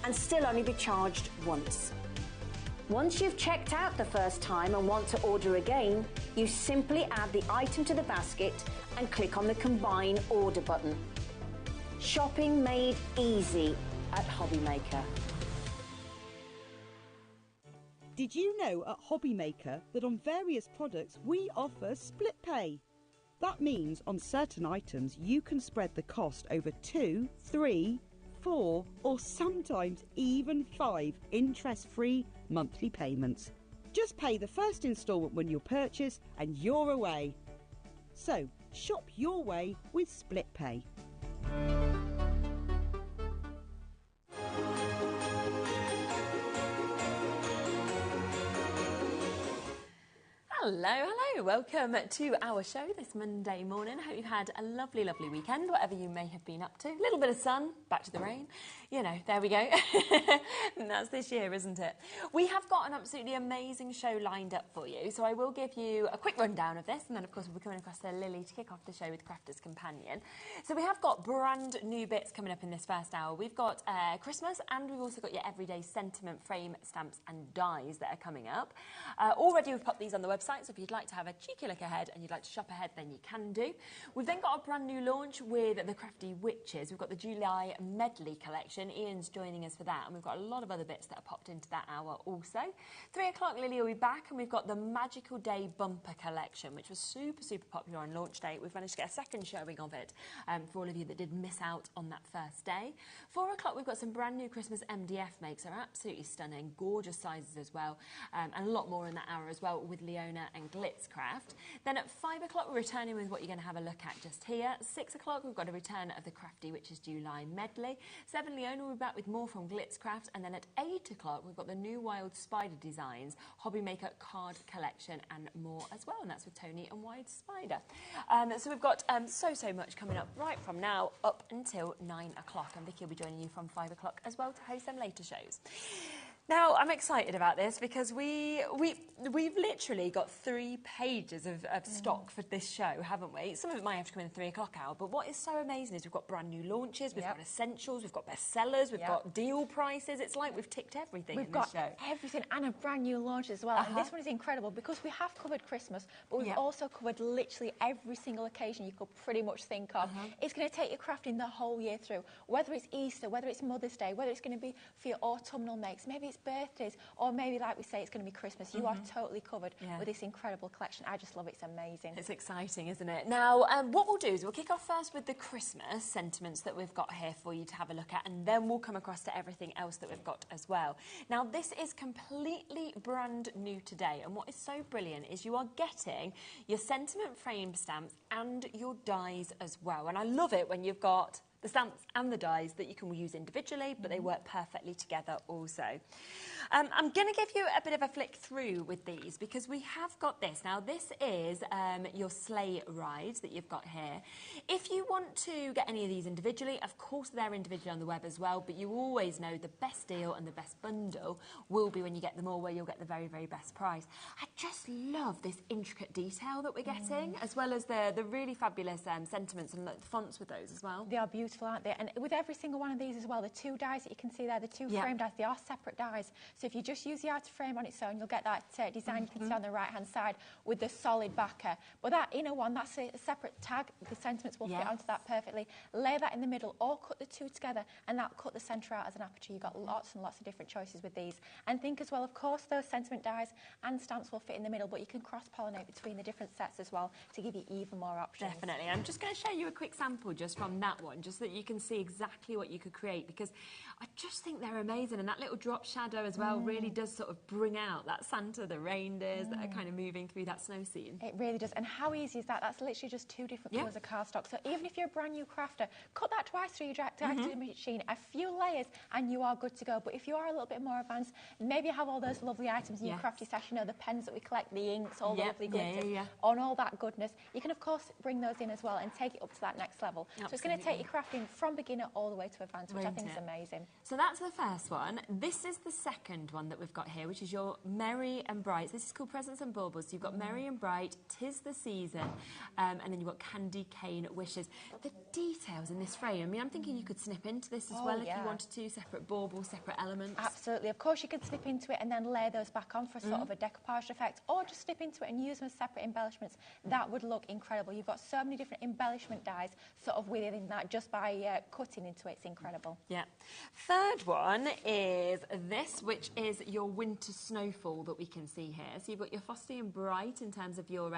and still only be charged once. Once you've checked out the first time and want to order again, you simply add the item to the basket and click on the Combine Order button. Shopping made easy at HobbyMaker. Did you know at HobbyMaker that on various products we offer split pay? That means on certain items you can spread the cost over 2, 3, 4 or sometimes even 5 interest-free monthly payments. Just pay the first instalment when you purchase and you're away. So shop your way with split pay. Hello, hello. Welcome to our show this Monday morning. I hope you've had a lovely, lovely weekend, whatever you may have been up to. A little bit of sun, back to the rain. You know, there we go. And that's this year, isn't it? We have got an absolutely amazing show lined up for you. So I will give you a quick rundown of this. And then, of course, we'll be coming across to Lily to kick off the show with Crafter's Companion. So we have got brand new bits coming up in this first hour. We've got Christmas, and we've also got your everyday sentiment frame stamps and dies that are coming up. Already we've popped these on the website. So if you'd like to have a cheeky look ahead and you'd like to shop ahead, then you can do. We've then got a brand new launch with the Crafty Witches. We've got the July Medley collection. Ian's joining us for that. And we've got a lot of other bits that are popped into that hour also. 3 o'clock, Lily will be back. And we've got the Magical Day Bumper collection, which was super, super popular on launch day. We've managed to get a second showing of it for all of you that did miss out on that first day. 4 o'clock, we've got some brand new Christmas MDF makes. They're absolutely stunning. Gorgeous sizes as well. And a lot more in that hour as well with Leona and Glitzcraft. Then at 5 o'clock we're returning with what you're going to have a look at just here. 6 o'clock we've got a return of the Crafty Witches July Medley. 7 Leona will be back with more from Glitzcraft, and then at 8 o'clock we've got the new Wild Spider Designs HobbyMaker card collection and more as well, and that's with Tony and Wide Spider. So we've got so much coming up right from now up until 9 o'clock, and Vicky will be joining you from 5 o'clock as well to host them later shows. Now, I'm excited about this because we've literally got 3 pages of stock for this show, haven't we? Some of it might have to come in the 3 o'clock hour, but what is so amazing is we've got brand new launches, we've got essentials, we've got bestsellers, we've got deal prices. It's like we've ticked everything in this show. We've got everything and a brand new launch as well. And this one is incredible because we have covered Christmas, but we've also covered literally every single occasion you could pretty much think of. It's going to take your crafting the whole year through, whether it's Easter, whether it's Mother's Day, whether it's going to be for your autumnal makes, maybe it's birthdays, or maybe, like we say, it's going to be Christmas. You are totally covered with this incredible collection. I just love it. It's amazing. It's exciting, isn't it? Now, what we'll do is we'll kick off first with the Christmas sentiments that we've got here for you to have a look at, and then we'll come across to everything else that we've got as well. Now, this is completely brand new today, and what is so brilliant is you are getting your sentiment frame stamps and your dies as well. And I love it when you've got the stamps and the dies that you can use individually, but they work perfectly together also. I'm going to give you a bit of a flick through with these because we have got this. Now, this is your sleigh rides that you've got here. If you want to get any of these individually, of course they're individually on the web as well, but you always know the best deal and the best bundle will be when you get them all, where you'll get the very, very best price. I just love this intricate detail that we're getting, as well as the really fabulous sentiments and fonts with those as well. They are beautiful, aren't they? And with every single one of these as well, the 2 dies that you can see there, the 2 frame dies, they are separate dies. So if you just use the outer frame on its own, you'll get that design you can see on the right-hand side with the solid backer. But that inner one, that's a separate tag. The sentiments will fit onto that perfectly. Lay that in the middle, or cut the 2 together, and that'll cut the centre out as an aperture. You've got lots and lots of different choices with these. And think as well, of course, those sentiment dies and stamps will fit in the middle, but you can cross-pollinate between the different sets as well to give you even more options. Definitely. I'm just going to show you a quick sample just from that one, just so that you can see exactly what you could create, because I just think they're amazing, and that little drop shadow as well really does sort of bring out that Santa, the reindeers that are kind of moving through that snow scene. It really does. And how easy is that? That's literally just 2 different colours of cardstock. So even if you're a brand new crafter, cut that twice through your direct machine, a few layers, and you are good to go. But if you are a little bit more advanced, maybe you have all those lovely items in your crafty stash, you know, the pens that we collect, the inks, all the lovely glitters, on all that goodness, you can of course bring those in as well and take it up to that next level. Absolutely. So it's going to take your crafting crafting from beginner all the way to advanced, which I think is amazing. So that's the first one. This is the second one that we've got here, which is your Merry and Bright. This is called Presents and Baubles. So you've got Merry and Bright, 'Tis the Season, and then you've got Candy Cane Wishes. The details in this frame, I mean, I'm thinking you could snip into this as well if you wanted to, separate baubles, separate elements. Absolutely. Of course, you could snip into it and then layer those back on for sort of a decoupage effect, or just snip into it and use them as separate embellishments. That would look incredible. You've got so many different embellishment dies sort of within that just by cutting into it. It's incredible. Yeah. Third one is this, which is your Winter Snowfall that we can see here. So you've got your Frosty and Bright in terms of your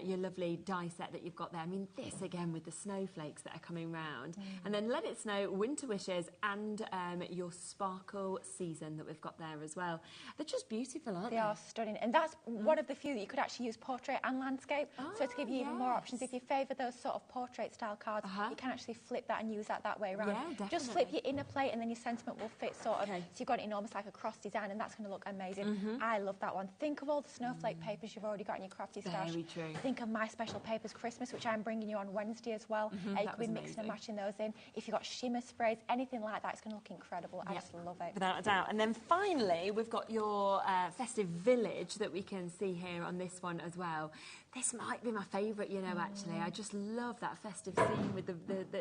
lovely die set that you've got there. I mean, this again with the snowflakes that are coming round. And then Let It Snow, Winter Wishes, and your Sparkle Season that we've got there as well. They're just beautiful, aren't they? They are stunning. And that's one of the few that you could actually use portrait and landscape. So to give you even more options, if you favour those sort of portrait style cards, you can actually flip that and use that way around. Yeah, definitely. Just flip your inner plate and then your sentiment will fit sort of. So you've got it in almost like a cross design, and that's going to look amazing. I love that one. Think of all the snowflake papers you've already got in your crafty stash. Very true. Think of My Special Papers Christmas, which I'm bringing you on Wednesday as well. You could be mixing and matching those in. If you've got shimmer sprays, anything like that, it's going to look incredible. I just love it. Without a doubt. And then finally, we've got your Festive Village that we can see here on this one as well. This might be my favourite, you know, actually. I just love that festive scene with the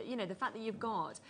you know, the fact that you've got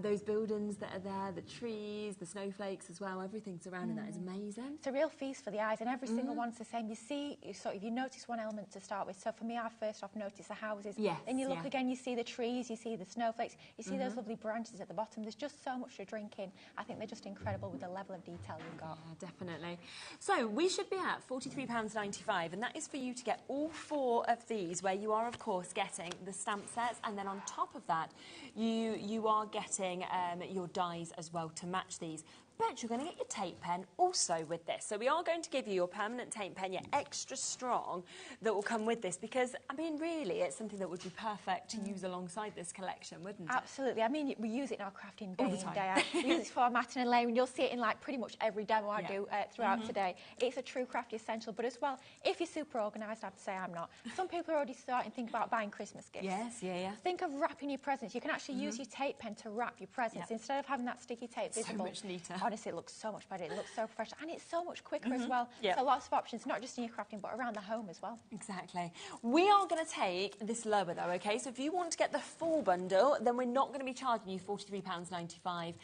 those buildings that are there, the trees, the snowflakes as well, everything surrounding that is amazing. It's a real feast for the eyes, and every single one's the same. You see, you notice one element to start with. So for me, I first off notice the houses. Yes, then you look again, you see the trees, you see the snowflakes, you see those lovely branches at the bottom. There's just so much to drink in. I think they're just incredible with the level of detail you've got. Yeah, definitely. So we should be at £43.95, and that is for you to get all 4 of these, where you are, of course, getting the stamp sets, and then on top of that, you are getting your dies as well to match these. But you're going to get your tape pen also with this. So we are going to give you your permanent tape pen, your extra strong, that will come with this, because, I mean, really, it's something that would be perfect to use alongside this collection, wouldn't it? Absolutely. I mean, we use it in our crafting day All the in, time. day out. We use it for Matt and Elaine, and you'll see it in, like, pretty much every demo I do throughout today. It's a true crafty essential, but as well, if you're super organised, I'd say I'm not. Some people are already starting to think about buying Christmas gifts. Yes, yeah. Think of wrapping your presents. You can actually use your tape pen to wrap your presents instead of having that sticky tape visible. So much neater. Honestly, it looks so much better. It looks so professional, and it's so much quicker as well. So lots of options, not just in your crafting, but around the home as well. Exactly. We are going to take this lower, though, OK? So if you want to get the full bundle, then we're not going to be charging you £43.95.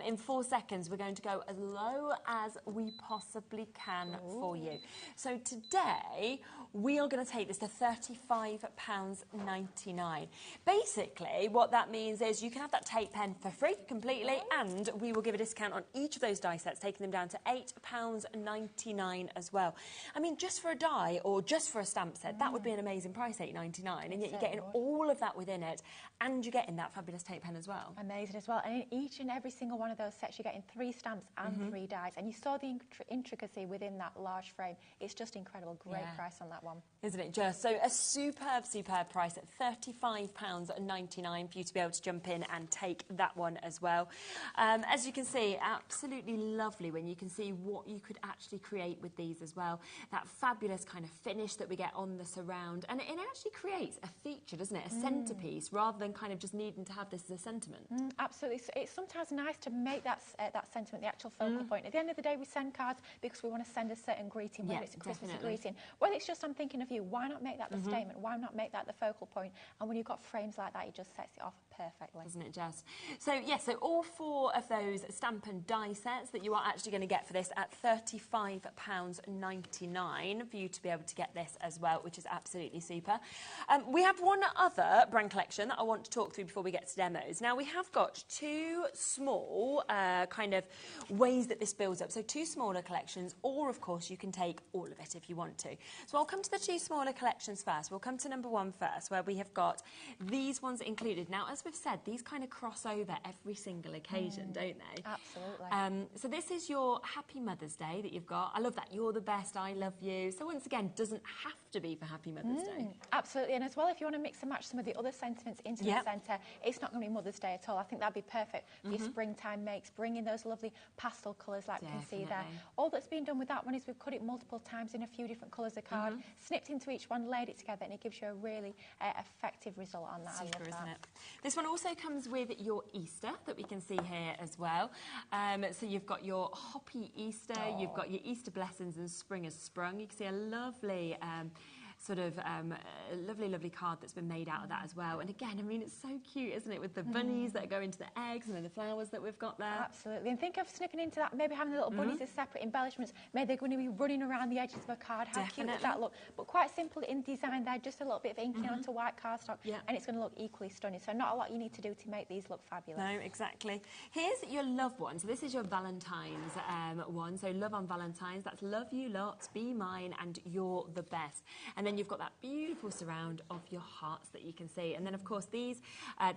In 4 seconds, we're going to go as low as we possibly can for you. So today, we are going to take this to £35.99. Basically, what that means is you can have that tape pen for free completely, and we will give a discount on each of those die sets, taking them down to £8.99 as well. I mean, just for a die or just for a stamp set, that would be an amazing price, £8.99, and yet you're getting all of that within it, and you're getting that fabulous tape pen as well. Amazing as well. And in each and every single one of those sets, you're getting 3 stamps and 3 dies. And you saw the intricacy within that large frame. It's just incredible. Great price on that one. Isn't it just? So a superb, superb price at £35.99 for you to be able to jump in and take that one as well. As you can see, absolutely lovely when you can see what you could actually create with these as well. That fabulous kind of finish that we get on the surround. And it actually creates a feature, doesn't it? A centrepiece, rather than kind of just needing to have this as a sentiment. Absolutely. So it's sometimes nice to make that sentiment the actual focal point. At the end of the day, we send cards because we want to send a certain greeting, whether it's a Christmas greeting, whether it's just I'm thinking of you. Why not make that the statement? Why not make that the focal point? And when you've got frames like that, it just sets it off perfectly. Doesn't it just? So, yes, so all 4 of those stamp and die sets that you are actually going to get for this at £35.99 for you to be able to get this as well, which is absolutely super. We have one other brand collection that I want to talk through before we get to demos. Now, we have got 2 small kind of ways that this builds up. So 2 smaller collections, or, of course, you can take all of it if you want to. So I'll come to the 2 smaller collections first. We'll come to number 1 first, where we have got these ones included. Now, as we've said, these kind of cross over every single occasion, don't they? Absolutely. So this is your Happy Mother's Day that you've got. I love that. You're the best, I love you. So once again, doesn't have to be for Happy Mother's Day. Absolutely. And as well, if you want to mix and match some of the other sentiments into the centre, it's not going to be Mother's Day at all. I think that'd be perfect for your springtime makes, bring in those lovely pastel colours like we can see there. All that's been done with that one is we've cut it multiple times in a few different colours of card, snipped into each one, laid it together, and it gives you a really effective result on that. Super, isn't it? This one also comes with your Easter that we can see here as well. So you've got your Hoppy Easter, you've got your Easter Blessings and Spring Has Sprung. You can see a lovely lovely card that's been made out of that as well. And again, I mean, it's so cute, isn't it, with the bunnies that go into the eggs and then the flowers that we've got there. Absolutely. And think of snipping into that, maybe having the little bunnies as separate embellishments. Maybe they're going to be running around the edges of a card. How cute does that look? But quite simple in design there, just a little bit of inking onto white cardstock, and it's going to look equally stunning. So not a lot you need to do to make these look fabulous. No, exactly. Here's your love one. So this is your Valentine's one. So love on Valentine's. That's love you lots, be mine, and you're the best. And then you've got that beautiful surround of your hearts that you can see. And then, of course, these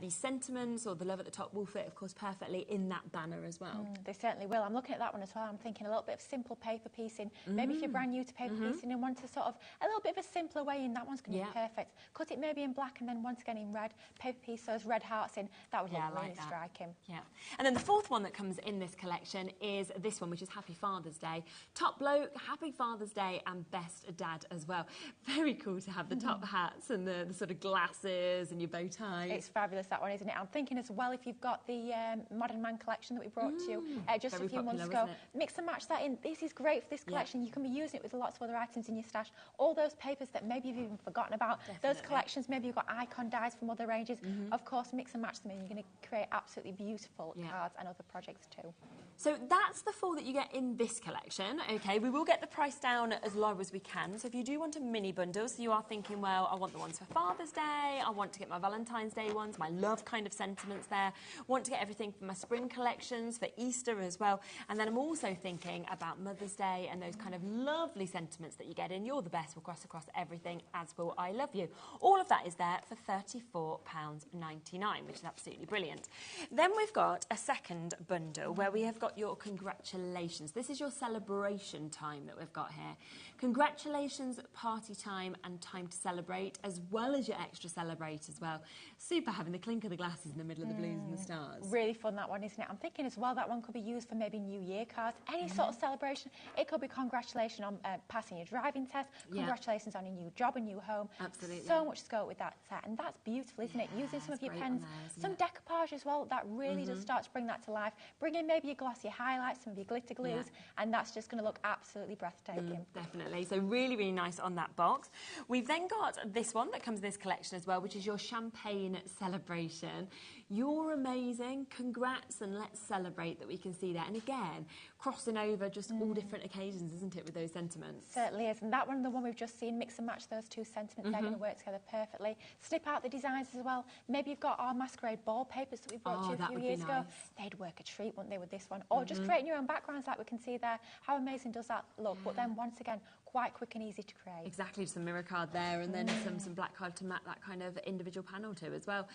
sentiments or the love at the top will fit, of course, perfectly in that banner as well. They certainly will. I'm looking at that one as well. I'm thinking a little bit of simple paper piecing. Maybe if you're brand new to paper piecing and want to sort of a little bit of a simpler way in, that one's going to be perfect. Cut it maybe in black and then once again in red. Paper piece those red hearts in. That would look really striking. Yeah. And then the fourth one that comes in this collection is this one, which is Happy Father's Day. Top bloke, Happy Father's Day, and best dad as well. Very cool to have the top hats and the sort of glasses and your bow ties. It's fabulous, that one, isn't it? I'm thinking as well, if you've got the Modern Man collection that we brought to you just a few months ago, mix and match that in. This is great for this collection. You can be using it with lots of other items in your stash. All those papers that maybe you've even forgotten about, those collections, maybe you've got icon dies from other ranges. Of course, mix and match them in. You're going to create absolutely beautiful cards and other projects too. So that's the four that you get in this collection. Okay, we will get the price down as low as we can. So if you do want a mini bundle, so you are thinking, well, I want the ones for Father's Day, I want to get my Valentine's Day ones, my love kind of sentiments there, want to get everything for my spring collections, for Easter as well. And then I'm also thinking about Mother's Day and those kind of lovely sentiments that you get in. You're the best, will cross across everything, as will I love you. All of that is there for £34.99, which is absolutely brilliant. Then we've got a second bundle where we have got your congratulations. This is your celebration time that we've got here. Congratulations, party time and time to celebrate, as well as your extra celebrate as well. Super having the clink of the glasses in the middle of the blues and the stars. Really fun, that one, isn't it? I'm thinking as well that one could be used for maybe New Year cards, any sort of celebration. It could be congratulations on passing your driving test, congratulations on a new job, a new home. Absolutely. So much scope with that set, and that's beautiful, isn't it? Using some of your pens, some decoupage as well, that really does start to bring that to life. Bring in maybe your glossy highlights, some of your glitter glues, and that's just going to look absolutely breathtaking. Definitely. So really, really nice on that box. We've then got this one that comes in this collection as well, which is your champagne celebration. You're amazing. Congrats, and let's celebrate that we can see that. And again, crossing over just all different occasions, isn't it, with those sentiments? Certainly is. And that one, the one we've just seen, mix and match those two sentiments. They're going to work together perfectly. Snip out the designs as well. Maybe you've got our masquerade ball papers that we brought to you a few years ago. They'd work a treat, wouldn't they, with this one? Or just creating your own backgrounds like we can see there. How amazing does that look? But then, once again, quite quick and easy to create. Exactly, just a mirror card there, and then some black card to map that kind of individual panel to as well.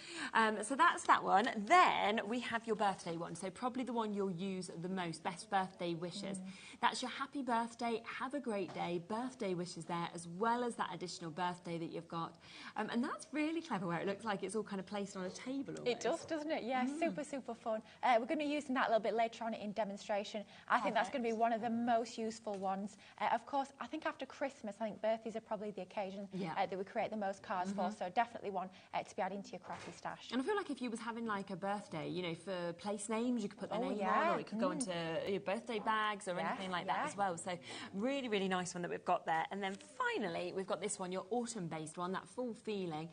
So that's that one. Then we have your birthday one, so probably the one you'll use the most, best birthday wishes. That's your happy birthday, have a great day, birthday wishes there, as well as that additional birthday that you've got. And that's really clever, where it looks like it's all kind of placed on a table almost. It does, doesn't it? Yeah, super, super fun. We're going to be using that a little bit later on in demonstration. I think that's going to be one of the most useful ones. Of course, I think after Christmas, I think birthdays are probably the occasion that we create the most cards for, so definitely one to be added into your crafty stash. And I feel like if you was having like a birthday, you know, for place names, you could put their name on, or it could go into your birthday bags or anything like that as well. So really, really nice one that we've got there. And then finally, we've got this one, your autumn-based one, that full feeling,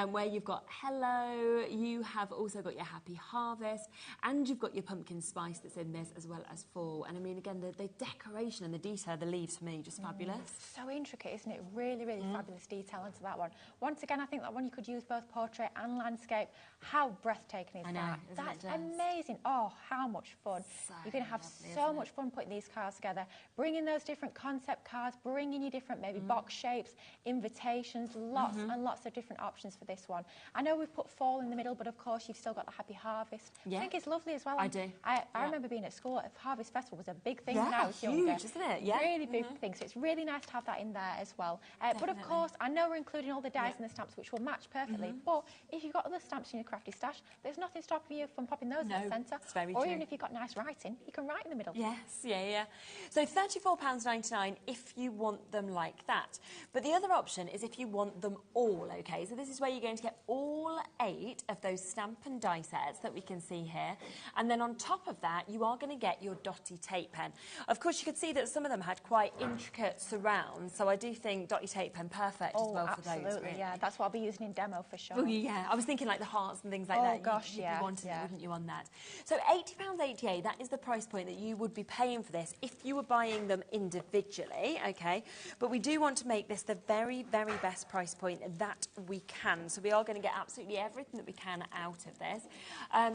where you've got hello, you have also got your happy harvest, and you've got your pumpkin spice that's in this, as well as fall. And I mean, again, the decoration and the detail of the leaves, for me, just fabulous. So intricate, isn't it? Really, really fabulous detail into that one. Once again, I think that one you could use both portrait and landscape. How breathtaking is that? That's amazing. Oh, how much fun. You're going to have so much fun putting these cards together. Bringing those different concept cards, bringing you different maybe box shapes, invitations, lots and lots of different options for this one. I know we've put fall in the middle, but of course you've still got the happy harvest. I think it's lovely as well. I do. I remember being at school, Harvest Festival was a big thing when I was huge, younger. Isn't it? Yeah. Really big thing. So it's really nice to have that in there as well. But of course, I know we're including all the dies and the stamps, which will match perfectly. But if you've got other stamps in your crafty stash, there's nothing stopping you from popping those in the centre. It's very or true. even if you've got nice writing, you can write in the middle. Yes, yeah. So £34.99 if you want them like that. But the other option is if you want them all, okay? So this is where you're going to get all 8 of those stamp and die sets that we can see here. And then on top of that, you are going to get your dotty tape pen. Of course, you could see that some of them had quite intricate surrounds, so I do think dotty tape pen perfect as well for those. Absolutely, really. yeah. That's what I'll be using in demo for sure. Oh, yeah. I was thinking like the hearts and things like that. Oh, gosh, you'd yeah. be wanting yeah. it, wouldn't you, on that? So £80.88, that is the price point that you would be paying for this if you were buying them individually, okay? But we do want to make this the very, very best price point that we can. So we are going to get absolutely everything that we can out of this.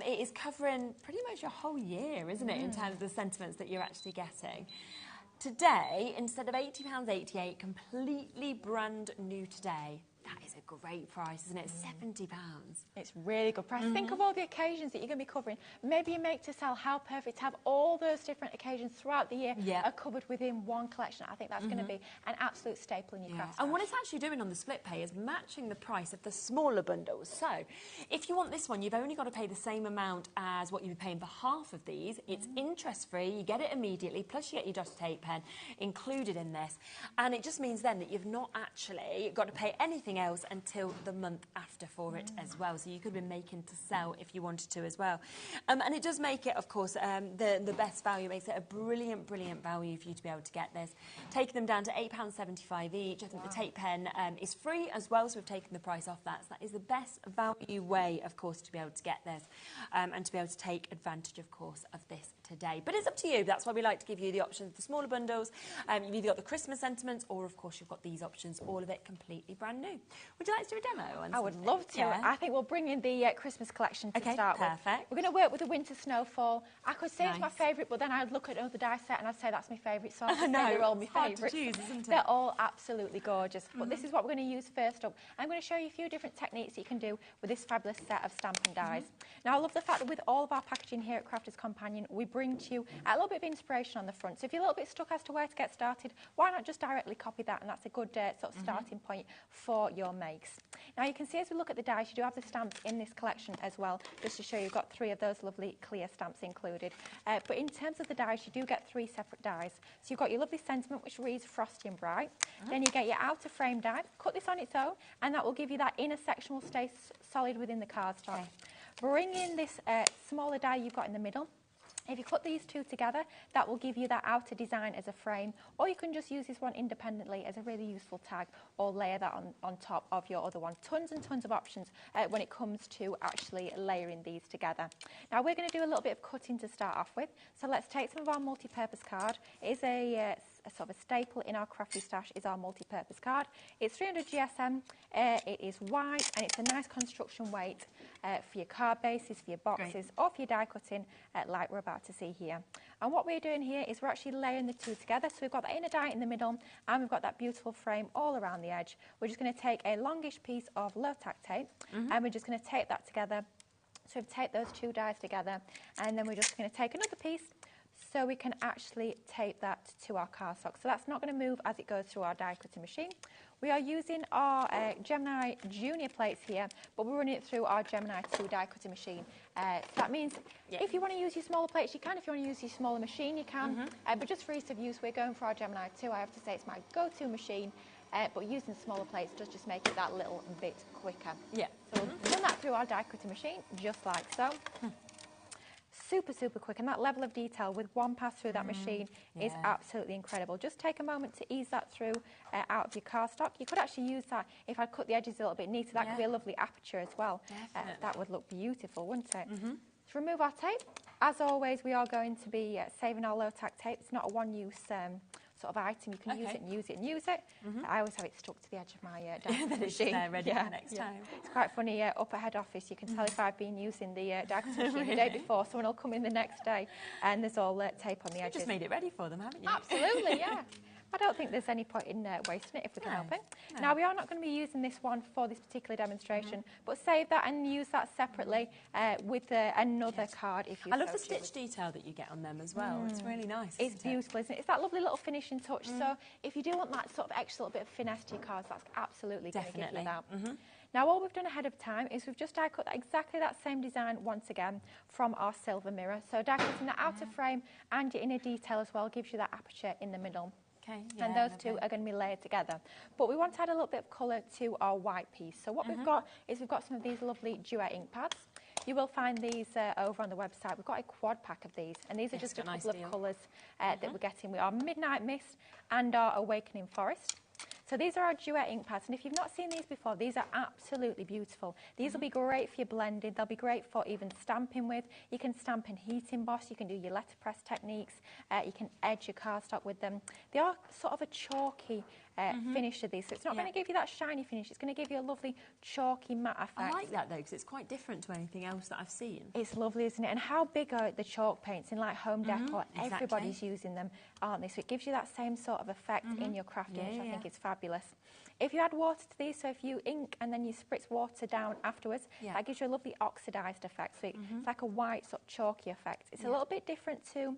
It is covering pretty much your whole year, isn't it, in terms of the sentiments that you're actually getting. Today, instead of £80.88, completely brand new today, that is a great price, isn't it? £70. It's really good price. Think of all the occasions that you're going to be covering. Maybe you make to sell, how perfect to have all those different occasions throughout the year are covered within one collection. I think that's going to be an absolute staple in your craft stash. And what it's actually doing on the split pay is matching the price of the smaller bundles. So if you want this one, you've only got to pay the same amount as what you'd be paying for half of these. It's interest-free. You get it immediately, plus you get your dotty tape pen included in this. And it just means then that you've not actually got to pay anything else until the month after for it as well. So you could be making to sell if you wanted to as well. And it does make it, of course, the best value. It makes it a brilliant, brilliant value for you to be able to get this. Taking them down to £8.75 each. I think the tape pen is free as well, so we've taken the price off that. So that is the best value way, of course, to be able to get this and to be able to take advantage, of course, of this today. But it's up to you. That's why we like to give you the option of the smaller bundles. You've either got the Christmas sentiments or, of course, you've got these options, all of it completely brand new. Would you like to do a demo? I would love to. Yeah. I think we'll bring in the Christmas collection to start with. Perfect. We're going to work with the winter snowfall. I could say it's my favourite, but then I'd look at another die set and I'd say that's my favourite. So I know they're all my favourites. Hard to choose, isn't it? They're all absolutely gorgeous. But this is what we're going to use first up. I'm going to show you a few different techniques that you can do with this fabulous set of stamp and dies. Now, I love the fact that with all of our packaging here at Crafters Companion, we bring to you a little bit of inspiration on the front. So if you're a little bit stuck as to where to get started, why not just directly copy that? And that's a good sort of starting point for your makes. Now, you can see as we look at the dies, you do have the stamps in this collection as well, just to show you've got 3 of those lovely clear stamps included. But in terms of the dies, you do get 3 separate dies. So you've got your lovely sentiment, which reads frosty and bright. Then you get your outer frame die. Cut this on its own, and that will give you that inner section will stay solid within the cardstock. Bring in this smaller die you've got in the middle. If you put these 2 together, that will give you that outer design as a frame, or you can just use this one independently as a really useful tag, or layer that on top of your other one. Tons and tons of options when it comes to actually layering these together. Now, we're going to do a little bit of cutting to start off with. So let's take some of our multi-purpose card. It is a sort of a staple in our crafty stash is our multi-purpose card. It's 300 GSM, it is white, and it's a nice construction weight for your card bases, for your boxes, or for your die cutting, like we're about to see here. And what we're doing here is we're actually layering the 2 together. So we've got the inner die in the middle, and we've got that beautiful frame all around the edge. We're just going to take a longish piece of low-tack tape, and we're just going to tape that together. So we've taped those 2 dies together, and then we're just going to take another piece, so we can actually tape that to our cardstock. So that's not going to move as it goes through our die cutting machine. We are using our Gemini Junior plates here, but we're running it through our Gemini 2 die cutting machine. So that means if you want to use your smaller plates, you can. If you want to use your smaller machine, you can. But just for ease of use, we're going for our Gemini 2. I have to say it's my go-to machine, but using smaller plates does just make it that little bit quicker. So we'll run that through our die cutting machine, just like so. Super, super quick, and that level of detail with one pass through that machine is absolutely incredible. Just take a moment to ease that through out of your cardstock. You could actually use that if I cut the edges a little bit neater. That could be a lovely aperture as well. That would look beautiful, wouldn't it? To remove our tape, as always, we are going to be saving our low-tack tape. It's not a one-use sort of item. You can use it and use it and use it. I always have it stuck to the edge of my die cutting machine. There ready for next time. It's quite funny, up at head office, you can tell if I've been using the die cutting machine the day before. Someone will come in the next day and there's all tape on the edges. You've just made it ready for them, haven't you? Absolutely, yeah. I don't think there's any point in wasting it if we can help it. No. Now, we are not going to be using this one for this particular demonstration, but save that and use that separately with another card if you I love the stitch detail that you get on them as well. It's really nice. It's beautiful, isn't it? It's that lovely little finishing touch. So if you do want that sort of extra little bit of finesse to your cards, that's absolutely going to give you that. Now all we've done ahead of time is we've just die cut exactly that same design once again from our silver mirror. So die cutting the outer frame and your inner detail as well gives you that aperture in the middle. Okay, And those two are going to be layered together. But we want to add a little bit of colour to our white piece. So what we've got is we've got some of these lovely duet ink pads. You will find these over on the website. We've got a quad pack of these, and these are just a couple of colours that we're getting. We are Midnight Mist and our Awakening Forest. So these are our duet ink pads, and if you've not seen these before, these are absolutely beautiful. These will be great for your blending. They'll be great for even stamping with. You can stamp and heat emboss. You can do your letterpress techniques. You can edge your cardstock with them. They are sort of a chalky finish to these, so it's not going to give you that shiny finish. It's going to give you a lovely chalky matte effect. I like that though, because it's quite different to anything else that I've seen. It's lovely, isn't it? And how big are the chalk paints in like home decor? Exactly. Everybody's using them, aren't they? So it gives you that same sort of effect in your crafting, which I think is fabulous. If you add water to these, so if you ink and then you spritz water down afterwards, that gives you a lovely oxidised effect. So it's like a white sort of chalky effect. It's a little bit different to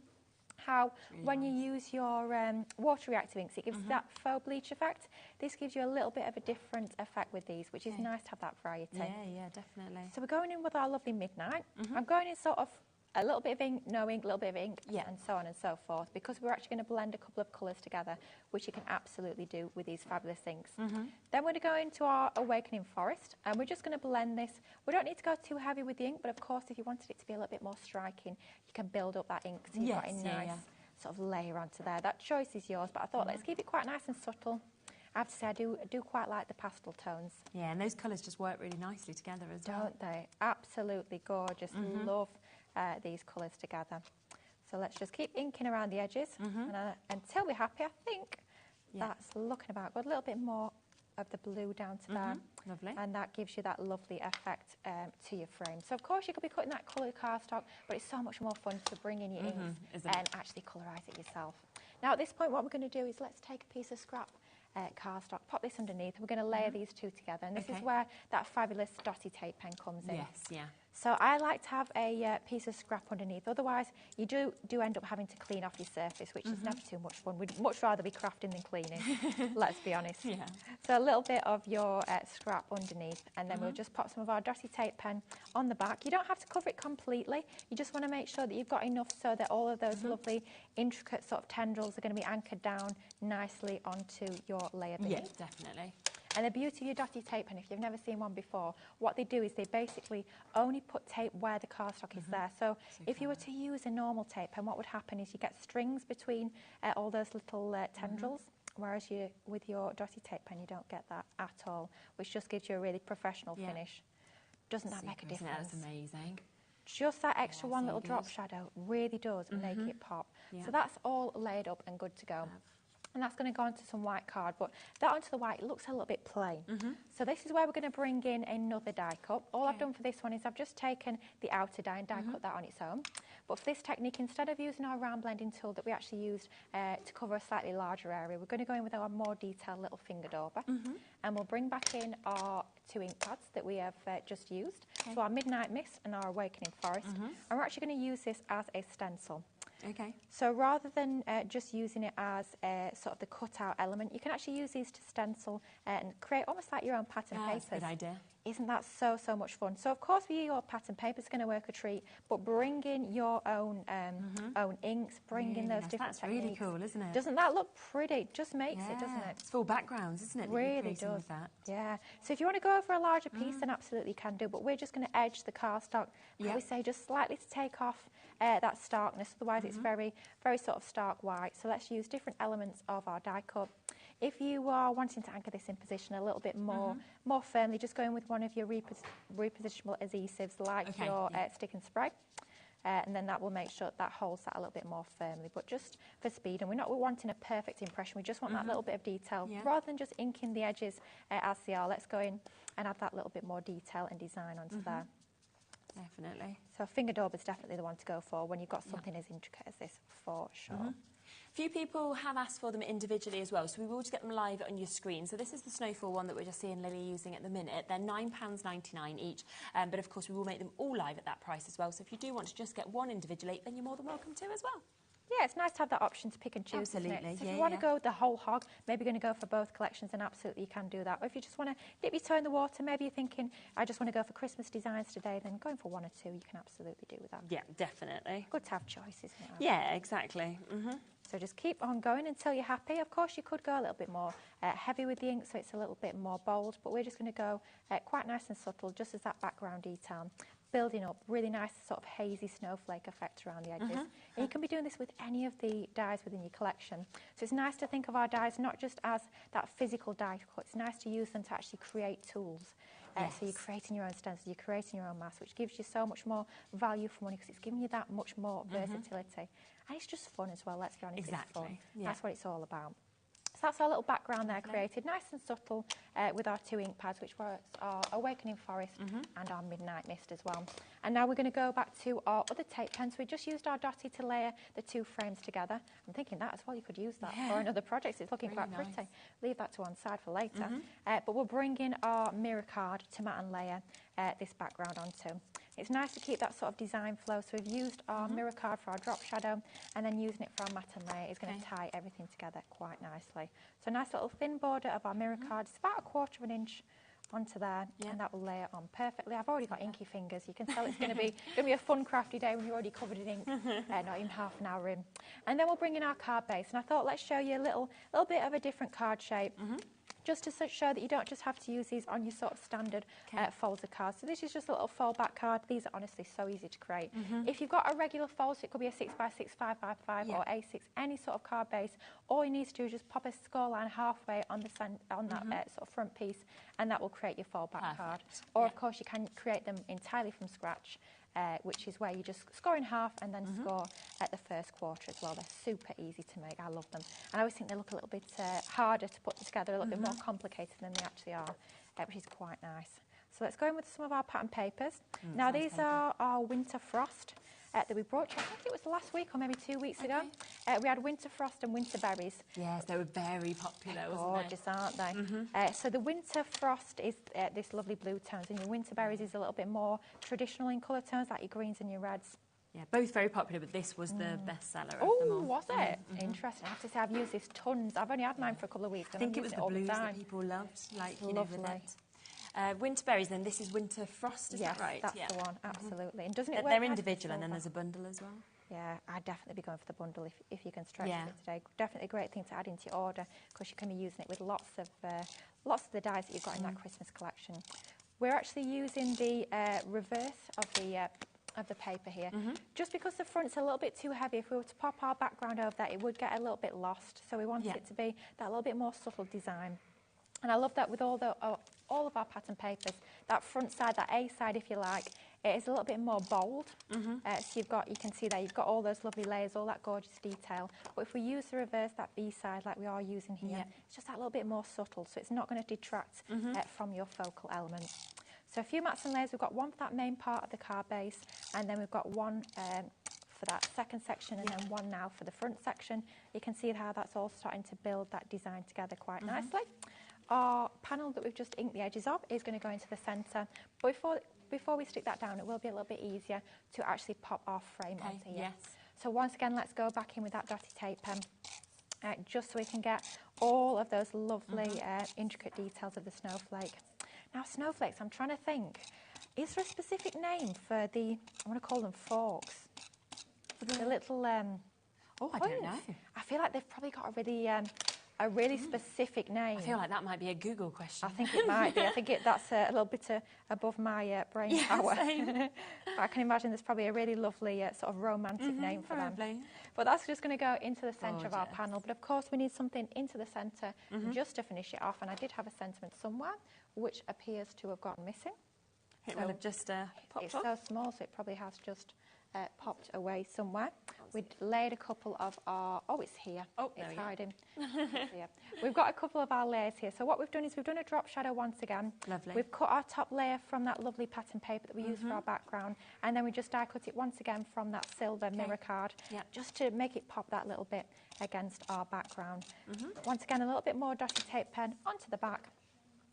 how when you use your water reactive inks, it gives that faux bleach effect. This gives you a little bit of a different effect with these, which is nice to have that variety. Yeah, definitely. So we're going in with our lovely Midnight. I'm going in sort of a little bit of ink, no ink, a little bit of ink, and so on and so forth, because we're actually going to blend a couple of colours together, which you can absolutely do with these fabulous inks. Then we're going to go into our Awakening Forest, and we're just going to blend this. We don't need to go too heavy with the ink, but of course, if you wanted it to be a little bit more striking, you can build up that ink so you've got a nice sort of layer onto there. That choice is yours, but I thought let's keep it quite nice and subtle. I have to say, I do quite like the pastel tones. Yeah, and those colours just work really nicely together as well. Don't they? Absolutely gorgeous. Love these colours together. So let's just keep inking around the edges and, until we're happy. I think that's looking about good. A little bit more of the blue down to there. Lovely. And that gives you that lovely effect to your frame. So of course you could be cutting that coloured cardstock, but it's so much more fun to bring in your inks and actually colorise it yourself. Now at this point what we're going to do is let's take a piece of scrap cardstock, pop this underneath, and we're going to layer these two together, and this is where that fabulous dotty tape pen comes in. Yes, yeah. So I like to have a piece of scrap underneath, otherwise you do end up having to clean off your surface, which is never too much fun. We'd much rather be crafting than cleaning, let's be honest. Yeah. So a little bit of your scrap underneath, and then we'll just pop some of our dotty tape pen on the back. You don't have to cover it completely, you just want to make sure that you've got enough so that all of those lovely intricate sort of tendrils are going to be anchored down nicely onto your layer beneath. Yeah, definitely. And the beauty of your dotty tape pen, if you've never seen one before, what they do is they basically only put tape where the cardstock is there. So if you were to use a normal tape pen, what would happen is you get strings between all those little tendrils, whereas with your dotty tape pen, you don't get that at all, which just gives you a really professional finish. Doesn't that make a difference? That's amazing. Just that extra one little drop shadow really does make it pop. So that's all laid up and good to go. And that's going to go onto some white card, but that onto the white, it looks a little bit plain. So this is where we're going to bring in another die cut. All I've done for this one is I've just taken the outer die and die cut that on its own. But for this technique, instead of using our round blending tool that we actually used to cover a slightly larger area, we're going to go in with our more detailed little finger dauber. And we'll bring back in our two ink pads that we have just used. So our Midnight Mist and our Awakening Forest. And we're actually going to use this as a stencil. Okay. So rather than just using it as sort of the cut-out element, you can actually use these to stencil and create almost like your own pattern papers. That's a good idea. Isn't that so much fun? So of course, your pattern paper is going to work a treat, but bring in your own own inks, bring in those different techniques. That's really cool, isn't it? Doesn't that look pretty? It just makes it, doesn't it? It's full backgrounds, isn't it? Really does. With that. Yeah. So if you want to go over a larger piece, then absolutely can do. But we're just going to edge the cardstock, like we say, just slightly to take off that starkness. Otherwise, it's very sort of stark white. So let's use different elements of our die cut. If you are wanting to anchor this in position a little bit more firmly, just go in with one of your repositionable adhesives like your stick and spray. And then that will make sure that holds that a little bit more firmly. But just for speed, and we're wanting a perfect impression, we just want that little bit of detail. Rather than just inking the edges as they are, let's go in and add that little bit more detail and design onto there. Definitely. So finger dauber is definitely the one to go for when you've got something as intricate as this, for sure. A few people have asked for them individually as well, so we will just get them live on your screen. So this is the Snowfall one that we're just seeing Lily using at the minute. They're £9.99 each, but of course we will make them all live at that price as well. So if you do want to just get one individually, then you're more than welcome to as well. Yeah, it's nice to have that option to pick and choose, isn't Absolutely, it? So if yeah, you want to yeah. go the whole hog, maybe going to go for both collections, then absolutely you can do that. Or if you just want to dip your toe in the water, maybe you're thinking, I just want to go for Christmas designs today, then going for one or two, you can absolutely do with that. Yeah, definitely. Good to have choice, isn't it? Yeah, exactly. So just keep on going until you're happy. Of course, you could go a little bit more heavy with the ink, so it's a little bit more bold, but we're just going to go quite nice and subtle, just as that background detail, building up really nice sort of hazy snowflake effect around the edges. And you can be doing this with any of the dies within your collection. So it's nice to think of our dies not just as that physical die cut, it's nice to use them to actually create tools. So you're creating your own stencils, you're creating your own mask, which gives you so much more value for money because it's giving you that much more versatility. And it's just fun as well, let's be honest, Exactly. it's fun. Yeah. That's what it's all about. So that's our little background there created, nice and subtle with our two ink pads, which were our Awakening Forest and our Midnight Mist as well. And now we're going to go back to our other tape pens. We just used our Dotty to layer the two frames together. I'm thinking that as well, you could use that for another project. It's looking Really quite nice. pretty. Leave that to one side for later. But we'll bring in our mirror card to mat and layer this background onto. It's nice to keep that sort of design flow. So we've used our mirror card for our drop shadow and then using it for our matte and layer is going to tie everything together quite nicely. So a nice little thin border of our mirror card. It's about 1/4 of an inch onto there and that will layer on perfectly. I've already got inky fingers. You can tell it's going to be a fun crafty day when you're already covered in ink, not even half an hour in. And then we'll bring in our card base. And I thought let's show you a little bit of a different card shape. Just to show that you don't just have to use these on your sort of standard folds of cards. So this is just a little fold back card. These are honestly so easy to create. If you've got a regular fold, so it could be a 6x6, 5x5 or A6, any sort of card base, all you need to do is just pop a score line halfway on that sort of front piece and that will create your fold back card. Or of course you can create them entirely from scratch. Which is where you just score in half and then score at the first quarter as well. They're super easy to make. I love them. And I always think they look a little bit harder to put together, a little bit more complicated than they actually are, which is quite nice. So let's go in with some of our pattern papers. Now these are our Winter Frost that we brought you. I think it was last week or maybe 2 weeks ago. We had Winter Frost and Winter Berries. Yes, they were very popular, wasn't Gorgeous, aren't they? So the Winter Frost is this lovely blue tones, and your Winter Berries is a little bit more traditional in colour tones, like your greens and your reds. Yeah, both very popular, but this was the bestseller of them all. Oh, was it? Interesting. I have to say, I've used this tons. I've only had mine for a couple of weeks. I think it was the blues that people loved, like, you know, with it. Winter Berries, then this is Winter Frost, is that right? Yes, that's the one, absolutely. And doesn't it work They're nice individual, and then silver? there's a bundle as well. Yeah, I'd definitely be going for the bundle if you can stretch it today. Definitely a great thing to add into your order because you can be using it with lots of the dies that you've got in that Christmas collection. We're actually using the reverse of the paper here, just because the front's a little bit too heavy. If we were to pop our background over that, it would get a little bit lost. So we wanted it to be that little bit more subtle design. And I love that with all of our pattern papers, that front side, that A side, if you like, it is a little bit more bold. So you can see there, you've got all those lovely layers, all that gorgeous detail. But if we use the reverse, that B side, like we are using here, it's just that little bit more subtle, so it's not going to detract from your focal elements. So a few mats and layers. We've got one for that main part of the card base, and then we've got one for that second section, and then one now for the front section. You can see how that's all starting to build that design together quite nicely. Our panel that we've just inked the edges of is going to go into the centre. But before we stick that down, it will be a little bit easier to actually pop our frame onto here. Yes. So once again, let's go back in with that dotty tape pen, just so we can get all of those lovely intricate details of the snowflake. Now, snowflakes, I'm trying to think, is there a specific name for the, I want to call them forks? The little... I don't know. I feel like they've probably got a really specific name. I feel like that might be a Google question. I think it might be. I think that's a little bit above my brain power. I can imagine there's probably a really lovely sort of romantic name for them. But that's just going to go into the centre of our panel. But of course we need something into the centre just to finish it off. And I did have a sentiment somewhere which appears to have gone missing. It will have just popped It's off. so small, so it probably has just popped away somewhere. We'd laid a couple of our... Oh, it's here. Oh, it's hiding. Yeah. We've got a couple of our layers here. So what we've done is we've done a drop shadow once again. Lovely. We've cut our top layer from that lovely pattern paper that we use for our background. And then we just die cut it once again from that silver mirror card. Just to make it pop that little bit against our background. Once again, a little bit more dotty tape pen onto the back.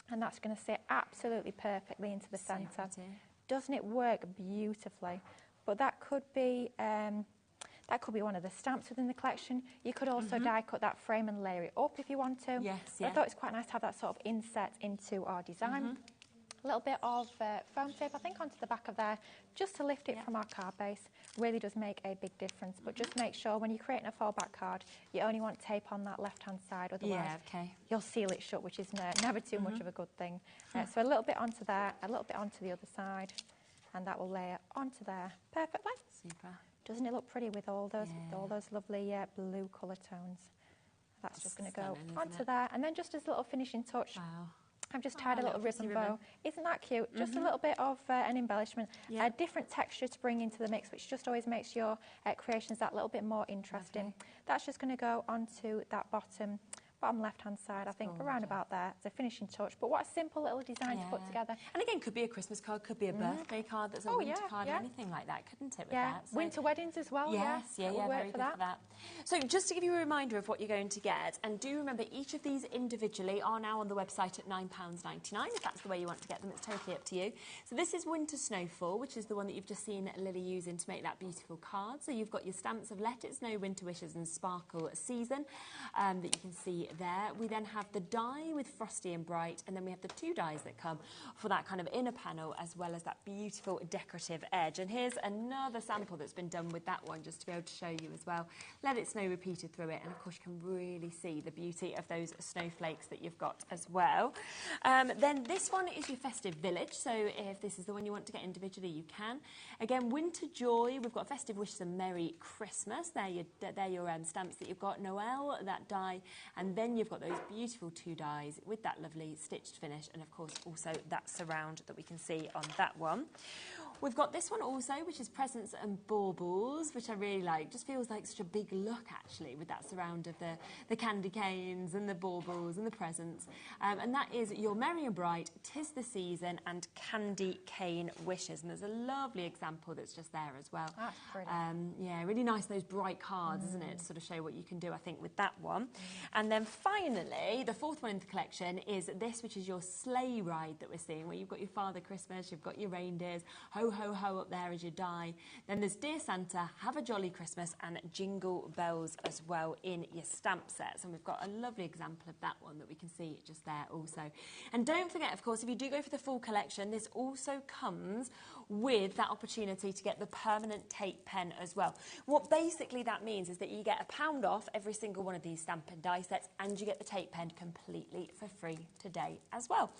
And that's going to sit absolutely perfectly into the centre. Doesn't it work beautifully? But that could be That could be one of the stamps within the collection. You could also die cut that frame and layer it up if you want to. Yes, I thought it's quite nice to have that sort of inset into our design. A little bit of foam tape, I think, onto the back of there, just to lift it from our card base. Really does make a big difference. But just make sure when you're creating a fallback card, you only want tape on that left-hand side. Otherwise, you'll seal it shut, which is never too much of a good thing. So a little bit onto there, a little bit onto the other side, and that will layer onto there perfectly. Super. Doesn't it look pretty with all those lovely blue colour tones? That's just going to go onto there, and then just as a little finishing touch. Wow. I've just tied a little ribbon bow. Isn't that cute? Just a little bit of an embellishment, a different texture to bring into the mix, which just always makes your creations that little bit more interesting. That's just going to go onto that bottom left-hand side, I think, around about there. It's a finishing touch, but what a simple little design to put together. And again, could be a Christmas card, could be a birthday card that's a winter card, or anything like that, couldn't it, with that? So winter weddings as well. Yes, very good for that. So just to give you a reminder of what you're going to get, and do remember each of these individually are now on the website at £9.99. If that's the way you want to get them, it's totally up to you. So this is Winter Snowfall, which is the one that you've just seen Lily using to make that beautiful card. So you've got your stamps of Let It Snow, Winter Wishes and Sparkle Season that you can see there. We then have the die with Frosty and Bright, and then we have the two dies that come for that kind of inner panel as well as that beautiful decorative edge. And here's another sample that's been done with that one, just to be able to show you as well. Let It Snow repeated through it, and of course you can really see the beauty of those snowflakes that you've got as well. Then this one is your Festive Village, so if this is the one you want to get individually, you can. Again, Winter Joy, we've got Festive Wishes and Merry Christmas. They're your stamps that you've got. Noel, that die, and then you've got those beautiful two dies with that lovely stitched finish, and of course also that surround that we can see on that one. We've got this one also, which is Presents and Baubles, which I really like. Just feels like such a big look, actually, with that surround of the candy canes and the baubles and the presents. And that is your Merry and Bright, 'Tis the Season, and Candy Cane Wishes. And there's a lovely example that's just there as well. That's pretty. Yeah, really nice, those bright cards, isn't it? To sort of show what you can do, I think, with that one. And then finally, the fourth one in the collection is this, which is your sleigh ride that we're seeing, where you've got your Father Christmas, you've got your reindeers, ho, ho, ho up there as you die. Then there's Dear Santa, Have a Jolly Christmas, and Jingle Bells as well in your stamp sets. And we've got a lovely example of that one that we can see just there also. And don't forget, of course, if you do go for the full collection, this also comes with that opportunity to get the permanent tape pen as well. What basically that means is that you get £1 off every single one of these stamp and die sets, and you get the tape pen completely for free today as well.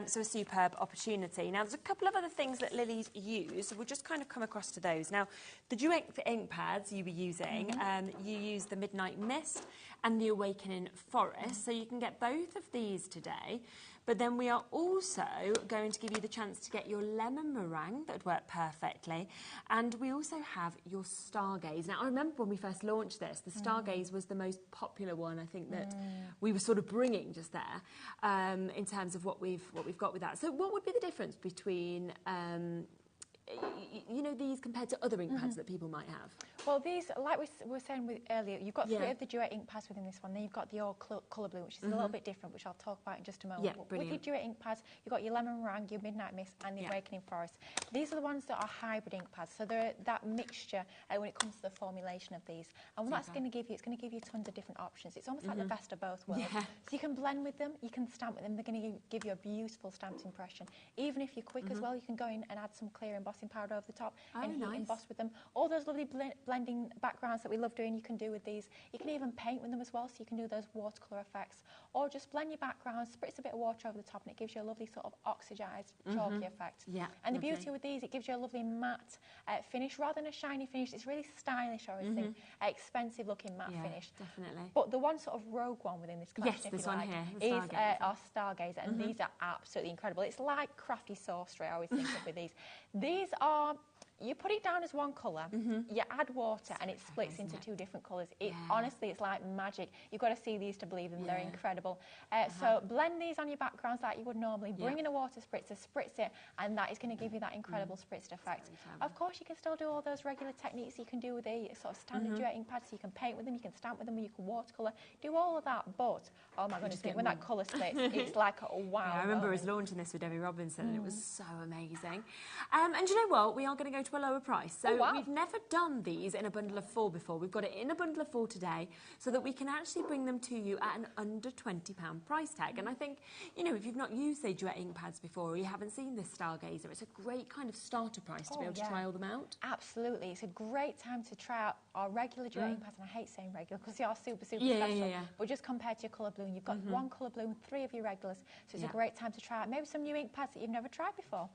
So a superb opportunity. Now, there's a couple of other things that Lily's used, so we'll just kind of come across to those. Now, the duet ink pads you were using, you use the Midnight Mist and the Awakening Forest, so you can get both of these today. But then we are also going to give you the chance to get your lemon meringue that would work perfectly. And we also have your Stargaze. Now, I remember when we first launched this, the Stargaze was the most popular one, I think, that we were sort of bringing just there in terms of what we've got with that. So what would be the difference between you know, these compared to other ink pads that people might have? Well, these, like we were saying earlier, you've got 3 of the duet ink pads within this one. Then you've got the all colour blue, which is a little bit different, which I'll talk about in just a moment. Yeah, But brilliant. with your duet ink pads, you've got your lemon meringue, your midnight mist, and the awakening forest. These are the ones that are hybrid ink pads, so they're that mixture when it comes to the formulation of these. And what that's going to give you, it's going to give you tons of different options. It's almost like the best of both worlds. So you can blend with them, you can stamp with them. They're going to give you a beautiful stamped impression. Even if you're quick as well, you can go in and add some clear embossing powder over the top and heat emboss with them. All those lovely blending backgrounds that we love doing, you can do with these. You can even paint with them as well, so you can do those watercolour effects. Or just blend your background, spritz a bit of water over the top, and it gives you a lovely sort of oxidised, chalky effect. Yeah, and the beauty with these, it gives you a lovely matte finish rather than a shiny finish. It's really stylish, I always think. Expensive looking matte finish. Definitely. But the one sort of rogue one within this collection, Yes, if this you one like, here, the is Stargaze. our Stargaze, and these are absolutely incredible. It's like crafty sorcery, I always think of with these. These are... You put it down as one colour, you add water, and it splits into 2 different colours. Honestly, it's like magic. You've got to see these to believe them. They're incredible. So blend these on your backgrounds like you would normally. Bring in a water spritzer, spritz it, and that is going to give you that incredible spritzed effect. Of course, you can still do all those regular techniques you can do with a sort of standard duet ink pad, so you can paint with them, you can stamp with them, you can watercolour, do all of that. But, oh my goodness, when that colour splits, it's like a wow. I remember us launching this with Debbie Robinson, and it was so amazing. And you know what? We are going to go to a lower price. So we've never done these in a bundle of 4 before. We've got it in a bundle of 4 today so that we can actually bring them to you at an under £20 price tag. And I think, you know, if you've not used, say, duet ink pads before, or you haven't seen this Stargazer, it's a great kind of starter price to be able to try all them out. Absolutely. It's a great time to try out our regular duet ink pads, and I hate saying regular because they are super special. But just compared to your colour blue, you've got one colour blue and 3 of your regulars, so it's a great time to try out maybe some new ink pads that you've never tried before.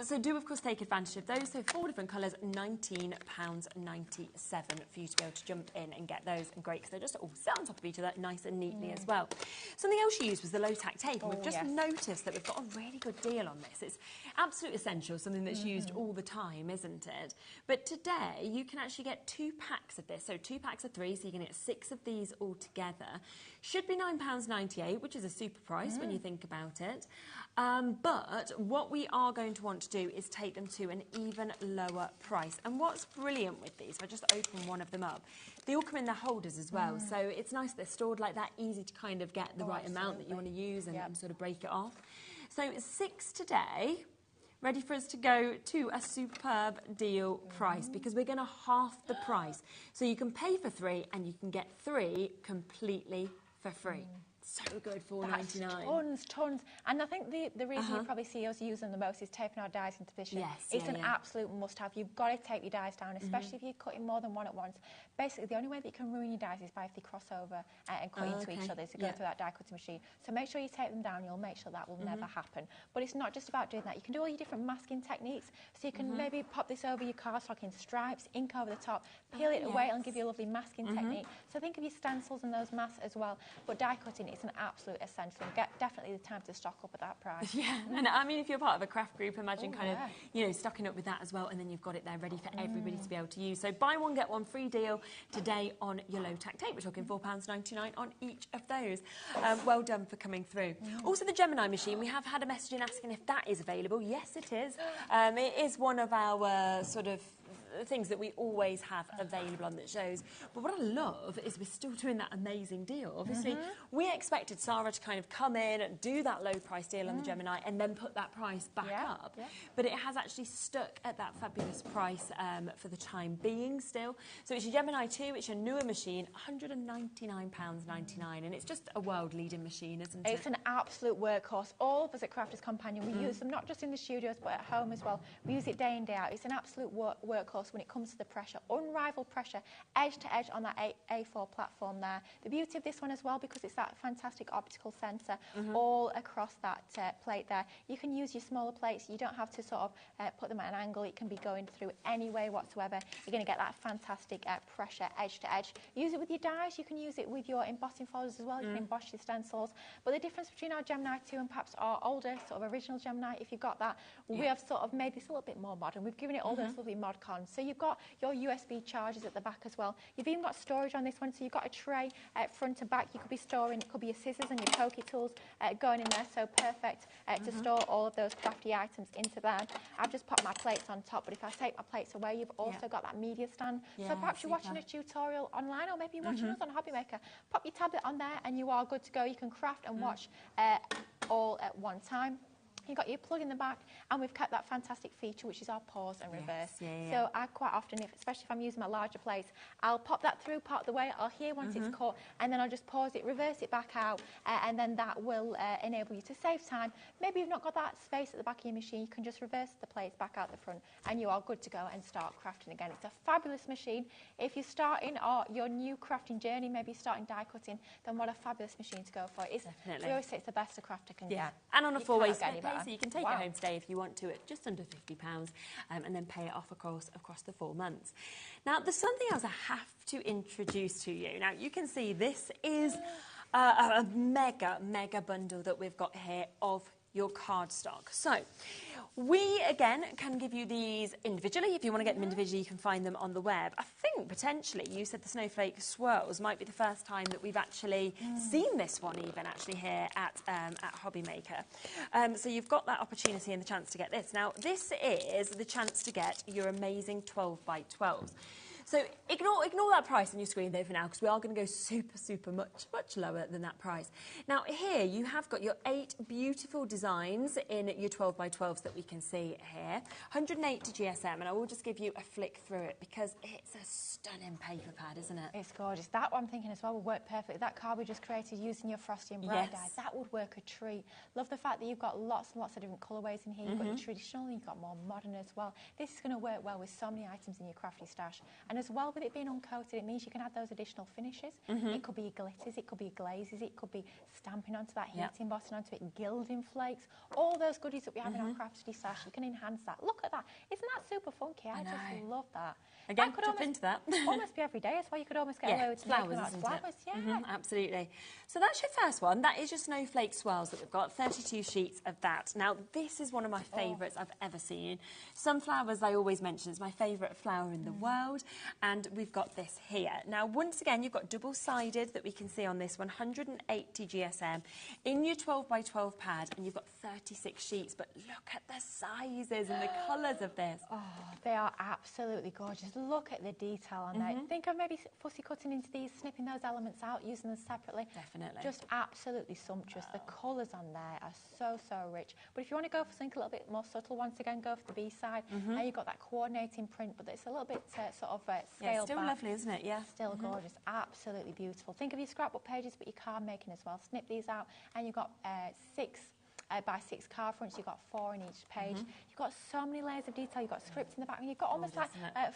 So do, of course, take advantage of those. So 4 different colours, £19.97 for you to be able to jump in and get those. And great, because they just all sit on top of each other nice and neatly as well. Something else you used was the low-tack tape. And we've just noticed that we've got a really good deal on this. It's absolutely essential, something that's used all the time, isn't it? But today, you can actually get 2 packs of this. So 2 packs of 3, so you can get 6 of these all together. Should be £9.98, which is a super price when you think about it. But what we are going to want to do is take them to an even lower price. And what's brilliant with these, if I just open one of them up, they all come in their holders as well. So it's nice they're stored like that, easy to kind of get the right amount that you want to use and sort of break it off. So 6 today, ready for us to go to a superb deal price, because we're going to half the price. So you can pay for 3 and you can get 3 completely for free. So good, $4.99. Tons. And I think the reason you probably see us use them the most is taping our dies into position. It's an absolute must-have. You've got to tape your dies down, especially if you're cutting more than one at once. Basically, the only way that you can ruin your dies is by if they cross over and cut into each other, to go through that die cutting machine. So make sure you tape them down. You'll make sure that will never happen. But it's not just about doing that. You can do all your different masking techniques. So you can maybe pop this over your cardstock in stripes, ink over the top, peel it away and give you a lovely masking technique. So think of your stencils and those masks as well. But die cutting is an absolute essential. Definitely the time to stock up at that price. And I mean, if you're part of a craft group, imagine you know, stocking up with that as well, and then you've got it there ready for everybody to be able to use. So buy one, get one free deal today on your low-tack tape. We're talking £4.99 on each of those. Well done for coming through. Also, the Gemini machine, we have had a message in asking if that is available. Yes, it is. It is one of our sort of things that we always have available on that shows. But what I love is we're still doing that amazing deal. Obviously, we expected Sarah to kind of come in and do that low price deal on the Gemini and then put that price back up. But it has actually stuck at that fabulous price for the time being still. So it's your Gemini 2, it's your newer machine, £199.99, and it's just a world-leading machine, isn't it? It's an absolute workhorse. All of us at Crafters Companion, we use them not just in the studios but at home as well. We use it day in, day out. It's an absolute workhorse when it comes to the pressure. Unrivaled pressure, edge to edge on that A4 platform there. The beauty of this one as well, because it's that fantastic optical sensor all across that plate there. You can use your smaller plates. You don't have to sort of put them at an angle. It can be going through any way whatsoever. You're going to get that fantastic pressure edge to edge. Use it with your dies. You can use it with your embossing folders as well. You can emboss your stencils. But the difference between our Gemini 2 and perhaps our older sort of original Gemini, if you've got that, we have sort of made this a little bit more modern. We've given it all those lovely mod cons. So you've got your USB chargers at the back as well. You've even got storage on this one, so you've got a tray front and back. You could be storing, it could be your scissors and your pokey tools going in there, so perfect to store all of those crafty items into there. I've just popped my plates on top, but if I take my plates away, you've also got that media stand. So perhaps you're watching a tutorial online, or maybe you're watching us on HobbyMaker. Pop your tablet on there and you are good to go. You can craft and watch all at one time. You've got your plug in the back, and we've kept that fantastic feature, which is our pause and reverse. So I quite often, especially if I'm using my larger plates, I'll pop that through part of the way. I'll hear once it's cut, and then I'll just pause it, reverse it back out, and then that will enable you to save time. Maybe you've not got that space at the back of your machine. You can just reverse the plates back out the front, and you are good to go and start crafting again. It's a fabulous machine. If you're starting your new crafting journey, maybe starting die cutting, then what a fabulous machine to go for. We always say it's the best a crafter can get. And on a four-way split pay, so you can take it home today if you want to at just under £50, and then pay it off across the 4 months. Now, there's something else I have to introduce to you. Now, you can see this is a mega bundle that we've got here of your cardstock. So we, again, can give you these individually. If you want to get them individually, you can find them on the web. I think, potentially, you said the Snowflake Swirls might be the first time that we've actually seen this one even, actually, here at HobbyMaker. So you've got that opportunity and the chance to get this. Now, this is the chance to get your amazing 12 by 12s. So ignore that price on your screen there for now, because we are going to go super much lower than that price. Now here you have got your 8 beautiful designs in your 12 by 12s that we can see here. 180 GSM, and I will just give you a flick through it because it's a stunning paper pad, isn't it? It's gorgeous. That one I'm thinking as well would work perfectly. That card we just created using your Frosty and Bright die, that would work a treat. Love the fact that you've got lots and lots of different colourways in here. You've got your traditional and you've got more modern as well. This is going to work well with so many items in your crafty stash. And as well, with it being uncoated, it means you can add those additional finishes. It could be glitters, it could be glazes, it could be stamping onto that, heat embossing onto it, gilding flakes, all those goodies that we have in our crafty stash. You can enhance that. Look at that. Isn't that super funky? I just love that. Again, could jump into that. Almost be every day as well. You could almost get away with flowers, absolutely. So that's your first one. That is your snowflake swirls that we've got, 32 sheets of that. Now, this is one of my favourites I've ever seen. Sunflowers, I always mention, is my favourite flower in the world, and we've got this here. Now, once again, you've got double-sided that we can see on this 180 GSM in your 12 by 12 pad, and you've got 36 sheets, but look at the sizes and the colours of this. Oh, they are absolutely gorgeous. Look at the detail on there. Think of maybe fussy cutting into these, snipping those elements out, using them separately. Definitely. Just absolutely sumptuous. The colours on there are so rich. But if you want to go for something a little bit more subtle, once again, go for the B side. Now you've got that coordinating print, but it's a little bit sort of scaled still back. lovely, isn't it? Yeah. Still gorgeous. Absolutely beautiful. Think of your scrapbook pages, but your card making as well. Snip these out, and you've got 6 by 6 card fronts. You've got 4 in each page. You've got so many layers of detail. You've got script in the back, and you've got almost like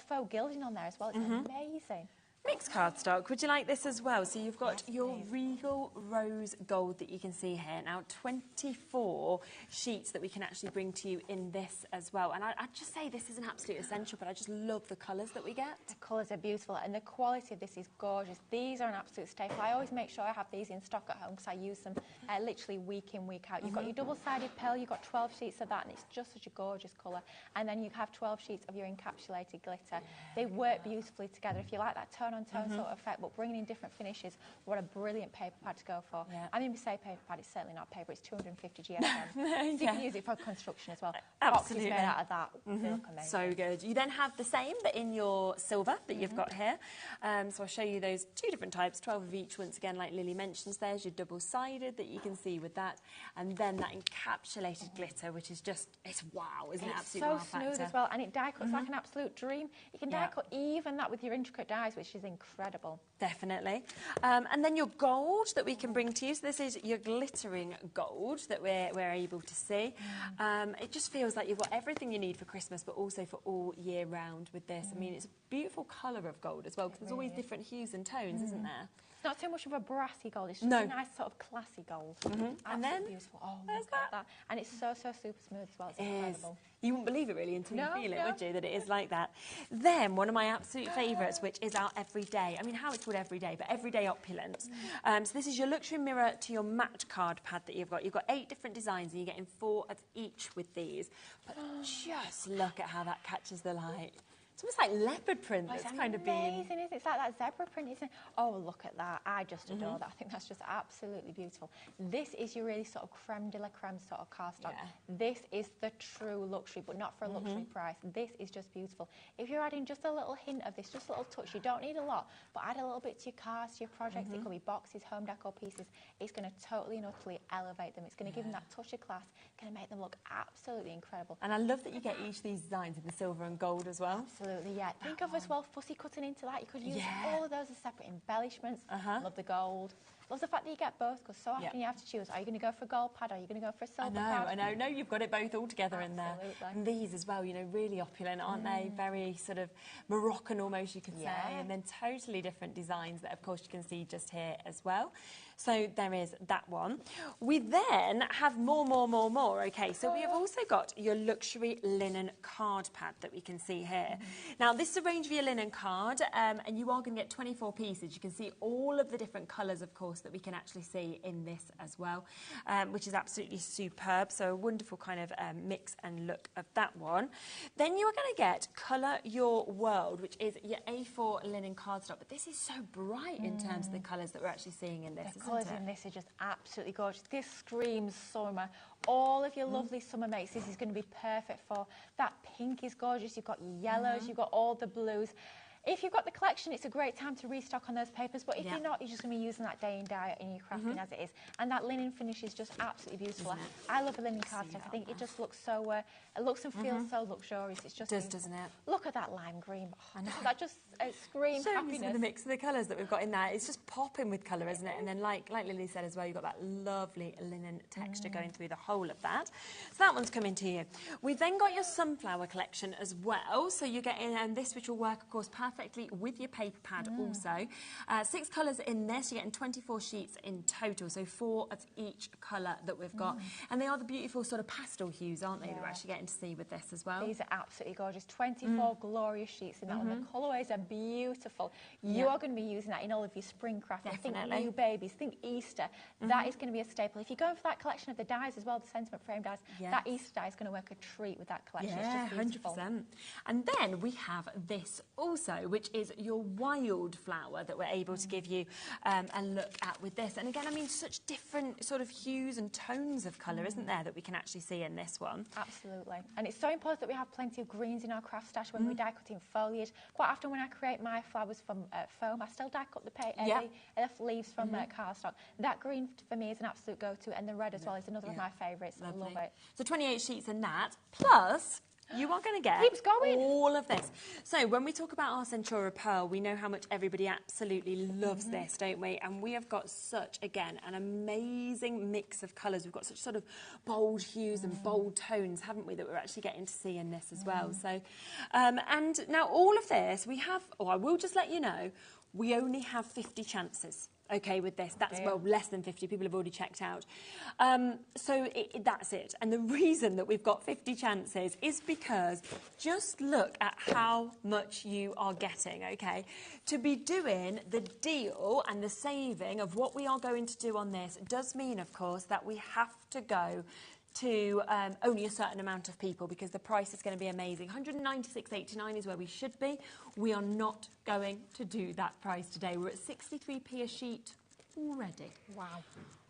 faux gilding on there as well. It's amazing. Mixed cardstock. Would you like this as well? So you've got your regal rose gold that you can see here. Now 24 sheets that we can actually bring to you in this as well. And I'd just say this is an absolute essential, but I just love the colours that we get. The colours are beautiful and the quality of this is gorgeous. These are an absolute staple. I always make sure I have these in stock at home because I use them literally week in, week out. You've got your double-sided pearl, you've got 12 sheets of that, and it's just such a gorgeous colour. And then you have 12 sheets of your encapsulated glitter. They work beautifully together. If you like that tone-on-tone sort of effect, but bringing in different finishes, what a brilliant paper pad to go for. I mean, we say paper pad, it's certainly not paper, it's 250 GSM. So you can use it for construction as well. Absolutely. Boxes made out of that they look amazing. So good. You then have the same, but in your silver that you've got here. So I'll show you those 2 different types, 12 of each, once again, like Lily mentions. There's your double-sided that you can see with that, and then that encapsulated glitter, which is just, it's wow, isn't it? Absolutely wow factor. It's so smooth as well, and it die cuts like an absolute dream. You can die cut even that with your intricate dies, which is incredible. Definitely. And then your gold that we can bring to you. So this is your glittering gold that we're able to see. It just feels like you've got everything you need for Christmas, but also for all year round with this. I mean, it's a beautiful colour of gold as well, because there's always different hues and tones, isn't there? It's not too much of a brassy gold, it's just a nice sort of classy gold. And then, beautiful. Oh, look at that. And it's so super smooth as well. It's incredible. You wouldn't believe it really until you feel it, would you, that it is like that. Then, one of my absolute favourites, which is our everyday. I mean, how it's called everyday, but everyday opulence. So this is your luxury mirror to your matte card pad that you've got. You've got 8 different designs and you're getting 4 of each with these. But just look at how that catches the light. It's almost like leopard print that's kind of been... amazing, isn't it? It's like that zebra print, isn't it? Oh, look at that. I just adore that. I think that's just absolutely beautiful. This is your really sort of creme de la creme sort of cardstock. This is the true luxury, but not for a luxury price. This is just beautiful. If you're adding just a little hint of this, just a little touch, you don't need a lot, but add a little bit to your cards, to your projects. It could be boxes, home decor pieces. It's going to totally and utterly elevate them. It's going to give them that touch of class. It's going to make them look absolutely incredible. And I love that you get each of these designs in the silver and gold as well. Absolutely, yeah. Think of as well fussy cutting into that. You could use all of those as separate embellishments. Love the gold. Love the fact that you get both, because so often you have to choose. Are you going to go for a gold pad? Or are you going to go for a silver pad? I know. No, you've got it both all together in there. And these as well, you know, really opulent, aren't they? Very sort of Moroccan almost, you could say. And then totally different designs that, of course, you can see just here as well. So there is that one. We then have more. Okay, so we have also got your luxury linen card pad that we can see here. Now, this is a range of your linen card, and you are going to get 24 pieces. You can see all of the different colours, of course, that we can actually see in this as well, which is absolutely superb. So a wonderful kind of mix and look of that one. Then you are going to get Colour Your World, which is your A4 linen cardstock. But this is so bright in terms of the colours that we're actually seeing in this, isn't it? The colours in this are just absolutely gorgeous. This screams summer. All of your lovely summer mates, this is going to be perfect for. That pink is gorgeous. You've got your yellows, you've got all the blues. If you've got the collection, it's a great time to restock on those papers, but if you're not, you're just going to be using that day and dye in your crafting as it is. And that linen finish is just absolutely beautiful. I love a linen cardstock. I think it just looks so, it looks and feels so luxurious. It's just does, doesn't it? Look at that lime green. Oh, I know. That just screams happiness. The mix of the colours that we've got in there, it's just popping with colour, isn't it? And then like Lily said as well, you've got that lovely linen texture going through the whole of that. So that one's coming to you. We've then got your sunflower collection as well. So you're getting this, which will work, of course, perfectly with your paper pad also. 6 colours in this. You're getting 24 sheets in total, so 4 of each colour that we've got. And they are the beautiful sort of pastel hues, aren't they, that we're actually getting to see with this as well. These are absolutely gorgeous. 24 glorious sheets in that one. The colourways are beautiful. You are going to be using that in all of your spring craft. Think new babies, think Easter. That is going to be a staple. If you're going for that collection of the dyes as well, the sentiment frame dyes, that Easter dye is going to work a treat with that collection. Yeah, it's just beautiful. 100%. And then we have this also, which is your wildflower that we're able to give you a look at with this. And again, I mean, such different sort of hues and tones of colour, isn't there, that we can actually see in this one? Absolutely. And it's so important that we have plenty of greens in our craft stash when we're die cutting foliage. Quite often when I create my flowers from foam, I still die cut the leaves from cardstock. That green for me is an absolute go-to, and the red as well is another of my favourites. I love it. So 28 sheets in that, plus you are going to get all of this. So when we talk about our Centura Pearl, we know how much everybody absolutely loves this, don't we? And we have got such, again, an amazing mix of colours. We've got such sort of bold hues and bold tones, haven't we, that we're actually getting to see in this as well. So, and now all of this, we have, I will just let you know, we only have 50 chances. Okay, with this, that's well less than 50. People have already checked out. So that's it. And the reason that we've got 50 chances is because just look at how much you are getting, okay? To be doing the deal and the saving of what we are going to do on this does mean, of course, that we have to go to only a certain amount of people because the price is going to be amazing. 196.89 is where we should be. We are not going to do that price today. We're at 63p a sheet already. Wow.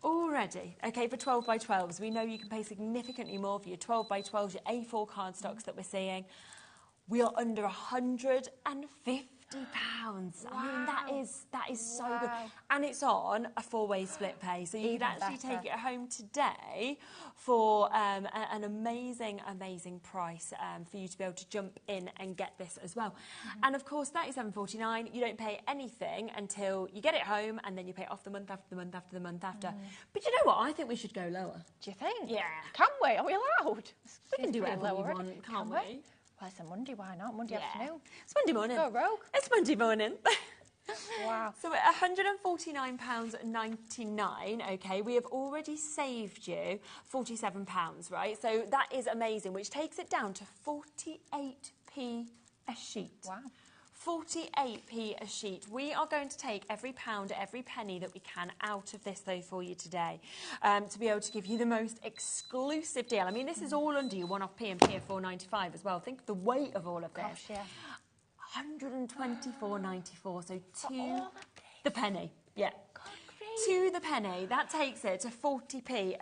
Already. Okay, for 12 by 12s. We know you can pay significantly more for your 12 by 12s, your A4 cardstocks that we're seeing. We are under £150. I mean, that is so good. And it's on a 4-way split pay. So you could actually take it home today for an amazing, amazing price for you to be able to jump in and get this as well. And of course, £37.49, you don't pay anything until you get it home, and then you pay it off the month after the month after the month after. But you know what? I think we should go lower. Do you think? Yeah. Can we? Are we allowed? We can do whatever we want, can't we? Well, it's a Monday, why not? Monday afternoon. It's Monday morning. Go rogue. It's Monday morning. Wow. So at £149.99, okay, we have already saved you £47, right? So that is amazing, which takes it down to 48p a sheet. Wow. 48p a sheet. We are going to take every pound, every penny that we can out of this, though, for you today, to be able to give you the most exclusive deal. I mean, this is all under your one-off P&P of £4.95 as well. Think of the weight of all of this. Gosh, yeah. £124.94, so to the penny. Yeah. To the penny, that takes it to 40p,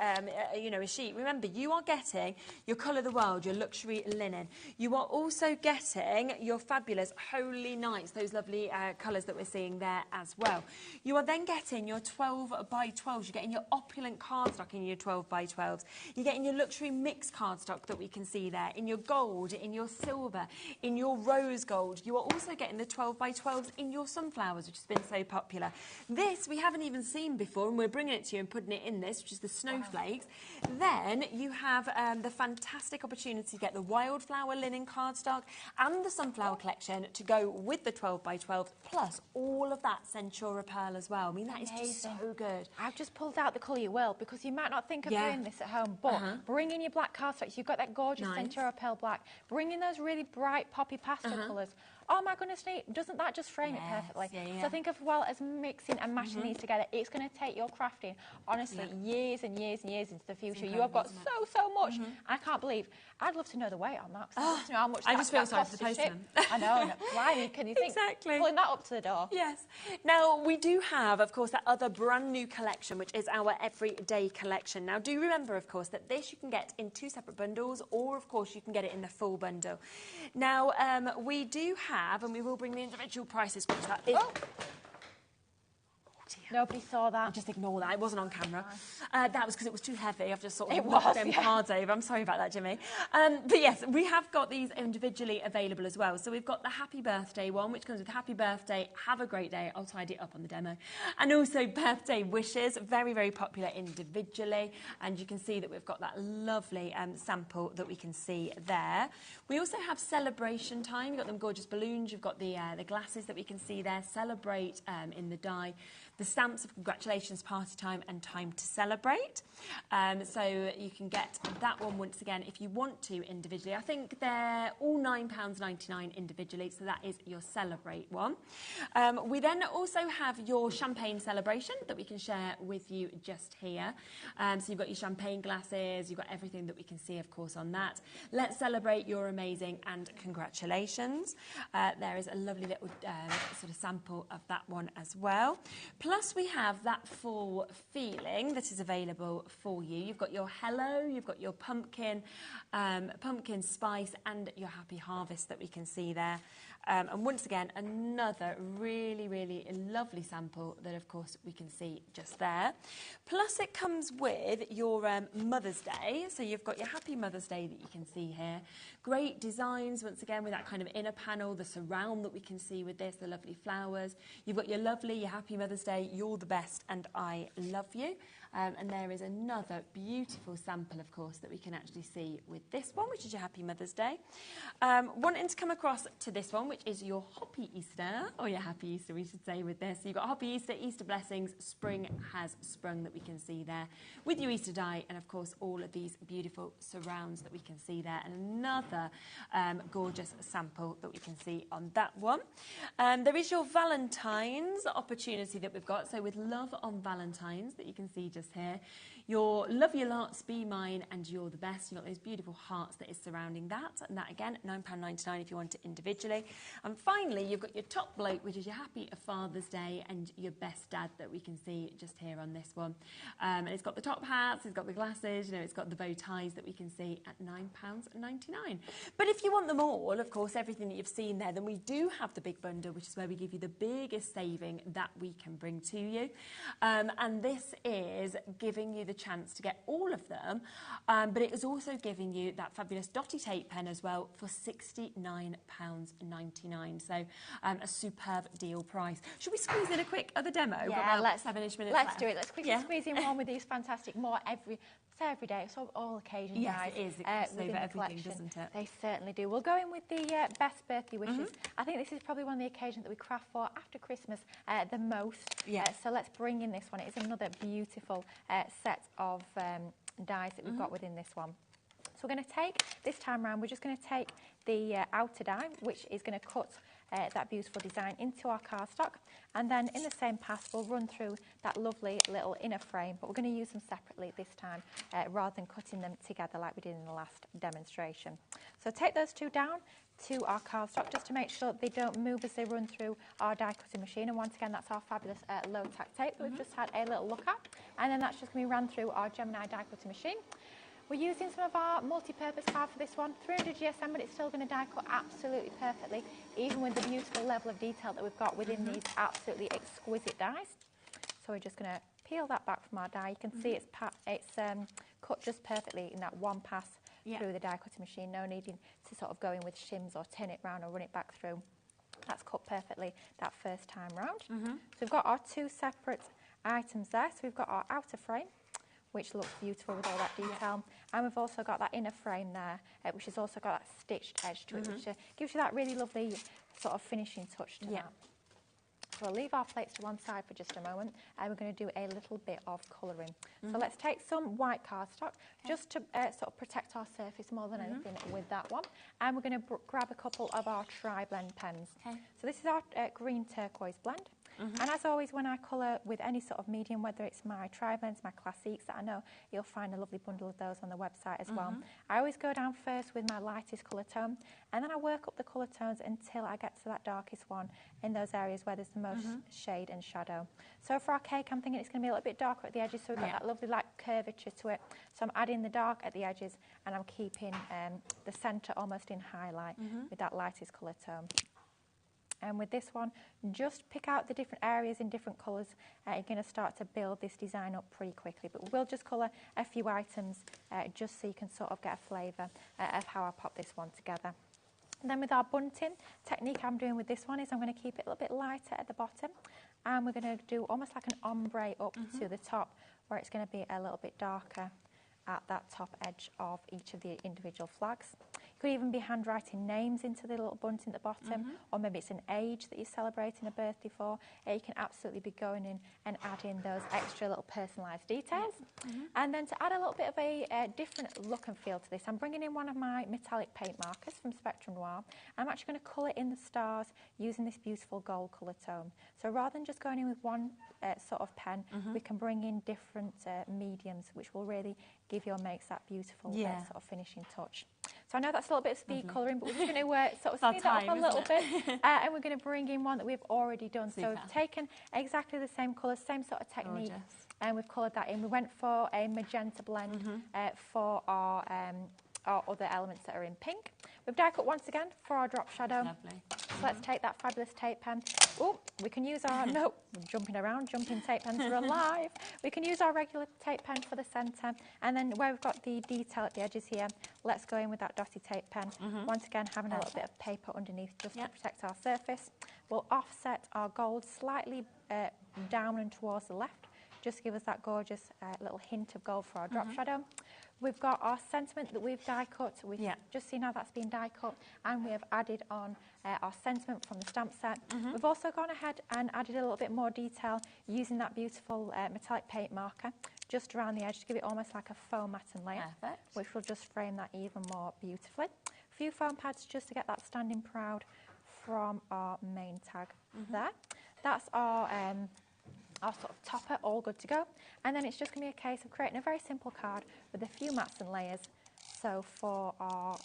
you know, a sheet. Remember, you are getting your Colour the World, your luxury linen. You are also getting your fabulous Holy Nights, those lovely colours that we're seeing there as well. You are then getting your 12 by 12s. You're getting your opulent cardstock in your 12 by 12s. You're getting your luxury mixed cardstock that we can see there, in your gold, in your silver, in your rose gold. You are also getting the 12 by 12s in your sunflowers, which has been so popular. This we haven't even seen before, and we're bringing it to you and putting it in this, which is the snowflakes. Then you have the fantastic opportunity to get the wildflower linen cardstock and the sunflower collection to go with the 12 by 12, plus all of that Centura Pearl as well. I mean, that is just so good. I've just pulled out the colour you will, because you might not think of doing this at home, but bring in your black cardstocks. You've got that gorgeous Centura Pearl black. Bring in those really bright poppy pastel colours. Oh my goodness, doesn't that just frame it perfectly? So think of, well, as mixing and mashing these together, it's going to take your crafting, honestly, years and years and years into the future. You have got so much. I can't believe, I'd love to know the weight on that. I'd love to know how much I just feel sorry for the postman. I know. Why can you think? Exactly. Pulling that up to the door. Yes. Now, we do have, of course, that other brand new collection, which is our everyday collection. Now, do remember, of course, that this you can get in 2 separate bundles, or, of course, you can get it in the full bundle. Now, we do have have, and we will bring the individual prices, because that is... Nobody saw that. Just ignore that. It wasn't on camera. That was because it was too heavy. I've just sort of It knocked was, them yeah. cards over. I'm sorry about that, Jimmy. But yes, we have got these individually available as well. So we've got the Happy Birthday one, which comes with Happy Birthday, have a great day. I'll tidy it up on the demo. And also Birthday Wishes, very, very popular individually. And you can see that we've got that lovely sample that we can see there. We also have Celebration Time. You've got them gorgeous balloons. You've got the glasses that we can see there. Celebrate in the die. The stamps of congratulations, party time, and time to celebrate. So you can get that one once again if you want to individually. I think they're all £9.99 individually, so that is your celebrate one. We then also have your champagne celebration that we can share with you just here. So you've got your champagne glasses, you've got everything that we can see, of course, on that. Let's celebrate, you're amazing, and congratulations. There is a lovely little sort of sample of that one as well. Plus, we have that full feeling that is available for you. You've got your hello, you've got your pumpkin, pumpkin spice, and your happy harvest that we can see there. And once again, another really, really lovely sample that, of course, we can see just there. Plus, it comes with your Mother's Day. So you've got your Happy Mother's Day that you can see here. Great designs, once again, with that kind of inner panel, the surround that we can see with this, the lovely flowers. You've got your lovely, your Happy Mother's Day, you're the best, and I love you. And there is another beautiful sample, of course, that we can actually see with this one, which is your Happy Mother's Day. Wanting to come across to this one, which is your Hoppy Easter, or your Happy Easter, we should say, with this. So you've got Hoppy Easter, Easter Blessings, Spring Has Sprung that we can see there, with your Easter die, and of course all of these beautiful surrounds that we can see there, and another gorgeous sample that we can see on that one. There is your Valentine's opportunity that we've got, so with Love on Valentine's that you can see just here. Your Love Your Lots, Be Mine, and You're the Best. You've got those beautiful hearts that is surrounding that. And that, again, £9.99 if you want it individually. And finally, you've got your top bloke, which is your Happy Father's Day, and your Best Dad that we can see just here on this one. And it's got the top hats, it's got the glasses, you know, it's got the bow ties that we can see at £9.99. But if you want them all, of course, everything that you've seen there, then we do have the big bundle, which is where we give you the biggest saving that we can bring to you. And this is giving you the chance to get all of them, but it is also giving you that fabulous dotty tape pen as well for £69.99. So a superb deal price. Should we squeeze in a quick other demo? Yeah, let's 7-ish minutes let's left. do it. Let's quickly squeeze in one with these fantastic every day, so all occasions. Yes, guys, it is. It crosses within over the everything, collection. doesn't it? They certainly do. We'll go in with the best birthday wishes. I think this is probably one of the occasions that we craft for after Christmas the most. Yeah. So let's bring in this one. It's another beautiful set of dies that we've got within this one. So we're going to take, this time round, we're just going to take the outer die, which is going to cut that beautiful design into our cardstock, and then in the same pass we'll run through that lovely little inner frame, but we're going to use them separately this time rather than cutting them together like we did in the last demonstration. So take those two down to our cardstock just to make sure they don't move as they run through our die cutting machine, and once again that's our fabulous low tack tape that we've just had a little look at, and then that's just going to be run through our Gemini die cutting machine. We're using some of our multi-purpose card for this one, 300 GSM, but it's still going to die cut absolutely perfectly, even with the beautiful level of detail that we've got within these absolutely exquisite dies. So we're just going to peel that back from our die. You can see it's cut just perfectly in that one pass through the die cutting machine, no needing to sort of go in with shims or turn it round or run it back through. That's cut perfectly that first time round. So we've got our two separate items there. So we've got our outer frame, which looks beautiful with all that detail. And we've also got that inner frame there, which has also got that stitched edge to it, which gives you that really lovely sort of finishing touch to that. So we'll leave our plates to one side for just a moment, and we're going to do a little bit of colouring. So let's take some white cardstock, just to sort of protect our surface more than anything with that one. And we're going to grab a couple of our tri-blend pens. So this is our green turquoise blend. And as always, when I colour with any sort of medium, whether it's my tri-blends, my classiques, that I know you'll find a lovely bundle of those on the website as well. I always go down first with my lightest colour tone, and then I work up the colour tones until I get to that darkest one in those areas where there's the most shade and shadow. So for our cake, I'm thinking it's going to be a little bit darker at the edges, so we've got that lovely light curvature to it. So I'm adding the dark at the edges, and I'm keeping the centre almost in highlight with that lightest colour tone. And with this one, just pick out the different areas in different colours. You're going to start to build this design up pretty quickly. But we'll just colour a few items just so you can sort of get a flavour of how I pop this one together. And then with our bunting, technique I'm doing with this one is I'm going to keep it a little bit lighter at the bottom. And we're going to do almost like an ombre up to the top, where it's going to be a little bit darker at that top edge of each of the individual flags. You could even be handwriting names into the little bunting at the bottom, or maybe it's an age that you're celebrating a birthday for. You can absolutely be going in and adding those extra little personalised details. And then to add a little bit of a different look and feel to this, I'm bringing in one of my metallic paint markers from Spectrum Noir. I'm actually going to colour in the stars using this beautiful gold colour tone. So rather than just going in with one sort of pen, we can bring in different mediums, which will really give your makes that beautiful sort of finishing touch. So I know that's a little bit of speed colouring, but we're just going to sort of speed that up a little bit. And we're going to bring in one that we've already done. Super. So we've taken exactly the same colours, same sort of technique, and we've coloured that in. We went for a magenta blend for our other elements that are in pink. We've die cut once again for our drop shadow. Lovely. So let's take that fabulous tape pen. Oh, we can use our, no, I'm jumping around, jumping tape pens are alive. We can use our regular tape pen for the centre. And then where we've got the detail at the edges here, let's go in with that dotty tape pen. Once again, having a little bit of paper underneath just to protect our surface. We'll offset our gold slightly down and towards the left, just to give us that gorgeous little hint of gold for our drop shadow. We've got our sentiment that we've die cut. We've just seen how that's been die cut, and we have added on our sentiment from the stamp set. We've also gone ahead and added a little bit more detail using that beautiful metallic paint marker just around the edge to give it almost like a foam matten layer, which will just frame that even more beautifully. A few foam pads just to get that standing proud from our main tag there. That's our sort of topper all good to go, and then it's just going to be a case of creating a very simple card with a few mats and layers. So for our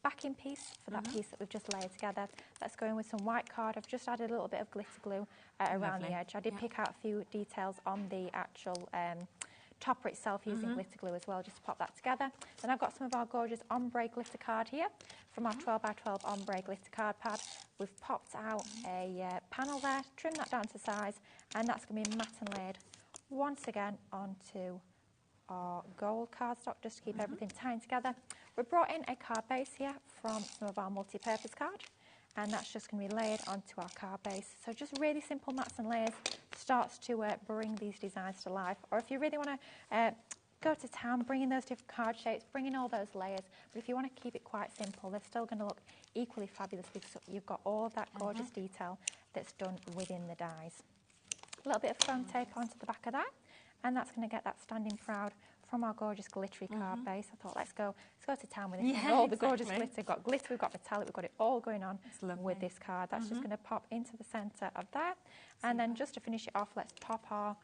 backing piece, for that piece that we've just layered together, let's go in with some white card. I've just added a little bit of glitter glue around the edge. I did pick out a few details on the actual topper itself using glitter glue as well, just to pop that together. Then I've got some of our gorgeous ombre glitter card here from our 12x12 ombre glitter card pad. We've popped out a panel there, trimmed that down to size, and that's going to be matte and layered once again onto our gold cardstock just to keep everything tying together. We've brought in a card base here from some of our multi-purpose card, and that's just going to be layered onto our card base. So just really simple mats and layers starts to bring these designs to life. Or if you really want to go to town, bring in those different card shapes, bring in all those layers. But if you want to keep it quite simple, they're still going to look equally fabulous because you've got all of that gorgeous detail that's done within the dies. A little bit of foam tape onto the back of that, and that's going to get that standing proud from our gorgeous glittery card base. I thought, let's go to town with it. All the gorgeous glitter. We've got glitter, we've got metallic, we've got it all going on with this card. That's just going to pop into the centre of that. And then just to finish it off, let's pop our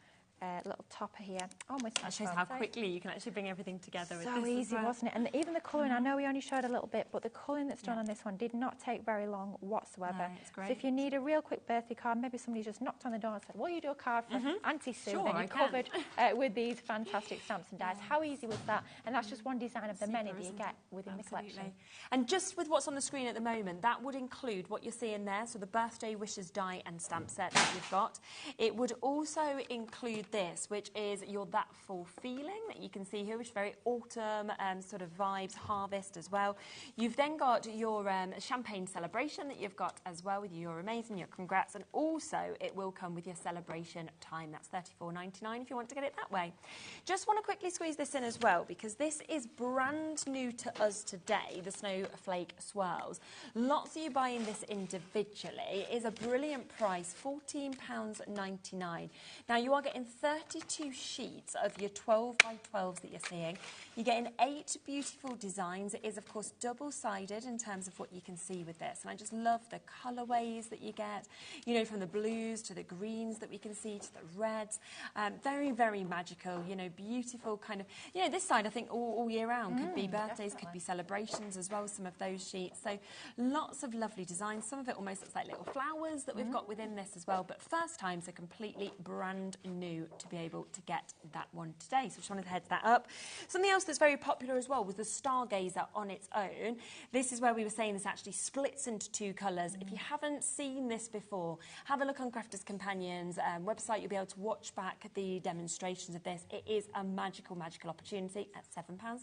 little topper here on with some That shows how quickly you can actually bring everything together. So easy, wasn't it? And even the colouring, I know we only showed a little bit, but the colouring that's done on this one did not take very long whatsoever. No, it's great. So if you need a real quick birthday card, maybe somebody just knocked on the door and said, will you do a card for Auntie Sue? Then you're covered with these fantastic stamps and dies. How easy was that? And that's just one design of the many that you get within the collection. And just with what's on the screen at the moment, that would include what you're seeing there, so the birthday wishes die and stamp set that you've got. It would also include this, which is your That Fall feeling that you can see here, which is very autumn sort of vibes, harvest as well. You've then got your champagne celebration that you've got as well with your amazing, your congrats, and also it will come with your celebration time. That's $34.99 if you want to get it that way. Just want to quickly squeeze this in as well because this is brand new to us today, the Snowflake Swirls. Lots of you buying this individually. It is a brilliant price, £14.99. Now you are getting 32 sheets of your 12x12s that you're seeing. You're getting 8 beautiful designs. It is, of course, double-sided in terms of what you can see with this. And I just love the colourways that you get, you know, from the blues to the greens that we can see to the reds. Very, very magical, you know, beautiful kind of, you know, this side, I think, all year round. Could be birthdays, could be celebrations as well, some of those sheets. So lots of lovely designs. Some of it almost looks like little flowers that we've got within this as well. But first time, it's a completely brand new to be able to get that one today. So just wanted to head that up. Something else that's very popular as well was the Stargazer on its own. This is where we were saying this actually splits into two colours. If you haven't seen this before, have a look on Crafters Companions website. You'll be able to watch back the demonstrations of this. It is a magical, magical opportunity at £7.99.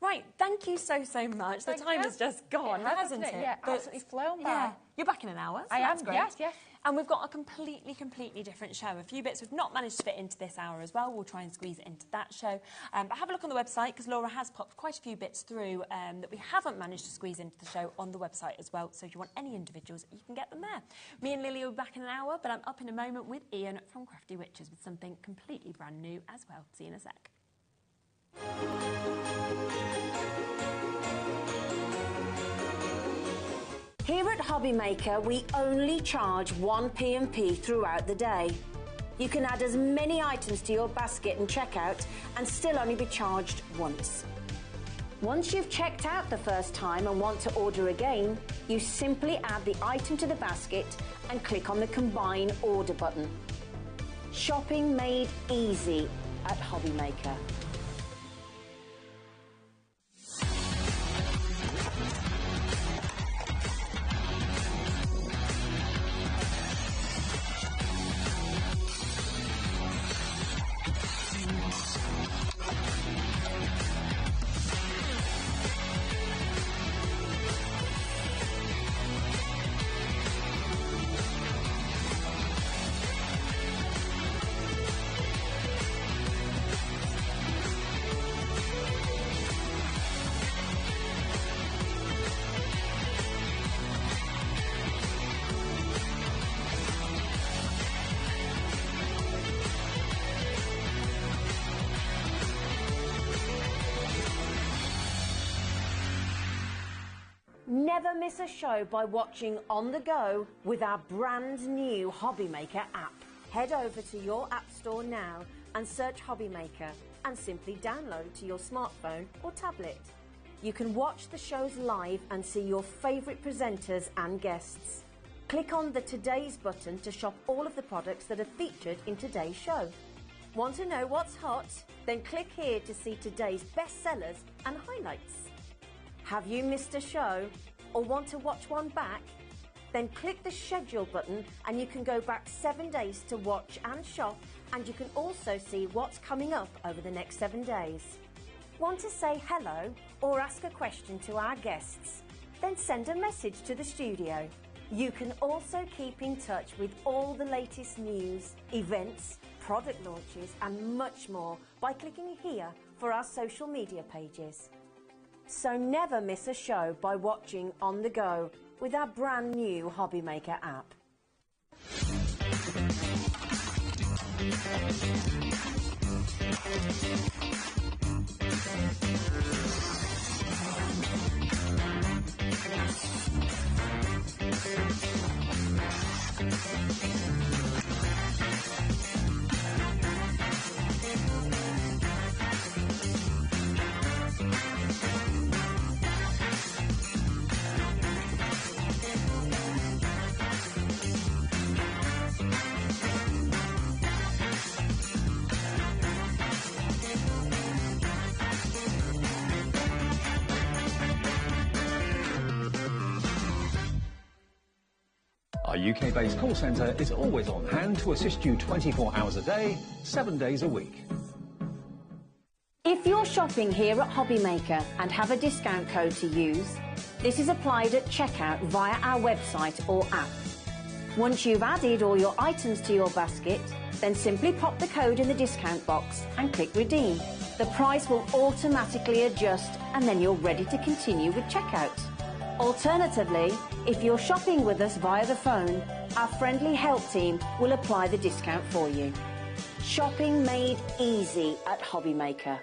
Right, thank you so much. The time has just gone, hasn't it? Yeah, absolutely flown by. Yeah, you're back in an hour. So I that's am, great. yes. And we've got a completely different show. A few bits we've not managed to fit into this hour as well. We'll try and squeeze it into that show. But have a look on the website, because Laura has popped quite a few bits through that we haven't managed to squeeze into the show on the website as well. So if you want any individuals, you can get them there. Me and Lily will be back in an hour, but I'm up in a moment with Ian from Crafty Witches with something completely brand new as well. See you in a sec. Here at HobbyMaker, we only charge one P&P throughout the day. You can add as many items to your basket and checkout and still only be charged once. Once you've checked out the first time and want to order again, you simply add the item to the basket and click on the Combine Order button. Shopping made easy at HobbyMaker. Never miss a show by watching on the go with our brand new HobbyMaker app. Head over to your app store now and search HobbyMaker and simply download it to your smartphone or tablet. You can watch the shows live and see your favourite presenters and guests. Click on the Today's button to shop all of the products that are featured in today's show. Want to know what's hot? Then click here to see today's bestsellers and highlights. Have you missed a show or want to watch one back? Then click the schedule button and you can go back 7 days to watch and shop, and you can also see what's coming up over the next 7 days. Want to say hello or ask a question to our guests? Then send a message to the studio. You can also keep in touch with all the latest news, events, product launches and much more by clicking here for our social media pages. So never miss a show by watching on the go with our brand new HobbyMaker app. Our UK-based call centre is always on hand to assist you 24 hours a day, 7 days a week. If you're shopping here at HobbyMaker and have a discount code to use, this is applied at checkout via our website or app. Once you've added all your items to your basket, then simply pop the code in the discount box and click Redeem. The price will automatically adjust and then you're ready to continue with checkout. Alternatively, if you're shopping with us via the phone, our friendly help team will apply the discount for you. Shopping made easy at HobbyMaker.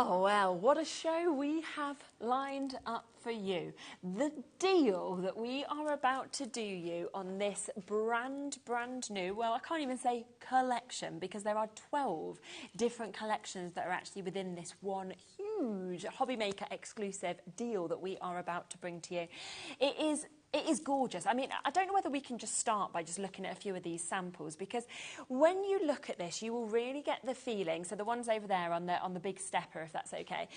Oh, well, what a show we have lined up for you. The deal that we are about to do you on this brand new, well, I can't even say collection, because there are 12 different collections that are actually within this one huge HobbyMaker exclusive deal that we are about to bring to you. It is gorgeous. I mean, I don't know whether we can just start by just looking at a few of these samples, because when you look at this, you will really get the feeling, so the ones over there on the big stepper, if that's okay,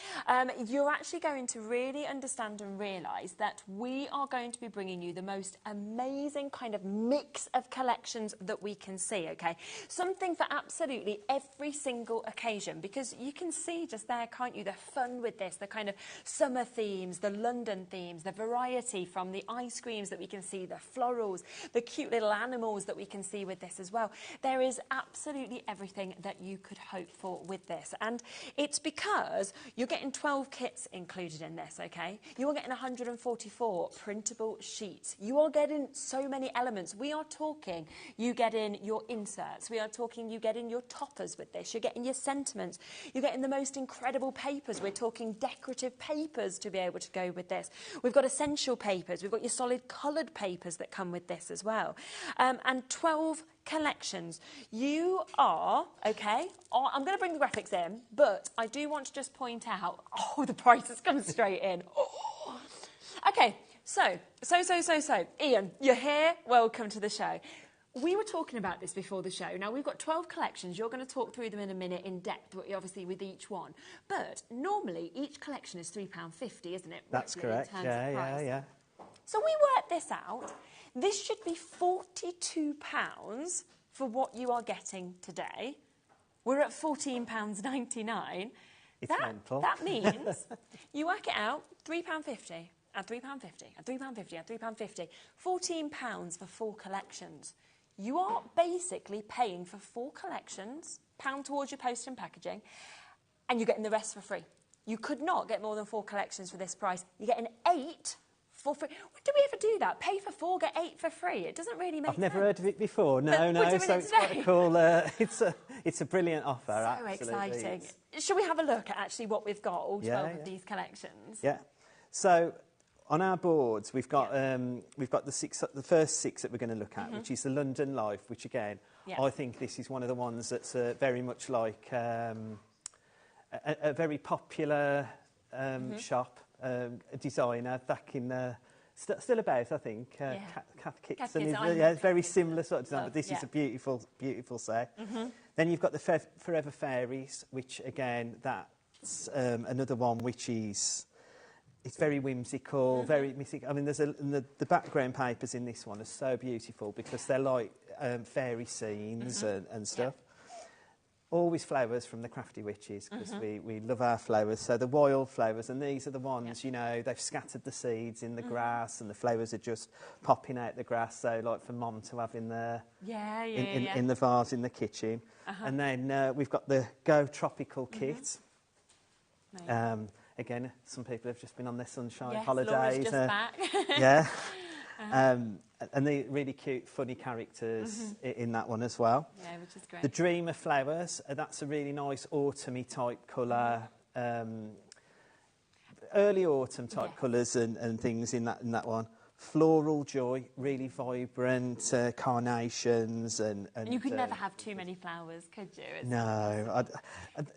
you're actually going to really understand and realise that we are going to be bringing you the most amazing kind of mix of collections that we can see, okay? Something for absolutely every single occasion, because you can see just there, can't you, the fun with this, the kind of summer themes, the London themes, the variety from the ice creams that we can see, the florals, the cute little animals that we can see with this as well. There is absolutely everything that you could hope for with this, and it's because you're getting 12 kits included in this, okay? You are getting 144 printable sheets. You are getting so many elements. We are talking you get in your inserts, we are talking you get in your toppers with this, you're getting your sentiments, you're getting the most incredible papers. We're talking decorative papers to be able to go with this. We've got essential papers, we've got your solid coloured papers that come with this as well, and 12 collections. You are, okay, I'm going to bring the graphics in, but I do want to just point out, oh, the price has come straight in. Oh. Okay, so, Ian, you're here, welcome to the show. We were talking about this before the show. Now, we've got 12 collections. You're going to talk through them in a minute in depth, obviously, with each one. But normally, each collection is £3.50, isn't it? That's correct, yeah. So we worked this out. This should be £42 for what you are getting today. We're at £14.99. It's mental. That means you work it out, £3.50 and £3.50 and £3.50 and £3.50. £14 for 4 collections. You are basically paying for 4 collections, £1 towards your post and packaging, and you're getting the rest for free. You could not get more than 4 collections for this price. You're getting 8 for free. Do we ever do that? Pay for 4, get 8 for free? It doesn't really make sense. I've never heard of it before. No. So it's quite a cool. It's a brilliant offer. So absolutely. Exciting. Shall we have a look at actually what we've got? All 12 of these collections. Yeah. So on our boards, we've got the first 6 that we're going to look at, which is the London Life, which again, I think this is one of the ones that's very much like a very popular shop, a designer back in still about, I think, Kath Kitson. It's very similar sort of design, but this is a beautiful set. Then you've got the Forever Fairies, which again, that's another one which is. It's very whimsical, very mythical. I mean, the background papers in this one are so beautiful because they're like fairy scenes and stuff. Always flowers from the Crafty Witches, because we love our flowers. So the wild flowers, and these are the ones, you know, they've scattered the seeds in the grass and the flowers are just popping out the grass. So like for Mom to have in there, in the vase in the kitchen. And then we've got the Go Tropical kit. Again, some people have just been on their sunshine holidays. Laura's just back. And the really cute, funny characters in that one as well. Yeah, which is great. The Dreamer Flowers, that's a really nice autumny type colour. Early autumn type colours and things in that one. Floral Joy, really vibrant carnations and you could never have too many flowers, could you?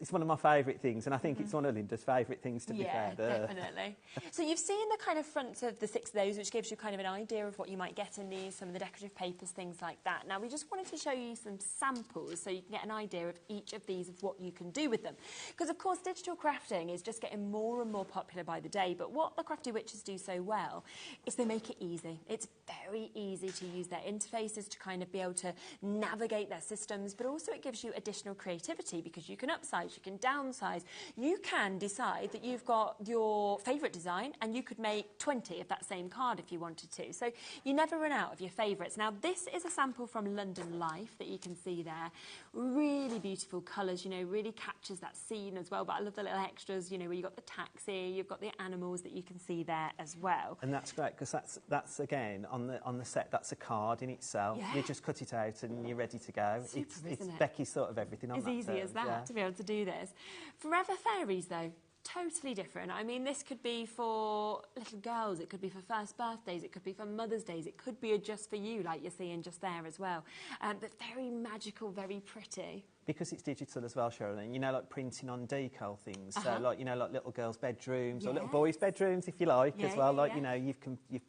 It's one of my favourite things, and I think it's one of Linda's favourite things to be fair. Definitely. So you've seen the kind of fronts of the 6 of those, which gives you kind of an idea of what you might get in these, some of the decorative papers, things like that. Now, we just wanted to show you some samples so you can get an idea of each of these, of what you can do with them. Because, of course, digital crafting is just getting more and more popular by the day, but what the Crafty Witches do so well is they make it easy. It's very easy to use their interfaces to kind of be able to navigate their systems, but also it gives you additional creativity because you can upsize, you can downsize, you can decide that you've got your favourite design and you could make 20 of that same card if you wanted to. So you never run out of your favourites. Now, this is a sample from London Life that you can see there. Really beautiful colours, you know, really captures that scene as well, but I love the little extras, you know, where you've got the taxi, you've got the animals that you can see there as well. And that's great because that's that's again on the set. That's a card in itself. Yeah. You just cut it out and you're ready to go. Super, it's isn't it? Becky's sort of everything on As that. easy as that to be able to do this. Forever Fairies, though, totally different. I mean, this could be for little girls, it could be for first birthdays, it could be for Mother's Days, it could be just for you, like you're seeing just there as well. But very magical, very pretty. Because it's digital as well, Sherilyn, you know, like printing on decal things. So, like, you know, like little girls' bedrooms or little boys' bedrooms, if you like, as well. Like, you know, you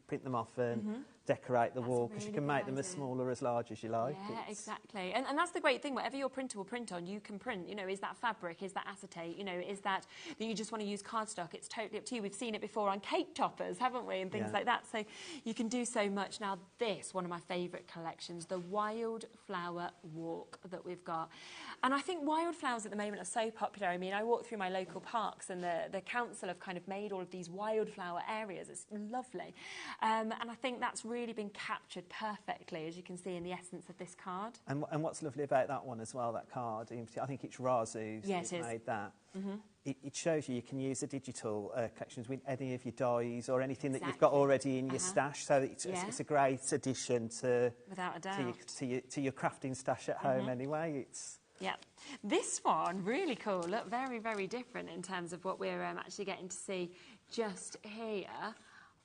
print them off and decorate the wall because you can make them as small or as large as you like. Yeah, exactly. And that's the great thing. Whatever your printer will print on, you can print. You know, is that fabric? Is that acetate? You know, is that you just want to use cardstock? It's totally up to you. We've seen it before on cake toppers, haven't we? And things like that. So you can do so much. Now, this, one of my favourite collections, the Wildflower Walk that we've got. And I think wildflowers at the moment are so popular. I mean, I walk through my local parks and the council have kind of made all of these wildflower areas. It's lovely. And I think that's really been captured perfectly, as you can see in the essence of this card. And what's lovely about that one as well, that card, I think it's Raz who's made that. It shows you can use the digital collections with any of your dies or anything that you've got already in your stash. So it's a great addition to, without a doubt, to your crafting stash at home anyway. Yeah, this one, really cool. Look, very, very different in terms of what we're actually getting to see just here.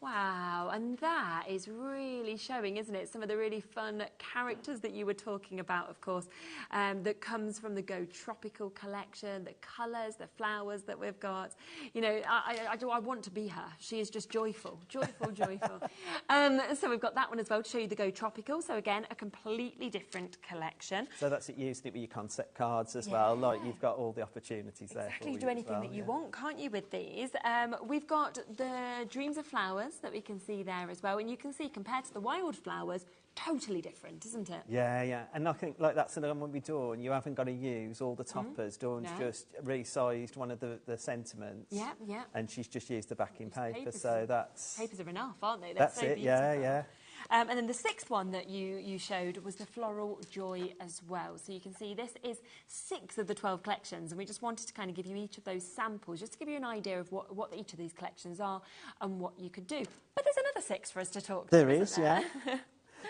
Wow, and that is really showing, isn't it? Some of the really fun characters that you were talking about, of course, that comes from the Go Tropical collection, the colours, the flowers that we've got. You know, I want to be her. She is just joyful, joyful, joyful. So we've got that one as well to show you the Go Tropical. So again, a completely different collection. So that's it, using it with your concept cards as well. Like, you've got all the opportunities there. Exactly, you do anything that you want, can't you, with these? We've got the Dreams of Flowers that we can see there as well, and you can see compared to the wildflowers, totally different, isn't it? Yeah, and I think like that's another one we do, and you haven't got to use all the toppers. Dawn's just resized one of the sentiments. Yeah. And she's just used the backing paper, so that's... Papers are enough, aren't they? That's it, yeah. And then the sixth one that you showed was the Floral Joy as well. So you can see this is 6 of the 12 collections, and we just wanted to kind of give you each of those samples, just to give you an idea of what each of these collections are and what you could do. But there's another 6 for us to talk There is, yeah.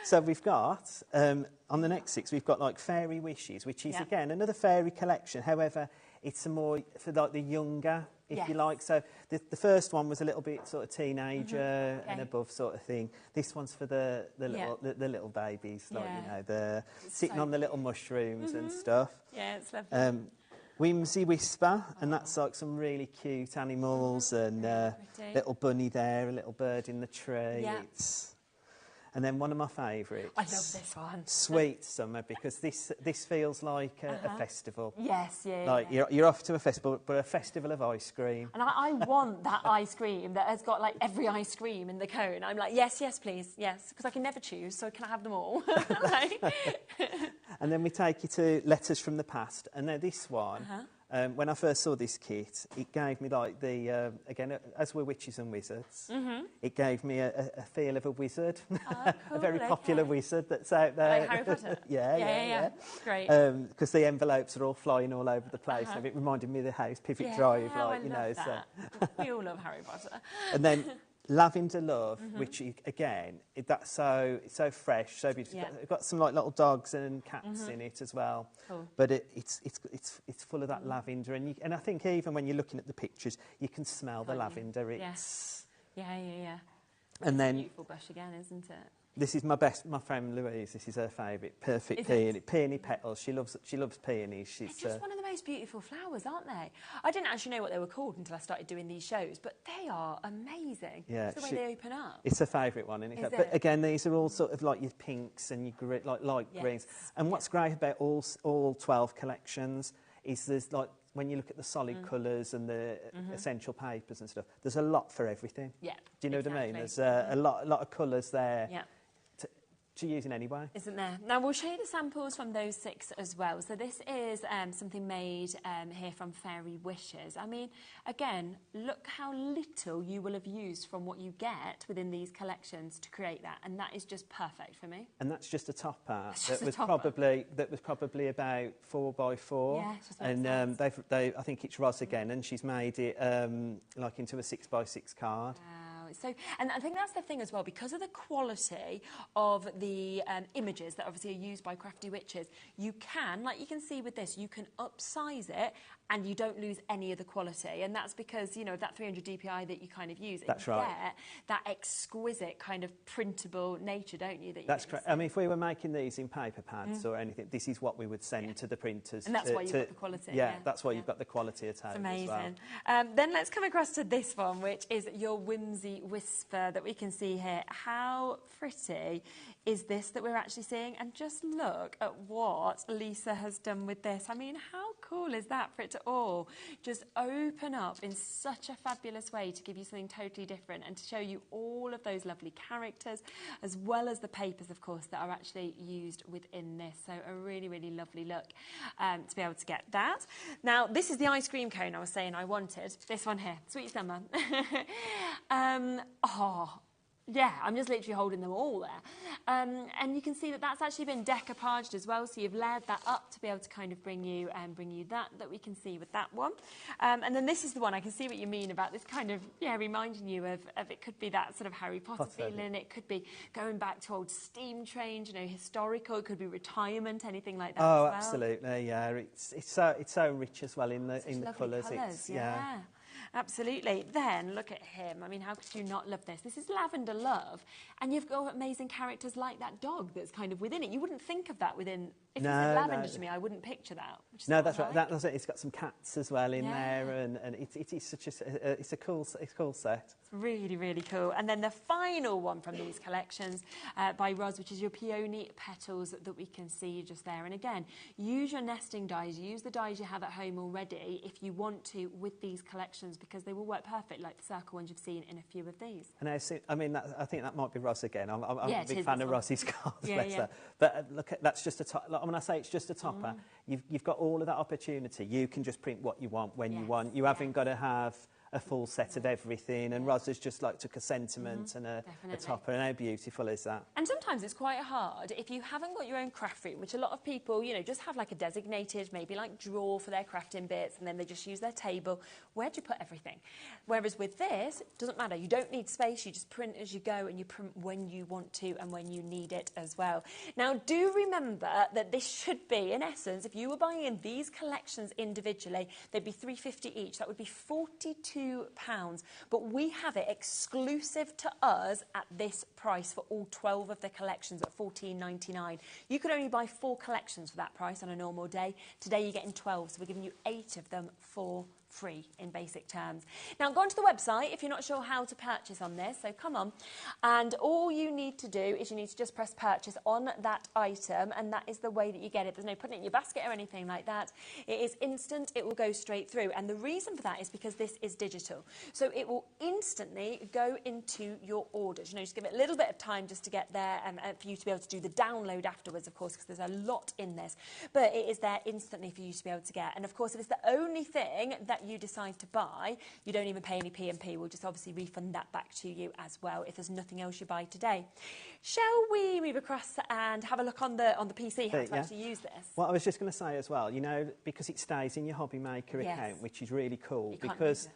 So we've got, on the next 6, we've got like Fairy Wishes, which is, again, another fairy collection. However, it's a more, for like the younger, if you like. So the first one was a little bit sort of teenager and above sort of thing. This one's for the little babies, like, you know, the sitting on the little mushrooms and stuff. Yeah, it's lovely. Whimsy Whisper, and that's like some really cute animals and little bunny there, a little bird in the tree. And then one of my favourites. I love this one. Sweet Summer, because this feels like a festival. Yes, Like you're off to a festival, but a festival of ice cream. And I want that ice cream that has got like every ice cream in the cone. I'm like, yes, please, yes, because I can never choose, so can I have them all? And then we take you to Letters from the Past, and then this one. When I first saw this kit, it gave me like the, again, as we're witches and wizards, it gave me a feel of a wizard, cool, a very popular wizard that's out there. Like Harry Potter? Yeah. Great. Because the envelopes are all flying all over the place, and it reminded me of the house, Pivot Drive, like, you know. That. We all love Harry Potter. And then Lavender Love, which again, that's so fresh, so beautiful. It's got some like little dogs and cats in it as well. Cool. But it's full of that lavender, and I think even when you're looking at the pictures, you can smell the lavender. It's yeah. And then a beautiful bush again, isn't it? This is my friend Louise. This is her favourite. Perfect peony petals. She loves peonies. They're just one of the most beautiful flowers, aren't they? I didn't actually know what they were called until I started doing these shows, but they are amazing. Yeah, it's the way they open up. It's her favourite one, isn't it? But again, these are all sort of like your pinks and your light greens. And what's great about all 12 collections is there's like, when you look at the solid colours and the essential papers and stuff, there's a lot for everything. Yeah. Do you know what I mean? There's a lot of colours there. Yeah. To use in any way. Isn't there? Now, we'll show you the samples from those 6 as well. So this is something made here from Fairy Wishes. I mean, again, look how little you will have used from what you get within these collections to create that, and that is just perfect for me. And that's just a topper that was probably about 4x4. Yeah, and I think it's Ros again, and she's made it like into a 6x6 card. Wow. nice. So, and I think that's the thing as well, because of the quality of the images that obviously are used by crafty witches, you can, like you can see with this, you can upsize it and you don't lose any of the quality. And that's because, you know, that 300 DPI that you kind of use, that's you right. get that exquisite kind of printable nature, don't you? That's correct. I mean, if we were making these in paper pads or anything, this is what we would send to the printers. And that's why you've got the quality. Yeah, that's why you've got the quality at home. It's amazing. As well. Then let's come across to this one, which is your Whimsy Whisper that we can see here. How pretty is this that we're actually seeing? And just look at what Lisa has done with this. I mean, how cool is that for it to all just open up in such a fabulous way to give you something totally different and to show you all of those lovely characters, as well as the papers, of course, that are actually used within this. So a really, really lovely look to be able to get that. Now, this is the ice cream cone I was saying I wanted. This one here, Sweet Summer. Yeah, I'm just literally holding them all there. And you can see that that's actually been decoupaged as well, so you've layered that up to be able to kind of bring you that we can see with that one. And then this is the one, I can see what you mean about this kind of, yeah, reminding you of it could be that sort of Harry Potter feeling, it could be going back to old steam trains, you know, historical, it could be retirement, anything like that as well. Absolutely, yeah. It's so rich as well in the colours. Yeah. Absolutely. Then look at him. I mean, how could you not love this? This is Lavender Love, and you've got amazing characters like that dog that's kind of within it. You wouldn't think of that within. If you said lavender to me, I wouldn't picture that. No, that's right. That's it. It's got some cats as well in there, and it's such a cool set. It's really, really cool. And then the final one from these collections by Roz, which is your peony petals that we can see just there. And again, use your nesting dies. Use the dies you have at home already if you want to with these collections, because they will work perfect, like the circle ones you've seen in a few of these. And I think that might be Roz again. I'm a big fan of Roz's cards. Yeah. But look, that's just a top. When I say it's just a topper, you've got all of that opportunity. You can just print what you want when you want. You haven't got to have a full set of everything, and Roz has just like took a sentiment and a topper, and how beautiful is that? And sometimes it's quite hard if you haven't got your own craft room, which a lot of people, you know, just have like a designated, maybe like drawer for their crafting bits, and then they just use their table. Where do you put everything? Whereas with this, it doesn't matter. You don't need space. You just print as you go, and you print when you want to and when you need it as well. Now, do remember that this should be, in essence, if you were buying in these collections individually, they'd be $3.50 each. That would be £42. But we have it exclusive to us at this price for all 12 of the collections at $14.99. You could only buy 4 collections for that price on a normal day. Today you're getting 12, so we're giving you 8 of them for free in basic terms. Now go onto the website if you're not sure how to purchase on this, so come on, and all you need to do is you need to just press purchase on that item, and that is the way that you get it. There's no putting it in your basket or anything like that. It is instant, it will go straight through, and the reason for that is because this is digital, so it will instantly go into your orders. You know, just give it a little bit of time just to get there, and for you to be able to do the download afterwards, of course, because there's a lot in this, but it is there instantly for you to be able to get. And of course, if it's the only thing that you decide to buy, you don't even pay any P&P. We'll just obviously refund that back to you as well if there's nothing else you buy today. Shall we move across and have a look on the PC how to actually use this? Well, I was just going to say as well, you know, because it stays in your HobbyMaker account, which is really cool, because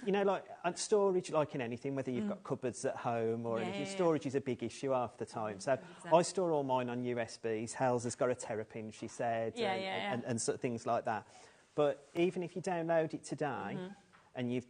you know, like storage, like in anything, whether you've got cupboards at home or anything, storage is a big issue half the time. So I store all mine on USBs. Hels has got a terrapin, she said, and sort of things like that. But even if you download it today and you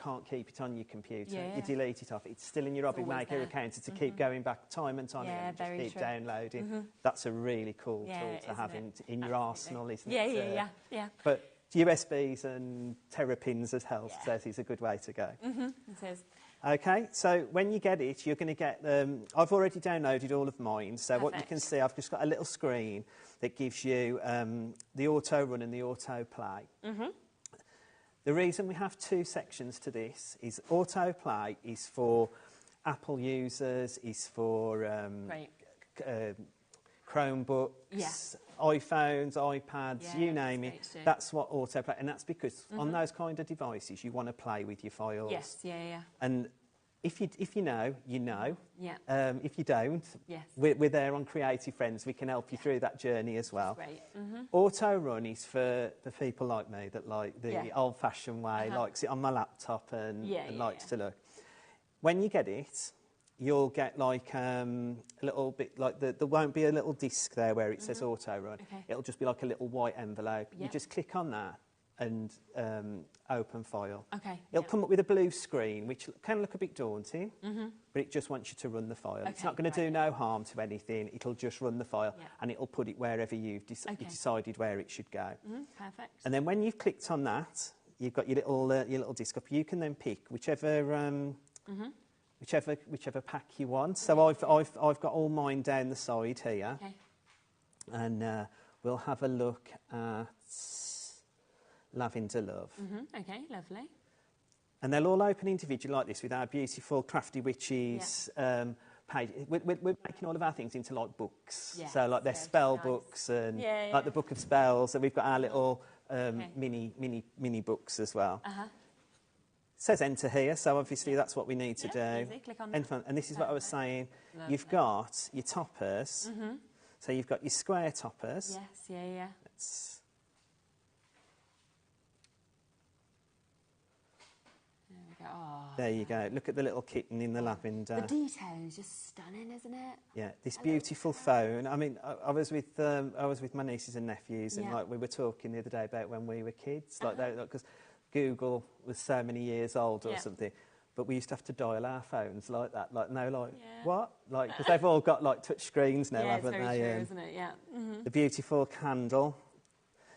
can't keep it on your computer, you delete it off, it's still in your HobbyMaker account to keep going back time and time again, just keep downloading. That's a really cool tool to have in your arsenal, isn't it? Yeah. But USBs and terrapins, as Hel says, is a good way to go. It is. Okay, so when you get it, you're going to get I've already downloaded all of mine, so what you can see, I've just got a little screen that gives you the auto run and the auto play. The reason we have 2 sections to this is auto play is for Apple users, is for Chromebooks, iPhones, iPads, you name it. That's what autoplay, and that's because on those kind of devices you want to play with your files. And if you know, you know. If you don't, we're there on Creative Friends. We can help you through that journey as well. Great. Auto run is for people like me that like the old-fashioned way, likes it on my laptop and likes to look. when you get it, you'll get like a little bit like there won't be a little disc there where it says auto run. Okay. It'll just be like a little white envelope. Yep. You just click on that and open file. Okay. It'll Yep. come up with a blue screen, which can look a bit daunting, but it just wants you to run the file. It's Okay, not going to great. do no harm to anything. It'll just run the file, Yep. and it'll put it wherever you've decided where it should go. Perfect. And then when you've clicked on that, you've got your little disc up. You can then pick whichever pack you want. So I've got all mine down the side here, Okay. and we'll have a look at Lavender Love. Okay, lovely. And they'll all open individually like this with our beautiful Crafty Witches page. We're making all of our things into like books. Yes, So like they're yeah, spell nice. books and Yeah, like the yeah. Book of Spells. And we've got our little Okay. mini books as well. Uh-huh. It says enter here, so obviously that's what we need to Yeah, do. easy. Click on Enter, that. and this is what I was Perfect. saying. Lovely. You've got your toppers. So you've got your square toppers. Yes, yeah. Let's- There we go. Oh, There you go. Look at the little kitten in the lavender. the detail is just stunning, isn't it? Yeah, this beautiful phone. I mean, I was with my nieces and nephews, and Yeah. like we were talking the other day about when we were kids, like because Google was so many years old or Yeah. something, but we used to have to dial our phones like that, like Yeah. what, like because they've all got like touch screens now, Yeah, it's haven't very they? true, isn't it? Yeah. The beautiful candle.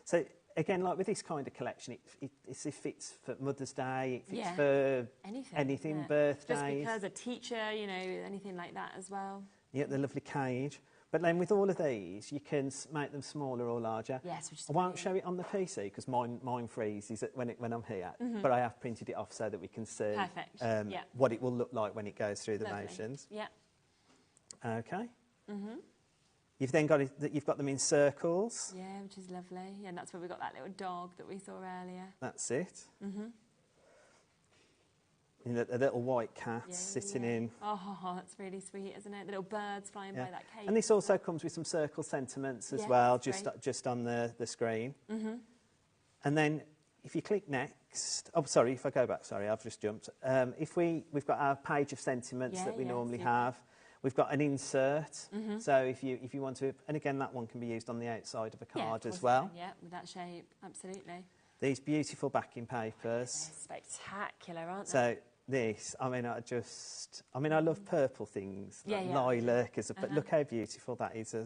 So again, like with this kind of collection, it fits for Mother's Day, it fits Yeah. for Anything, isn't it? birthdays. Just because a teacher, you know, anything like that as well. Yeah, the lovely cage. But then with all of these, you can make them smaller or larger. Yes, which is I won't brilliant. show it on the PC because mine freezes when I'm here. But I have printed it off so that we can see Perfect, yeah. what it will look like when it goes through the Lovely. motions. Yeah. Okay. You've then got you've got them in circles. Yeah, which is lovely. Yeah, and that's where we got that little dog that we saw earlier. That's it. And a little white cat sitting in. Oh, that's really sweet, isn't it? The little birds flying by that cage. And this also comes with some circle sentiments as Yes, well, great. just on the screen. And then if you click next, oh sorry, if I go back, sorry, I've just jumped. We've got our page of sentiments Yeah, that we yeah, normally super. have. We've got an insert, so if you want to, and again that one can be used on the outside of a Yeah, of card course as it well. can, yeah, with that shape, absolutely. These beautiful backing papers. They're spectacular, aren't they? So this, I mean, I love purple things, Yeah, like yeah. lilac, but look how beautiful that is. Oh,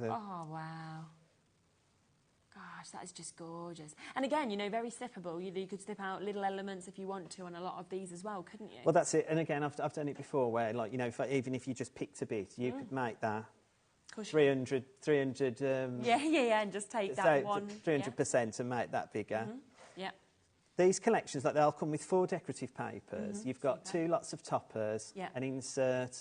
wow. Gosh, that is just gorgeous. And again, you know, very slippable. You could slip out little elements if you want to on a lot of these as well, couldn't you? Well, that's it. And again, I've done it before where, like, you know, even if you just picked a bit, you could make that Of course you 300 yeah, and just take that one. 300% and make that bigger. Yeah. These collections, like, they'll come with 4 decorative papers. You've got 2 lots of toppers, Yeah. an insert,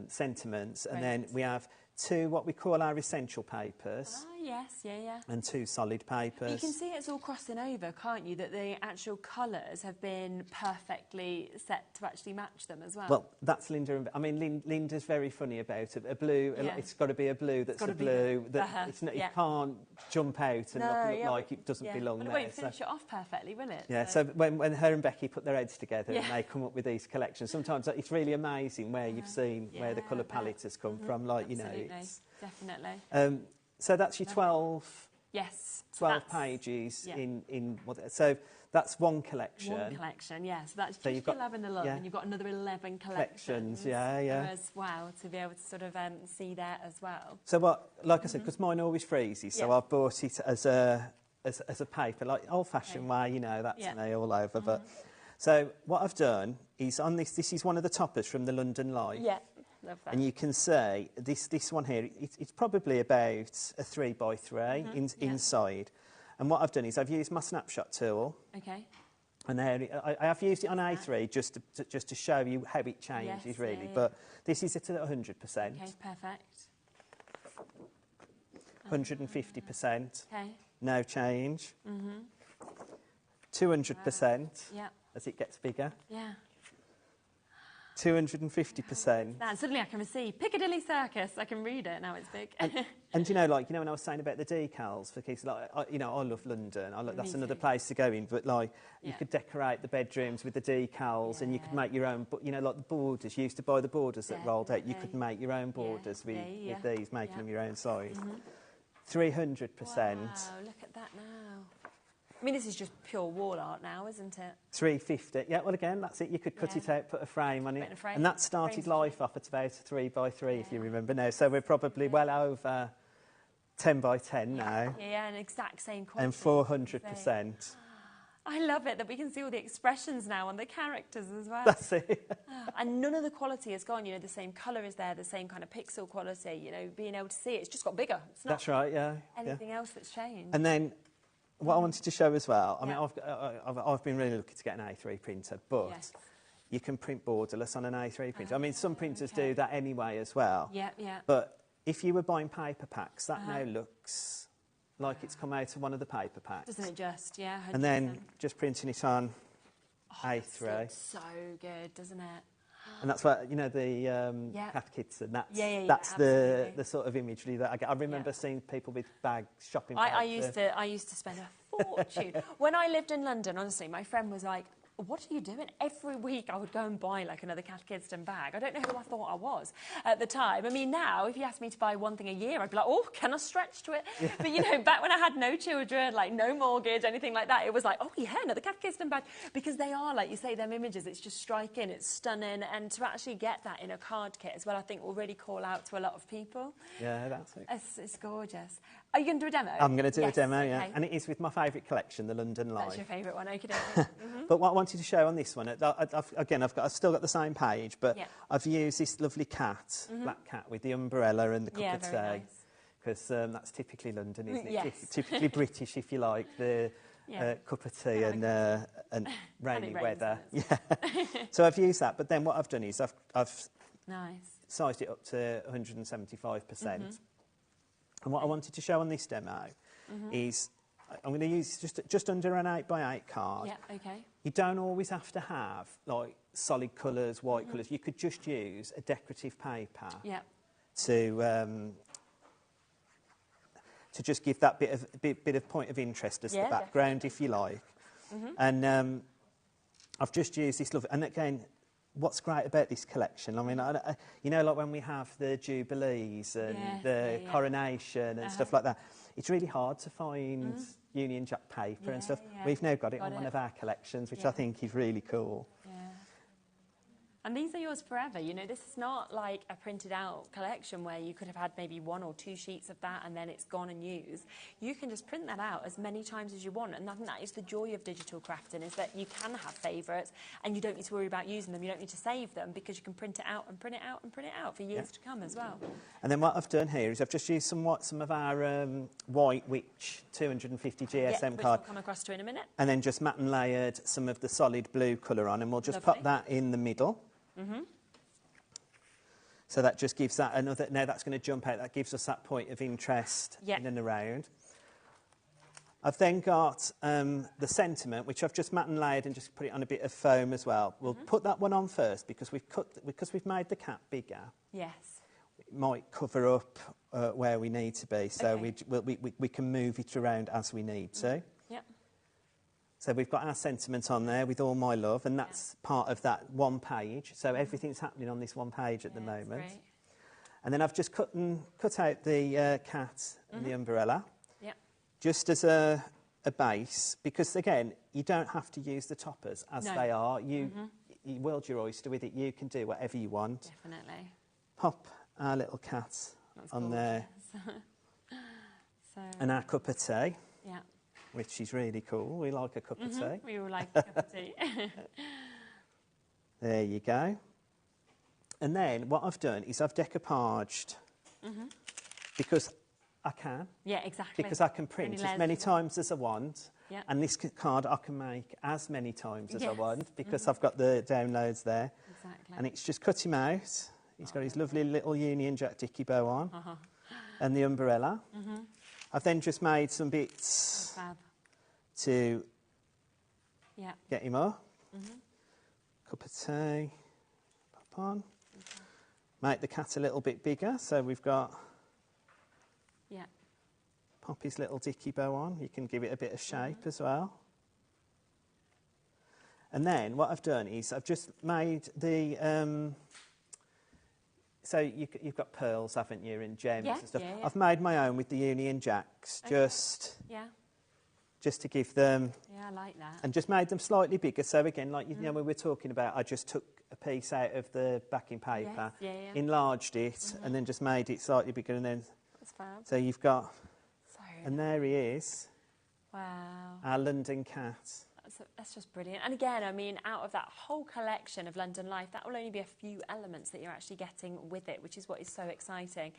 sentiments, and Great. then we have 2 what we call our essential papers Oh, yes, yeah. and 2 solid papers. You can see it's all crossing over, can't you? That the actual colours have been perfectly set to actually match them as well. Well, that's Linda. I mean, Linda's very funny about it. A blue, Yeah. it's got to be a blue that's gotta a be blue. the- That it's not, yeah. It can't jump out and look like it doesn't belong but there. it won't finish it off perfectly, will it? Yeah, so when her and Becky put their heads together and they come up with these collections, sometimes it's really amazing where you've seen where the Yeah, colour I bet. palette has come from. Like, you know, Absolutely, it's, definitely. so that's your 12 Yes. 12 that's pages yeah. in what, so that's one collection. One collection, yeah. So that's So just you've got- 11 alone, yeah. and you've got another 11 collections. yeah. As well, to be able to sort of see that as well. So what, like I said, because mine always freezes, so Yeah. I've bought it as a paper, like old-fashioned way, you know, that's Yeah. me all over. But so what I've done is on this. This is one of the toppers from the London Life. Yeah, love that. And you can see this one here. It's probably about a 3x3 inside. And what I've done is I've used my snapshot tool. Okay. And there, I have used it on A3 just to show you how it changes, Yes, really. yeah. But this is at 100%, Okay, perfect. 150%, Okay. no change, 200% Yeah. as it gets bigger. Yeah. 250%. And suddenly I can see Piccadilly Circus. I can read it now. It's big. And you know, like, you know, when I was saying about the decals for kids, like, you know, I love London. That's another place to go in. But like, you could decorate the bedrooms with the decals, and you could make your own. But you know, like the borders. You used to buy the borders that rolled out. You could make your own borders with these, making them your own size. 300%. Wow, look at that now. I mean, this is just pure wall art now, isn't it? 350. Yeah, well, again, that's it. You could cut it out, put a frame on it. And that started life off at about a 3x3, if you remember now. So we're probably well over 10x10 now. Yeah, an exact same quality. And 400%. I love it that we can see all the expressions now on the characters as well. That's it. And none of the quality has gone. You know, the same colour is there, the same kind of pixel quality. You know, being able to see it, it's just got bigger. It's not that's right, yeah. anything else that's changed. And then what I wanted to show as well, I mean, I've been really lucky to get an A3 printer, but you can print borderless on an A3 printer. I mean, some printers do that anyway as well. Yeah. But if you were buying paper packs, that now looks like it's come out of one of the paper packs. Doesn't it just? Yeah, 100%. And then just printing it on A3. It's so good, doesn't it? And that's what, you know, the Kath Kids, and that's the sort of imagery that I get. I remember seeing people with bags, shopping bags. I used to spend a fortune. When I lived in London, honestly, my friend was like, what are you doing? Every week I would go and buy like another Kath Kidston bag. I don't know who I thought I was at the time. I mean, now, if you asked me to buy one thing a year, I'd be like, oh, can I stretch to it? Yeah. But, you know, back when I had no children, like no mortgage, anything like that, it was like, oh, yeah, another Kath Kidston bag. Because they are, like you say, them images, it's just striking, it's stunning. And to actually get that in a card kit as well, I think will really call out to a lot of people. Yeah, that's it. It's gorgeous. Are you going to do a demo? I'm going to do a demo, yeah. And it is with my favourite collection, the London Life. That's your favourite one, okay. But what I wanted to show on this one, I've still got the same page, but I've used this lovely cat, black cat, with the umbrella and the cup of tea. Because that's typically London, isn't it? Yes. Typically British, if you like, the cup of tea and rainy weather. Yeah. So I've used that, but then what I've done is I've sized it up to 175%. And what I wanted to show on this demo is I'm going to use just under an 8x8 card. Yeah, okay. You don't always have to have like solid colours, white colours. You could just use a decorative paper to just give that bit of point of interest as the background, if you like. And I've just used this lovely, and again, what's great about this collection, I mean, you know, like when we have the Jubilees and the coronation and stuff like that, it's really hard to find Union Jack paper and stuff. We've now got it on one of our collections, which I think is really cool. And these are yours forever. You know, this is not like a printed out collection where you could have had maybe 1 or 2 sheets of that and then it's gone and used. You can just print that out as many times as you want. And I think that is the joy of digital crafting, is that you can have favourites and you don't need to worry about using them. You don't need to save them because you can print it out and print it out and print it out for years to come as well. And then what I've done here is I've just used some of our White Witch 250 GSM card. Which we'll come across to in a minute. And then just matte and layered some of the solid blue colour on, and we'll just pop that in the middle. So that just gives that another, now that's going to jump out, that gives us that point of interest in and around. I've then got the sentiment, which I've just matte and layered and just put it on a bit of foam as well. We'll put that one on first because we've made the cat bigger. Yes. It might cover up where we need to be, so we can move it around as we need to. So we've got our sentiment on there with All My Love, and that's part of that one page. So everything's happening on this one page at the moment. And then I've just cut out the cat and the umbrella, just as a base, because again, you don't have to use the toppers as they are. You world your oyster with it. You can do whatever you want. Definitely. Pop our little cat on there, and our cup of tea. Which is really cool. We like a cup of tea. We all like a cup of tea. There you go. And then what I've done is I've decoupaged because I can. Yeah, exactly. Because I can print as many times as I want. And this card I can make as many times as I want because I've got the downloads there. Exactly. And it's just cut him out. He's got his lovely little Union Jack Dicky bow on. And the umbrella. I've then just made some bits to get him up. Cup of tea, pop on. Make the cat a little bit bigger, so we've got pop his little dicky bow on. You can give it a bit of shape as well. And then what I've done is I've just made the... so you've got pearls, haven't you, and gems and stuff. Yeah. I've made my own with the Union Jacks, just to give them... Yeah, I like that. And just made them slightly bigger. So again, like you know, when we were talking about, I just took a piece out of the backing paper, enlarged it, and then just made it slightly bigger, and then... That's fab. So you've got... Sorry. And there he is. Wow. Our London cat. That's just brilliant. And again, I mean, out of that whole collection of London Life, that will only be a few elements that you're actually getting with it, which is what is so exciting.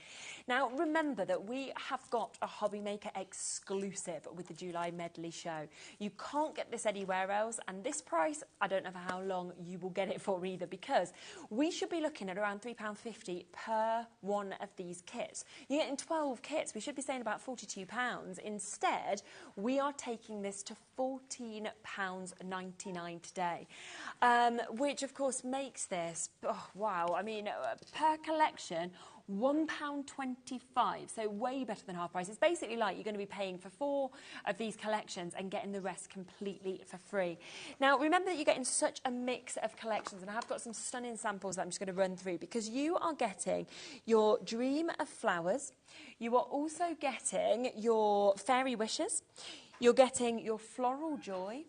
Now, remember that we have got a HobbyMaker exclusive with the July Medley show. You can't get this anywhere else, and this price, I don't know for how long you will get it for either, because we should be looking at around £3.50 per one of these kits. You're getting 12 kits. We should be saying about £42. Instead, we are taking this to £14.99 today, which of course makes this, oh, wow, I mean, per collection, £1.25, so way better than half price. It's basically like you're going to be paying for 4 of these collections and getting the rest completely for free. Now, remember that you're getting such a mix of collections, and I have got some stunning samples that I'm just going to run through, because you are getting your Dream of Flowers, you are also getting your Fairy Wishes, you're getting your Floral Joy.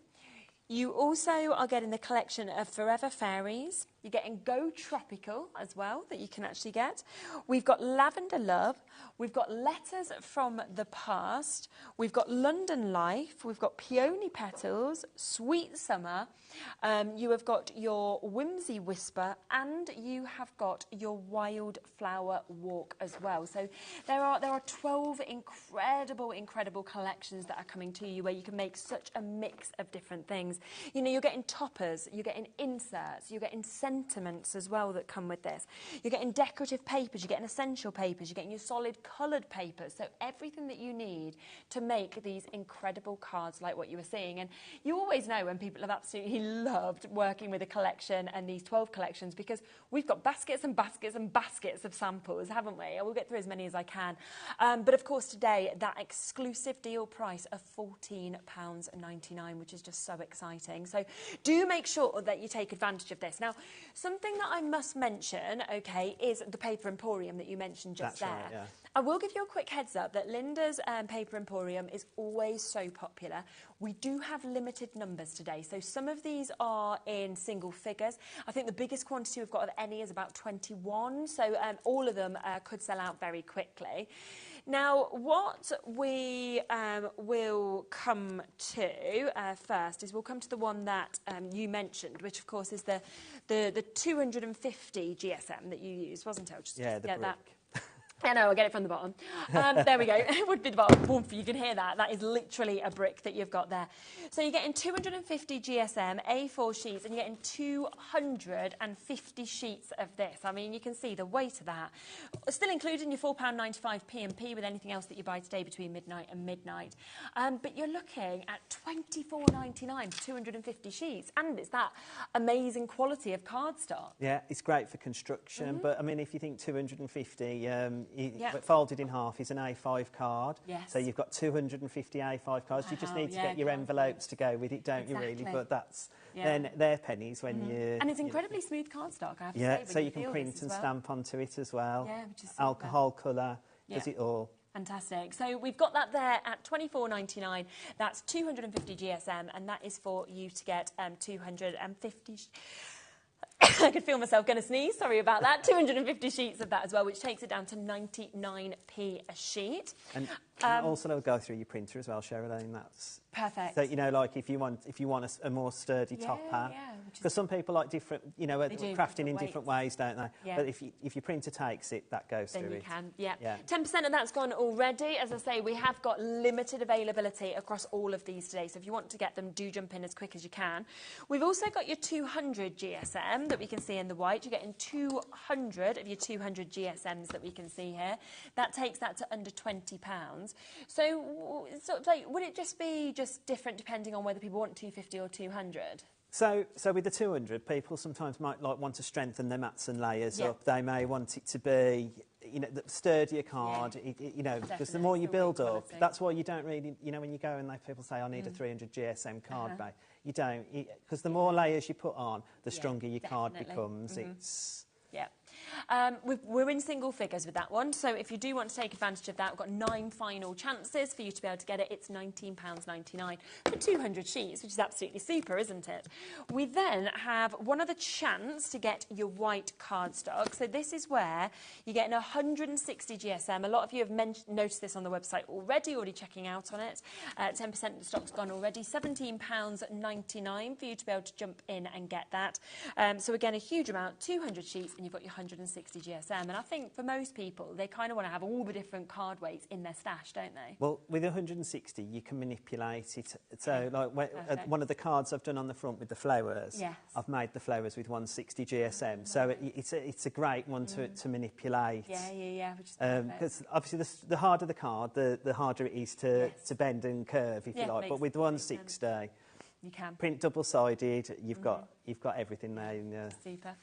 You also are getting the collection of Forever Fairies. You're getting Go Tropical as well, that you can actually get. We've got Lavender Love. We've got Letters from the Past. We've got London Life. We've got Peony Petals, Sweet Summer. You have got your Whimsy Whisper, and you have got your Wildflower Walk as well. So there are 12 incredible collections that are coming to you, where you can make such a mix of different things. You know, you're getting toppers, you're getting inserts, you're getting sentiments as well that come with this. You're getting decorative papers, you're getting essential papers, you're getting your solid coloured papers. So everything that you need to make these incredible cards like what you were seeing. And you always know when people have absolutely loved working with a collection and these 12 collections, because we've got baskets and baskets and baskets of samples, haven't we? We'll get through as many as I can. But of course today, that exclusive deal price of £14.99, which is just so exciting. So do make sure that you take advantage of this. Now, something that I must mention, okay, is the Paper Emporium that you mentioned just there. Right, yeah. I will give you a quick heads up that Linda's Paper Emporium is always so popular. We do have limited numbers today, so some of these are in single figures. I think the biggest quantity we've got of any is about 21, so all of them could sell out very quickly. Now, what we will come to first is we'll come to the one that you mentioned, which of course is the 250 GSM that you used, wasn't it? Just yeah, the brick. That. I know, I'll get it from the bottom. There we go. It would be the bottom. Woof, you can hear that. That is literally a brick that you've got there. So you're getting 250 GSM, A4 sheets, and you're getting 250 sheets of this. I mean, you can see the weight of that. Still including your £4.95 P&P with anything else that you buy today between midnight and midnight. But you're looking at £24.99 for 250 sheets. And it's that amazing quality of cardstock. Yeah, it's great for construction. But, I mean, if you think 250... folded in half is an A5 card. Yes. So you've got 250 A5 cards. Wow, You just need to get your envelopes to go with it, don't you, really? But that's they're pennies when you... And it's incredibly smooth cardstock, I have to say. Yeah, so you can print and stamp onto it as well. Yeah, which is super. Alcohol colour, does it all. Fantastic. So we've got that there at £24.99. That's 250 GSM, and that is for you to get 250... I could feel myself going to sneeze, sorry about that. 250 sheets of that as well, which takes it down to 99p a sheet. And also they'll go through your printer as well, Sherilyn. That's perfect. So, you know, like if you want a more sturdy topper. Because some people like different, you know, crafting in different ways, don't they? Yeah. But if your printer takes it, that goes through it. Then you can, yeah. 10% of that's gone already. As I say, we have got limited availability across all of these today. So if you want to get them, do jump in as quick as you can. We've also got your 200 GSM that we can see in the white. You're getting 200 of your 200 GSMs that we can see here. That takes that to under £20. So sort of like, would it just be different depending on whether people want 250 or 200? So with the 200, people sometimes might want to strengthen their mats and layers up. They may want it to be, the sturdier card, because the more you build up, that's why you don't really, when you go and people say, I need a 300 GSM card base, you don't, because the more layers you put on, the stronger your card becomes. It's... Yeah. We're in single figures with that one, so if you do want to take advantage of that, we've got 9 final chances for you to be able to get it. It's £19.99 for 200 sheets, which is absolutely super, isn't it? We then have one other chance to get your white cardstock. So this is where you're getting 160 GSM. A lot of you have noticed this on the website already checking out on it. 10% of the stock's gone already. £17.99 for you to be able to jump in and get that. So again, a huge amount, 200 sheets, and you've got your 160 GSM. And I think for most people, they kind of want to have all the different card weights in their stash, don't they? Well, with 160, you can manipulate it. So, one of the cards I've done on the front with the flowers, I've made the flowers with 160 GSM. So it's a great one to manipulate. Yeah. Because obviously, the harder the card, the harder it is to bend and curve, if you like. But with 160, you can print double-sided. You've got everything there. Super.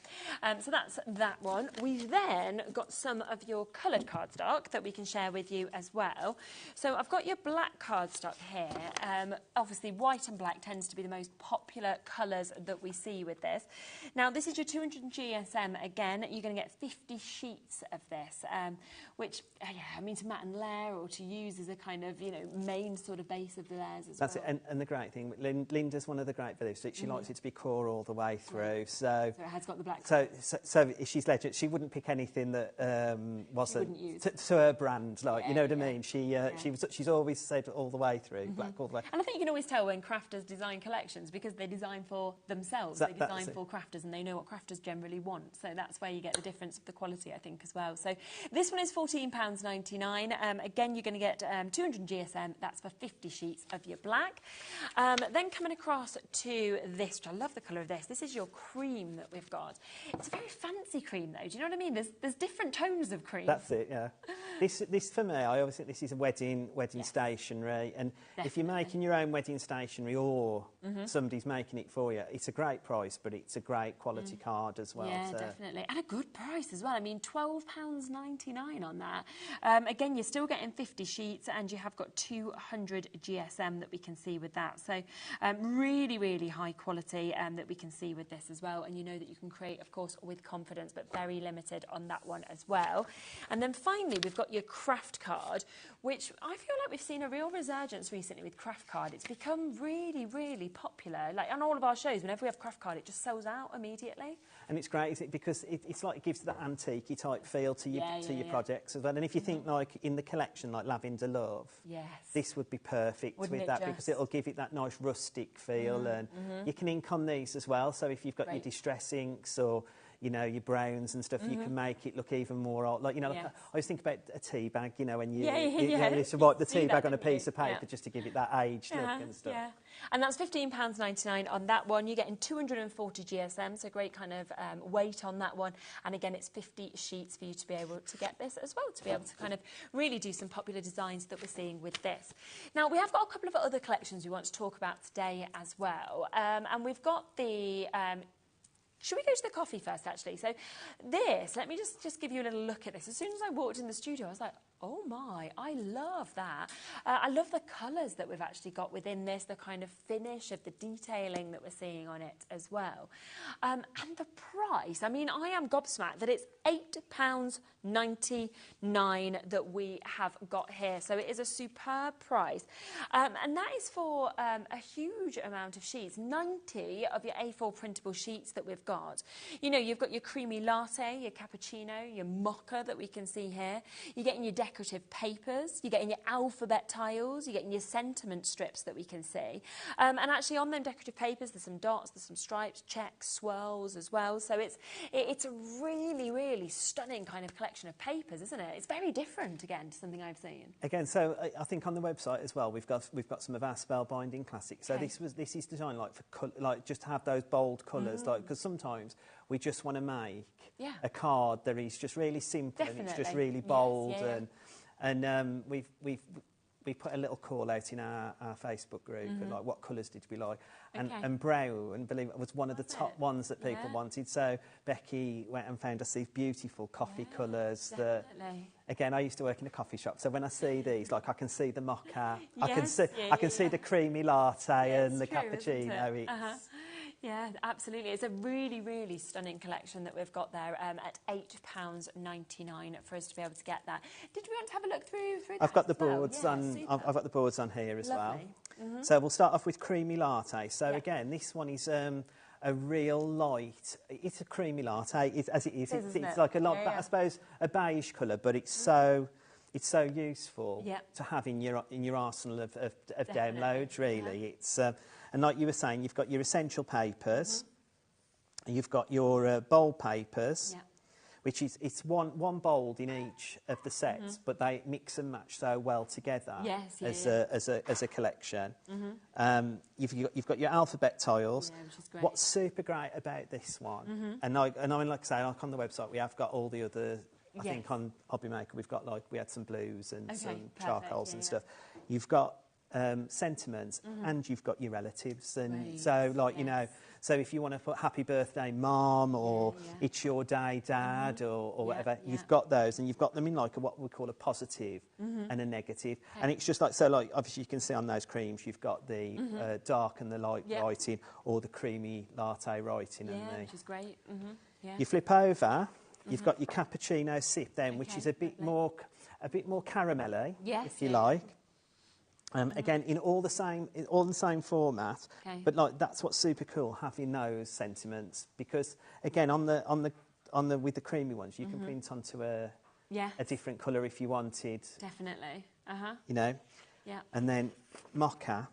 So that's that one. We've then got some of your coloured cardstock that we can share with you as well. So I've got your black cardstock here. Obviously, white and black tends to be the most popular colours that we see with this. Now, this is your 200 GSM. Again, you're going to get 50 sheets of this, which, to mat and layer or to use as a kind of, main sort of base of the layers as well. That's it. And the great thing, Linda's one of the great beliefs, she likes it to be core all the way through. So it has got the black. So she's legend. She wouldn't pick anything that wasn't to her brand. You know what I mean? She's always said all the way through, black all the way. And I think you can always tell when crafters design collections because they design for themselves. They design for crafters, and they know what crafters generally want. So that's where you get the difference of the quality, I think, as well. So this one is £14.99. Again, you're going to get 200 GSM. That's for 50 sheets of your black. Then coming across to this, which I love the colour of this. This is your cream that we've got. It's a very fancy cream, though. Do you know what I mean? There's different tones of cream. That's it, yeah. This for me, I always think this is a wedding stationery. And if you're making your own wedding stationery or somebody's making it for you, it's a great price, but it's a great quality card as well. Yeah, definitely. And a good price as well. I mean, £12.99 on that. Again, you're still getting 50 sheets, and you have got 200 GSM that we can see with that. So really, really high quality that we can see with this as well. And you know that you can create, of course, with confidence, but very limited on that one as well. And then finally, we've got your craft card, which I feel like we've seen a real resurgence recently with craft card. It's become really, really popular. Like on all of our shows, whenever we have craft card, it just sells out immediately. And it's great, isn't it? Because it's like it gives that antique-y type feel to your projects as well. And if you think like in the collection, like Lavender Love, this would be perfect with that because it'll give it that nice rustic feel. And you can ink on these as well. So if you've got your distress inks or your browns and stuff, you can make it look even more like, I always think about a tea bag, when you used to write the tea bag on a piece of paper just to give it that aged look and stuff. Yeah. And that's £15.99 on that one. You're getting 240 GSM, so great kind of weight on that one. And again, it's 50 sheets for you to be able to get this as well, to be able to kind of really do some popular designs that we're seeing with this. Now, we have got a couple of other collections we want to talk about today as well. And we've got the... should we go to the coffee first, actually? So this, let me just give you a little look at this. As soon as I walked in the studio, I was like, oh my, I love that. I love the colours that we've actually got within this, the kind of finish of the detailing that we're seeing on it as well. And the price, I mean, I am gobsmacked that it's £8.99 that we have got here. So it is a superb price. And that is for a huge amount of sheets, 90 of your A4 printable sheets that we've got. You've got your creamy latte, your cappuccino, your mocha that we can see here. You're getting your decorative papers, you're getting your alphabet tiles, you're getting your sentiment strips that we can see. And actually on them decorative papers, there's some dots, there's some stripes, checks, swirls as well. So it's a really, really stunning kind of collection of papers, isn't it? It's very different, again, to something I've seen. Again, so I think on the website as well, we've got some of our spellbinding classics. So this is designed like just to have those bold colours, because sometimes we just want to make a card that is just really simple and it's just really bold. And we've we put a little call out in our Facebook group, like what colours did we like, Okay. and brown, believe it, was one of the top ones that people wanted. So Becky went and found us these beautiful coffee colours. That, again, I used to work in a coffee shop, so when I see these, like I can see the mocha, I can see the creamy latte and the cappuccino. Yeah, absolutely. It's a really, really stunning collection that we've got there at £8.99 for us to be able to get that. Did we want to have a look through I've got the well? boards on. Super. I've got the boards on here as Lovely. well. So we'll start off with creamy latte. So again, this one is a real light. It's a creamy latte, as it is. It's like a lot, but I suppose a beige colour, but it's so. It's so useful to have in your arsenal of downloads, really. It's and like you were saying, you've got your essential papers, you've got your bold papers, which is it's one bold in each of the sets, but they mix and match so well together as a collection. You've got your alphabet tiles. Which is great. What's super great about this one, and I mean, like I say, like on the website, we have got all the other. I think on HobbyMaker we've got we had some blues and some charcoals and stuff. You've got sentiments and you've got your relatives, and so you know, so if you want to put happy birthday mom or it's your day dad or whatever, you've got those, and you've got them in like what we call a positive and a negative, and it's just like obviously you can see on those creams you've got the dark and the light writing, or the creamy latte writing, which is great. You flip over. You've got your cappuccino sip then, which is a bit more caramelly, if you like. Again, in all the same format. But like that's what's super cool, having those sentiments, because again with the creamy ones you can print onto a different colour if you wanted. Definitely. You know. Yeah. And then mocha.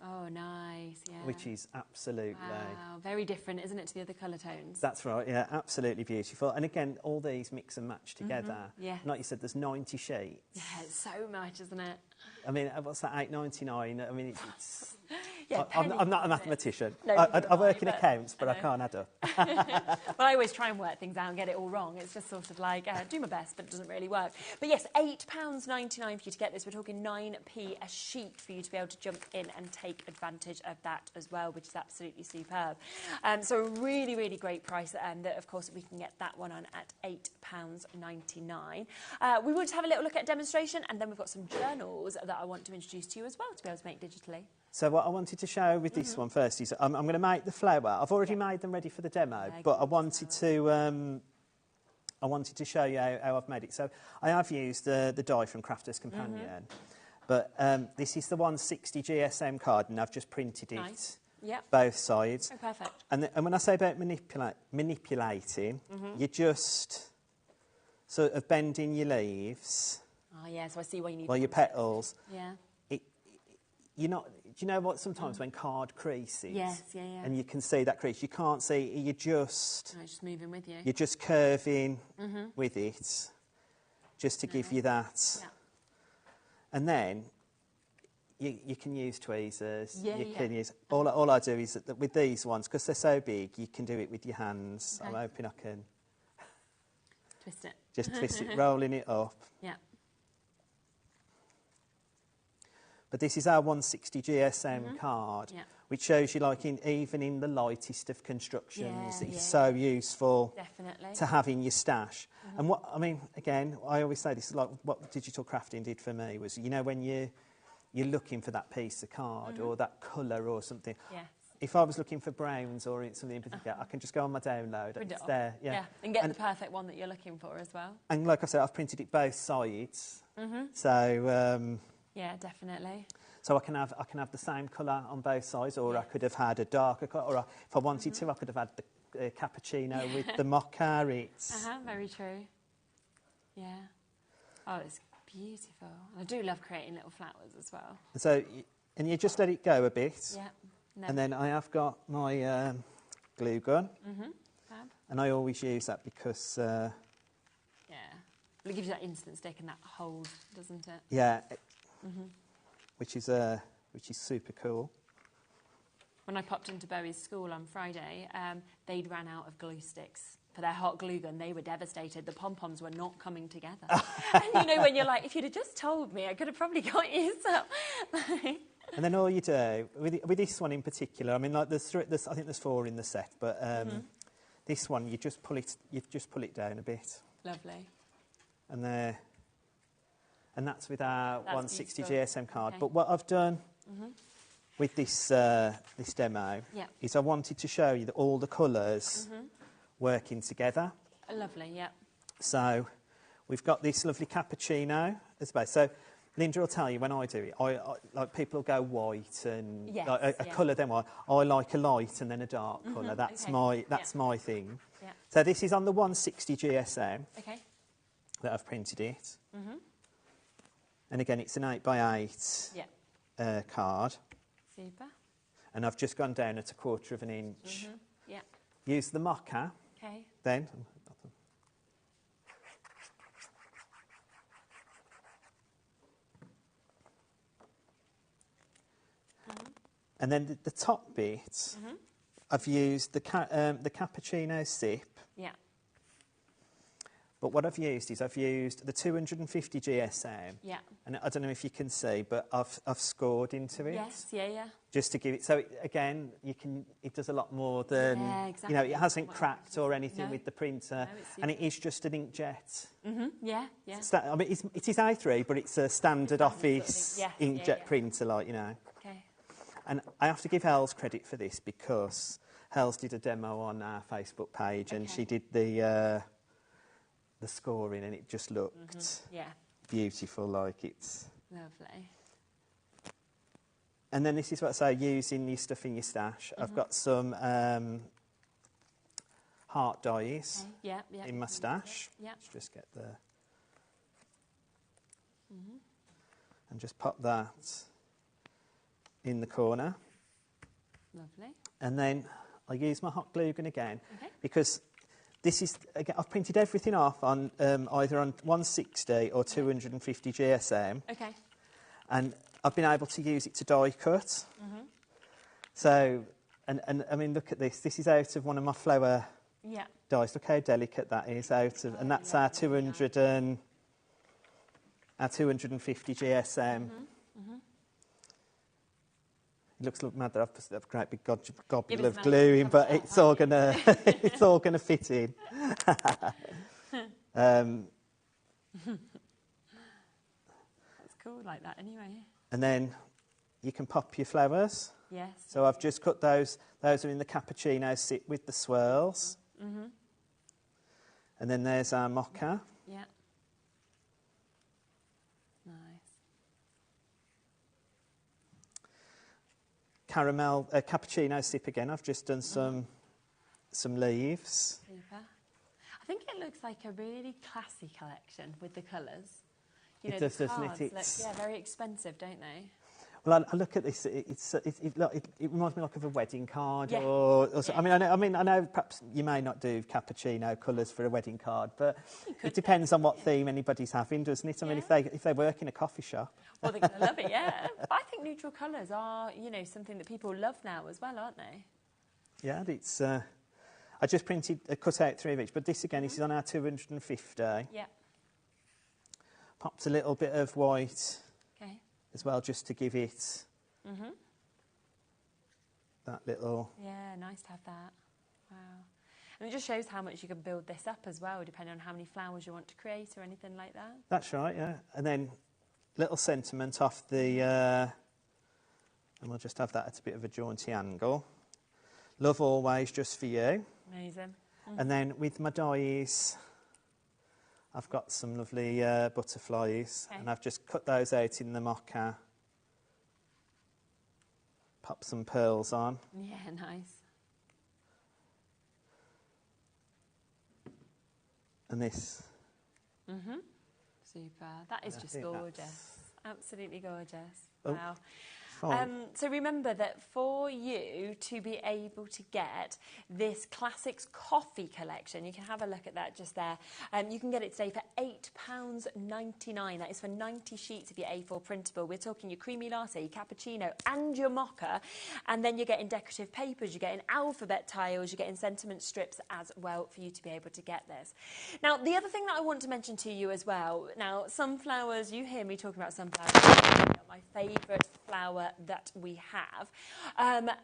Oh, nice, Which is absolutely... Wow, very different, isn't it, to the other colour tones? That's right, yeah, absolutely beautiful. And again, all these mix and match together. Like you said, there's 90 sheets. Yeah, it's so much, isn't it? I mean, what's that, $8.99? I mean, it's... Yeah, I'm not a mathematician. No, I work in accounts, but I can't add up. Well, I always try and work things out and get it all wrong. It's just sort of like, do my best, but it doesn't really work. But yes, £8.99 for you to get this. We're talking 9p a sheet for you to be able to jump in and take advantage of that as well, which is absolutely superb. So a really, really great price. That, of course, we can get that one on at £8.99. We want to have a little look at a demonstration, and then we've got some journals that I want to introduce to you as well to be able to make digitally. So what I wanted to show with this one first is I'm going to make the flower. I've already made them ready for the demo, but I wanted to show you how I've made it. So I have used the die from Crafter's Companion, but this is the 160 GSM card, and I've just printed it both sides. Oh, perfect. And when I say about manipulating, you're just sort of bending your leaves. Oh, yeah, so I see why you need... Well, your petals. Yeah. You're not... Do you know what, sometimes when card creases, yes, and you can see that crease, you can't see, you're just... No, just moving with you. You're just curving with it, just to give you that. Yeah. And then you can use tweezers. You can use... All I do is that with these ones, because they're so big, you can do it with your hands. Okay. I'm hoping I can... Twist it. Just twist it, rolling it up. Yeah. But this is our 160 GSM card, which shows you, like, even in the lightest of constructions, it's so useful to have in your stash. And what I mean, again, I always say this, like what digital crafting did for me was, you know, when you're looking for that piece of card or that colour or something. Yes. If I was looking for browns or something in particular, I can just go on my download. It's there, and get the perfect one that you're looking for as well. And like I said, I've printed it both sides, so. Yeah, definitely. So I can have the same colour on both sides, or I could have had a darker colour, or if I wanted to, I could have had the cappuccino with the mocha. It's very true. Yeah. Oh, it's beautiful. I do love creating little flowers as well. So, and you just let it go a bit. Yeah. No. And then I have got my glue gun, Fab. And I always use that because. Yeah. Well, it gives you that instant stick and that hold, doesn't it? Yeah. Which is super cool. When I popped into Bowie's school on Friday, they'd ran out of glue sticks for their hot glue gun, they were devastated. The pom-poms were not coming together. And you know, when you're like, if you'd have just told me, I could have probably got you some. And then all you do, with this one in particular, I mean, like I think there's 4 in the set, but this one, you just pull it down a bit. Lovely. And there, and that's with our 160 beautiful. GSM card. Okay. But what I've done with this demo is I wanted to show you that all the colours working together. Lovely, yeah. So we've got this lovely cappuccino as base. So Linda will tell you when I do it, I like people will go white and like a colour then white. I like a light and then a dark colour. That's my thing. Yeah. So this is on the 160 GSM that I've printed it. And again, it's an 8x8 card. Super. And I've just gone down at 1/4 of an inch. Yeah. Use the mocha. Okay. Then. And then the top bit, I've used the cappuccino sip. Yeah. But what I've used is I've used the 250 GSM. Yeah. And I don't know if you can see, but I've scored into it. Yes, yeah. Just to give it, so again, it does a lot more than, exactly. you know, it hasn't cracked or anything with the printer. No, and it is just an inkjet. Yeah. I mean, it is A3, but it's a standard office inkjet printer, like, you know. Okay. And I have to give Hells credit for this because Hells did a demo on our Facebook page and she did the scoring and it just looked beautiful, like it's... Lovely. And then this is what I say, using your stuff in your stash. I've got some heart dies in my stash. Yeah. Let's just get the... And just pop that in the corner. Lovely. And then I use my hot glue gun again because this is, again, I've printed everything off on either on 160 or 250 GSM. Okay. And I've been able to use it to die cut. So, and I mean, look at this. This is out of one of my flower dies. Look how delicate that is out of, and that's our 250 GSM. It looks mad that I've put a great big gobble of glue in, but it's all gonna it's all gonna fit in. That's cool, like that anyway. And then you can pop your flowers. Yes. So I've just cut those. Those are in the cappuccino sit with the swirls. And then there's our mocha. Yeah. Nice. Caramel cappuccino sip again. I've just done some leaves. Super. I think it looks like a really classy collection with the colours. You know, It does, the doesn't cards it? look, very expensive, don't they? Well, I look at this. It reminds me like of a wedding card, Yeah. or so, I know. Perhaps you may not do cappuccino colours for a wedding card, but it depends on what theme anybody's having, doesn't it? I mean, if they work in a coffee shop, Well, they're going to love it, yeah. But I think neutral colours are, something that people love now as well, aren't they? yeah, it's. I just cut out 3 of each, but this again, this is on our 250. Yeah. Popped a little bit of white. Okay. As well, just to give it that little... Yeah, nice to have that. Wow. And it just shows how much you can build this up as well, depending on how many flowers you want to create or anything like that. That's right, yeah. And then little sentiment off the... and we'll just have that at a bit of a jaunty angle. Love always, just for you. Amazing. And then with my dies, I've got some lovely butterflies, and I've just cut those out in the mocha. Pop some pearls on. Yeah, nice. And this. Super. That is just gorgeous. Absolutely gorgeous. Oh. Wow. fine. So remember that for you to be able to get this Classics Coffee collection, you can have a look at that just there. You can get it today for £8.99. That is for 90 sheets of your A4 printable. We're talking your creamy latte, your cappuccino and your mocha. And then you're getting decorative papers, you're getting alphabet tiles, you're getting sentiment strips as well for you to be able to get this. Now, the other thing that I want to mention to you as well, now, sunflowers, you hear me talking about sunflowers, my favourite flower that we have.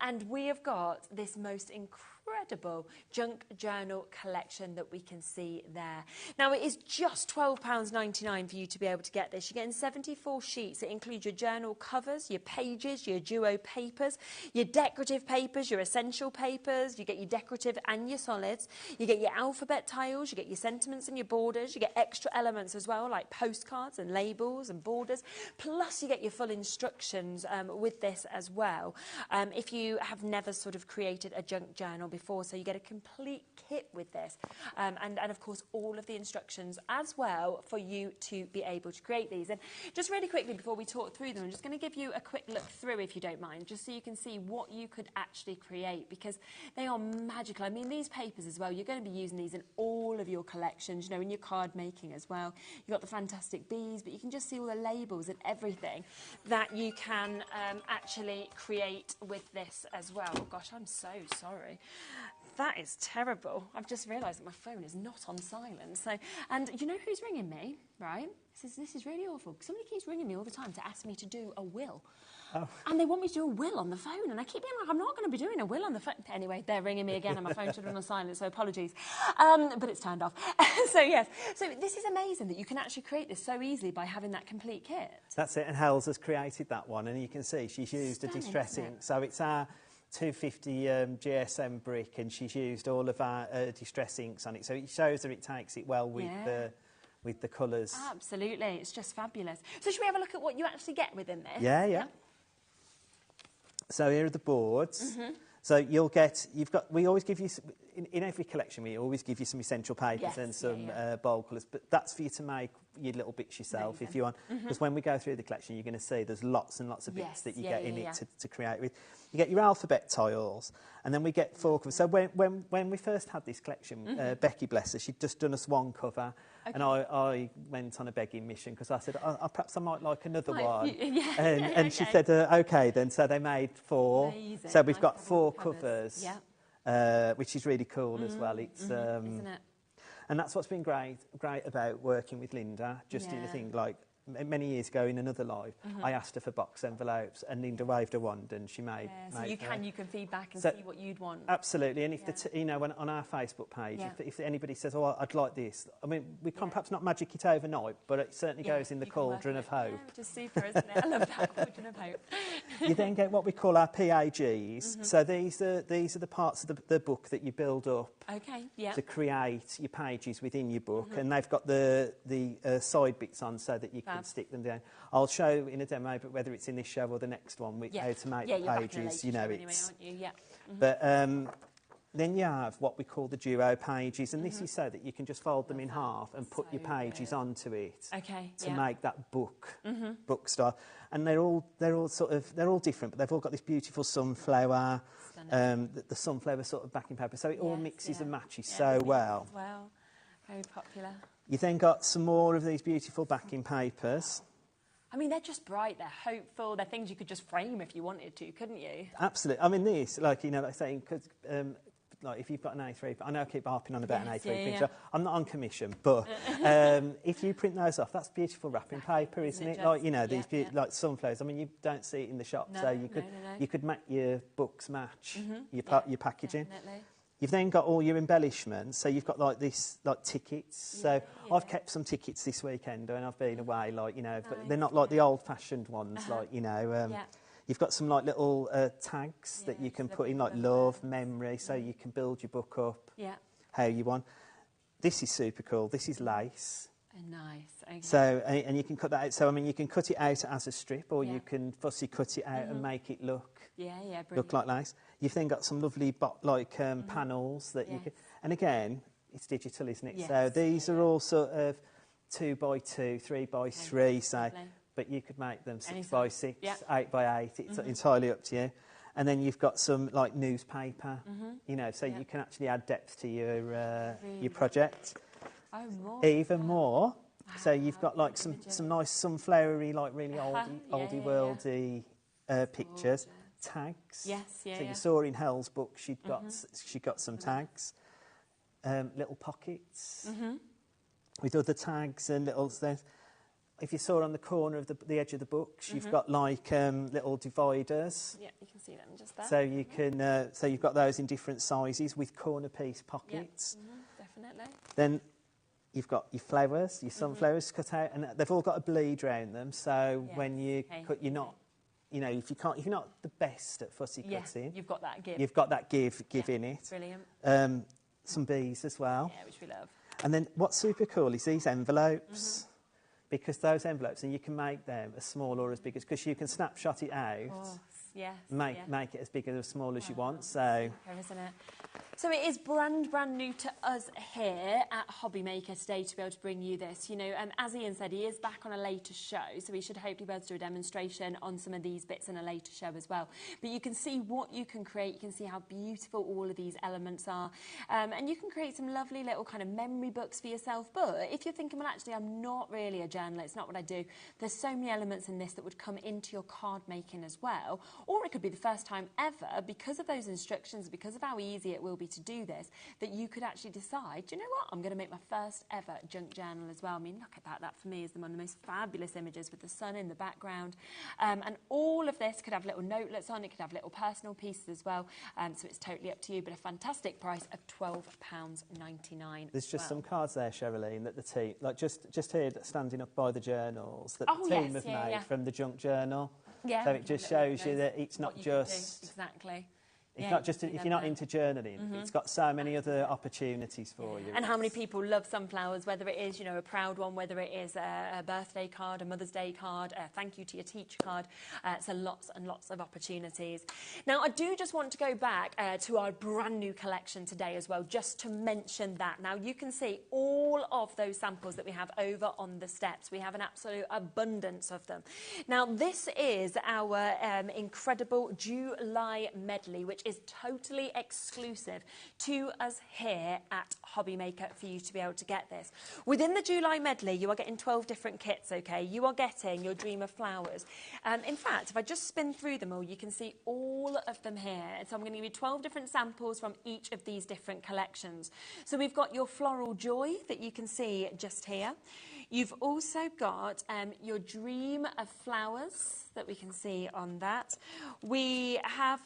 And we have got this most incredible junk journal collection that we can see there. Now, it is just £12.99 for you to be able to get this. You're getting 74 sheets. It includes your journal covers, your pages, your duo papers, your decorative papers, your essential papers. You get your decorative and your solids. You get your alphabet tiles, you get your sentiments and your borders. You get extra elements as well, like postcards and labels and borders. Plus, you get your full instructions with this as well. If you have never sort of created a junk journal before, so you get a complete kit with this, and of course all of the instructions as well for you to be able to create these. And just really quickly before we talk through them, I'm just going to give you a quick look through, if you don't mind, just so you can see what you could actually create, because they are magical. I mean, these papers as well, you're going to be using these in all of your collections, you know, in your card making as well. You've got the fantastic bees, but you can just see all the labels and everything that you can actually create with this as well. Oh gosh, I'm so sorry. That is terrible. I've just realised that my phone is not on silent. So, and you know who's ringing me, right? This is really awful. Somebody keeps ringing me all the time to ask me to do a will. Oh. And they want me to do a will on the phone, and I keep being like, I'm not going to be doing a will on the phone. Anyway, they're ringing me again, and my phone should have been on silent, so apologies. But it's turned off. So, yes. So this is amazing that you can actually create this so easily by having that complete kit. That's it, and Hels has created that one, and you can see she's used a distress ink. So it's our 250 GSM brick, and she's used all of our distress inks on it. So it shows that it takes it well with the colours. Absolutely, it's just fabulous. So should we have a look at what you actually get within this? Yeah. So here are the boards. So we always give you, in every collection, we always give you some essential papers and some bold colours, but that's for you to make your little bits yourself if you want. Because when we go through the collection, you're going to see there's lots and lots of bits that you get in it to create with. You get your alphabet tiles, and then we get 4 covers. So when we first had this collection, Becky, bless her, she'd just done us 1 cover, and I went on a begging mission because I said, perhaps I might like another one. And she said, OK then. So they made 4. Amazing. So we've got 4 covers, which is really cool as well. It's, isn't it? And that's what's been great about working with Linda, just in a thing like many years ago in another life, I asked her for box envelopes, and Linda waved her wand and she made. So you can feedback and see what you'd want. Absolutely, and if on our Facebook page, if anybody says, "Oh, I'd like this," I mean, we can perhaps not magic it overnight, but it certainly goes in the cauldron of hope. Yeah, which is super, isn't it? I love that cauldron of hope. You then get what we call our PAGs. So these are the parts of the book that you build up to create your pages within your book, and they've got the side bits on so that you can stick them down. I'll show in a demo, but whether it's in this show or the next one, how to make the pages. You know, it's. Anyway, aren't you? But then you have what we call the duo pages, and this is so that you can just fold them in half and put your pages onto it to make that book style. And they're all different, but they've all got this beautiful sunflower, the sunflower sort of backing paper. So it all mixes and matches so well. Wow, very popular. You then got some more of these beautiful backing papers. I mean, they're just bright, they're hopeful, they're things you could just frame if you wanted to, couldn't you? Absolutely. I mean, this, like saying, because like if you've got an A3, I know I keep harping on about an A3 printer. I'm not on commission, but if you print those off, that's beautiful wrapping paper, isn't it? Like, these like sunflowers. I mean, you don't see it in the shop, so you could make your books match your packaging. Definitely. You've then got all your embellishments, so you've got like tickets. So I've kept some tickets this weekend, and I've been away, but they're not like the old-fashioned ones, You've got some like little tags that you can put in, like love, memory, so you can build your book up how you want. This is super cool. This is lace. Nice. Okay. So, and you can cut that out. So, I mean, you can cut it out as a strip, or you can fussy cut it out and make it look like lace. You've then got some lovely panels that you can, and again, it's digital, isn't it? Yes. So these are all sort of 2x2, 3x3, say. but you could make them 6 Any by size. 6, Yeah. 8 by 8. It's entirely up to you. And then you've got some like newspaper, you know, so you can actually add depth to your project. Oh, more. Even more. So you've got like some nice sunflowery, like really oldie worldy pictures, tags. Yes, yeah. So you saw in Hell's book, she got some tags, little pockets with other tags and little things. If you saw on the corner of the edge of the books, you've got like little dividers. Yeah, you can see them just there. So you can, so you've got those in different sizes with corner piece pockets. Definitely. Then you've got your flowers, your sunflowers cut out, and they've all got a bleed around them. So when you cut, you're not, you know, if you're not the best at fussy cutting, you've got that give. You've got that give in it. Brilliant. Some bees as well. Yeah, which we love. And then what's super cool is these envelopes. Because those envelopes, and you can make them as small or as big as, because you can snapshot it out, make it as big or as small as you want. So, isn't it? So it is brand new to us here at HobbyMaker today to be able to bring you this. You know, as Ian said, he is back on a later show, so we should hopefully be able to do a demonstration on some of these bits in a later show as well. But you can see what you can create. You can see how beautiful all of these elements are. And you can create some lovely little kind of memory books for yourself. But if you're thinking, well, actually, I'm not really a journaler, it's not what I do, there's so many elements in this that would come into your card making as well. Or it could be the first time ever, because of those instructions, because of how easy it will be to do this, that you could actually decide, do you know what, I'm going to make my first ever junk journal as well. I mean, look at that. That for me is one of the most fabulous images with the sun in the background. And all of this could have little notelets on, it could have little personal pieces as well. So it's totally up to you, but a fantastic price of £12.99. There's just some cards there, Sherilyn, that the team, like just here standing up by the journals, that the team have made from the junk journal. Yeah. So it just shows you that it's not just... Exactly. It's not just if you're not into journaling, it's got so many other opportunities for you. And how many people love sunflowers, whether it is, you know, a proud one, whether it is a birthday card, a Mother's Day card, a thank you to your teacher card. So lots and lots of opportunities. Now, I do just want to go back to our brand new collection today as well, just to mention that. Now, you can see all of those samples that we have over on the steps. We have an absolute abundance of them. Now, this is our incredible July medley, which is totally exclusive to us here at HobbyMaker for you to be able to get this. Within the July medley, you are getting 12 different kits, okay? You are getting your Dream of Flowers. In fact, if I just spin through them all, you can see all of them here. So I'm going to give you 12 different samples from each of these different collections. So we've got your Floral Joy that you can see just here. You've also got your Dream of Flowers that we can see on that. We have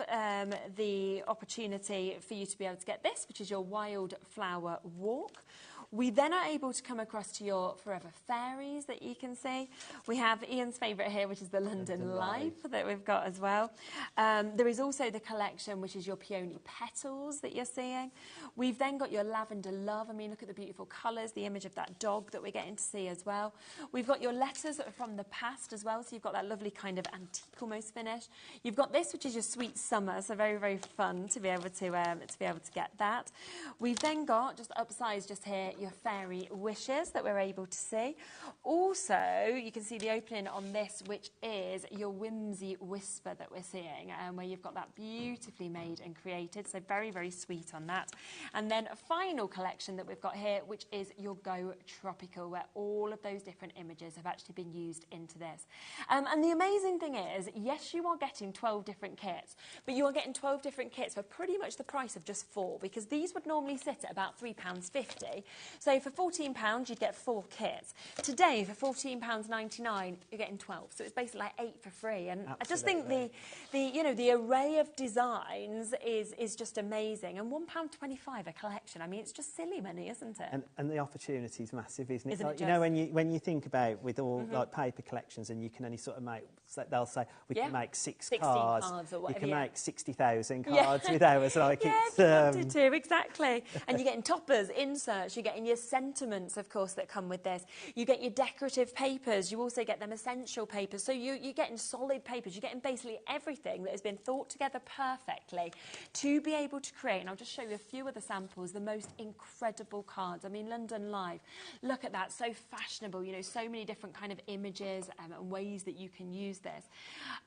the opportunity for you to be able to get this, which is your Wildflower Walk. We then are able to come across to your Forever Fairies that you can see. We have Ian's favourite here, which is the London Life that we've got as well. There is also the collection, which is your Peony Petals that you're seeing. We've then got your Lavender Love. I mean, look at the beautiful colours, the image of that dog that we're getting to see as well. We've got your Letters from the Past as well, so you've got that lovely kind of antique almost finish. You've got this, which is your Sweet Summer, so very, very fun to be able to get that. We've then got, just upsized just here, your Fairy Wishes that we're able to see. Also, you can see the opening on this, which is your Whimsy Whisper that we're seeing, where you've got that beautifully made and created, so very, very sweet on that. And then a final collection that we've got here, which is your Go Tropical, where all of those different images have actually been used into this. And the amazing thing is, yes, you are getting 12 different kits, but you are getting 12 different kits for pretty much the price of just 4, because these would normally sit at about £3.50. So for £14, you'd get 4 kits. Today, for £14.99, you're getting 12. So it's basically like 8 for free. And I just think the array of designs is just amazing. And £1.25 a collection. I mean, it's just silly money, isn't it? And the opportunity is massive, isn't it? Like, you know, when you think about with all like paper collections, and you can only sort of make, they'll say we can make 16 cards or whatever, you can make 60,000 cards with ours. Like if you wanted to, exactly. And you're getting toppers, inserts, you're getting getting your sentiments, of course, that come with this. You get your decorative papers. You also get them essential papers. So you're getting solid papers. You're getting basically everything that has been thought together perfectly to be able to create, and I'll just show you a few of the samples, the most incredible cards. I mean, London Live, look at that, so fashionable, you know, so many different kind of images and ways that you can use this.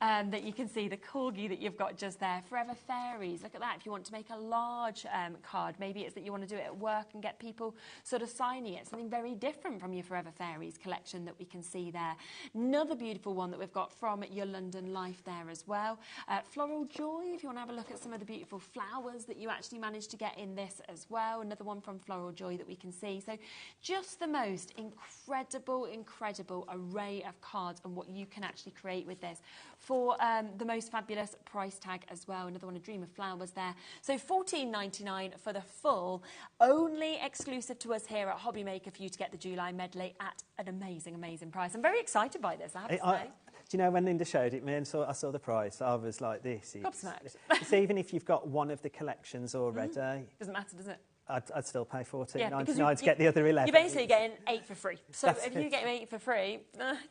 That you can see the corgi that you've got just there, Forever Fairies, look at that. If you want to make a large card, maybe it's that you want to do it at work and get people sort of signing it, something very different from your Forever Fairies collection that we can see there. Another beautiful one that we've got from your London Life there as well. Floral Joy, if you want to have a look at some of the beautiful flowers that you actually managed to get in this as well. Another one from Floral Joy that we can see. So just the most incredible array of cards and what you can actually create with this for the most fabulous price tag as well. Another one, A Dream of Flowers there. So £14.99 for the full, only exclusive to us here at HobbyMaker for you to get the July medley at an amazing price. I'm very excited by this, I have to say. Do you know, when Linda showed it me and I saw the price, I was like, this is... Gobsmacked. It's even if you've got one of the collections already... Doesn't matter, does it? I'd still pay £14.99 to get the other 11. You're basically getting 8 for free. So if you get 8 for free,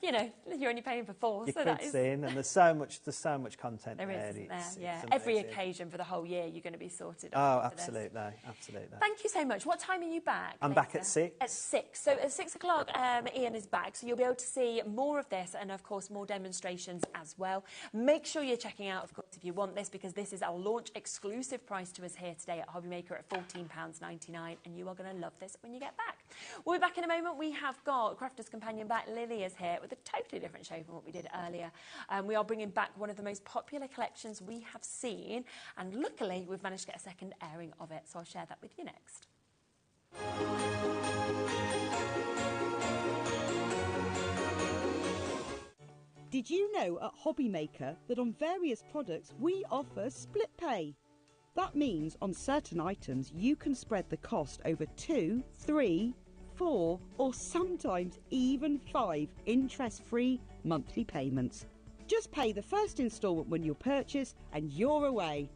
you know, you're only paying for 4. So that is in, and there's so much content there. There Is, isn't there? it's Yeah. Every occasion for the whole year, you're going to be sorted. Oh, absolutely, absolutely. Thank you so much. What time are you back? I'm back at 6. At 6. So at 6 o'clock, Ian is back. So you'll be able to see more of this, and of course more demonstrations as well. Make sure you're checking out, of course, if you want this, because this is our launch exclusive price to us here today at HobbyMaker at £14.99, and you are going to love this when you get back. We'll be back in a moment. We have got Crafter's Companion back. Lily is here with a totally different show from what we did earlier. We are bringing back one of the most popular collections we have seen, and luckily we've managed to get a second airing of it, so I'll share that with you next. Did you know at HobbyMaker that on various products we offer split pay? That means on certain items you can spread the cost over 2, 3, 4 or sometimes even 5 interest-free monthly payments. Just pay the first instalment when you purchase and you're away.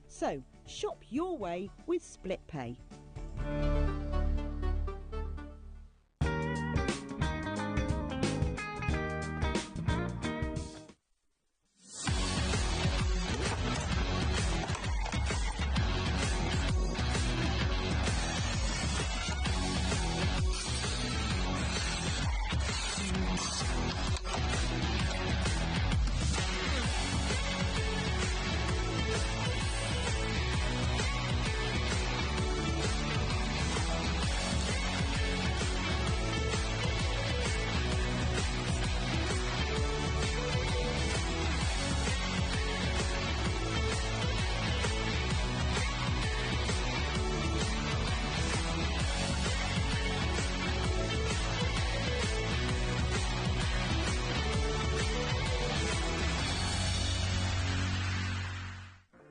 So shop your way with split pay.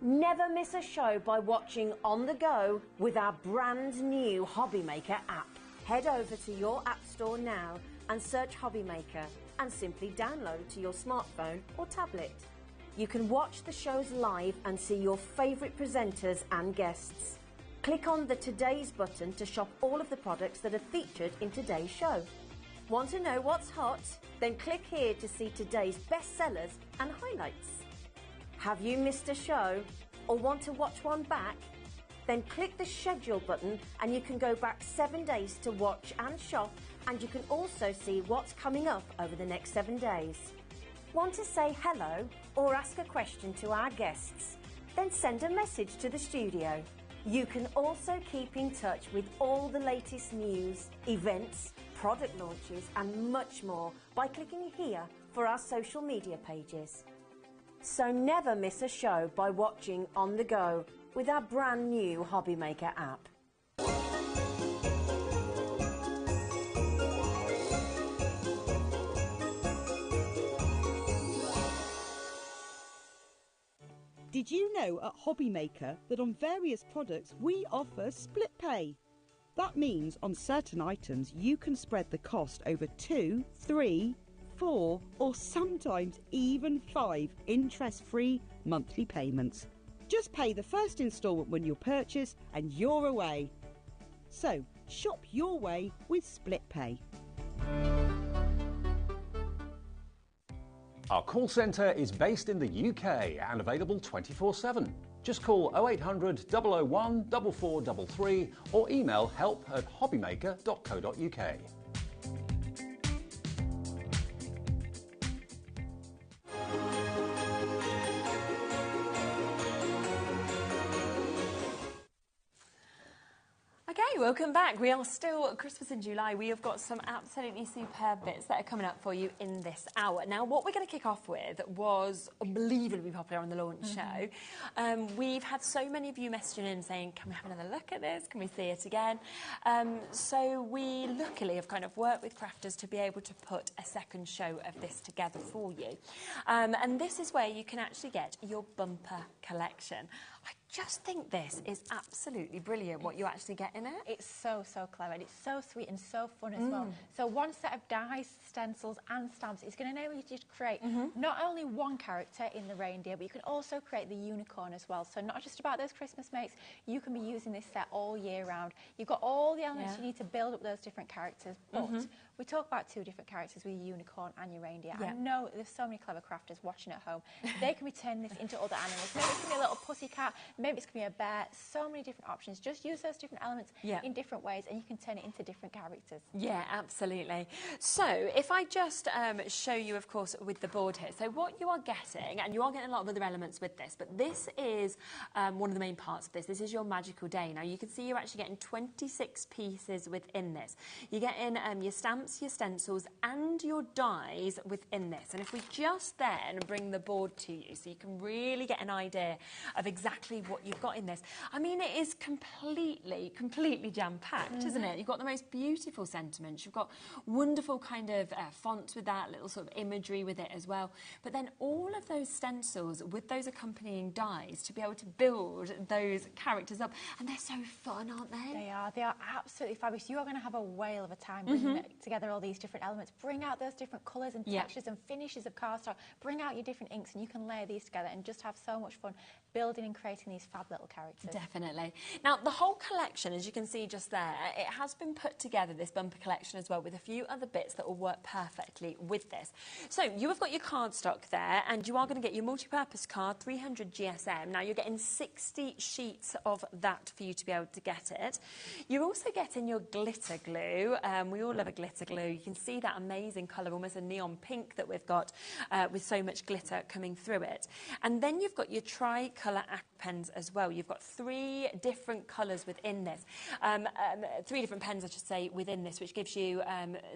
Never miss a show by watching on the go with our brand new HobbyMaker app. Head over to your app store now and search HobbyMaker and simply download to your smartphone or tablet. You can watch the shows live and see your favourite presenters and guests. Click on the Today's button to shop all of the products that are featured in today's show. Want to know what's hot? Then click here to see today's bestsellers and highlights. Have you missed a show or want to watch one back? Then click the schedule button and you can go back 7 days to watch and shop, and you can also see what's coming up over the next 7 days. Want to say hello or ask a question to our guests? Then send a message to the studio. You can also keep in touch with all the latest news, events, product launches and much more by clicking here for our social media pages. So never miss a show by watching on the go with our brand new HobbyMaker app. Did you know at HobbyMaker that on various products we offer split pay? That means on certain items you can spread the cost over 2, 3, 4 or sometimes even 5 interest-free monthly payments. Just pay the first instalment when you purchase and you're away. So Shop your way with Split Pay. Our call centre is based in the UK and available 24/7. Just call 0800 001 4433 or email help@hobbymaker.co.uk. Okay, welcome back. We are still at Christmas in July. We have got some absolutely superb bits that are coming up for you in this hour. Now, what we're going to kick off with was unbelievably popular on the launch show. We've had so many of you messaging in saying, can we have another look at this? Can we see it again? So we luckily have kind of worked with crafters to be able to put a second show of this together for you. And this is where you can actually get your bumper collection. I just think this is absolutely brilliant what you actually get in it. It's so clever, and it's so sweet and so fun as well. So one set of dies, stencils and stamps is going to enable you to create not only one character in the reindeer, but you can also create the unicorn as well. So not just about those Christmas makes, you can be using this set all year round. You've got all the elements you need to build up those different characters, but we talk about two different characters with your unicorn and your reindeer. I know there's so many clever crafters watching at home. They can be turning this into other animals. Maybe it's going to be a little pussycat, maybe it's going to be a bear. So many different options. Just use those different elements in different ways and you can turn it into different characters. Yeah, absolutely. So if I just show you, of course, with the board here. So what you are getting, and you are getting a lot of other elements with this, but this is one of the main parts of this. This is your magical day. Now you can see you're actually getting 26 pieces within this. You're getting your stamps, your stencils and your dies within this. And if we just then bring the board to you so you can really get an idea of exactly what you've got in this. I mean, it is completely jam-packed, isn't it? You've got the most beautiful sentiments. You've got wonderful kind of fonts with that, little sort of imagery with it as well. But then all of those stencils with those accompanying dies to be able to build those characters up. And they're so fun, aren't they? They are. They are absolutely fabulous. You are going to have a whale of a time bringing together all these different elements. Bring out those different colours and textures and finishes of cardstock. Bring out your different inks and you can layer these together and just have so much fun building and creating these fab little characters. Definitely. Now, the whole collection, as you can see just there, it has been put together, this bumper collection as well, with a few other bits that will work perfectly with this. So you have got your cardstock there, and you are going to get your multi-purpose card, 300 GSM. Now, you're getting 60 sheets of that for you to be able to get it. You're also getting your glitter glue. We all love a glitter glue. You can see that amazing colour, almost a neon pink that we've got with so much glitter coming through it. And then you've got your tricolour pens as well. You've got 3 different colours within this. 3 different pens, I should say, within this, which gives you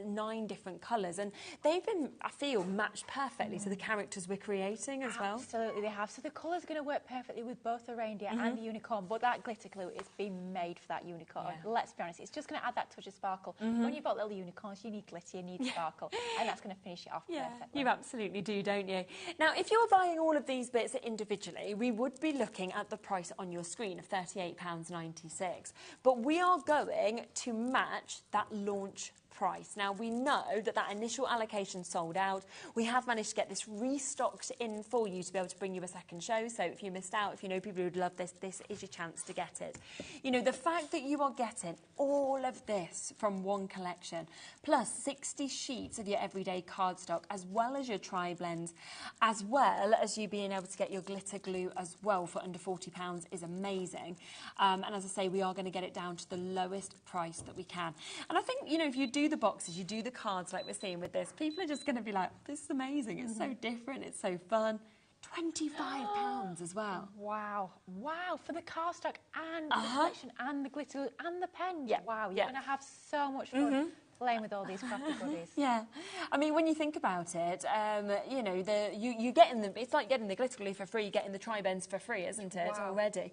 9 different colours. And they've been, I feel, matched perfectly to the characters we're creating as well. Absolutely, they have. So the colours are going to work perfectly with both the reindeer and the unicorn, but that glitter glue is being made for that unicorn. Let's be honest, it's just going to add that touch of sparkle. When you've got little unicorns, you need glitter, you need sparkle, and that's going to finish it off perfectly. You absolutely do, don't you? Now, if you're buying all of these bits individually, we would be looking at the price on your screen of £38.96. But we are going to match that launch price. Now, we know that that initial allocation sold out. We have managed to get this restocked in for you to be able to bring you a second show. So if you missed out, if you know people who would love this, this is your chance to get it. You know, the fact that you are getting all of this from one collection, plus 60 sheets of your everyday cardstock, as well as your tri-blends, as well as you being able to get your glitter glue as well for under £40 is amazing. And as I say, we are going to get it down to the lowest price that we can. And I think, you know, if you do the boxes, you do the cards like we're seeing with this, people are just going to be like, this is amazing, it's so different, it's so fun. £25 as well. Wow, wow, for the cardstock and the collection and the glitter and the pen. Wow, you're going to have so much fun playing with all these crafty goodies. I mean, when you think about it, you know, you getting the, it's like getting the glitter glue for free, getting the tri-bends for free, isn't it, already,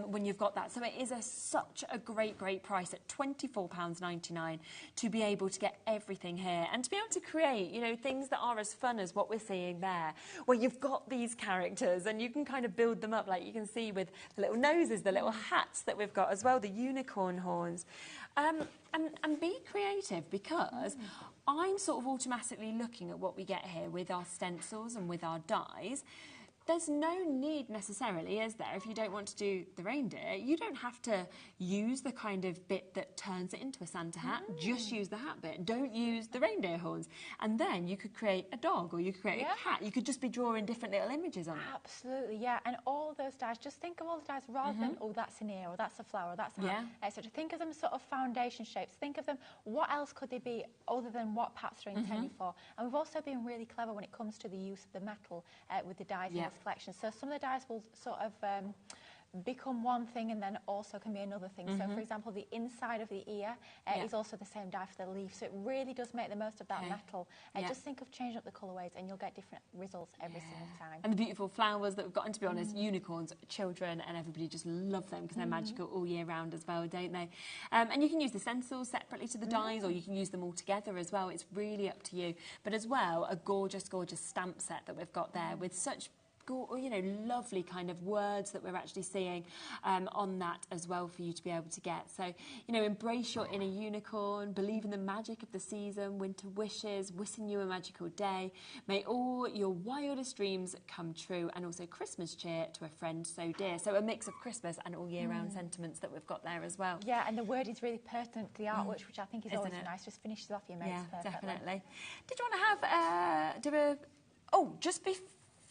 when you've got that. So it is such a great price at £24.99 to be able to get everything here and to be able to create, you know, things that are as fun as what we're seeing there, where you've got these characters and you can kind of build them up, like you can see with the little noses, the little hats that we've got as well, the unicorn horns. And be creative, because I'm sort of automatically looking at what we get here with our stencils and with our dies. there's no need necessarily, is there, if you don't want to do the reindeer, you don't have to use the kind of bit that turns it into a Santa hat. Just use the hat bit. Don't use the reindeer horns. And then you could create a dog or you could create a cat. You could just be drawing different little images on it. Absolutely, yeah. And all those dies, just think of all the dies rather than, oh, that's an ear or that's a flower or that's a hat. So to think of them sort of foundation shapes. Think of them, what else could they be other than what parts are intended for? And we've also been really clever when it comes to the use of the metal with the dies in this collection. So some of the dies will sort of become one thing and then also can be another thing. So for example, the inside of the ear is also the same die for the leaf. So it really does make the most of that metal. Just think of changing up the colourways and you'll get different results every single time. And the beautiful flowers that we've got, and to be honest, unicorns, children and everybody just love them because they're magical all year round as well, don't they? And you can use the stencils separately to the dies or you can use them all together as well. It's really up to you. But as well, a gorgeous, gorgeous stamp set that we've got there with such lovely kind of words that we're actually seeing on that as well for you to be able to get. So, embrace your inner unicorn, believe in the magic of the season, winter wishes, wishing you a magical day. May all your wildest dreams come true, and also Christmas cheer to a friend so dear. So a mix of Christmas and all year round sentiments that we've got there as well. Yeah, and the word is really pertinent to the artwork, which I think is always nice. Just finishes off your mates perfectly. Definitely. Did you want to have,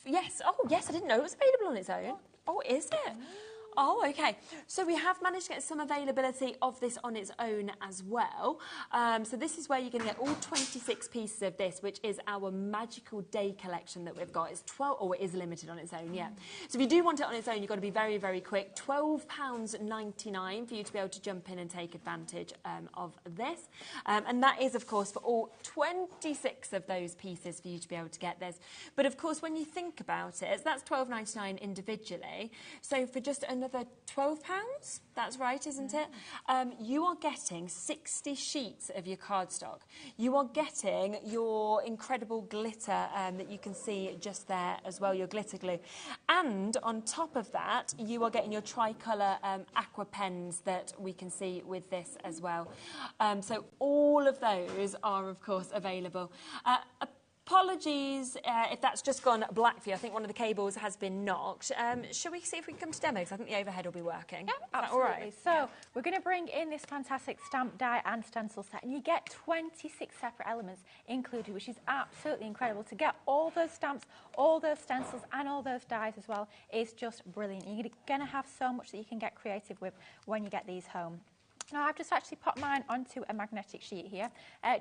Yes. Oh, yes, I didn't know it was available on its own. Oh, is it? Oh, okay. So we have managed to get some availability of this on its own as well. So this is where you're going to get all 26 pieces of this, which is our Magical Day collection that we've got. It's 12, it is limited on its own, yeah. So if you do want it on its own, you've got to be very, very quick. £12.99 for you to be able to jump in and take advantage of this. And that is, of course, for all 26 of those pieces for you to be able to get this. But, of course, when you think about it, that's £12.99 individually. So for just another £12, that's right, isn't it? You are getting 60 sheets of your cardstock. You are getting your incredible glitter that you can see just there as well, your glitter glue. And on top of that, you are getting your tricolour aqua pens that we can see with this as well. So all of those are, of course, available. Apologies if that's just gone black for you. I think one of the cables has been knocked. Shall we see if we can come to demo? Because I think the overhead will be working. Yeah, absolutely. All right? So we're going to bring in this fantastic stamp, die and stencil set, and you get 26 separate elements included, which is absolutely incredible. To get all those stamps, all those stencils and all those dies as well is just brilliant. You're going to have so much that you can get creative with when you get these home. Now, I've just actually popped mine onto a magnetic sheet here,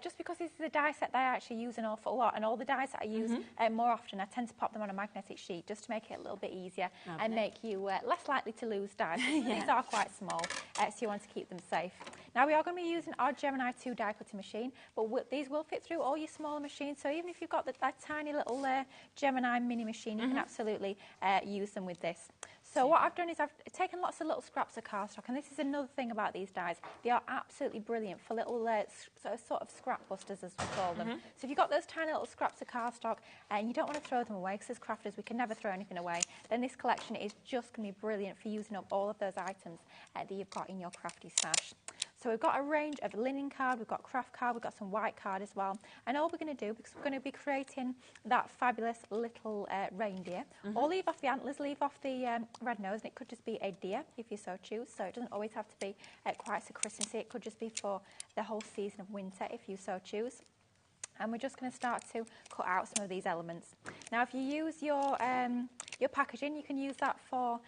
just because this is a die set that I actually use an awful lot, and all the dies that I use more often, I tend to pop them on a magnetic sheet just to make it a little bit easier and make you less likely to lose dies. These are quite small, so you want to keep them safe. Now, we are going to be using our Gemini 2 die cutting machine, but these will fit through all your smaller machines, so even if you've got that tiny little Gemini mini machine, you can absolutely use them with this. So what I've done is I've taken lots of little scraps of cardstock, and this is another thing about these dies. They are absolutely brilliant for little sort of scrap busters, as we call them. So if you've got those tiny little scraps of cardstock and you don't want to throw them away, because as crafters we can never throw anything away, then this collection is just going to be brilliant for using up all of those items that you've got in your crafty stash. So we've got a range of linen card, we've got craft card, we've got some white card as well. And all we're going to do, because we're going to be creating that fabulous little reindeer, or leave off the antlers, leave off the red nose, and it could just be a deer if you so choose. So it doesn't always have to be quite so Christmassy, it could just be for the whole season of winter if you so choose. And we're just going to start to cut out some of these elements. Now, if you use your packaging, you can use that for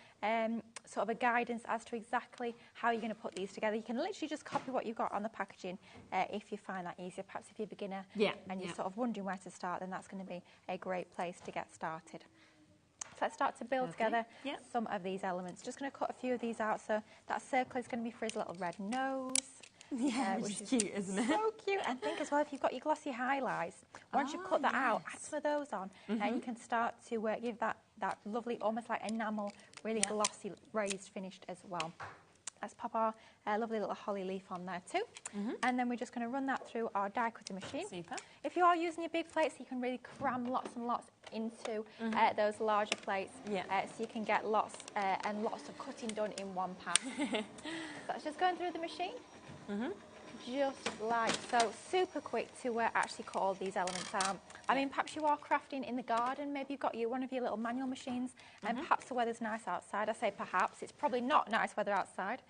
sort of a guidance as to exactly how you're going to put these together. You can literally just copy what you've got on the packaging if you find that easier. Perhaps if you're a beginner and you're sort of wondering where to start, then that's going to be a great place to get started. So let's start to build together some of these elements. Just going to cut a few of these out. So that circle is going to be for his little red nose. Yeah, which is cute, isn't it? So cute. And think as well, if you've got your glossy highlights, once you've cut that out, add some of those on, and you can start to give that lovely, almost like enamel, really glossy raised finish as well. Let's pop our lovely little holly leaf on there too. And then we're just going to run that through our die cutting machine. Super. If you are using your big plates, you can really cram lots and lots into those larger plates. So you can get lots and lots of cutting done in one pass. So that's just going through the machine. just like so. Super quick to actually cut all these elements out. I mean, perhaps you are crafting in the garden. Maybe you've got one of your little manual machines, and perhaps the weather's nice outside. I say perhaps. It's probably not nice weather outside.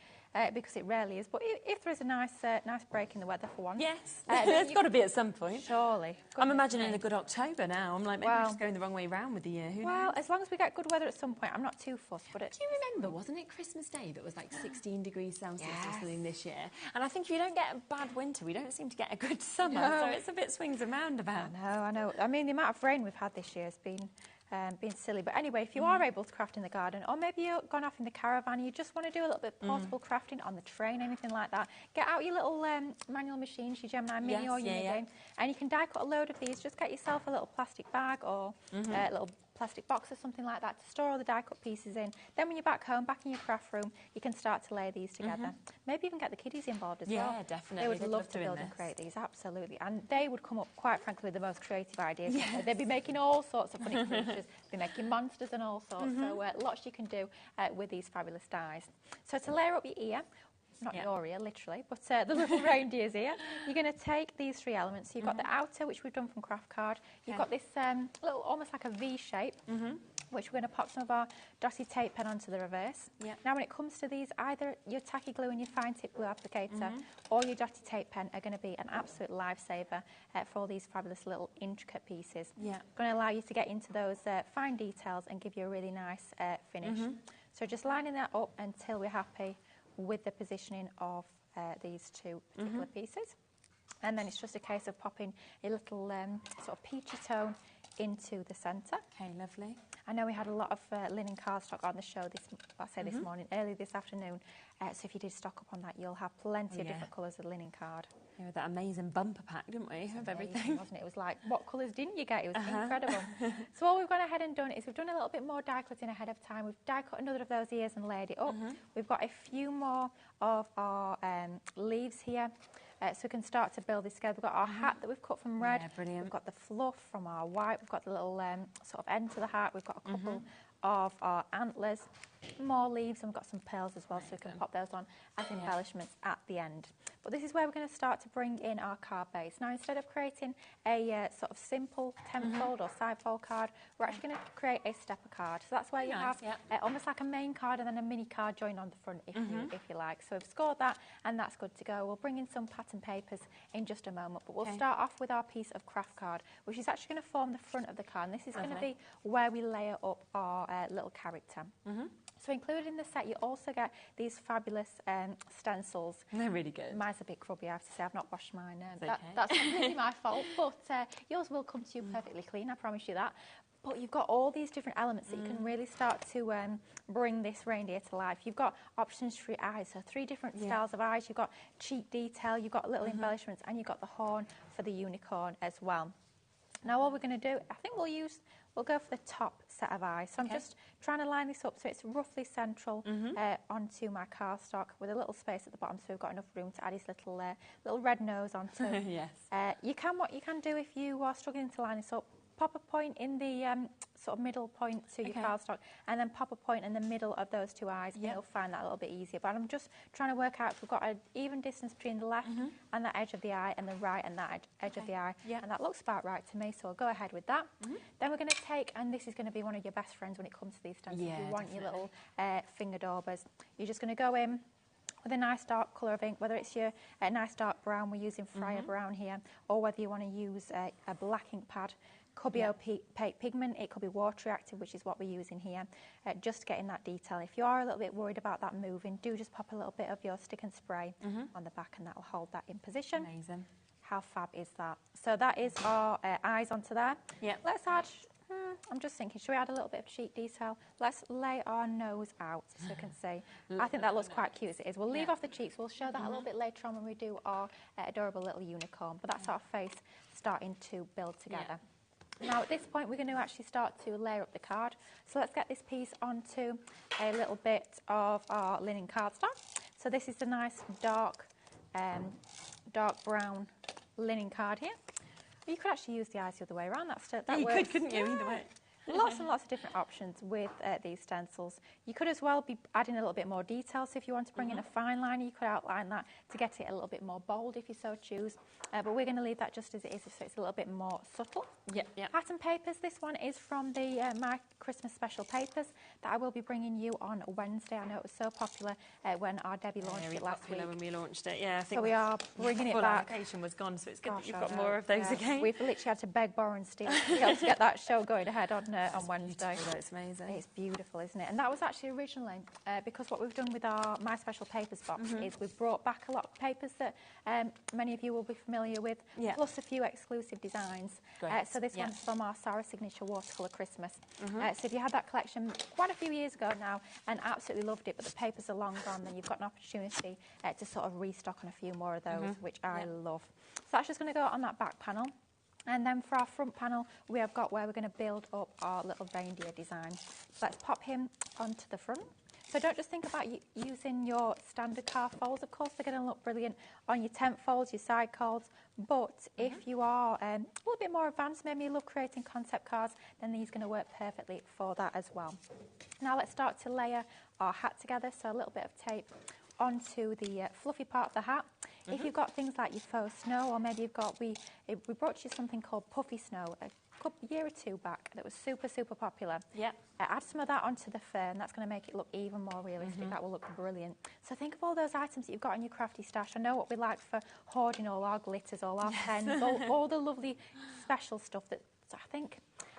Because it rarely is, but if there is a nice break in the weather for once. Yes, there's got to be at some point. Surely. I'm imagining a good October now. I'm like, maybe we're just going the wrong way round with the year. Who knows? As long as we get good weather at some point, I'm not too fussed. But do you remember, wasn't it Christmas Day that was like 16 degrees Celsius or something this year? And I think if you don't get a bad winter, we don't seem to get a good summer. So it's a bit swings and roundabouts. I know. I mean, the amount of rain we've had this year has been silly. But anyway, if you are able to craft in the garden, or maybe you've gone off in the caravan, you just want to do a little bit of portable crafting on the train, anything like that, get out your little manual machines, your Gemini Mini or your Unigame, and you can die cut a load of these. Just get yourself a little plastic bag or a little plastic box or something like that to store all the die cut pieces in. Then when you're back home, back in your craft room, you can start to lay these together. Maybe even get the kiddies involved as well. Yeah, definitely. They would love to build and create these, absolutely. And they would come up, quite frankly, with the most creative ideas. Yes. They'd be making all sorts of funny creatures. They'd be making monsters and all sorts. So lots you can do with these fabulous dies. So to layer up your ear, not your ear, literally, but the little reindeer's ear. You're going to take these three elements. So you've got the outer, which we've done from craft card. You've got this little, almost like a V shape, which we're going to pop some of our dotty tape pen onto the reverse. Now, when it comes to these, either your tacky glue and your fine tip glue applicator or your dotty tape pen are going to be an absolute lifesaver for all these fabulous little intricate pieces. Going to allow you to get into those fine details and give you a really nice finish. So just lining that up until we're happy with the positioning of these two particular pieces. And then it's just a case of popping a little sort of peachy tone into the centre. Okay, lovely. I know we had a lot of linen cardstock on the show this morning, early this afternoon. So if you did stock up on that, you'll have plenty of different colours of linen card. Yeah, with that amazing bumper pack, didn't we, of everything? Wasn't it? It was like, what colours didn't you get? It was incredible. So all we've gone ahead and done is we've done a little bit more die cutting ahead of time. We've die cut another of those ears and laid it up. We've got a few more of our leaves here. So we can start to build this together. We've got our hat that we've cut from red. Brilliant. We've got the fluff from our white. We've got the little sort of end to the hat. We've got a couple of our antlers, more leaves, and we've got some pearls as well, so we can pop those on as embellishments at the end. But this is where we're going to start to bring in our card base. Now, instead of creating a sort of simple 10-fold or side-fold card, we're actually going to create a stepper card. So that's where you have almost like a main card and then a mini card joined on the front, if you like. So we've scored that, and that's good to go. We'll bring in some pattern papers in just a moment, but we'll start off with our piece of craft card, which is actually going to form the front of the card. And this is going to be where we layer up our little character. So included in the set, you also get these fabulous stencils. They're really good. Mine's a bit grubby, I have to say. I've not washed mine. That's completely my fault, but yours will come to you perfectly clean, I promise you that. But you've got all these different elements that you can really start to bring this reindeer to life. You've got options for your eyes, so 3 different styles of eyes. You've got cheek detail, you've got little embellishments, and you've got the horn for the unicorn as well. Now, what we're going to do, I think we'll go for the top set of eyes. So I'm just trying to line this up so it's roughly central onto my cardstock with a little space at the bottom, so we've got enough room to add his little red nose onto. What you can do if you are struggling to line this up, pop a point in the sort of middle point to your cardstock, and then pop a point in the middle of those 2 eyes, and you'll find that a little bit easier. But I'm just trying to work out if we've got an even distance between the left and that edge of the eye, and the right and that edge of the eye. And that looks about right to me, so I'll go ahead with that. Then we're going to take, and this is going to be one of your best friends when it comes to these stencils. If you want your little finger daubers, you're just going to go in with a nice dark colour of ink, whether it's your nice dark brown, we're using Friar Brown here, or whether you want to use a black ink pad. Could be opaque pigment, it could be water reactive, which is what we're using here, just getting that detail. If you are a little bit worried about that moving, do just pop a little bit of your stick and spray on the back, and that will hold that in position. Amazing. How fab is that? So that is our eyes onto there. Let's add, I'm just thinking, should we add a little bit of cheek detail? Let's lay our nose out so you can see. I think that looks quite cute as it is. We'll leave off the cheeks. We'll show that a little bit later on when we do our adorable little unicorn. But that's our face starting to build together. Now, at this point, we're going to actually start to layer up the card. So let's get this piece onto a little bit of our linen cardstock. So this is the nice dark brown linen card here. You could actually use the eyes the other way around. That you works. could, couldn't you? Either way. lots and lots of different options with these stencils. You could as well be adding a little bit more detail. So if you want to bring in a fine liner, you could outline that to get it a little bit more bold if you so choose. But we're going to leave that just as it is, so it's a little bit more subtle. Pattern papers. This one is from the My Christmas Special papers that I will be bringing you on Wednesday. I know it was so popular when our Debbie launched it last week. When we launched it, I think so we are bringing it full back. allocation was gone, so it's good that you've got more of those again. We've literally had to beg, borrow and steal to be able to get that show going ahead on Wednesday. It's amazing. It's beautiful, isn't it? And that was actually originally because what we've done with our My Special Papers box is we've brought back a lot of papers that many of you will be familiar with, plus a few exclusive designs. So this one's from our Sarah Signature Watercolour Christmas. So if you had that collection quite a few years ago now and absolutely loved it, but the papers are long gone, then you've got an opportunity to sort of restock on a few more of those, which I love. So that's just going to go on that back panel. And then for our front panel, we have got where we're going to build up our little reindeer design. So let's pop him onto the front. So don't just think about using your standard card folds. Of course, they're going to look brilliant on your tent folds, your side cards. But if you are a little bit more advanced, maybe you love creating concept cards, then these are going to work perfectly for that as well. Now let's start to layer our hat together. So a little bit of tape onto the fluffy part of the hat. If you've got things like your faux snow, or maybe you've got, we brought you something called puffy snow a year or two back that was super, super popular. Add some of that onto the fur, and that's going to make it look even more realistic. That will look brilliant. So think of all those items that you've got in your crafty stash. I know what we like for hoarding all our glitters, all our pens, all the lovely special stuff that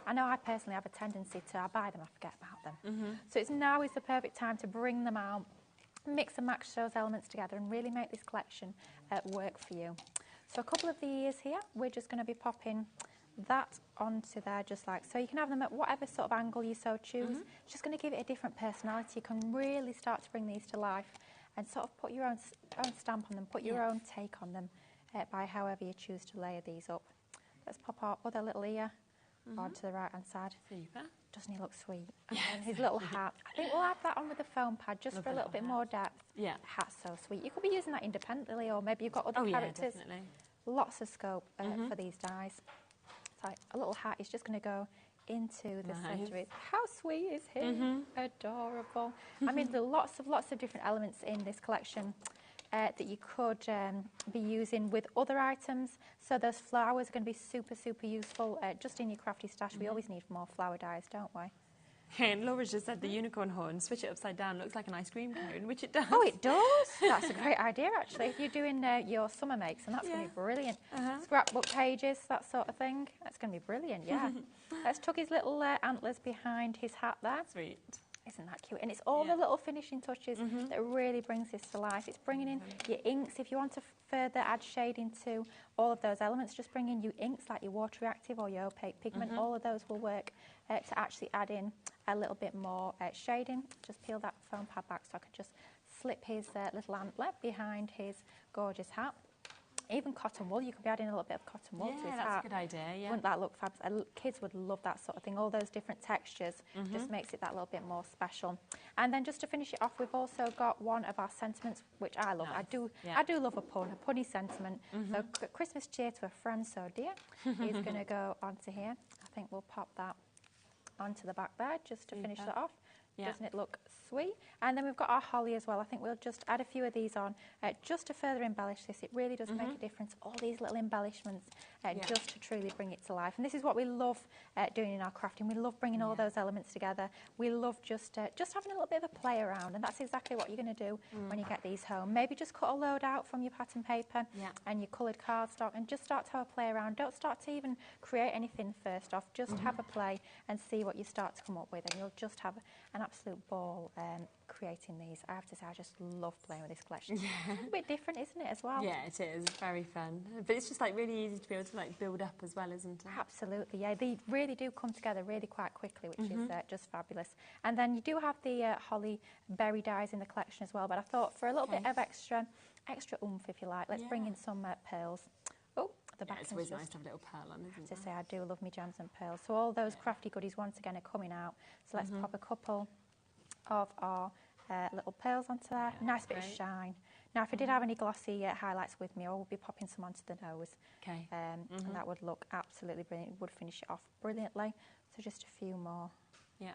I know I personally have a tendency to, I buy them, I forget about them. So now is the perfect time to bring them out, mix and match those elements together and really make this collection work for you. So a couple of the ears here, we're just going to be popping that onto there just like so. You can have them at whatever sort of angle you so choose. It's just going to give it a different personality. You can really start to bring these to life and sort of put your own stamp on them, put your own take on them by however you choose to layer these up. Let's pop our other little ear onto the right hand side. Super. Doesn't he look sweet? And then his little hat. I think we'll have that on with the foam pad just for a little bit more depth. The hat's so sweet. You could be using that independently, or maybe you've got other characters. Definitely. Lots of scope for these dies. So a little hat is just going to go into the centre of it. How sweet is he? Adorable. I mean, there are lots of different elements in this collection that you could be using with other items. So those flowers are going to be super, super useful just in your crafty stash. We always need more flower dies, don't we? And Laura's just said the unicorn horn, switch it upside down, looks like an ice cream cone, which it does. Oh, it does? That's a great idea, actually. If you're doing your summer makes, and that's going to be brilliant. Scrapbook pages, that sort of thing. That's going to be brilliant, yeah. Let's tuck his little antlers behind his hat there. Sweet. Isn't that cute? And it's all the little finishing touches that really brings this to life. It's bringing in your inks. If you want to further add shading to all of those elements, just bring in your inks like your water reactive or your opaque pigment. All of those will work to actually add in a little bit more shading. Just peel that foam pad back so I could just slip his little antler behind his gorgeous hat. Even cotton wool, you could be adding a little bit of cotton wool to his hat. That's a good idea, Wouldn't that look fabulous? Kids would love that sort of thing. All those different textures just makes it that little bit more special. And then just to finish it off, we've also got one of our sentiments, which I love. Nice. I do love a punny sentiment. So Christmas cheer to a friend so dear is going to go onto here. I think we'll pop that onto the back there just to finish that off. Doesn't it look sweet? And then we've got our holly as well. I think we'll just add a few of these on just to further embellish this. It really does make a difference. All these little embellishments just to truly bring it to life. And this is what we love doing in our crafting. We love bringing all those elements together. We love just having a little bit of a play around. And that's exactly what you're going to do when you get these home. Maybe just cut a load out from your pattern paper and your coloured cardstock and just start to have a play around. Don't start to even create anything first off. Just have a play and see what you start to come up with. And you'll just have an absolute ball creating these. I have to say, I just love playing with this collection. It's a bit different, isn't it, as well? Yeah, it is. It's very fun. But it's just like really easy to be able to like build up as well, isn't it? Absolutely, yeah. They really do come together really quite quickly, which is just fabulous. And then you do have the holly berry dies in the collection as well, but I thought for a little bit of extra oomph, if you like, let's bring in some pearls. Oh, the back it's always nice to have a little pearl on, isn't it? To say, I do love me gems and pearls. So all those crafty goodies once again are coming out. So let's pop a couple of our little pearls onto there. Nice bit of shine. Now, if I did have any glossy highlights with me, I would be popping some onto the nose. Okay. And that would look absolutely brilliant. It would finish it off brilliantly. So just a few more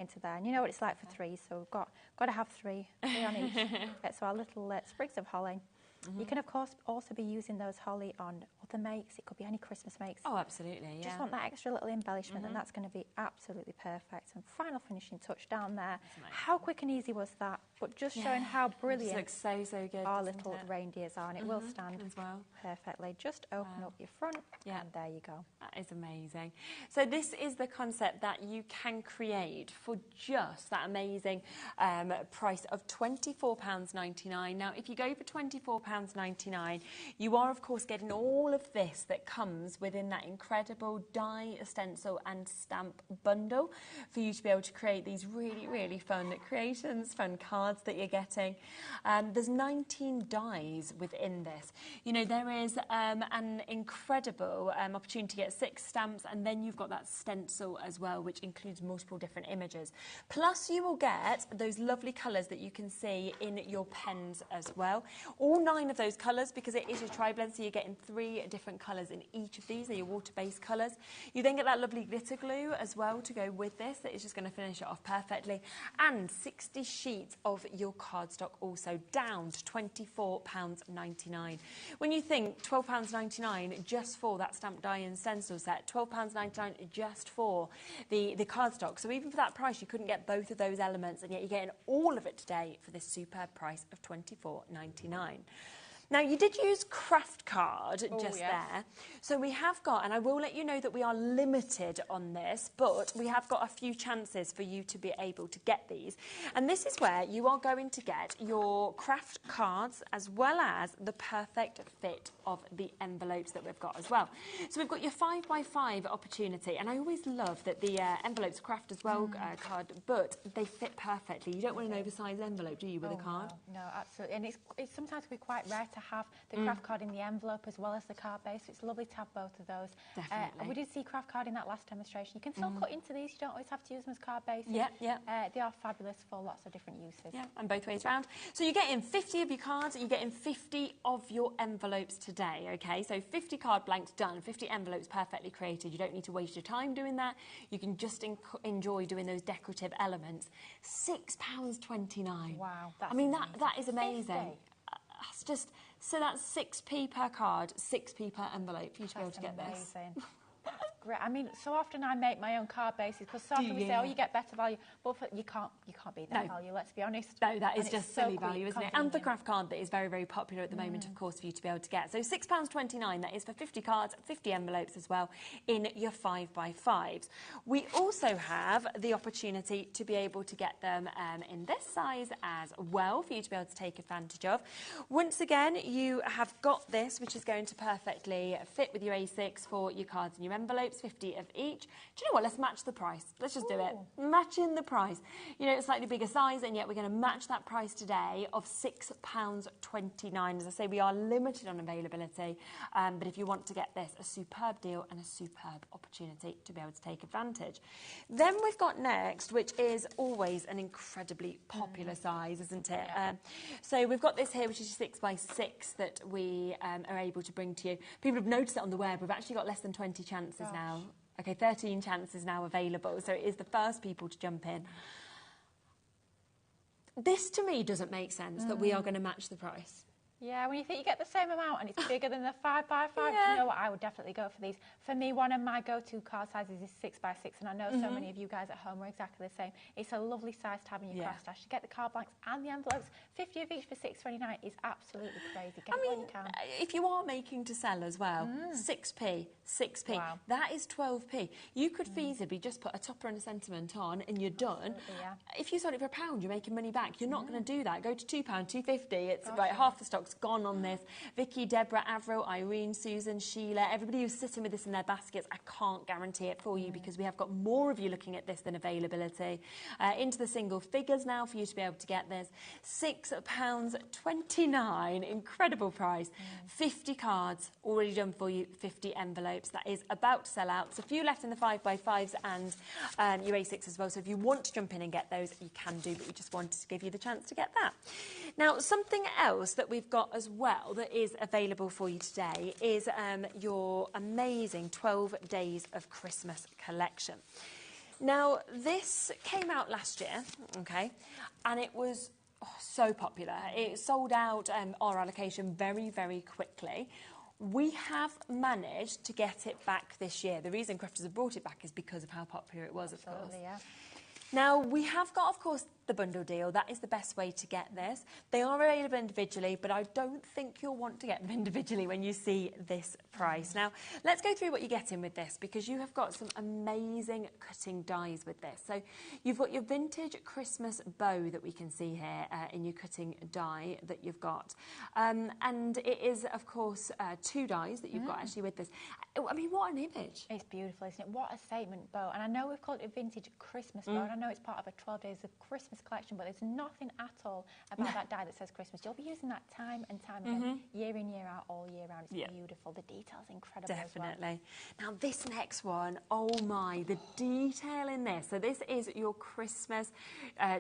into there. And you know what it's like for three, so we've got to have three on each. So our little sprigs of holly. You can, of course, also be using those holly on other makes. It could be any Christmas makes. Oh, absolutely, yeah. Just want that extra little embellishment, and that's going to be absolutely perfect. And final finishing touch down there. How quick and easy was that? But just showing how brilliant looks so good, our little reindeers are, and it will stand as well perfectly. Just open up your front, and there you go. That is amazing. So this is the concept that you can create for just that amazing price of £24.99. Now, if you go for £24.99, you are, of course, getting all of this that comes within that incredible die, stencil and stamp bundle for you to be able to create these really, really fun creations, fun cards that you're getting. There's 19 dies within this. You know, there is an incredible opportunity to get 6 stamps, and then you've got that stencil as well, which includes multiple different images. Plus, you will get those lovely colours that you can see in your pens as well. All 9 of those colours, because it is your tri-blend, so you're getting 3 different colours in each of these. They're your water-based colours. You then get that lovely glitter glue as well to go with this. That is just going to finish it off perfectly. And 60 sheets of your cardstock also, down to £24.99. When you think £12.99 just for that stamp die and stencil set, £12.99 just for the cardstock. So even for that price, you couldn't get both of those elements, and yet you're getting all of it today for this superb price of £24.99. Now, you did use Craft Card there. So we have got, and I will let you know that we are limited on this, but we have got a few chances for you to be able to get these. And this is where you are going to get your craft cards as well as the perfect fit of the envelopes that we've got as well. So we've got your 5x5 opportunity, and I always love that the envelopes craft as well card, but they fit perfectly. You don't want an oversized envelope, do you, with a card? No, absolutely. And it's sometimes be quite rare to have the craft card in the envelope as well as the card base. So it's lovely to have both of those. Definitely. We did see craft card in that last demonstration. You can still cut into these. You don't always have to use them as card bases. They are fabulous for lots of different uses. Yeah, and both ways around. So you're getting 50 of your cards, and you're getting 50 of your envelopes today, okay? So 50 card blanks done, 50 envelopes perfectly created. You don't need to waste your time doing that. You can just enjoy doing those decorative elements. £6.29. Wow, that's I mean, amazing. that is amazing. It's just, so that's 6p per card, 6p per envelope for you to be able to get this. Great. I mean, so often I make my own card bases because so often we say, oh, you get better value, but you can't beat that value. Let's be honest. No, that is just silly value, isn't it? And the craft card that is very, very popular at the moment, of course, for you to be able to get. So £6.29. That is for 50 cards, 50 envelopes as well in your 5x5s. We also have the opportunity to be able to get them in this size as well for you to be able to take advantage of. Once again, you have got this, which is going to perfectly fit with your A6 for your cards and your envelopes. 50 of each. Do you know what? Let's match the price. Let's just do it. Matching the price. You know, it's slightly bigger size, and yet we're going to match that price today of £6.29. As I say, we are limited on availability, but if you want to get this, a superb deal and a superb opportunity to be able to take advantage. Then we've got next, which is always an incredibly popular size, isn't it? So we've got this here, which is 6x6 that we are able to bring to you. People have noticed it on the web. We've actually got less than 20 chances now. Okay, 13 chances now available, so it is the first people to jump in. This, to me, doesn't make sense that we are going to match the price. Yeah, when you think you get the same amount and it's bigger than the 5x5, you know what, I would definitely go for these. For me, one of my go-to card sizes is 6x6, and I know so many of you guys at home are exactly the same. It's a lovely size to have in your craft stash. You get the card blanks and the envelopes. 50 of each for £6.29 is absolutely crazy. Get it when you can. If you are making to sell as well, 6p. Wow. That is 12p. You could feasibly just put a topper and a sentiment on and you're done. If you sold it for £1, you're making money back. You're not going to do that. Go to £2, £2.50. It's right, half the stock's gone on this. Vicky, Deborah, Avril, Irene, Susan, Sheila, everybody who's sitting with this in their baskets, I can't guarantee it for you because we have got more of you looking at this than availability. Into the single figures now for you to be able to get this. £6.29, incredible price. 50 cards already done for you, 50 envelopes. That is about to sell out. There's a few left in the 5x5s and your A6 as well. So if you want to jump in and get those, you can do, but we just wanted to give you the chance to get that. Now, something else that we've got as well that is available for you today is your amazing 12 Days of Christmas collection. Now, this came out last year, okay, and it was so popular. It sold out our allocation very, very quickly. We have managed to get it back this year. The reason crafters have brought it back is because of how popular it was, of course. Yeah. Now, we have got, of course, the bundle deal. That is the best way to get this. They are available individually, but I don't think you'll want to get them individually when you see this price. Now, let's go through what you're getting with this, because you have got some amazing cutting dies with this. So you've got your vintage Christmas bow that we can see here in your cutting die that you've got. And it is, of course, 2 dies that you've got actually with this. I mean, what an image. It's beautiful, isn't it? What a statement bow. And I know we've called it a vintage Christmas bow, and I know it's part of a 12 Days of Christmas collection, but there's nothing at all about that die that says Christmas. You'll be using that time and time again, year in, year out, all year round. It's beautiful. The detail's incredible. Definitely. As well. Now, this next one, oh my, the detail in this. So this is your Christmas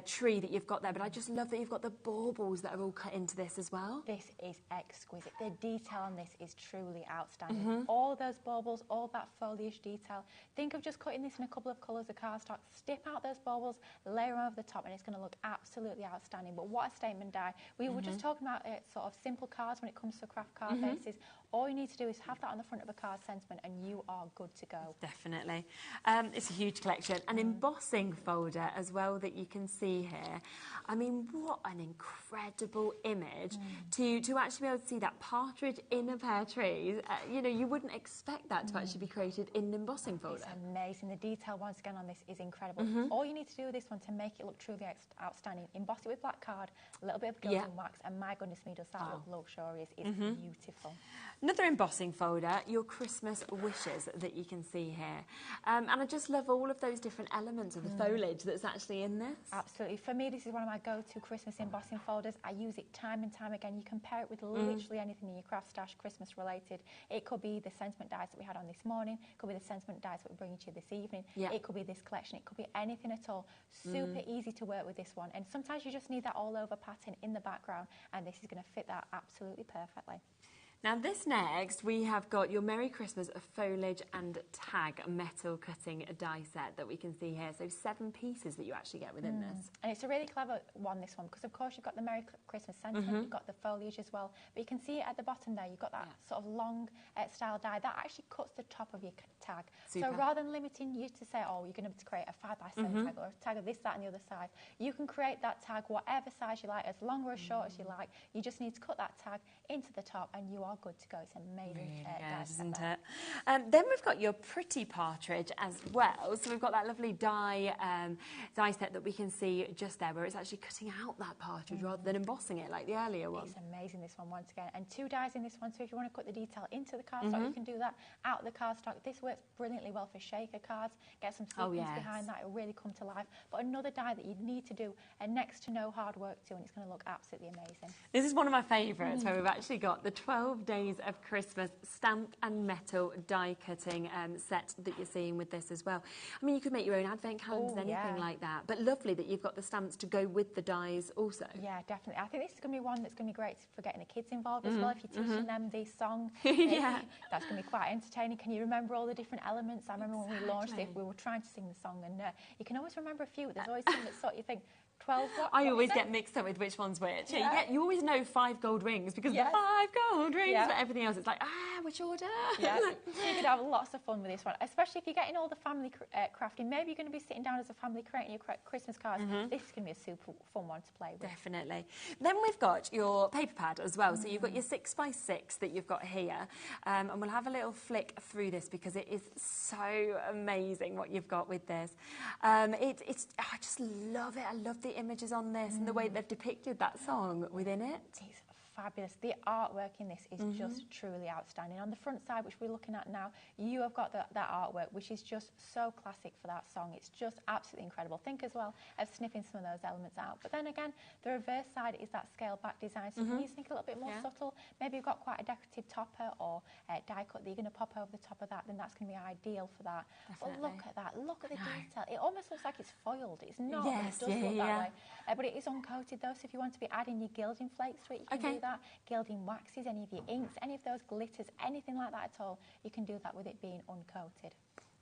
tree that you've got there, but I just love that you've got the baubles that are all cut into this as well. This is exquisite. The detail on this is truly outstanding. All those baubles, all that foliage detail. Think of just cutting this in a couple of colours of cardstock, stip out those baubles, layer over the top, and it's going to look absolutely outstanding. But what a statement die. We were just talking about sort of simple cards when it comes to craft card bases. All you need to do is have that on the front of a card sentiment and you are good to go. Definitely. It's a huge collection. An embossing folder as well that you can see here. I mean, what an incredible image to actually be able to see that partridge in a pear tree. You know, you wouldn't expect that to actually be created in an embossing folder. It's amazing. The detail, once again, on this is incredible. All you need to do with this one to make it look truly outstanding, emboss it with black card, a little bit of gilding wax, and my goodness me, does that look luxurious. It's beautiful. Another embossing folder, your Christmas wishes that you can see here. And I just love all of those different elements of the foliage that's actually in this. Absolutely. For me, this is one of my go-to Christmas embossing folders. I use it time and time again. You can pair it with literally anything in your craft stash, Christmas related. It could be the sentiment dies that we had on this morning. It could be the sentiment dies that we're bringing to you this evening. It could be this collection. It could be anything at all. Super easy to work with this one. And sometimes you just need that all-over pattern in the background, and this is going to fit that absolutely perfectly. Now this next, we have got your Merry Christmas foliage and tag metal cutting die set that we can see here. So 7 pieces that you actually get within this. And it's a really clever one, this one, because of course you've got the Merry Christmas sentiment, you've got the foliage as well, but you can see it at the bottom there, you've got that sort of long style die that actually cuts the top of your tag. Super. So rather than limiting you to say, oh, you're going to create a 5x7 tag or a tag of this, that and the other side, you can create that tag whatever size you like, as long or as short as you like. You just need to cut that tag into the top and you are good to go. It's amazing. Really good, isn't it? Then we've got your pretty partridge as well. So we've got that lovely die set that we can see just there, where it's actually cutting out that partridge rather than embossing it like the earlier one. It's amazing, this one, once again. And 2 dies in this one, so if you want to cut the detail into the cardstock, you can do that out of the cardstock. This works brilliantly well for shaker cards. Get some sequins behind that, it'll really come to life. But another die that you'd need to do next to no hard work to, and it's going to look absolutely amazing. This is one of my favourites, where we've actually got the 12 Days of Christmas stamp and metal die cutting set that you're seeing with this as well. I mean, you could make your own advent calendars, anything like that. But lovely that you've got the stamps to go with the dies also. Yeah, definitely. I think this is going to be one that's going to be great for getting the kids involved as well. If you're teaching them the song, that's going to be quite entertaining. Can you remember all the different elements? I remember when we launched it, we were trying to sing the song, and you can always remember a few. There's always some that sort of you think, 12 what? I always get mixed up with which one's which. You always know 5 gold rings because the 5 gold rings, but everything else it's like, which order? Yeah, you could have lots of fun with this one, especially if you're getting all the family crafting. Maybe you're going to be sitting down as a family creating your Christmas cards. This is going to be a super fun one to play with. Definitely. Then we've got your paper pad as well. So you've got your 6x6 that you've got here, and we'll have a little flick through this because it is so amazing what you've got with this. I just love it. I love the images on this and the way they've depicted that song within it. It's fabulous. The artwork in this is just truly outstanding. On the front side, which we're looking at now, you have got that artwork, which is just so classic for that song. It's just absolutely incredible. Think as well of sniffing some of those elements out. But then again, the reverse side is that scaled back design. So can you think a little bit more subtle? Maybe you've got quite a decorative topper or die cut that you're going to pop over the top of that, then that's going to be ideal for that. Definitely. But look at that. Look at the detail. It almost looks like it's foiled. It's not. It does look that way. But it is uncoated though, so if you want to be adding your gilding flakes to it, you can do that. Gilding waxes, any of your inks, any of those glitters, anything like that at all, you can do that with it being uncoated.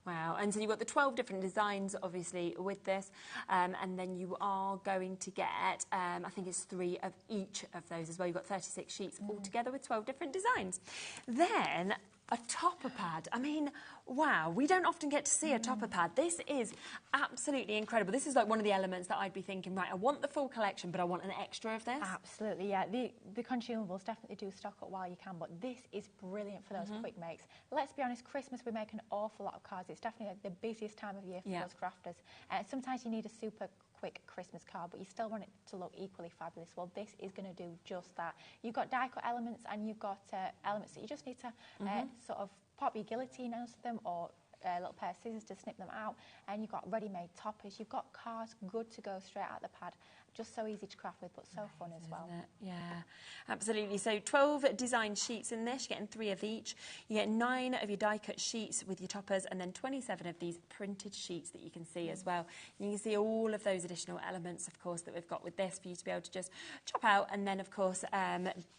Wow, and so you've got the 12 different designs, obviously, with this, and then you are going to get, I think it's 3 of each of those as well. You've got 36 sheets altogether with 12 different designs. Then a topper pad. I mean, wow, we don't often get to see a topper pad. This is absolutely incredible. This is like one of the elements that I'd be thinking, right, I want the full collection, but I want an extra of this. Absolutely, yeah. The consumables definitely do stock up while you can, but this is brilliant for those quick makes. Let's be honest, Christmas we make an awful lot of cards. It's definitely the busiest time of year for those crafters. Sometimes you need a super quick Christmas card, but you still want it to look equally fabulous. Well, this is going to do just that. You've got die cut elements, and you've got elements that you just need to sort of pop your guillotine onto them, or a little pair of scissors to snip them out, and you've got ready-made toppers. You've got cards good to go straight out the pad. Just so easy to craft with, but so fun as well. Isn't it? Yeah, absolutely. So 12 design sheets in this. You're getting 3 of each. You get 9 of your die-cut sheets with your toppers, and then 27 of these printed sheets that you can see as well. And you can see all of those additional elements, of course, that we've got with this for you to be able to just chop out and then, of course,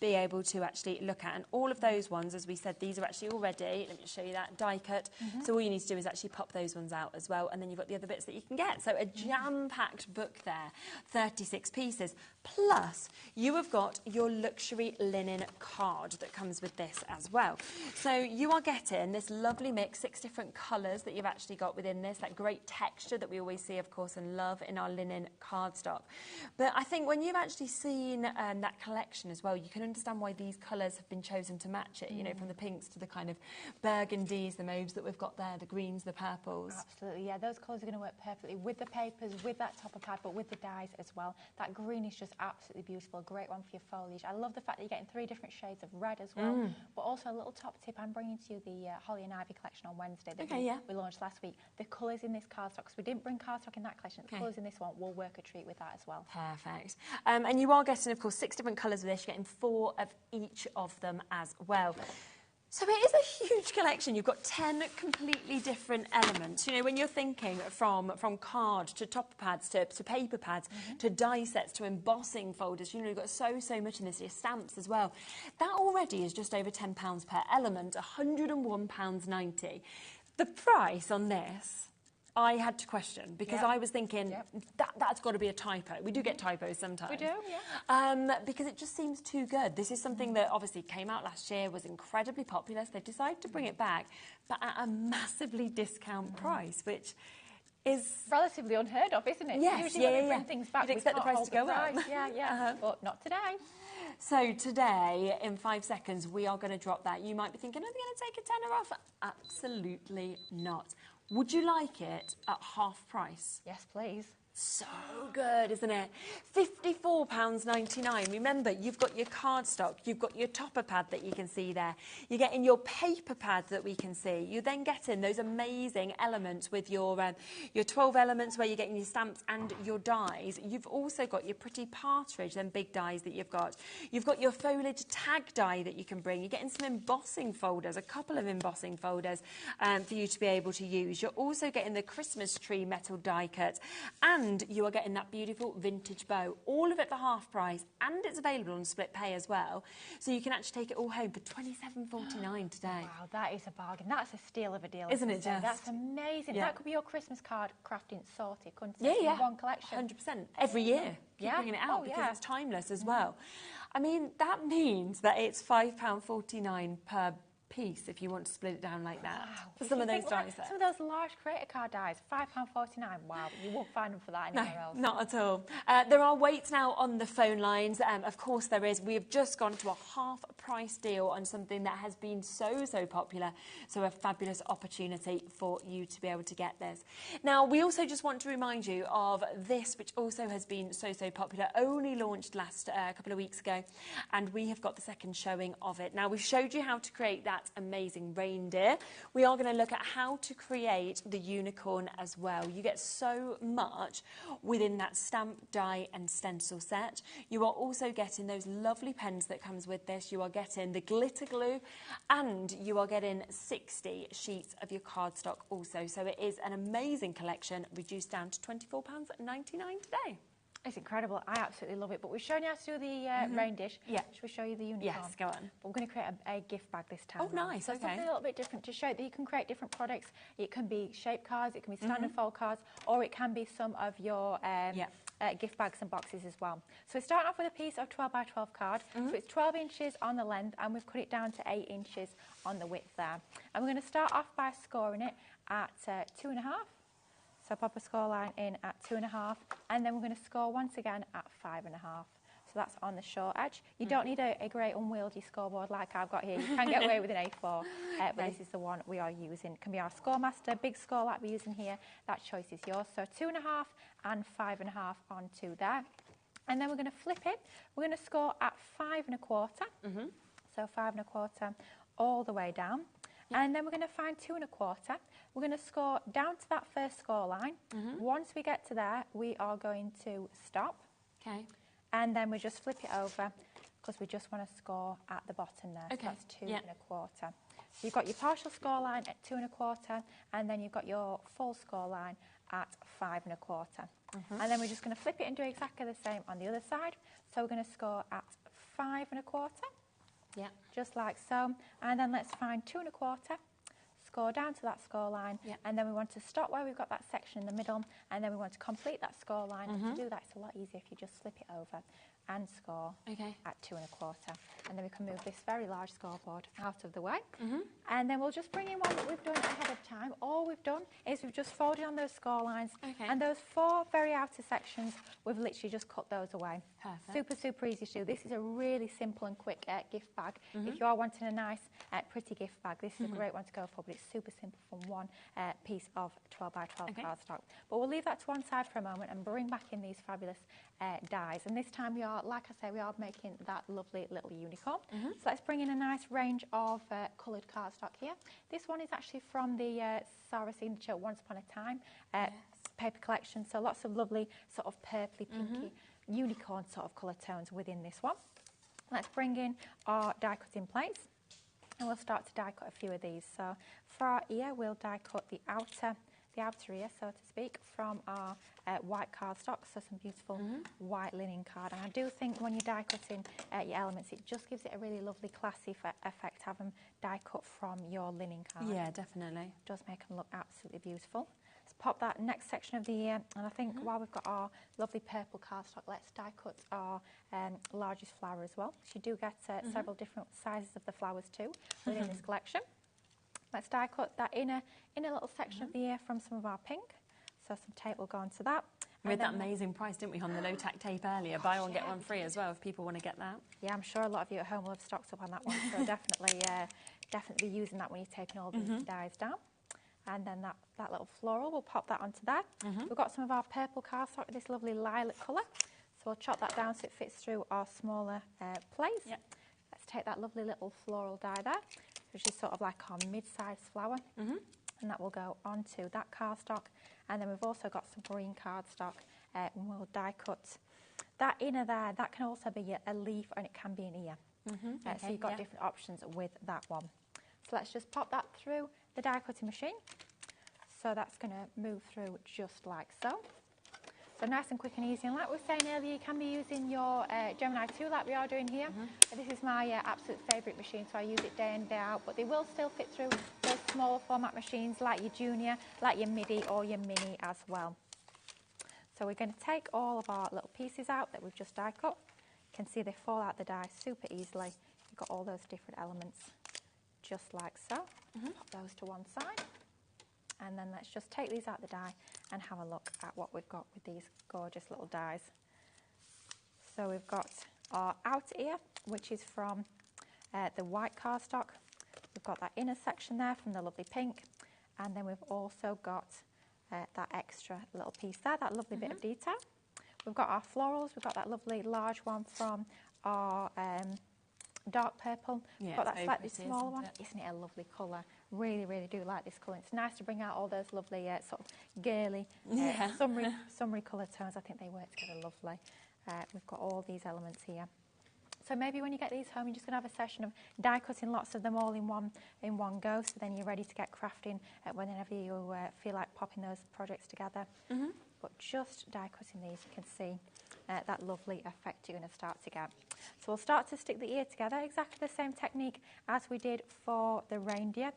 be able to actually look at. And all of those ones, as we said, these are actually all ready. Let me just show you that, die-cut. So all you need to do is actually pop those ones out as well, and then you've got the other bits that you can get. So a jam-packed book there, 36 pieces. Plus, you have got your luxury linen card that comes with this as well. So you are getting this lovely mix, 6 different colours that you've actually got within this, that great texture that we always see, of course, and love in our linen cardstock. But I think when you've actually seen that collection as well, you can understand why these colours have been chosen to match it, you know, from the pinks to the kind of burgundies, the mauves that we've got there, the greens, the purples. Absolutely, yeah, those colours are going to work perfectly with the papers, with that topper pad, but with the dies as well. That green is just absolutely beautiful, great one for your foliage. I love the fact that you're getting 3 different shades of red as well, but also a little top tip, I'm bringing to you the Holly and Ivy collection on Wednesday that we launched last week. The colours in this cardstock, because we didn't bring cardstock in that collection, the colours in this one will work a treat with that as well. Perfect. And you are getting, of course, 6 different colours with this. You're getting 4 of each of them as well. So it is a huge collection. You've got 10 completely different elements. You know, when you're thinking from card to topper pads to paper pads to die sets to embossing folders, you know, you've got so much in this, your stamps as well. That already is just over £10 per element, £101.90. The price on this, I had to question, because I was thinking that's got to be a typo. We do get typos sometimes. We do, yeah. Because it just seems too good. This is something that obviously came out last year, was incredibly popular, so they've decided to bring it back, but at a massively discount price, which is relatively unheard of, isn't it? Yes, usually when we bring things back, you'd expect the price to go up. But not today. So today, in 5 seconds, we are going to drop that. You might be thinking, are they going to take a tenner off? Absolutely not. Would you like it at half price? Yes, please. So good, isn't it? £54.99. Remember, you've got your cardstock, you've got your topper pad that you can see there. You're getting your paper pads that we can see. You're then getting those amazing elements with your 12 elements where you're getting your stamps and your dies. You've also got your pretty partridge, them big dies that you've got. You've got your foliage tag die that you can bring. You're getting some embossing folders, a couple of embossing folders for you to be able to use. You're also getting the Christmas tree metal die cut, and you are getting that beautiful vintage bow, all of it for half price, and it's available on split pay as well. So you can actually take it all home for £27.49 today. Wow, that is a bargain. That's a steal of a deal. Isn't it just? That's amazing. Yeah. That could be your Christmas card crafting sorted, couldn't it? In one collection. 100%. Every year. Keep bringing it out because it's timeless as well. I mean, that means that it's £5.49 per piece if you want to split it down like that. Wow. For some of those dies there. Some of those large creator card dies, £5.49. Wow, you won't find them for that anywhere else. Not at all. There are waits now on the phone lines. Of course there is. We have just gone to a half price deal on something that has been so popular. So a fabulous opportunity for you to be able to get this. Now, we also just want to remind you of this, which also has been so popular. Only launched last couple of weeks ago, and we have got the second showing of it. Now, we've showed you how to create that amazing reindeer. We are going to look at how to create the unicorn as well. You get so much within that stamp, die and stencil set. You are also getting those lovely pens that comes with this. You are getting the glitter glue, and you are getting 60 sheets of your cardstock also. So it is an amazing collection, reduced down to £24.99 today. It's incredible. I absolutely love it. But we've shown you how to do the rain dish. Yeah. Should we show you the unicorn? Yes, go on. But we're going to create a gift bag this time. Oh, nice. So okay. something a little bit different to show that you can create different products. It can be shape cards, it can be standard fold cards, or it can be some of your gift bags and boxes as well. So we're starting off with a piece of 12 by 12 card. So it's 12 inches on the length, and we've cut it down to 8 inches on the width there. And we're going to start off by scoring it at 2.5. So pop a score line in at 2.5, and then we're going to score once again at 5.5. So that's on the short edge. You don't need a great unwieldy scoreboard like I've got here. You can get away with an A4, but this is the one we are using. It can be our Scoremaster, big score like we're using here. That choice is yours. So 2.5 and 5.5 onto there. And then we're going to flip it. We're going to score at 5.25. So 5.25 all the way down. And then we're going to find 2.25. We're going to score down to that first score line. Once we get to there, we are going to stop. Okay. And then we just flip it over because we just want to score at the bottom there. Okay. So that's 2.25. So you've got your partial score line at 2.25, and then you've got your full score line at 5.25. And then we're just going to flip it and do exactly the same on the other side. So we're going to score at 5.25. Yeah. Just like so. And then let's find 2.25, score down to that score line, and then we want to stop where we've got that section in the middle, and then we want to complete that score line. And to do that, it's a lot easier if you just flip it over and score at 2.25. And then we can move this very large scoreboard out of the way. And then we'll just bring in one that we've done ahead of time. All we've done is we've just folded on those score lines, and those 4 very outer sections, we've literally just cut those away. Perfect. Super, super easy to do. This is a really simple and quick gift bag. If you are wanting a nice, pretty gift bag, this is a great one to go for, but it's super simple from one piece of 12 by 12 cardstock. But we'll leave that to one side for a moment and bring back in these fabulous dies. And this time we are, like I say, we are making that lovely little unicorn. So let's bring in a nice range of coloured cardstock here. This one is actually from the Sarah Signature Once Upon a Time paper collection. So lots of lovely sort of purpley, pinky, unicorn sort of colour tones within this one. Let's bring in our die cutting plates, and we'll start to die cut a few of these. So for our ear, we'll die cut the outer ear, so to speak, from our white cardstock, so some beautiful white linen card. And I do think when you're die cutting your elements, it just gives it a really lovely classy effect, have them die cut from your linen card. Yeah, definitely. It does make them look absolutely beautiful. Let's pop that next section of the ear, and I think while we've got our lovely purple cardstock, let's die cut our largest flower as well. So you do get several different sizes of the flowers too within this collection. Let's die cut that inner little section of the ear from some of our pink. So some tape will go onto that. We had that amazing price, didn't we, on the low tack tape earlier? Buy one, get one free as well, if people want to get that. Yeah, I'm sure a lot of you at home will have stocked up on that one. So definitely be using that when you're taping all these dies down. And then that little floral, we'll pop that onto there. We've got some of our purple cardstock, this lovely lilac colour. So we'll chop that down so it fits through our smaller plates. Let's take that lovely little floral die there, which is sort of like our mid-sized flower. And that will go onto that cardstock. And then we've also got some green cardstock, and we'll die cut that inner there. That can also be a leaf, and it can be an ear. So you've got different options with that one. So let's just pop that through the die cutting machine. So that's going to move through just like so. So nice and quick and easy. And like we were saying earlier, you can be using your Gemini 2 like we are doing here. This is my absolute favourite machine, so I use it day in, day out. But they will still fit through those smaller format machines like your Junior, like your Midi or your Mini as well. So we're going to take all of our little pieces out that we've just die cut. You can see they fall out the die super easily. You've got all those different elements just like so. Pop those to one side. And then let's just take these out the die and have a look at what we've got with these gorgeous little dies. So we've got our outer ear, which is from the white cardstock. We've got that inner section there from the lovely pink. And then we've also got that extra little piece there, that lovely bit of detail. We've got our florals. We've got that lovely large one from our dark purple. Yeah, got that slightly pretty, smaller one. Isn't it a lovely colour? Really, really do like this colour. It's nice to bring out all those lovely sort of girly, summery colour tones. I think they work together lovely. We've got all these elements here. So maybe when you get these home, you're just going to have a session of die cutting lots of them all in one go. So then you're ready to get crafting whenever you feel like popping those projects together. But just die cutting these, you can see that lovely effect you're going to start to get. So we'll start to stick the ear together, exactly the same technique as we did for the reindeer.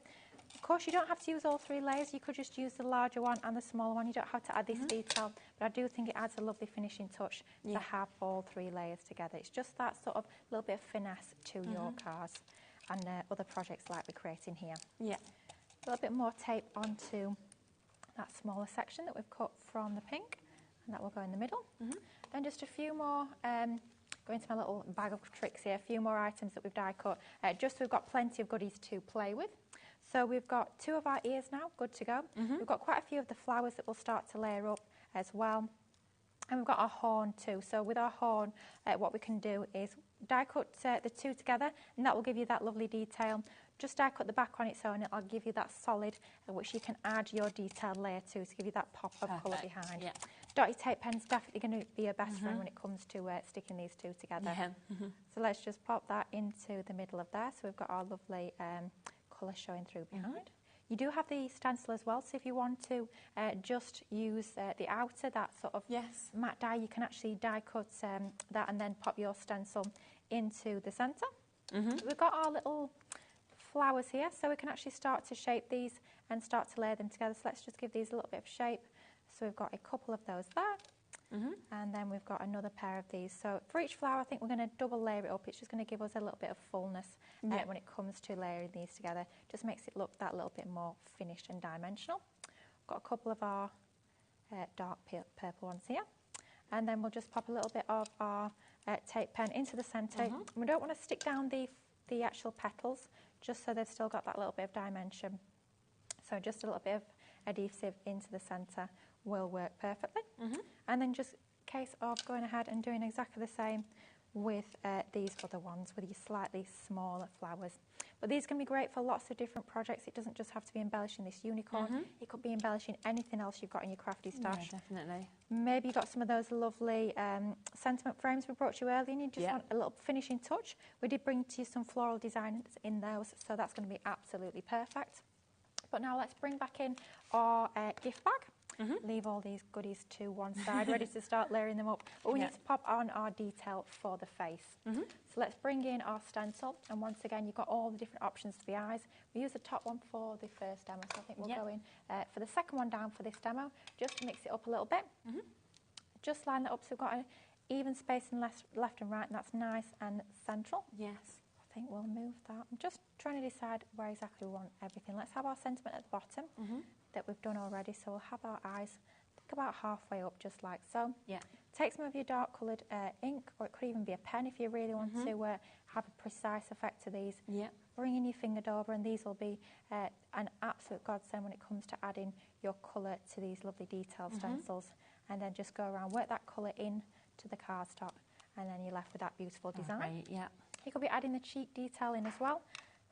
Of course, you don't have to use all 3 layers. You could just use the larger one and the smaller one. You don't have to add this detail, but I do think it adds a lovely finishing touch to have all 3 layers together. It's just that sort of little bit of finesse to your cars and other projects like we're creating here. Yeah. A little bit more tape onto that smaller section that we've cut from the pink, and that will go in the middle. Then just a few more, go into my little bag of tricks here, a few more items that we've die cut, just so we've got plenty of goodies to play with. So we've got 2 of our ears now, good to go. We've got quite a few of the flowers that we'll start to layer up as well. And we've got our horn too. So with our horn, what we can do is die cut the 2 together, and that will give you that lovely detail. Just die cut the back on its own, it'll give you that solid, which you can add your detailed layer to give you that pop of colour behind. Yeah. Dotty tape pen's definitely going to be your best friend when it comes to sticking these 2 together. Yeah. So let's just pop that into the middle of there. So we've got our lovely colour showing through behind. You do have the stencil as well, so if you want to just use the outer, that sort of matte die, you can actually die cut that and then pop your stencil into the centre. We've got our little flowers here, so we can actually start to shape these and start to layer them together. So let's just give these a little bit of shape. So we've got a couple of those there, and then we've got another pair of these. So for each flower, I think we're going to double layer it up. It's just going to give us a little bit of fullness when it comes to layering these together. Just makes it look that little bit more finished and dimensional. Got a couple of our dark purple ones here, and then we'll just pop a little bit of our tape pen into the centre. We don't want to stick down the actual petals, just so they've still got that little bit of dimension. So just a little bit of adhesive into the centre will work perfectly. And then just a case of going ahead and doing exactly the same with these other ones with your slightly smaller flowers. But these can be great for lots of different projects. It doesn't just have to be embellishing this unicorn. It could be embellishing anything else you've got in your crafty stash. Yeah, definitely. Maybe you've got some of those lovely sentiment frames we brought you earlier and you just want a little finishing touch. We did bring to you some floral designs in those, so that's going to be absolutely perfect. But now let's bring back in our gift bag. Leave all these goodies to one side, ready to start layering them up. But we need to pop on our detail for the face. So let's bring in our stencil. And once again, you've got all the different options for the eyes. We use the top one for the first demo, so I think we'll go in for the second one down for this demo, just to mix it up a little bit. Just line that up so we've got an even spacing left and right, and that's nice and central. Yes. I think we'll move that. I'm just trying to decide where exactly we want everything. Let's have our sentiment at the bottom that we've done already. So we'll have our eyes, I think about halfway up, just like so. Yeah. Take some of your dark coloured ink, or it could even be a pen if you really want to have a precise effect to these. Yeah. Bring in your finger dauber, and these will be an absolute godsend when it comes to adding your colour to these lovely detail stencils. And then just go around, work that colour in to the cardstock, and then you're left with that beautiful design. Right, yeah. You could be adding the cheek detail in as well.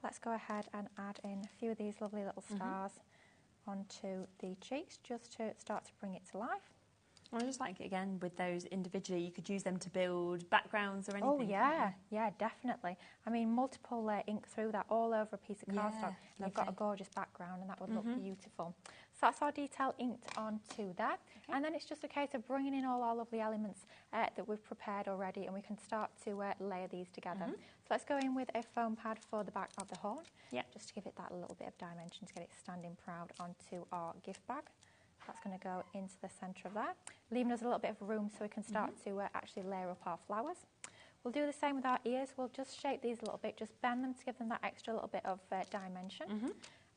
Let's go ahead and add in a few of these lovely little stars onto the cheeks, just to start to bring it to life. Well, I just like, again, with those individually, you could use them to build backgrounds or anything. Oh, yeah, yeah, definitely. I mean, multiple ink through that all over a piece of cardstock. You've got a gorgeous background, and that would look beautiful. So that's our detail inked onto that. And then it's just a case of bringing in all our lovely elements that we've prepared already, and we can start to layer these together. So let's go in with a foam pad for the back of the horn, just to give it that little bit of dimension to get it standing proud onto our gift bag. That's going to go into the centre of that, leaving us a little bit of room so we can start to actually layer up our flowers. We'll do the same with our ears. We'll just shape these a little bit, just bend them to give them that extra little bit of dimension.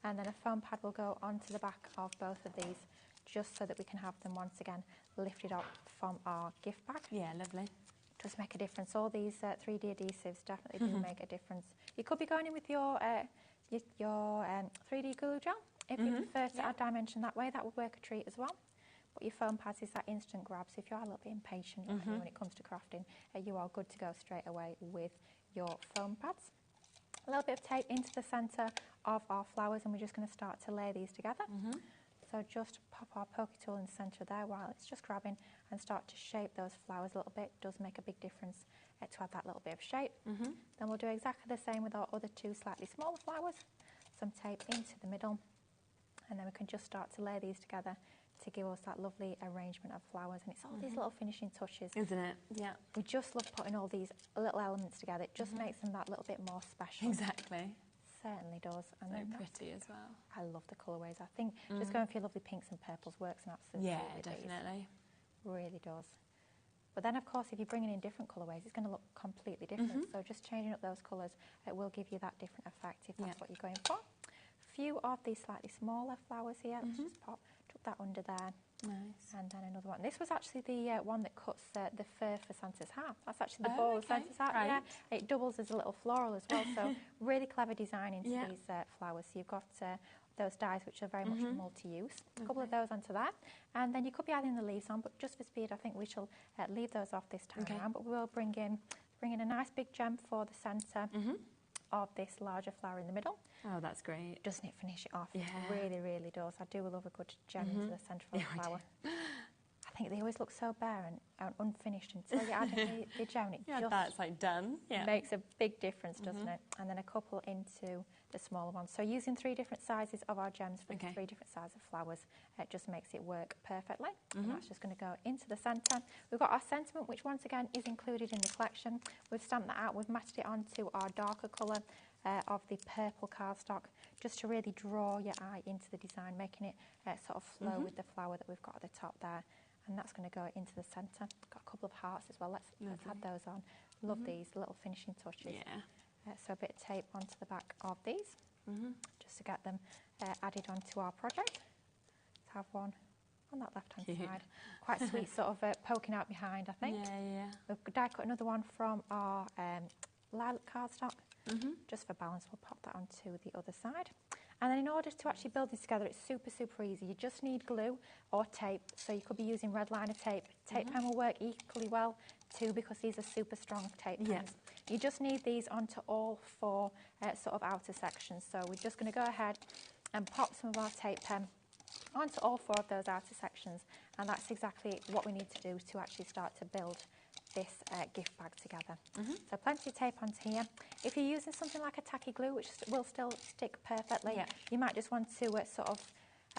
And then a foam pad will go onto the back of both of these, just so that we can have them once again lifted up from our gift bag. Yeah, lovely. Does make a difference. All these 3D adhesives definitely do make a difference. You could be going in with your 3D glue gel. If you prefer to add dimension that way, that would work a treat as well. But your foam pads is that instant grab, so if you are a little bit impatient when it comes to crafting, you are good to go straight away with your foam pads. A little bit of tape into the centre of our flowers, and we're just going to start to layer these together. So just pop our pokey tool in the centre there while it's just grabbing, and start to shape those flowers a little bit. It does make a big difference to add that little bit of shape. Then we'll do exactly the same with our other 2 slightly smaller flowers. Some tape into the middle, and then we can just start to layer these together to give us that lovely arrangement of flowers. And it's all these little finishing touches. Isn't it? Yeah. We just love putting all these little elements together. It just makes them that little bit more special. Exactly. Certainly does. And So pretty as well. I love the colourways. I think just going for your lovely pinks and purples works an absolute Yeah, treat with definitely. these. Really does. But then, of course, if you're bringing in different colourways, it's going to look completely different. So just changing up those colours, it will give you that different effect if that's what you're going for. A few of these slightly smaller flowers here. Let's just tuck that under there. Nice. And then another one. This was actually the one that cuts the fur for Santa's hat. That's actually the bow of Santa's hat. Right. Yeah, it doubles as a little floral as well. So really clever design into these flowers. So you've got those dies which are very much multi-use. A couple of those onto that. And then you could be adding the leaves on, but just for speed, I think we shall leave those off this time around. But we will bring in a nice big gem for the centre of this larger flower in the middle. Oh, that's great. Doesn't it finish it off? Yeah. It really, really does. I do love a good gem into the centre of a flower. I think they always look so bare and unfinished until you add in the gem. It just that's like done. Yeah. makes a big difference, doesn't it? And then a couple into the smaller ones. So using 3 different sizes of our gems for 3 different sizes of flowers, it just makes it work perfectly. And that's just going to go into the centre. We've got our sentiment, which once again is included in the collection. We've stamped that out. We've matched it onto our darker colour of the purple cardstock, just to really draw your eye into the design, making it sort of flow with the flower that we've got at the top there. And that's going to go into the centre. Got a couple of hearts as well. Let's add those on. Love these little finishing touches. Yeah. So a bit of tape onto the back of these, just to get them added onto our project. Let's have one on that left-hand side. Quite sweet, sort of poking out behind, I think. Yeah. We've die cut another one from our lilac cardstock. Just for balance, we'll pop that onto the other side. And then in order to actually build this together, it's super, super easy. You just need glue or tape. So you could be using red liner tape. Tape pen will work equally well too, because these are super strong tape pens. You just need these onto all 4 sort of outer sections. So we're just going to go ahead and pop some of our tape pen onto all 4 of those outer sections. And that's exactly what we need to do to actually start to build this gift bag together. So plenty of tape onto here. If you're using something like a tacky glue, which will still stick perfectly, you might just want to sort of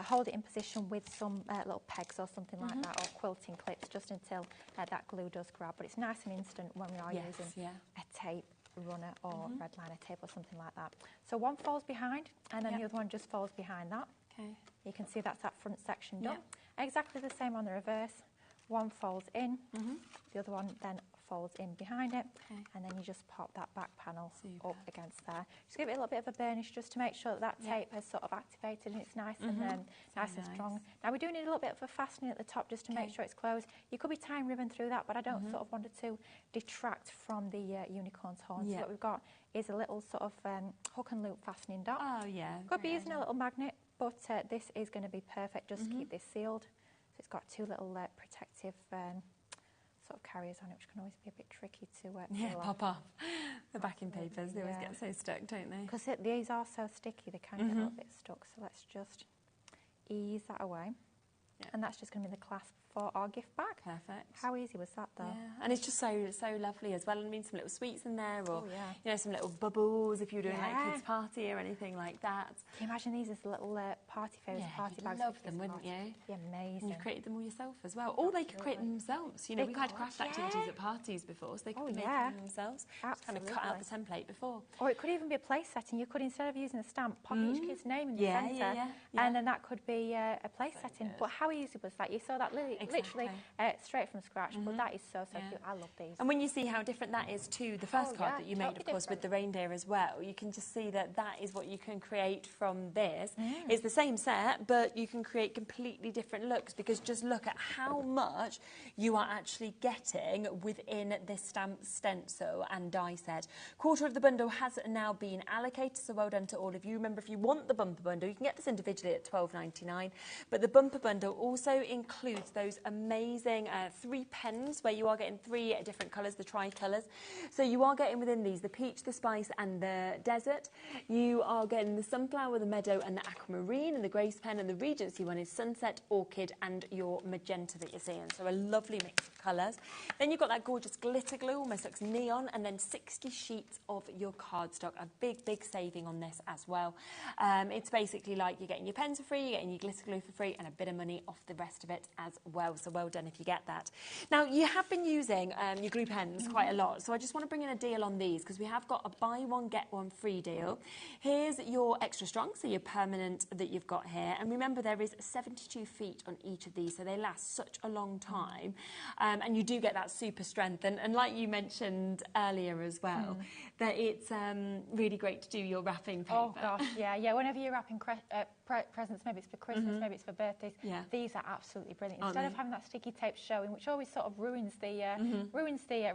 hold it in position with some little pegs or something like that, or quilting clips, just until that glue does grab. But it's nice and instant when we are using a tape runner or red liner tape or something like that. So one folds behind, and then the other one just folds behind that. You can see that's that front section done. Exactly the same on the reverse. One folds in, the other one then folds in behind it, and then you just pop that back panel up against there. Just give it a little bit of a burnish just to make sure that tape has sort of activated and it's nice and nice and strong. Now we do need a little bit of a fastening at the top just to make sure it's closed. You could be tying ribbon through that, but I don't sort of want it to detract from the unicorn's horn. So what we've got is a little sort of hook and loop fastening dot. Oh yeah. Could be using a little magnet, but this is going to be perfect just to keep this sealed. It's got 2 little protective sort of carriers on it, which can always be a bit tricky to pop off. The backing papers, they always get so stuck, don't they? Because these are so sticky, they can get a little bit stuck. So let's just ease that away. And that's just going to be the clasp for our gift bag. Perfect. How easy was that, though? Yeah, and it's just so lovely as well. I mean, some little sweets in there, or you know, some little bubbles if you're doing like a kids' party or anything like that. Can you imagine these as little party favours, party bags? Love them, wouldn't you? Be amazing. And you've created them all yourself as well, or they could create them themselves. You know, we've had craft activities at parties before, so they could make them themselves. Just kind of cut out the template before. Or it could even be a place setting. You could, instead of using a stamp, pop each kid's name in the centre, and then that could be a place setting. But how easy was that? You saw that literally straight from scratch, but that is so cute. I love these. And when you see how different that is to the first card that you made, of course, with the reindeer as well, you can just see that that is what you can create from this. It's the same set, but you can create completely different looks, because just look at how much you are actually getting within this stamp stencil and die set. Quarter of the bundle has now been allocated, so well done to all of you. Remember, if you want the bumper bundle, you can get this individually at $12.99, but the bumper bundle also includes those amazing 3 pens where you are getting 3 different colours, the tricolours. So you are getting within these the peach, the spice and the desert. You are getting the sunflower, the meadow and the aquamarine, and the grace pen, and the Regency one is sunset, orchid and your magenta that you're seeing. So a lovely mix of colours. Then you've got that gorgeous glitter glue, almost looks neon, and then 60 sheets of your cardstock. A big saving on this as well. It's basically like you're getting your pens for free, you're getting your glitter glue for free, and a bit of money off the rest of it as well. So well done if you get that. Now, you have been using your glue pens quite a lot, so I just want to bring in a deal on these because we have got a buy one, get one free deal. Here's your extra strong, so your permanent that you've got here. And remember, there is 72 feet on each of these, so they last such a long time. And you do get that super strength. And like you mentioned earlier as well, that it's really great to do your wrapping paper. Oh, gosh, yeah. Whenever you're wrapping presents, maybe it's for Christmas, maybe it's for birthdays, these are absolutely brilliant. Instead of having that sticky tape showing, which always sort of ruins the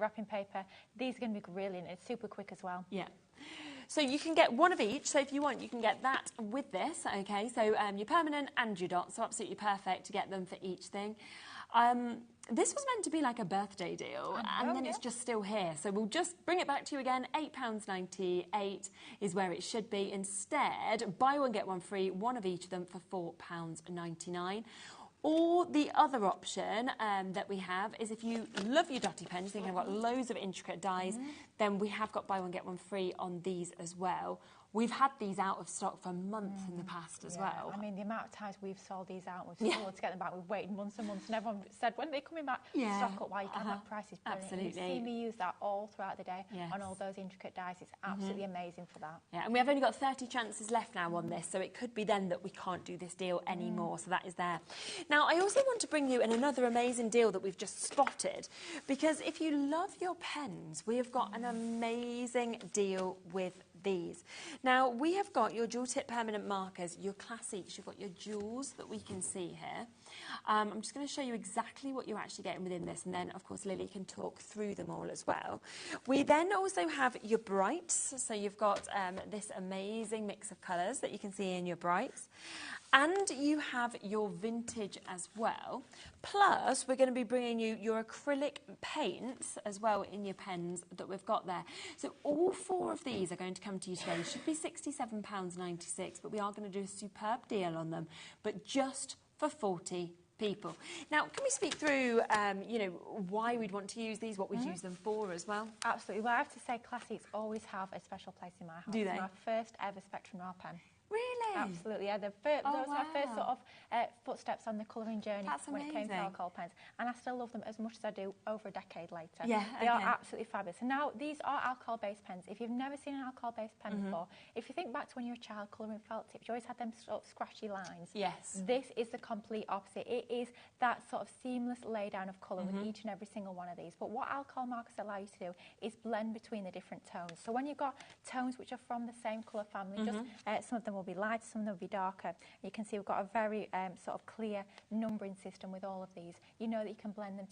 wrapping paper, these are going to be brilliant. It's super quick as well. Yeah. So you can get one of each. So if you want, you can get that with this, okay? So your permanent and your dots, so absolutely perfect to get them for each thing. This was meant to be like a birthday deal, and then it's just still here. So we'll just bring it back to you again. £8.98 is where it should be. Instead, buy one, get one free, one of each of them for £4.99. Or the other option that we have is if you love your dotty pens, thinking I've got loads of intricate dies, then we have got buy one, get one free on these as well. We've had these out of stock for months in the past as well. I mean, the amount of times we've sold these out, we've struggled to get them back, we've waited months and months, and everyone said, when are they coming back? Stock up, why you can have that price is brilliant. Absolutely. And you've seen me use that all throughout the day on all those intricate dies. It's absolutely amazing for that. Yeah, and we have only got 30 chances left now on this, so it could be then that we can't do this deal anymore, so that is there. Now, I also want to bring you in another amazing deal that we've just spotted, because if you love your pens, we have got an amazing deal with these. Now, we have got your dual tip permanent markers, your classics, you've got your jewels that we can see here. I'm just going to show you exactly what you're actually getting within this, and then, of course, Lily can talk through them all as well. We then also have your brights, so you've got this amazing mix of colours that you can see in your brights. And you have your vintage as well. Plus, we're going to be bringing you your acrylic paints as well in your pens that we've got there. So all four of these are going to come to you today. It should be £67.96, but we are going to do a superb deal on them, but just for 40 people. Now, can we speak through, you know, why we'd want to use these, what we'd use them for as well? Absolutely. Well, I have to say, classics always have a special place in my house. Do they? It's my first ever Spectrum R pen. Really? Absolutely, yeah. Those were my first sort of footsteps on the colouring journey when it came to alcohol pens. And I still love them as much as I do over a decade later. Yeah, they are absolutely fabulous. And now, these are alcohol-based pens. If you've never seen an alcohol-based pen before, if you think back to when you were a child colouring felt tips, you always had them sort of scratchy lines. Yes. This is the complete opposite. It is that sort of seamless laydown of colour with each and every single one of these. But what alcohol markers allow you to do is blend between the different tones. So when you've got tones which are from the same colour family, just some of them will be lighter, some of them will be darker. You can see we've got a very sort of clear numbering system with all of these. You know that you can blend them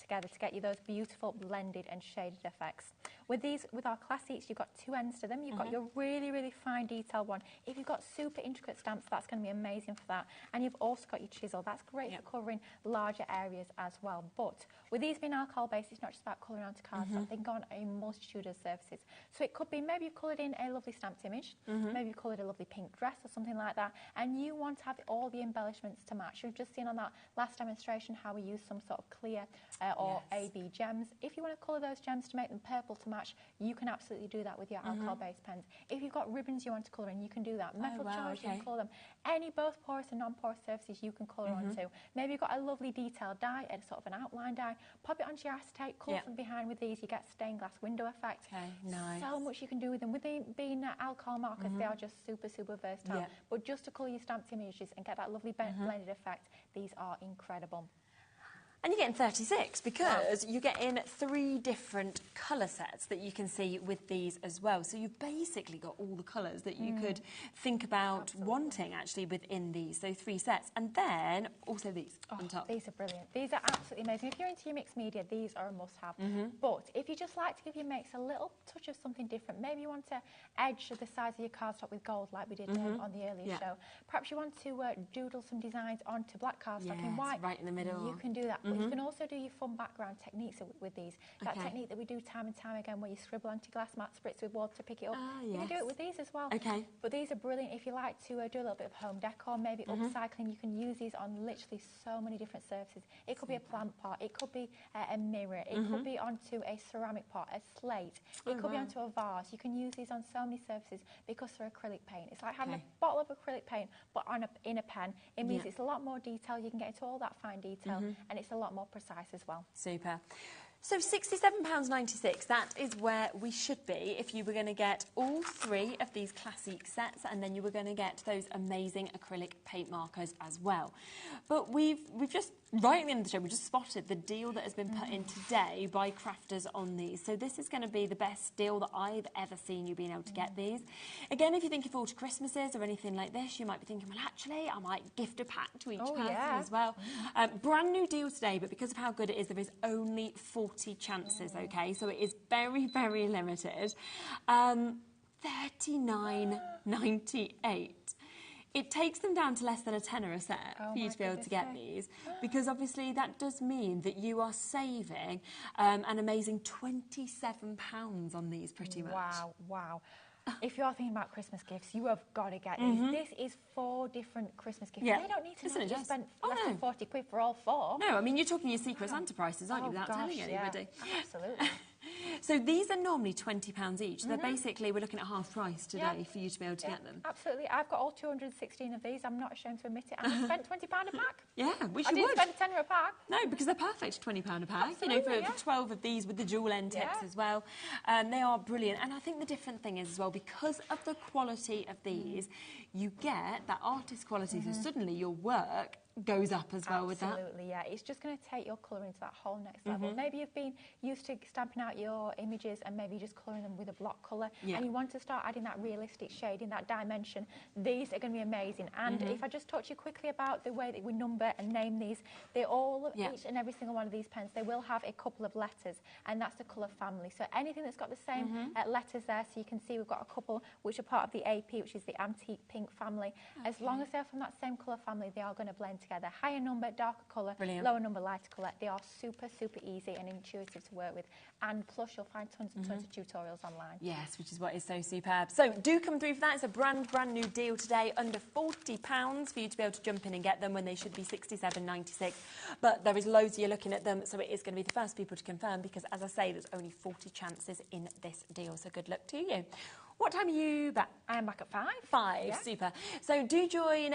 together to get you those beautiful blended and shaded effects. With these, with our classics, you've got two ends to them. You've got your really, really fine detail one. If you've got super intricate stamps, that's going to be amazing for that. And you've also got your chisel. That's great for covering larger areas as well. But with these being alcohol-based, it's not just about colouring onto cards. They can go on a multitude of surfaces. So it could be maybe you've coloured in a lovely stamped image, maybe you've coloured a lovely pink dress or something like that, and you want to have all the embellishments to match. You've just seen on that last demonstration how we use some sort of clear or AB gems. If you want to colour those gems to make them purple to match, you can absolutely do that with your alcohol-based pens. If you've got ribbons you want to colour in, you can do that. Metal charge, you can colour them. Any both porous and non-porous surfaces you can colour onto. Maybe you've got a lovely detailed die, a sort of an outline die, pop it onto your acetate, colour from behind with these, you get stained glass window effect. Okay, nice. So much you can do with them. With them being alcohol markers, they are just super, super versatile. But just to colour your stamped images and get that lovely blended effect, these are incredible. And you're getting 36 because you're getting 3 different colour sets that you can see with these as well. So you've basically got all the colours that you could think about wanting actually within these. So 3 sets. And then also these on top. These are brilliant. These are absolutely amazing. If you're into your mixed media, these are a must-have. But if you just like to give your makes a little touch of something different, maybe you want to edge the size of your cardstock with gold like we did on the earlier show. Perhaps you want to doodle some designs onto black cardstock in white. Right in the middle. You can do that. But you can also do your fun background techniques with these. That technique that we do time and time again, where you scribble onto glass mat, spritz with water to pick it up. You can do it with these as well. But these are brilliant if you like to do a little bit of home decor, maybe upcycling. You can use these on literally so many different surfaces. It could be a plant pot, it could be a mirror, it could be onto a ceramic pot, a slate, it could be onto a vase. You can use these on so many surfaces because they're acrylic paint. It's like having a bottle of acrylic paint but in a pen. It means it's a lot more detail. You can get into all that fine detail and it's a lot more precise as well. Super. So £67.96, that is where we should be if you were going to get all 3 of these classic sets, and then you were going to get those amazing acrylic paint markers as well. But we've just, right at the end of the show, we just spotted the deal that has been put in today by crafters on these. So this is going to be the best deal that I've ever seen you being able to get these. Again, if you're thinking forward to Christmases or anything like this, you might be thinking, well, actually, I might gift a pack to each person as well. Brand new deal today, but because of how good it is, there is only 40 chances, okay? So it is very, very limited. $39.98. It takes them down to less than a tenner a set for you to be able to get these, because obviously that does mean that you are saving an amazing £27 on these pretty much. Wow. If you're thinking about Christmas gifts, you have got to get these. This is 4 different Christmas gifts. They don't need to spend less than 40 quid for all 4. No, I mean, you're talking your Secret Santa prices, aren't you, without telling anybody? Absolutely. So these are normally £20 each. They're basically, we're looking at half price today for you to be able to get them. Absolutely. I've got all 216 of these. I'm not ashamed to admit it. And I spent £20 a pack. Yeah, which I you didn't would. spend a tenner a pack. No, because they're perfect, £20 a pack. Absolutely, you know, for 12 of these with the dual end tips as well. They are brilliant. And I think the different thing is as well, because of the quality of these, you get that artist quality. So suddenly your work goes up as well with that. Absolutely, yeah. It's just going to take your colour into that whole next level. Maybe you've been used to stamping out your images and maybe just colouring them with a block colour, and you want to start adding that realistic shading, that dimension. These are going to be amazing. And if I just talk to you quickly about the way that we number and name these, they all, each and every single one of these pens, they will have a couple of letters, and that's the colour family. So anything that's got the same letters there, so you can see we've got a couple which are part of the AP, which is the antique pink family. As long as they're from that same colour family, they are going to blend together. Higher number, darker colour, lower number, lighter colour. They are super, super easy and intuitive to work with. And plus, you'll find tons and tons of tutorials online. Yes, which is what is so superb. So do come through for that. It's a brand new deal today, under £40 for you to be able to jump in and get them when they should be $67.96. But there is loads of you looking at them, so it is going to be the first people to confirm, because, as I say, there's only 40 chances in this deal. So good luck to you. What time are you back? I am back at 5. 5, super. So do join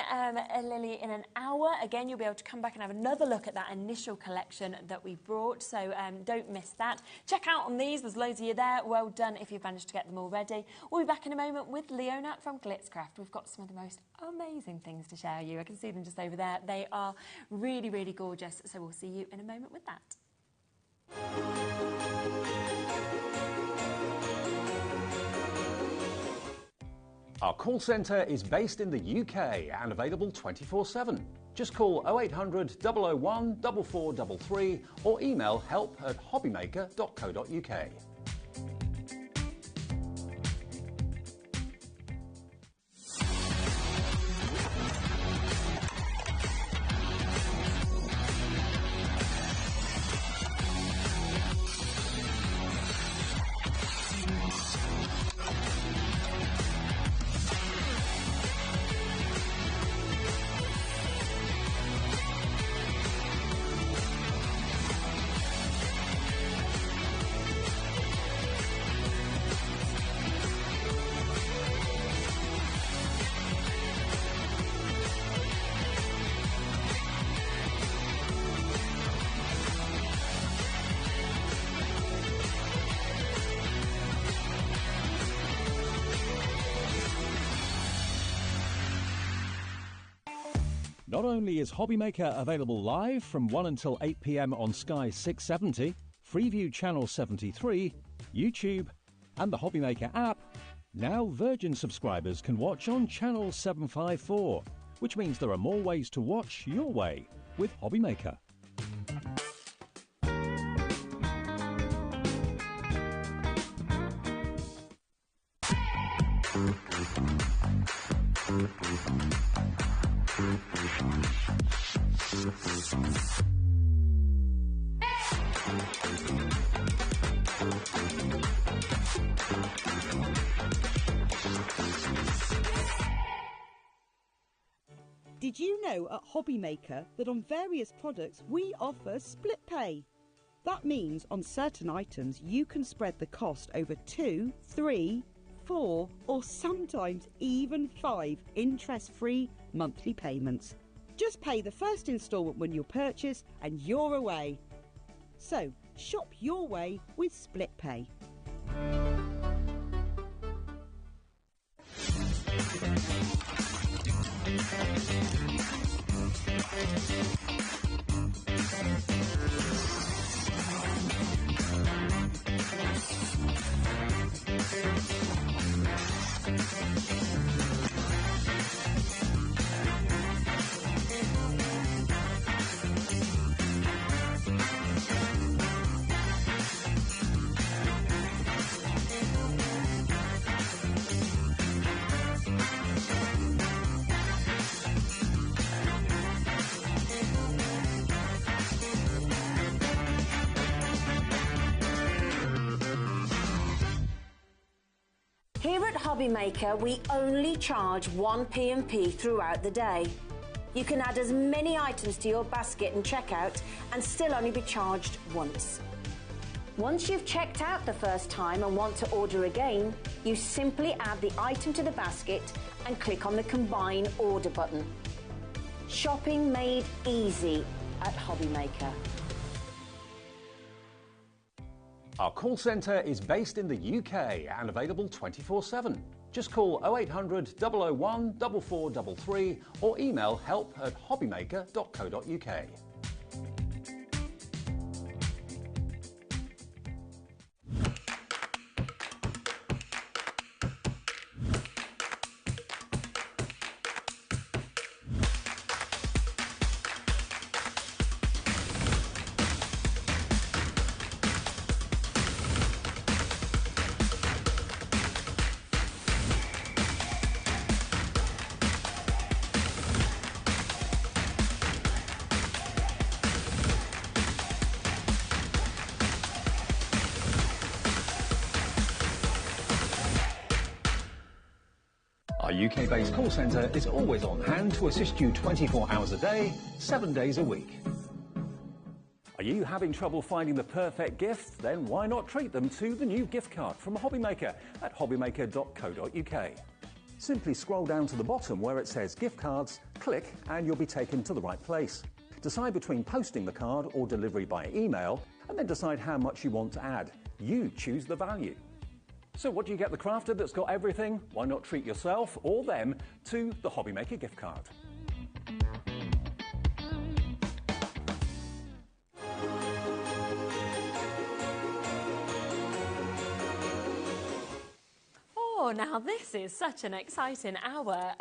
Lily in an hour. Again, you'll be able to come back and have another look at that initial collection that we brought. So don't miss that. Check out on these. There's loads of you there. Well done if you've managed to get them already. We'll be back in a moment with Leona from Glitzcraft. We've got some of the most amazing things to share you. I can see them just over there. They are really, really gorgeous. So we'll see you in a moment with that. Our call centre is based in the UK and available 24/7. Just call 0800 001 4433 or email help@hobbymaker.co.uk. Not only is HobbyMaker available live from 1 until 8 p.m. on Sky 670, Freeview Channel 73, YouTube, and the HobbyMaker app, now Virgin subscribers can watch on Channel 754, which means there are more ways to watch your way with HobbyMaker. Did you know at HobbyMaker that on various products we offer split pay? That means on certain items you can spread the cost over 2, 3, 4 or sometimes even 5 interest-free monthly payments. Just pay the first instalment when you purchase and you're away. So shop your way with split pay. Here at HobbyMaker, we only charge one P&P throughout the day. You can add as many items to your basket and checkout and still only be charged once. Once you've checked out the first time and want to order again, you simply add the item to the basket and click on the Combine Order button. Shopping made easy at HobbyMaker. Our call centre is based in the UK and available 24/7. Just call 0800 001 4433 or email help@hobbymaker.co.uk. Our UK-based call centre is always on hand to assist you 24 hours a day, 7 days a week. Are you having trouble finding the perfect gift? Then why not treat them to the new gift card from HobbyMaker at hobbymaker.co.uk. Simply scroll down to the bottom where it says gift cards, click and you'll be taken to the right place. Decide between posting the card or delivery by email and then decide how much you want to add. You choose the value. So what do you get the crafter that's got everything? Why not treat yourself or them to the HobbyMaker gift card? Oh, now this is such an exciting hour.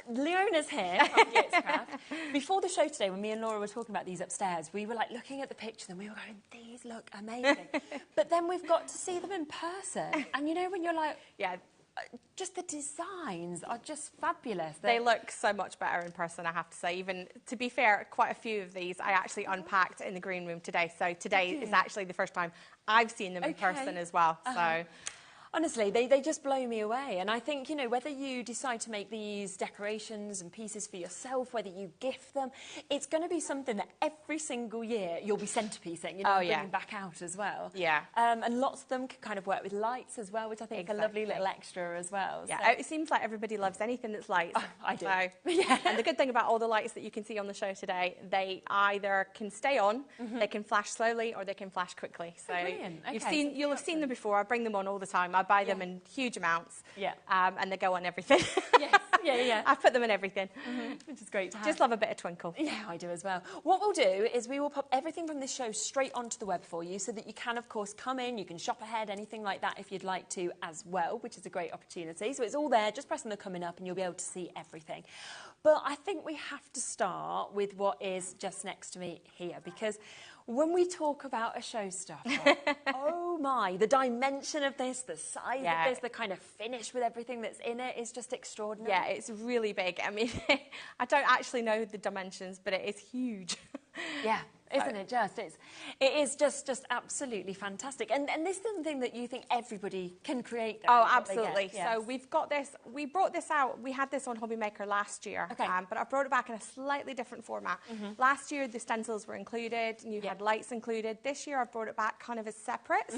Leona's here from Craft. Before the show today, when me and Laura were talking about these upstairs, we were like looking at the pictures and we were going, these look amazing. But then we've got to see them in person. And you know when you're like, yeah, just the designs are just fabulous. They look so much better in person, I have to say. Even, to be fair, quite a few of these I actually unpacked in the green room today. So today is actually the first time I've seen them in person as well. So. Honestly, they just blow me away. And I think, you know, whether you decide to make these decorations and pieces for yourself, whether you gift them, it's going to be something that every single year you'll be centrepiecing, you know, bringing back out as well. Yeah. And lots of them can kind of work with lights as well, which I think are a lovely little extra as well. Yeah, so. It seems like everybody loves anything that's lights. Oh, I do. So, yeah. And the good thing about all the lights that you can see on the show today, they either can stay on, they can flash slowly, or they can flash quickly. So you'll have seen them before. I bring them on all the time. I buy them in huge amounts. Yeah. And they go on everything. Yes. Yeah. I've put them in everything. Which is great to have. Just love a bit of twinkle. Yeah, I do as well. What we'll do is we will pop everything from this show straight onto the web for you so that you can, of course, come in, you can shop ahead, anything like that if you'd like to as well, which is a great opportunity. So it's all there, just press on the coming up and you'll be able to see everything. But I think we have to start with what is just next to me here, because when we talk about a showstopper, oh my, the dimension of this, the size of this, the kind of finish with everything that's in it is just extraordinary. Yeah, it's really big. I mean, I don't actually know the dimensions, but it is huge. Yeah, isn't it just? It is just absolutely fantastic. And this is something that you think everybody can create. Oh, absolutely. Yes. So we've got this, we brought this out, we had this on HobbyMaker last year, but I brought it back in a slightly different format. Last year, the stencils were included, and you had lights included. This year, I've brought it back kind of as separates.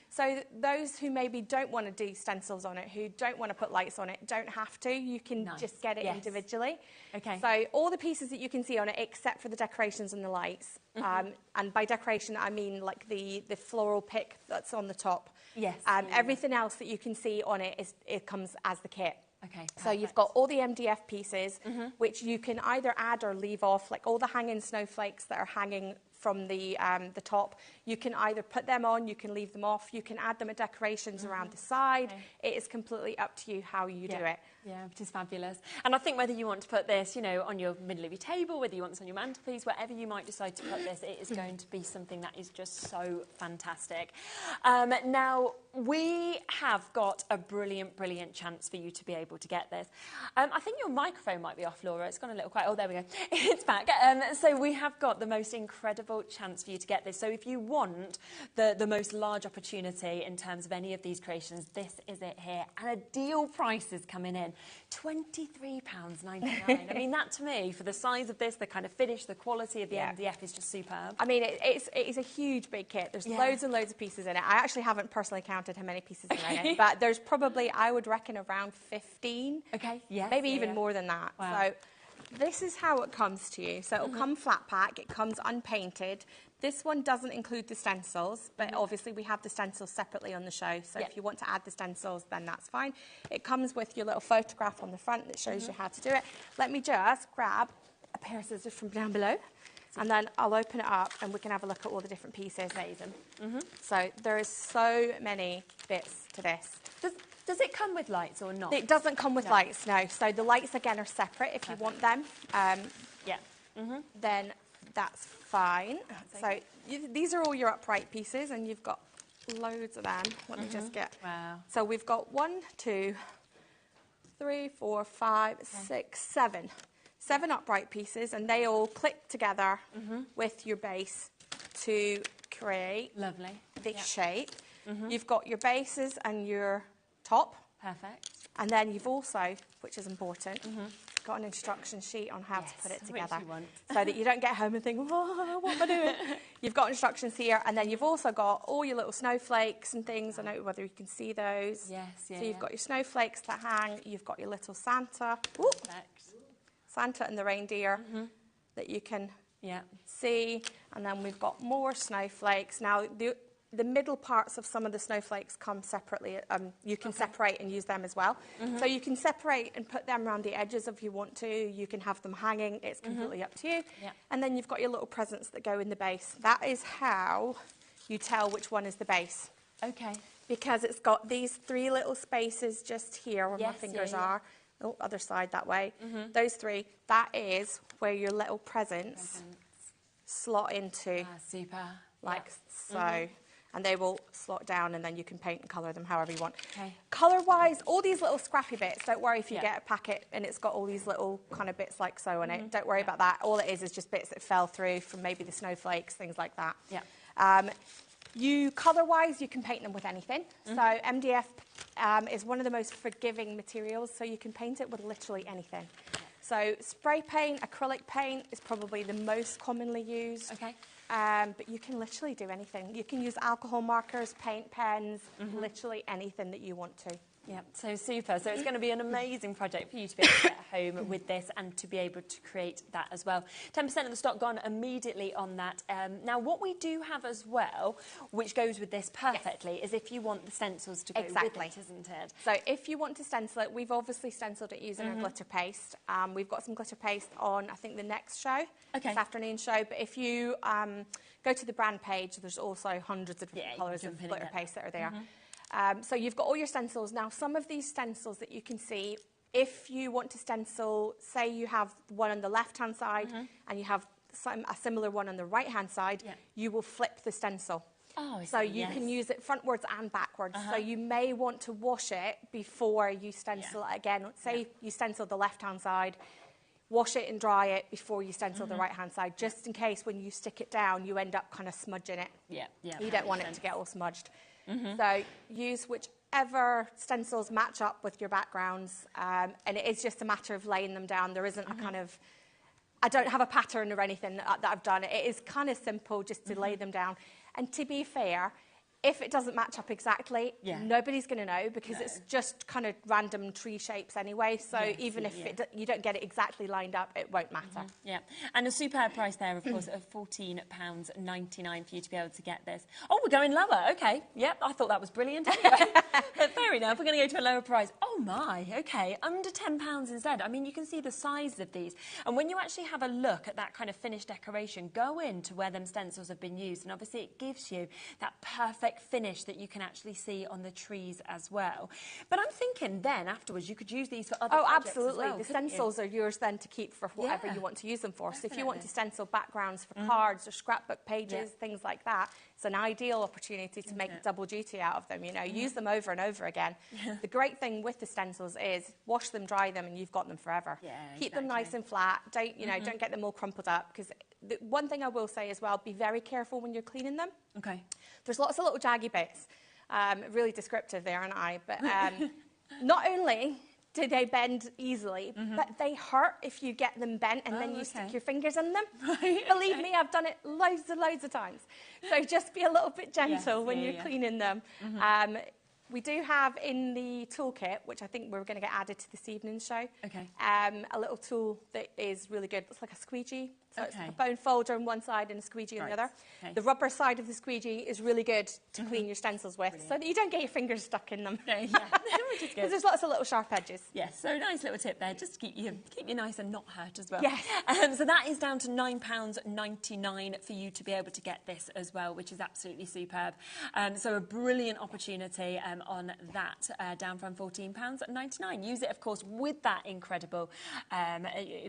So those who maybe don't want to do stencils on it, who don't want to put lights on it, don't have to. You can just get it individually. Okay. So all the pieces that you can see on it, except for the decorations and the lights. And by decoration, I mean like the floral pick that's on the top. Yes. Everything else that you can see on it comes as the kit. Okay. So you've got all the MDF pieces, which you can either add or leave off, like all the hanging snowflakes that are hanging from the top. You can either put them on, you can leave them off, you can add them as decorations around the side. It is completely up to you how you do it. Yeah, which is fabulous. And I think whether you want to put this, you know, on your middle of your table, whether you want this on your mantelpiece, wherever you might decide to put this, it is going to be something that is just so fantastic. Now, we have got a brilliant chance for you to be able to get this. I think your microphone might be off, Laura. It's gone a little quiet. Oh, there we go. It's back. So we have got the most incredible chance for you to get this. So if you want the most large opportunity in terms of any of these creations, this is it here. And a deal price is coming in. £23.99. I mean, that to me, for the size of this, the kind of finish, the quality of the MDF is just superb. I mean, it is a huge big kit. There's loads and loads of pieces in it. I actually haven't personally counted how many pieces are in it, but there's probably, I would reckon, around 15. Okay. Yeah. Maybe even more than that. Wow. So this is how it comes to you. So it'll come flat pack. It comes unpainted. This one doesn't include the stencils, but obviously we have the stencils separately on the show. So if you want to add the stencils, then that's fine. It comes with your little photograph on the front that shows you how to do it. Let me just grab a pair of scissors from down below, and then I'll open it up and we can have a look at all the different pieces. Amazing. So there is so many bits to this. Does it come with lights or not? It doesn't come with lights, no. So the lights, again, are separate if you want them. Then that's fine. So these are all your upright pieces, and you've got loads of them. Let me just get... Wow. So we've got 1, 2, 3, 4, 5, 6, 7. 7 upright pieces, and they all click together with your base to create this shape. You've got your bases and your top. Perfect. And then you've also, which is important, got an instruction sheet on how to put it together. So that you don't get home and think, oh, what am I doing? You've got instructions here, and then you've also got all your little snowflakes and things. I don't know whether you can see those. Yes, yeah. So you've got your snowflakes that hang. You've got your little Santa. Santa and the reindeer that you can see. And then we've got more snowflakes. Now, the middle parts of some of the snowflakes come separately. You can separate and use them as well. So you can separate and put them around the edges if you want to. You can have them hanging. It's completely up to you. And then you've got your little presents that go in the base. That is how you tell which one is the base. Okay. Because it's got these 3 little spaces just here where my fingers are. Oh, other side that way. Those 3, that is where your little presents slot into. Super. Like so. And they will slot down, and then you can paint and colour them however you want. Okay. Colour-wise, all these little scrappy bits, don't worry if you get a packet and it's got all these little kind of bits like so on it. Don't worry about that. All it is just bits that fell through from maybe the snowflakes, things like that. Yeah. Colour-wise, you can paint them with anything. So MDF is one of the most forgiving materials, so you can paint it with literally anything. So spray paint, acrylic paint is probably the most commonly used. Okay. But you can literally do anything. You can use alcohol markers, paint pens, literally anything that you want to. Yeah, so super. So it's going to be an amazing project for you to be able to get home with this and to be able to create that as well. 10% of the stock gone immediately on that. Now, what we do have as well, which goes with this perfectly, is if you want the stencils to go with it, isn't it? So if you want to stencil it, we've obviously stenciled it using our glitter paste. We've got some glitter paste on, I think, the next show, this afternoon show. But if you go to the brand page, there's also hundreds of different colours of glitter paste that are there. So you've got all your stencils. Now, some of these stencils that you can see, if you want to stencil, say you have one on the left-hand side and you have a similar one on the right-hand side, you will flip the stencil. Oh, so you can use it frontwards and backwards. So you may want to wash it before you stencil it again. Say you stencil the left-hand side, wash it and dry it before you stencil the right-hand side, just in case when you stick it down, you end up kind of smudging it. Yeah, yeah. You don't want it to get all smudged. So use whichever stencils match up with your backgrounds, and it is just a matter of laying them down. There isn't a kind of, I don't have a pattern or anything that I've done. It is kind of simple just to lay them down. And to be fair, if it doesn't match up exactly, nobody's going to know, because it's just kind of random tree shapes anyway. So even if you don't get it exactly lined up, it won't matter. Yeah, and a superb price there, of course, of £14.99 for you to be able to get this. Oh, we're going lower. Okay, yep, I thought that was brilliant anyway. But fair enough, we're going to go to a lower price. Oh my, okay, under £10 instead. I mean, you can see the size of these. And when you actually have a look at that kind of finished decoration, go into where them stencils have been used, and obviously it gives you that perfect finish that you can actually see on the trees as well. But I'm thinking then afterwards you could use these for other projects absolutely. as well, the stencils are yours then to keep for whatever you want to use them for. Definitely. So if you want to stencil backgrounds for cards or scrapbook pages, things like that, it's an ideal opportunity to make double duty out of them. You know, use them over and over again. The great thing with the stencils is wash them, dry them, and you've got them forever. Keep them nice and flat. Don't don't get them all crumpled up, because the one thing I will say as well, be very careful when you're cleaning them. Okay. There's lots of little jaggy bits. Really descriptive there, aren't I? But not only do they bend easily, but they hurt if you get them bent and then you stick your fingers in them. Believe me, I've done it loads and loads of times. So just be a little bit gentle when you're cleaning them. We do have in the toolkit, which I think we're going to get added to this evening's show, a little tool that is really good. It's like a squeegee. So it's like a bone folder on one side and a squeegee on the other. The rubber side of the squeegee is really good to clean your stencils with, so that you don't get your fingers stuck in them. Which is good. Because there's lots of little sharp edges. Yes, so nice little tip there, just to keep you nice and not hurt as well. Yes. So that is down to £9.99 for you to be able to get this as well, which is absolutely superb. So a brilliant opportunity on that, down from £14.99. Use it, of course, with that incredible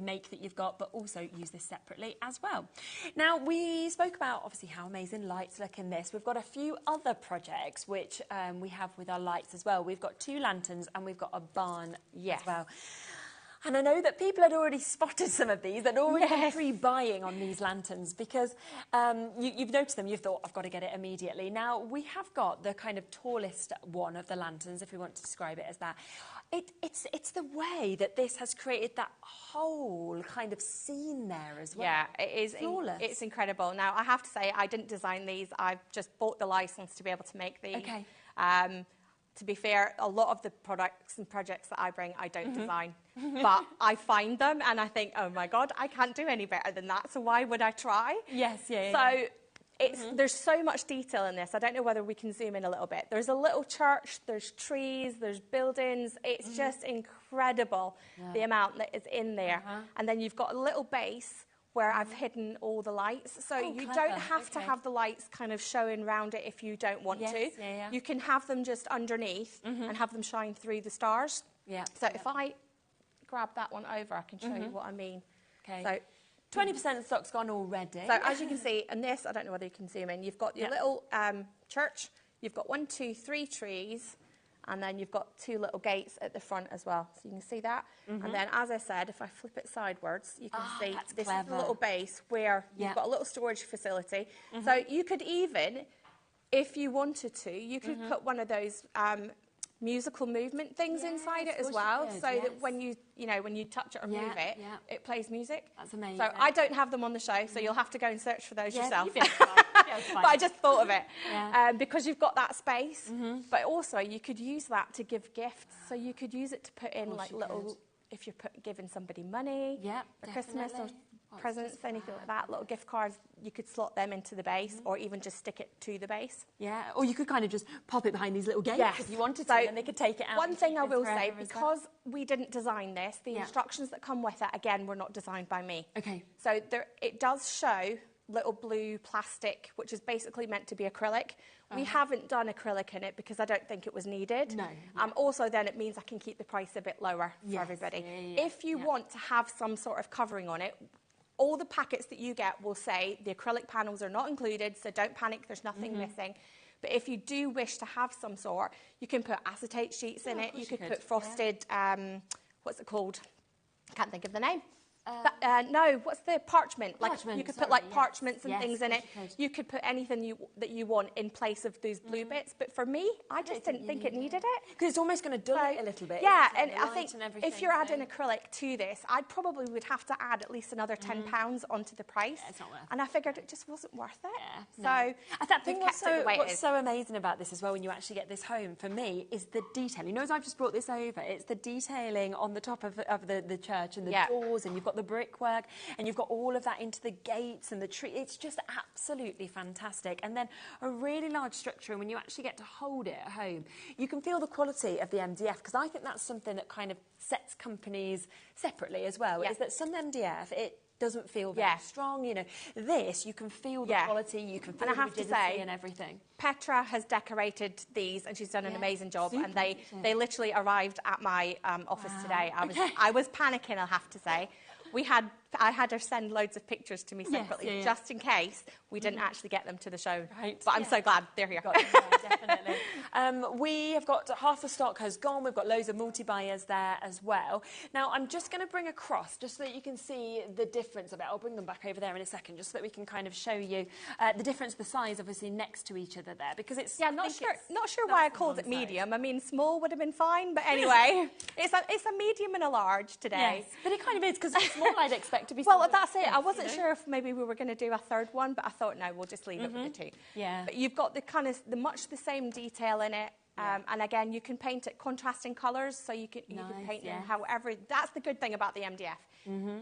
make that you've got, but also use this separately as well. Now, we spoke about obviously how amazing lights look in this. We've got a few other projects which we have with our lights as well. We've got 2 lanterns and we've got a barn as well. And I know that people had already spotted some of these, that already been pre-buying on these lanterns, because you've noticed them, you've thought, I've got to get it immediately. Now, we have got the kind of tallest one of the lanterns, if we want to describe it as that. It's the way that this has created that whole kind of scene there as well. Yeah, it is flawless. It's incredible. Now, I have to say, I didn't design these. I've just bought the license to be able to make these. Okay. To be fair, a lot of the products and projects that I bring, I don't design. But I find them and I think, oh my God, I can't do any better than that. So why would I try? Yes, So there's so much detail in this. I don't know whether we can zoom in a little bit. There's a little church, there's trees, there's buildings. It's just incredible the amount that is in there. And then you've got a little base where I've hidden all the lights. So you don't have to have the lights kind of showing around it if you don't want to. You can have them just underneath and have them shine through the stars. So if I grab that one over, I can show you what I mean. So 20% of stock's gone already. So as you can see, and this, I don't know whether you can zoom in, you've got your little church, you've got 1, 2, 3 trees, and then you've got 2 little gates at the front as well. So you can see that. And then, as I said, if I flip it sideways, you can see this is the little base where you've got a little storage facility. So you could even, if you wanted to, you could put one of those musical movement things inside it as well, so that when you touch it or move it, it plays music. That's amazing. So I don't have them on the show, so you'll have to go and search for those yourself. You'll be fine. But I just thought of it because you've got that space. But also you could use that to give gifts. So you could use it to put in like little, if you're giving somebody money for Christmas or presents, anything like that, little gift cards, you could slot them into the base or even just stick it to the base. Or you could kind of just pop it behind these little gates if you wanted to, so and they could take it out. One thing I will say, because we didn't design this, the instructions that come with it, again, were not designed by me. So it does show little blue plastic, which is basically meant to be acrylic. We haven't done acrylic in it because I don't think it was needed. Also, then it means I can keep the price a bit lower for everybody. If you want to have some sort of covering on it, all the packets that you get will say the acrylic panels are not included, so don't panic, there's nothing missing. But if you do wish to have some sort, you can put acetate sheets in it, you could put frosted, what's it called? I can't think of the name. No, what's the parchment? Parchment, you could sorry, put like yes. parchments and Yes, things in of it. course You could put anything that you want in place of those blue bits. But for me, I just didn't think it needed it. Because it's almost going to dull it a little bit. Yeah, isn't it? and The I light think and everything, if you're adding acrylic to this, I probably would have to add at least another £10 onto the price. Yeah, it's not worth it. And I figured it just wasn't worth it. Yeah, So I think we've kept it the way it what's is. so amazing about this as well when you actually get this home, for me, is the detail. You know, as I've just brought this over, it's the detailing on the top of the church and the doors, and you've got the brickwork, and you've got all of that into the gates and the tree. It's just absolutely fantastic. And then a really large structure, and when you actually get to hold it at home, you can feel the quality of the MDF, because I think that's something that kind of sets companies separately as well, is that some MDF, it doesn't feel very strong, you know. This, you can feel the quality, you can feel the rigidity and everything. Petra has decorated these, and she's done an amazing job. And they literally arrived at my office today. I was panicking, I'll have to say. I had her send loads of pictures to me separately, just in case we didn't actually get them to the show. Right. But I'm so glad they're here. Definitely. We have got half the stock has gone. We've got loads of multi-buyers there as well. Now, I'm just going to bring across, just so that you can see the difference of it. I'll bring them back over there in a second, just so that we can kind of show you the difference, the size, obviously, next to each other there, because it's... Yeah, not sure why I called it medium. I mean, small would have been fine, but anyway, it's a medium and a large today. Yes, but it kind of is, because it's small, I'd expect to be... Well, that's it. I wasn't sure if maybe we were going to do a third one, but I thought, no, we'll just leave it with the two. Yeah. But you've got the kind of much the same detail in it. And again, you can paint it contrasting colours, so you can paint them however. That's the good thing about the MDF,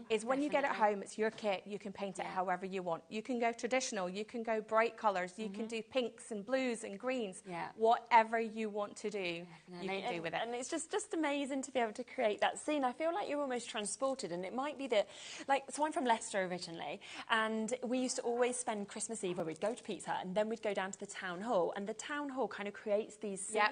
is when you get it home, it's your kit, you can paint it however you want. You can go traditional, you can go bright colours, you can do pinks and blues and greens, whatever you want to do, you can do with it. And it's just amazing to be able to create that scene. I feel like you're almost transported, and it might be that, like, so I'm from Leicester originally, and we used to always spend Christmas Eve where we'd go to Pizza Hut, and then we'd go down to the town hall, and the town hall kind of creates these scenes.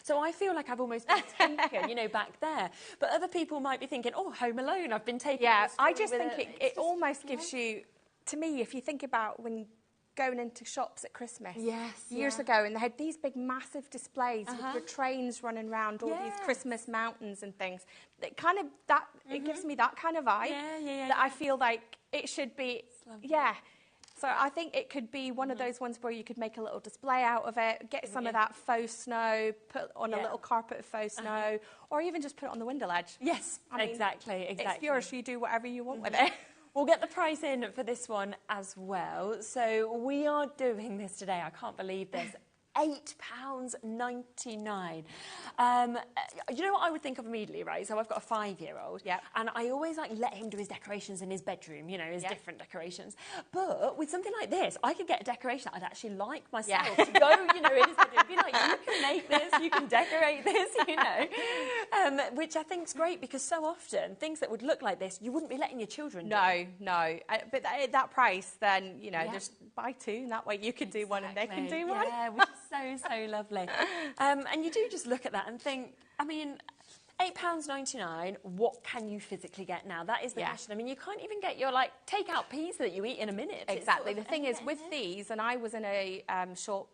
So I feel like I've almost been taken, you know, back there. But other people might be thinking, oh, Home Alone, I've been taken. Yeah, I just think it almost gives you, to me, if you think about when going into shops at Christmas years ago, and they had these big massive displays with the trains running around all these Christmas mountains and things. It kind of it gives me that kind of vibe that I feel like it should be. So I think it could be one of those ones where you could make a little display out of it, get some of that faux snow, put on a little carpet of faux snow, or even just put it on the window ledge. Yes, I mean, exactly. It's yours, so you do whatever you want with it. We'll get the price in for this one as well. So we are doing this today. I can't believe this. £8.99. You know what I would think of immediately, right? So I've got a 5-year-old, and I always let him do his decorations in his bedroom, you know, his different decorations. But with something like this, I could get a decoration that I'd actually like myself to go, you know, in his bedroom. Be like, you can make this, you can decorate this, you know, which I think is great, because so often things that would look like this, you wouldn't be letting your children do. No. But at that price, then, you know, just buy two, and that way you can do one and they can do one. Yeah, which is so lovely. And you do just look at that and think, I mean, £8.99, what can you physically get now? That is the question. I mean, you can't even get your, take-out pizza that you eat in a minute. Exactly. The thing is, with these, and I was in a shop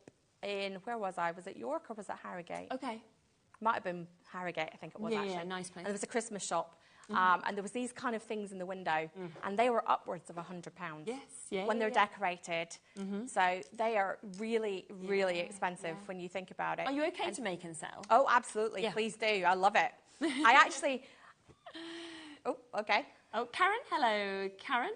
in, where was I? Was it York or was it Harrogate? Okay. Might have been Harrogate, I think it was, actually. Yeah, nice place. And there was a Christmas shop. And there was these kind of things in the window, and they were upwards of £100. Yes, when they're decorated. So they are really, really expensive when you think about it. Are you okay to make and sell? Oh, absolutely. Yeah. Please do. I love it. I actually... Oh, okay. Oh, Karen, hello, Karen.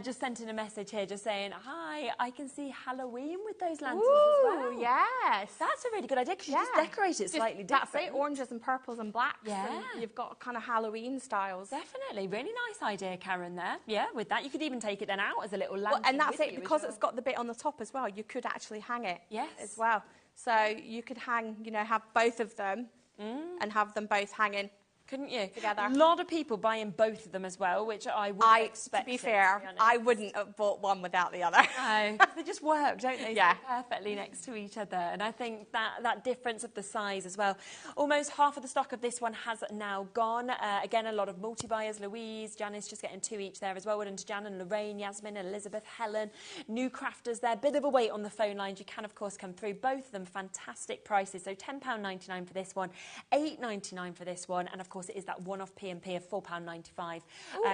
Just sent in a message here just saying, hi, I can see Halloween with those lanterns as well. Yes. That's a really good idea, because you just decorate it slightly different. That's it, oranges and purples and blacks. Yeah. And you've got kind of Halloween styles. Definitely. Really nice idea, Karen, there. Yeah, with that. You could even take it then out as a little lantern. Well, and that's it, because it's got the bit on the top as well. You could actually hang it as well. So you could hang, you know, have both of them and have them both hanging. Couldn't you? Together. A lot of people buying both of them as well, which I wouldn't expect. To be fair, I wouldn't have bought one without the other. No, they just work, don't they? Yeah. So perfectly next to each other. And I think that difference of the size as well. Almost half of the stock of this one has now gone. Again, a lot of multi-buyers. Louise, Janice just getting 2 each there as well. Well done to Jan and Lorraine, Yasmin, Elizabeth, Helen. New crafters there. Bit of a wait on the phone lines. You can, of course, come through. Both of them fantastic prices. So £10.99 for this one, £8.99 for this one. And, of course, it is that one-off P&P of £4.95.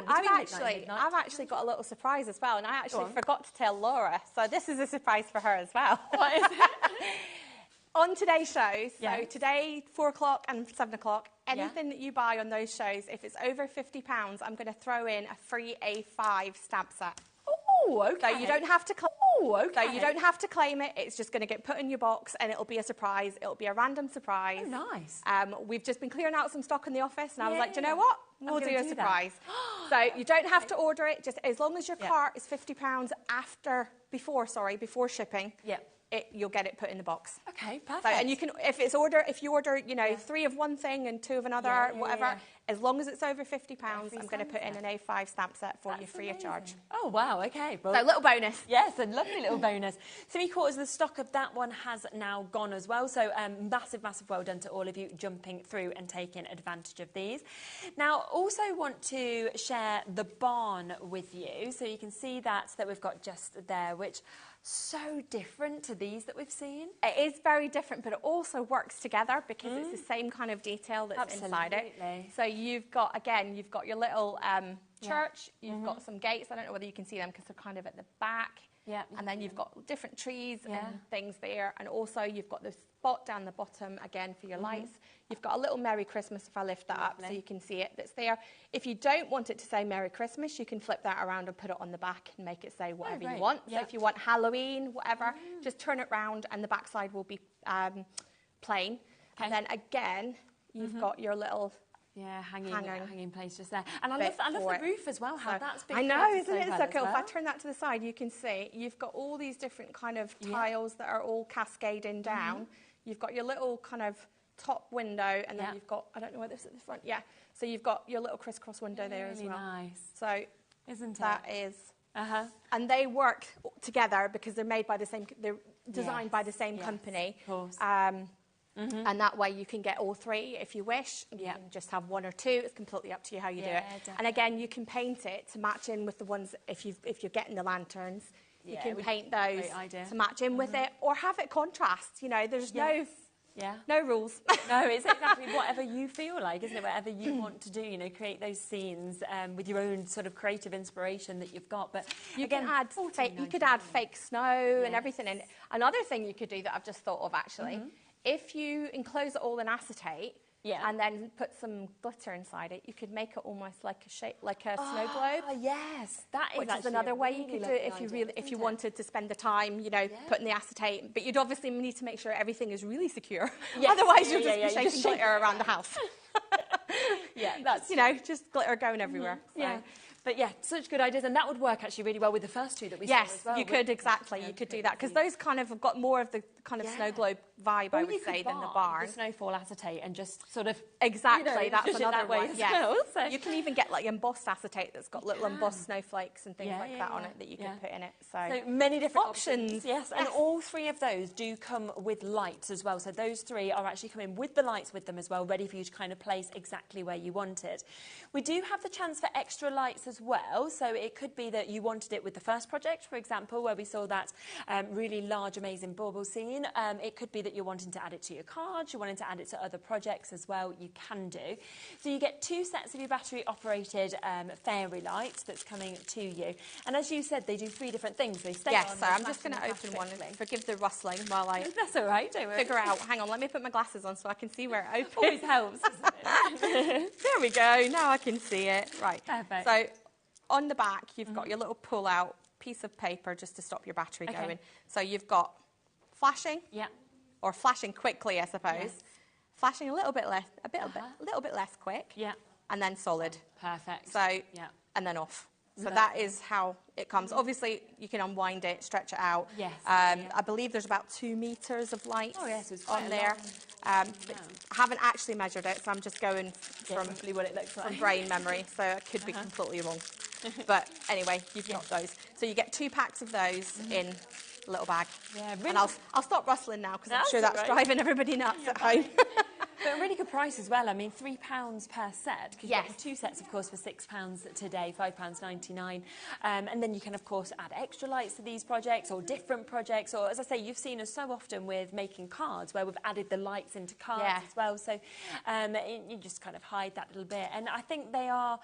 I've actually got a little surprise as well, and I actually forgot to tell Laura, so this is a surprise for her as well. What is it? On today's shows, so today, 4 o'clock and 7 o'clock, anything that you buy on those shows, if it's over £50, I'm going to throw in a free A5 stamp set. Oh, okay. So you don't have to claim it. It's just going to get put in your box, and it'll be a surprise. It'll be a random surprise. Oh, nice. We've just been clearing out some stock in the office, and I was like, do you know what? We'll do a surprise. So you don't have to order it. Just as long as your cart is £50 before shipping. Yep. You'll get it put in the box. Okay, perfect. So, and you can, if you order, you know, 3 of one thing and 2 of another, whatever, as long as it's over £50, I'm going to put in an A5 stamp set for you free of charge. Oh, wow, okay. Well, so, little bonus. Yes, a lovely little bonus. 3/4 of the stock of that one has now gone as well. So, massive, massive well done to all of you jumping through and taking advantage of these. Now, also want to share the barn with you. So, you can see that we've got just there, which so different to these that we've seen. It is very different, but it also works together because it's the same kind of detail that's inside it. So you've got your little church, you've got some gates. I don't know whether you can see them because they're kind of at the back. Yeah. And then you've got different trees and things there. And also you've got the spot down the bottom again for your lights. You've got a little Merry Christmas, if I lift that up so you can see it, that's there. If you don't want it to say Merry Christmas, you can flip that around and put it on the back and make it say whatever you want. So if you want Halloween, whatever, just turn it round and the backside will be plain. Okay. And then again, you've got your little hanging place just there. And I love the roof as well, how that's been. I know, isn't it so cool? If I turn that to the side, you can see you've got all these different kind of tiles that are all cascading down. You've got your little kind of top window, and then you've got, I don't know whether it's at the front, so you've got your little crisscross window there as well. Nice. So, isn't it? That is. And they work together because they're made by the same, they're designed by the same company. Of course. And that way you can get all 3 if you wish. You can just have 1 or 2. It's completely up to you how you do it. Definitely. And again, you can paint it to match in with the ones, if you're getting the lanterns, you can paint those to match in with it, or have it contrast. You know, there's no rules. No, it's exactly whatever you feel like, isn't it? Whatever you want to do, you know, create those scenes with your own sort of creative inspiration that you've got. But you can add fake snow and everything in it. Another thing you could do that I've just thought of actually, if you enclose it all in acetate and then put some glitter inside it, you could make it almost like a shape, like a snow globe. Yes, that is which is another way you could do it if you wanted to spend the time, you know, putting the acetate. But you'd obviously need to make sure everything is really secure. Yes. Otherwise, you'll just be shaking glitter around the house. That's just glitter going everywhere. So. But such good ideas, and that would work actually really well with the first 2 that we saw as well. Yes, you could, exactly. You could do that, because those kind of have got more of the kind of snow globe vibe, I would say, than the barn. The snowfall acetate and just sort of... Exactly, that's another way. So. You can even get like embossed acetate that's got little embossed snowflakes and things like that on it that you can put in it. So many different options. Yes, and all 3 of those do come with lights as well. So those 3 are actually coming with the lights with them as well, ready for you to kind of place exactly where you want it. We do have the chance for extra lights as well. So it could be that you wanted it with the first project, for example, where we saw that really large, amazing bauble scene. It could be that you're wanting to add it to your cards, you're wanting to add it to other projects as well. You can do. So you get 2 sets of your battery-operated fairy lights that's coming to you. And as you said, they do 3 different things. They stay on. So I'm just going to open one. Forgive the rustling while I... That's all right, don't worry. Figure out. Hang on, let me put my glasses on so I can see where it opens. Always helps, doesn't it? There we go. Now I can see it. Right. Perfect. So on the back, you've got your little pull-out piece of paper just to stop your battery going. So you've got flashing, or flashing quickly, I suppose. Flashing a little bit less, a little bit less quick, and then solid. Perfect. So and then off. So that is how it comes. Obviously, you can unwind it, stretch it out. Yes. I believe there's about 2 meters of light on there. I haven't actually measured it, so I'm just going from what it looks like. From brain memory, so I could be completely wrong. But anyway, you've got those. So you get 2 packs of those in a little bag. Yeah, really. And I'll stop rustling now because I'm sure that's driving everybody nuts at home. But a really good price as well. I mean, £3 per set. Because yes. you've got 2 sets, of course, for £6 today, £5.99. And then you can, of course, add extra lights to these projects or different projects. Or, as I say, you've seen us so often with making cards where we've added the lights into cards as well. So you just kind of hide that little bit. And I think they are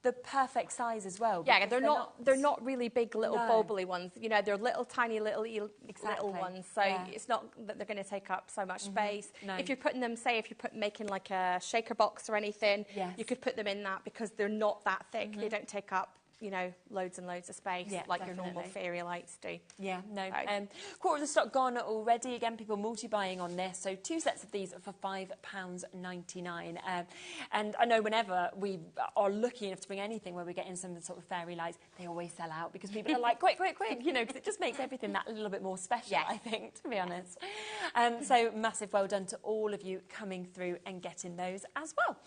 the perfect size as well. Yeah, they're not really big little bobbly ones. You know, they're little tiny little ones. So it's not that they're going to take up so much space. No. If you're putting them, say, if you're making like a shaker box or anything, you could put them in that because they're not that thick. They don't take up, you know, loads and loads of space like your normal fairy lights do. Yeah, no. Quarter of the stock gone already. Again, people multi-buying on this. So 2 sets of these for £5.99. And I know whenever we are lucky enough to bring anything where we're getting some sort of fairy lights, they always sell out because people are like, quick, quick, quick, you know, because it just makes everything that little bit more special, I think, to be honest. So massive well done to all of you coming through and getting those as well.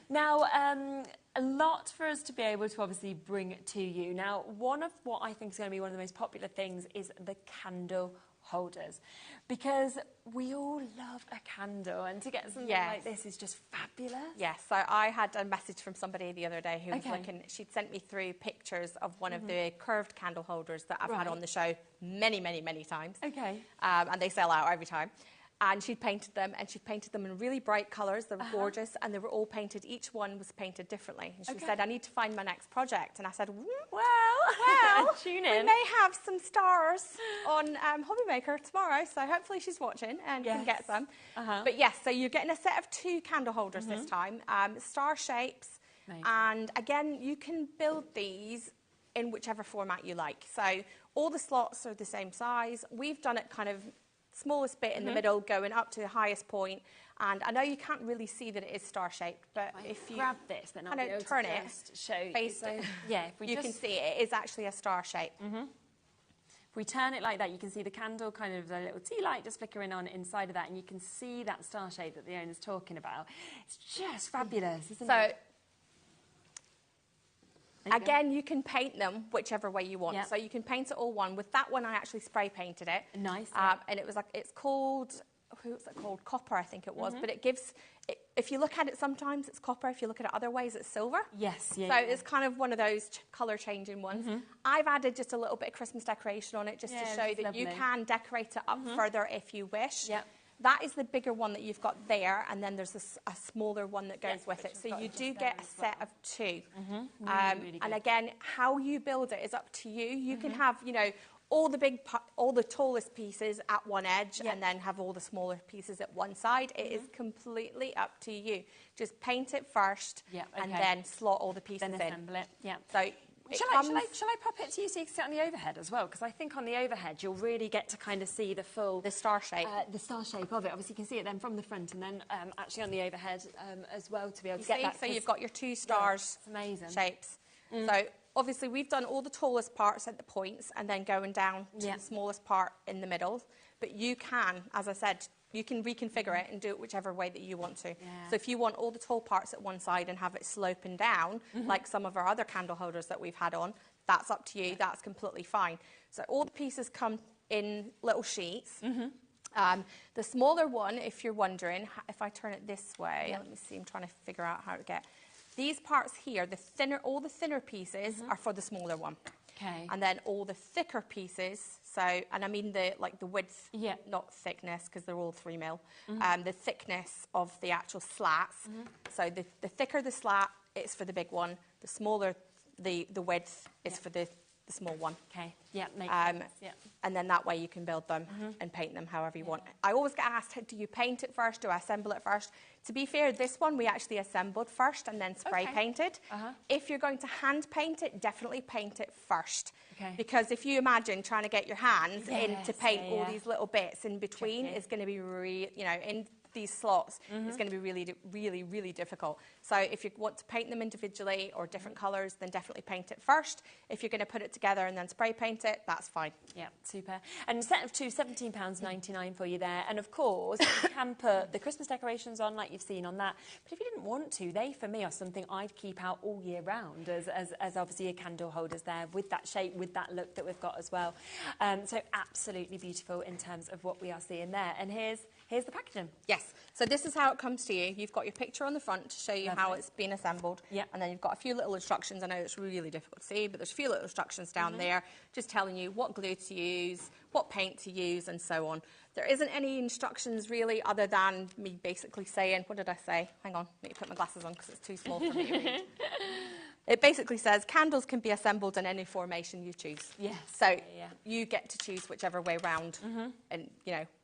Now, a lot for us to be able to obviously bring to you. Now, one of what I think is going to be one of the most popular things is the candle holders, because we all love a candle, and to get something like this is just fabulous. Yes, so I had a message from somebody the other day who was looking, she'd sent me through pictures of one of the curved candle holders that I've had on the show many, many, many times. Okay. And they sell out every time. And she'd painted them, and she'd painted them in really bright colours. They were gorgeous, and they were all painted. Each one was painted differently. And she said, I need to find my next project. And I said, well, tune in. We may have some stars on HobbyMaker tomorrow, so hopefully she's watching and can get some. But yes, so you're getting a set of 2 candle holders this time, star shapes. Amazing. And again, you can build these in whichever format you like. So all the slots are the same size. We've done it kind of smallest bit in the middle going up to the highest point, and I know you can't really see that it is star shaped, but if you grab this, then kind of turn it, face it, you can see it is actually a star shape. If we turn it like that, you can see the candle, kind of a little tea light just flickering on inside of that, and you can see that star shape that the owner's talking about. It's just fabulous, isn't it? Again, you can paint them whichever way you want. So you can paint it all one. With that one, I actually spray painted it. Nice. And it was like, it's called, what's it called? Copper, I think it was. But it gives, if you look at it sometimes, it's copper. If you look at it other ways, it's silver. Yes. Yeah, so it's kind of one of those colour changing ones. I've added just a little bit of Christmas decoration on it just to show that you can decorate it up further if you wish. That is the bigger one that you've got there, and then there's a smaller one that goes with it. So you do get a set of 2. Really and again, how you build it is up to you. You can have, you know, all the tallest pieces at one edge, and then have all the smaller pieces at one side. It is completely up to you. Just paint it first, and then slot all the pieces in. Assemble it. So. Shall I pop it to you so you can sit on the overhead as well? Because I think on the overhead you'll really get to kind of see the full... The star shape. The star shape of it. Obviously you can see it then from the front, and then actually on the overhead as well to be able to get that. So you've got your 2 stars shapes. So obviously we've done all the tallest parts at the points and then going down to the smallest part in the middle. But you can, as I said, you can reconfigure it and do it whichever way that you want to. So if you want all the tall parts at one side and have it sloping down, like some of our other candle holders that we've had on, that's up to you. That's completely fine. So all the pieces come in little sheets. The smaller one, if you're wondering, if I turn it this way, let me see, I'm trying to figure out how to get... These parts here, all the thinner pieces are for the smaller one. And then all the thicker pieces, so, and I mean the width, not thickness, because they're all 3mm, the thickness of the actual slats. So the thicker the slat, it's for the big one. The smaller the width is for the small one. Makes sense. And then that way you can build them and paint them however you want. I always get asked, do you paint it first? Do I assemble it first? To be fair, this one we actually assembled first and then spray painted. If you're going to hand paint it, definitely paint it first. Because if you imagine trying to get your hands in to paint all these little bits in between, it's going to be really, you know, in these slots, it's going to be really, really, really difficult. So if you want to paint them individually or different colours, then definitely paint it first. If you're going to put it together and then spray paint it, that's fine. Yeah, super. And a set of 2, £17.99 for you there. And of course, you can put the Christmas decorations on like you've seen on that. But if you didn't want to, they for me are something I'd keep out all year round as obviously a candle holders there with that shape, with that look that we've got as well. So absolutely beautiful in terms of what we are seeing there. And here's the packaging. Yes. Yes. So this is how it comes to you. You've got your picture on the front to show you how it's been assembled. Yep. And then you've got a few little instructions. I know it's really difficult to see, but there's a few little instructions down there just telling you what glue to use, what paint to use, and so on. There isn't any instructions really other than me basically saying, what did I say? Hang on, I need to put my glasses on because it's too small for me to read. It basically says candles can be assembled in any formation you choose. Yes. So you get to choose whichever way round and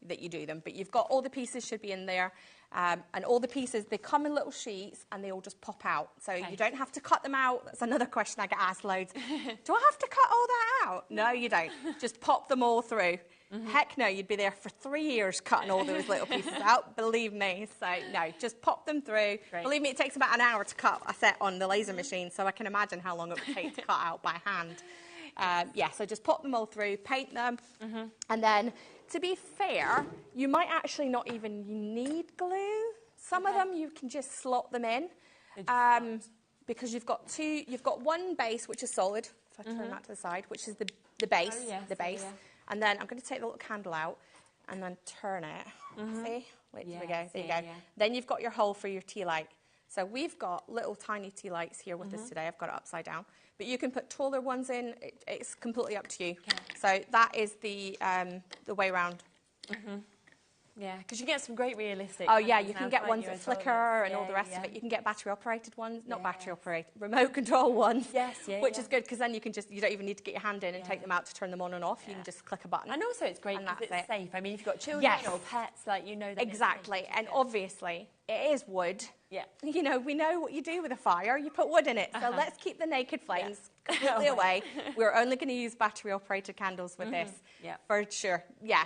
that you do them. But you've got all the pieces should be in there. And all the pieces, they come in little sheets and they all just pop out. So you don't have to cut them out. That's another question I get asked loads. Do I have to cut all that out? No, you don't. Just pop them all through. Heck no, you'd be there for 3 years cutting all those little pieces out, believe me. So no, just pop them through. Great. Believe me, it takes about an hour to cut a set on the laser machine, so I can imagine how long it would take to cut out by hand. So just pop them all through, paint them, and then, to be fair, you might actually not even need glue. Some of them you can just slot them in, because you've got one base which is solid. If I turn that to the side, which is the base, and then I'm going to take the little candle out and then turn it. See? There you go. Then you've got your hole for your tea light. So we've got little tiny tea lights here with us today. I've got it upside down. But you can put taller ones in. It's completely up to you. Okay. So that is the way round. Yeah, because you get some great realistic. Oh yeah, you can get ones that flicker and all the rest of it. You can get battery operated ones, not battery operated, remote control ones. Which is good because then you don't even need to get your hand in and take them out to turn them on and off. You can just click a button. And also it's great because it's safe. I mean, if you've got children or pets, that exactly. And obviously it is wood. Yeah. We know what you do with a fire. You put wood in it. So let's keep the naked flames completely away. We're only going to use battery operated candles with this. Yeah. For sure. Yeah.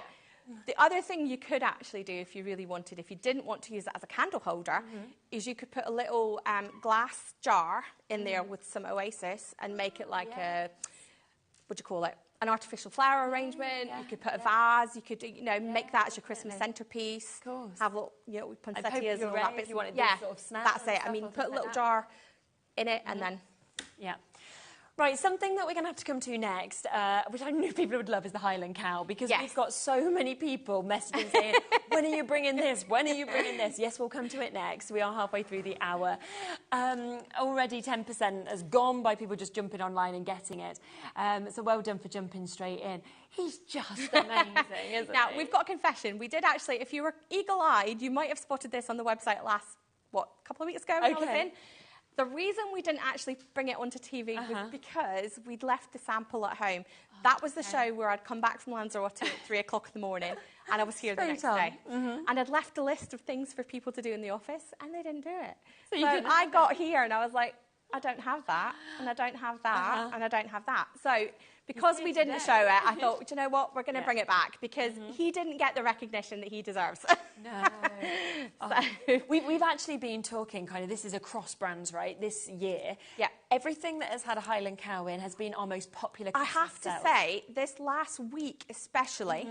The other thing you could actually do if you really wanted, if you didn't want to use it as a candle holder, is you could put a little glass jar in there with some Oasis and make it like a, what do you call it, an artificial flower arrangement. You could put a vase. You could, make that as your Christmas centerpiece. Of course. Have little, poinsettias and all that. If you wanted this sort of snap. That's it. I mean, put a little jar in it and then. Yeah. Right, something that we're going to have to come to next, which I knew people would love, is the Highland Cow, because we've got so many people messaging saying, when are you bringing this? When are you bringing this? Yes, we'll come to it next. We are halfway through the hour. Already 10% has gone by people just jumping online and getting it. So well done for jumping straight in. He's just amazing, isn't Now, he? we've got a confession. We did actually, if you were eagle-eyed, you might have spotted this on the website couple of weeks ago when I was in. The reason we didn't actually bring it onto TV was because we'd left the sample at home. That was the show where I'd come back from Lanzarote at 3 o'clock in the morning, and I was here the next day. And I'd left a list of things for people to do in the office, and they didn't do it. So I got here, and I was like, I don't have that, and I don't have that, and I don't have that. So because we didn't show it, I thought, do you know what, we're going to bring it back, because he didn't get the recognition that he deserves. No. We've actually been talking this is across brands, right, this year. Yeah. Everything that has had a Highland Cow in has been our most popular Christmas I have to say, this last week especially,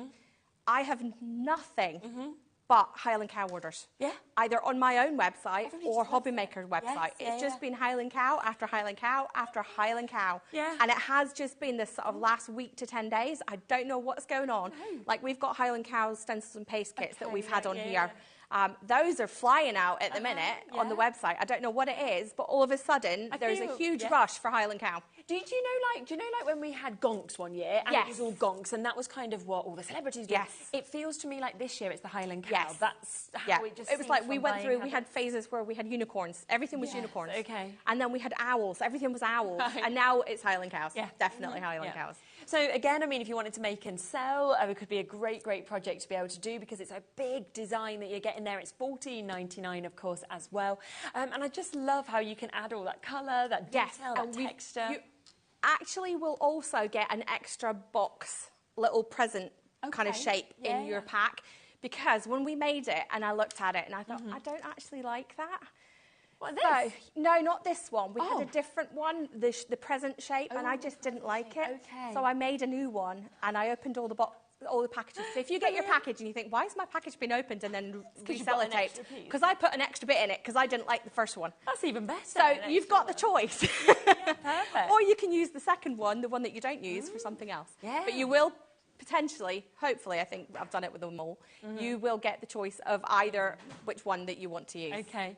I have nothing but Highland Cow orders. Yeah. Either on my own website or HobbyMaker's website. It's just been Highland Cow after Highland Cow after Highland Cow. Yeah. And it has just been this sort of last week to 10 days. I don't know what's going on. No. Like, we've got Highland Cow stencils and paste kits that we've had on here. Those are flying out at the minute on the website. I don't know what it is, but all of a sudden there's a huge rush for Highland Cow. Do you know when we had gonks one year and it was all gonks, and that was kind of what all the celebrities do? Yes. It feels to me like this year it's the Highland Cow. Yes. That's how it just. It was like we went through. We had phases where we had unicorns. Everything was unicorns. Okay. And then we had owls. Everything was owls. And now it's Highland Cows. Yeah. Definitely Highland Cows. So again, I mean, if you wanted to make and sell, it could be a great project to be able to do, because it's a big design that you're getting there. It's $14.99, of course, as well. And I just love how you can add all that colour, that detail, that texture. You actually will also get an extra box, little present kind of shape in your pack, because when we made it and I looked at it and I thought, I don't actually like that. What, this? No, not this one. We had a different one, the present shape, and I just didn't like it. Okay. So I made a new one, and I opened all the packages. So if you get your package and you think, why has my package been opened and then resellotape? Because I put an extra bit in it because I didn't like the first one. That's even better. So you've got the choice. Yeah, perfect. Or you can use the second one, the one that you don't use, for something else. Yeah. But you will potentially, hopefully, I think I've done it with them all, you will get the choice of either which one that you want to use. Okay.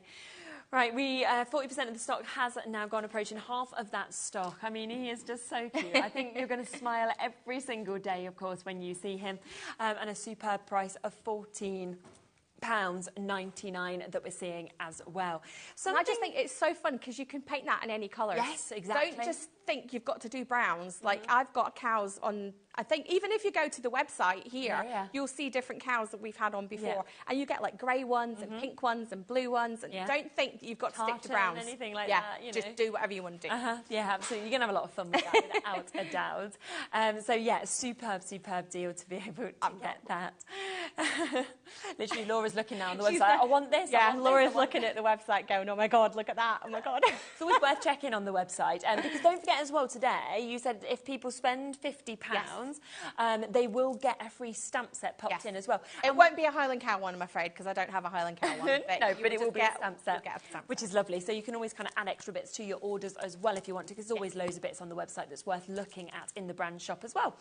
Right, 40% of the stock has now gone, approaching half of that stock. I mean, he is just so cute. I think you're going to smile every single day, of course, when you see him. And a superb price of £14.99 that we're seeing as well. So I just think it's so fun because you can paint that in any colours. Yes, exactly. Don't just think you've got to do browns. Like I've got cows on, I think even if you go to the website here, you'll see different cows that we've had on before. And you get like grey ones and pink ones and blue ones. And don't think that you've got to stick to browns. Anything like that, you just do whatever you want to do. Yeah, absolutely. You're going to have a lot of fun with that, without a doubt. So yeah, superb deal to be able to get that. Literally, Laura's looking now on the website. Like, I want this. Yeah, Laura's looking at the website going, oh my God, look at that. Oh my God. It's always worth checking on the website. Because don't forget as well, today, you said if people spend £50, they will get a free stamp set popped in as well. It won't be a Highland Cow one, I'm afraid, because I don't have a Highland Cow one. But no, but it will be a stamp set, which is lovely. So you can always kind of add extra bits to your orders as well if you want to, because there's always loads of bits on the website that's worth looking at in the brand shop as well.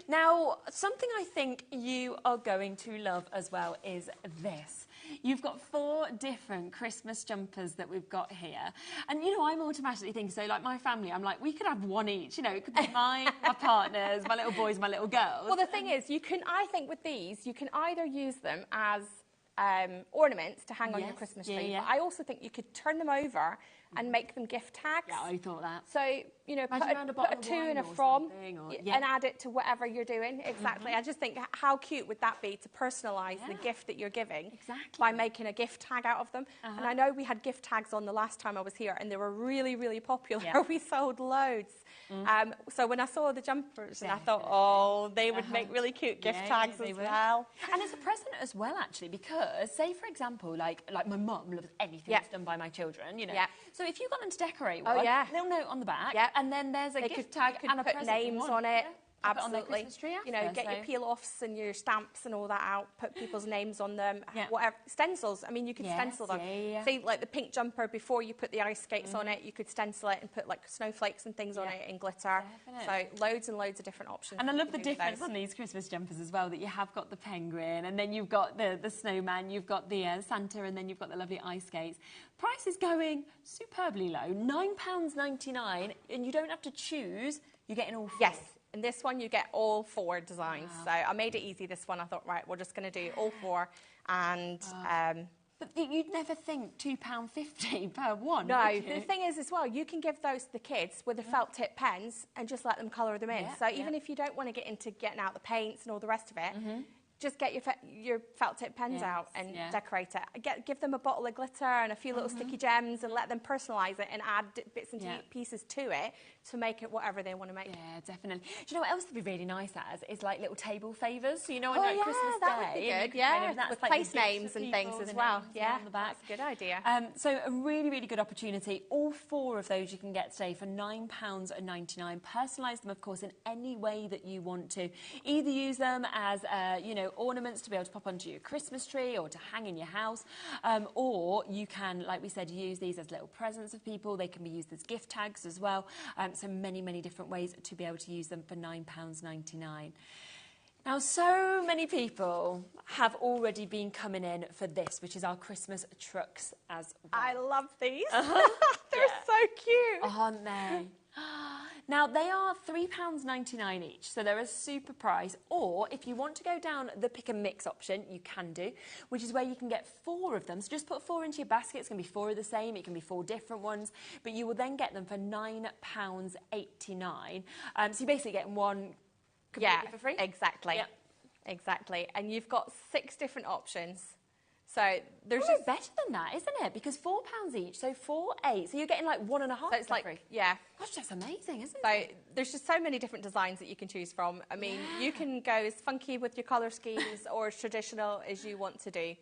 Now, something I think you are going to love as well is this. You've got 4 different Christmas jumpers that we've got here. And, you know, I'm automatically thinking, so, like, my family, I'm like, we could have one each. You know, it could be mine, my partners, my little boys, my little girls. Well, the thing is, I think with these, you can either use them as ornaments to hang on your Christmas tree. But I also think you could turn them over and make them gift tags. Yeah, I thought that. So, you know, put a to and a from and add it to whatever you're doing. Exactly. I just think, how cute would that be to personalise the gift that you're giving by making a gift tag out of them? And I know we had gift tags on the last time I was here, and they were really, really popular. We sold loads. So when I saw the jumpers, and I thought, oh, they would make really cute gift tags as well. And it's a present as well, actually, because, say, for example, like my mum loves anything that's done by my children, you know. So if you got them to decorate one, little note on the back, and then there's a gift tag and a present. Names on it. Absolutely. On their Christmas tree after, you know, get your peel-offs and your stamps and all that out, put people's names on them, whatever. Stencils, I mean, you could stencil them. Say, like the pink jumper, before you put the ice skates on it, you could stencil it and put, like, snowflakes and things on it in glitter. Definitely. So loads and loads of different options. And I love the difference on these Christmas jumpers as well, that you have got the penguin, and then you've got the snowman, you've got the Santa, and then you've got the lovely ice skates. Price is going superbly low, £9.99, and you don't have to choose, you're getting all 4. Yes. In this one, you get all 4 designs. So I made it easy, this one. I thought, right, we're just going to do all 4. And but you'd never think £2.50 per one. No, the thing is as well, you can give those to the kids with the felt tip pens and just let them colour them in. So even if you don't want to get into getting out the paints and all the rest of it, just get your felt tip pens out and decorate it. Give them a bottle of glitter and a few little sticky gems and let them personalise it and add bits and pieces to it to make it whatever they want to make. Yeah, definitely. Do you know what else would be really nice as? Is like little table favours. So, you know, on like Christmas that Day. Would be good. Kind of, with like place names and things as well. Yeah, on the back. That's a good idea. So a really, really good opportunity. All 4 of those you can get today for £9.99. Personalise them, of course, in any way that you want to. Either use them as, you know, ornaments to be able to pop onto your Christmas tree or to hang in your house, or you can, like we said, use these as little presents for people. They can be used as gift tags as well. So many, many different ways to be able to use them for £9.99. Now, so many people have already been coming in for this, which is our Christmas trucks as well. I love these. They're so cute. Aren't they? Now, they are £3.99 each, so they're a super price. Or if you want to go down the pick and mix option, you can do, which is where you can get 4 of them. So just put 4 into your basket. It's going to be 4 of the same. It can be 4 different ones, but you will then get them for £9.89. So you're basically getting one completely for free. Exactly. Yep. Exactly. And you've got 6 different options. So there's just better than that, isn't it? Because £4 each, so 4, 8. So you're getting like 1.5. So it's like free. Gosh, that's amazing, isn't it? So there's just so many different designs that you can choose from. I mean, you can go as funky with your colour schemes or as traditional as you want to do.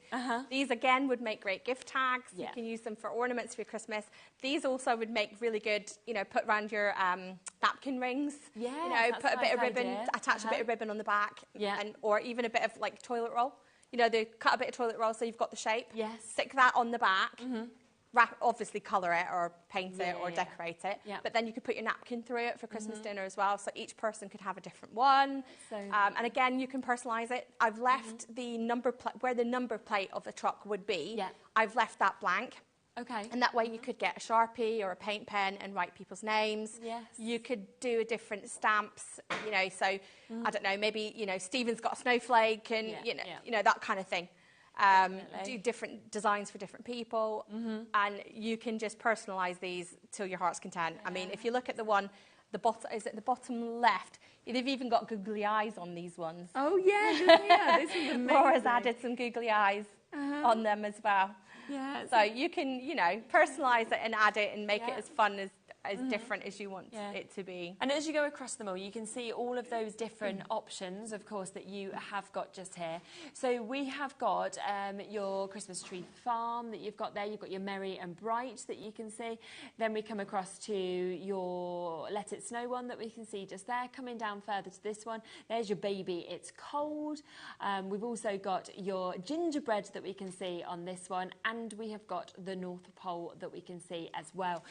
These again would make great gift tags. You can use them for ornaments for your Christmas. These also would make really good, you know, put around your napkin rings. Yeah, you know, put a bit of ribbon, attach a bit of ribbon on the back, or even a bit of like toilet roll. You know, they cut a bit of toilet roll so you've got the shape. Yes. Stick that on the back. obviously colour it or paint it or decorate it. Yeah. But then you could put your napkin through it for Christmas dinner as well. So each person could have a different one. So and again, you can personalise it. I've left the number where the number plate of the truck would be. Yeah. I've left that blank. Okay. And that way you could get a Sharpie or a paint pen and write people's names. Yes. You could do a different stamps, you know, so I don't know, maybe, you know, Stephen's got a snowflake and, you know, that kind of thing. Do different designs for different people, and you can just personalise these till your heart's content. I mean, if you look at the one, the bottom left, they've even got googly eyes on these ones. Oh, yeah, this is amazing. Laura's added some googly eyes on them as well. Yeah. So you can, you know, personalise it and add it and make it as fun as different as you want it to be. And as you go across them all, you can see all of those different options, of course, that you have got just here. So we have got your Christmas tree farm that you've got there. You've got your Merry and Bright that you can see. Then we come across to your Let It Snow one that we can see just there. Coming down further to this one, there's your Baby It's Cold. We've also got your gingerbread that we can see on this one. And we have got the North Pole that we can see as well.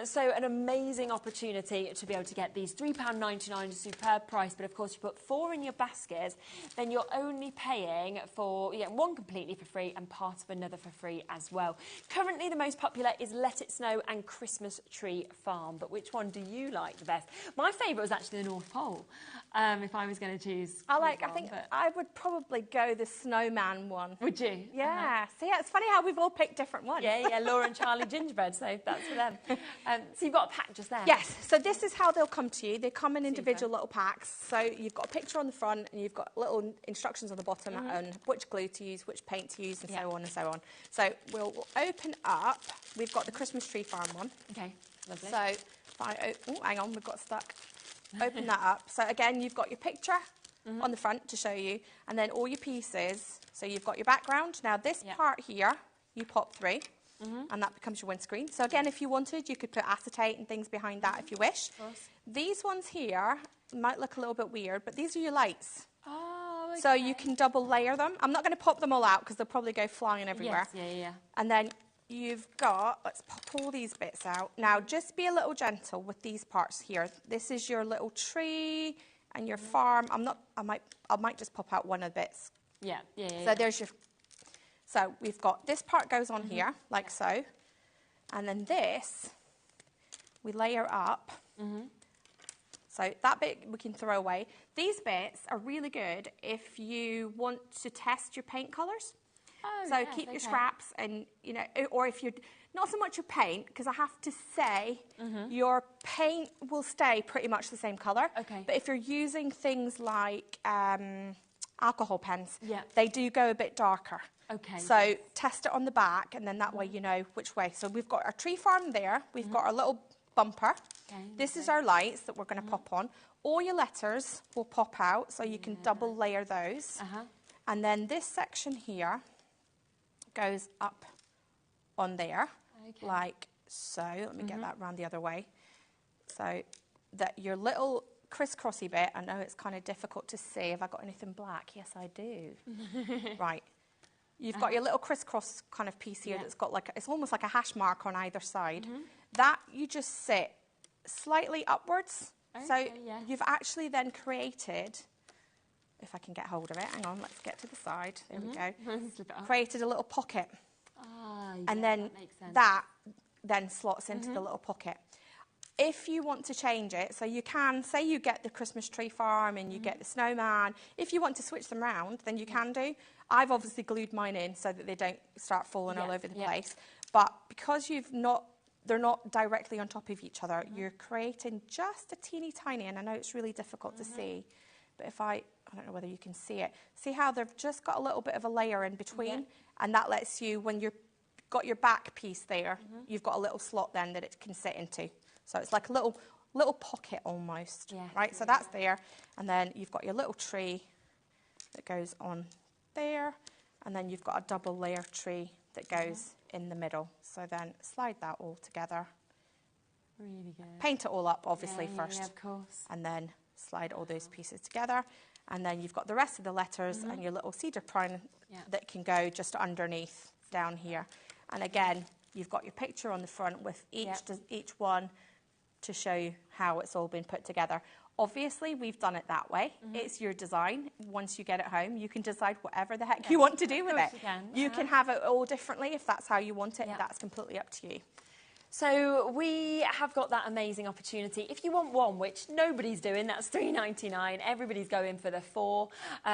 So an amazing opportunity to be able to get these £3.99, a superb price, but of course you put 4 in your basket, then you're only paying for, one completely for free and part of another for free as well. Currently the most popular is Let It Snow and Christmas Tree Farm, but which one do you like the best? My favourite was actually the North Pole, if I was going to choose. I think I would probably go the snowman one. Would you? Yeah. So yeah, it's funny how we've all picked different ones. Yeah, Laura and Charlie gingerbread, so that's for them. So you've got a pack just there. Yes, so this is how they'll come to you. They come in individual little packs. So you've got a picture on the front and you've got little instructions on the bottom on which glue to use, which paint to use, and so on and so on. So we'll open up. We've got the Christmas Tree Farm one. Okay, lovely. So if I, hang on, we've got stuck. Open that up. So again, you've got your picture on the front to show you, and then all your pieces. So you've got your background. Now this part here, you pop through. And that becomes your windscreen. So again, if you wanted, you could put acetate and things behind that if you wish. These ones here might look a little bit weird, but these are your lights. Oh, okay. So you can double layer them. I'm not going to pop them all out because they'll probably go flying everywhere. Yes, yeah. And then you've got, let's pop all these bits out. Now, just be a little gentle with these parts here. This is your little tree and your farm. I might just pop out one of the bits. Yeah. So there's your... So we've got this part goes on here, like so. And then this, we layer up. So that bit we can throw away. These bits are really good if you want to test your paint colours. Oh, so keep your scraps and, you know, or if you're, not so much your paint, because I have to say your paint will stay pretty much the same colour. Okay. But if you're using things like alcohol pens, they do go a bit darker. Okay. So test it on the back, and then that way you know which way. So we've got our tree farm there. We've got our little bumper. Okay, this is our lights that we're going to pop on. All your letters will pop out, so you can double layer those. And then this section here goes up on there, like so. Let me get that round the other way. So that your little crisscrossy bit, I know it's kind of difficult to see. Have I got anything black? Yes, I do. Right. You've got your little crisscross kind of piece here that's got like, it's almost like a hash mark on either side. That you just sit slightly upwards. So you've actually then created, if I can get hold of it, hang on, let's get to the side. There we go. Created a little pocket. And then that then slots into the little pocket. If you want to change it, so you can, say you get the Christmas Tree Farm and you get the snowman, if you want to switch them around, then you can do. I've obviously glued mine in so that they don't start falling all over the place. But because they're not directly on top of each other, you're creating just a teeny tiny, and I know it's really difficult to see, but if I don't know whether you can see it. See how they've just got a little bit of a layer in between, and that lets you, when you've got your back piece there, you've got a little slot then that it can sit into. So it's like a little pocket almost, right? So that's there, and then you've got your little tree that goes on there, and then you've got a double layer tree that goes in the middle. So then slide that all together. Really good. Paint it all up, obviously, first. Yeah, of course. And then slide all those pieces together. And then you've got the rest of the letters and your little cedar prime that can go just underneath down here. And again, you've got your picture on the front with each one to show you how it's all been put together. Obviously, we've done it that way. It's your design. Once you get it home, you can decide whatever the heck you want to do with it. You can have it all differently if that's how you want it. That's completely up to you. So we have got that amazing opportunity. If you want one, which nobody's doing, that's $3.99. Everybody's going for the 4.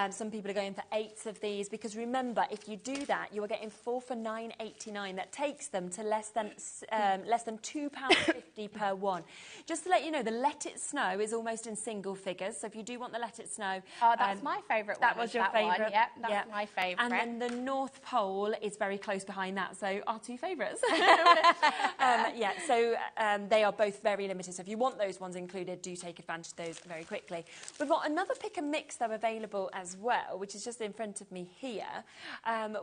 Some people are going for 8 of these, because remember, if you do that, you are getting 4 for $9.89. That takes them to less than £2.50 per one. Just to let you know, the Let It Snow is almost in single figures. So if you do want the Let It Snow, that's my favourite one. That was your favourite. Yep, that's my favourite. And then the North Pole is very close behind that. So our 2 favourites. They are both very limited. So if you want those ones included, do take advantage of those very quickly. We've got another pick and mix though available as well, which is just in front of me here,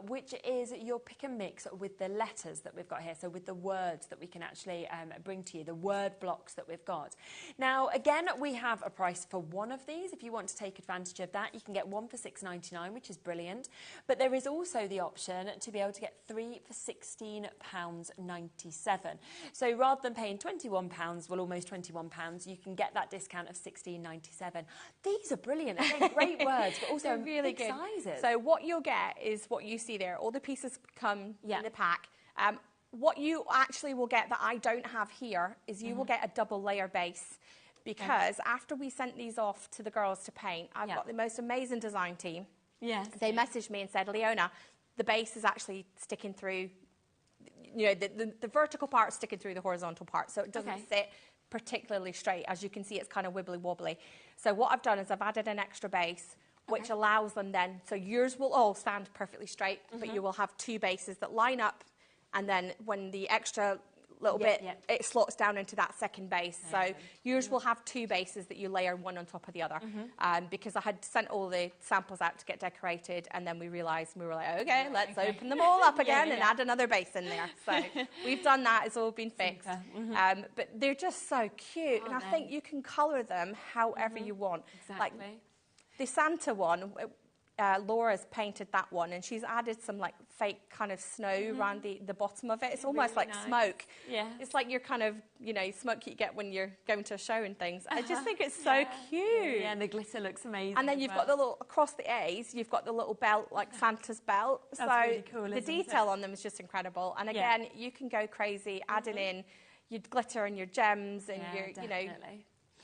which is your pick and mix with the letters that we've got here. So with the words that we can actually bring to you, the word blocks that we've got. Now, again, we have a price for one of these. If you want to take advantage of that, you can get one for $6.99, which is brilliant. But there is also the option to be able to get 3 for £16.97. So rather than paying £21, well, almost £21, you can get that discount of $16.97. These are brilliant. Again, great words, but also really good sizes. So what you'll get is what you see there. All the pieces come in the pack. What you actually will get that I don't have here is you will get a double layer base, because after we sent these off to the girls to paint, I've got the most amazing design team. Yes. They messaged me and said, Leona, the base is actually sticking through, you know, the vertical part is sticking through the horizontal part, so it doesn't sit particularly straight. As you can see, it's kind of wibbly wobbly. So what I've done is I've added an extra base, which allows them then, so yours will all stand perfectly straight, but you will have 2 bases that line up, and then when the extra little bit, it slots down into that second base. So yours will have 2 bases that you layer one on top of the other. Because I had sent all the samples out to get decorated, and then we realised, we were like, okay, let's open them all up again and add another base in there. So we've done that, it's all been fixed. But they're just so cute, and I think you can colour them however you want. Like the Santa one, Laura's painted that one, and she's added some like fake kind of snow around the bottom of it. It's almost really like smoke. Yeah. It's like your kind of, you know, smoke you get when you're going to a show and things. I just think it's so cute. Yeah, and the glitter looks amazing. And then you've got the little, across the A's, you've got the little belt, like Santa's belt. That's really cool, the detail on them is just incredible. And again, you can go crazy adding in your glitter and your gems and your, you know,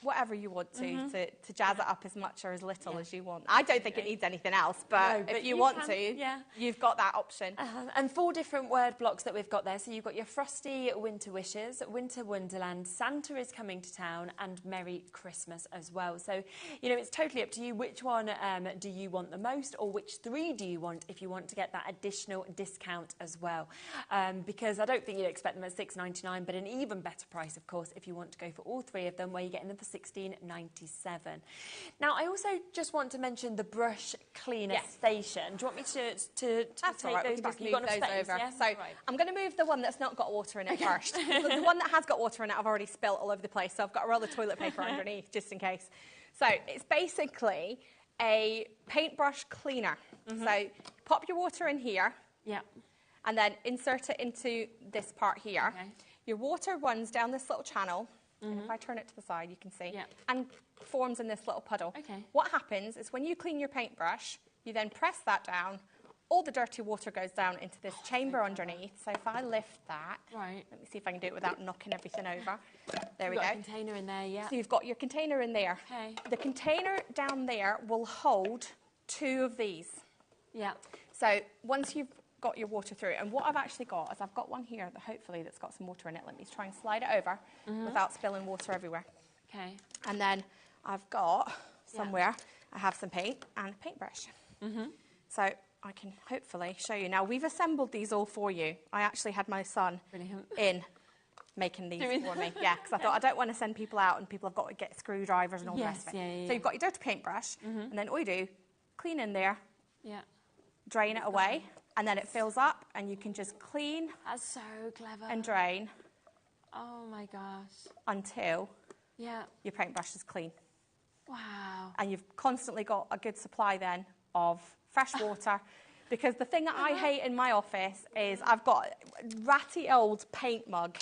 whatever you want to jazz it up as much or as little as you want. I don't think it needs anything else, but if you want to, you've got that option. And 4 different word blocks that we've got there. So you've got your Frosty Winter Wishes, Winter Wonderland, Santa is Coming to Town, and Merry Christmas as well. So, you know, it's totally up to you. Which one do you want the most, or which 3 do you want if you want to get that additional discount as well? Because I don't think you'd expect them at $6.99, but an even better price, of course, if you want to go for all 3 of them, where you're getting them for $16.97. Now, I also just want to mention the brush cleaner station. Do you want me to take those? You've got those over. Yeah? So I'm going to move the one that's not got water in it first. The one that has got water in it, I've already spilt all over the place, so I've got to roll the toilet paper underneath just in case. So it's basically a paintbrush cleaner. So pop your water in here. Yeah. And then insert it into this part here. Your water runs down this little channel. And if I turn it to the side, you can see, and forms in this little puddle. What happens is when you clean your paintbrush, you then press that down, all the dirty water goes down into this chamber underneath. So if I lift that, let me see if I can do it without knocking everything over. There we go. Got a container in there, So you've got your container in there. The container down there will hold 2 of these. So once you've got your water through, and what I've actually got is I've got one here that hopefully that's got some water in it. Let me try and slide it over without spilling water everywhere. And then I've got somewhere I have some paint and a paintbrush. So I can hopefully show you. Now, we've assembled these all for you. I actually had my son in making these for me. Because I thought I don't want to send people out and people have got to get screwdrivers and all the rest of it. So you've got your dirty paintbrush, and then all you do, clean in there, drain it away, and then it fills up, and you can just clean. That's so clever. And drain. Oh my gosh. Until your paintbrush is clean. Wow. And you've constantly got a good supply then of fresh water. Because the thing that I hate in my office is I've got a ratty old paint mug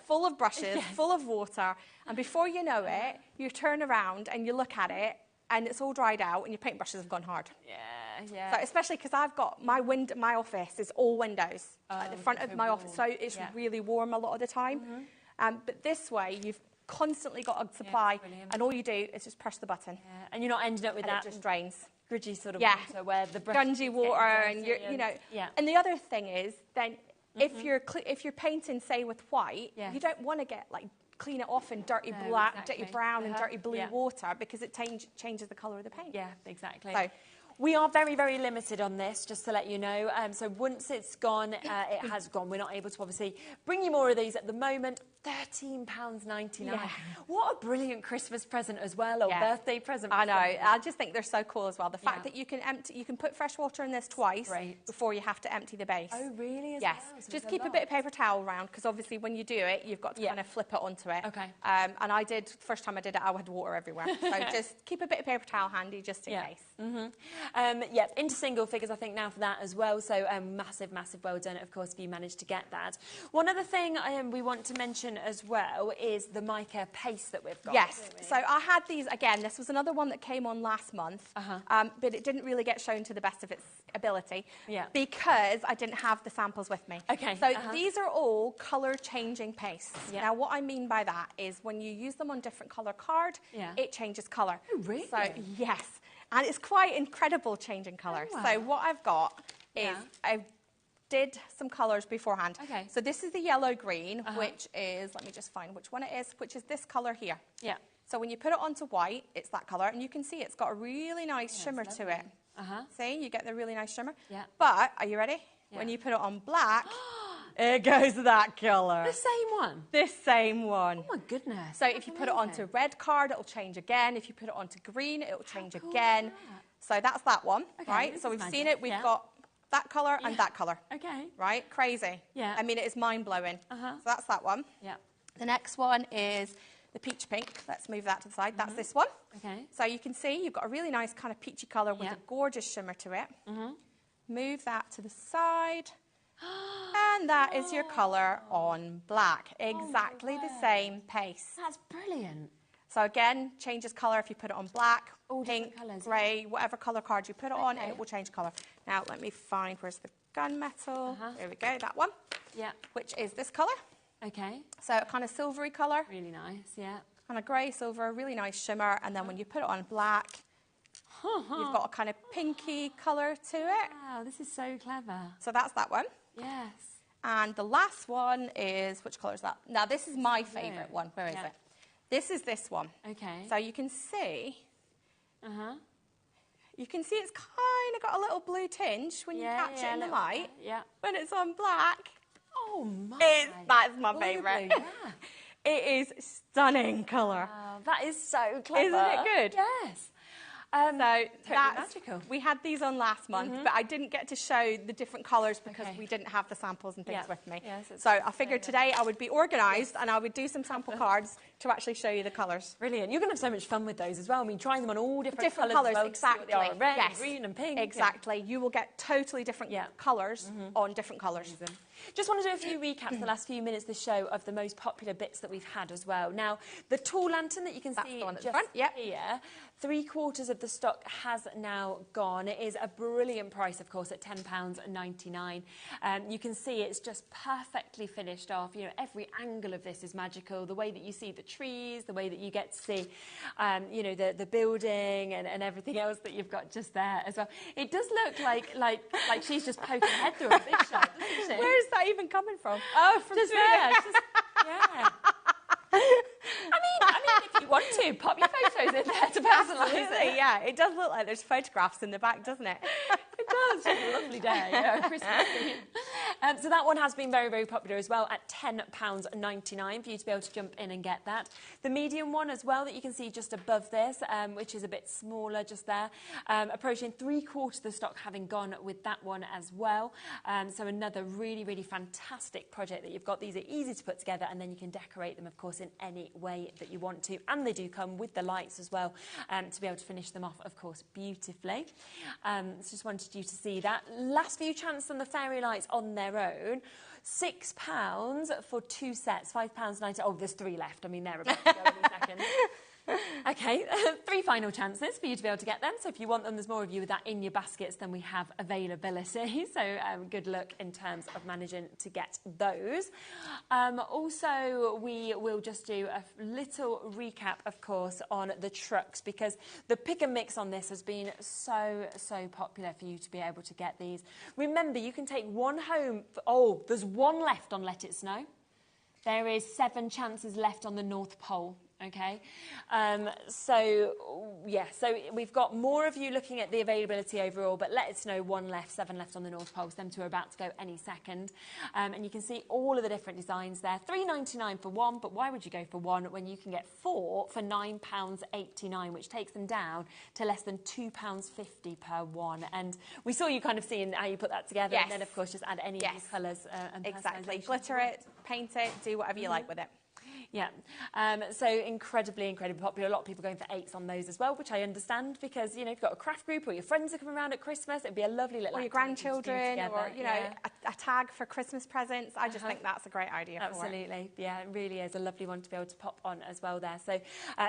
full of brushes, full of water, and before you know it, you turn around and you look at it and it's all dried out and your paintbrushes have gone hard. Yeah. So especially because I've got my office is all windows at the front of my office, so it's really warm a lot of the time. But this way, you've constantly got a supply, and all you do is just press the button. And you're not ending up with that. It just drains. Gridgy sort of water where the brush gungy water, and you know. And the other thing is, then if you're painting, say with white, you don't want to get like clean it off in dirty black, dirty brown, and dirty blue water because it changes the colour of the paint. Yeah, exactly. So, we are very, very limited on this, just to let you know. So once it's gone, it has gone. We're not able to obviously bring you more of these at the moment. £13.99. Yeah. What a brilliant Christmas present as well, or birthday present. I know. I just think they're so cool as well. The fact that you can put fresh water in this twice before you have to empty the base. Oh, really? Yes. So just keep a bit of paper towel around, because obviously when you do it, you've got to kind of flip it onto it. Okay. And first time I did it, I had water everywhere. So just keep a bit of paper towel handy just in case. Into single figures, I think, now for that as well. So massive, massive well done, of course, if you managed to get that. One other thing we want to mention as well is the mica paste that we've got. Yes. So I had these, again, this was another one that came on last month, but it didn't really get shown to the best of its ability because I didn't have the samples with me. Okay. So these are all colour changing pastes. Now what I mean by that is when you use them on different colour card, it changes colour. Oh, really? So yes. And it's quite incredible changing colour. Oh, wow. So what I've got is I did some colours beforehand. Okay. So this is the yellow-green, which is, let me just find which one it is, which is this colour here. Yeah. So when you put it onto white, it's that colour, and you can see it's got a really nice shimmer to it. See, you get the really nice shimmer. Yeah. But, are you ready? Yeah. When you put it on black, it goes that colour. The same one? This same one. Oh my goodness. So if you put it onto red card, it'll change again. If you put it onto green, it'll change again. So that's that one, right? So we've seen it. We've got that colour and that colour. Okay. Right? Crazy. Yeah. I mean, it is mind-blowing. So that's that one. Yeah. The next one is the peach pink. Let's move that to the side. That's this one. Okay. So you can see you've got a really nice kind of peachy colour with a gorgeous shimmer to it. Move that to the side. And that is your colour on black. Exactly the same paste. That's brilliant. So again, changes colour if you put it on black, all pink, colours, grey, whatever colour card you put it on, and it will change colour. Now let me find, where's the gunmetal? There we go, that one. Yeah. Which is this colour. Okay. So kind of silvery colour. Really nice, yeah. Kind of grey, silver, really nice shimmer. And then when you put it on black, you've got a kind of pinky colour to it. Wow, this is so clever. So that's that one. Yes. And the last one is, which colour is that? Now this is my favourite one. Where is it? This is this one. Okay. So you can see, you can see it's kind of got a little blue tinge when you catch it in the light. Yeah. When it's on black, oh my! That's my favourite. It is stunning colour. Wow, that is so clever. Isn't it good? Yes. So totally magical. We had these on last month, but I didn't get to show the different colours because we didn't have the samples and things with me. Yes, so I figured today I would be organised and I would do some sample cards to actually show you the colours. Brilliant. You're going to have so much fun with those as well. I mean, trying them on all different colours. Well, exactly. Red, green and pink. Exactly. You will get totally different colours on different colours. Just want to do a few recaps the last few minutes of the show of the most popular bits that we've had as well. Now, the tall lantern that you can see the one at just the front. here, 3/4 of the stock has now gone. It is a brilliant price, of course, at £10.99. You can see it's just perfectly finished off. You know, every angle of this is magical. The way that you see the trees, the way that you get to see, you know, the building and everything else that you've got just there as well. It does look like she's just poking her head through a big shot, doesn't it? Where is that even coming from? Oh, from just there. Yeah. I mean, if you want to, pop your photos in there to personalise it. Yeah, it does look like there's photographs in the back, doesn't it? It does. It's a lovely day, Christmas Eve. So that one has been very, very popular as well at £10.99 for you to be able to jump in and get that. The medium one as well that you can see just above this, which is a bit smaller just there, approaching 3/4 of the stock having gone with that one as well. So another really, really fantastic project that you've got. These are easy to put together, and then you can decorate them, of course, in any way that you want to. And they do come with the lights as well, to be able to finish them off, of course, beautifully. So just wanted you to see that. Last few chances on the fairy lights on their own. £6 for 2 sets, £5.90. Oh, there's 3 left. I mean, they're about to go any second. Okay, 3 final chances for you to be able to get them. So if you want them, there's more of you with that in your baskets than we have availability. So good luck in terms of managing to get those. Also, we will just do a little recap, of course, on the trucks, because the pick and mix on this has been so popular for you to be able to get these. Remember, you can take one home. There's one left on Let It Snow. There is 7 chances left on the North Pole. Okay, so we've got more of you looking at the availability overall, but Let Us Know 1 left, 7 left on the North Pole. Them 2 are about to go any second. And you can see all of the different designs there. £3.99 for 1, but why would you go for 1 when you can get 4 for £9.89, which takes them down to less than £2.50 per one. And we saw you kind of seeing how you put that together, yes. And then, of course, just add any of these colours and exactly. Glitter it, paint it, do whatever you like with it. Yeah, so incredibly popular. A lot of people going for 8s on those as well, which I understand because, you know, if you've got a craft group or your friends are coming around at Christmas, it'd be a lovely little or your grandchildren, or, you know, a tag for Christmas presents. I just think that's a great idea for it. Absolutely, yeah, it really is a lovely one to be able to pop on as well there. So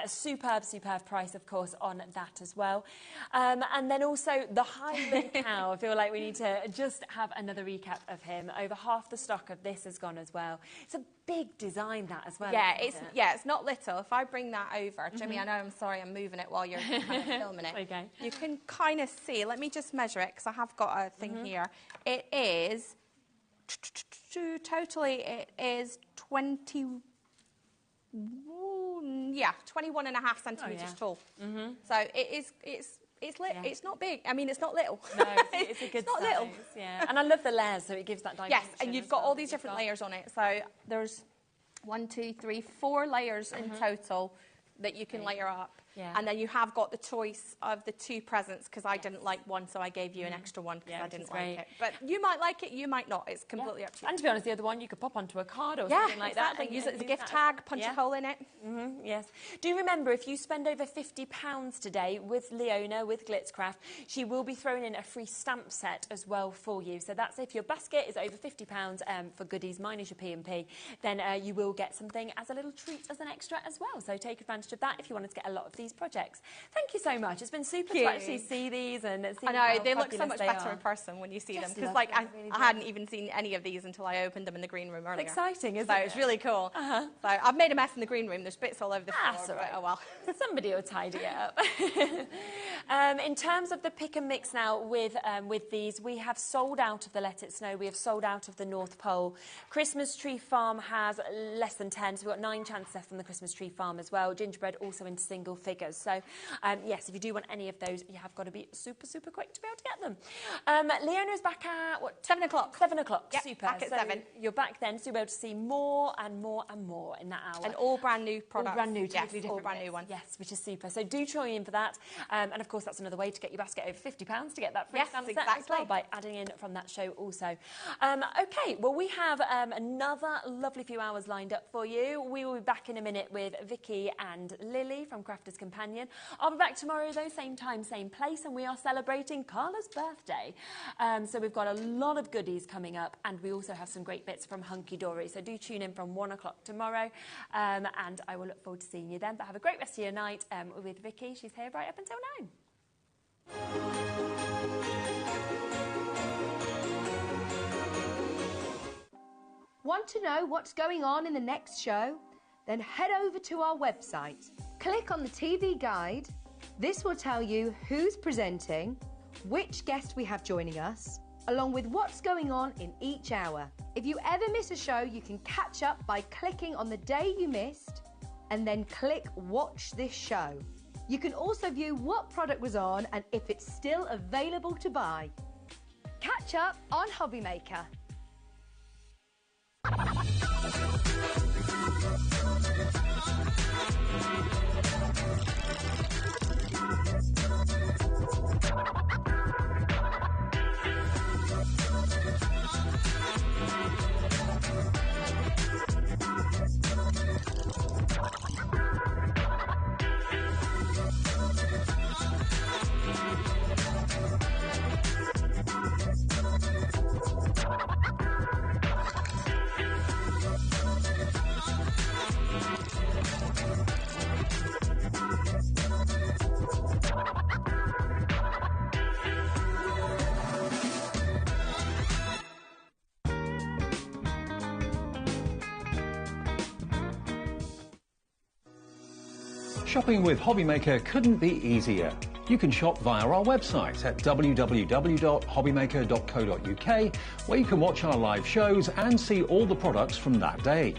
superb price, of course, on that as well. And then also the Highland Cow. I feel like we need to just have another recap of him. Over half the stock of this has gone as well. It's a big design, that as well. Yeah, it's not little. If I bring that over, Jimmy, I know, I'm sorry, I'm moving it while you're kind of filming it. Okay. You can kind of see. Let me just measure it because I have got a thing here. It is totally. It is 21.5 centimeters tall. So it is. It's not big. I mean, it's not little. No, it's a good size. Little. Yeah, and I love the layers, so it gives that dimension. Yes, and you've got all these different layers on it. So there's 1, 2, 3, 4 layers in total that you can layer up. Yeah. And then you have got the choice of the 2 presents, because I didn't like one, so I gave you an extra one because I didn't like it. But you might like it, you might not. It's completely up to you. And to be honest, the other one you could pop onto a card or something like that. And use it as a gift tag, punch a hole in it. Yes. Do remember, if you spend over £50 today with Leona, with Glitzcraft, she will be throwing in a free stamp set as well for you. So that's if your basket is over £50 for goodies minus your P&P, then you will get something as a little treat as an extra as well. So take advantage of that if you wanted to get a lot of these projects. Thank you so much. It's been super to actually see these and see. I know, they look so much better in person when you see them, because like I hadn't even seen any of these until I opened them in the green room earlier. It's exciting, isn't it? So it's really cool. So I've made a mess in the green room. There's bits all over the floor. Right. Oh well. Somebody will tidy it up. In terms of the pick and mix now with these, we have sold out of the Let It Snow. We have sold out of the North Pole. Christmas Tree Farm has less than 10, so we've got 9 chances left on the Christmas Tree Farm as well. Gingerbread also into single figures. So yes, if you do want any of those, you have got to be super quick to be able to get them. Leona's back at what? 7 o'clock. 7 o'clock. Yep, super. Back at 7. You're back then, so you'll be able to see more and more in that hour. And all brand new products. All brand new, totally different. All brand new ones. Yes, which is super. So do try in for that. And of course, that's another way to get your basket over £50 to get that free stamp set as well, by adding in from that show also. Okay, well, we have another lovely few hours lined up for you. We will be back in a minute with Vicky and Lily from Crafter's Companion. I'll be back tomorrow, though, same time, same place, and we are celebrating Carla's birthday. So we've got a lot of goodies coming up, and we also have some great bits from Hunky Dory. So do tune in from 1 o'clock tomorrow, and I will look forward to seeing you then. But have a great rest of your night with Vicky. She's here right up until 9. Want to know what's going on in the next show? Then head over to our website. Click on the TV guide. This will tell you who's presenting, which guest we have joining us, along with what's going on in each hour. If you ever miss a show, you can catch up by clicking on the day you missed and then click Watch This Show. You can also view what product was on and if it's still available to buy. Catch up on HobbyMaker. Shopping with HobbyMaker couldn't be easier. You can shop via our website at www.hobbymaker.co.uk, where you can watch our live shows and see all the products from that day.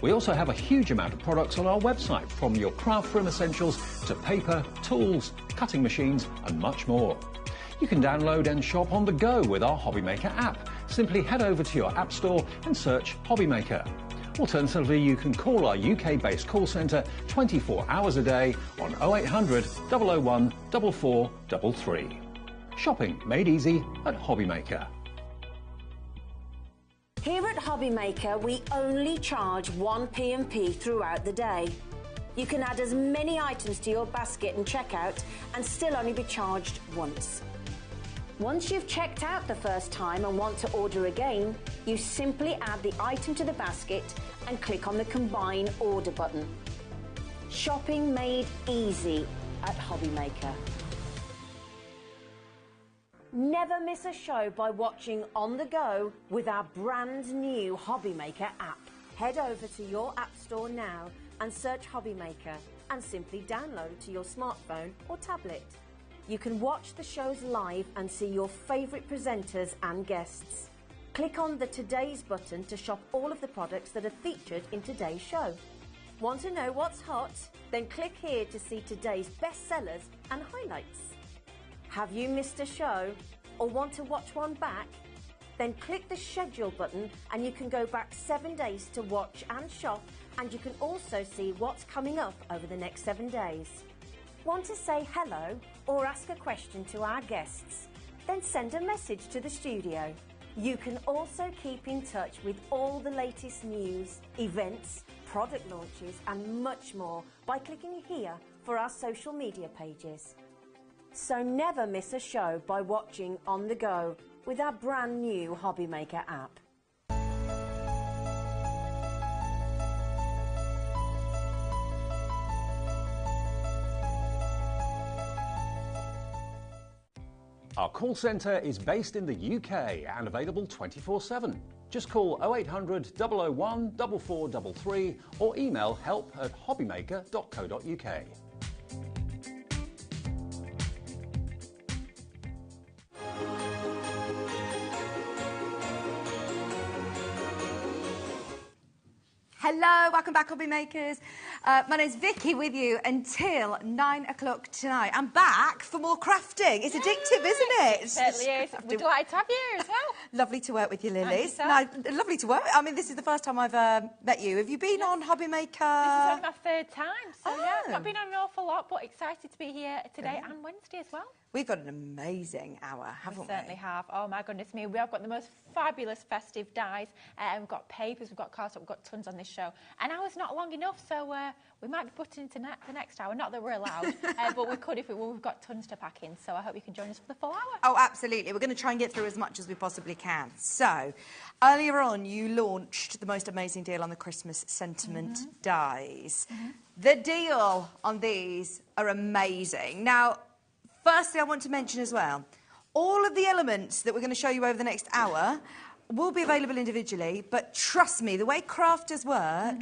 We also have a huge amount of products on our website, from your craft room essentials to paper, tools, cutting machines and much more. You can download and shop on the go with our HobbyMaker app. Simply head over to your app store and search HobbyMaker. Alternatively, you can call our UK-based call centre 24 hours a day on 0800 001 4433. Shopping made easy at HobbyMaker. Here at HobbyMaker, we only charge 1 P&P throughout the day. You can add as many items to your basket and checkout and still only be charged once. Once you've checked out the first time and want to order again, you simply add the item to the basket and click on the Combine Order button. Shopping made easy at HobbyMaker. Never miss a show by watching on the go with our brand new HobbyMaker app. Head over to your app store now and search HobbyMaker and simply download to your smartphone or tablet. You can watch the shows live and see your favourite presenters and guests. Click on the Today's button to shop all of the products that are featured in today's show. Want to know what's hot? Then click here to see today's bestsellers and highlights. Have you missed a show or want to watch one back? Then click the Schedule button and you can go back 7 days to watch and shop, and you can also see what's coming up over the next 7 days. Want to say hello or ask a question to our guests? Then send a message to the studio. You can also keep in touch with all the latest news, events, product launches and much more by clicking here for our social media pages. So never miss a show by watching on the go with our brand new HobbyMaker app. Our call centre is based in the UK and available 24/7. Just call 0800 001 4433 or email help@hobbymaker.co.uk. Hello, welcome back, HobbyMakers. My name's Vicky with you until 9 o'clock tonight. I'm back for more crafting. It's addictive, isn't it? It certainly is. We're delighted to have you as well. Lovely to work with you, Lily. Lovely to work. I mean, this is the first time I've met you. Have you been on HobbyMaker? This is only my third time, so yeah, not been on an awful lot, but excited to be here today and Wednesday as well. We've got an amazing hour, haven't we? We certainly have. Oh my goodness me, we have got the most fabulous festive dyes. We've got papers, we've got cards, we've got tons on this show. An hour's not long enough, so we might be putting into the next hour. Not that we're allowed, but we could if we've got tons to pack in. So I hope you can join us for the full hour. Oh, absolutely. We're going to try and get through as much as we possibly can. So, earlier on, you launched the most amazing deal on the Christmas sentiment dyes. The deal on these are amazing. Now, firstly, I want to mention as well, all of the elements that we're going to show you over the next hour will be available individually, but trust me, the way crafters work,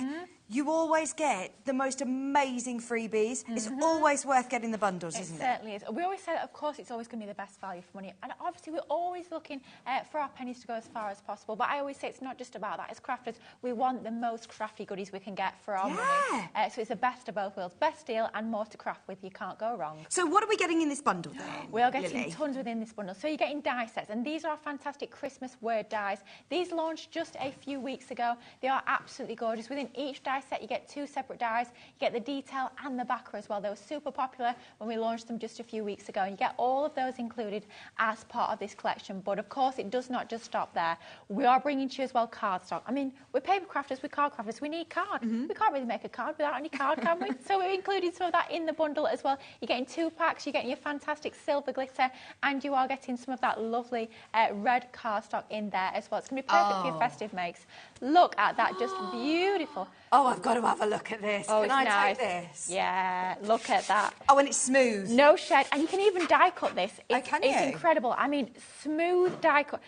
you always get the most amazing freebies. It's always worth getting the bundles, isn't it? It certainly is. We always say that, of course, it's always going to be the best value for money. And obviously, we're always looking for our pennies to go as far as possible. But I always say it's not just about that. As crafters, we want the most crafty goodies we can get for our money. So it's the best of both worlds. Best deal and more to craft with. You can't go wrong. So what are we getting in this bundle then? We are getting tons within this bundle. So you're getting die sets. And these are fantastic Christmas word dies. These launched just a few weeks ago. They are absolutely gorgeous. Within each die set, you get 2 separate dies. You get the detail and the backer as well. They were super popular when we launched them just a few weeks ago. And you get all of those included as part of this collection. But of course, it does not just stop there. We are bringing to you as well cardstock. I mean, we're paper crafters, we're card crafters. We need card. We can't really make a card without any card, can we? So we're including some of that in the bundle as well. You're getting 2 packs. You're getting your fantastic silver glitter. And you are getting some of that lovely red cardstock in there as well. It's going to be perfect for your festive makes. Look at that. Just beautiful. Oh, I've got to have a look at this. Oh, Can I nice. take this? Yeah, look at that. Oh, and it's smooth. No shed. And you can even die cut this. It's can you? incredible. I mean, smooth die cut.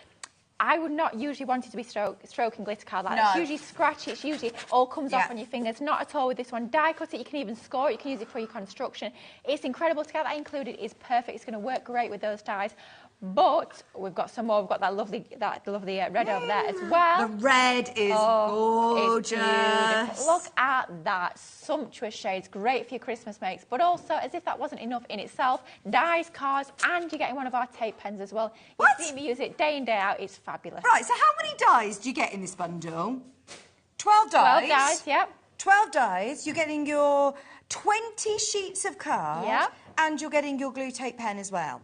I would not usually want it to be stroking glitter card like that. It's usually scratchy. It's usually all comes off on your fingers. Not at all with this one. Die cut it. You can even score it. You can use it for your construction. It's incredible. To get that included is perfect. It's going to work great with those dies. But we've got some more. We've got that lovely red over there as well. The red is gorgeous. It's look at that. Sumptuous shades. Great for your Christmas makes. But also, as if that wasn't enough in itself, dies, cards, and you're getting one of our tape pens as well. You see me use it day in, day out. It's fabulous. Right, so how many dies do you get in this bundle? 12 dies. 12 dies, yep. 12 dies. You're getting your 20 sheets of card. Yep. And you're getting your glue tape pen as well.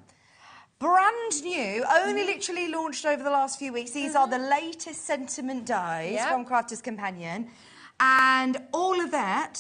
Brand new, only literally launched over the last few weeks. These are the latest sentiment dies from Crafter's Companion. And all of that,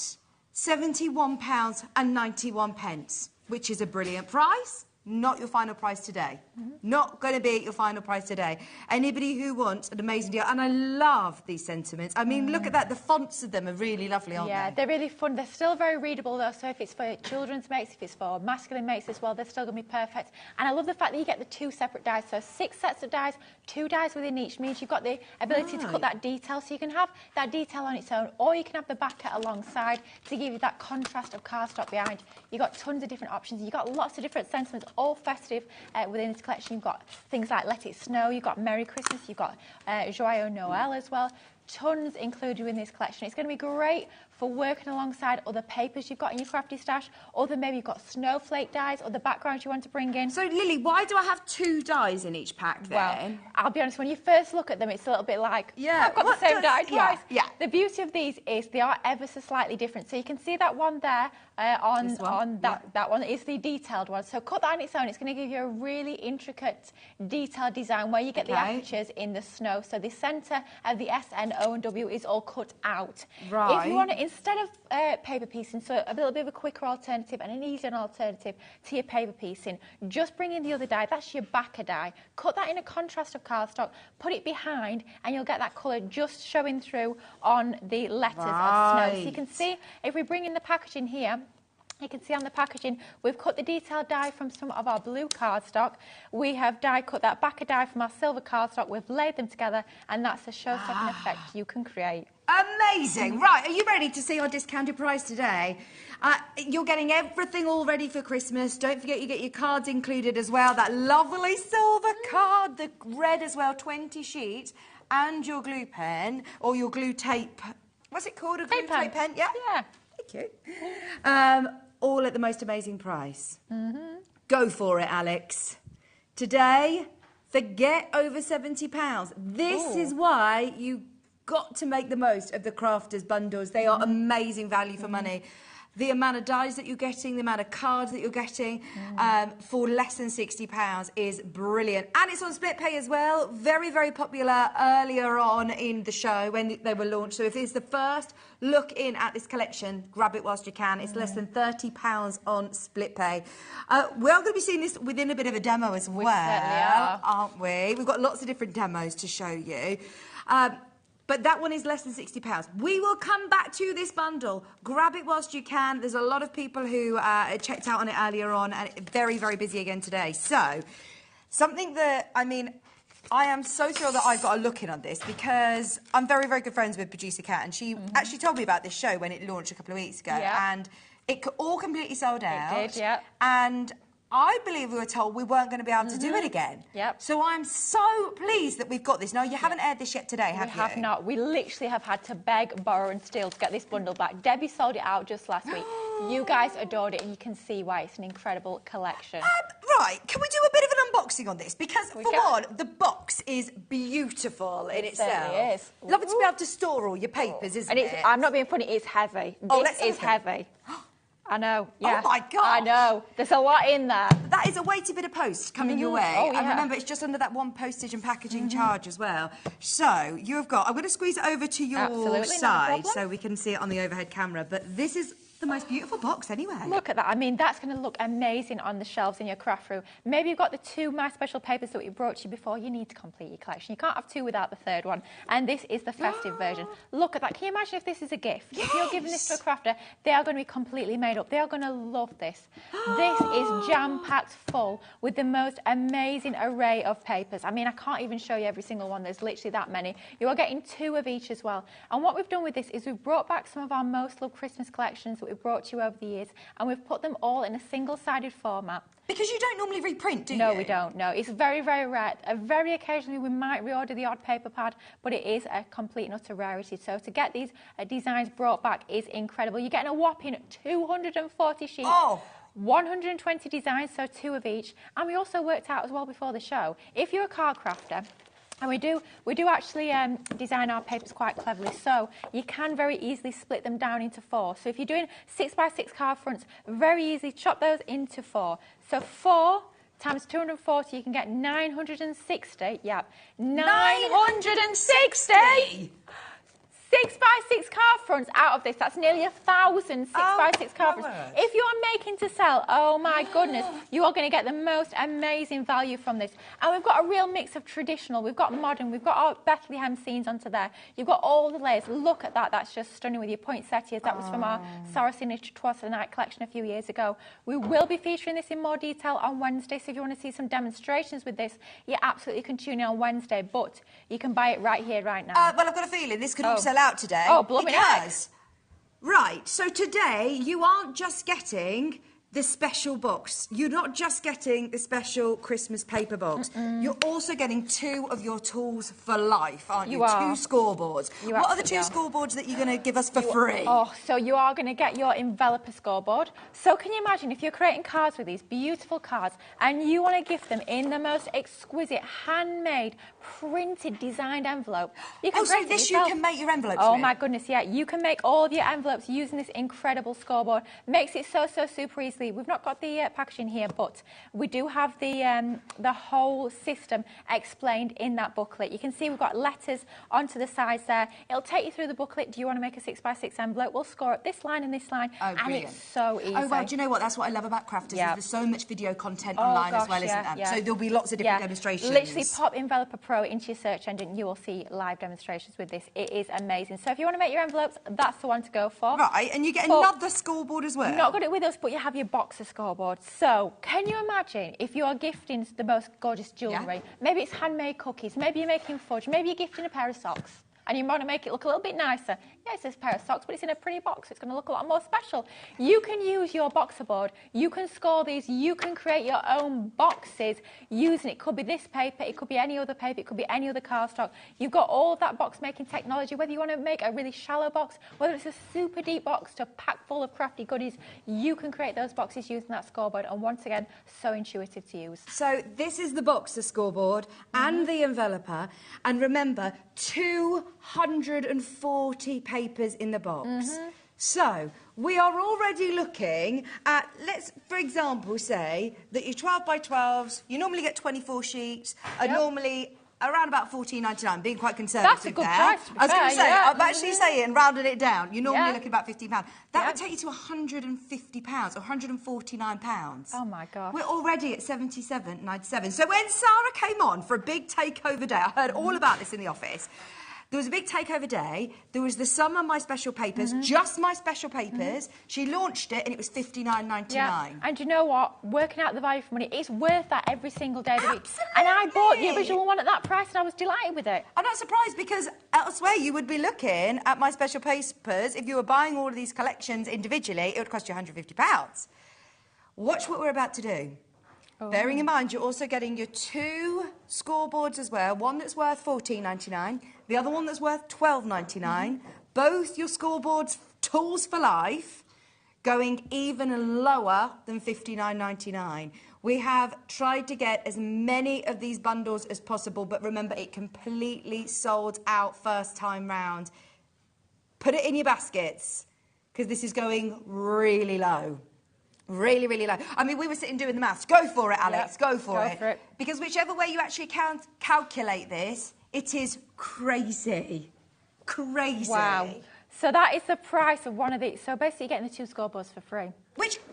£71.91, which is a brilliant price. Not your final price today. Not going to be your final price today. Anybody who wants an amazing deal, and I love these sentiments. I mean, look at that. The fonts of them are really lovely, aren't they? Yeah, they're really fun. They're still very readable, though, so if it's for children's makes, if it's for masculine makes as well, they're still going to be perfect. And I love the fact that you get the 2 separate dies, so 6 sets of dies, 2 dies within each, means you've got the ability to cut that detail, so you can have that detail on its own, or you can have the backer alongside to give you that contrast of cardstock behind. You've got tons of different options. You've got lots of different sentiments, all festive within this collection. You've got things like Let It Snow, you've got Merry Christmas, you've got Joyeux Noël as well. Tons included in this collection. It's going to be great for working alongside other papers you've got in your crafty stash, or then maybe you've got snowflake dies or the backgrounds you want to bring in. So, Lily, why do I have 2 dies in each pack then? Well, I'll be honest, when you first look at them, it's a little bit like, I've got the same die twice. Yeah. The beauty of these is they are ever so slightly different. So you can see that one there on that one is the detailed one. So cut that on its own. It's going to give you a really intricate, detailed design where you get the apertures in the snow. So the centre of the S, N, O and W is all cut out. Right. If you want to, instead of paper piecing, so a little bit of a quicker alternative and an easier alternative to your paper piecing, just bring in the other die. That's your backer die. Cut that in a contrast of cardstock, put it behind, and you'll get that colour just showing through on the letters of snow. So you can see, if we bring in the packaging here, you can see on the packaging, we've cut the detailed die from some of our blue cardstock. We have die cut that backer die from our silver cardstock. We've laid them together, and that's the show-stopping effect you can create. Amazing. Right, are you ready to see our discounted price today? You're getting everything all ready for Christmas. Don't forget you get your cards included as well. That lovely silver card, the red as well, 20 sheets, and your glue pen, or your glue tape. What's it called? A glue tape pen? Yeah? Yeah. Thank you. All at the most amazing price. Go for it, Alex. Today, forget over £70. This is why you got to make the most of the Crafters bundles. They are amazing value for money. The amount of dies that you're getting, the amount of cards that you're getting for less than £60 is brilliant. And it's on split pay as well. Very, very popular earlier on in the show when they were launched. So if it's the first look in at this collection, grab it whilst you can. It's less than £30 on split pay. We're going to be seeing this within a bit of a demo as well, certainly are. aren't we? We've got lots of different demos to show you. But that one is less than £60. We will come back to this bundle. Grab it whilst you can. There's a lot of people who checked out on it earlier on, and very, very busy again today. So, something that, I mean, I am so thrilled that I've got a look in on this because I'm very, very good friends with producer Kat, and she actually told me about this show when it launched a couple of weeks ago, and it all completely sold out. It did, yeah. And I believe we were told we weren't going to be able to do it again. Yep. So I'm so pleased that we've got this. Now, you haven't aired this yet today, have you? We have not. We literally have had to beg, borrow and steal to get this bundle back. Debbie sold it out just last week. You guys adored it, and you can see why it's an incredible collection. Right, can we do a bit of an unboxing on this? Because, for one, the box is beautiful in itself. It certainly is. Lovely to be able to store all your papers, isn't it? I'm not being funny, it's heavy. This is heavy. I know, yeah. Oh, my God. I know. There's a lot in there. That is a weighty bit of post coming your way. Oh, yeah. And remember, it's just under that one postage and packaging charge as well. So, you've got... I'm going to squeeze it over to your side so we can see it on the overhead camera. But this is the most beautiful box anyway. Look at that. I mean, that's going to look amazing on the shelves in your craft room. Maybe you've got the 2 My Special papers that we brought you before. You need to complete your collection. You can't have 2 without the 3rd one. And this is the festive version. Look at that. Can you imagine if this is a gift? Yes. If you're giving this to a crafter, they are going to be completely made up. They are going to love this. This is jam-packed full with the most amazing array of papers. I mean, I can't even show you every single one. There's literally that many. You are getting 2 of each as well. And what we've done with this is we've brought back some of our most loved Christmas collections that we've brought to you over the years, and we've put them all in a single-sided format. Because you don't normally reprint, do you? No, we don't, no. It's very, very rare. Very occasionally we might reorder the odd paper pad, but it is a complete and utter rarity. So to get these designs brought back is incredible. You're getting a whopping 240 sheets. 120 designs, so 2 of each. And we also worked out as well before the show, if you're a card crafter, and we do actually design our papers quite cleverly, so you can very easily split them down into 4. So if you're doing 6x6 card fronts, very easily chop those into 4. So 4 times 240, you can get 960. Yeah, 960! 6x6 card fronts out of this. That's nearly 1,000 6x6 card fronts. If you are making to sell, oh my goodness, you are going to get the most amazing value from this. And we've got a real mix of traditional, we've got modern, we've got our Bethlehem scenes onto there. You've got all the layers. Look at that. That's just stunning with your poinsettias. That was from our Saracen Twas Night collection a few years ago. We will be featuring this in more detail on Wednesday. So if you want to see some demonstrations with this, you absolutely can tune in on Wednesday. But you can buy it right here, right now. Well, I've got a feeling this could all sell out today. Oh, blooming heck. Right, so today you aren't just getting the special box. You're not just getting the special Christmas paper box. You're also getting 2 of your tools for life, aren't you? 2 scoreboards. What are the 2 scoreboards that you're going to give us for free? Oh, so you are going to get your enveloper scoreboard. So can you imagine if you're creating cards with these beautiful cards and you want to gift them in the most exquisite, handmade, printed, designed envelope? You can so this you can make your envelopes with? Oh my goodness, yeah. You can make all of your envelopes using this incredible scoreboard. Makes it so super easily. We've not got the packaging here, but we do have the whole system explained in that booklet. You can see we've got letters onto the sides there. It'll take you through the booklet. Do you want to make a 6x6 envelope? We'll score up this line and this line, and it's so easy. Oh, well, do you know what? That's what I love about crafters. There's so much video content online as well, isn't there? So there'll be lots of different demonstrations. Literally pop Enveloper Pro into your search engine. You will see live demonstrations with this. It is amazing. So if you want to make your envelopes, that's the one to go for. Right, and you get another scoreboard as well. You've not got it with us, but you have your boxer scoreboard. So can you imagine if you are gifting the most gorgeous jewellery? Maybe it's handmade cookies, maybe you're making fudge, maybe you're gifting a pair of socks, and you want to make it look a little bit nicer. Yeah, it's this pair of socks, but it's in a pretty box. It's going to look a lot more special. You can use your boxer board. You can score these. You can create your own boxes using it. Could be this paper. It could be any other paper. It could be any other cardstock. You've got all of that box making technology. Whether you want to make a really shallow box, whether it's a super deep box to pack full of crafty goodies, you can create those boxes using that scoreboard. And once again, so intuitive to use. So this is the boxer scoreboard and the enveloper. And remember, 240 papers in the box. So we are already looking at, let's for example say that your 12x12s, you normally get 24 sheets, are normally around about $14.99, being quite conservative. That's a good there. price. I was going to say, I'm actually saying, rounding it down, you're normally looking about £15. That would take you to £150 or £149. Oh my gosh. We're already at $77.97. So when Sarah came on for a big takeover day, I heard all about this in the office. There was a big takeover day. There was the summer My Special Papers, just My Special Papers. She launched it and it was $59.99. Yeah. And you know what? Working out the value for money, it's worth that every single day of the week. And I bought the original one at that price and I was delighted with it. I'm not surprised because elsewhere you would be looking at My Special Papers. If you were buying all of these collections individually, it would cost you £150. Watch what we're about to do. Oh. Bearing in mind, you're also getting your 2 scoreboards as well. One that's worth $14.99, the other one that's worth $12.99. Both your scoreboards, tools for life, going even lower than $59.99. We have tried to get as many of these bundles as possible, but remember, it completely sold out first time round. Put it in your baskets, because this is going really low. Really, really low. I mean, we were sitting doing the maths. Go for it, Alex. Yep. Go for it. Because whichever way you actually calculate this, it is crazy. Crazy. Wow. So that is the price of one of these. So basically, you're getting the 2 scoreboards for free.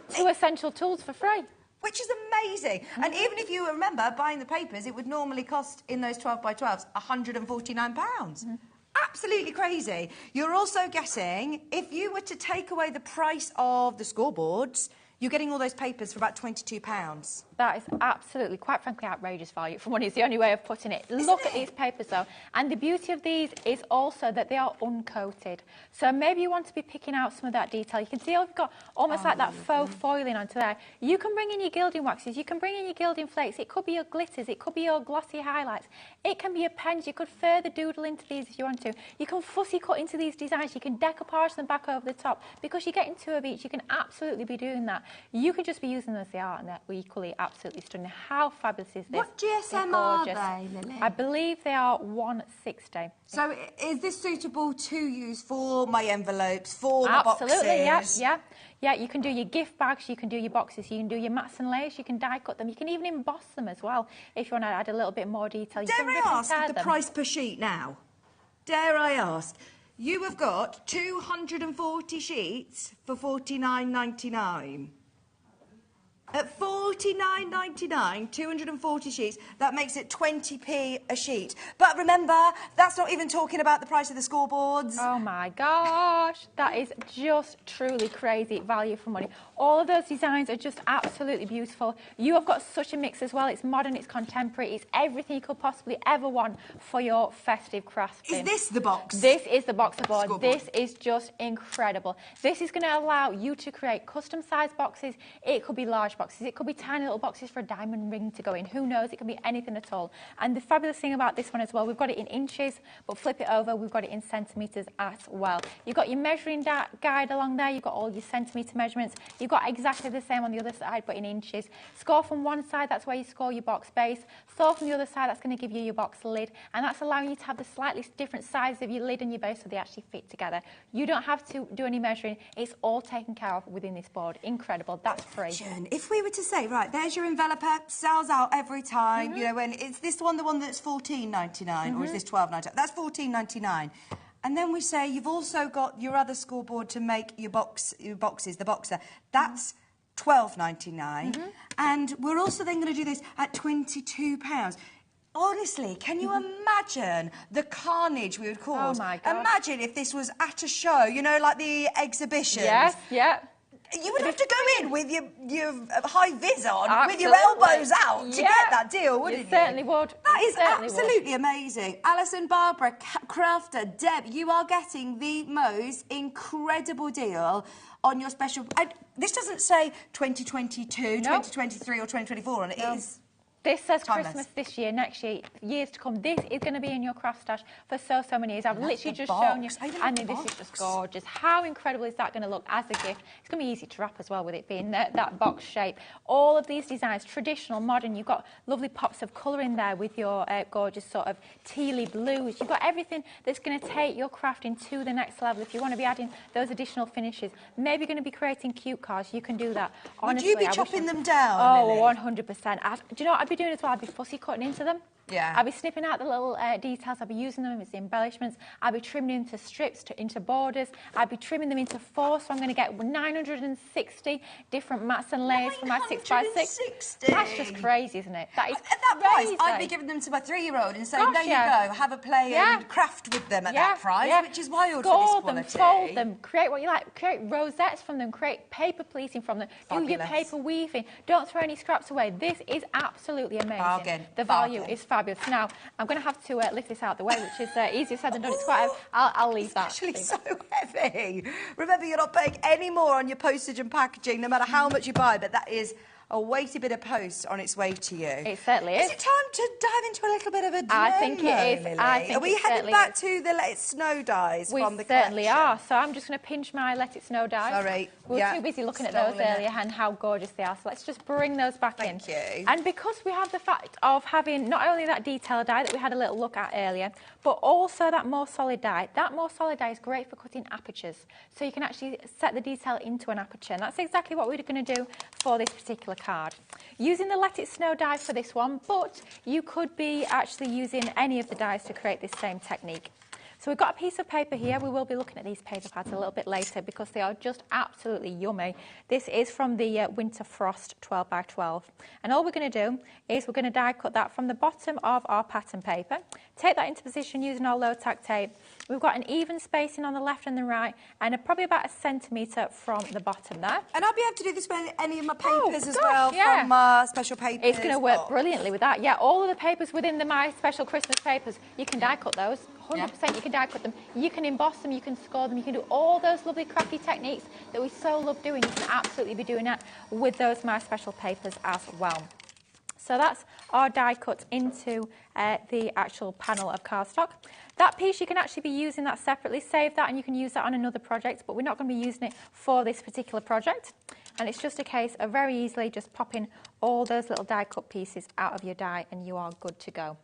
2 essential tools for free. Which is amazing. And even if you remember buying the papers, it would normally cost, in those 12 by 12s, £149. Absolutely crazy. You're also getting, if you were to take away the price of the scoreboards, you're getting all those papers for about £22. That is absolutely, quite frankly, outrageous value for money. It's the only way of putting it. Look at these papers, though. And the beauty of these is also that they are uncoated. So maybe you want to be picking out some of that detail. You can see how we've got almost like that faux foiling onto there. You can bring in your gilding waxes. You can bring in your gilding flakes. It could be your glitters. It could be your glossy highlights. It can be your pens. You could further doodle into these if you want to. You can fussy cut into these designs. You can decoupage them back over the top. Because you're getting 2 of each, you can absolutely be doing that. You can just be using them as they are, and they're equally absolutely stunning. How fabulous is this? What GSM are they, Lily? I believe they are 160. So is this suitable to use for my envelopes, for the boxes? Absolutely, yeah. You can do your gift bags, you can do your boxes, you can do your mats and layers, you can die cut them, you can even emboss them as well if you want to add a little bit more detail. Dare I ask the price per sheet now? Dare I ask? You have got 240 sheets for $49.99. At $49.99, 240 sheets, that makes it 20p a sheet. But remember, that's not even talking about the price of the scoreboards. Oh my gosh, that is just truly crazy value for money. All of those designs are just absolutely beautiful. You have got such a mix as well. It's modern, it's contemporary, it's everything you could possibly ever want for your festive crafting. Is this the box? This is the box board. This is just incredible. This is going to allow you to create custom-sized boxes. It could be large boxes. It could be tiny little boxes for a diamond ring to go in. Who knows? It can be anything at all. And the fabulous thing about this one as well, we've got it in inches, but flip it over, we've got it in centimetres as well. You've got your measuring guide along there. You've got all your centimetre measurements. You've got exactly the same on the other side, but in inches. Score from one side, that's where you score your box base. Score from the other side, that's going to give you your box lid. And that's allowing you to have the slightly different sizes of your lid and your base so they actually fit together. You don't have to do any measuring. It's all taken care of within this board. Incredible. That's free. If we were to say, right, there's your enveloper, sells out every time, you know, and is this one the one that's $14.99 or is this $12.99? That's $14.99. And then we say you've also got your other scoreboard to make your boxes, the boxer. That's $12.99. And we're also then going to do this at £22. Honestly, can you imagine the carnage we would cause? Oh, my God. Imagine if this was at a show, you know, like the exhibitions. Yes, yeah. You would have to go in with your high vis on, with your elbows out to get that deal, wouldn't you? Certainly would. That is absolutely amazing. Alison, Barbara, Crafter, Deb, you are getting the most incredible deal on your special... this doesn't say 2022, 2023 or 2024 on it. It is... This says timeless. Christmas this year, next year, years to come. This is going to be in your craft stash for so many years. I've literally just shown you. I mean, this is just gorgeous. How incredible is that going to look as a gift? It's going to be easy to wrap as well with it being that box shape. All of these designs, traditional, modern. You've got lovely pops of colour in there with your gorgeous sort of tealy blues. You've got everything that's going to take your crafting to the next level. If you want to be adding those additional finishes, maybe going to be creating cute cards, you can do that. Honestly, would you be chopping them down? Oh, 100%. Do you know what I'd be doing as well? I'd be fussy cutting into them. Yeah. I'll be snipping out the little details. I'll be using them as the embellishments. I'll be trimming them into strips, into borders. I'll be trimming them into 4, so I'm going to get 960 different mats and layers for my 6x6. That's just crazy, isn't it? That is at that price, I'd be giving them to my 3-year-old and saying, there you go, have a play and craft with them at that price, which is wild for this quality. Them, fold them, create what you like, create rosettes from them, create paper pleating from them, do your paper weaving, don't throw any scraps away. This is absolutely amazing. Bargain. The value is fabulous. Now, I'm going to have to lift this out of the way, which is easier said than done. It's quite heavy. I'll leave that. It's actually so heavy. Remember, you're not paying any more on your postage and packaging, no matter how much you buy, but that is a weighty bit of post on its way to you. It certainly is. Is it time to dive into a little bit of a demo, I think it is. Lily? I think Are we heading back to the Let It Snow dies from the collection? We certainly are. So I'm just going to pinch my Let It Snow dies. Sorry. We were too busy looking at those earlier and how gorgeous they are. So let's just bring those back in. Thank you. And because we have the fact of having not only that detail die that we had a little look at earlier, but also that more solid die. That more solid die is great for cutting apertures. So you can actually set the detail into an aperture. And that's exactly what we're going to do for this particular card. Using the Let It Snow die for this one, but you could be actually using any of the dies to create this same technique. So we've got a piece of paper here. We will be looking at these paper pads a little bit later because they are just absolutely yummy. This is from the Winter Frost 12x12. And all we're going to do is we're going to die cut that from the bottom of our pattern paper. Take that into position using our low tack tape. We've got an even spacing on the left and the right and probably about 1 centimetre from the bottom there. And I'll be able to do this with any of my papers as well from special papers. It's going to work brilliantly with that. Yeah, all of the papers within the My Special Christmas papers, you can die cut those. 100% you can die cut them. You can emboss them, you can score them, you can do all those lovely crafty techniques that we so love doing. You can absolutely be doing that with those My Special papers as well. So that's our die cut into the actual panel of cardstock. That piece you can actually be using that separately. Save that and you can use that on another project, but we're not going to be using it for this particular project. And it's just a case of very easily just popping all those little die cut pieces out of your die and you are good to go.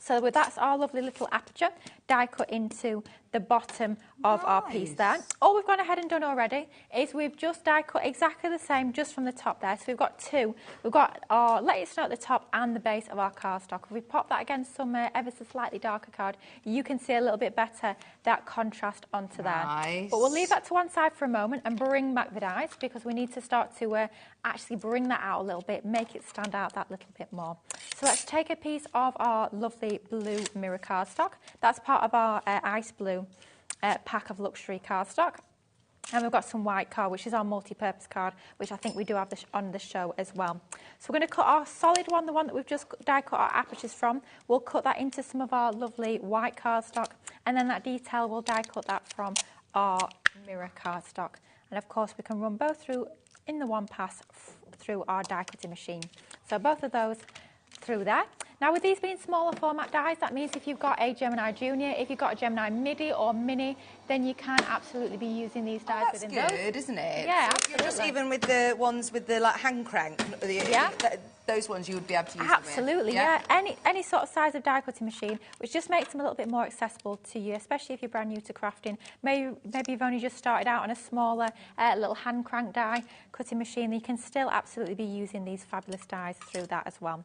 So with that's our lovely little aperture die cut into the bottom of our piece there. All we've gone ahead and done already is we've just die cut exactly the same just from the top there. So we've got 2. We've got our Let It Snow at the top and the base of our cardstock. If we pop that against some ever so slightly darker card, you can see a little bit better that contrast onto there. But we'll leave that to one side for a moment and bring back the dies because we need to start to actually bring that out a little bit, make it stand out that little bit more. So let's take a piece of our lovely blue mirror cardstock. That's part of our ice blue pack of luxury cardstock. And we've got some white card, which is our multi-purpose card, which I think we do have on the show as well. So we're going to cut our solid one, the one that we've just die cut our apertures from. We'll cut that into some of our lovely white cardstock. And then that detail, we'll die cut that from our mirror cardstock. And of course, we can run both through in the one pass through our die cutting machine. So both of those through there. Now with these being smaller format dies, that means if you've got a Gemini Junior, if you've got a Gemini Midi or Mini, then you can absolutely be using these dies within those. That's good, isn't it? Yeah, so absolutely. Just even with the ones with the like hand crank, those ones you would be able to use absolutely, them with. Any sort of size of die cutting machine, which just makes them a little bit more accessible to you, especially if you're brand new to crafting. Maybe you've only just started out on a smaller little hand crank die cutting machine. You can still absolutely be using these fabulous dies through that as well.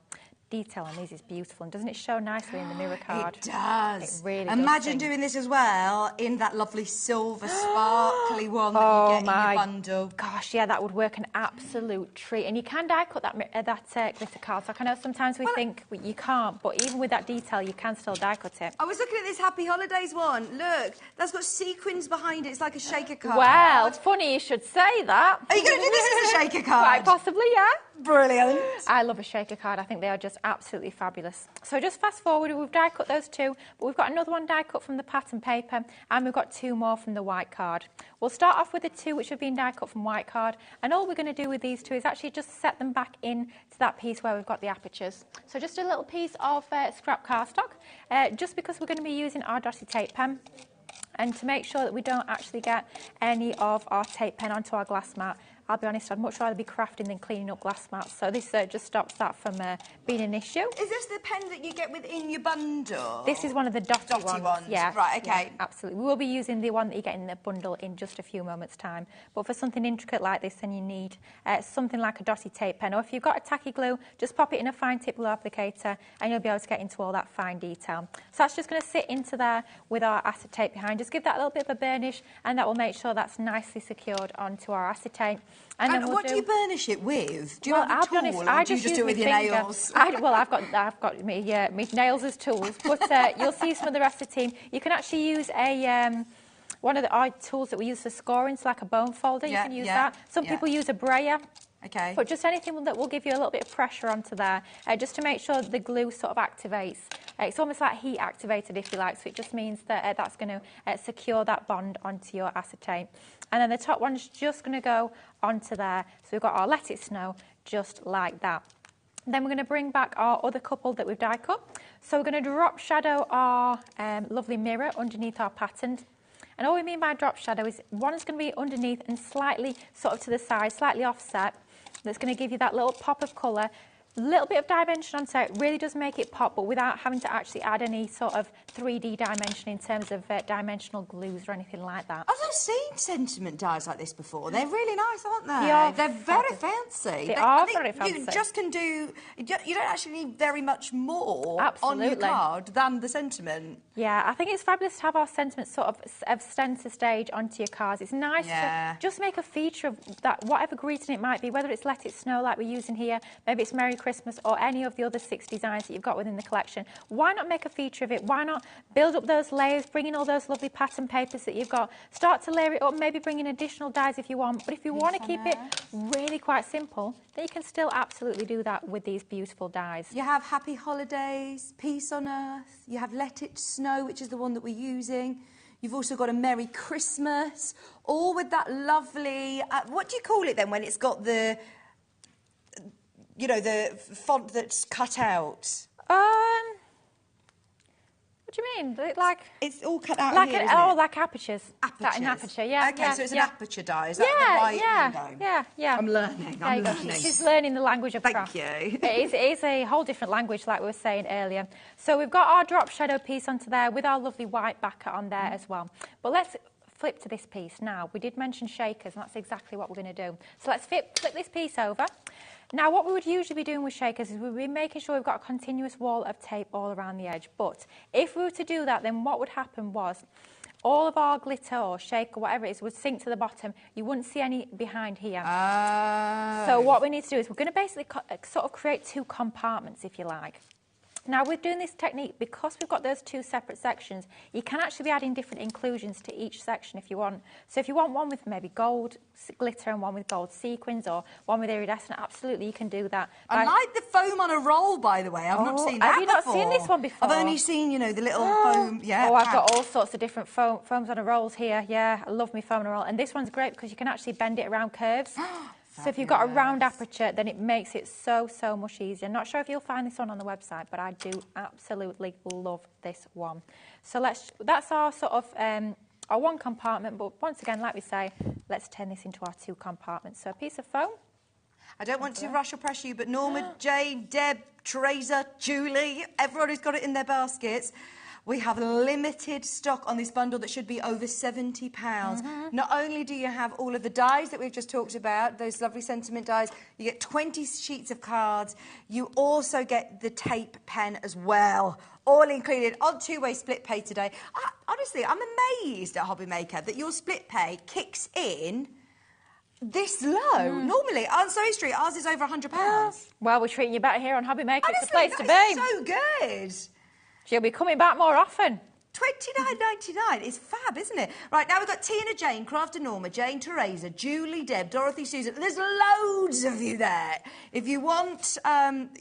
Detail on these is beautiful, and doesn't it show nicely in the mirror card? It does. It really does. Imagine doing this as well in that lovely silver sparkly one that you get in your bundle. Gosh, yeah, that would work an absolute treat. And you can die cut that glitter cardstock. I know sometimes we think you can't, but even with that detail, you can still die cut it. I was looking at this Happy Holidays one. Look, that's got sequins behind it. It's like a shaker card. Well, funny you should say that. Are you going to do this as a shaker card? Quite possibly, yeah. Brilliant. I love a shaker card. I think they are just absolutely fabulous. So just fast forward, we've die cut those 2, but we've got another one die cut from the pattern paper, and we've got 2 more from the white card. We'll start off with the 2 which have been die cut from white card, and all we're going to do with these 2 is actually just set them back in to that piece where we've got the apertures. So just a little piece of scrap cardstock, just because we're going to be using our dotty tape pen. And to make sure that we don't actually get any of our tape pen onto our glass mat, I'll be honest, I'd much rather be crafting than cleaning up glass mats. So this just stops that from being an issue. Is this the pen that you get within your bundle? This is one of the dotty ones. Yeah. Right, okay. Yeah, absolutely. We will be using the one that you get in the bundle in just a few moments' time. But for something intricate like this, then you need something like a dotty tape pen. Or if you've got a tacky glue, just pop it in a fine tip glue applicator and you'll be able to get into all that fine detail. So that's just going to sit into there with our acetate behind. Just give that a little bit of a burnish and that will make sure that's nicely secured onto our acetate. And then what do you burnish it with? Do you have a tool, honest, or do you just do it with your nails? I've got my nails as tools, but you'll see some of the rest of the team. You can actually use a one of the tools that we use for scoring, so like a bone folder. You can use that. Some people use a brayer. Okay. But just anything that will give you a little bit of pressure onto there, just to make sure the glue sort of activates. It's almost like heat activated, if you like, so it just means that that's going to secure that bond onto your acetate. And then the top one's just going to go onto there. So we've got our Let It Snow, just like that. Then we're going to bring back our other couple that we've die cut. So we're going to drop shadow our lovely mirror underneath our pattern. And all we mean by drop shadow is one is going to be underneath and slightly sort of to the side, slightly offset. That's going to give you that little pop of colour. A little bit of dimension on it really does make it pop, but without having to actually add any sort of 3D dimension in terms of dimensional glues or anything like that. I've seen sentiment dies like this before. They're really nice, aren't they? They're very fancy. They are very fancy. You just can do... You don't actually need very much more Absolutely. on your card than the sentiment. Yeah, I think it's fabulous to have our sentiments sort of centre stage onto your cards. It's nice to just make a feature of that, whatever greeting it might be, whether it's Let It Snow like we're using here, maybe it's Merry Christmas or any of the other 6 designs that you've got within the collection. Why not make a feature of it? Why not build up those layers, bring in all those lovely pattern papers that you've got, start to layer it up, maybe bring in additional dies if you want. But if you want to keep it really quite simple, then you can still absolutely do that with these beautiful dies. You have Happy Holidays, Peace on Earth, you have Let It Snow, which is the one that we're using. You've also got a Merry Christmas, all with that lovely, what do you call it then when it's got the, you know, the font that's cut out? What do you mean? Like it's all cut out like here, like apertures. An aperture, yeah. Okay, so it's an aperture die. Is that the right lingo? Yeah. I'm learning. I'm learning. She's learning the language of craft. Thank you. It is a whole different language, like we were saying earlier. So we've got our drop shadow piece onto there with our lovely white backer on there as well. But let's flip to this piece now. We did mention shakers, and that's exactly what we're going to do. So let's flip this piece over. Now, what we would usually be doing with shakers is we'd be making sure we've got a continuous wall of tape all around the edge. But if we were to do that, then what would happen was all of our glitter or shake or whatever it is would sink to the bottom. You wouldn't see any behind here. So what we need to do is we're going to basically sort of create 2 compartments, if you like. Now, with doing this technique, because we've got those 2 separate sections, you can actually be adding different inclusions to each section if you want. So if you want one with maybe gold glitter and one with gold sequins or one with iridescent, absolutely you can do that. I like the foam on a roll, by the way. I've not seen that before. Have you not seen this one before? I've only seen, you know, the little foam, I've got all sorts of different foams on a rolls here. Yeah, I love me foam on a roll. And this one's great because you can actually bend it around curves. So if you've got a round aperture, then it makes it so much easier. Not sure if you'll find this one on the website, but I do absolutely love this one. So that's our sort of our 1 compartment, but once again, like we say, let's turn this into our 2 compartments. So a piece of foam. I don't want to rush or pressure you, but Norma, Jane, Deb, Teresa, Julie, everyone who's got it in their baskets, we have limited stock on this bundle that should be over £70. Not only do you have all of the dies that we've just talked about, those lovely sentiment dies, you get 20 sheets of cards. You also get the tape pen as well, all included on 2-way split pay today. Honestly, I'm amazed at HobbyMaker that your split pay kicks in this low. Normally, on Surrey Street, ours is over £100. Well, we're treating you better here on HobbyMaker. Honestly, it's the place to be. So good. She'll be coming back more often. $29.99 is fab, isn't it? Right, now we've got Tina, Jane, Crafter Norma, Jane, Teresa, Julie, Deb, Dorothy, Susan. There's loads of you there. If you want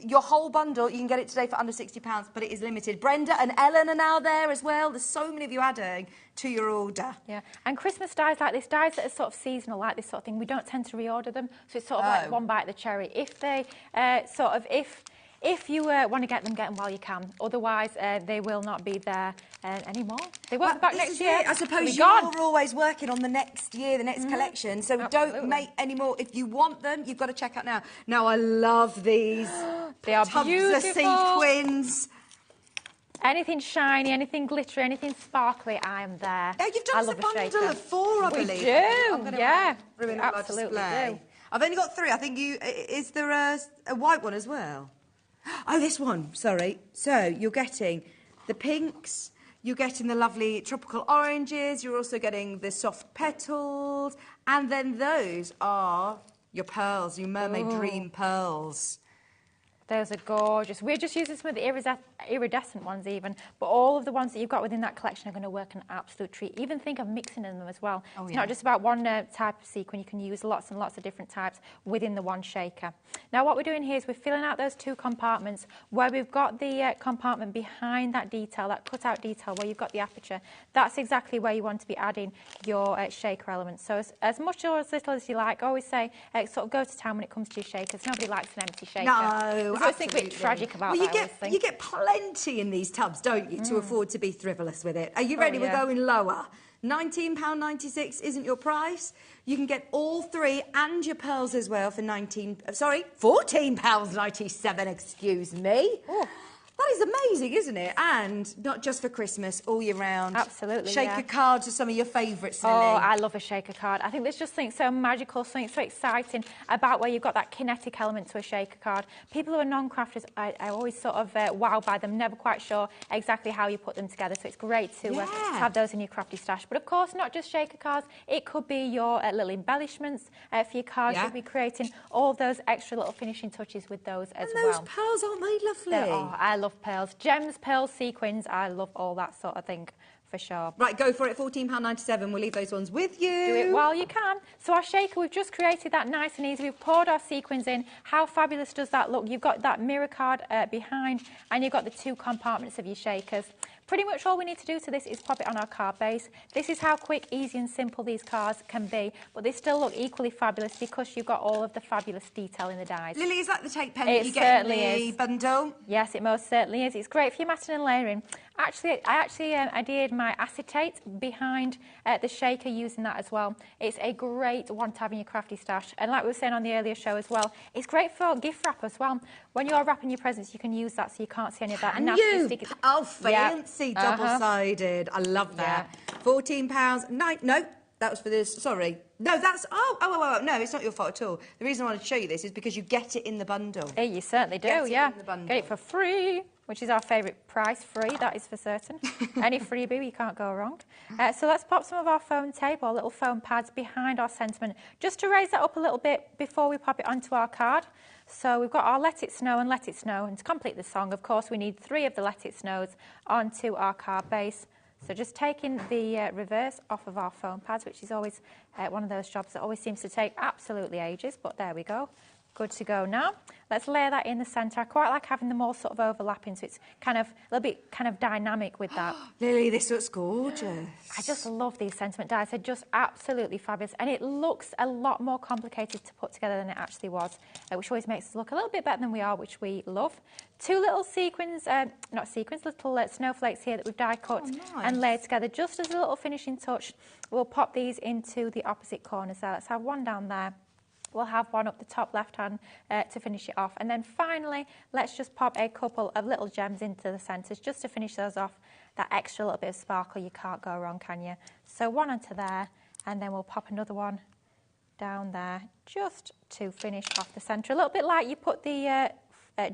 your whole bundle, you can get it today for under £60, but it is limited. Brenda and Ellen are now there as well. There's so many of you adding to your order. Yeah, and Christmas dies like this, dies that are sort of seasonal, like this sort of thing, we don't tend to reorder them, so it's sort of like one bite of the cherry. If they If you want to get them while you can. Otherwise, they will not be there anymore. They won't be back next year. I suppose you're always working on the next year, the next collection, so don't make any more. If you want them, you've got to check out now. Now, I love these. They are tubs beautiful. of sequins. Anything shiny, anything glittery, anything sparkly, I am there. Yeah, you've done us a bundle of 4, I believe. We do, yeah. Absolutely do. I've only got 3. I think is there a white one as well? Oh, this one, sorry. So, you're getting the pinks, you're getting the lovely tropical oranges, you're also getting the soft petals, and then those are your pearls, your mermaid dream pearls. Those are gorgeous. We're just using some of the iridescent ones even, but all of the ones that you've got within that collection are going to work an absolute treat. Even think of mixing in them as well. It's not just about one type of sequin. You can use lots and lots of different types within the one shaker. Now what we're doing here is we're filling out those 2 compartments where we've got the compartment behind that detail, that cut-out detail where you've got the aperture. That's exactly where you want to be adding your shaker elements. So as much or as little as you like. I always say sort of go to town when it comes to your shakers. Nobody likes an empty shaker. No. There's always something a bit tragic about that. You get plenty in these tubs, don't you, to afford to be frivolous with it. Are you ready? We're going lower. £19.96 isn't your price. You can get all 3 and your pearls as well for £14.97, excuse me. Oh. That is amazing, isn't it? And not just for Christmas, all year round. Absolutely, Shaker cards are some of your favourites, Lily. Oh, I love a shaker card. I think there's just something so magical, something so exciting about where you've got that kinetic element to a shaker card. People who are non-crafters, I always sort of wowed by them, never quite sure exactly how you put them together. So it's great to have those in your crafty stash. But of course, not just shaker cards. It could be your little embellishments for your cards. You'll be creating all those extra little finishing touches with those as well. And those pearls, aren't they lovely? I love pearls. Gems, pearls, sequins, I love all that sort of thing. For sure. Right, go for it, £14.97. We'll leave those ones with you. Do it while you can. So our shaker, we've just created that nice and easy. We've poured our sequins in. How fabulous does that look? You've got that mirror card behind, and you've got the 2 compartments of your shakers. Pretty much all we need to do to this is pop it on our card base. This is how quick, easy and simple these cards can be, but they still look equally fabulous because you've got all of the fabulous detail in the dies. Lily, is that the take pen that you get in the bundle? Yes, it most certainly is. It's great for your matting and layering. I actually adhered my acetate behind the shaker using that as well. It's a great one to have in your crafty stash. And like we were saying on the earlier show as well, it's great for gift wrap as well. When you're wrapping your presents, you can use that so you can't see any of that nasty sticky. Oh, fancy double-sided. I love that. £14. No, that was for this. Sorry. No, that's... Oh, no, it's not your fault at all. The reason I wanted to show you this is because you get it in the bundle. Yeah, you certainly do, Get it for free, which is our favourite price, free, that is for certain. Any freebie, you can't go wrong. So let's pop some of our foam tape or little foam pads behind our sentiment, just to raise that up a little bit before we pop it onto our card. So we've got our Let It Snow and Let It Snow, and to complete the song, of course, we need 3 of the Let It Snows onto our card base. So just taking the reverse off of our foam pads, which is always one of those jobs that always seems to take absolutely ages, but there we go. Good to go now. Let's layer that in the centre. I quite like having them all sort of overlapping, so it's kind of a little bit kind of dynamic with that. Lily, this looks gorgeous. I just love these sentiment dies. They're just absolutely fabulous, and it looks a lot more complicated to put together than it actually was, which always makes us look a little bit better than we are, which we love. 2 little little snowflakes here that we've die cut and laid together just as a little finishing touch. We'll pop these into the opposite corners there. Let's have one down there. We'll have one up the top left hand to finish it off. And then finally, let's just pop a couple of little gems into the centres just to finish those off. That extra little bit of sparkle, you can't go wrong, can you? So one onto there, and then we'll pop another one down there just to finish off the centre. A little bit like you put the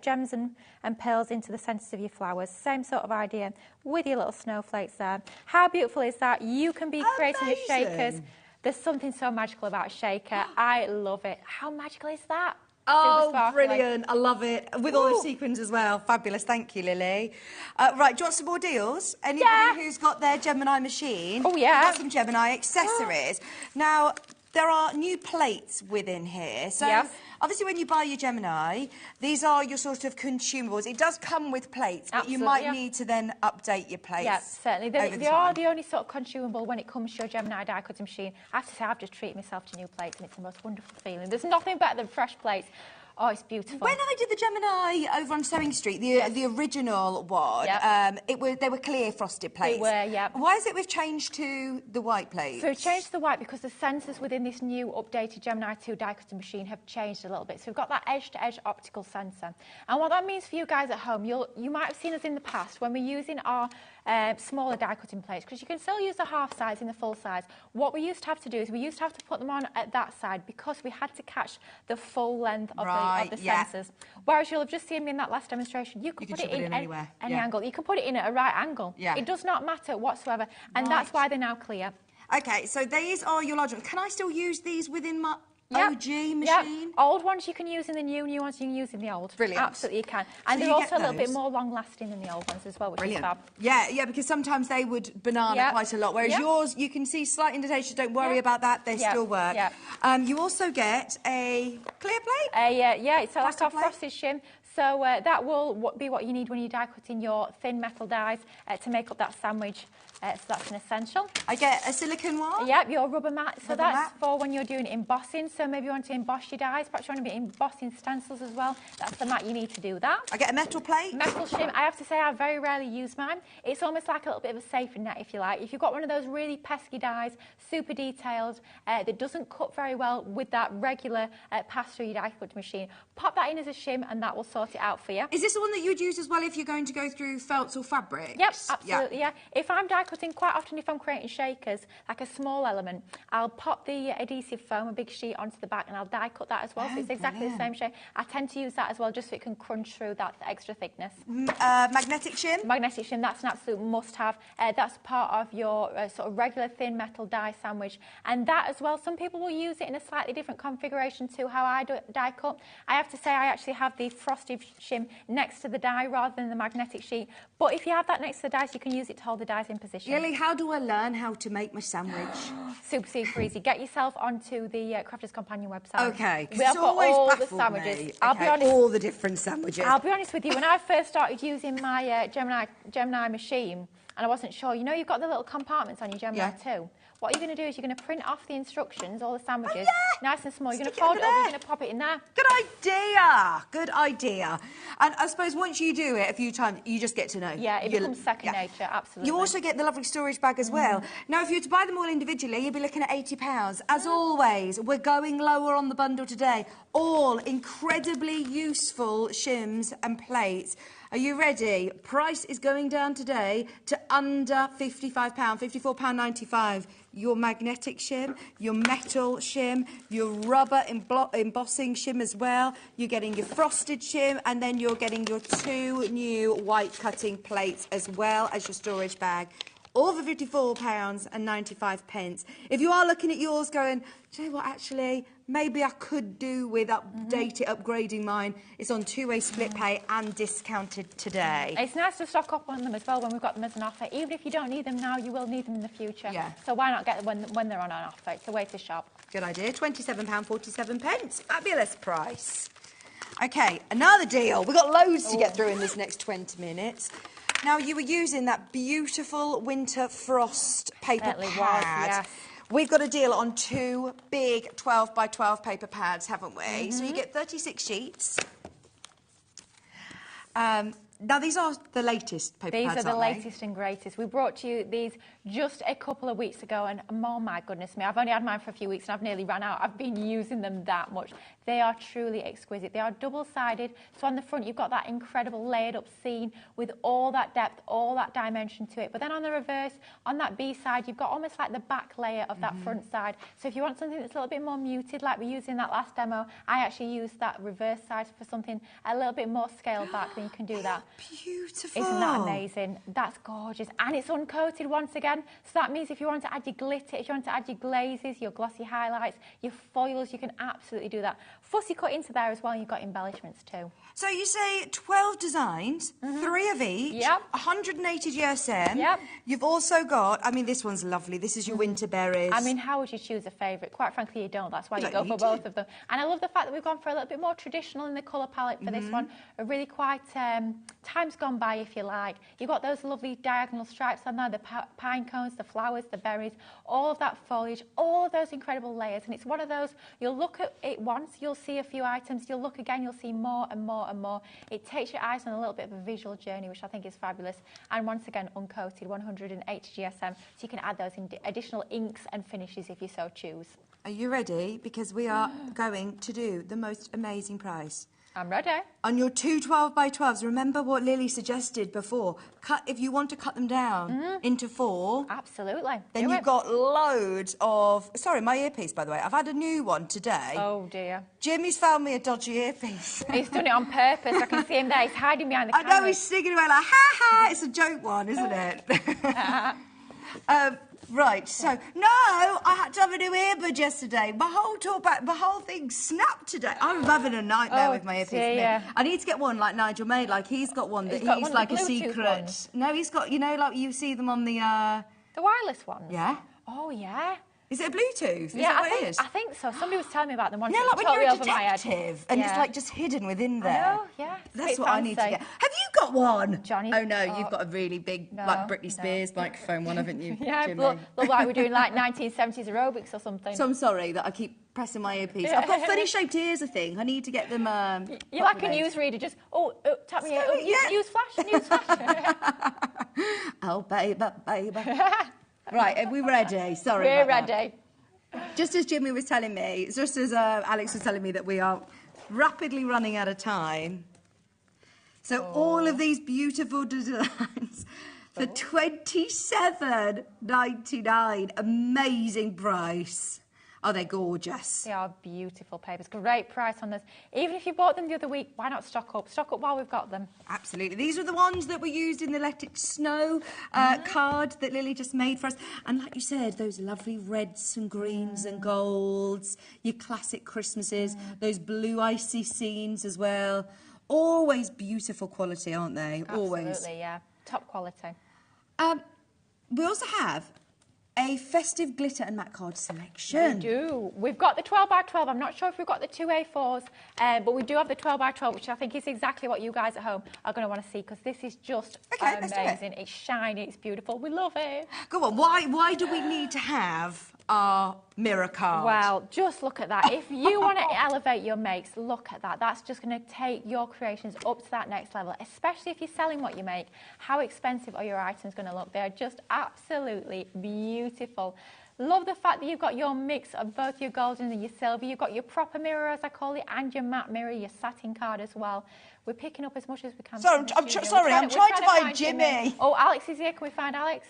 gems and pearls into the centres of your flowers. Same sort of idea with your little snowflakes there. How beautiful is that? You can be creating your shakers. There's something so magical about a shaker. I love it. How magical is that? Oh, brilliant. I love it. With all the sequins as well. Fabulous. Thank you, Lily. Right, do you want some more deals? Anybody who's got their Gemini machine? Oh, yeah. Got some Gemini accessories. Now, there are new plates within here. So, obviously, when you buy your Gemini, these are your sort of consumables. It does come with plates, but you might need to then update your plates. Yeah, certainly. They are the only sort of consumable when it comes to your Gemini die cutting machine. I have to say, I've just treated myself to new plates, and it's the most wonderful feeling. There's nothing better than fresh plates. Oh, it's beautiful. When I did the Gemini over on Sewing Street, the original one, they were clear frosted plates. They were, yeah. Why is it we've changed to the white plates? So we've changed to the white because the sensors within this new updated Gemini 2 die cutting machine have changed a little bit. So we've got that edge-to-edge optical sensor. And what that means for you guys at home, you might have seen us in the past when we're using our smaller die cutting plates, because you can still use the half size in the full size. What we used to have to do is we used to have to put them on at that side because we had to catch the full length of the sensors. Whereas you'll have just seen me in that last demonstration, you can put it in any angle. You can put it in at a right angle. It does not matter whatsoever, and that's why they're now clear. Okay, so these are your large ones. Can I still use these within my OG machine? Old ones you can use in the new ones you can use in the old. Brilliant. Absolutely you can. And they're also a little bit more long lasting than the old ones as well, which is fab. Yeah, because sometimes they would banana quite a lot, whereas yours, you can see slight indentations, don't worry about that, they still work. You also get a clear plate? It's like our frosted shim. So that will be what you need when you're die cutting your thin metal dies to make up that sandwich. So that's an essential. I get a silicone one? Yep, your rubber mat. So that's for when you're doing embossing. So maybe you want to emboss your dies, perhaps you want to be embossing stencils as well. That's the mat you need to do that. I get a metal plate? Metal shim. I have to say I very rarely use mine. It's almost like a little bit of a safety net, if you like. If you've got one of those really pesky dies, super detailed, that doesn't cut very well with that regular pass-through die cutting machine, pop that in as a shim and that will sort it out for you. Is this the one that you would use as well if you're going to go through felts or fabrics? Yep, absolutely, yeah. If I'm die cutting, quite often if I'm creating shakers, like a small element, I'll pop the adhesive foam, a big sheet, onto the back and I'll die cut that as well, so it's exactly the same shape. I tend to use that as well just so it can crunch through that extra thickness. Magnetic shim? Magnetic shim, that's an absolute must-have. That's part of your sort of regular thin metal die sandwich. And that as well, some people will use it in a slightly different configuration to how I die cut. I have to say I actually have the frosted shim next to the die rather than the magnetic sheet. But if you have that next to the dies, you can use it to hold the dies in position. Lily, how do I learn how to make my sandwich? Super easy. Get yourself onto the Crafter's Companion website. Okay, because it's always all the sandwiches. Me. I'll be honest. All the different sandwiches. I'll be honest with you. When I first started using my Gemini machine, and I wasn't sure, you know, you've got the little compartments on your Gemini too. What you're going to do is you're going to print off the instructions, all the sandwiches, nice and small. You're going to fold it over, you're going to pop it in there. Good idea. And I suppose once you do it a few times, you just get to know. Yeah, it becomes second nature, absolutely. You also get the lovely storage bag as well. Now, if you were to buy them all individually, you'd be looking at £80. As always, we're going lower on the bundle today. All incredibly useful shims and plates. Are you ready? Price is going down today to under £55, £54.95. Your magnetic shim, your metal shim, your rubber embossing shim as well. You're getting your frosted shim, and then you're getting your 2 new white cutting plates as well as your storage bag. All for £54.95. If you are looking at yours going, do you know what, actually, maybe I could do with upgrading mine, it's on 2-way split pay and discounted today. It's nice to stock up on them as well when we've got them as an offer. Even if you don't need them now, you will need them in the future. So why not get them when they're on an offer? It's the way to shop. Good idea. £27.47. Fabulous price. OK, another deal. We've got loads to get through in this next 20 minutes. Now, you were using that beautiful winter frost paper pad. We've got a deal on 2 big 12 by 12 paper pads, haven't we? So you get 36 sheets. Now, these are the latest paper pads, These are the latest and greatest. We brought to you these just a couple of weeks ago, and oh my goodness me, I've only had mine for a few weeks and I've nearly run out. I've been using them that much. They are truly exquisite. They are double-sided, so on the front you've got that incredible layered-up seam with all that depth, all that dimension to it. But then on the reverse, on that B side, you've got almost like the back layer of that front side. So if you want something that's a little bit more muted, like we used in that last demo, I actually used that reverse side for something a little bit more scaled back, then you can do that. Beautiful. Isn't that amazing? That's gorgeous. And it's uncoated once again. So that means if you want to add your glitter, if you want to add your glazes, your glossy highlights, your foils, you can absolutely do that. Fussy cut into there as well, and you've got embellishments too. So you say 12 designs, 3 of each, 180 GSM. You've also got, I mean, this one's lovely. This is your winter berries. I mean, how would you choose a favourite? Quite frankly, you don't. That's why you go for both of them. And I love the fact that we've gone for a little bit more traditional in the colour palette for this one. A really quite time's gone by, if you like. You've got those lovely diagonal stripes on there, the pine cones, the flowers, the berries, all of that foliage, all of those incredible layers. And it's one of those, you'll look at it once, you'll see a few items, you'll look again, you'll see more and more and more. It takes your eyes on a little bit of a visual journey, which I think is fabulous. And once again, uncoated, 180 GSM, so you can add those additional inks and finishes if you so choose. Are you ready? Because we are going to do the most amazing price. I'm ready. On your 2 12x12s, remember what Lily suggested before. If you want to cut them down into 4. Absolutely. Then you've got loads of... Sorry, my earpiece, by the way. I've had a new one today. Oh, dear. Jimmy's found me a dodgy earpiece. He's done it on purpose. I can see him there. He's hiding behind the camera. I know, he's singing away like, ha ha, it's a joke one, isn't it? Right, so, no, I had to have a new earbud yesterday. My whole thing snapped today. I'm having a nightmare with my earpiece. I need to get one like Nigel made, like he's got one that he's like a secret. Ones. No, he's got, you know, like you see them on the... The wireless ones? Yeah. Oh, yeah. Is it a Bluetooth? Is yeah, that what it is? I think so. Somebody was telling me about them once. No, like when you're a detective and it's like just hidden within there. I know, yeah. That's what I need to get. Have you got one? Johnny. Oh, no, you've got a really big, like Britney Spears microphone one, haven't you, yeah, Jimmy? look like we're doing like 1970s aerobics or something. So I'm sorry that I keep pressing my earpiece. I've got funny shaped ears, I think. I need to get them... You're like a newsreader, just, tap me out. News flash. Oh, baby. Right, are we ready? Sorry We're about ready. That. Just as Jimmy was telling me, just as Alex was telling me that we are rapidly running out of time. So all of these beautiful designs for $27.99. Amazing price. Oh, they're gorgeous. They are beautiful papers. Great price on this. Even if you bought them the other week, why not stock up? Stock up while we've got them. Absolutely. These are the ones that were used in the Let It Snow card that Lily just made for us. And like you said, those lovely reds and greens and golds, your classic Christmases, those blue icy scenes as well. Always beautiful quality, aren't they? Absolutely, always. Yeah. Top quality. We also have a festive glitter and matte card selection. We do. We've got the 12x12. I'm not sure if we've got the 2A4s, but we do have the 12x12, which I think is exactly what you guys at home are going to want to see, because this is just amazing. It's shiny, it's beautiful. We love it. Go on. Why do we need to have our mirror card? Well, just look at that. If you want to elevate your makes, look at that. That's just going to take your creations up to that next level, especially if you're selling what you make. How expensive are your items going to look? They're just absolutely beautiful. Love the fact that you've got your mix of both your golden and your silver. You've got your proper mirror, as I call it, and your matte mirror, your satin card as well. We're picking up as much as we can. Sorry, I'm trying to find Jimmy. Oh, Alex is here. Can we find Alex?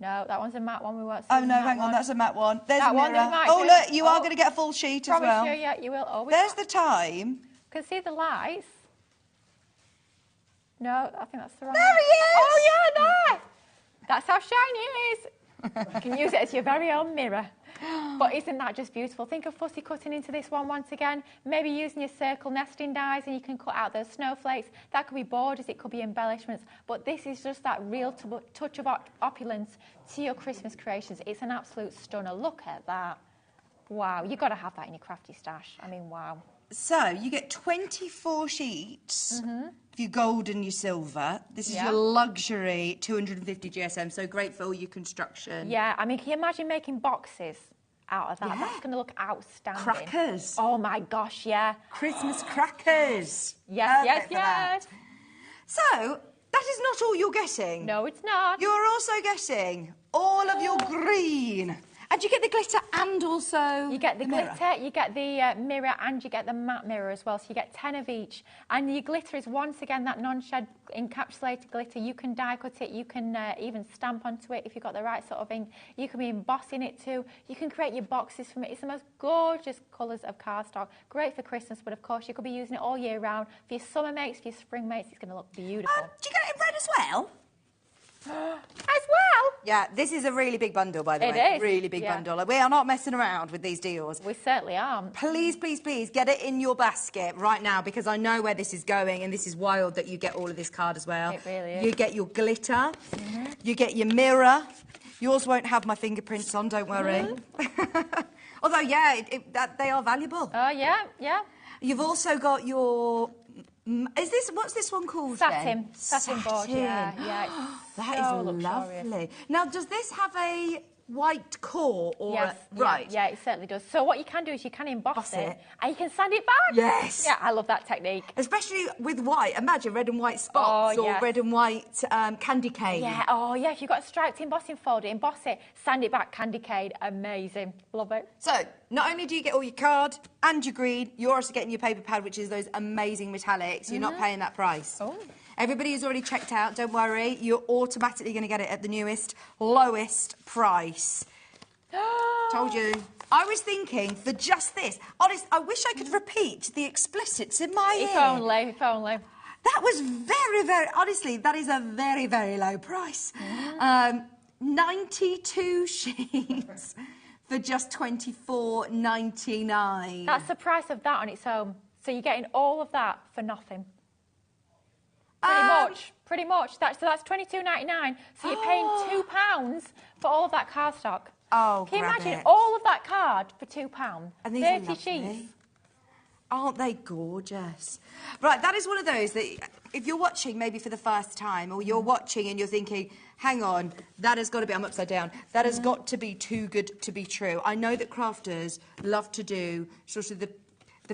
No, that one's a matte one. We won't see. Oh, no, hang on. That's a matte one. There's that a mirror. Oh, look, you are going to get a full sheet as well. You, yeah, you will. Oh, there's the time. Can see the lights. No, I think that's the wrong There he is! Oh, yeah, there! That's how shiny it is. You can use it as your very own mirror. But isn't that just beautiful? Think of fussy cutting into this one once again. Maybe using your circle nesting dies and you can cut out those snowflakes. That could be borders, it could be embellishments. But this is just that real touch of opulence to your Christmas creations. It's an absolute stunner. Look at that. Wow, you've got to have that in your crafty stash. I mean, wow. So you get 24 sheets of your gold and your silver. This is your luxury 250 GSM, so great for all your construction. Yeah, I mean, can you imagine making boxes out of that? Yeah. That's going to look outstanding. Crackers. Oh, my gosh, yeah. Christmas crackers. Yes. So, that is not all you're getting. No, it's not. You're also getting all of your green. And you get the glitter and also you get the glitter, mirror. you get the mirror, and you get the matte mirror as well. So you get 10 of each. And your glitter is once again that non-shed encapsulated glitter. You can die cut it. You can even stamp onto it if you've got the right sort of ink. You can be embossing it too. You can create your boxes from it. It's the most gorgeous colours of cardstock. Great for Christmas, but of course you could be using it all year round. For your summer makes, for your spring makes, it's going to look beautiful. Do you get it in red as well? As well? Yeah, this is a really big bundle, by the way. It is. Really big bundle. We are not messing around with these deals. We certainly aren't. Please, please, please get it in your basket right now, because I know where this is going, and this is wild that you get all of this card as well. It really is. You get your glitter. You get your mirror. Yours won't have my fingerprints on, don't worry. Although, yeah, they are valuable. Oh, yeah. You've also got your What's this one called? Satin board. Yeah. That is lovely. Now, does this have a white core or right? Yeah, it certainly does. So what you can do is you can emboss it and you can sand it back. Yes. Yeah, I love that technique. Especially with white. Imagine red and white spots or red and white candy cane. Yeah. Oh, yeah. If you've got a striped embossing folder, emboss it, sand it back, candy cane. Amazing. Love it. So not only do you get all your card and your green, you're also getting your paper pad, which is those amazing metallics. You're not paying that price. Oh. Everybody who's already checked out, don't worry, you're automatically going to get it at the newest, lowest price. Told you. I was thinking, for just this, honest, I wish I could repeat the explicits in my ear. If only. That was very, very, honestly, that is a very, very low price. 92 sheets for just $24.99. That's the price of that on its own. So you're getting all of that for nothing. Pretty much. So that's $22.99. So you're paying £2 for all of that cardstock. Oh, can you imagine all of that card for £2? And these 30 are sheets. Aren't they gorgeous? Right, that is one of those that if you're watching maybe for the first time, or you're watching and you're thinking, hang on, that has got to be, I'm upside down, that has got to be too good to be true. I know that crafters love to do sort of the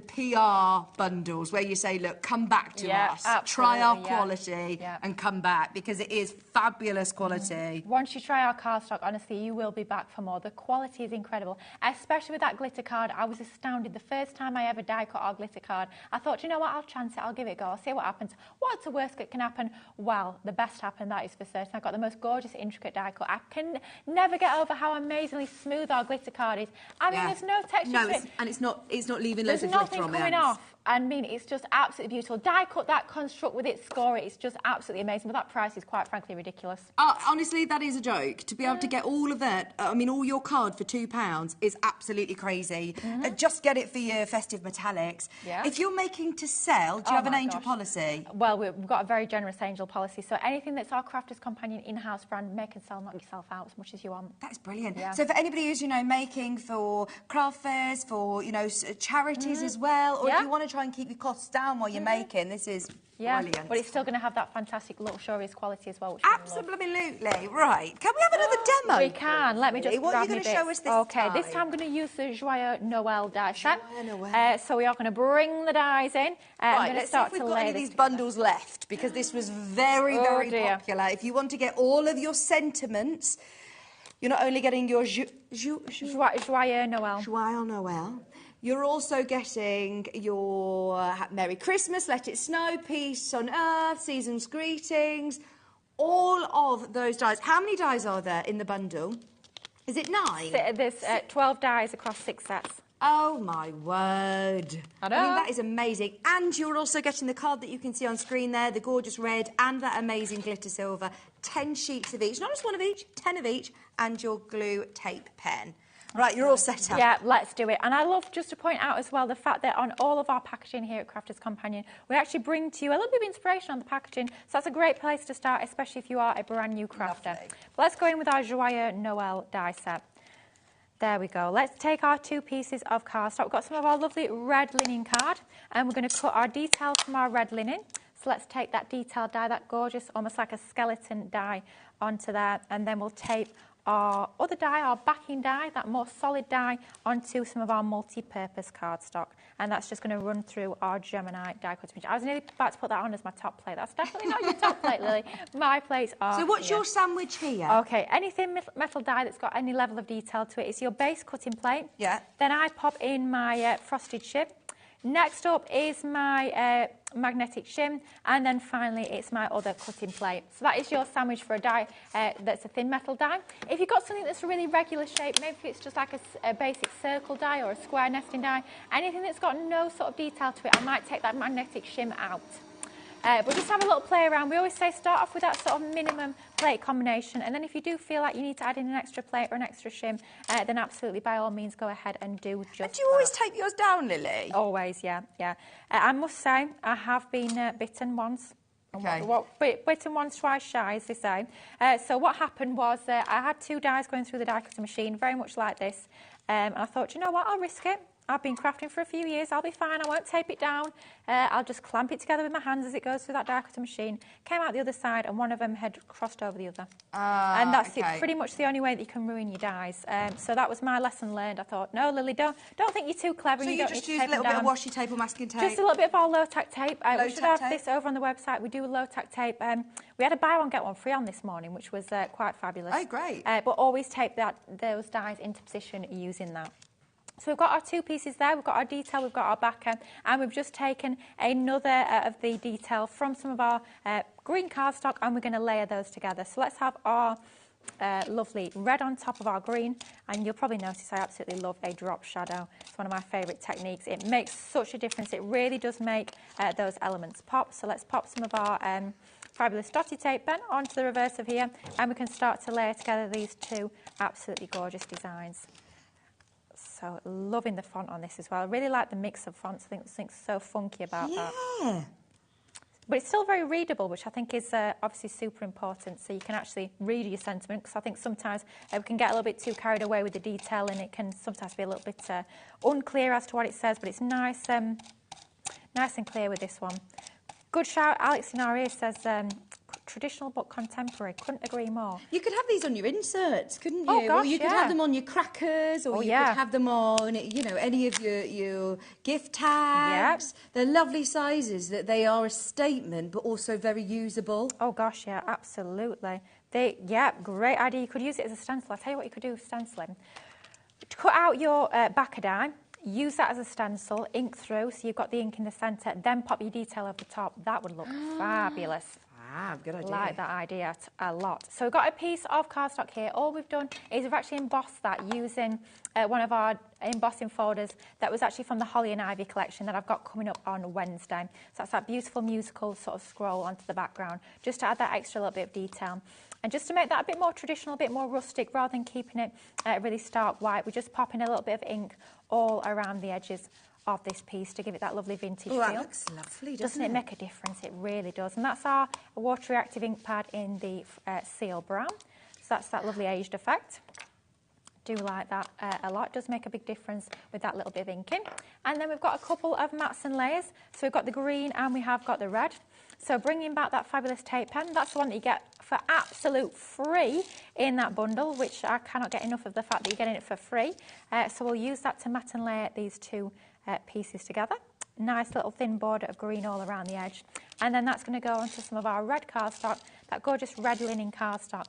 PR bundles where you say, look, come back to us, try our quality and come back, because it is fabulous quality. Once you try our cardstock, honestly, you will be back for more. The quality is incredible, especially with that glitter card. I was astounded the first time I ever die cut our glitter card. I thought, you know what, I'll chance it, I'll give it a go, I'll see what happens. What's the worst that can happen? Well, the best happened, that is for certain. I've got the most gorgeous, intricate die cut. I can never get over how amazingly smooth our glitter card is. I mean, there's no texture to it. And it's not leaving loads of nothing coming off. I mean, it's just absolutely beautiful. Die cut that construct with its score, it's just absolutely amazing. But that price is quite frankly ridiculous. Honestly, that is a joke. To be able to get all of that, I mean, all your card for £2 is absolutely crazy. Just get it for your festive metallics. Yeah. If you're making to sell, do you have an angel policy? Well, we've got a very generous angel policy. So anything that's our Crafters Companion in-house brand, make and sell, knock yourself out as much as you want. That's brilliant. Yeah. So for anybody who's, making for craft fairs, for, charities as well, or if you want to try and keep your costs down while you're making, this is brilliant. But it's still going to have that fantastic luxurious quality as well. Which Absolutely. Right. Can we have another demo? We can. Let me just What are you going to show us this time? Okay, this time I'm going to use the Joyeux Noël die set. So we are going to bring the dies in. Right, let's see if we've got any of these bundles left, because this was very, very popular. If you want to get all of your sentiments, you're not only getting your Joyeux Noël. Joyeux Noël. You're also getting your Merry Christmas, Let It Snow, Peace on Earth, Season's Greetings, all of those dies. How many dies are there in the bundle? Is it 9? There's 12 dies across 6 sets. Oh, my word. I know. I mean, that is amazing. And you're also getting the card that you can see on screen there, the gorgeous red and that amazing glitter silver. 10 sheets of each, not just one of each, 10 of each, and your glue tape pen. Right, you're all set up. Yeah, let's do it. And I love just to point out as well the fact that on all of our packaging here at Crafters Companion, we actually bring to you a little bit of inspiration on the packaging. So that's a great place to start, especially if you are a brand new crafter. But let's go in with our Joyeux Noël die set. There we go. Let's take our 2 pieces of cardstock. We've got some of our lovely red linen card, and we're going to cut our details from our red linen. So let's take that detail die, that gorgeous, almost like a skeleton die, onto there, and then we'll tape our other die, our backing die, that more solid die, onto some of our multi-purpose cardstock. And that's just going to run through our Gemini die cut image. I was nearly about to put that on as my top plate. That's definitely not your top plate, Lily. My plates are So what's your sandwich here? Okay, anything metal die that's got any level of detail to it. It's your base cutting plate. Yeah. Then I pop in my frosted shim. Next up is my magnetic shim, and then finally it's my other cutting plate. So that is your sandwich for a die that's a thin metal die. If you've got something that's a really regular shape, maybe it's just like a basic circle die or a square nesting die, anything that's got no sort of detail to it, I might take that magnetic shim out. But just have a little play around. We always say start off with that sort of minimum plate combination, and then if you do feel like you need to add in an extra plate or an extra shim, then absolutely by all means go ahead and do just And do you always tape yours down, Lily? Always, yeah. I must say I have been bitten once. Okay. Bitten once, twice shy, as they say. So what happened was I had 2 dies going through the die cutter machine, very much like this, and I thought, you know what, I'll risk it. I've been crafting for a few years. I'll be fine. I won't tape it down. I'll just clamp it together with my hands as it goes through that die cutting machine. Came out the other side, and one of them had crossed over the other. And that's pretty much the only way that you can ruin your dies. So that was my lesson learned. I thought, no, Lily, don't think you're too clever. So you you don't just need use to a tape little them bit of down. washi tape or masking tape? Just a little bit of our low-tack tape. We should have tape. this over on the website. We do a low-tack tape. We had a buy one, get one free on this morning, which was quite fabulous. Oh, great. But always tape those dies into position using that. So we've got our two pieces there. We've got our detail, we've got our backer, and we've just taken another of the detail from some of our green cardstock, and we're going to layer those together. So let's have our lovely red on top of our green, and you'll probably notice I absolutely love a drop shadow. It's one of my favourite techniques. It makes such a difference. It really does make those elements pop. So let's pop some of our fabulous dotty tape then onto the reverse of here, and we can start to layer together these two absolutely gorgeous designs. So loving the font on this as well. I really like the mix of fonts. I think there's something so funky about that. Yeah. But it's still very readable, which I think is obviously super important, so you can actually read your sentiment, because I think sometimes we can get a little bit too carried away with the detail, and it can sometimes be a little bit unclear as to what it says, but it's nice and clear with this one. Good shout. Alex in our ear says, traditional but contemporary. Couldn't agree more. You could have these on your inserts, couldn't you? Oh, gosh, or you could have them on your crackers, or you could have them on, you know, any of your gift tags. Yep. They're lovely sizes. That they are a statement, but also very usable. Oh gosh, yeah, absolutely. Great idea. You could use it as a stencil. I'll tell you what you could do with stenciling. Cut out your backer die. Use that as a stencil, ink through, so you've got the ink in the centre, then pop your detail over the top. That would look fabulous. Good idea. Like that idea a lot. So we've got a piece of cardstock here. All we've done is we've actually embossed that using one of our embossing folders that was actually from the Holly and Ivy collection that I've got coming up on Wednesday. So that's that beautiful musical sort of scroll onto the background, just to add that extra little bit of detail. And just to make that a bit more traditional, a bit more rustic, rather than keeping it really stark white, we're just popping a little bit of ink all around the edges of this piece to give it that lovely vintage feel. That looks lovely, doesn't it? Make a difference? It really does. And that's our water reactive ink pad in the seal brown. So that's that lovely aged effect. Do like that a lot. It does make a big difference with that little bit of inking. And then we've got a couple of mats and layers. So we've got the green and we have got the red. So bringing back that fabulous tape pen, that's the one that you get for absolute free in that bundle, which I cannot get enough of the fact that you're getting it for free. So we'll use that to mat and layer these two pieces together. Nice little thin border of green all around the edge. And then that's going to go onto some of our red cardstock, that gorgeous red linen cardstock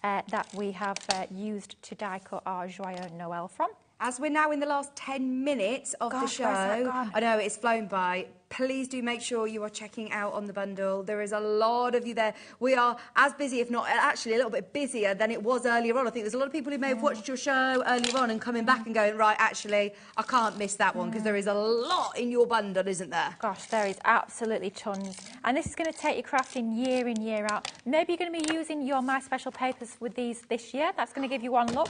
that we have used to die cut our Joyeux Noël from. As we're now in the last 10 minutes of the show, I know it's flown by. Please do make sure you are checking out on the bundle. There is a lot of you there. We are as busy, if not actually a little bit busier than it was earlier on. I think there's a lot of people who may have watched your show earlier on and coming back and going, right, actually, I can't miss that one, because there is a lot in your bundle, isn't there? Gosh, there is absolutely tons. And this is going to take your crafting year in, year out. Maybe you're going to be using your My Special papers with these this year. That's going to give you one look.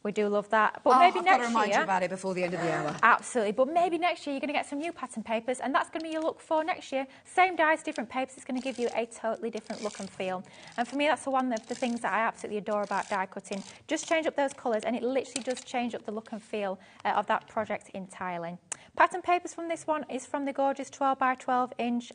We do love that. But maybe I've next got to remind year, you about it before the end of the hour. Absolutely. But maybe next year you're going to get some new pattern papers, and that's going to be your look for next year. Same dies, different papers. It's going to give you a totally different look and feel. And for me, that's one of the things that I absolutely adore about die cutting. Just change up those colours, and it literally does change up the look and feel of that project entirely. Pattern papers from this one is from the gorgeous 12 by 12 inch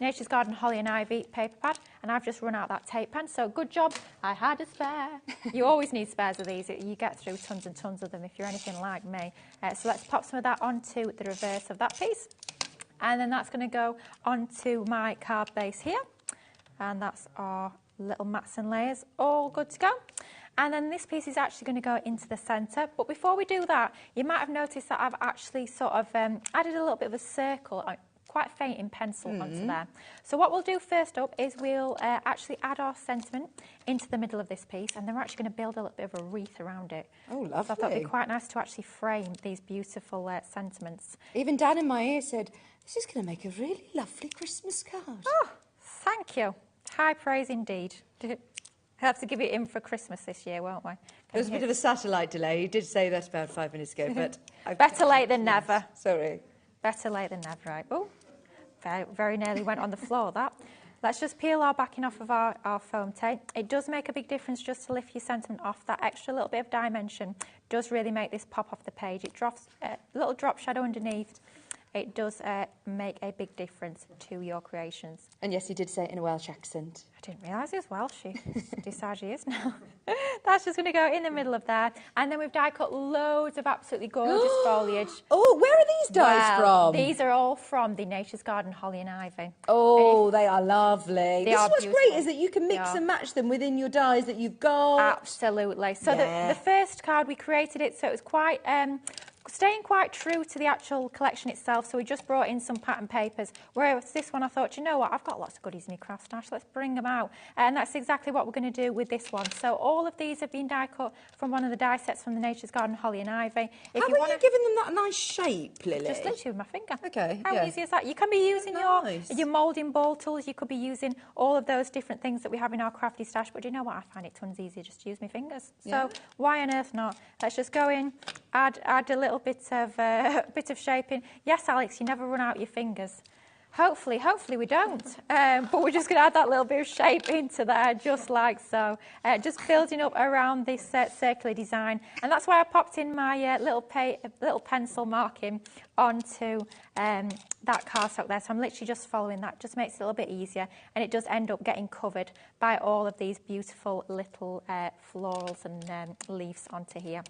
Nature's Garden Holly and Ivy paper pad, and I've just run out that tape pen, so good job, I had a spare. You always need spares of these. You get through tons and tons of them if you're anything like me. So let's pop some of that onto the reverse of that piece, and then that's going to go onto my card base here, and that's our little mats and layers all good to go. And then this piece is actually going to go into the centre. But before we do that, you might have noticed that I've actually sort of added a little bit of a circle, quite faint in pencil onto there. So what we'll do first up is we'll actually add our sentiment into the middle of this piece, and then we're actually going to build a little bit of a wreath around it. Oh, lovely. So I thought it'd be quite nice to actually frame these beautiful sentiments. Even Dan in my ear said, this is going to make a really lovely Christmas card. Oh, thank you. High praise indeed. We'll have to give it in for Christmas this year, won't we? There was a bit of a satellite delay. You did say that about 5 minutes ago, but... Better late than never. Sorry. Better late than never, right? Oh, very, very nearly went on the floor, that. Let's just peel our backing off of our foam tape. It does make a big difference just to lift your sentiment off. That extra little bit of dimension does really make this pop off the page. It drops a little drop shadow underneath. It does make a big difference to your creations. And yes, you did say it in a Welsh accent. I didn't realise he was Welsh. She decides she is now. That's just going to go in the middle of there. And then we've die cut loads of absolutely gorgeous foliage. Oh, where are these dies from? These are all from the Nature's Garden Holly and Ivy. Oh, they are lovely. This is what's beautiful. great, is that you can mix and match them within your dies that you've got. Absolutely. So the first card, we created it so it was quite... staying quite true to the actual collection itself, so we just brought in some pattern papers. Whereas this one, I thought, you know what, I've got lots of goodies in my craft stash, let's bring them out. And that's exactly what we're going to do with this one. So all of these have been die cut from one of the die sets from the Nature's Garden Holly and Ivy. How are you giving them that nice shape, Lily? Just literally with my finger. Okay. How easy is that? You can be using your moulding ball tools, you could be using all of those different things that we have in our crafty stash, but you know what, I find it tons easier just to use my fingers. So why on earth not? Let's just go in, add a little bit of shaping. Yes, Alex, you never run out your fingers. Hopefully we don't. But we're just going to add that little bit of shape into there, just like so. Just building up around this circular design. And that's why I popped in my little pencil marking onto that cardstock there. So I'm literally just following that. Just makes it a little bit easier. And it does end up getting covered by all of these beautiful little florals and leaves onto here.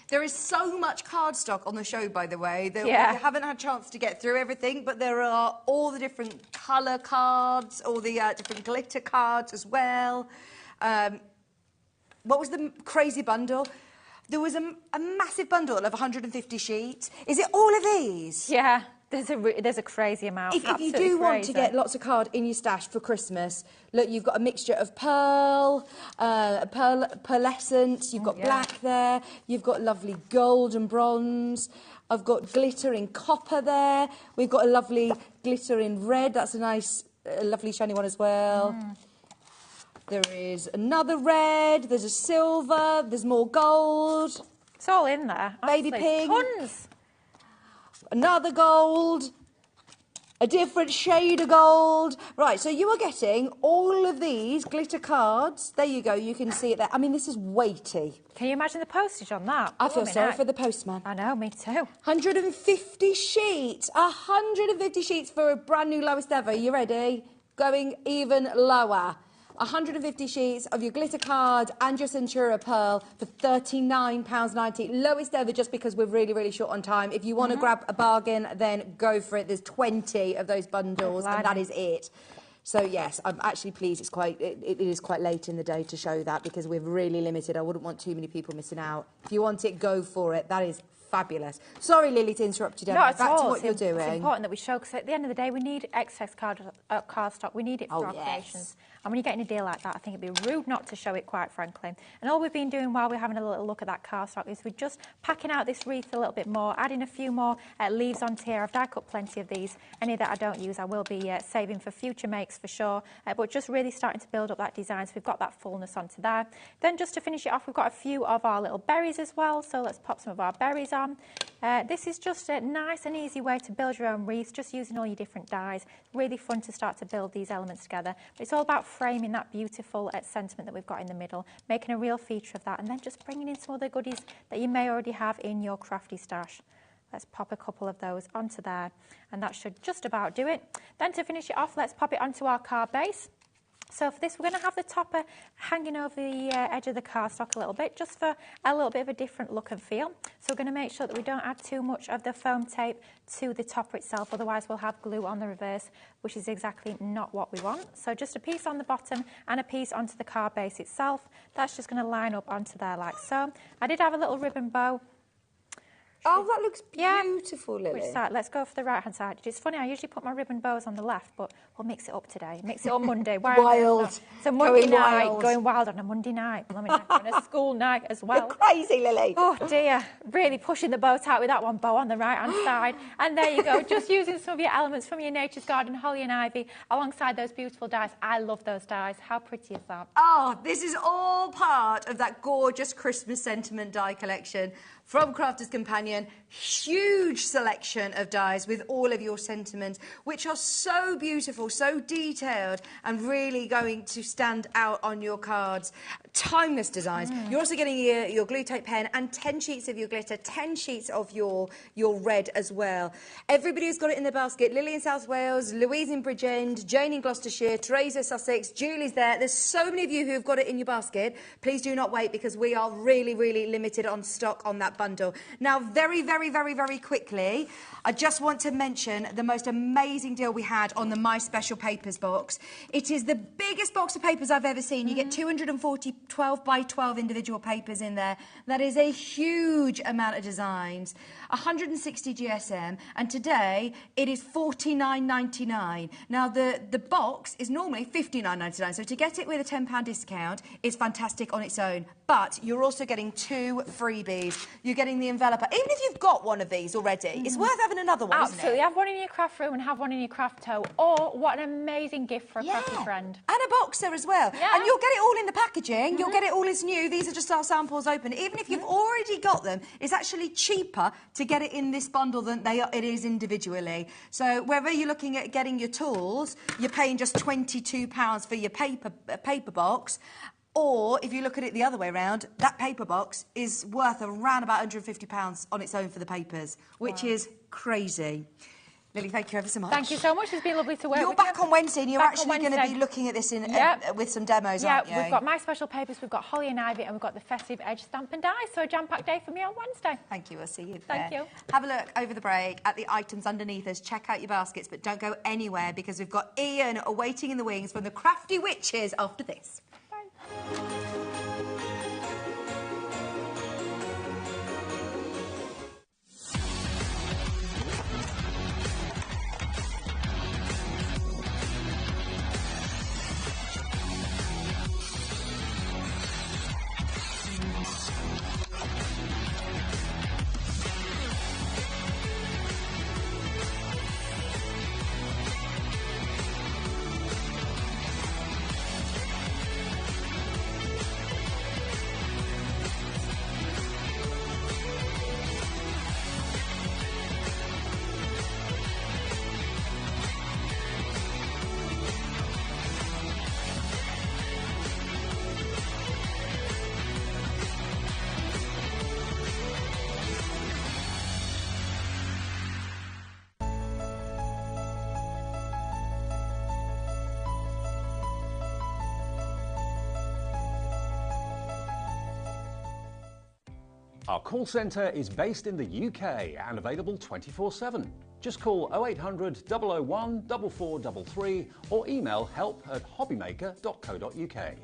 There is so much cardstock on the show, by the way. We haven't had a chance to get through everything, but there are all the different colour cards, all the different glitter cards as well. What was the crazy bundle? There was a massive bundle of 150 sheets. Is it all of these? Yeah. There's a crazy amount. If you do want to get lots of card in your stash for Christmas, look, you've got a mixture of pearlescent, you've got black there, you've got lovely gold and bronze, I've got glitter in copper there, we've got a lovely glitter in red, that's a nice, lovely shiny one as well. There is another red, there's a silver, there's more gold. It's all in there. Baby pink. Tons. Another gold, a different shade of gold. Right, so you are getting all of these glitter cards. There you go, you can see it there. I mean, this is weighty. Can you imagine the postage on that? I feel sorry for the postman. I know, me too. 150 sheets. 150 sheets for a brand new lowest ever. You ready? Going even lower. 150 sheets of your glitter card and your Centura Pearl for £39.90. Lowest ever, just because we're really, really short on time. If you want to grab a bargain, then go for it. There's 20 of those bundles, and that is it. So, yes, I'm actually pleased it is quite late in the day to show that, because we're really limited. I wouldn't want too many people missing out. If you want it, go for it. That is fabulous. Sorry, Lily, to interrupt you. Not at Back all. to what you're doing. It's important that we show, because at the end of the day, we need excess card stock. We need it for our creations. And when you're getting a deal like that, I think it'd be rude not to show it, quite frankly. And all we've been doing while we're having a little look at that cardstock is we're just packing out this wreath a little bit more, adding a few more leaves onto here. I've die cut plenty of these. Any that I don't use, I will be saving for future makes for sure. But just really starting to build up that design, so we've got that fullness onto there. Then just to finish it off, we've got a few of our little berries as well. So let's pop some of our berries on. This is just a nice and easy way to build your own wreaths, just using all your different dyes. Really fun to start to build these elements together. But it's all about framing that beautiful sentiment that we've got in the middle, making a real feature of that, and then just bringing in some other goodies that you may already have in your crafty stash. Let's pop a couple of those onto there, and that should just about do it. Then to finish it off, let's pop it onto our card base. So for this, we're going to have the topper hanging over the edge of the cardstock a little bit, just for a little bit of a different look and feel. So we're going to make sure that we don't add too much of the foam tape to the topper itself, otherwise we'll have glue on the reverse, which is exactly not what we want. So just a piece on the bottom and a piece onto the card base itself. That's just going to line up onto there like so. I did have a little ribbon bow. Oh, that looks beautiful, Lily. Which side? Let's go for the right-hand side. It's funny, I usually put my ribbon bows on the left, but we'll mix it up today. Mix it on Monday. Wild. It's a Monday night. Going wild on a Monday night. On a school night as well. You're crazy, Lily. Oh, dear. Really pushing the boat out with that one bow on the right-hand side. And there you go. Just using some of your elements from your Nature's Garden Holly and Ivy alongside those beautiful dies. I love those dies. How pretty is that? Oh, this is all part of that gorgeous Christmas sentiment die collection from Crafters Companion. opinion, huge selection of dies with all of your sentiments, which are so beautiful, so detailed, and really going to stand out on your cards. Timeless designs. You're also getting your glue tape pen and 10 sheets of your glitter, 10 sheets of your red as well. Everybody has got it in their basket. Lily in South Wales, Louise in Bridgend, Jane in Gloucestershire, Teresa Sussex, Julie's there. There's so many of you who have got it in your basket. Please do not wait, because we are really, really limited on stock on that bundle. Now, very, very, very, very quickly, I just want to mention the most amazing deal we had on the My Special Papers box. It is the biggest box of papers I've ever seen. You get 240 12 by 12 individual papers in there. That is a huge amount of designs. 160 GSM, and today it is $49.99. Now, the box is normally $59.99, so to get it with a £10 discount is fantastic on its own. But you're also getting 2 freebies. You're getting the enveloper. Even if you've got one of these already, it's worth having another one, Absolutely. isn't it? Have one in your craft room and have one in your craft toe. Or what an amazing gift for a crafty friend. And a boxer as well. Yeah. And you'll get it all in the packaging. You'll get it all as new. These are just our samples open. Even if you've already got them, it's actually cheaper to get it in this bundle than it is individually. So whether you're looking at getting your tools, you're paying just £22 for your paper box. Or if you look at it the other way around, that paper box is worth around about £150 on its own for the papers, which is crazy. Lily, thank you ever so much. Thank you so much. It's been lovely to work with you. You're back on Wednesday, and you're actually going to be looking at this in with some demos, aren't you? Yeah, we've got My Special Papers, we've got Holly and Ivy, and we've got the Festive Edge Stamp and Die. So a jam-packed day for me on Wednesday. Thank you. I'll see you there. Thank you. Have a look over the break at the items underneath us. Check out your baskets, but don't go anywhere, because we've got Ian awaiting in the wings from the Crafty Witches after this. Bye. Our call centre is based in the UK and available 24/7. Just call 0800 001 4433 or email help@hobbymaker.co.uk.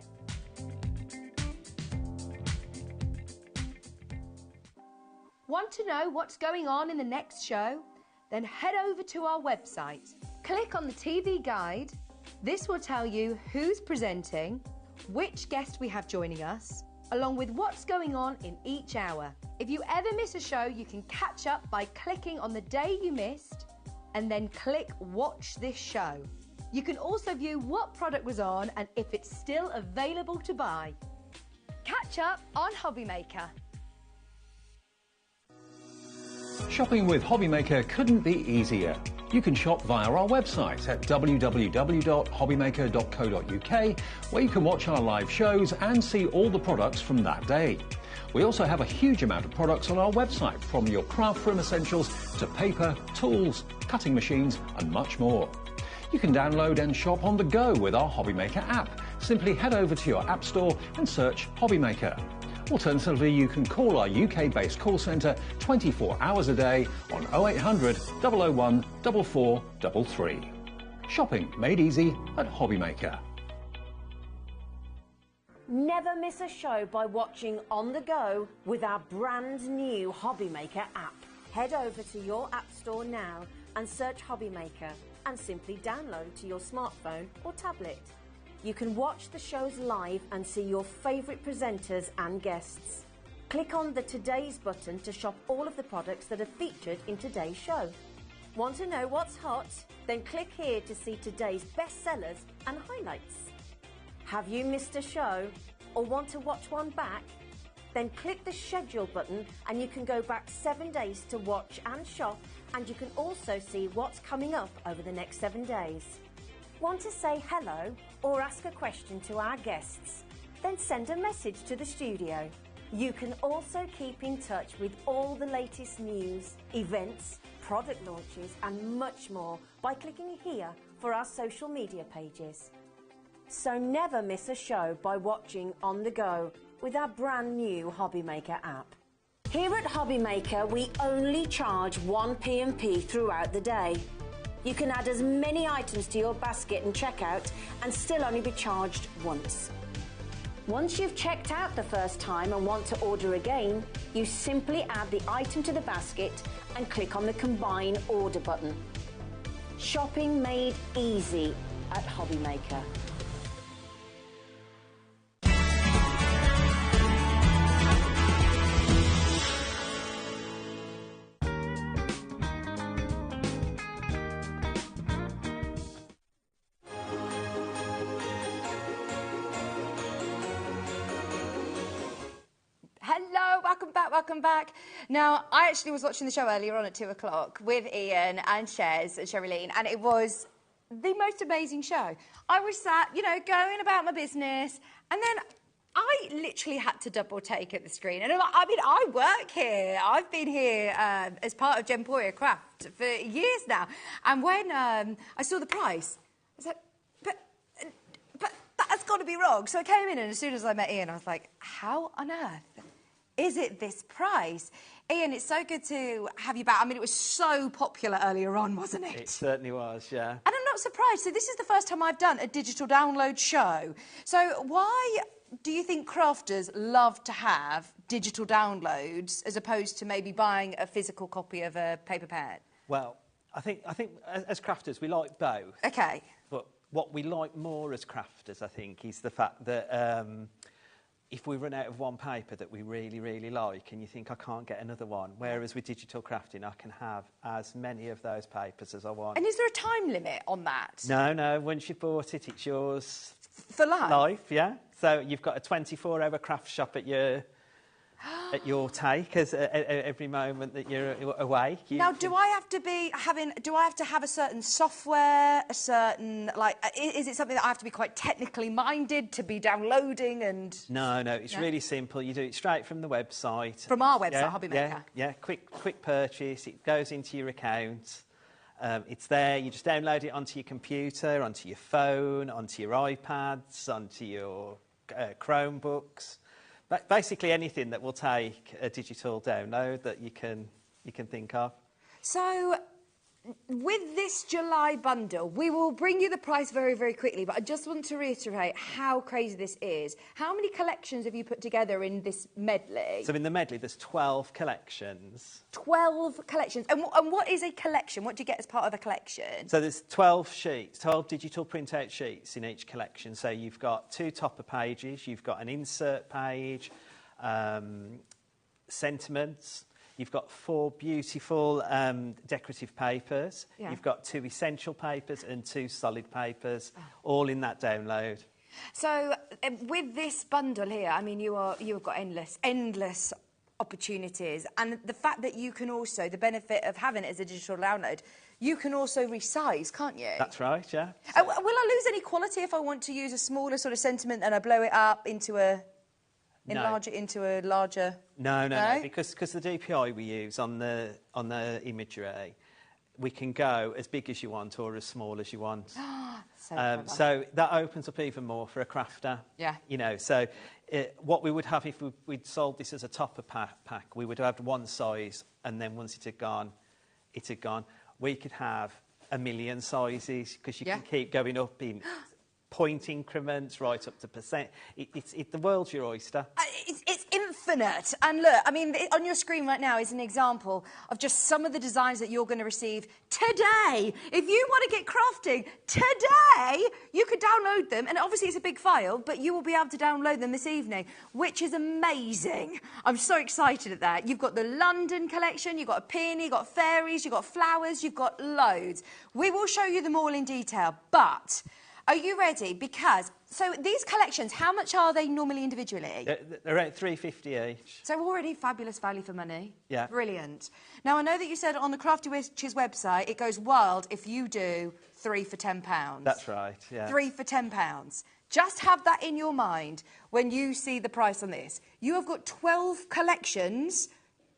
Want to know what's going on in the next show? Then head over to our website. Click on the TV guide. This will tell you who's presenting, which guest we have joining us, along with what's going on in each hour. If you ever miss a show, you can catch up by clicking on the day you missed and then click Watch This Show. You can also view what product was on and if it's still available to buy. Catch up on HobbyMaker. Shopping with HobbyMaker couldn't be easier. You can shop via our website at www.hobbymaker.co.uk, where you can watch our live shows and see all the products from that day. We also have a huge amount of products on our website, from your craft room essentials to paper, tools, cutting machines and much more. You can download and shop on the go with our HobbyMaker app. Simply head over to your app store and search HobbyMaker. Alternatively, you can call our UK-based call centre 24 hours a day on 0800 001 4433. Shopping made easy at HobbyMaker. Never miss a show by watching on the go with our brand new HobbyMaker app. Head over to your app store now and search HobbyMaker and simply download to your smartphone or tablet. You can watch the shows live and see your favourite presenters and guests. Click on the Today's button to shop all of the products that are featured in today's show. Want to know what's hot? Then click here to see today's bestsellers and highlights. Have you missed a show or want to watch one back? Then click the schedule button and you can go back 7 days to watch and shop, and you can also see what's coming up over the next 7 days. Want to say hello or ask a question to our guests? Then send a message to the studio. You can also keep in touch with all the latest news, events, product launches and much more by clicking here for our social media pages. So never miss a show by watching on the go with our brand new HobbyMaker app. Here at HobbyMaker, we only charge 1 P&P throughout the day. You can add as many items to your basket and checkout and still only be charged once. Once you've checked out the first time and want to order again, you simply add the item to the basket and click on the Combine Order button. Shopping made easy at HobbyMaker. Welcome back. Now, I actually was watching the show earlier on at 2 o'clock with Ian and Shez and Sherilyn, and it was the most amazing show. I was sat, you know, going about my business, and then I literally had to double take at the screen. And I mean, I work here. I've been here as part of Gemporia Craft for years now. And when I saw the price, I was like, but that's got to be wrong. So I came in, and as soon as I met Ian, I was like, how on earth is it this price? Ian, it's so good to have you back. I mean, it was so popular earlier on, wasn't it? It certainly was, yeah. And I'm not surprised. So this is the first time I've done a digital download show. So why do you think crafters love to have digital downloads as opposed to maybe buying a physical copy of a paper pen? Well, I think as crafters, we like both. OK. But what we like more as crafters, I think, is the fact that if we run out of one paper that we really, really like and you think, I can't get another one, whereas with digital crafting, I can have as many of those papers as I want. And is there a time limit on that? No. Once you've bought it, it's yours. For life? Life, yeah. So you've got a 24-hour craft shop at your take as every moment that you're awake. Now, do I have to have a certain software, a certain, like, is it something that I have to be quite technically minded to be downloading and... No, it's really simple. You do it straight from the website. From our website, HobbyMaker? Yeah, quick purchase. It goes into your account. It's there. You just download it onto your computer, onto your phone, onto your iPads, onto your Chromebooks. Basically anything that will take a digital download that you can think of. So, with this July bundle, we will bring you the price very, very quickly, but I just want to reiterate how crazy this is. How many collections have you put together in this medley? So in the medley, there's 12 collections. 12 collections. And what is a collection? What do you get as part of a collection? So there's 12 sheets, 12 digital printout sheets in each collection. So you've got 2 topper pages, you've got an insert page, sentiments. You've got 4 beautiful decorative papers. Yeah. You've got 2 essential papers and 2 solid papers, all in that download. So with this bundle here, I mean, you've got endless opportunities. And the fact that you can also, the benefit of having it as a digital download, you can also resize, can't you? That's right, yeah. So, will I lose any quality if I want to use a smaller sort of sentiment and I blow it up into a... Enlarge it into a larger... No, because the DPI we use on the imagery, we can go as big as you want or as small as you want. So that opens up even more for a crafter. Yeah. You know, so what we would have if we'd sold this as a topper pack, we would have one size, and then once it had gone, it had gone. We could have a million sizes because you can keep going up in... point increments right up to percent. The world's your oyster. It's infinite. And look, I mean, on your screen right now is an example of just some of the designs that you're going to receive today. If you want to get crafting today, you could download them. And obviously it's a big file, but you will be able to download them this evening, which is amazing. I'm so excited at that. You've got the London collection, you've got a peony, you've got fairies, you've got flowers, you've got loads. We will show you them all in detail, but... Are you ready? Because, so these collections, how much are they normally individually? They're at £3.50 each. So already fabulous value for money. Yeah. Brilliant. Now, I know that you said on the Crafty Witches website, it goes wild if you do 3 for £10. That's right, yeah. 3 for £10. Just have that in your mind when you see the price on this. You have got 12 collections.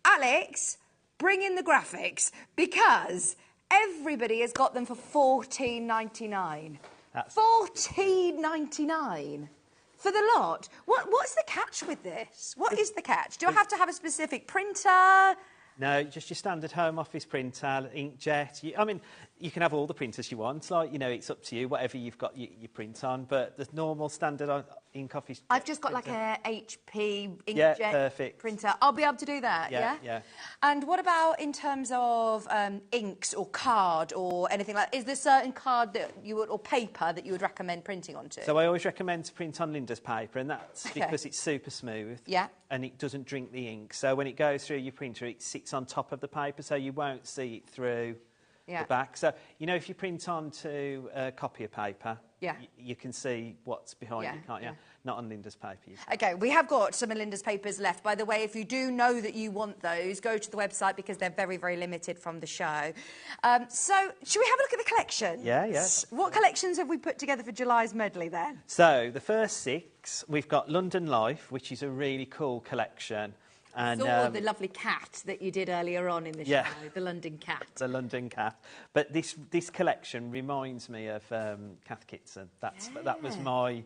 Alex, bring in the graphics, because everybody has got them for $14.99. $14.99 for the lot. What's the catch with this? What is the catch? Do I have to have a specific printer? No, just your standard home office printer, inkjet. I mean, you can have all the printers you want. Like, you know, it's up to you, whatever you've got your print on. But the normal standard ink office I've just got printer. like a HP inkjet printer. I'll be able to do that, yeah? Yeah. And what about in terms of inks or card or anything like that? Is there certain card that you would, or paper that you would recommend printing onto? So I always recommend to print on Linda's paper, and that's because it's super smooth. Yeah. And it doesn't drink the ink. So when it goes through your printer, it sits on top of the paper, so you won't see it through the back. So, you know, if you print onto copier paper, you can see what's behind it, can't you? Not on Linda's paper. OK, we have got some of Linda's papers left. By the way, if you do know that you want those, go to the website because they're very, very limited from the show. So, should we have a look at the collection? Yeah. What collections have we put together for July's medley then? So, the first 6, we've got London Life, which is a really cool collection. And the lovely cat that you did earlier on in the show, the London cat. The London cat. But this collection reminds me of Kath Kitson. That was my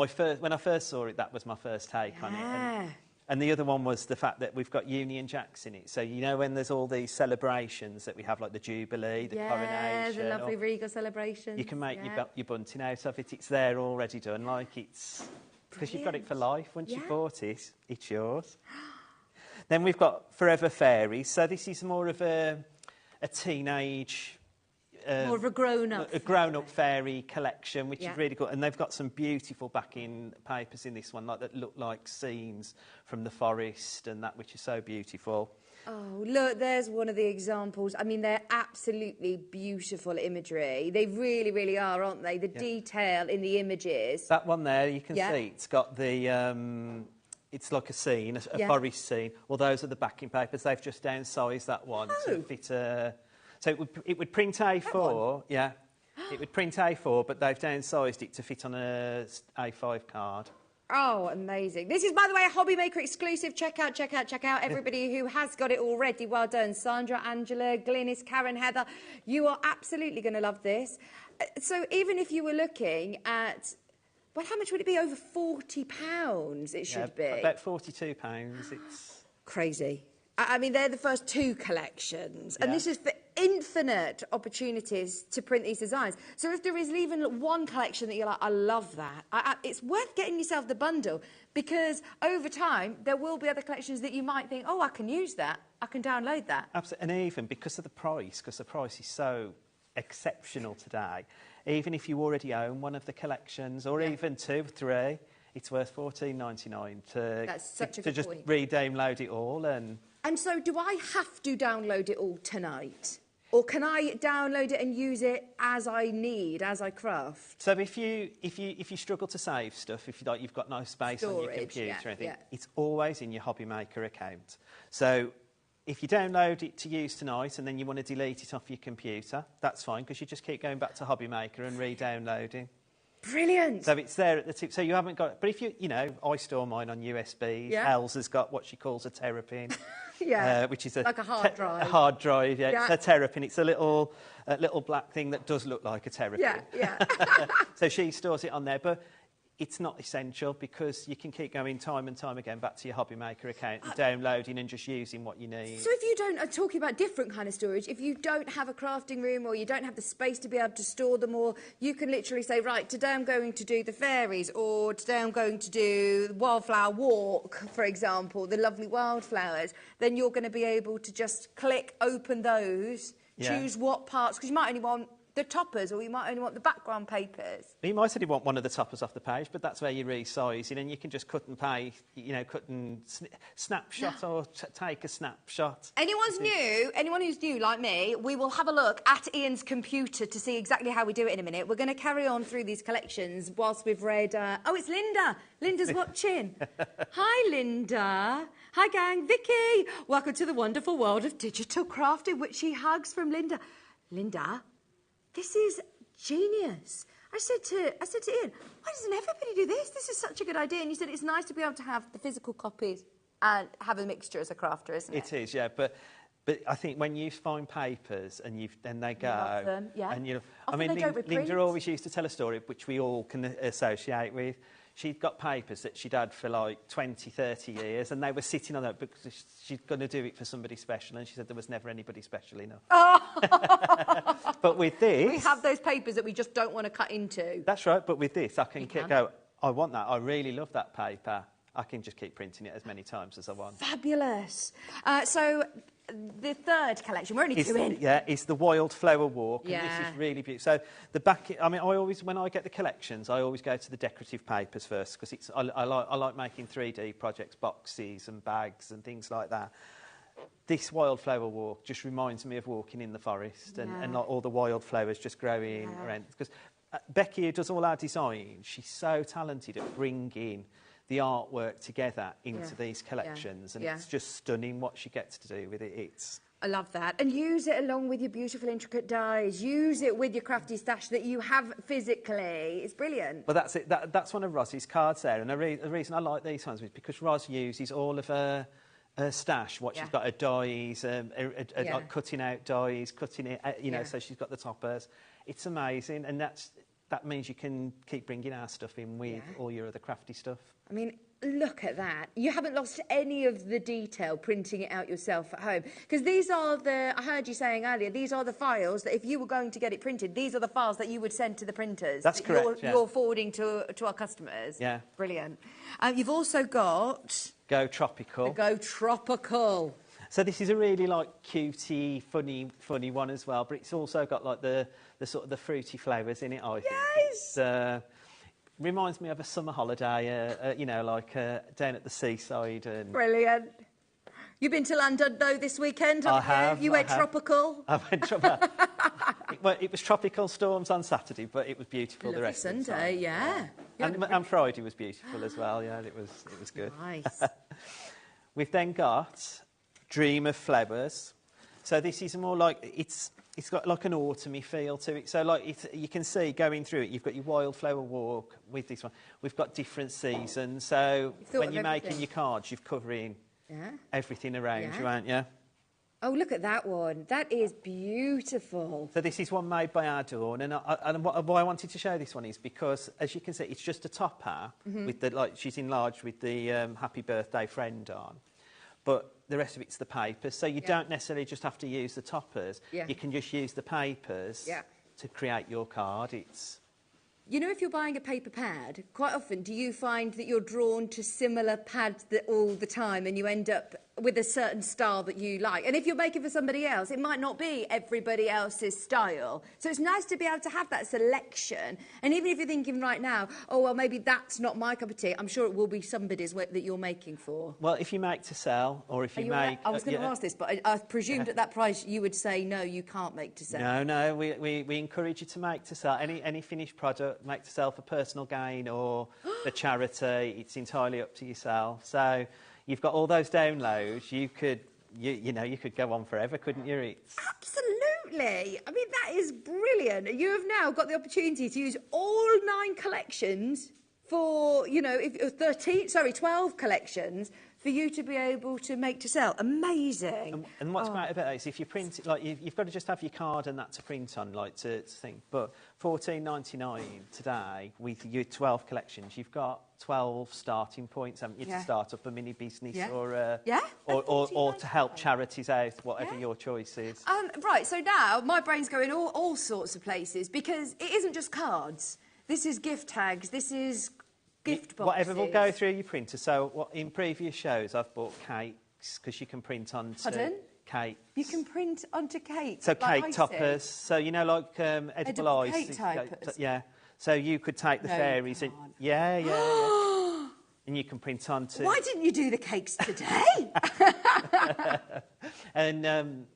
first, when I first saw it, that was my first take on it. And the other one was the fact that we've got Union Jacks in it. So, you know, when there's all these celebrations that we have, like the Jubilee, the coronation. The lovely regal celebrations. You can make your bunting out of it. It's there already done. Like, it's... Because you've got it for life. Once you've bought it, it's yours. Then we've got Forever Fairies. So this is more of a teenage... more of a grown-up. A grown-up fairy collection, which is really good. And they've got some beautiful backing papers in this one, like that look like scenes from the forest and that, which is so beautiful. Oh, look, there's one of the examples. I mean, they're absolutely beautiful imagery. They really, really are, aren't they? The detail in the images. That one there, you can see, it's got the... It's like a scene, a forest scene. Well, those are the backing papers. They've just downsized that one to fit a... So it would print A4, it would print A4, but they've downsized it to fit on a A5 card. Oh, amazing. This is, by the way, a HobbyMaker exclusive. Check out. Everybody who has got it already, well done. Sandra, Angela, Glynis, Karen, Heather. You are absolutely going to love this. So even if you were looking at... Well, how much would it be? Over £40 it should be. About £42. It's... Crazy. I mean, they're the first 2 collections. And this is for infinite opportunities to print these designs. So if there is even one collection that you're like, I love that, it's worth getting yourself the bundle, because over time, there will be other collections that you might think, oh, I can use that. I can download that. Absolutely. And even because of the price, because the price is so exceptional today, even if you already own one of the collections, or even 2, 3, it's worth $14.99 to just re-download it all. And so do I have to download it all tonight? Or can I download it and use it as I need, as I craft? So if you struggle to save stuff, if you've got no space on your computer or anything, it's always in your HobbyMaker account. So if you download it to use tonight and then you want to delete it off your computer, that's fine, because you just keep going back to HobbyMaker and re-downloading. Brilliant. So it's there at the tip. So you haven't got... But if you know, I store mine on USBs. Elsa's got what she calls a Terrapin. Which is like a hard drive. A hard drive, It's a Terrapin. It's a little black thing that does look like a Terrapin. So she stores it on there. But it's not essential, because you can keep going time and time again back to your HobbyMaker account and downloading and just using what you need. So if you don't, talking about different kind of storage, if you don't have a crafting room or you don't have the space to be able to store them all, you can literally say, right, today I'm going to do the fairies, or today I'm going to do the wildflower walk, for example, the lovely wildflowers. Then you're going to be able to just click, open those, choose what parts, because you might only want the toppers, or you might only want the background papers. You might only want one of the toppers off the page, but that's where you're resizing, and you can just cut and paste, you know, cut and snapshot or take a snapshot. Anyone who's new like me, we will have a look at Ian's computer to see exactly how we do it in a minute. We're going to carry on through these collections whilst we've read... oh, it's Linda. Linda's watching. Hi, Linda. Hi, gang. Vicky. Welcome to the wonderful world of digital crafting, which she hugs from Linda. Linda, this is genius. I said to Ian, why doesn't everybody do this? This is such a good idea. And you said it's nice to be able to have the physical copies and have a mixture as a crafter, isn't it? It is, yeah. But I think when you find papers and then they go, love them, yeah. And Linda always used to tell a story which we all can associate with. She'd got papers that she'd had for like 20, 30 years, and they were sitting on that because she's going to do it for somebody special, and she said there was never anybody special enough. Oh. But with this... We have those papers that we just don't want to cut into. That's right, but with this, I can go, I want that, I really love that paper. I can just keep printing it as many times as I want. Fabulous. So the third collection, we're only two in. Yeah, it's the Wildflower Walk, yeah. and this is really beautiful. So the back, I mean, when I get the collections, I always go to the decorative papers first because I like making 3D projects, boxes and bags and things like that. This Wildflower Walk just reminds me of walking in the forest and like all the wildflowers just growing around. Because Becky, who does all our design, she's so talented at bringing the artwork together into these collections, and it's just stunning what she gets to do with it. I love that. And use it along with your beautiful intricate dies. Use it with your crafty stash that you have physically. It's brilliant. Well, that's it. That's one of Ros's cards there, and the reason I like these ones is because Ros uses all of her stash, what she's got, her dies, like cutting out dies, cutting it, you know, so she's got the toppers. It's amazing, and that means you can keep bringing our stuff in with all your other crafty stuff. I mean, look at that. You haven't lost any of the detail printing it out yourself at home. Because these are I heard you saying earlier, these are the files that if you were going to get it printed, these are the files that you would send to the printers. That's correct, You're forwarding to our customers. Yeah. Brilliant. You've also got... Go Tropical. The Go Tropical. So this is a really like cutie, funny one as well, but it's also got like the sort of the fruity flowers in it, I think. Yes! Reminds me of a summer holiday, you know, like down at the seaside. And brilliant. You've been to London, though, this weekend, haven't you? I have. You went tropical? I went tropical. It was tropical storms on Saturday, but it was beautiful the rest of the Sunday, time. yeah. And Friday was beautiful as well, yeah, it was good. Nice. We've then got Dream of Flowers. So this is more like, it's got like an autumny feel to it. So like you can see going through it, you've got your Wildflower Walk with this one. We've got different seasons. So when you're making your cards, you're covering everything around you, aren't you? Oh, look at that one. That is beautiful. So this is one made by our Dawn, and why I wanted to show this one is because, as you can see, it's just a topper with the, like, she's enlarged with the Happy Birthday Friend on. But the rest of it's the papers, so you don't necessarily just have to use the toppers. You can just use the papers to create your card. You know, if you're buying a paper pad, quite often do you find that you're drawn to similar pads all the time and you end up with a certain style that you like? And if you're making for somebody else, it might not be everybody else's style. So it's nice to be able to have that selection. And even if you're thinking right now, oh, well, maybe that's not my cup of tea, I'm sure it will be somebody's that you're making for. Well, if you make to sell, or if you make... I was going to ask this, but I presumed at that price you would say, no, you can't make to sell. No, we encourage you to make to sell. Any finished product, make to sell for personal gain or for charity. It's entirely up to yourself. So you've got all those downloads. You could go on forever, couldn't you? Absolutely. I mean, that is brilliant. You have now got the opportunity to use all 9 collections for, 12 collections for you to be able to make to sell. Amazing. And what's great about it is if you print it, like you've got to just have your card and that to print on, like to think. But $14.99 today with your 12 collections, you've got 12 starting points, haven't you, to start up a mini business or to help charities out, whatever your choice is. Right, so now my brain's going all sorts of places because it isn't just cards. This is gift tags. This is gift boxes. Whatever will go through your printer. So in previous shows, I've bought cakes because you can print on. Pardon? cake. You can print onto cake. So like cake toppers. So, you know, like edible ice. Cake toppers. Yeah. So you could take the fairies and... Yeah. And you can print onto... Why didn't you do the cakes today? And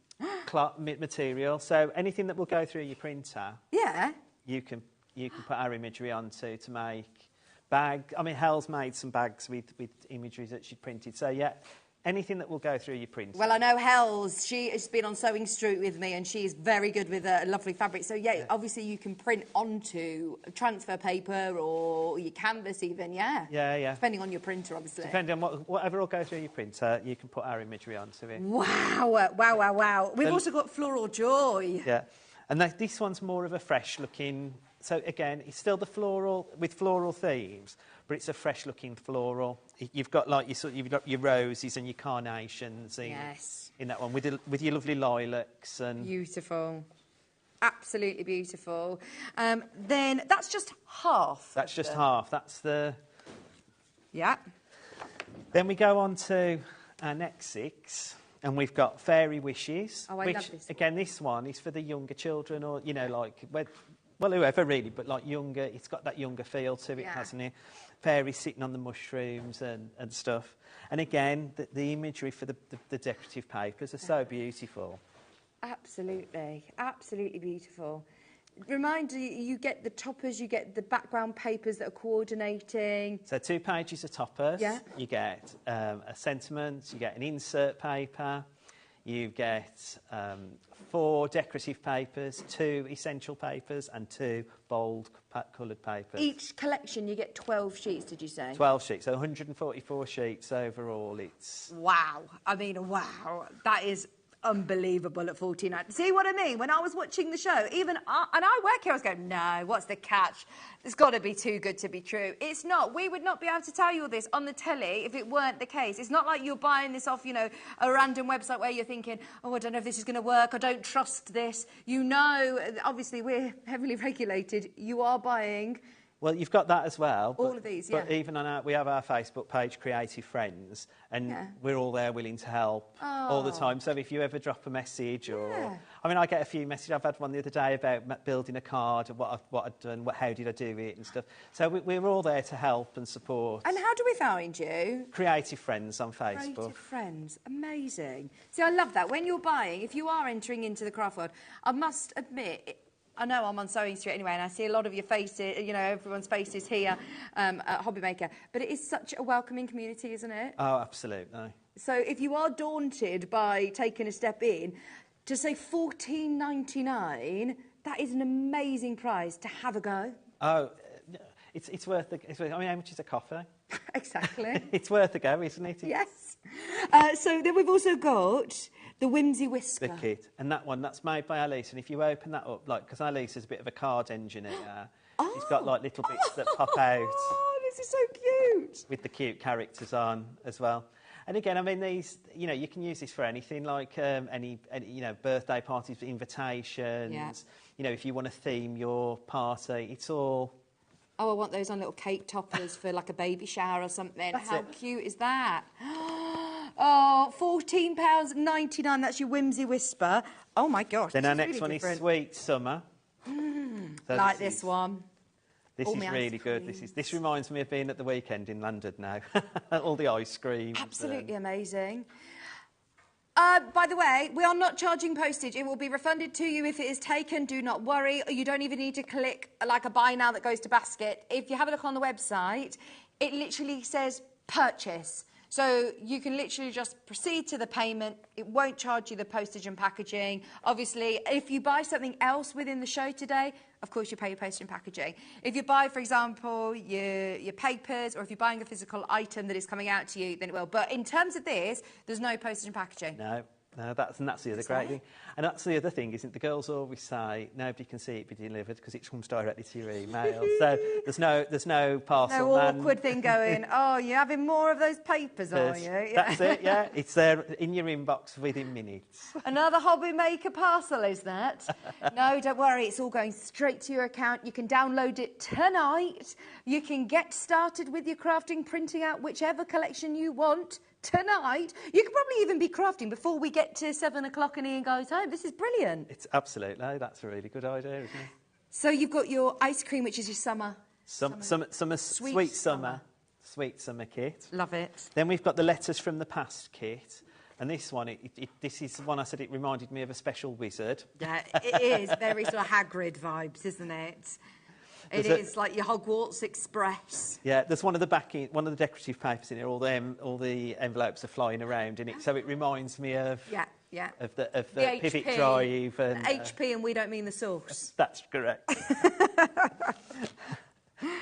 cloth material. So anything that will go through your printer... Yeah. You can put our imagery onto to make bag. I mean, Helle's made some bags with imagery that she printed. So, yeah, anything that will go through your printer. Well, I know Helle's, she has been on Sewing Street with me and she's very good with lovely fabric. So, yeah, obviously you can print onto transfer paper or your canvas even, yeah? Yeah. Depending on your printer, obviously. Depending on whatever will go through your printer, you can put our imagery onto it. Wow. We've also got Floral Joy. Yeah. And this one's more of a fresh-looking... So, again, it's still the floral, with floral themes, but it's a fresh-looking floral. You've got, like, you've got your roses and your carnations in that one, with your lovely lilacs. And beautiful. Absolutely beautiful. Then that's just half. That's just half. That's the... Yeah. Then we go on to our next 6... And we've got Fairy Wishes. Oh, I love this. Again, this one is for the younger children or, you know, like, well, whoever really, but like younger, it's got that younger feel to it, hasn't it? Fairies sitting on the mushrooms and stuff. And again, the imagery for the decorative papers are so beautiful. Absolutely beautiful. Reminder, you get the toppers, you get the background papers that are coordinating. So 2 pages of toppers. Yeah. You get a sentiment, you get an insert paper, you get 4 decorative papers, 2 essential papers and 2 bold coloured papers. Each collection you get 12 sheets, did you say? 12 sheets, so 144 sheets overall. It's... Wow. I mean, wow. That is... unbelievable at 14. See what I mean? When I was watching the show, and I work here, I was going, no, what's the catch? It's got to be too good to be true. It's not. We would not be able to tell you all this on the telly if it weren't the case. It's not like you're buying this off, you know, a random website where you're thinking, oh, I don't know if this is going to work. I don't trust this. You know, obviously, we're heavily regulated. You are buying... Well, you've got that as well. All of these, yeah. But even on we have our Facebook page, Creative Friends, and we're all there willing to help all the time. So if you ever drop a message or... I mean, I get a few messages. I've had one the other day about building a card, and what I'd done, how did I do it and stuff. So we're all there to help and support. And how do we find you? Creative Friends on Facebook. Creative Friends. Amazing. See, I love that. When you're buying, if you are entering into the craft world, I must admit... I know I'm on Sewing Street anyway, and I see a lot of your faces, you know, everyone's faces here at HobbyMaker. But it is such a welcoming community, isn't it? Oh, absolutely. So if you are daunted by taking a step in, to say $14.99, that is an amazing price to have a go. Oh, it's worth the... I mean, how much is a coffee? Exactly. It's worth a go, isn't it? Yes. So then we've also got... the Whimsy Whisker. The kit. And that one, that's made by Alice. And if you open that up, like, because Alice is a bit of a card engineer, she's got, like, little bits that pop out. Oh, this is so cute. With the cute characters on as well. And again, I mean, these, you know, you can use this for anything, like any you know, birthday parties, invitations. Yeah. You know, if you want to theme your party, it's all... Oh, I want those on little cake toppers for, like, a baby shower or something. How cute is that? Oh, £14.99. That's your Whimsy Whisper. Oh, my gosh. Then our next one is Sweet Summer. So like this one. This is really good. This reminds me of being at the weekend in London now. All the ice cream. Absolutely amazing. By the way, we are not charging postage. It will be refunded to you if it is taken. Do not worry. You don't even need to click like a buy now that goes to basket. If you have a look on the website, it literally says purchase. So you can literally just proceed to the payment. It won't charge you the postage and packaging. Obviously, if you buy something else within the show today, of course you pay your postage and packaging. If you buy, for example, your papers, or if you're buying a physical item that is coming out to you, then it will. But in terms of this, there's no postage and packaging. No, that's the other great thing. And that's the other thing, isn't it? The girls always say, nobody can see it be delivered because it comes directly to your email. So there's no parcel no awkward thing going, oh, you're having more of those papers, are you? Yeah. That's it, yeah. It's there in your inbox within minutes. Another HobbyMaker parcel, is that? No, don't worry. It's all going straight to your account. You can download it tonight. You can get started with your crafting, printing out whichever collection you want tonight. You could probably even be crafting before we get to 7 o'clock and Ian goes home. This is brilliant. It's absolutely, that's a really good idea, isn't it? So you've got your ice cream, which is your summer. Sweet summer kit. Love it. Then we've got the Letters from the Past kit. And this one, this is one I said it reminded me of a special wizard. Yeah, it is very sort of Hagrid vibes, isn't it? It is like your Hogwarts Express. Yeah, there's one of the decorative papers in here. All the envelopes are flying around in it, so it reminds me of of the pivot HP, drive and HP, and we don't mean the sauce. That's correct.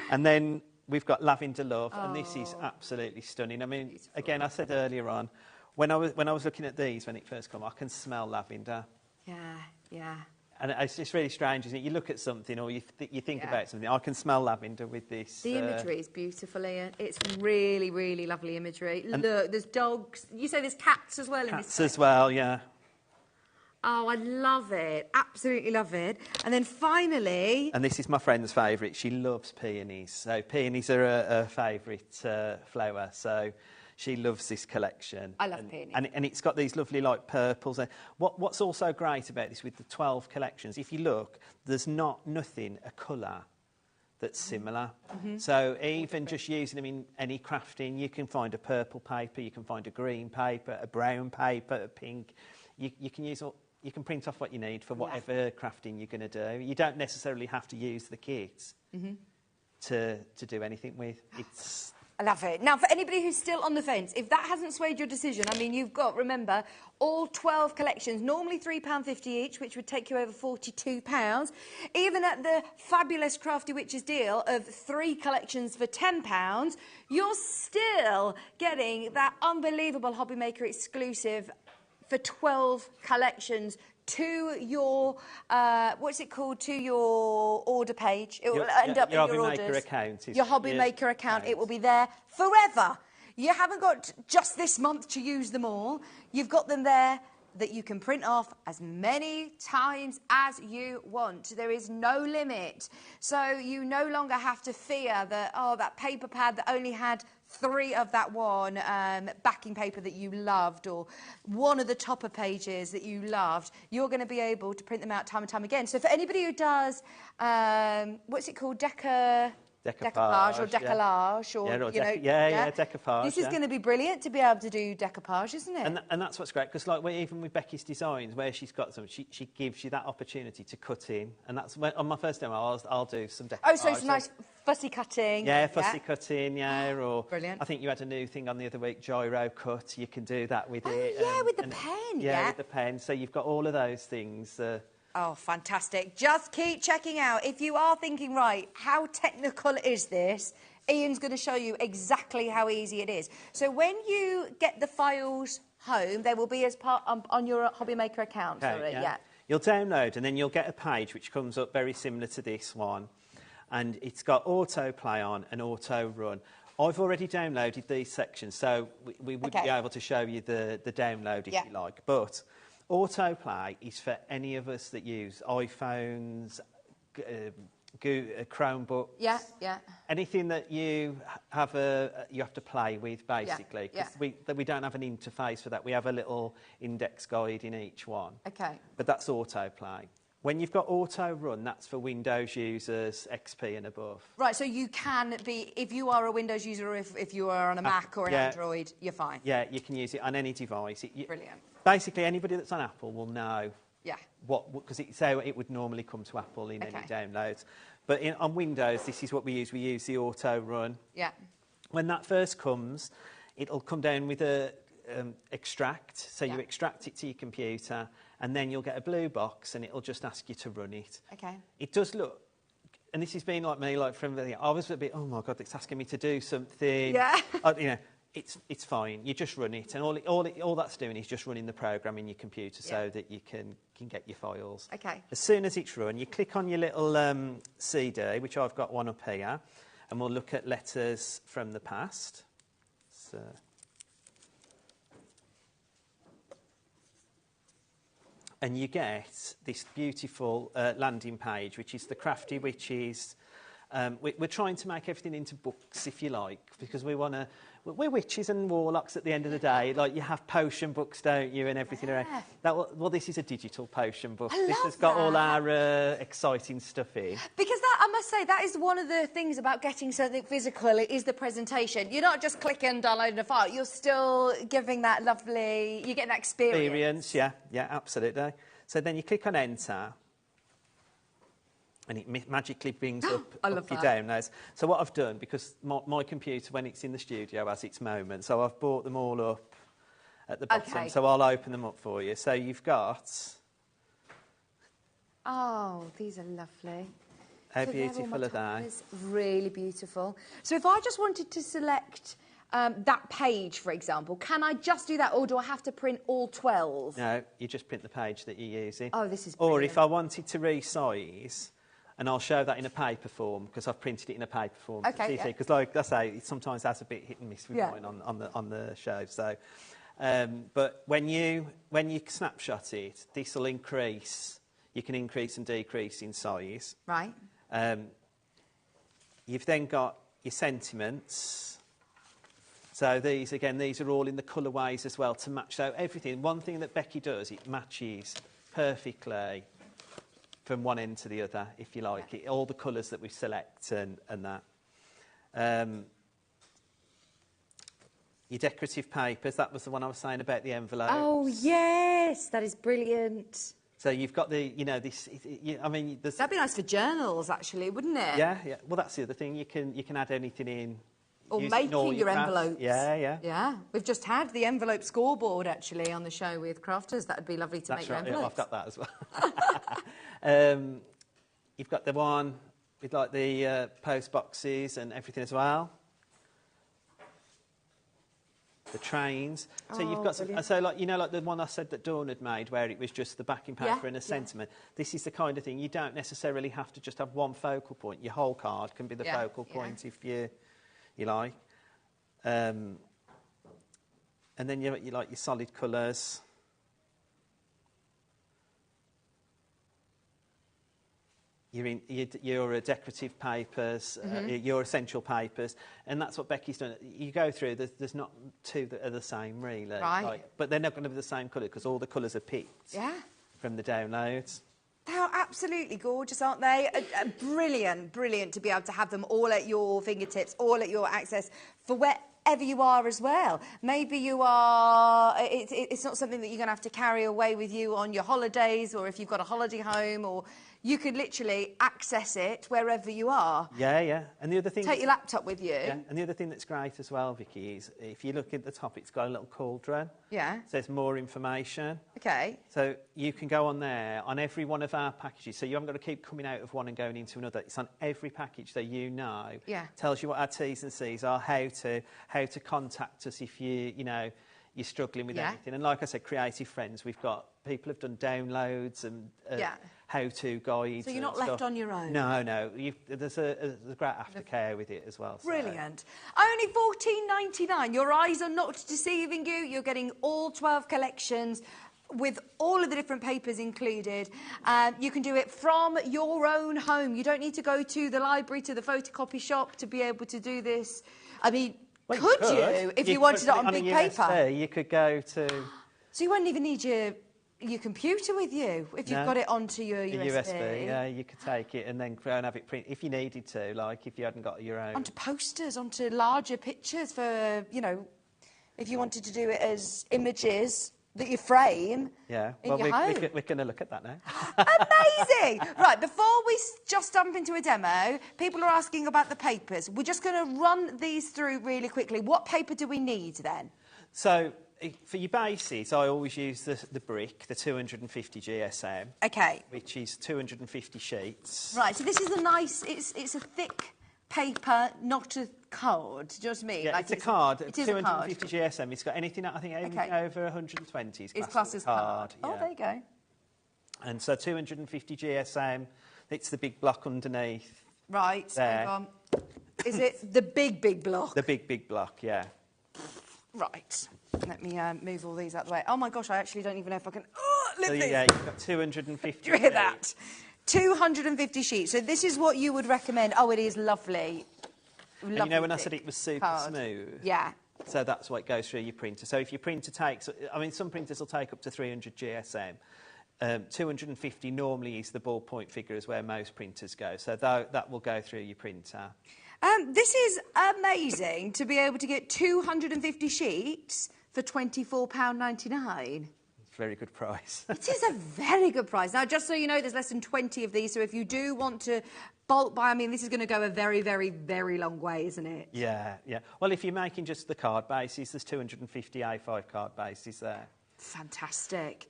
And then we've got Lavender Love, and this is absolutely stunning. I mean, beautiful. Again, I said earlier on, when I was looking at these when it first came, I can smell lavender. Yeah. And it's really strange, isn't it? You look at something or you think about something. I can smell lavender with this. The imagery is beautiful, Ian. It's really, really lovely imagery. Look, there's dogs. You say there's cats as well in this. Cats as well, yeah. Oh, I love it. Absolutely love it. And then finally... And this is my friend's favourite. She loves peonies. So peonies are her favourite flower. So she loves this collection. I love peonies. And it's got these lovely, like, purples. And what's also great about this with the 12 collections, if you look, there's nothing, a colour that's similar. So even just using them in any crafting, you can find a purple paper, you can find a green paper, a brown paper, a pink. You can use all... You can print off what you need for whatever crafting you're going to do. You don't necessarily have to use the kits to do anything with. I love it. Now, for anybody who's still on the fence, if that hasn't swayed your decision, I mean, you've got, remember, all 12 collections, normally £3.50 each, which would take you over £42. Even at the fabulous Crafty Witches deal of 3 collections for £10, you're still getting that unbelievable HobbyMaker exclusive for 12 collections to your, to your order page. It will end up in your HobbyMaker account. Your HobbyMaker account. It will be there forever. You haven't got just this month to use them all. You've got them there that you can print off as many times as you want. There is no limit. So you no longer have to fear that, that paper pad that only had 3 of that one backing paper that you loved, or one of the topper pages that you loved. You're going to be able to print them out time and time again. So for anybody who does, what's it called, decoupage or décollage, or decoupage. This is going to be brilliant to be able to do decoupage, isn't it? And that's what's great, because like even with Becky's designs, where she's got some, she gives you that opportunity to cut in, and that's when, on my first demo I'll do some decoupage. Oh, so some nice fussy cutting. Yeah, fussy cutting, or brilliant. I think you had a new thing on the other week, gyro cut. You can do that with it. Yeah, with the pen. Yeah, with the pen. So you've got all of those things. Oh, fantastic. Just keep checking out. If you are thinking, right, how technical is this? Ian's going to show you exactly how easy it is. So when you get the files home, they will be as part on your HobbyMaker account. Okay, yeah. You'll download, and then you'll get a page which comes up very similar to this one. And it's got autoplay on and auto run. I've already downloaded these sections, so we would be able to show you the download if you like. But autoplay is for any of us that use iPhones, Chromebooks. Yeah. Anything that you have to play with, basically. Because we don't have an interface for that. We have a little index guide in each one. Okay. But that's autoplay. When you've got auto run, that's for Windows users, XP and above. Right, so you can be, if you are a Windows user, or if you are on a Mac or an Android, you're fine. Yeah, you can use it on any device. Brilliant. Basically, anybody that's on Apple will know. Yeah. Because it's how it would normally come to Apple in any downloads. But on Windows, this is what we use. We use the auto run. Yeah. When that first comes, it'll come down with a extract. So you extract it to your computer, and then you'll get a blue box, and it'll just ask you to run it. Okay. It does look, and this has been like me, like from the, I was a bit, oh my God, it's asking me to do something. Yeah. It's fine. You just run it, and all that's doing is just running the program in your computer so that you can get your files. Okay. As soon as it's run, you click on your little CD, which I've got one up here, and we'll look at letters from the past. So. And you get this beautiful landing page, which is the Crafty Witches We're trying to make everything into books, if you like, because we want to... We're witches and warlocks at the end of the day. Like, you have potion books, don't you, and everything around. Well, this is a digital potion book. This has got all our exciting stuff in. Because that, I must say, that is one of the things about getting something physical, it is the presentation. You're not just clicking and downloading a file, you're still giving that lovely... You get that experience. Yeah, absolutely. So then you click on Enter, and it magically brings up your downloads. So what I've done, because my computer, when it's in the studio, has its moment, so I've brought them all up at the bottom. So I'll open them up for you. So you've got... Oh, these are lovely. How beautiful are they? Really beautiful. So if I just wanted to select that page, for example, can I just do that, or do I have to print all 12? No, you just print the page that you're using. Oh, this is brilliant. Or if I wanted to resize... And I'll show that in a paper form, because I've printed it in a paper form. Okay, because, like I say, it sometimes has a bit hit and miss with mine on the show. So, but when you snapshot it, this will increase. You can increase and decrease in size. Right. You've then got your sentiments. So these are all in the colourways as well to match. So everything. One thing that Becky does, it matches perfectly from one end to the other, if you like. All the colours that we select and that. Your decorative papers, that was the one I was saying about the envelopes. Oh, yes, that is brilliant. So you've got the, this... I mean... That'd be nice for journals, actually, wouldn't it? Yeah. Well, that's the other thing. You can add anything in. Or making your envelopes. Yeah. Yeah. We've just had the envelope scoreboard, actually, on the show with crafters. That would be lovely to make your envelopes. Yeah, I've got that as well. You've got the one with, like, the post boxes and everything as well. The trains. So you've got like the one I said that Dawn had made, where it was just the backing paper and a sentiment. This is the kind of thing you don't necessarily have to just have one focal point. Your whole card can be the focal point if you like. And then you like your solid colours. Your decorative papers, your essential papers, and that's what Becky's done. You go through, there's not two that are the same, really. Right. But they're not going to be the same colour, because all the colours are picked from the downloads. They are absolutely gorgeous, aren't they? Brilliant to be able to have them all at your fingertips, all at your access for wherever you are as well. Maybe you are... It's not something that you're going to have to carry away with you on your holidays, or if you've got a holiday home, or... You could literally access it wherever you are. Yeah. And the other thing... Take your laptop with you. Yeah, and the other thing that's great as well, Vicky, is if you look at the top, it's got a little cauldron. Yeah. So there's more information. Okay. So you can go on there, on every one of our packages, so you haven't got to keep coming out of one and going into another. It's on every package, so you know. Yeah. Tells you what our T's and C's are, how to contact us if you're struggling with anything. And like I said, creative friends, we've got... People have done downloads and how-to guides. So you're not left on your own? No. There's a great aftercare with it as well. So. Brilliant. Only $14.99. Your eyes are not deceiving you. You're getting all 12 collections with all of the different papers included. You can do it from your own home. You don't need to go to the library, to the photocopy shop to be able to do this. I mean, well, could you if you wanted it on big paper? You could go to... So you won't even need your computer with you if you've got it onto your USB. Yeah, you could take it and then go and have it print if you needed to, like if you hadn't got your own. Onto posters, onto larger pictures for, if you wanted to do it as images that you frame in your home. We're going to look at that now. Amazing! Right, before we just jump into a demo, people are asking about the papers. We're just going to run these through really quickly. What paper do we need then? So... For your bases, I always use the brick, the 250 GSM. Okay. Which is 250 sheets. Right, so this is a nice... It's a thick paper, not a card. Do you know what I mean? Yeah, like it's a card. It is 250 GSM. It's got anything, I think, anything over 120 is classed as card. Yeah. Oh, there you go. And so 250 GSM, it's the big block underneath. Right, there. hang on. Is it the big block? The big block, yeah. Right. Let me move all these out of the way. Oh, my gosh, I actually don't even know if I can... Oh, lift this. Yeah, you've got 250. Do you hear that? 250 sheets. So this is what you would recommend. Oh, it is lovely. And you know when I said it was super smooth? Yeah. So that's what goes through your printer. So if your printer takes, I mean, some printers will take up to 300 GSM. 250 normally is the ballpoint figure is where most printers go. So that will go through your printer. This is amazing to be able to get 250 sheets for £24.99. Very good price. It is a very good price. Now, just so you know, there's less than 20 of these, so if you do want to bulk buy, I mean, this is going to go a very, very, very long way, isn't it? Yeah, yeah. Well, if you're making just the card bases, there's 250 A5 card bases there. Fantastic.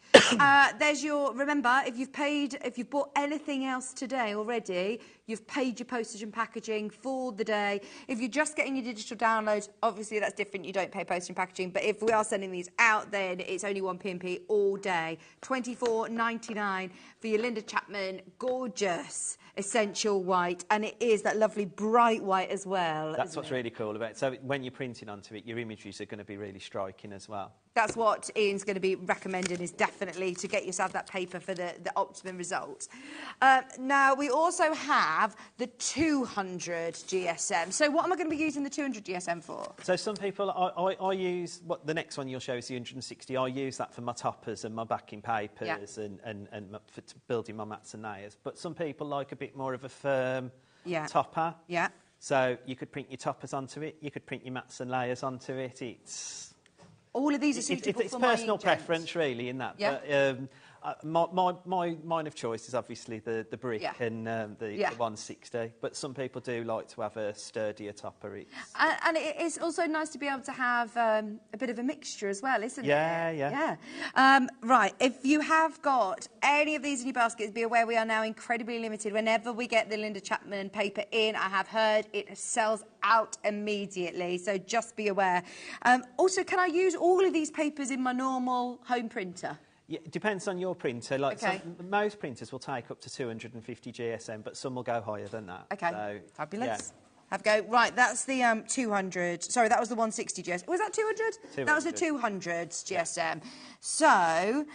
There's your, remember, if you've bought anything else today already, you've paid your postage and packaging for the day. If you're just getting your digital downloads, obviously that's different, you don't pay postage and packaging, but if we are sending these out, then it's only 1p all day. £24.99 for your Linda Chapman gorgeous essential white, and it is that lovely bright white as well. That's what's really cool about it. So when you're printing onto it, your images are going to be really striking as well. That's what Ian's going to be recommending, is definitely to get yourself that paper for the optimum results. Now, we also have the 200 GSM. So what am I going to be using the 200 GSM for? So some people, I use, what the next one you'll show is the 160. I use that for my toppers and my backing papers and for building my mats and layers. But some people like a bit more of a firm topper. Yeah. So you could print your toppers onto it. You could print your mats and layers onto it. All of these are suitable it's for personal preference, really, in that. Yeah. But mine of choice is obviously the brick and the 160. But some people do like to have a sturdier topper. And it's also nice to be able to have a bit of a mixture as well, isn't it? Yeah. Right, if you have got any of these in your baskets, be aware we are now incredibly limited. Whenever we get the Linda Chapman paper in, I have heard it sells out immediately, so just be aware. Also, can I use all of these papers in my normal home printer? Yeah, it depends on your printer. Like most printers will take up to 250 GSM, but some will go higher than that. Okay, so, fabulous. Yeah. Have a go. Right, that's the 200. Sorry, that was the 160 GSM. Was that 200? That was the 200 GSM. Yeah. So,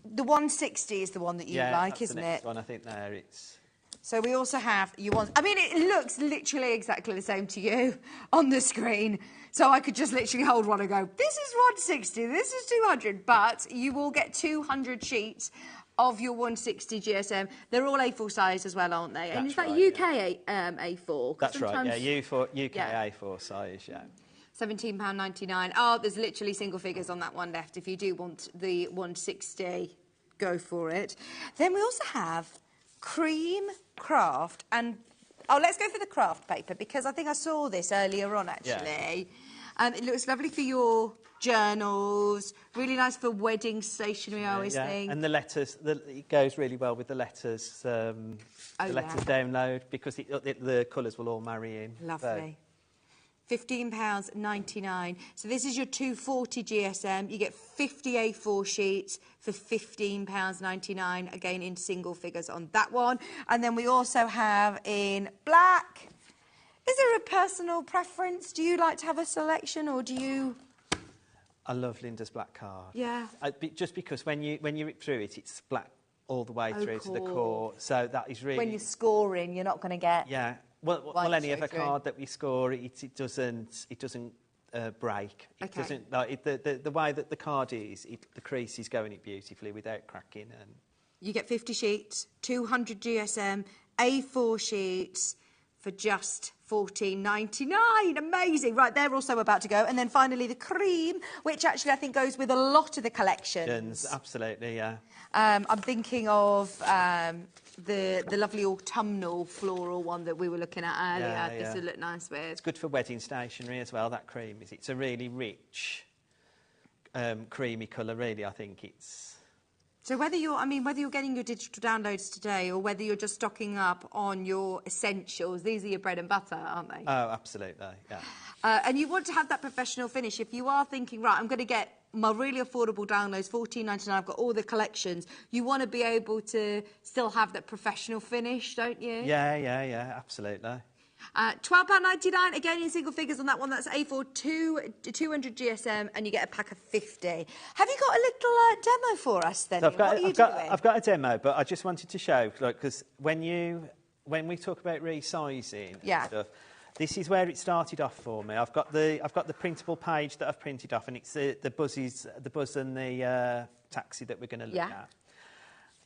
the 160 is the one that you like, isn't it? Yeah, that's the next one. I think there it's... So we also have I mean, it looks literally exactly the same to you on the screen. So I could just literally hold one and go, this is 160, this is 200. But you will get 200 sheets of your 160 GSM. They're all A4 size as well, aren't they? And is that UK A4? That's right, yeah, UK A4 size, yeah. £17.99. Oh, there's literally single figures on that one left. If you do want the 160, go for it. Then we also have cream craft and let's go for the craft paper, because I think I saw this earlier on actually. It looks lovely for your journals, really nice for wedding stationery, I always think. And the letters, it goes really well with the letters, letters download, because the colours will all marry in. Lovely. £15.99. So this is your 240 GSM. You get 50 A4 sheets for £15.99, again in single figures on that one. And then we also have in black. Is there a personal preference? Do you like to have a selection, or do you... I love Linda's black card. Yeah. Just because when you rip through it, it's black all the way through to the core. So that is really... When you're scoring, you're not going to get... Yeah. Well, any other card that we score, it doesn't break. It doesn't, like, the way that the card is, the crease is going it beautifully without cracking. And you get 50 sheets, 200 GSM, A4 sheets for just £14.99. Amazing. Right, they're also about to go. And then finally the cream, which actually I think goes with a lot of the collections. Absolutely, yeah. I'm thinking of the lovely autumnal floral one that we were looking at earlier. This would look nice with. It's good for wedding stationery as well, that cream. It's a really rich, creamy colour, really, I think it's... So whether you're getting your digital downloads today or whether you're just stocking up on your essentials, these are your bread and butter, aren't they? Oh, absolutely, yeah. And you want to have that professional finish. If you are thinking, right, I'm going to get my really affordable downloads, £14.99, I've got all the collections, you want to be able to still have that professional finish, don't you? Yeah, absolutely. £12.99 again in single figures on that one. That's A4 200 GSM, and you get a pack of 50. Have you got a little demo for us then? So I've got a demo, but I just wanted to show, because when we talk about resizing and stuff, this is where it started off for me. I've got the printable page that I've printed off, and it's the buzz and the taxi that we're going to look at.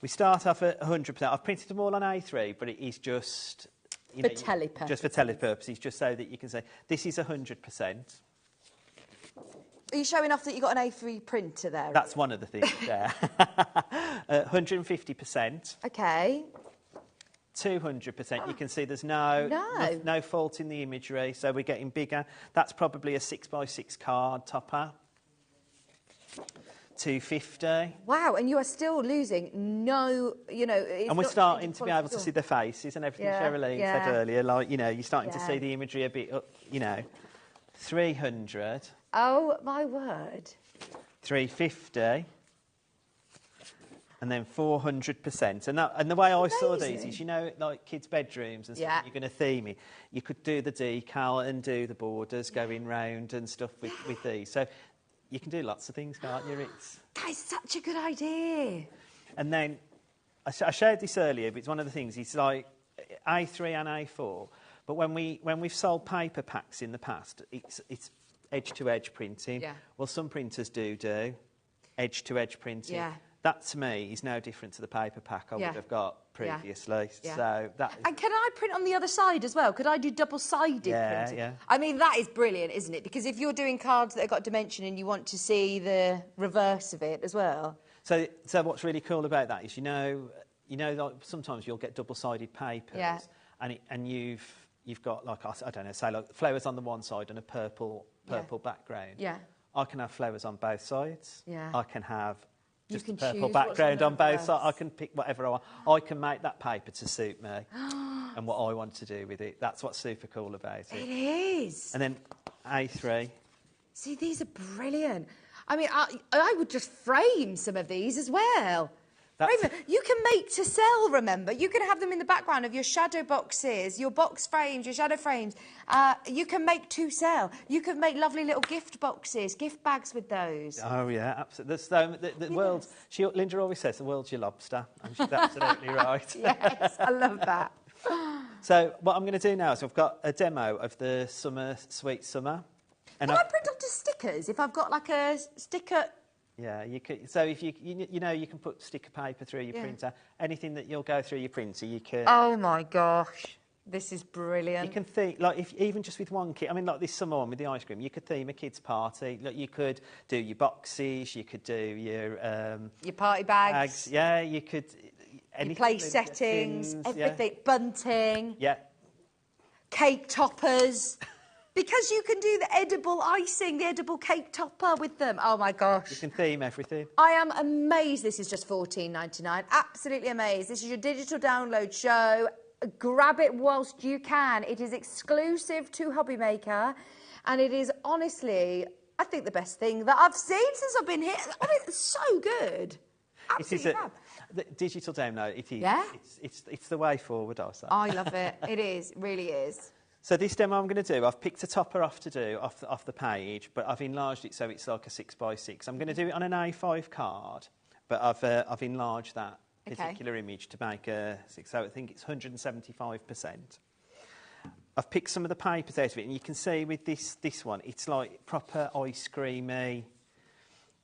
We start off at 100%. I've printed them all on A3, but it is just for telepurposes. Just for telepurposes, just so that you can say this is 100%. Are you showing off that you've got an A3 printer there? That's one of the things there. 150%. Okay. 200%. You can see there's no fault in the imagery, so we're getting bigger. That's probably a 6x6 card topper. 250. Wow, and you are still losing and we're starting to be able to see the faces and everything Sherilyn said earlier, you're starting to see the imagery a bit up, 300. Oh, my word. 350. And then 400%. And the way I saw these is, like kids' bedrooms and stuff, you're going to theme it. You could do the decal and do the borders going round and stuff with these. So you can do lots of things, can't you? That is such a good idea. And then, I showed this earlier, but it's one of the things, it's like A3 and A4. But when we've sold paper packs in the past, it's edge-to-edge printing. Yeah. Well, some printers do edge-to-edge printing. Yeah. That, to me, is no different to the paper pack I would have got previously. Yeah. So and can I print on the other side as well? Could I do double-sided printing? Yeah. I mean, that is brilliant, isn't it? Because if you're doing cards that have got dimension and you want to see the reverse of it as well. So what's really cool about that is, like sometimes you'll get double-sided papers, and you've got, like, I don't know, say like flowers on the one side and a purple background. Yeah. I can have flowers on both sides. Yeah. I can have just a purple background on both sides. I can pick whatever I want. I can make that paper to suit me and what I want to do with it. That's what's super cool about it. It is. And then A3. See, these are brilliant. I mean, I would just frame some of these as well. You can make to sell, remember. You can have them in the background of your shadow boxes, your box frames, your shadow frames. You can make to sell. You can make lovely little gift boxes, gift bags with those. Oh, yeah, absolutely. The world, Linda always says, the world's your lobster. And she's absolutely right. Yes, I love that. So what I'm going to do now is I've got a demo of the Sweet Summer. And can I print onto stickers if I've got like a sticker... Yeah, you could. So if you can put sticker paper through your printer. Anything that you'll go through your printer, you can. Oh my gosh, this is brilliant. You can think even just with one kit. I mean, like this summer one with the ice cream, you could theme a kids' party. Look, you could do your boxes. You could do your party bags. Yeah, you could. Your place settings, everything. Yeah. Bunting. Yeah. Cake toppers. Because you can do the edible icing, the edible cake topper with them. Oh, my gosh. You can theme everything. I am amazed this is just $14.99. Absolutely amazed. This is your digital download show. Grab it whilst you can. It is exclusive to HobbyMaker. And it is honestly, I think, the best thing that I've seen since I've been here. I mean, it's so good. Absolutely fab. The digital download, it is. Yeah? It's the way forward, I say. I love it. It is. It really is. So this demo I'm going to do, I've picked a topper off the page, but I've enlarged it so it's like a 6x6. I'm going to do it on an A5 card, but I've enlarged that particular image to make a 6. So I think it's 175%. I've picked some of the papers out of it, and you can see with this one, it's like proper ice creamy.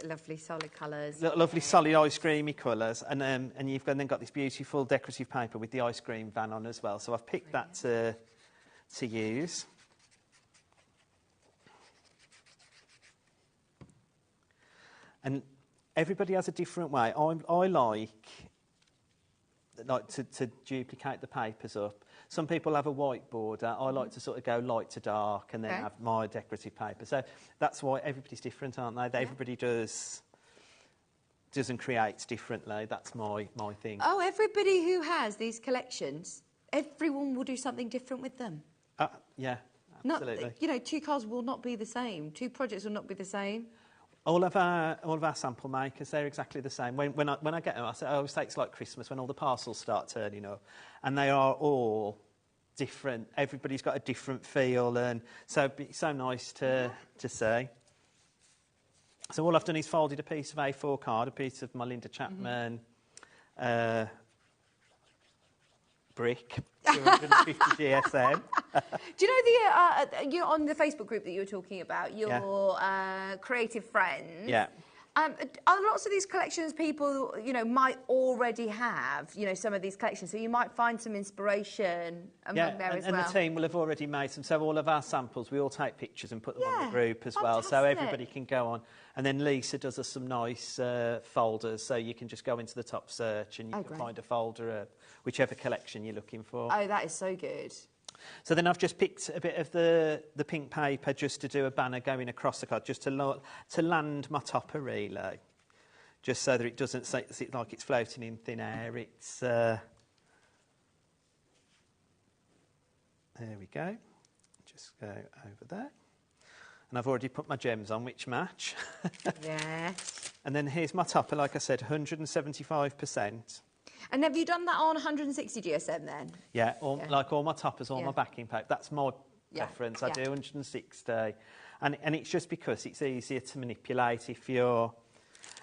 Lovely solid colours. Lovely solid ice creamy colours, and you've then got this beautiful decorative paper with the ice cream van on as well. So I've picked that to use. And everybody has a different way. I like to duplicate the papers up. Some people have a white border. I like to sort of go light to dark and then have my decorative paper. So that's why everybody's different, aren't they? Everybody does and creates differently. That's my thing. Oh, everybody who has these collections, everyone will do something different with them. Yeah, absolutely. Two cars will not be the same. Two projects will not be the same. All of our sample makers, they're exactly the same. When I get them, I always say it's like Christmas when all the parcels start turning up, and they are all different. Everybody's got a different feel, and so it's so nice to see. So all I've done is folded a piece of A4 card, a piece of my Linda Chapman brick, 250 GSM. Do you know you on the Facebook group that you were talking about, your creative friends? Yeah. Are lots of these collections people, might already have, some of these collections, so you might find some inspiration among there as well. And the team will have already made some. So all of our samples, we all take pictures and put them on the group as well, so everybody can go on. And then Lisa does us some nice folders, so you can just go into the top search and you can find a folder of whichever collection you're looking for. Oh, that is so good. So then I've just picked a bit of the pink paper just to do a banner going across the card, just to land my topper really, just so that it doesn't sit like it's floating in thin air. It's there we go. Just go over there, and I've already put my gems on, which match. Yes. And then here's my topper, like I said, 175%. And have you done that on 160 GSM then? Yeah, like all my toppers, all my backing paper. That's my preference. I do 160. And it's just because it's easier to manipulate if you're...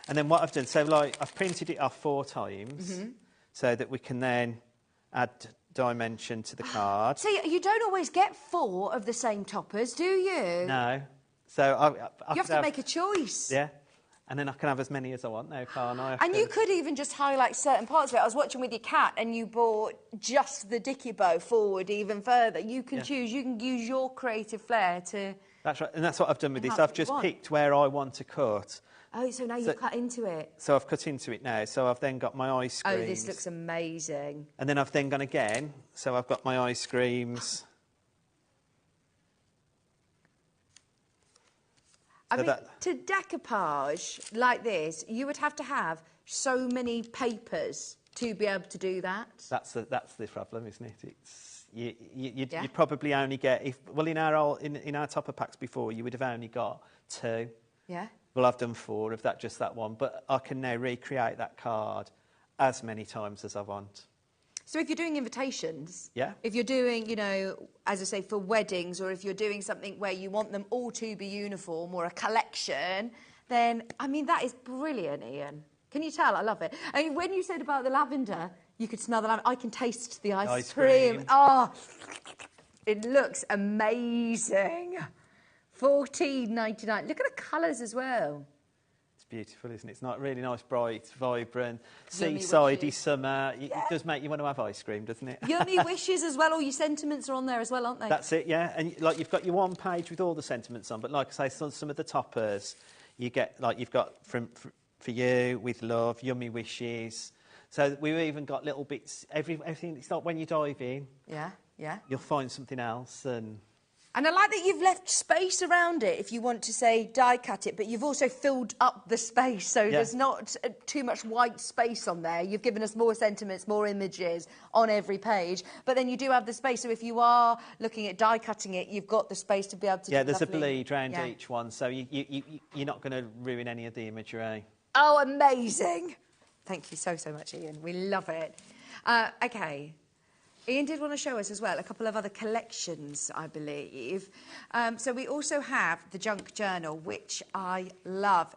And then what I've done, so like I've printed it off 4 times so that we can then add dimension to the card. So you don't always get 4 of the same toppers, do you? No. So you have to make a choice. Yeah. And then I can have as many as I want now, can't I? And you could even just highlight certain parts of it. I was watching with your cat and you brought just the dicky bow forward even further. You can choose, you can use your creative flair to... That's right, and that's what I've done with this. I've just picked where I want to cut. Oh, so now you've cut into it. So I've cut into it now. So I've then got my ice creams. Oh, this looks amazing. And then I've then gone again. So I've got my ice creams. I mean, to decoupage like this, you would have to have so many papers to be able to do that. That's the problem, isn't it? It's you'd probably only get in our topper packs before you would have only got 2. Yeah. Well, I've done 4 of that, just that one, but I can now recreate that card as many times as I want. So if you're doing invitations, yeah. If you're doing, as I say, for weddings, or if you're doing something where you want them all to be uniform or a collection, then, I mean, that is brilliant, Ian. Can you tell? I love it. I mean, when you said about the lavender, you could smell the lavender. I can taste the ice cream. Oh, it looks amazing. $14.99. Look at the colours as well. Beautiful, isn't it? It's not really nice, bright, vibrant, seasidey summer. It does make you want to have ice cream, doesn't it? Yummy wishes as well. All your sentiments are on there as well, aren't they? That's it, yeah. And like you've got your one page with all the sentiments on, but like I say, some of the toppers you get, like you've got for you with love, yummy wishes. So we've even got little bits. Everything. It's like when you dive in. Yeah, yeah. You'll find something else And I like that you've left space around it if you want to, say, die cut it, but you've also filled up the space, so there's not too much white space on there. You've given us more sentiments, more images on every page, but then you do have the space, so if you are looking at die cutting it, you've got the space to be able to do there's a bleed round each one, so you're not going to ruin any of the imagery. Oh, amazing. Thank you so much, Ian. We love it. OK. Ian did want to show us as well a couple of other collections, I believe. So we also have the junk journal, which I love.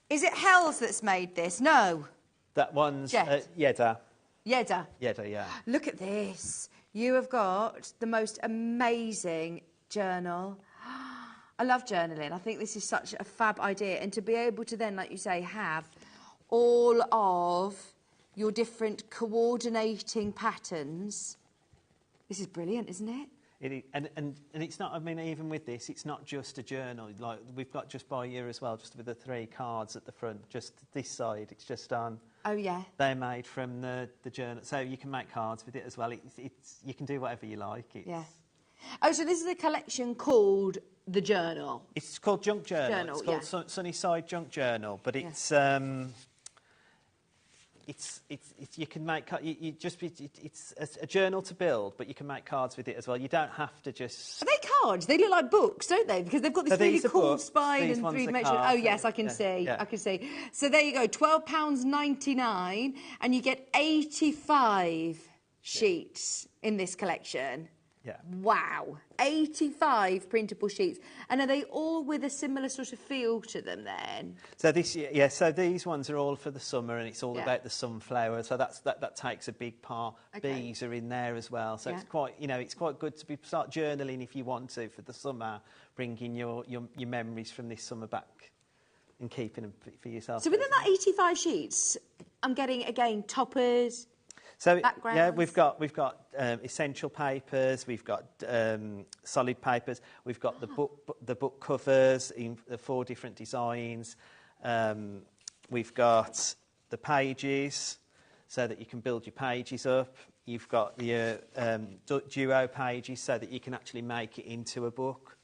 Is it Hells that's made this? No. That one's Yedda. Yedda? Yedda, yeah. Look at this. You have got the most amazing journal. I love journaling. I think this is such a fab idea. And to be able to then, like you say, have all of your different coordinating patterns... This is brilliant, isn't it? It is, and it's not, I mean, even with this, it's not just a journal. Like, we've got just by year as well, just with the 3 cards at the front, just this side, it's just on... Oh, yeah. They're made from the journal. So you can make cards with it as well. You can do whatever you like. Yeah. Oh, so this is a collection called The Journal? It's called Junk Journal. It's called Sunnyside Junk Journal, but it's... you can make it's a journal to build, but you can make cards with it as well. You don't have to just... Are they cards? They look like books, don't they? Because they've got this really cool spine and 3-dimensional... Oh, yes, I can see. I can see. So there you go, £12.99, and you get 85 sheets in this collection. Yeah. Wow. 85 printable sheets. And are they all with a similar sort of feel to them then? So so these ones are all for the summer, and it's all about the sunflower. So that takes a big part. Okay. Bees are in there as well. So it's quite, it's quite good to start journaling if you want to for the summer, bringing your memories from this summer back and keeping them for yourself. So within that 85 sheets, I'm getting, again, toppers, so backgrounds. yeah, we've got essential papers, we've got solid papers, we've got the book covers in 4 different designs. We've got the pages, so that you can build your pages up. You've got the duo pages, so that you can actually make it into a book.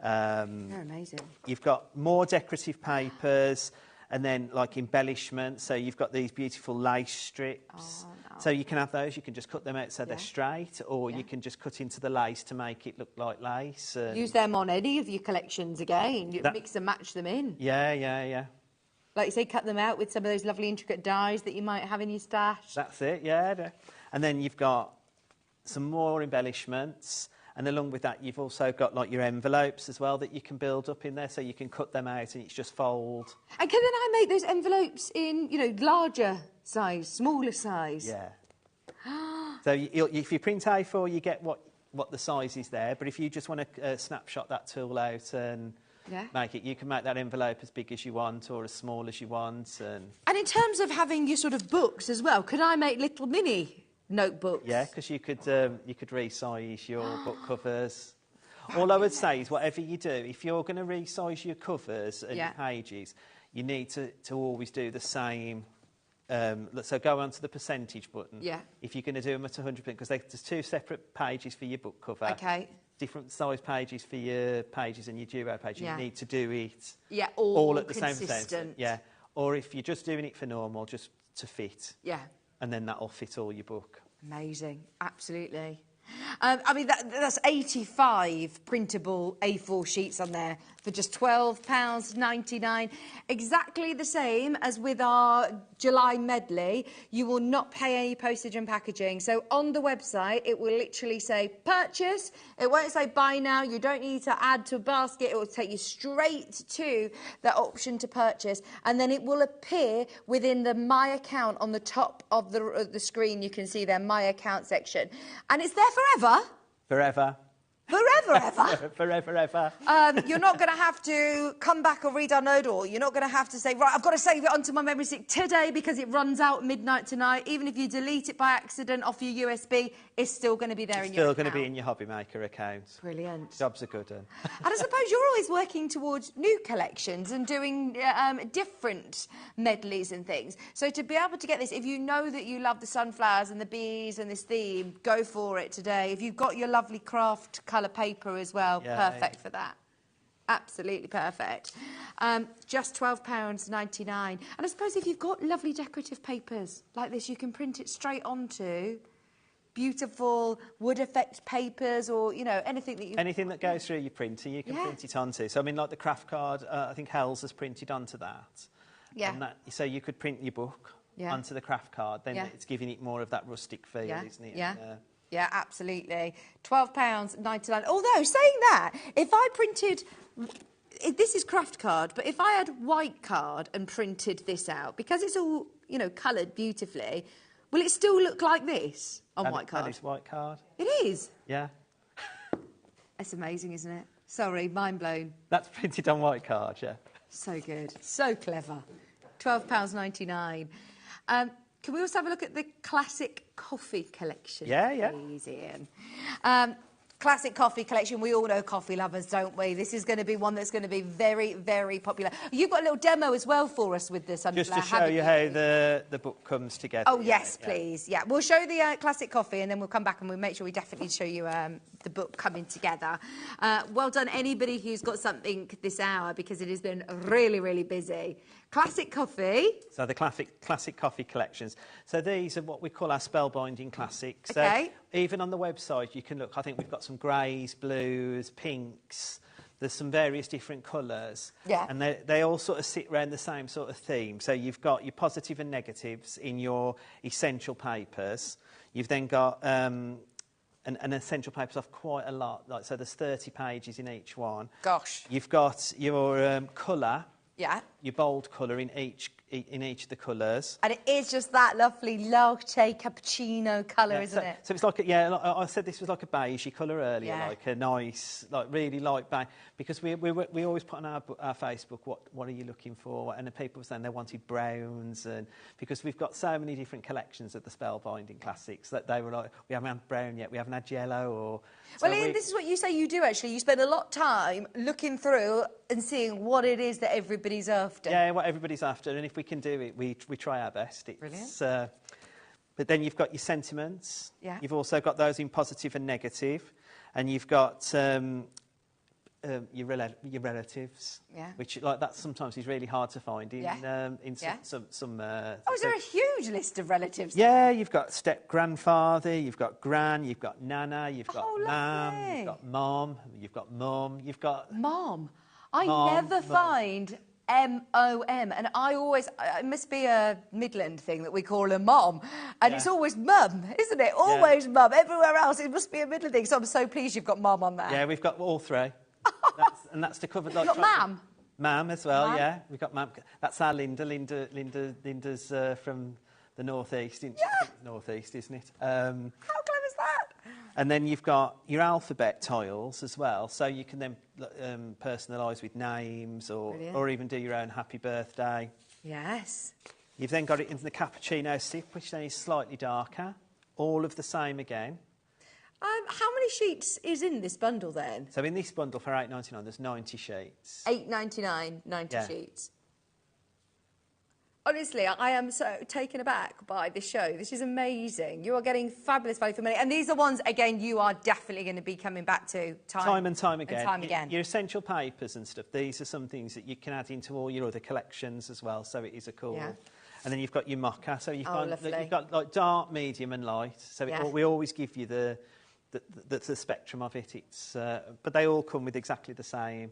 They're amazing. You've got more decorative papers, and then like embellishments. So you've got these beautiful lace strips. Oh, no. So you can have those. You can just cut them out so they're straight, or you can just cut into the lace to make it look like lace. Use them on any of your collections again. You mix and match them in. Yeah. Like you say, cut them out with some of those lovely intricate dyes that you might have in your stash. That's it, yeah. And then you've got some more embellishments. And along with that, you've also got like your envelopes as well that you can build up in there, so you can cut them out and it's just fold. And can then I make those envelopes in, larger size, smaller size? Yeah. So if you print A4, you get what the size is there. But if you just want to snapshot that tool out and make it, you can make that envelope as big as you want or as small as you want. And in terms of having your sort of books as well, could I make little mini notebooks? Yeah, because you could resize your book covers. All I would say is whatever you do, if you're going to resize your covers and your pages, you need to always do the same. So go on to the percentage button. Yeah. If you're going to do them at 100%, because there's 2 separate pages for your book cover. Okay. Different size pages for your pages and your duo pages. Yeah. You need to do it. Yeah, all at the consistent. same percent. Yeah. Or if you're just doing it for normal, just to fit. Yeah. And then that'll fit all your book. Amazing, absolutely. I mean, that's 85 printable A4 sheets on there for just £12.99. Exactly the same as with our July medley. You will not pay any postage and packaging. So on the website, it will literally say purchase. It won't say buy now. You don't need to add to a basket. It will take you straight to the option to purchase. And then it will appear within the My Account on the top of the screen. You can see their My Account section. And it's there forever. Forever. Forever, ever. Forever, ever. You're not going to have to come back or re-download, or you're not going to have to say, right, I've got to save it onto my memory stick today because it runs out midnight tonight. Even if you delete it by accident off your USB, it's still going to be there in your account. Still going to be in your HobbyMaker account. Brilliant. Jobs are good. And I suppose you're always working towards new collections and doing different medleys and things. So to be able to get this, if you know that you love the sunflowers and the bees and this theme, go for it today. If you've got your lovely craft colour paper as well, perfect for that. Absolutely perfect. Just £12.99. And I suppose if you've got lovely decorative papers like this, you can print it straight onto beautiful wood effect papers, or anything that you... Anything that goes through your printer, you can print it onto. So I mean, like the craft card, I think Hell's has printed onto that. Yeah. And so you could print your book onto the craft card. Then it's giving it more of that rustic feel, isn't it? Yeah. Yeah, absolutely. £12.99. Although, saying that, if I printed... This is craft card, but if I had white card and printed this out, because it's all, coloured beautifully, will it still look like this on white card? That is white card. It is? Yeah. That's amazing, isn't it? Sorry, mind blown. That's printed on white card, yeah. So good. So clever. £12.99. Can we also have a look at the classic coffee collection? Yeah. Please, Ian. Classic coffee collection. We all know coffee lovers, don't we? This is going to be one that's going to be very, very popular. You've got a little demo as well for us with this. Just to show you how the book comes together. Oh, yes, please. Yeah, we'll show the classic coffee and then we'll come back and we'll make sure we definitely show you the book coming together. Well done, anybody who's got something this hour, because it has been really, really busy. Classic coffee. So the classic coffee collections. So these are what we call our spellbinding classics. Okay. So even on the website, you can look. I think we've got some greys, blues, pinks. There's some various different colours. Yeah. And they all sort of sit around the same sort of theme. So you've got your positive and negatives in your essential papers. You've then got and essential papers off quite a lot. Like, so there's 30 pages in each one. Gosh. You've got your colour. Yeah. Your bold colour in each of the colours. And it is just that lovely latte cappuccino colour, isn't it? So it's like, I said this was like a beigey colour earlier, like a nice, like really light beige. Because we always put on our Facebook, what are you looking for? And the people were saying they wanted browns. And because we've got so many different collections of the Spellbinding Classics that they were like, we haven't had brown yet, we haven't had yellow. Or well, Ian, this is what you say you do, actually. You spend a lot of time looking through and seeing what it is that everybody's after. Yeah, what everybody's after. And if we can do it, we try our best. Brilliant. But then you've got your sentiments. Yeah. You've also got those in positive and negative. And you've got your relatives. Yeah. Which, like, that sometimes is really hard to find in some oh, is there a huge list of relatives? Yeah, you've got step-grandfather, you've got gran, you've got nana, you've got mam, you've got mom, you've got mum, you've got... Mom. I never find M-O-M, and I always... It must be a Midland thing that we call a mom, and it's always mum, isn't it? Always mum. Everywhere else, it must be a Midland thing, so I'm so pleased you've got mum on there. Yeah, we've got all three. That's to cover... Like, you've got mam? Mam as well, yeah. We've got mam. That's our Linda. Linda's from the northeast. Northeast, isn't it? How clever is that? And then you've got your alphabet tiles as well, so you can then personalise with names or even do your own happy birthday. Yes. You've then got it into the cappuccino sip, which then is slightly darker. All of the same again. How many sheets is in this bundle then? So in this bundle for £8.99, there's 90 sheets. £8.99, 90 sheets. Honestly, I am so taken aback by this show. This is amazing. You are getting fabulous value for money. And these are ones, again, you are definitely going to be coming back to time and time again. And time again. Your essential papers and stuff, these are some things that you can add into all your other collections as well, so it is a cool... Yeah. And then you've got your mocha. So you've got like dark, medium and light. So we always give you the spectrum of it. But they all come with exactly the same.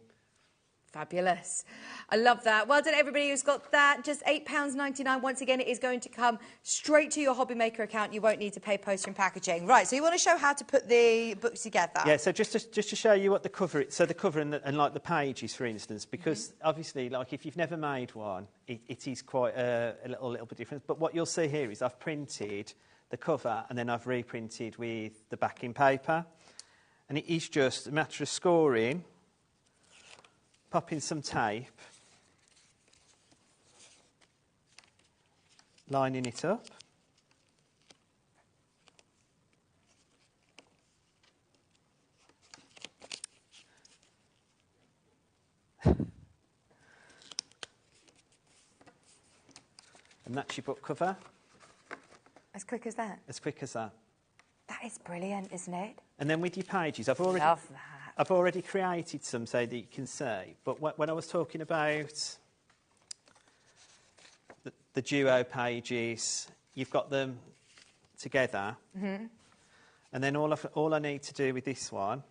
Fabulous. I love that. Well done, everybody who's got that. Just £8.99. Once again, it is going to come straight to your HobbyMaker account. You won't need to pay postage and packaging. Right, so you want to show how to put the book together? Yeah, so just to show you what the cover is. So the cover and like the pages, for instance, because obviously, like if you've never made one, it is quite a little bit different. But what you'll see here is I've printed the cover and then I've reprinted with the backing paper. And it is just a matter of scoring, popping some tape, lining it up, and that's your book cover. As quick as that? As quick as that. That is brilliant, isn't it? And then with your pages, I've already created some so that you can see. But when I was talking about the duo pages, you've got them together. And then all I need to do with this one...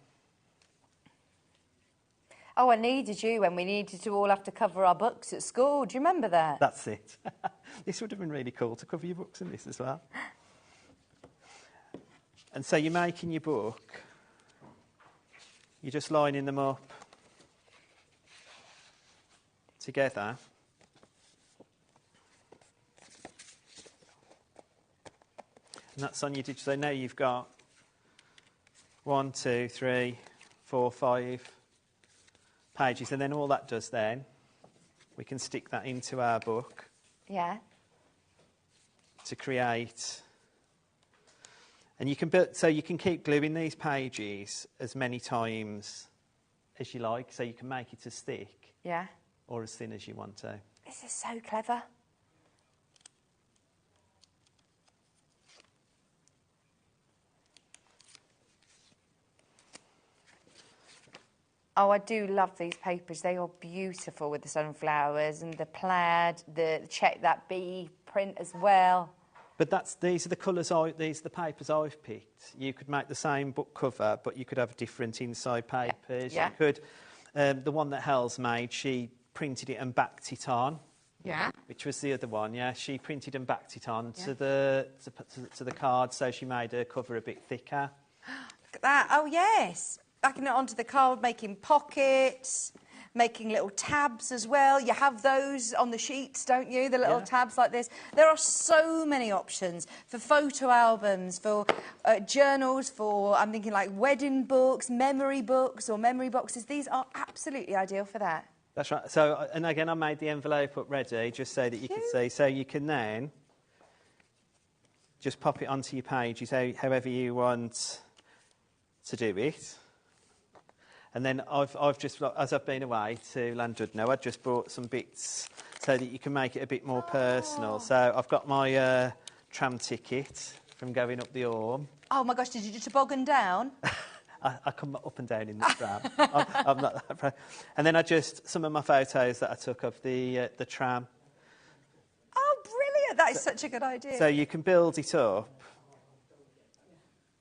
Oh, I needed you when we needed to all have to cover our books at school. Do you remember that? That's it. This would have been really cool to cover your books in this as well. And so you're making your book. You're just lining them up together. And that's on your digital. So now you've got 1, 2, 3, 4, 5 pages. And then all that does then, we can stick that into our book. Yeah. To create... And you can build, so you can keep gluing these pages as many times as you like, so you can make it as thick, or as thin as you want to. This is so clever. Oh, I do love these papers. They are beautiful with the sunflowers and the plaid, the check that bee print as well. But these are the colours, these are the papers I've picked. You could make the same book cover, but you could have different inside papers. Yeah. You could, the one that Hel's made, she printed it and backed it on. Yeah. Which was the other one, yeah. She printed and backed it on to the card, so she made her cover a bit thicker. Look at that. Oh, yes. Backing it onto the card, making pockets, making little tabs as well. You have those on the sheets, don't you? The little tabs like this. There are so many options for photo albums, for journals, for, I'm thinking like wedding books, memory books or memory boxes. These are absolutely ideal for that. That's right. So, and again, I made the envelope up ready just so that you can see. So you can then just pop it onto your pages however you want to do it. And then I've just, as I've been away to Llandudno, I've just brought some bits so that you can make it a bit more personal. So I've got my tram ticket from going up the Orme. Oh my gosh, did you do toboggan down? I come up and down in the tram. I'm not that proud. And then some of my photos that I took of the tram. Oh, brilliant. That is such a good idea. So you can build it up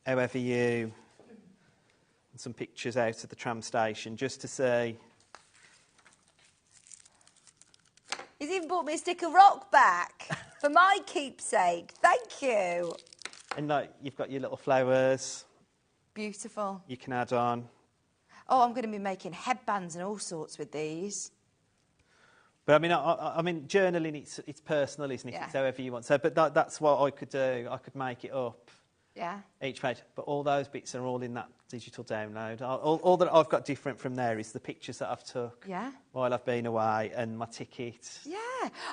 however you... some pictures out of the tram station just to see. He's even brought me a stick of rock back for my keepsake. Thank you. And like, you've got your little flowers. Beautiful. You can add on. Oh, I'm going to be making headbands and all sorts with these. But I mean, journaling, it's personal, isn't it? Yeah. It's however you want. So, but that's what I could do. I could make it up. Yeah. Each page, but all those bits are all in that digital download. All that I've got different from there is the pictures that I've took while I've been away and my ticket. Yeah.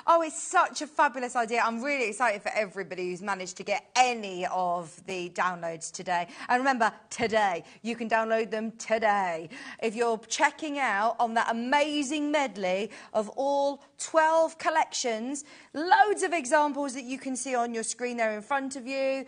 Oh, it's such a fabulous idea. I'm really excited for everybody who's managed to get any of the downloads today. And remember, today. You can download them today. If you're checking out on that amazing medley of all 12 collections, loads of examples that you can see on your screen there in front of you.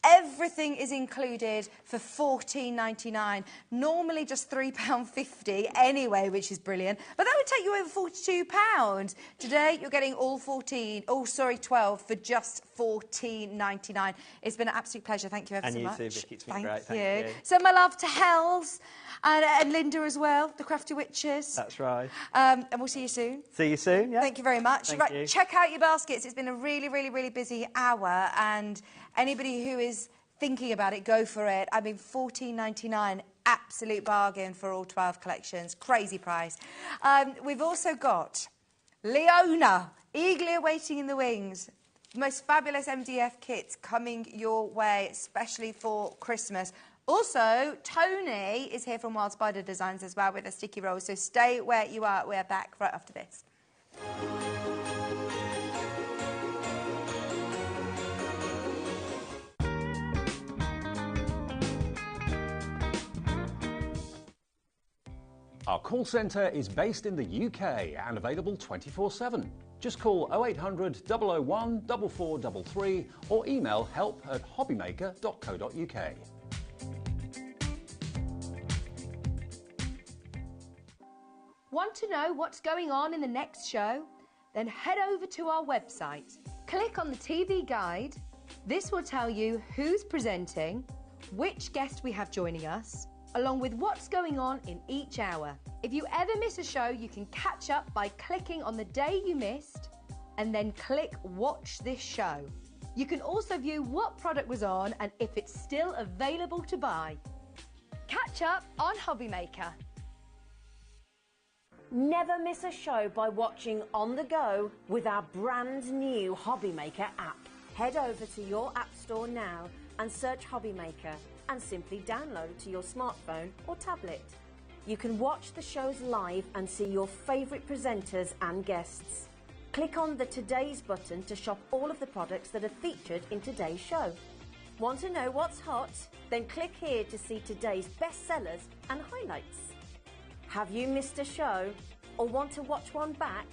Everything is included for $14.99. Normally just £3.50 anyway, which is brilliant. But that would take you over £42. Today you're getting all 12 for just $14.99. It's been an absolute pleasure. Thank you ever so much. And you too, Vicky. It's been great. Thank you. So my love to Hells and Linda as well, the Crafty Witches. That's right. And we'll see you soon. See you soon, yeah. Thank you very much. Thank you. Check out your baskets. It's been a really, really, really busy hour, and anybody who is thinking about it, go for it. I mean, $14.99, absolute bargain for all 12 collections. Crazy price. We've also got Leona, eagerly awaiting in the wings. The most fabulous MDF kits coming your way, especially for Christmas. Also, Tony is here from Wild Spider Designs as well with a sticky roll. So stay where you are. We're back right after this. Our call centre is based in the UK and available 24/7. Just call 0800 001 4433 or email help@hobbymaker.co.uk. Want to know what's going on in the next show? Then head over to our website. Click on the TV guide. This will tell you who's presenting, which guest we have joining us, along with what's going on in each hour. If you ever miss a show, you can catch up by clicking on the day you missed and then click Watch This Show. You can also view what product was on and if it's still available to buy. Catch up on HobbyMaker. Never miss a show by watching on the go with our brand new HobbyMaker app. Head over to your app store now and search HobbyMaker and simply download to your smartphone or tablet. You can watch the shows live and see your favourite presenters and guests. Click on the Today's button to shop all of the products that are featured in today's show. Want to know what's hot? Then click here to see today's bestsellers and highlights. Have you missed a show or want to watch one back?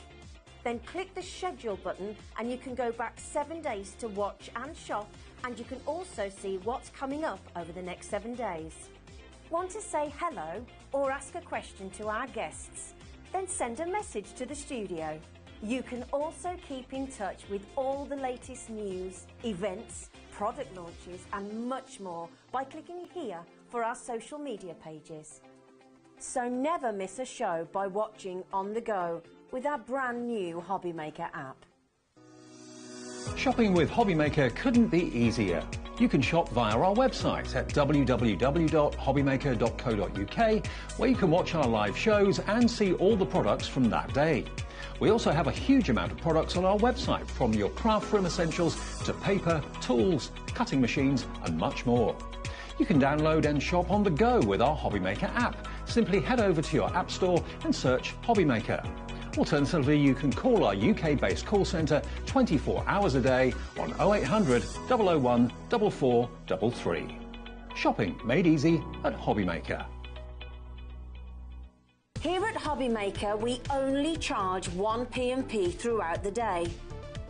Then click the schedule button and you can go back 7 days to watch and shop, and you can also see what's coming up over the next 7 days. Want to say hello or ask a question to our guests? Then send a message to the studio. You can also keep in touch with all the latest news, events, product launches and much more by clicking here for our social media pages. So never miss a show by watching on the go with our brand new HobbyMaker app. Shopping with HobbyMaker couldn't be easier. You can shop via our website at www.hobbymaker.co.uk, where you can watch our live shows and see all the products from that day. We also have a huge amount of products on our website, from your craft room essentials to paper, tools, cutting machines and much more. You can download and shop on the go with our HobbyMaker app. Simply head over to your app store and search HobbyMaker. Alternatively, you can call our UK-based call centre 24 hours a day on 0800 001 4433. Shopping made easy at HobbyMaker. Here at HobbyMaker, we only charge one P&P throughout the day.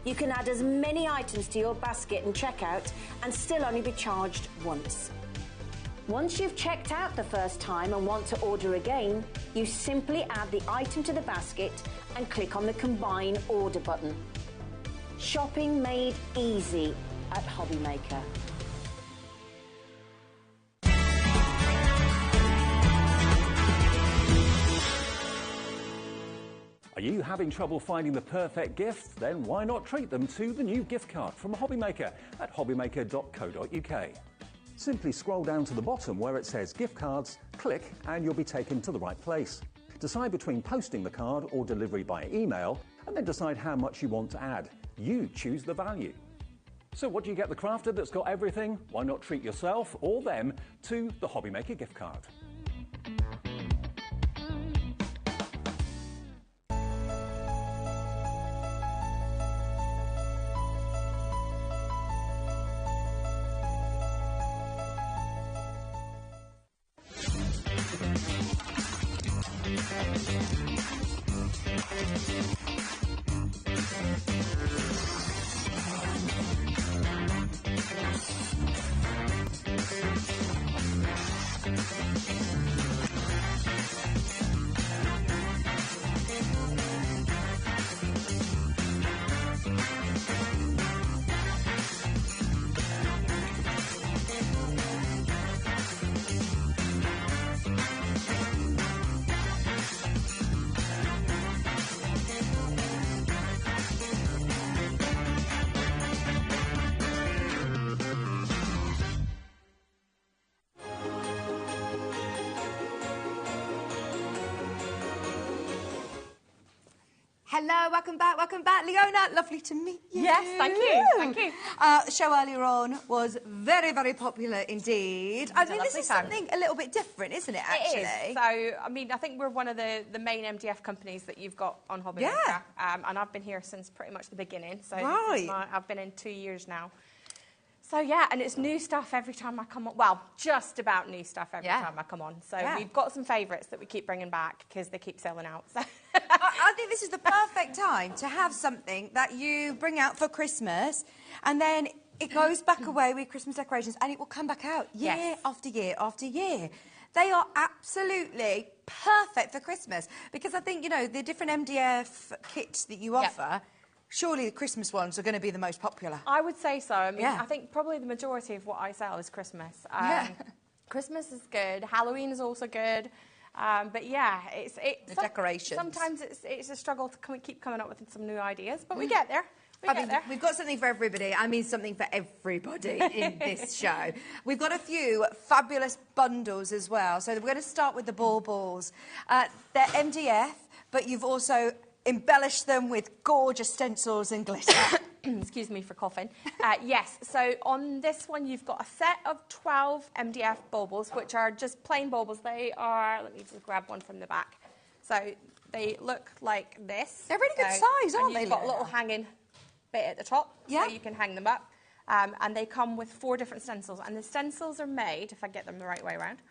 You can add as many items to your basket and checkout and still only be charged once. Once you've checked out the first time and want to order again, you simply add the item to the basket and click on the Combine Order button. Shopping made easy at HobbyMaker. Are you having trouble finding the perfect gift? Then why not treat them to the new gift card from HobbyMaker at hobbymaker.co.uk. Simply scroll down to the bottom where it says gift cards, click and you'll be taken to the right place. Decide between posting the card or delivery by email, and then decide how much you want to add. You choose the value. So what do you get the crafter that's got everything? Why not treat yourself or them to the HobbyMaker gift card? Hello, welcome back, Leona. Lovely to meet you. Yes, thank you, thank you. The show earlier on was very, very popular indeed. I mean, this is something a little bit different, isn't it, actually? It is. So, I mean, I think we're one of the main MDF companies that you've got on HobbyMaker. Yeah. And I've been here since pretty much the beginning. So right. I've been in 2 years now. So, yeah, and it's new stuff every time I come on. Well, just about new stuff every time I come on. So we've got some favourites that we keep bringing back because they keep selling out. So. I think this is the perfect time to have something that you bring out for Christmas, and then it goes back away with Christmas decorations, and it will come back out year after year after year. They are absolutely perfect for Christmas, because I think, you know, the different MDF kits that you offer, surely the Christmas ones are going to be the most popular. I would say so. I mean, I think probably the majority of what I sell is Christmas. Christmas is good. Halloween is also good. But yeah, the decorations. Sometimes it's a struggle to keep coming up with some new ideas, but we get there. We've got something for everybody. I mean, something for everybody in this show. We've got a few fabulous bundles as well. So we're going to start with the baubles. They're MDF, but you've also embellished them with gorgeous stencils and glitter. Excuse me for coughing. Yes, so on this one you've got a set of 12 MDF baubles, which are just plain baubles. They are, let me just grab one from the back. So they look like this. They're really good size, aren't they? You've got a little hanging bit at the top, so you can hang them up. And they come with 4 different stencils. And the stencils are made, if I get them the right way around,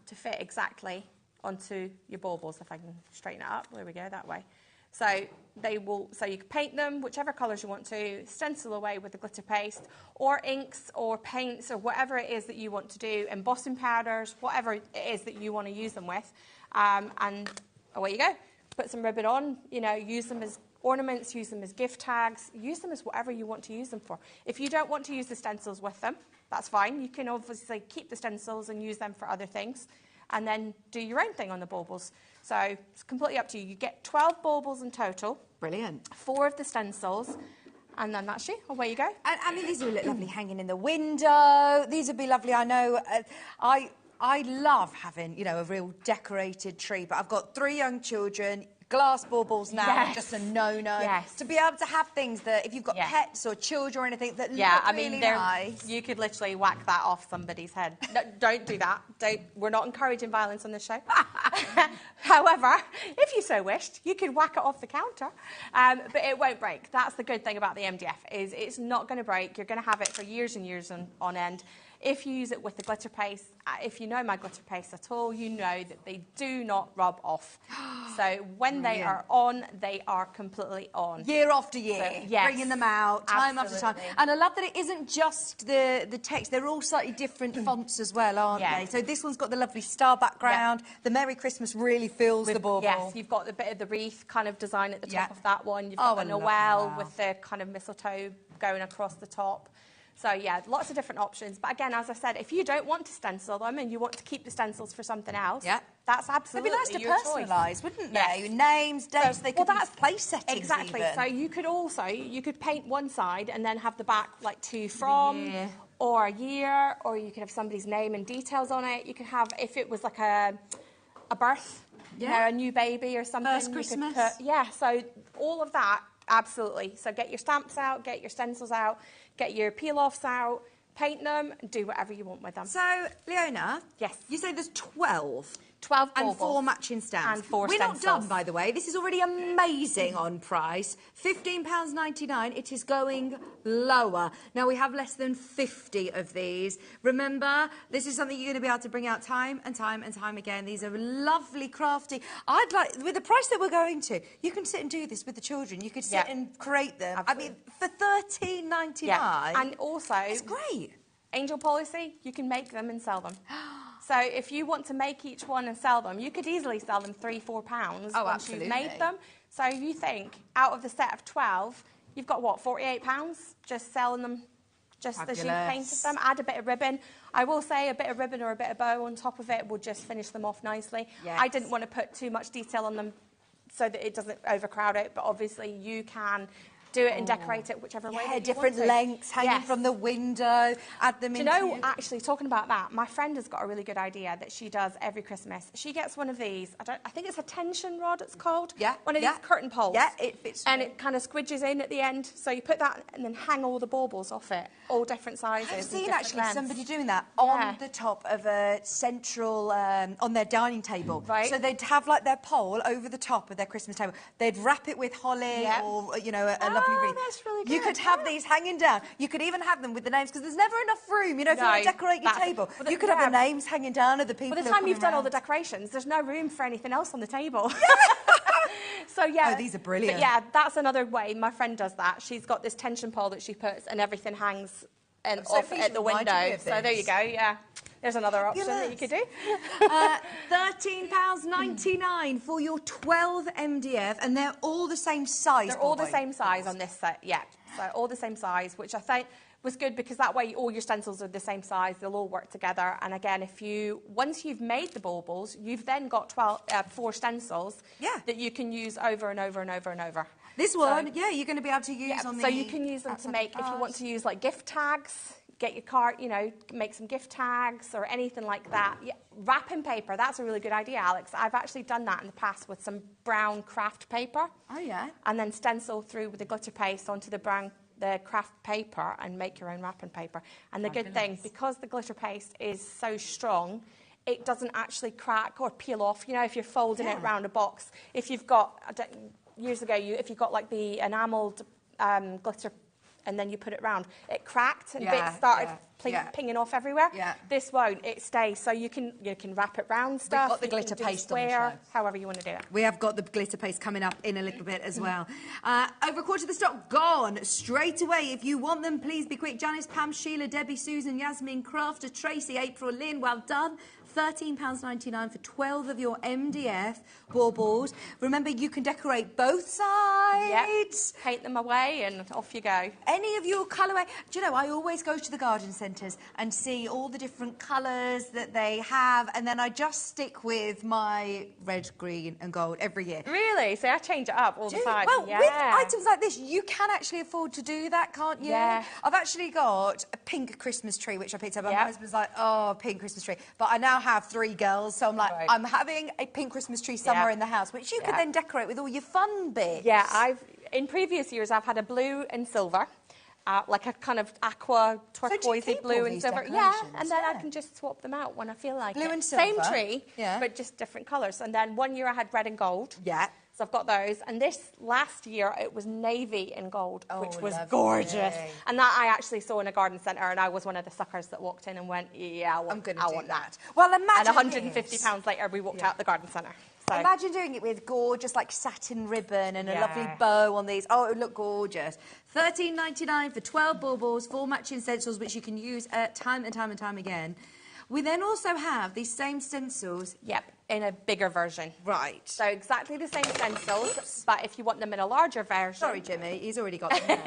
to fit exactly onto your baubles. If I can straighten it up, there we go, that way. So you can paint them whichever colours you want to, stencil away with the glitter paste, or inks or paints or whatever it is that you want to do, embossing powders, whatever it is that you want to use them with, and away you go. Put some ribbon on, you know, use them as ornaments, use them as gift tags, use them as whatever you want to use them for. If you don't want to use the stencils with them, that's fine. You can obviously keep the stencils and use them for other things, and then do your own thing on the baubles. So it's completely up to you. You get 12 baubles in total. Brilliant. 4 of the stencils, And then that's you. Away you go. And, I mean, these would look lovely hanging in the window. These would be lovely. I know I love having, you know, a real decorated tree, but I've got 3 young children. Glass baubles now are just a no-no. Yes. To be able to have things that, if you've got pets or children or anything that look really nice. You could literally whack that off somebody's head. No, don't do that. We're not encouraging violence on this show. However, if you so wished, you could whack it off the counter, but it won't break. That's the good thing about the MDF, is it's not going to break. You're going to have it for years and years on end. If you use it with the glitter paste, if you know my glitter paste at all, you know that they do not rub off. So when they are on, they are completely on. Year after year, so, yes, bringing them out, time after time. And I love that it isn't just the text, they're all slightly different fonts as well, aren't they? So this one's got the lovely star background. The Merry Christmas really fills the bauble. Yes, you've got the bit of the wreath kind of design at the top of that one. You've got a Noel with the kind of mistletoe going across the top. So, yeah, lots of different options. But again, as I said, if you don't want to stencil them and you want to keep the stencils for something else, that's absolutely your choice. It'd be nice to personalise, wouldn't they? Names, dates, they could be place settings. Exactly. Even. So you could also, you could paint one side and then have the back like to from or a year, or you could have somebody's name and details on it. You could have, if it was like a birth, you know, a new baby or something. First Christmas. So all of that, absolutely. So get your stamps out, get your stencils out, get your peel-offs out, paint them, do whatever you want with them. So, Leona, you say there's 12. 12 and 4 matching stamps. And 4 We're stencils. not done, by the way. This is already amazing on price. £15.99. It is going lower. Now, we have less than 50 of these. Remember, this is something you're going to be able to bring out time and time and time again. These are lovely, crafty. I'd like, with the price that we're going to, you can sit and do this with the children. You could sit and create them. Absolutely. I mean, for £13.99. And also, it's great. Angel policy, you can make them and sell them. So if you want to make each one and sell them, you could easily sell them £3-4 once you've made them. So you think, out of the set of 12, you've got, what, £48 just selling them just as you painted them? Add a bit of ribbon. I will say a bit of ribbon or a bit of bow on top of it will just finish them off nicely. I didn't want to put too much detail on them so that it doesn't overcrowd it, but obviously you can do it and decorate it whichever way that you different want to. lengths hanging from the window, add them into... Do you know, actually, talking about that, my friend has got a really good idea that she does every Christmas. She gets one of these, I think it's a tension rod, it's called. One of these curtain poles. It fits. And it kind of squidges in at the end. So you put that and then hang all the baubles off it, all different sizes. I've seen actually somebody doing that on the top of a central, on their dining table. So they'd have like their pole over the top of their Christmas table. They'd wrap it with holly or, you know, a lovely wreath. That's really good. You could have these hanging down. You could even have them with the names, because there's never enough room, you know, if you want to decorate your table. You could have the names hanging down of the people. By the time you've done all the decorations, there's no room for anything else on the table. So, these are brilliant. But that's another way. My friend does that. She's got this tension pole that she puts, and everything hangs off at the window. So there you go, There's another option that you could do. £13.99 for your 12 MDF, and they're all the same size. They're all the same size on this set, So all the same size, which I think was good, because that way all your stencils are the same size. They'll all work together. And again, once you've made the baubles, you've then got 4 stencils that you can use over and over and over and over. This one, you're going to be able to use on the... So you can use them to make, if you want to use like gift tags, get your card, you know, make some gift tags or anything like that. Wrapping paper, that's a really good idea, Alex. I've actually done that in the past with some brown craft paper. And then stencil through with the glitter paste onto the craft paper and make your own wrapping paper. And the good thing, because the glitter paste is so strong, it doesn't actually crack or peel off. You know, if you're folding it around a box, if you've got, years ago, if you got like the enamelled glitter and then you put it round, it cracked and bits started pinging off everywhere. This won't, it stays. So you can wrap it round stuff. We've got the glitter paste on the show. However you want to do it. We have got the glitter paste coming up in a little bit as well. Over a quarter of the stock gone straight away. If you want them, please be quick. Janice, Pam, Sheila, Debbie, Susan, Yasmin, Crafter, Tracy, April, Lynn, well done. £13.99 for 12 of your MDF baubles. Remember, you can decorate both sides. Yep. Paint them away and off you go. Any of your colourway. Do you know, I always go to the garden centres and see all the different colours that they have, and then I just stick with my red, green and gold every year. Really? So I change it up all the time. Well, with items like this, you can actually afford to do that, can't you? Yeah. I've actually got a pink Christmas tree, which I picked up, and my husband's like, oh, pink Christmas tree. But I now have 3 girls, so I'm like, I'm having a pink Christmas tree somewhere in the house, which you can then decorate with all your fun bits. Yeah, in previous years, I've had a blue and silver. Like a kind of aqua turquoisey blue and silver. Yeah, and then I can just swap them out when I feel like blue and silver. Same tree, but just different colours. And then one year I had red and gold. Yeah. So I've got those. And this last year it was navy and gold, which was gorgeous. And that I actually saw in a garden centre, and I was one of the suckers that walked in and went, yeah, I want that. Well, imagine And £150 later we walked out the garden centre. So. Imagine doing it with gorgeous, like, satin ribbon and a lovely bow on these. Oh, it would look gorgeous. £13.99 for 12 baubles, 4 matching stencils, which you can use time and time and time again. We then also have these same stencils. Yep, in a bigger version. Right. So exactly the same stencils, but if you want them in a larger version... Sorry, Jimmy, he's already got them.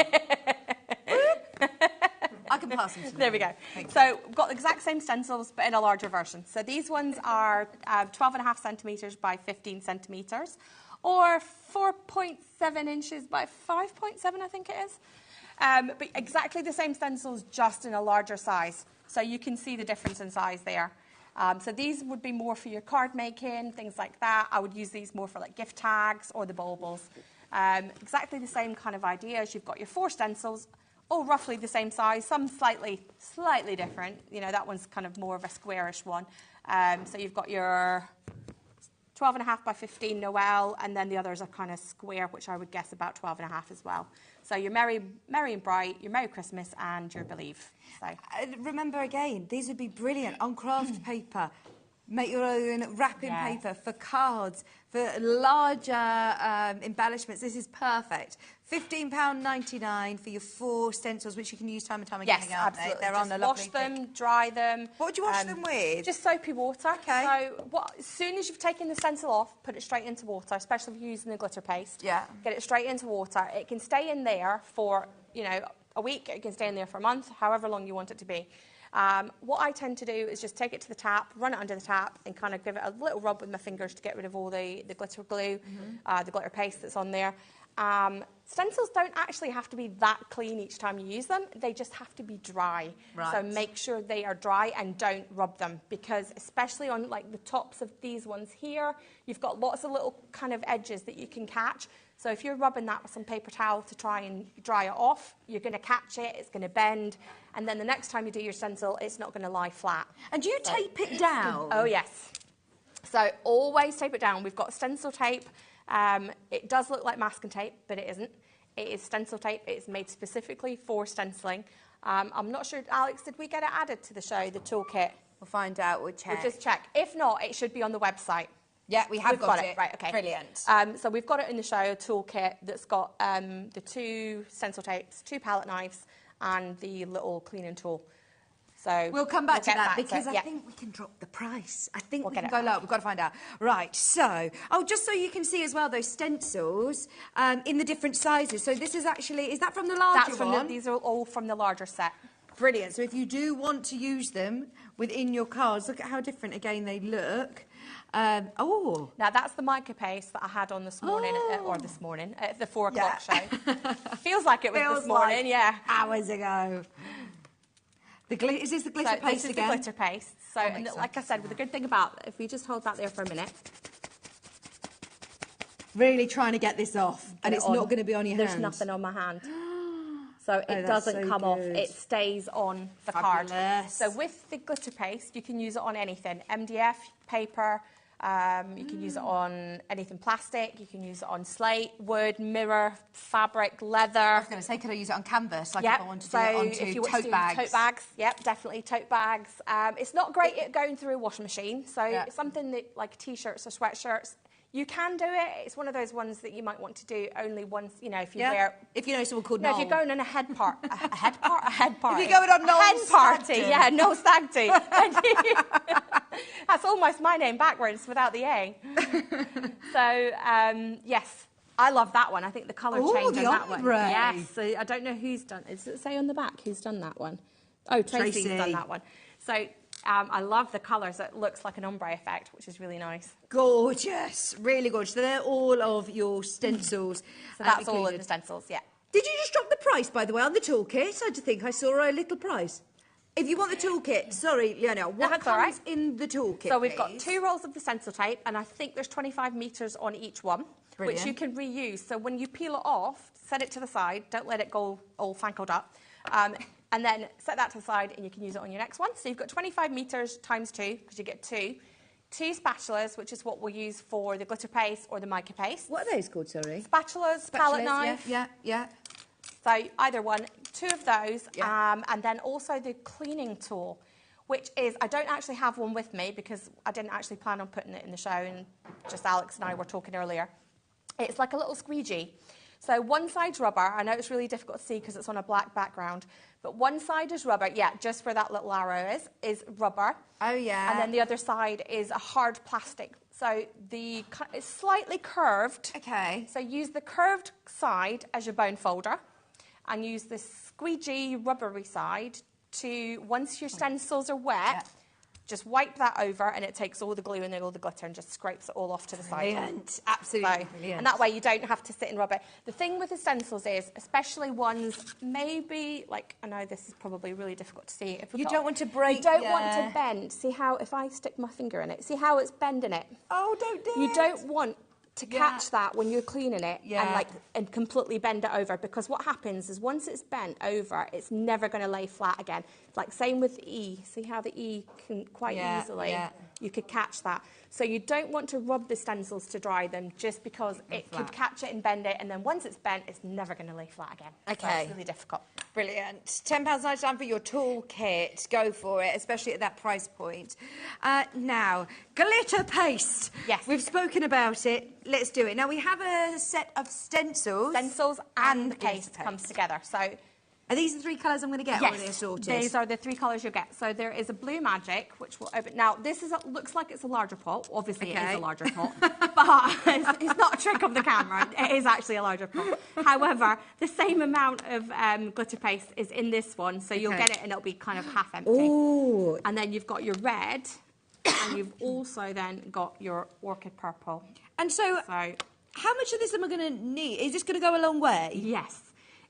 I can pass them to There we go. So we've got the exact same stencils, but in a larger version. So these ones are 12.5 centimetres by 15 centimetres, or 4.7 inches by 5.7, I think it is. But exactly the same stencils, just in a larger size. So you can see the difference in size there. So these would be more for your card making, things like that. I would use these more for like gift tags or the baubles. Exactly the same kind of ideas. You've got your 4 stencils, all roughly the same size, some slightly different. You know, that one's kind of more of a squarish one. So you've got your 12.5 by 15 Noel, and then the others are kind of square, which I would guess about 12.5 as well. So your Merry and Bright, your Merry Christmas, and your Believe. So remember again, these would be brilliant on craft paper. Make your own wrapping paper for cards, for larger embellishments. This is perfect. £15.99 for your 4 stencils, which you can use time and time again. Yes, absolutely. They're on a lovely wash them, dry them. What would you wash them with? Just soapy water. Okay. So as soon as you've taken the stencil off, put it straight into water, especially if you're using the glitter paste. Yeah. Get it straight into water. It can stay in there for, you know, a week. It can stay in there for a month, however long you want it to be. What I tend to do is just take it to the tap, run it under the tap, and kind of give it a little rub with my fingers to get rid of all the glitter glue, the glitter paste that's on there. Stencils don't actually have to be that clean each time you use them. They just have to be dry. Right. So make sure they are dry and don't rub them, because especially on like the tops of these ones here, you've got lots of little kind of edges that you can catch. So if you're rubbing that with some paper towel to try and dry it off, you're going to catch it, it's going to bend, and then the next time you do your stencil, it's not going to lie flat. And do you tape it down? Oh, yes. So always tape it down. We've got stencil tape. It does look like masking tape, but it isn't. It is stencil tape. It's made specifically for stenciling. I'm not sure, Alex, did we get it added to the show, the toolkit? We'll find out, we'll check. We'll just check. If not, it should be on the website. Yeah, we've got it. Right, okay. Brilliant. So we've got it in the show, a toolkit that's got the 2 stencil tapes, 2 palette knives, and the little cleaning tool. So we'll come back to that because I think we can drop the price. I think we can go low. We've got to find out. Right, so, just so you can see as well those stencils in the different sizes. So this is actually, is that from the larger one? These are all from the larger set. Brilliant. So if you do want to use them within your cards, look at how different, again, they look. Now that's the mica paste that I had on this morning, at the 4 o'clock show. Feels like it was this morning, hours ago. Is this the glitter paste again? This is the glitter paste. So, like I said, the good thing about, if we just hold that there for a minute. Really trying to get this off, and it's not going to be on your hand. There's nothing on my hand. So it doesn't come off. It stays on the card. So with the glitter paste, you can use it on anything. MDF, paper, you can use it on anything plastic, you can use it on slate, wood, mirror, fabric, leather. I was going to say, could I use it on canvas, like if I wanted to do it onto tote bags? Tote bags, yep, definitely tote bags. It's not great at going through a washing machine, so it's something that, like T-shirts or sweatshirts, You can do it. It's one of those ones that you might want to do only once, you know, if you wear... If you know someone called No, Noel. if you're going on a head party. A head party. If you're going on Noel's head party, stag do. yeah, Noel's stag do. That's almost my name backwards without the A. So, yes, I love that one. I think the colour change on that one. Yes, so I don't know who's done... Does it say on the back who's done that one? Oh, Tracy's done that one. So... I love the colours. It looks like an ombre effect, which is really nice. Gorgeous, really gorgeous. So they're all of your stencils. So that's all of the stencils, yeah. Did you just drop the price, by the way, on the toolkit? I think I saw a little price. If you want the toolkit, sorry, Leona, what comes in the toolkit, So we've got 2 rolls of the stencil tape, and I think there's 25 metres on each one, which you can reuse. So when you peel it off, set it to the side, don't let it go all fangled up. And then set that to the side and you can use it on your next one. So you've got 25 metres times 2, because you get 2. 2 spatulas, which is what we'll use for the glitter paste or the mica paste. What are those called, sorry? Spatulas, palette knife. Yeah. So either one, 2 of those. And then also the cleaning tool, which is, I don't actually have one with me because I didn't actually plan on putting it in the show, and just Alex and I were talking earlier. It's like a little squeegee. So one side's rubber. I know it's really difficult to see because it's on a black background, but one side is rubber, just where that little arrow is rubber. Oh, yeah. And then the other side is a hard plastic. So it's slightly curved. Okay. So use the curved side as your bone folder and use the squeegee rubbery side to, once your stencils are wet, just wipe that over and it takes all the glue and all the glitter and just scrapes it all off to the side. Brilliant. Absolutely brilliant. And that way you don't have to sit and rub it. The thing with the stencils is, especially ones maybe, like, I know this is probably really difficult to see. You don't want to break. You don't want to bend. See how, if I stick my finger in it, see how it's bending it? Oh, don't do it. You don't want to catch that when you're cleaning it and completely bend it over, because what happens is once it's bent over, it's never going to lay flat again. Like same with the E. See how the E can quite easily, you could catch that. So you don't want to rub the stencils to dry them, just because it could catch it and bend it, and then once it's bent, it's never going to lay flat again. Okay. So it's really difficult. Brilliant. £10.99 for your toolkit. Go for it, especially at that price point. Now, glitter paste. Yes. We've spoken about it. Let's do it. Now, we have a set of stencils. Stencils and the paste comes together. So are these the 3 colours I'm going to get? Yes, or are they assorted? these are the 3 colours you'll get. So there is a blue magic, which will open. Now, this looks like it's a larger pot. Obviously, it is a larger pot. But it's not a trick of the camera. It is actually a larger pot. However, the same amount of glitter paste is in this one. So you'll get it and it'll be kind of half empty. Ooh. And then you've got your red. And you've also then got your orchid purple. And so how much of this am I going to need? Is this going to go a long way? Yes.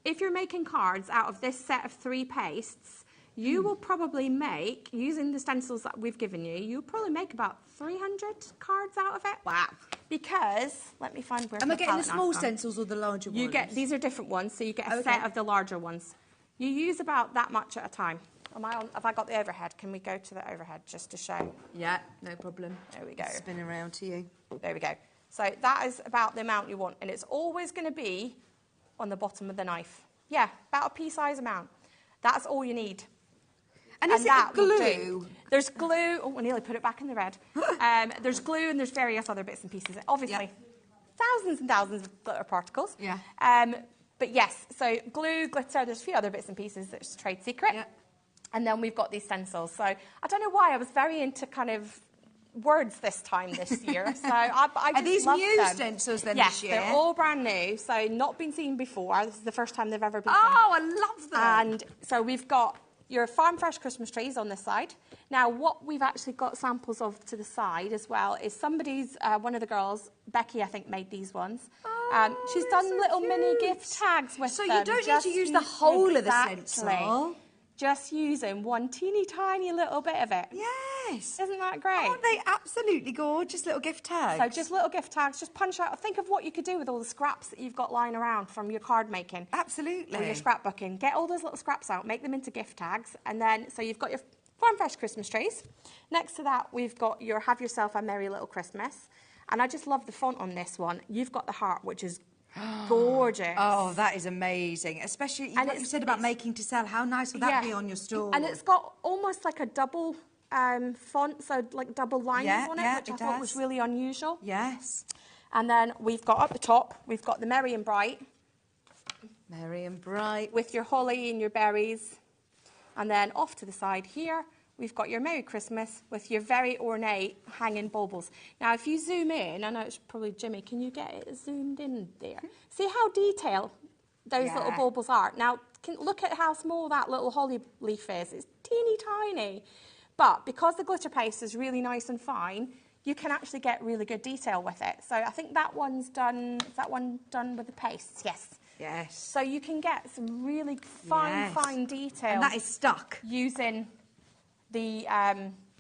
If you're making cards out of this set of 3 pastes, you will probably make, using the stencils that we've given you, you'll probably make about 300 cards out of it. Wow. Because, let me find where am I getting the small stencils or the larger ones? These are different ones, so you get a set of the larger ones. You use about that much at a time. Have I got the overhead? Can we go to the overhead just to show? Yeah, no problem. There we go. Spin around to you. There we go. So that is about the amount you want, and it's always going to be on the bottom of the knife. Yeah, about a pea-size amount. That's all you need. And is it glue? There's glue. Oh, I nearly put it back in the red. There's glue and there's various other bits and pieces. Obviously, thousands and thousands of glitter particles. Yeah. But yes, so glue, glitter, there's a few other bits and pieces that's trade secret. Yeah. And then we've got these stencils. So I don't know why, I was very into kind of words this time this year. So I just are these new them. stencils then yes, this year? They're all brand new, so not been seen before. This is the first time they've ever been seen. Oh, I love them. And so we've got your farm fresh Christmas trees on this side. Now, what we've actually got samples of to the side as well is somebody's, one of the girls, Becky, I think, made these ones. She's done so little cute. mini gift tags with them. So you don't need to use the whole of the stencil. Just using one teeny tiny little bit of it. Yes. Isn't that great? Aren't they absolutely gorgeous little gift tags? So just little gift tags, just punch out. Think of what you could do with all the scraps that you've got lying around from your card making. Absolutely. Or your scrapbooking. Get all those little scraps out, make them into gift tags, and then, so you've got your farm fresh Christmas trees. Next to that, we've got your Have Yourself a Merry Little Christmas. And I just love the font on this one. You've got the heart, which is gorgeous. Oh, that is amazing. Especially what you said about making to sell. How nice would that be on your store? And it's got almost like a double font, so like double lines on it, which I thought was really unusual. Yes. And then we've got up the top, we've got the Merry and Bright. Merry and Bright. With your holly and your berries. And then off to the side here, we've got your Merry Christmas with your very ornate hanging baubles. Now, if you zoom in, I know it's probably Jimmy, can you get it zoomed in there? See how detailed those little baubles are? Now, look at how small that little holly leaf is. It's teeny tiny. But because the glitter paste is really nice and fine, you can actually get really good detail with it. So I think that one's done, is that one done with the paste? Yes. Yes. So you can get some really fine detail. And that is stuck. Using the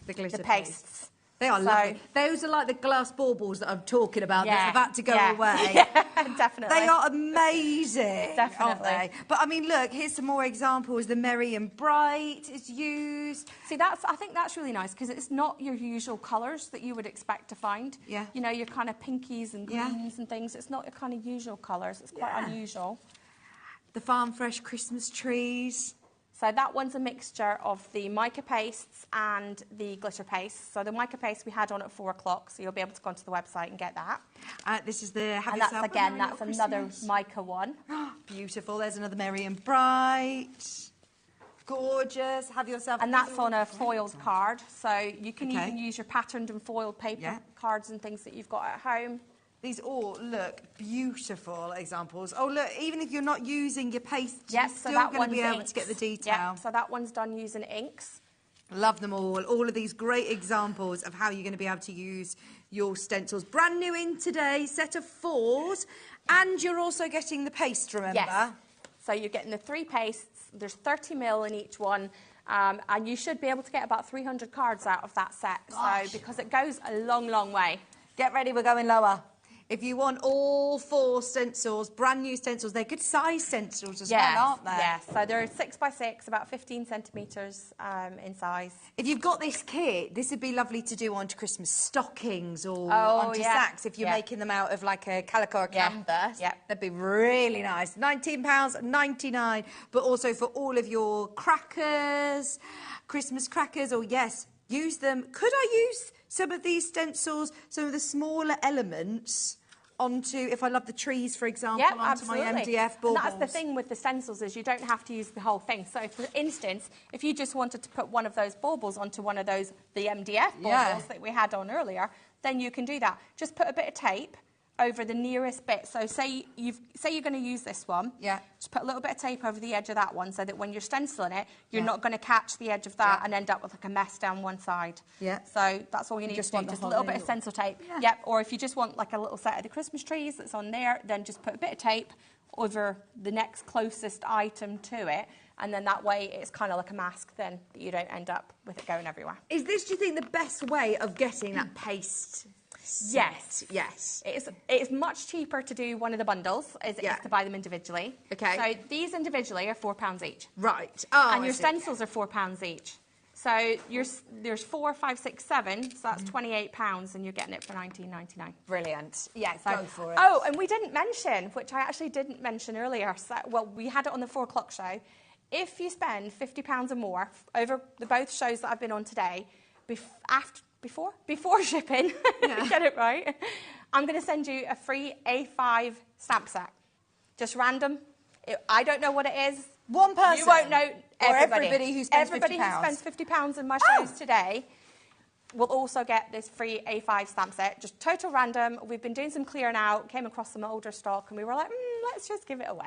glitter pastes. They are lovely. Those are like the glass baubles that I'm talking about that are about to go away. Yeah, definitely. They are amazing, definitely. aren't they? But I mean, look, here's some more examples. The Merry and Bright is used. See, I think that's really nice because it's not your usual colours that you would expect to find. Yeah. You know, your kind of pinkies and greens and things. It's not your kind of usual colours. It's quite unusual. The Farm Fresh Christmas trees. So that one's a mixture of the mica pastes and the glitter paste. So the mica paste we had on at 4 o'clock, so you'll be able to go onto the website and get that. This is the And that's again, that's another mica one. Beautiful. There's another Merry and Bright. Gorgeous. Have yourself. And that's on a foiled card, so you can even use your patterned and foiled paper cards and things that you've got at home. These all look beautiful examples. Oh, look, even if you're not using your paste, you're still going to be able to get the detail. Yep, so that one's done using inks. Love them all. All of these great examples of how you're going to be able to use your stencils. Brand new in today, set of 4s. And you're also getting the paste, remember? Yes. So you're getting the 3 pastes. There's 30 mil in each one. And you should be able to get about 300 cards out of that set. Gosh. So, because it goes a long, long way. Get ready, we're going lower. If you want all 4 stencils, brand new stencils, they're good size stencils as well, aren't they? Yes, so they're 6 by 6, about 15 centimetres in size. If you've got this kit, this would be lovely to do onto Christmas stockings or onto sacks if you're making them out of like a calico or canvas. Yeah. That'd be really nice. £19.99, but also for all of your crackers, Christmas crackers, or use them. Could I use some of these stencils, some of the smaller elements onto, if I love the trees, for example, onto my MDF baubles? And that's the thing with the stencils is you don't have to use the whole thing. So, for instance, if you just wanted to put one of those baubles onto one of those, the MDF baubles that we had on earlier, then you can do that. Just put a bit of tape over the nearest bit. So say you're going to use this one. Yeah. Just put a little bit of tape over the edge of that one so that when you're stenciling it, you're not going to catch the edge of that and end up with like a mess down one side. Yeah. So that's all you need to do, just a little bit of stencil tape. Yeah. Yep. Or if you just want like a little set of the Christmas trees that's on there, then just put a bit of tape over the next closest item to it. And then that way it's kind of like a mask then that you don't end up with it going everywhere. Is this, do you think, the best way of getting that paste? Yes. Yes. It's much cheaper to do one of the bundles as it is to buy them individually. Okay. So these individually are £4 each. Right. Oh, and your stencils are £4 each. So there's 4, 5, 6, 7. So that's £28, and you're getting it for £19.99. Brilliant. Yeah, so, go for it. Oh, and we didn't mention, which I actually didn't mention earlier. So, well, we had it on the 4 o'clock show. If you spend £50 or more over the both shows that I've been on today, before shipping, get it right, I'm going to send you a free A5 stamp set. Just random. I don't know what it is. One person. You won't know. Everybody who spends Everybody £50. who spends £50 in my shows today will also get this free A5 stamp set. Just total random. We've been doing some clearing out, came across some older stock, and we were like, let's just give it away.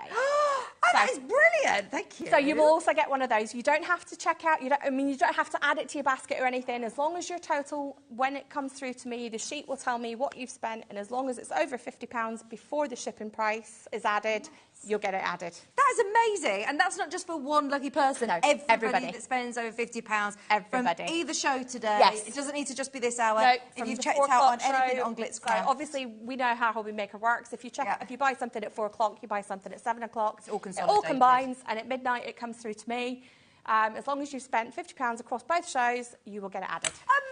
That is brilliant. Thank you. So you will also get one of those. You don't have to check out. You don't have to add it to your basket or anything. As long as your total, when it comes through to me, the sheet will tell me what you've spent, and as long as it's over £50 before the shipping price is added, you'll get it added. That is amazing. And that's not just for one lucky person. No, everybody that spends over £50 everybody. From either show today. Yes. It doesn't need to just be this hour. No, if you've checked out on anything on Glitzcraft. So obviously, we know how HobbyMaker works. If you if you buy something at 4 o'clock, you buy something at 7 o'clock. It's all consolidated. It all combines, and at midnight it comes through to me. As long as you spent £50 across both shows, you will get it added.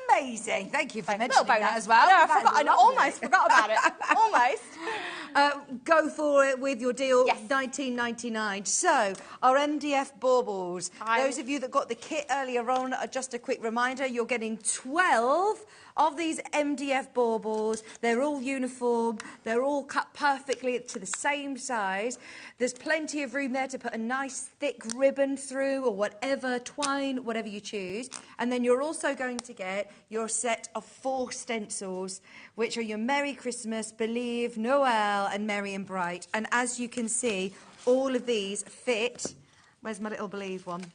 Amazing. Thank you for mentioning that as well. No, I almost forgot about it. Almost. Go for it with your deal, yes. $19.99. So, our MDF baubles. Those of you that got the kit earlier on, just a quick reminder, you're getting 12 of these MDF baubles. They're all uniform. They're all cut perfectly to the same size. There's plenty of room there to put a nice thick ribbon through or whatever, twine, whatever you choose. And then you're also going to get your set of 4 stencils, which are your Merry Christmas, Believe, Noel, and Merry and Bright. And as you can see, all of these fit. Where's my little Believe one?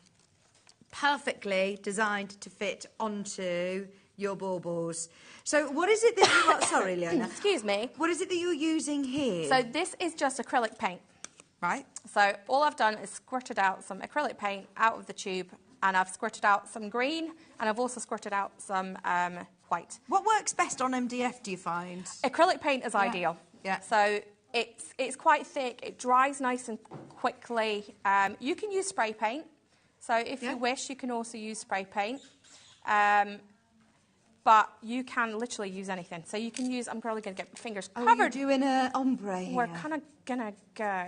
Perfectly designed to fit onto your baubles. So what is it that you are... Sorry, Leona. Excuse me. What is it that you're using here? So this is just acrylic paint. Right. So all I've done is squirted out some acrylic paint out of the tube, and I've squirted out some green, and I've also squirted out some white. What works best on MDF, do you find? Acrylic paint is ideal. Yeah. So it's quite thick. It dries nice and quickly. You can use spray paint. So if you wish, you can also use spray paint. But you can literally use anything. So you can use, I'm probably going to get my fingers covered. You're doing an ombre here. We're kind of going to go.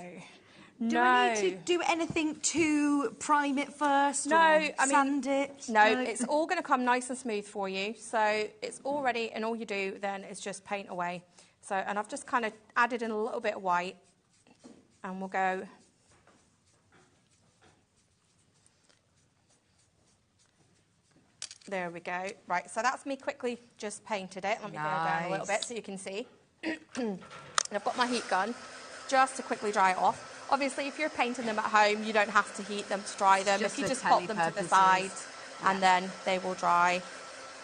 Do I need to do anything to prime it first? No, or sand it? No, it's all going to come nice and smooth for you. So it's all ready, and all you do then is just paint away. So, and I've just kind of added in a little bit of white, and we'll go. There we go. Right, so that's me quickly just painted it. Let me go down a little bit so you can see. And I've got my heat gun just to quickly dry it off. Obviously, if you're painting them at home, you don't have to heat them to dry them. If you just pop them to the side, and then they will dry.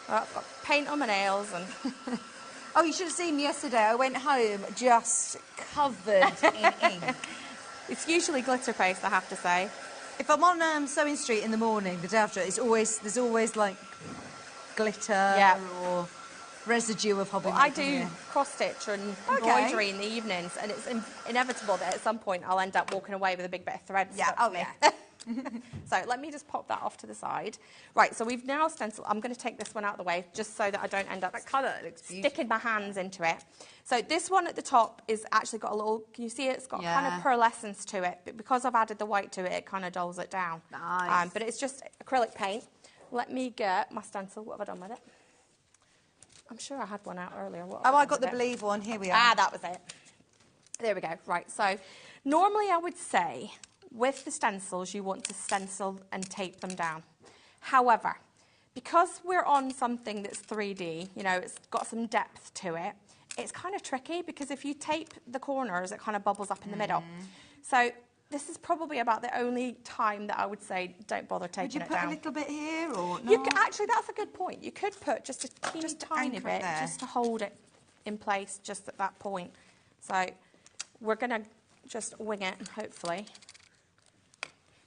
Well, I've got paint on my nails. And oh, you should have seen me yesterday. I went home just covered in ink. It's usually glitter paste, I have to say. If I'm on Sewing Street in the morning, the day after, there's always like glitter or residue of HobbyMaker. Well, I do cross-stitch and embroidery in the evenings, and it's inevitable that at some point I'll end up walking away with a big bit of thread stuck to me. So let me just pop that off to the side. Right, so we've now stenciled. I'm going to take this one out of the way just so that I don't end up sticking my hands into it. So this one at the top is actually got a little, can you see it? It's got kind of pearlescence to it, but because I've added the white to it, it kind of dulls it down. Nice. But it's just acrylic paint. Let me get my stencil. What have I done with it? I'm sure I had one out earlier. I got the Believe one. Here we are. Ah, that was it. There we go. Right, so normally I would say with the stencils, you want to stencil and tape them down. However, because we're on something that's 3D, you know, it's got some depth to it, it's kind of tricky because if you tape the corners, it kind of bubbles up in the middle. So this is probably about the only time that I would say don't bother taping it down. Would you put a little bit here or not? You could, actually, that's a good point. You could put just a tiny bit just to hold it in place just at that point. So we're going to just wing it, hopefully.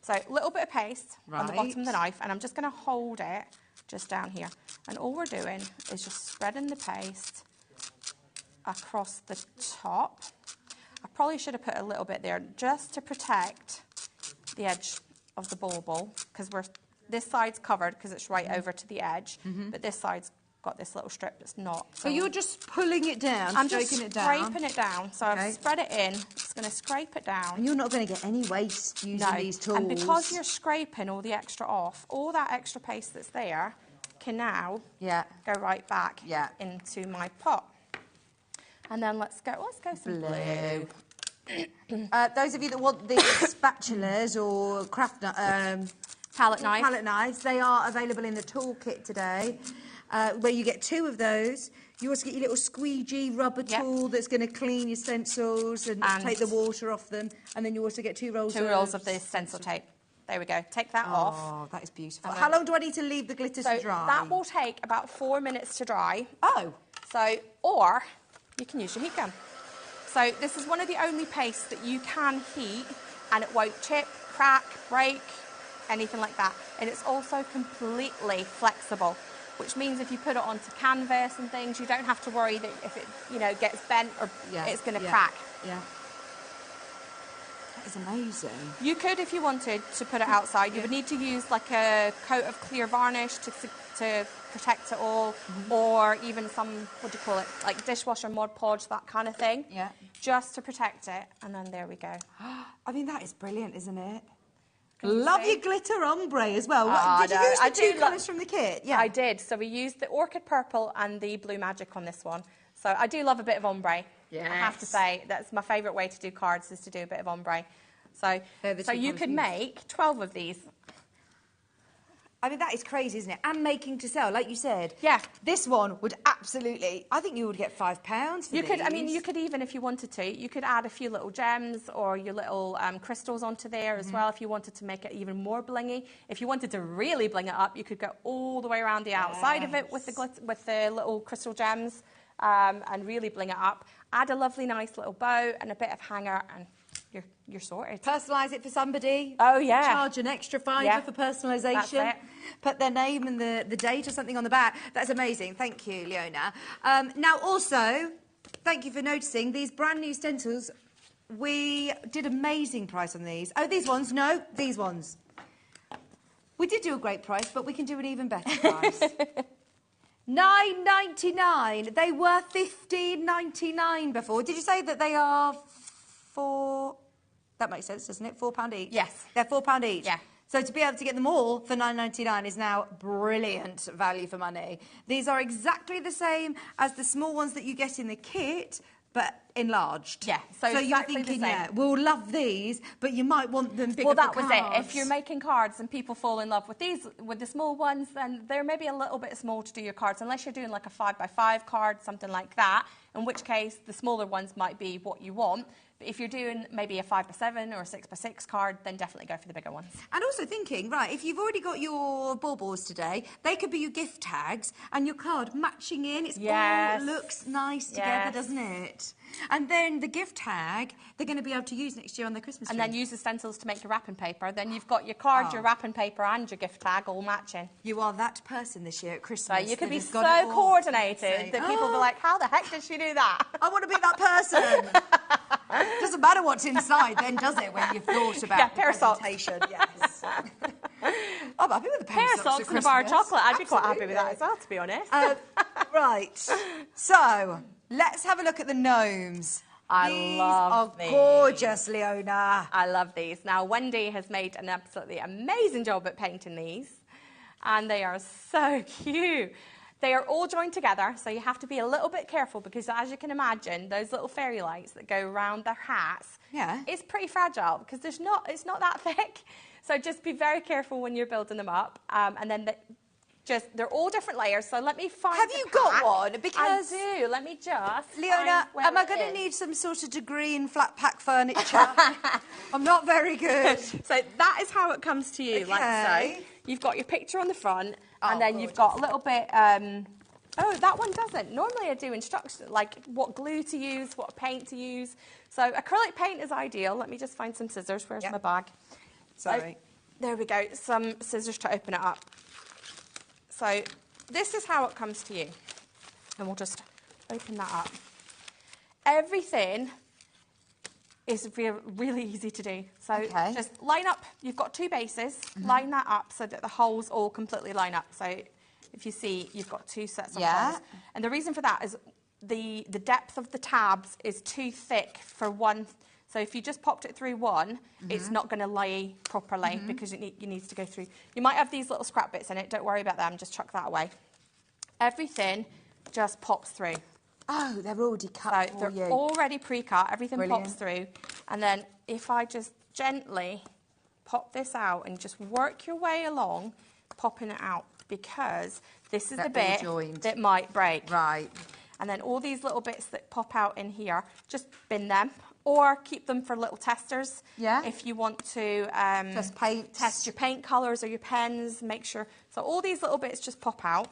So a little bit of paste on the bottom of the knife, and I'm just going to hold it just down here. And all we're doing is just spreading the paste across the top. I probably should have put a little bit there just to protect the edge of the bauble, because this side's covered because it's right over to the edge, but this side's got this little strip that's not. So you're just pulling it down, I'm just scraping it down. So I've spread it in, just going to scrape it down. And you're not going to get any waste using these tools. And because you're scraping all the extra off, all that extra paste that's there can now go right back into my pot. And then let's go some blue. Those of you that want the spatulas or craft palette knives, they are available in the toolkit today, where you get 2 of those. You also get your little squeegee rubber tool that's going to clean your stencils and take the water off them. And then you also get 2 rolls of the stencil tape. There we go. Take that off. Oh, that is beautiful. How long do I need to leave the glitter to dry? That will take about 4 minutes to dry. Oh. So, or you can use your heat gun. So this is one of the only pastes that you can heat and it won't chip, crack, break, anything like that. And it's also completely flexible, which means if you put it onto canvas and things, you don't have to worry that if it, gets bent or it's going to crack. Yeah. That is amazing. You could, if you wanted, to put it outside. You would need to use like a coat of clear varnish to protect it all, or even some, what do you call it, like dishwasher Mod Podge, that kind of thing. Yeah. Just to protect it, and then there we go. I mean, that is brilliant, isn't it? Love your glitter ombre as well. Did you use the two colours from the kit? Yeah, I did. So we used the Orchid Purple and the Blue Magic on this one. So I do love a bit of ombre. Yes. I have to say, that's my favourite way to do cards, is to do a bit of ombre. So you could make 12 of these. I mean, that is crazy, isn't it? And making to sell, like you said. Yeah. This one would absolutely, I think you would get £5 for you these. could, I mean, you could even, if you wanted to, you could add a few little gems or your little crystals onto there as well if you wanted to make it even more blingy. If you wanted to really bling it up, you could go all the way around the outside of it with the little crystal gems and really bling it up. Add a lovely, nice little bow and a bit of hanger, and you're sorted. Personalise it for somebody. Oh, yeah. Charge an extra £5 for personalisation. That's it. Put their name and the date or something on the back. That's amazing. Thank you, Leona. Now, also, thank you for noticing these brand new stencils. We did amazing price on these. Oh, these ones? No, these ones. We did do a great price, but we can do an even better price. £9.99. They were £15.99 before. Did you say that they are that makes sense, doesn't it? £4 each? Yes. They're £4 each? Yeah. So to be able to get them all for £9.99 is now brilliant value for money. These are exactly the same as the small ones that you get in the kit, but enlarged. Yeah, so exactly you're thinking, the same. yeah, we'll love these, but you might want them bigger. Well, that for was cards. it. If you're making cards and people fall in love with these, with the small ones, then they're maybe a little bit small to do your cards, unless you're doing like a 5x5 card, something like that, in which case the smaller ones might be what you want. But if you're doing maybe a 5x7 or a 6x6 card, then definitely go for the bigger ones. And also thinking, right, if you've already got your baubles today, they could be your gift tags and your card matching in. It's all looks nice together, doesn't it? And then the gift tag, they're going to be able to use next year on their Christmas tree. And then use the stencils to make your wrapping paper. Then you've got your card, your wrapping paper and your gift tag all matching. You are that person this year at Christmas. So you could be so coordinated that people be like, how the heck did she do that? I want to be that person. Doesn't matter what's inside then, does it, when you've thought about the presentation? Yes. I'm happy with the pair of socks and a bar of chocolate. I'd be quite happy with that as well, to be honest. Right. So, let's have a look at the gnomes. These are gorgeous, Leona. I love these. Now, Wendy has made an absolutely amazing job at painting these, and they are so cute. They are all joined together, so you have to be a little bit careful because, as you can imagine, those little fairy lights that go around their hats, it's pretty fragile because it's not that thick. So just be very careful when you're building them up. And then they're all different layers. So let me find. Have you got one? Because I do. Let me just. Leona, am I going to need some sort of degree in flat pack furniture? I'm not very good. So that is how it comes to you, like so. You've got your picture on the front, and then you've got a little bit. Oh, that one doesn't. Normally I do instructions, like what glue to use, what paint to use. So acrylic paint is ideal. Let me just find some scissors. Where's my bag? Sorry. There we go. Some scissors to open it up. So this is how it comes to you. And we'll just open that up. Everything is really easy to do. So just line up. You've got two bases. Line that up so that the holes all completely line up. So if you see, you've got two sets of holes. And the reason for that is the depth of the tabs is too thick for one. So if you just popped it through one, it's not going to lay properly because it needs to go through. You might have these little scrap bits in it. Don't worry about them. Just chuck that away. Everything just pops through. Oh, they're already cut for you. They're already pre-cut. Everything pops through. And then if I just gently pop this out and just work your way along, popping it out, because this is the bit that might break. Right. And then all these little bits that pop out in here, just bin them. Or keep them for little testers. Yeah. If you want to just test your paint colours or your pens, make sure. So all these little bits just pop out.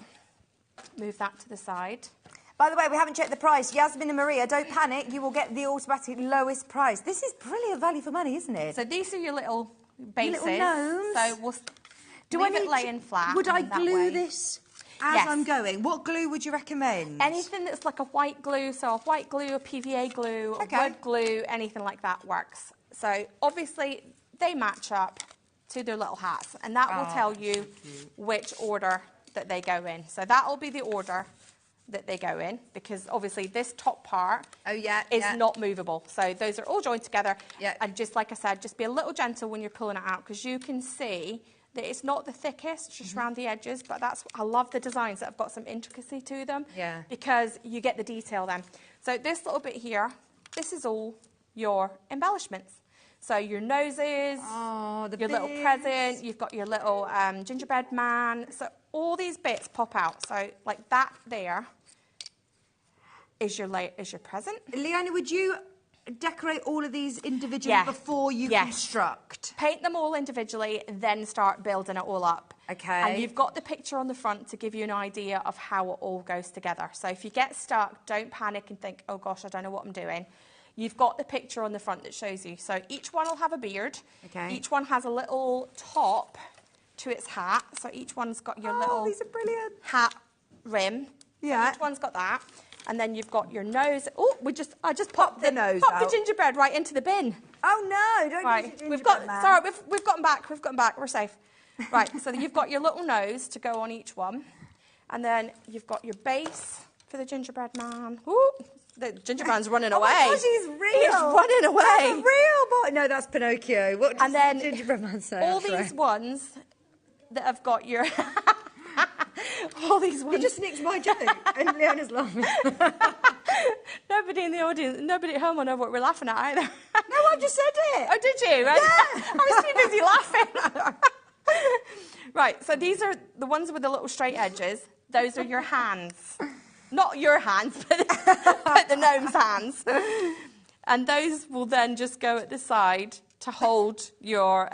Move that to the side. By the way, we haven't checked the price. Yasmin and Maria, don't panic. You will get the automatic lowest price. This is brilliant value for money, isn't it? So these are your little bases. Your little gnomes. So we'll leave it laying flat. Would I glue this as I'm going? What glue would you recommend? Anything that's like a white glue, so a white glue, a PVA glue, a wood glue, anything like that works. So obviously they match up to their little hats, and that will tell you which order that they go in. So that will be the order that they go in, because obviously this top part is not movable. So those are all joined together. And just like I said, just be a little gentle when you're pulling it out, because you can see that it's not the thickest, just around the edges, but I love the designs that have got some intricacy to them, because you get the detail then. So this little bit here, this is all your embellishments. So your noses, your little present, you've got your little gingerbread man. So all these bits pop out. So like that there is your present. Leona, would you decorate all of these individually before you construct? Paint them all individually, then start building it all up. Okay. And you've got the picture on the front to give you an idea of how it all goes together. So if you get stuck, don't panic and think, oh gosh, I don't know what I'm doing. You've got the picture on the front that shows you. So each one will have a beard. Okay. Each one has a little top to its hat. So each one's got your little these are brilliant. Hat rim. Yeah. Each one's got that. And then you've got your nose. Oh, I just popped the nose Popped out. the gingerbread right into the bin. Oh no! Don't use the gingerbread man. Sorry, we've got them back. We've got them back. We're safe. Right. So you've got your little nose to go on each one, and then you've got your base for the gingerbread man. Ooh, the gingerbread's running away. Oh my gosh, he's real. He's running away. That's a real boy. No, that's Pinocchio. What does the gingerbread man say? All these ones that have got your. All these ones. You just nicked my joke, and Leona's laughing. Nobody in the audience, nobody at home will know what we're laughing at either. No, I just said it. Oh, did you? Yeah. I was too busy laughing. Right, so these are the ones with the little straight edges. Those are your hands. Not your hands, but the gnome's hands. And those will then just go at the side to hold your,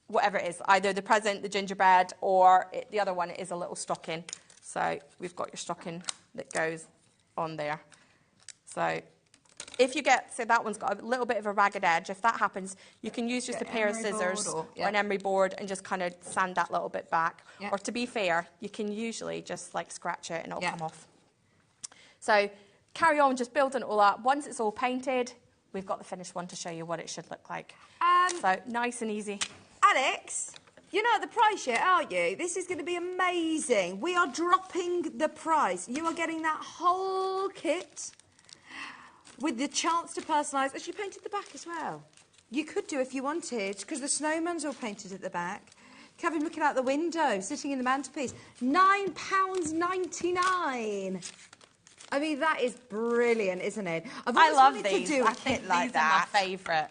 whatever it is, either the present, the gingerbread, or the other one is a little stocking. So we've got your stocking that goes on there. So if you get, so that one's got a little bit of a ragged edge, if that happens, you can use just a pair of scissors or an emery board and just kind of sand that little bit back. Or to be fair, you can usually just like scratch it and it'll come off. So carry on just building it all up. Once it's all painted, we've got the finished one to show you what it should look like. So nice and easy. Alex, you're not at the price yet, are you? This is going to be amazing. We are dropping the price. You are getting that whole kit with the chance to personalise. As you painted the back as well. You could do if you wanted, because the snowman's all painted at the back. Kevin looking out the window, sitting in the mantelpiece. £9.99. I mean, that is brilliant, isn't it? I love these. I think these are my favourite.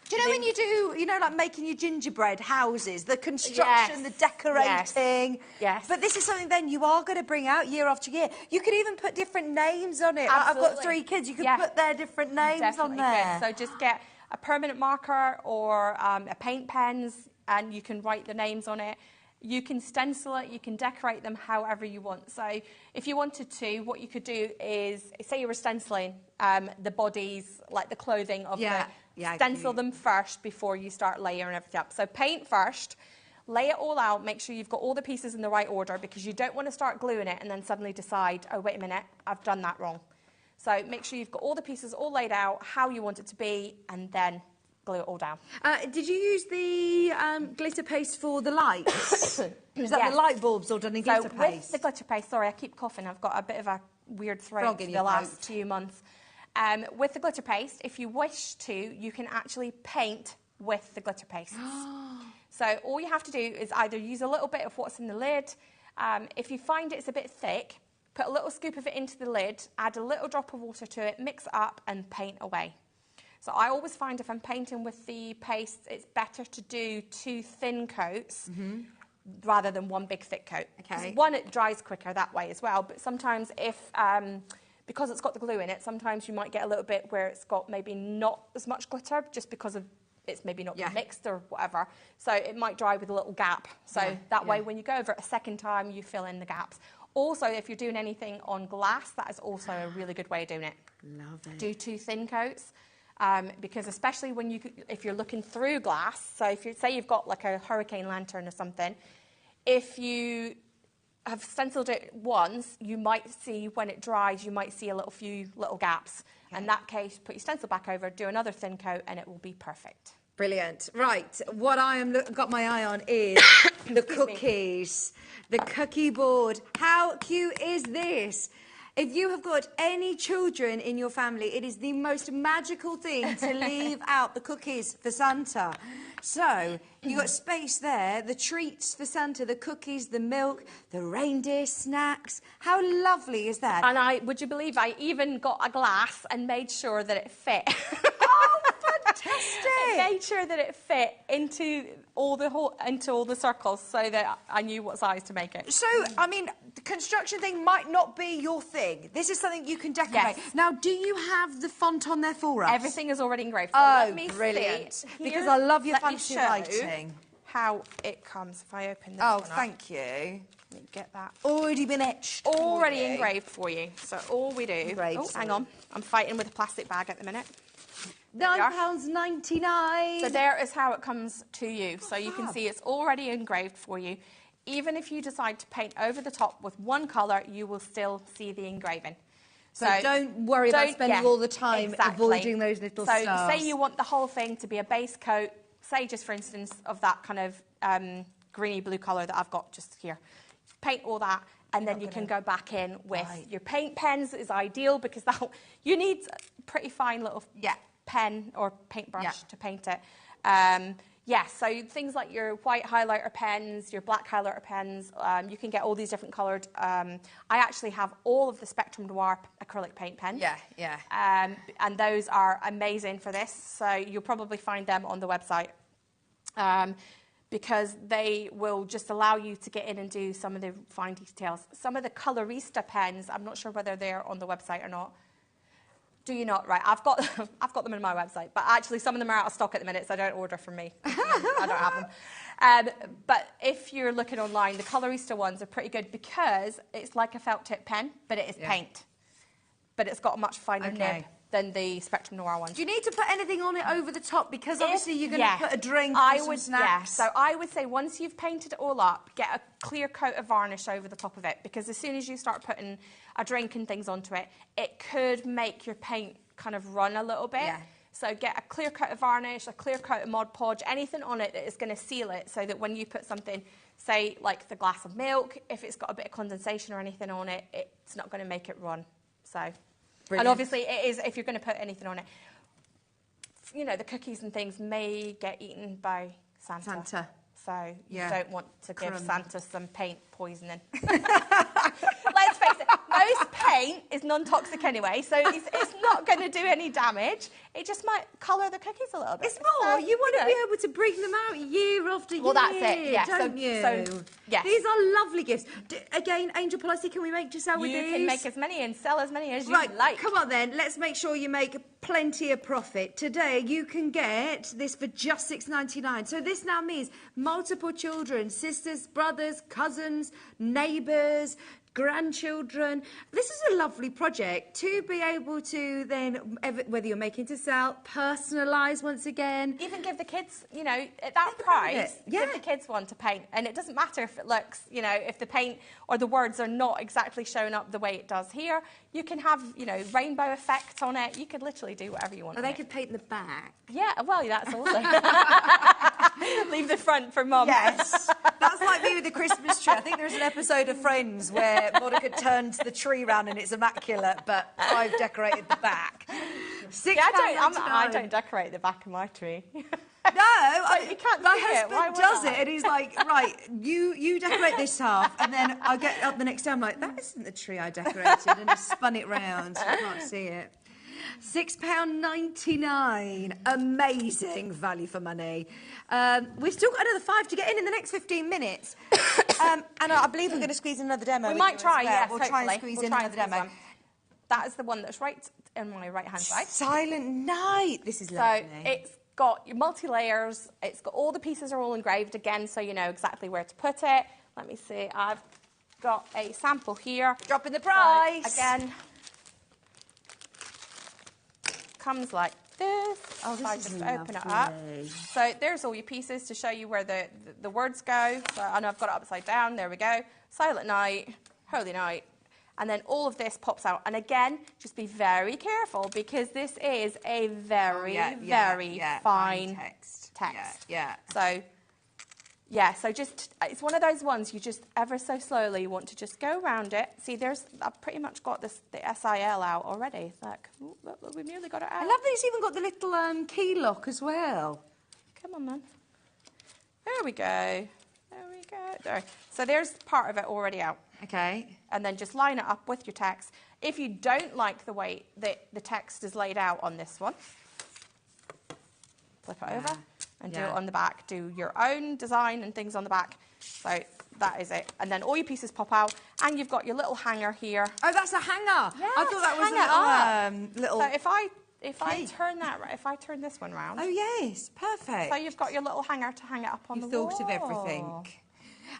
Do you know when you do, like making your gingerbread houses, the construction, the decorating? Yes. But this is something then you are going to bring out year after year. You could even put different names on it. Absolutely. I've got 3 kids. You could put their different names on there. So just get a permanent marker or a paint pens, and you can write the names on it. You can stencil it, you can decorate them however you want. So if you wanted to, what you could do is, say you were stenciling the bodies, like the clothing of stencil them first before you start layering everything up. So paint first, lay it all out, make sure you've got all the pieces in the right order, because you don't want to start gluing it and then suddenly decide, oh, wait a minute, I've done that wrong. So make sure you've got all the pieces all laid out, how you want it to be, and then glue it all down. Did you use the glitter paste for the lights? Is that the light bulbs all done in glitter paste? With the glitter paste, sorry, I keep coughing. I've got a bit of a weird throat for the last 2 months. With the glitter paste, if you wish to, you can actually paint with the glitter paste. So all you have to do is either use a little bit of what's in the lid. If you find it's a bit thick, put a little scoop of it into the lid, add a little drop of water to it, mix it up and paint away. So I always find if I'm painting with the paste, it's better to do 2 thin coats rather than 1 big thick coat. Okay. One, it dries quicker that way as well, but sometimes if, because it's got the glue in it, sometimes you might get a little bit where it's got maybe not as much glitter just because of it's maybe not mixed or whatever. So it might dry with a little gap. So that way when you go over it a second time, you fill in the gaps. Also, if you're doing anything on glass, that is also a really good way of doing it. Love it. Do 2 thin coats. Because especially when if you're looking through glass, so if you say you've got like a hurricane lantern or something, if you have stenciled it once, you might see when it dries, you might see a few little gaps. In that case, put your stencil back over, do another thin coat, and it will be perfect. Brilliant. Right, what I am got my eye on is the cookies, the cookie board. How cute is this? If you have got any children in your family, it is the most magical thing to leave out the cookies for Santa. So, you've got space there, the treats for Santa, the cookies, the milk, the reindeer snacks. How lovely is that? And would you believe I even got a glass and made sure that it fit. Oh, fantastic! I made sure that it fit into all the circles so that I knew what size to make it. So, I mean, the construction thing might not be your thing. This is something you can decorate. Yes. Now, do you have the font on there for us? Everything is already engraved. So Oh, let me brilliant. see. Because I love your Let me fancy show writing. how it comes. If I open this Oh, one up, thank you. let me get that. Already been etched. Already engraved for you. So all we do... Engraved, oh, hang on. I'm fighting with a plastic bag at the minute. £9.99. So there is how it comes to you. So you can see it's already engraved for you. Even if you decide to paint over the top with one colour, you will still see the engraving. So don't worry about spending all the time avoiding those little stars. So say you want the whole thing to be a base coat, say just for instance of that kind of greeny blue colour that I've got just here. Paint all that and then you can go back in with your paint pens is ideal because you need a pretty fine little pen or paintbrush to paint it. So things like your white highlighter pens, your black highlighter pens, you can get all these different coloured. I actually have all of the Spectrum Noir acrylic paint pens. And those are amazing for this, so you'll probably find them on the website. Because they will just allow you to get in and do some of the fine details. Some of the Colorista pens, I'm not sure whether they're on the website or not. Do you not? Right, I've got them in my website, but actually some of them are out of stock at the minute, so don't order from me. I don't have them. But if you're looking online, the Colorista ones are pretty good because it's like a felt tip pen, but it is paint. But it's got a much finer nib than the Spectrum Noir ones. Do you need to put anything on it over the top? Because obviously you're going to put a drink or some snacks. So I would say once you've painted it all up, get a clear coat of varnish over the top of it, because as soon as you start putting a drink and things onto it, it could make your paint kind of run a little bit. So get a clear coat of varnish, a clear coat of Mod Podge, anything on it that is going to seal it so that when you put something, say like the glass of milk, if it's got a bit of condensation or anything on it, it's not going to make it run. So... Brilliant. And obviously it is, if you're going to put anything on it, you know, the cookies and things may get eaten by Santa. So you don't want to give Santa some paint poisoning. Let's face it, most paint is non-toxic anyway, so it's not going to do any damage. It just might colour the cookies a little bit. It's more, you want to be able to bring them out year after year. Well, that's it, don't you? So, yes. These are lovely gifts. Again, Angel Policy, can we make just out with these? You can make as many and sell as many as you like. Right, come on then, let's make sure you make plenty of profit. Today, you can get this for just $6.99. So this now means multiple children, sisters, brothers, cousins, neighbours, grandchildren. This is a lovely project to be able to then, whether you're making to sell, personalise once again. Even give the kids, you know, at that price, give the kids one to paint. And it doesn't matter if it looks, you know, if the paint or the words are not exactly showing up the way it does here. You can have, you know, rainbow effect on it. You could literally do whatever you want. Or they could paint the back. Yeah, well, that's also. Leave the front for Mum. Yes. That's like me with the Christmas tree. I think there's an episode of Friends where Monica turns the tree round and it's immaculate, but I've decorated the back. I don't decorate the back of my tree. No, you can't my see husband does it, and he's like, right, you decorate this half, and then I get up the next day, I'm like, that isn't the tree I decorated, and he spun it round, so I can't see it. £6.99, amazing value for money. We've still got another 5 to get in the next 15 minutes. And I believe we're going to squeeze in another demo. We might try, yes, We'll try and squeeze in another demo. That is the one that's right in my right-hand side. Silent Night. This is lovely. So it's got your multi-layers. It's got all the pieces are all engraved again, so you know exactly where to put it. Let me see. I've got a sample here. Dropping the price. So, again, comes like this. Oh, this I is just lovely. open it up. So there's all your pieces to show you where the words go. So I know I've got it upside down. There we go. Silent Night, Holy Night. And then all of this pops out. And again, just be very careful because this is a very, very fine text. Yeah. So, yeah, so just, it's one of those ones you just ever so slowly want to just go around it. See, I've pretty much got the SIL out already. Like, ooh, look, we've nearly got it out. I love that it's even got the little key lock as well. Come on, man. There we go. There we go. There. So there's part of it already out. Okay. And then just line it up with your text. If you don't like the way that the text is laid out on this one, flip it over and do it on the back. Do your own design and things on the back. So that is it. And then all your pieces pop out, and you've got your little hanger here. Oh, that's a hanger. Yeah, I thought that was a little. So if I turn this one round. Oh yes, perfect. So you've got your little hanger to hang it up on the wall. wall. Thought of everything.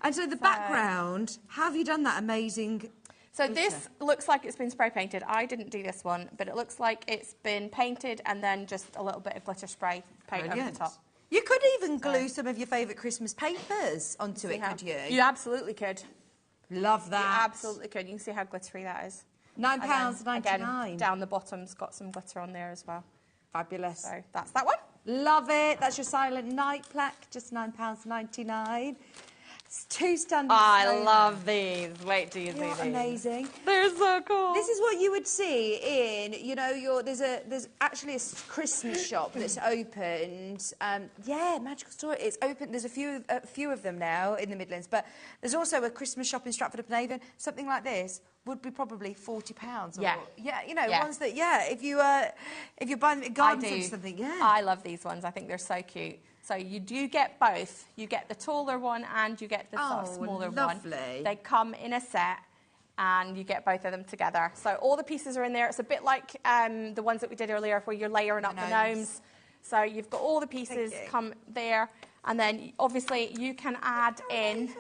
And so the background, how have you done that amazing? So this looks like it's been spray painted. I didn't do this one, but it looks like it's been painted and then just a little bit of glitter spray paint over the top. You could even glue some of your favourite Christmas papers onto it, could you? You absolutely could. Love that. You absolutely could. You can see how glittery that is. £9.99. Again, down the bottom's got some glitter on there as well. Fabulous. So that's that one. Love it. That's your Silent Night plaque, just £9.99. It's two standing. I love these. Wait till you see these. Amazing. They're so cool. This is what you would see in, you know, there's actually a Christmas shop that's opened. Magical Store. It's open. There's a few of them now in the Midlands, but there's also a Christmas shop in Stratford-upon-Avon. Something like this would be probably £40. Yeah. You know, ones that if you're buying them at garden centre or something. Yeah. I love these ones. I think they're so cute. So you do get both. You get the taller one and you get the sort of smaller lovely. one. They come in a set and you get both of them together. So all the pieces are in there. It's a bit like the ones that we did earlier where you're layering up the gnomes. So you've got all the pieces come there. And then obviously you can add in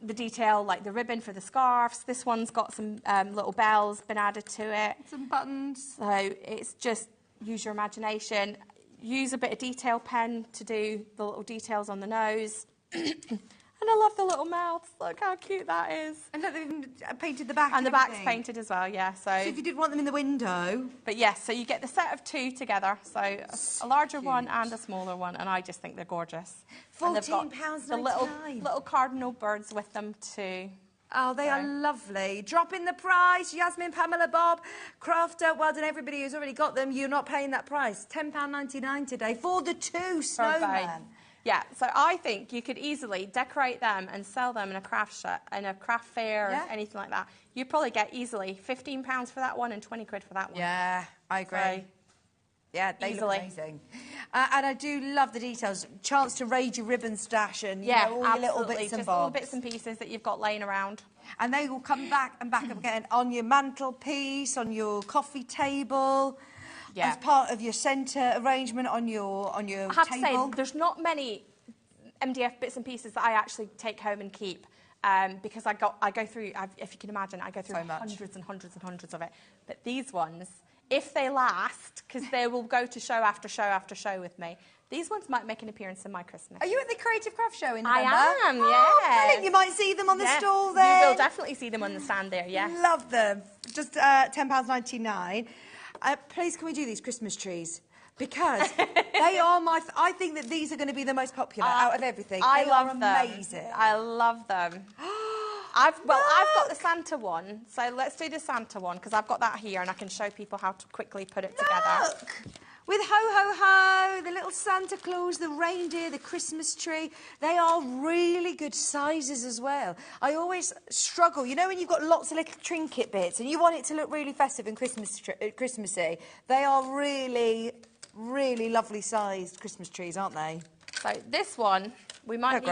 the detail like the ribbon for the scarves. This one's got some little bells been added to it. Some buttons. So it's just use your imagination. Use a bit of detail pen to do the little details on the nose. And I love the little mouth. Look how cute that is. And look, they've painted the back. And the back's painted as well, yeah. So if you did want them in the window. But yes, so you get the set of two together. So a larger one and a smaller one. And I just think they're gorgeous. £14.99. The little cardinal birds with them too. Oh, they are lovely. Dropping the price. Yasmin, Pamela, Bob, Crafter. Well done, everybody who's already got them. You're not paying that price. £10.99 today for the two snowmen. Yeah, so I think you could easily decorate them and sell them in a craft fair or anything like that. You'd probably get easily £15 for that one and 20 quid for that one. Yeah, I agree. So, yeah, they look amazing. And I do love the details. Chance to raid your ribbon stash and all your little bits and bobs. Just all the bits and pieces that you've got laying around. And they will come back and back up again on your mantelpiece, on your coffee table, as part of your centre arrangement on your table. I have to say, there's not many MDF bits and pieces that I actually take home and keep. Because I go through, if you can imagine, I go through hundreds and hundreds and hundreds of it. But these ones, if they last, because they will go to show after show after show with me, these ones might make an appearance in my Christmas. Are you at the Creative Craft Show in November? I am, yes. You might see them on the stall there. You will definitely see them on the stand there, yes. Love them. Just £10.99. Please, can we do these Christmas trees? Because they are I think that these are going to be the most popular out of everything. I love them. Amazing. I love them. I've got the Santa one, so let's do the Santa one because I've got that here and I can show people how to quickly put it together. With ho ho ho, the little Santa Claus, the reindeer, the Christmas tree, they are really good sizes as well. I always struggle, you know, when you've got lots of little trinket bits and you want it to look really festive and Christmassy. They are really, really lovely sized Christmas trees, aren't they? So this one, we might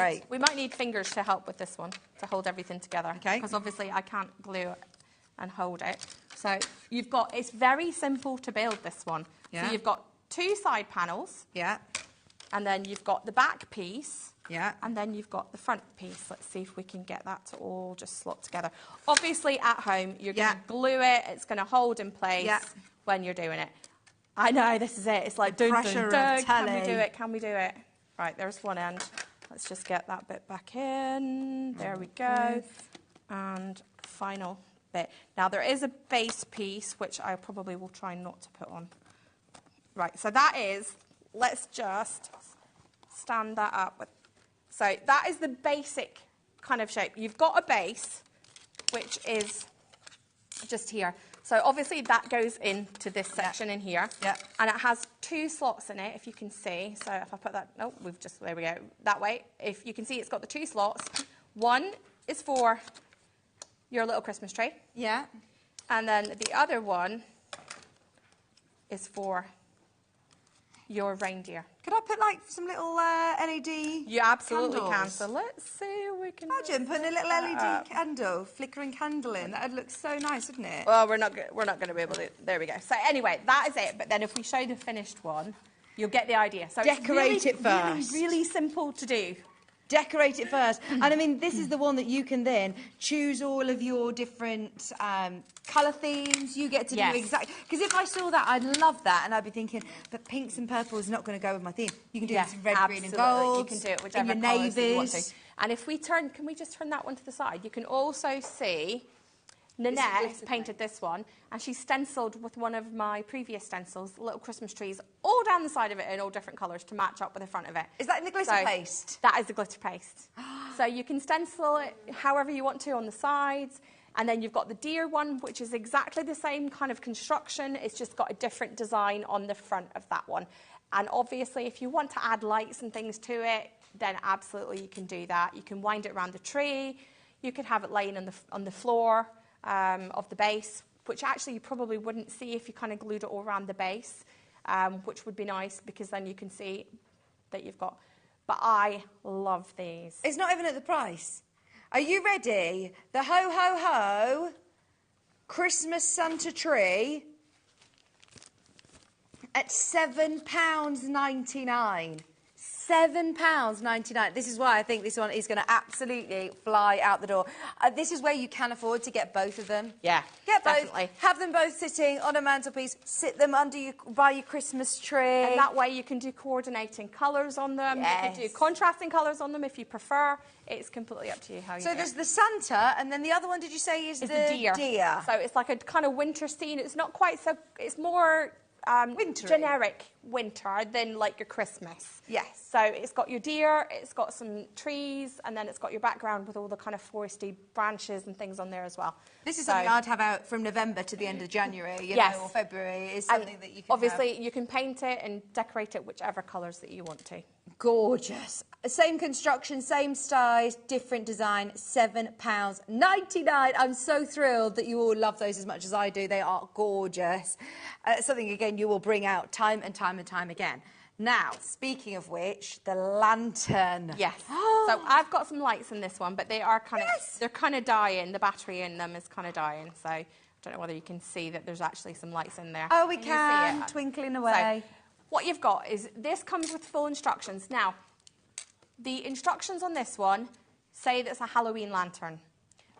need fingers to help with this one to hold everything together. Okay. Because obviously I can't glue it and hold it. So you've got, it's very simple to build this one. Yeah. So you've got two side panels. Yeah. And then you've got the back piece. Yeah. And then you've got the front piece. Let's see if we can get that to all just slot together. Obviously at home, you're going to glue it. It's going to hold in place when you're doing it. I know, this is it. It's like, dun, pressure dun, of dun. Can we telly. do it? Can we do it? Right, there's one end. Let's just get that bit back in. There we go. And final bit. Now, there is a base piece, which I probably will try not to put on. Right, so that is, let's just stand that up. So that is the basic kind of shape. You've got a base, which is just here. So obviously that goes into this section in here. Yeah. And it has 2 slots in it, if you can see. So if I put that, oh, there we go, that way. If you can see, it's got the 2 slots. One is for your little Christmas tree. Yeah. And then the other one is for your reindeer. Could I put like some little LED You absolutely candles? can. So let's see if we can... Imagine putting a little LED candle, flickering candle in. That'd look so nice, wouldn't it? Well, we're not going to be able to... There we go. So anyway, that is it. But then if we show the finished one, you'll get the idea. So Decorate it first. Really, really simple to do. Decorate it first. And I mean, this is the one that you can then choose all of your different colour themes. You get to do exactly... Because if I saw that, I'd love that. And I'd be thinking, but pinks and purples is not going to go with my theme. You can do this in red, green and gold. You can do it whichever colours you want to. And if we turn... Can we just turn that one to the side? You can also see... Nanette has painted this one, and she stenciled with one of my previous stencils, little Christmas trees, all down the side of it in all different colours to match up with the front of it. Is that in the glitter paste? That is the glitter paste. So you can stencil it however you want to on the sides, and then you've got the deer one, which is exactly the same kind of construction. It's just got a different design on the front of that one. And obviously, if you want to add lights and things to it, then absolutely you can do that. You can wind it around the tree. You could have it laying on the floor. Of the base, which actually you probably wouldn't see if you kind of glued it all around the base, which would be nice because then you can see that you've got. But I love these. It's not even at the price. Are you ready? The Ho Ho Ho Christmas Santa tree at £7.99. £7.99. This is why I think this one is going to absolutely fly out the door. This is where you can afford to get both of them. Yeah, get both. definitely. Have them both sitting on a mantelpiece. Sit them by your Christmas tree. And that way you can do coordinating colours on them. Yes. You can do contrasting colours on them if you prefer. It's completely up to you how you do it. So there's the Santa, and then the other one, did you say, is the deer? So it's like a kind of winter scene. It's not quite so... It's more... generic winter than like your Christmas. Yes. So it's got your deer, it's got some trees, and then it's got your background with all the kind of foresty branches and things on there as well. This is something I'd have out from November to the end of January, you know, or February. Is something that you can obviously you can paint it and decorate it whichever colours that you want to. Gorgeous. Same construction, same size, different design, £7.99. I'm so thrilled that you all love those as much as I do. They are gorgeous. Something, again, you will bring out time and time and time again. Now, speaking of which, the lantern. Yes. So I've got some lights in this one, but they are kind of, they're kind of dying. The battery in them is kind of dying. So I don't know whether you can see that there's actually some lights in there. Oh, we can. Twinkling away. So, what you've got is, this comes with full instructions. Now, the instructions on this one say that it's a Halloween lantern.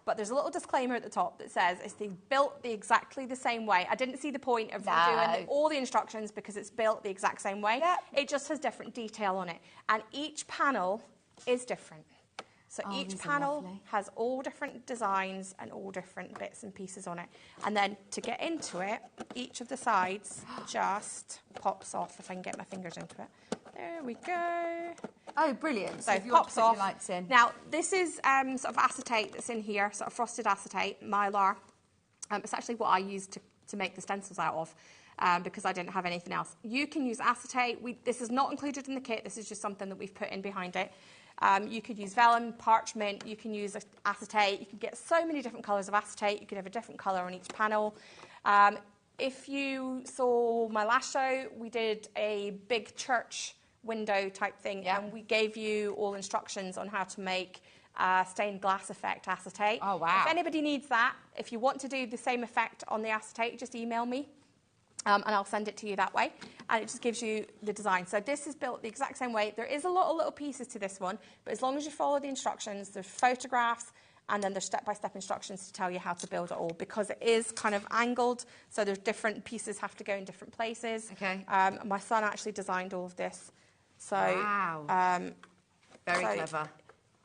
But there's a little disclaimer at the top that says it's built exactly the same way. I didn't see the point of doing all the instructions because it's built the exact same way. Yep. It just has different detail on it. And each panel is different. So each panel has all different designs and all different bits and pieces on it. And then to get into it, each of the sides just pops off, if I can get my fingers into it. There we go. Oh, brilliant. So it pops off. Lights in. Now, this is sort of acetate that's in here, sort of frosted acetate, mylar. It's actually what I used to make the stencils out of because I didn't have anything else. You can use acetate. This is not included in the kit. This is just something that we've put in behind it. You could use vellum, parchment. You can use acetate. You can get so many different colours of acetate. You could have a different colour on each panel. If you saw my last show, we did a big church window type thing, and we gave you all instructions on how to make stained glass effect acetate. Oh, wow. If anybody needs that, if you want to do the same effect on the acetate, just email me. And I'll send it to you that way, and it just gives you the design. So this is built the exact same way. There is a lot of little pieces to this one, but as long as you follow the instructions, there's photographs, and then there's step-by-step instructions to tell you how to build it all, because it is kind of angled, so there's different pieces have to go in different places. Okay. My son actually designed all of this. So, wow. Very clever.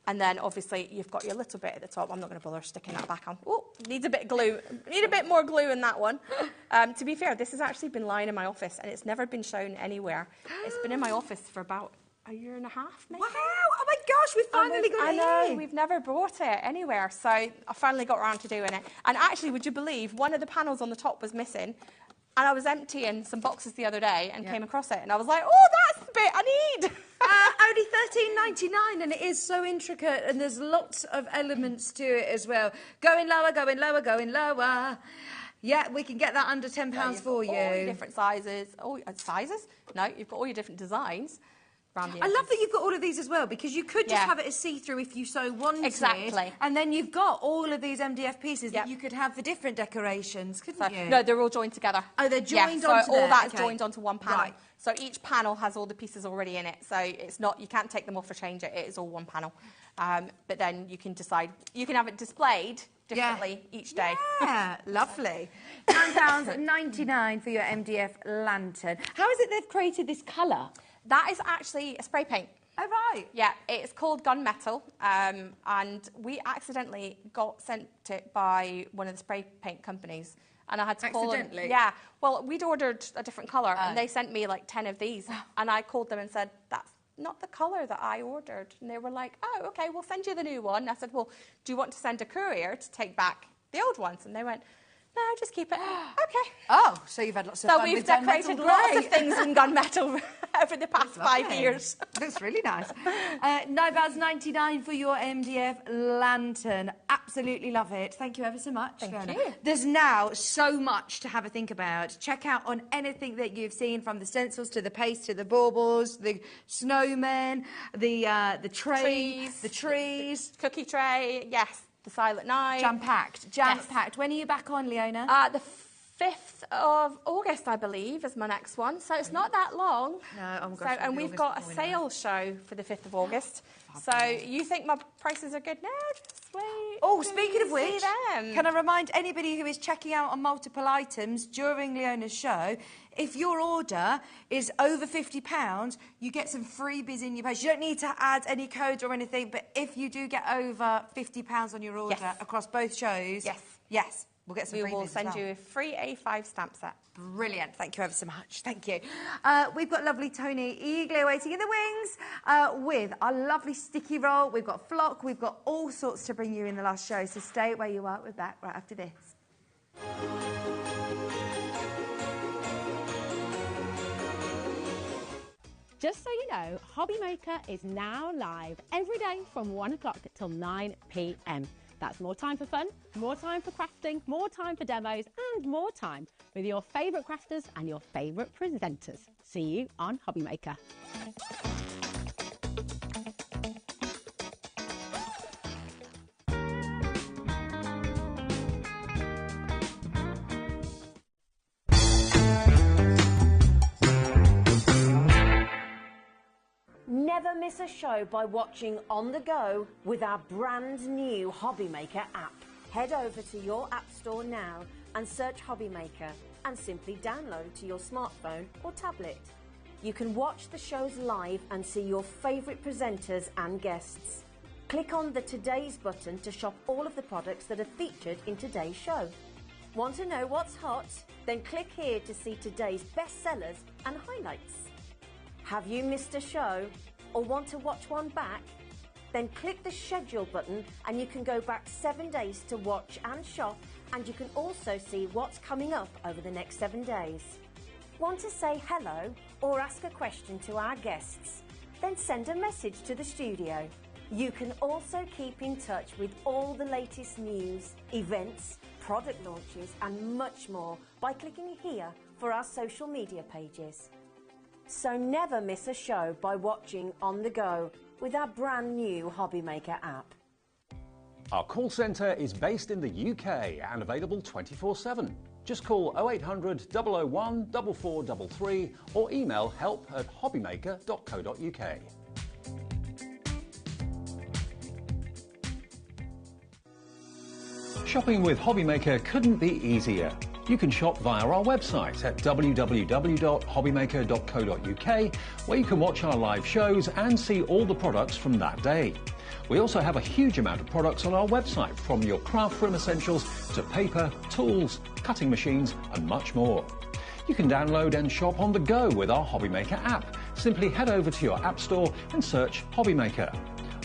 And then obviously you've got your little bit at the top. I'm not going to bother sticking that back on. Oh, needs a bit of glue. Need a bit more glue in that one. To be fair, this has actually been lying in my office and it's never been shown anywhere. It's been in my office for about a year and a half, maybe. Wow! Oh my gosh, we finally got it here. I know, we've never brought it anywhere, so I finally got around to doing it. And actually, would you believe, one of the panels on the top was missing, and I was emptying some boxes the other day and came across it, and I was like, oh, that's the bit I need. Only $13.99, and it is so intricate, and there's lots of elements to it as well. Going lower, going lower, going lower. Yeah, we can get that under £10 for you. All your different sizes. Oh, sizes? No, you've got all your different designs. I love that you've got all of these as well, because you could just have it as see-through if you so wanted. Exactly. And then you've got all of these MDF pieces that you could have for different decorations, couldn't you? No, they're all joined together. Oh, they're joined onto onto so all that that's joined onto one panel. Right. So each panel has all the pieces already in it. So it's not, you can't take them off or change it. It is all one panel. But then you can decide, you can have it displayed differently each day. Yeah, lovely. £9.99 for your MDF lantern. How is it they've created this colour? That is actually a spray paint. Oh, right. Yeah, it's called gunmetal, and we accidentally got sent it by one of the spray paint companies. And I had to call them. Accidentally? Yeah. Well, we'd ordered a different colour, and they sent me like 10 of these. And I called them and said, that's not the colour that I ordered. And they were like, oh, OK, we'll send you the new one. And I said, well, do you want to send a courier to take back the old ones? And they went, no, just keep it. OK. Oh, so you've had lots of fun So we've with decorated lots of things in gunmetal over the past 5 years. Looks really nice. £9.99 for your MDF lantern. Absolutely love it. Thank you ever so much. Thank you. There's now so much to have a think about. Check out on anything that you've seen, from the stencils to the paste to the baubles, the snowmen, the trays, the trees. Cookie tray, yes. The Silent Night. Jam-packed. Jam-packed. When are you back on, Leona? The 5th of August, I believe, is my next one. So it's not that long. No, oh my gosh. And we've got a sales show for the 5th of August. So you think my prices are good now? Just wait. Oh, speaking of which, them. Can I remind anybody who is checking out on multiple items during Leona's show, if your order is over £50, you get some freebies in your post. You don't need to add any codes or anything, but if you do get over £50 on your order across both shows, we'll get some freebies. We will send you a free A5 stamp set. Brilliant. Thank you ever so much. Thank you. We've got lovely Tony eagerly waiting in the wings with our lovely sticky roll. We've got flock. We've got all sorts to bring you in the last show, so stay where you are. We're back right after this. Just so you know, HobbyMaker is now live every day from 1 o'clock till 9 p.m. That's more time for fun, more time for crafting, more time for demos, and more time with your favourite crafters and your favourite presenters. See you on HobbyMaker. Never miss a show by watching on the go with our brand new HobbyMaker app. Head over to your app store now and search HobbyMaker and simply download to your smartphone or tablet. You can watch the shows live and see your favourite presenters and guests. Click on the Today's button to shop all of the products that are featured in today's show. Want to know what's hot? Then click here to see today's bestsellers and highlights. Have you missed a show or want to watch one back? Then click the schedule button and you can go back 7 days to watch and shop, and you can also see what's coming up over the next 7 days. Want to say hello or ask a question to our guests? Then send a message to the studio. You can also keep in touch with all the latest news, events, product launches and much more by clicking here for our social media pages. So never miss a show by watching on the go with our brand new HobbyMaker app. Our call centre is based in the UK and available 24/7. Just call 0800 001 4433 or email help@hobbymaker.co.uk. Shopping with HobbyMaker couldn't be easier. You can shop via our website at www.hobbymaker.co.uk, where you can watch our live shows and see all the products from that day. We also have a huge amount of products on our website, from your craft room essentials to paper, tools, cutting machines and much more. You can download and shop on the go with our HobbyMaker app. Simply head over to your app store and search HobbyMaker.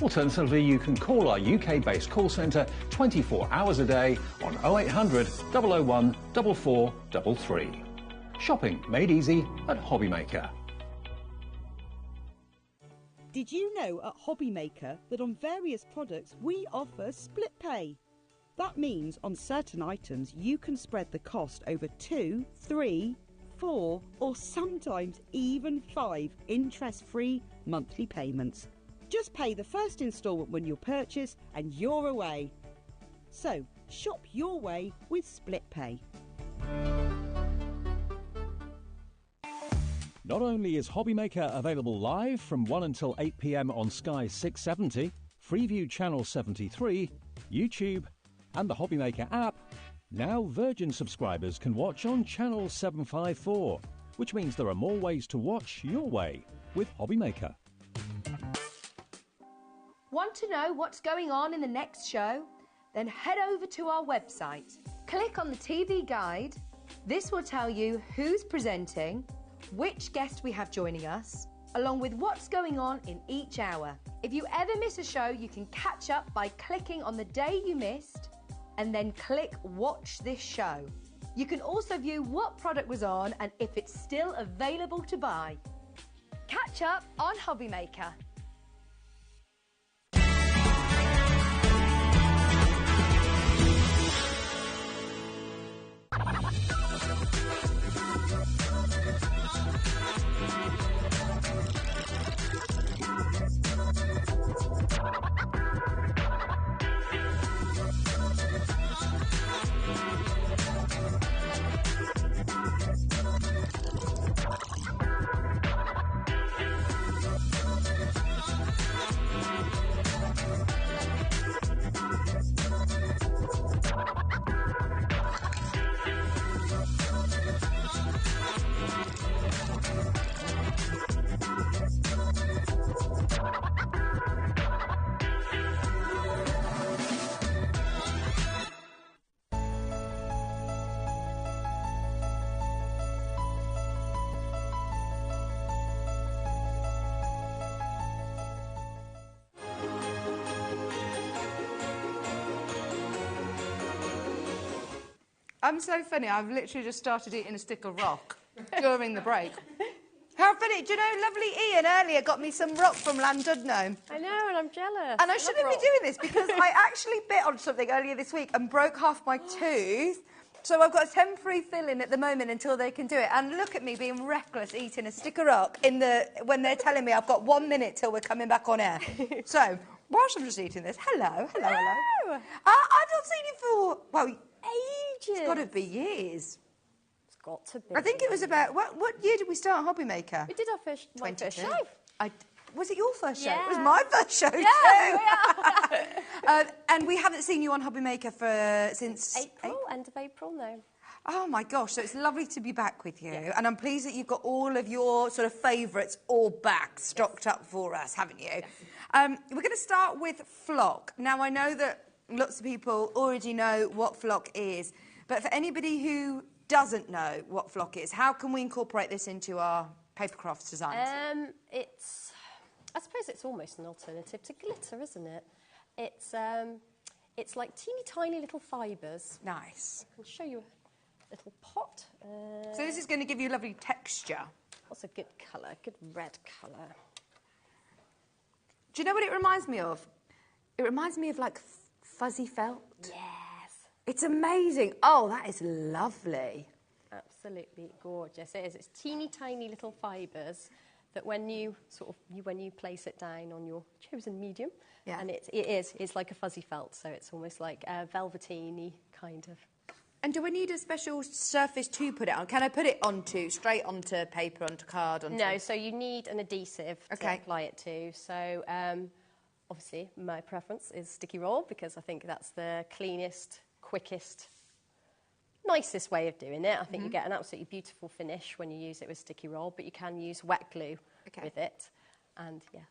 Alternatively, you can call our UK-based call centre 24 hours a day on 0800 001 4433. Shopping made easy at HobbyMaker. Did you know at HobbyMaker that on various products we offer split pay? That means on certain items you can spread the cost over 2, 3, 4 or sometimes even 5 interest-free monthly payments. Just pay the first instalment when you purchase and you're away. So, shop your way with split pay. Not only is HobbyMaker available live from 1 until 8 p.m. on Sky 670, Freeview Channel 73, YouTube and the HobbyMaker app, now Virgin subscribers can watch on Channel 754, which means there are more ways to watch your way with HobbyMaker. Want to know what's going on in the next show? Then head over to our website. Click on the TV guide. This will tell you who's presenting, which guest we have joining us, along with what's going on in each hour. If you ever miss a show, you can catch up by clicking on the day you missed and then click Watch This Show. You can also view what product was on and if it's still available to buy. Catch up on HobbyMaker. I'm so funny, I've literally just started eating a stick of rock during the break. How funny. Do you know, lovely Ian earlier got me some rock from Llandudno. I know, and I'm jealous. And I shouldn't be doing this because I actually bit on something earlier this week and broke half my tooth. So I've got a temporary fill-in at the moment until they can do it. And look at me being reckless eating a stick of rock when they're telling me I've got 1 minute till we're coming back on air. So, whilst I'm just eating this, hello. I've not seen you for, well, ages. It's got to be years. It's got to be. I think it was about, what year did we start HobbyMaker? We did our first show. Was it your first show? Yeah. It was my first show too. Yeah. And we haven't seen you on HobbyMaker since April, end of April, no. Oh my gosh, so it's lovely to be back with you. Yeah. And I'm pleased that you've got all of your sort of favourites all back, stocked up for us, haven't you? Yes. We're going to start with Flock. Now, I know that lots of people already know what Flock is, but for anybody who doesn't know what Flock is, how can we incorporate this into our paper crafts designs? I suppose it's almost an alternative to glitter, isn't it? It's like teeny tiny little fibres. Nice. I can show you a little pot. So this is going to give you a lovely texture. What's a good colour? Good red colour. Do you know what it reminds me of? It reminds me of like fuzzy felt. Yes. It's amazing. Oh, that is lovely. Absolutely gorgeous. It is. It's teeny tiny little fibres that when you place it down on your chosen medium, and it's like a fuzzy felt, so it's almost like a velveteeny kind of. And do I need a special surface to put it on? Can I put it straight onto paper, onto card? No, so you need an adhesive to apply it to. So obviously my preference is sticky roll because I think that's the cleanest, quickest, nicest way of doing it. I think you get an absolutely beautiful finish when you use it with sticky roll, but you can use wet glue with it. And yes.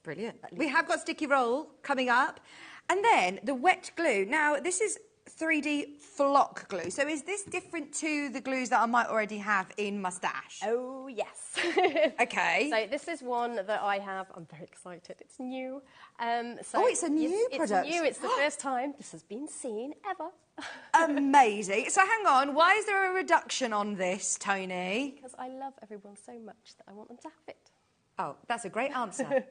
Brilliant. We have got sticky roll coming up. And then the wet glue. Now, this is 3D flock glue. So is this different to the glues that I might already have in my stash? Oh, yes. Okay. So this is one that I have. I'm very excited. It's new. It's a new product. It's new. It's the first time this has been seen ever. Amazing. So hang on. Why is there a reduction on this, Tony? Because I love everyone so much that I want them to have it. Oh, that's a great answer.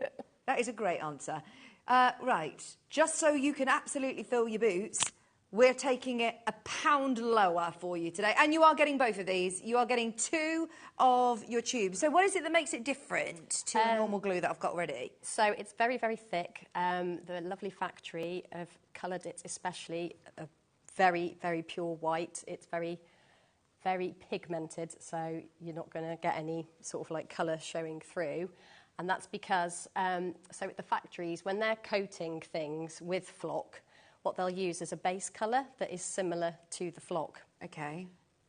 That is a great answer. Right. Just so you can absolutely fill your boots, we're taking it £1 lower for you today. And you are getting both of these. You are getting 2 of your tubes. So what is it that makes it different to a normal glue that I've got ready? So it's very, very thick. The lovely factory have coloured it especially a very, very pure white. It's very, very pigmented, so you're not going to get any sort of like colour showing through. And that's because, so at the factories, when they're coating things with flock, what they'll use is a base colour that is similar to the flock. Okay.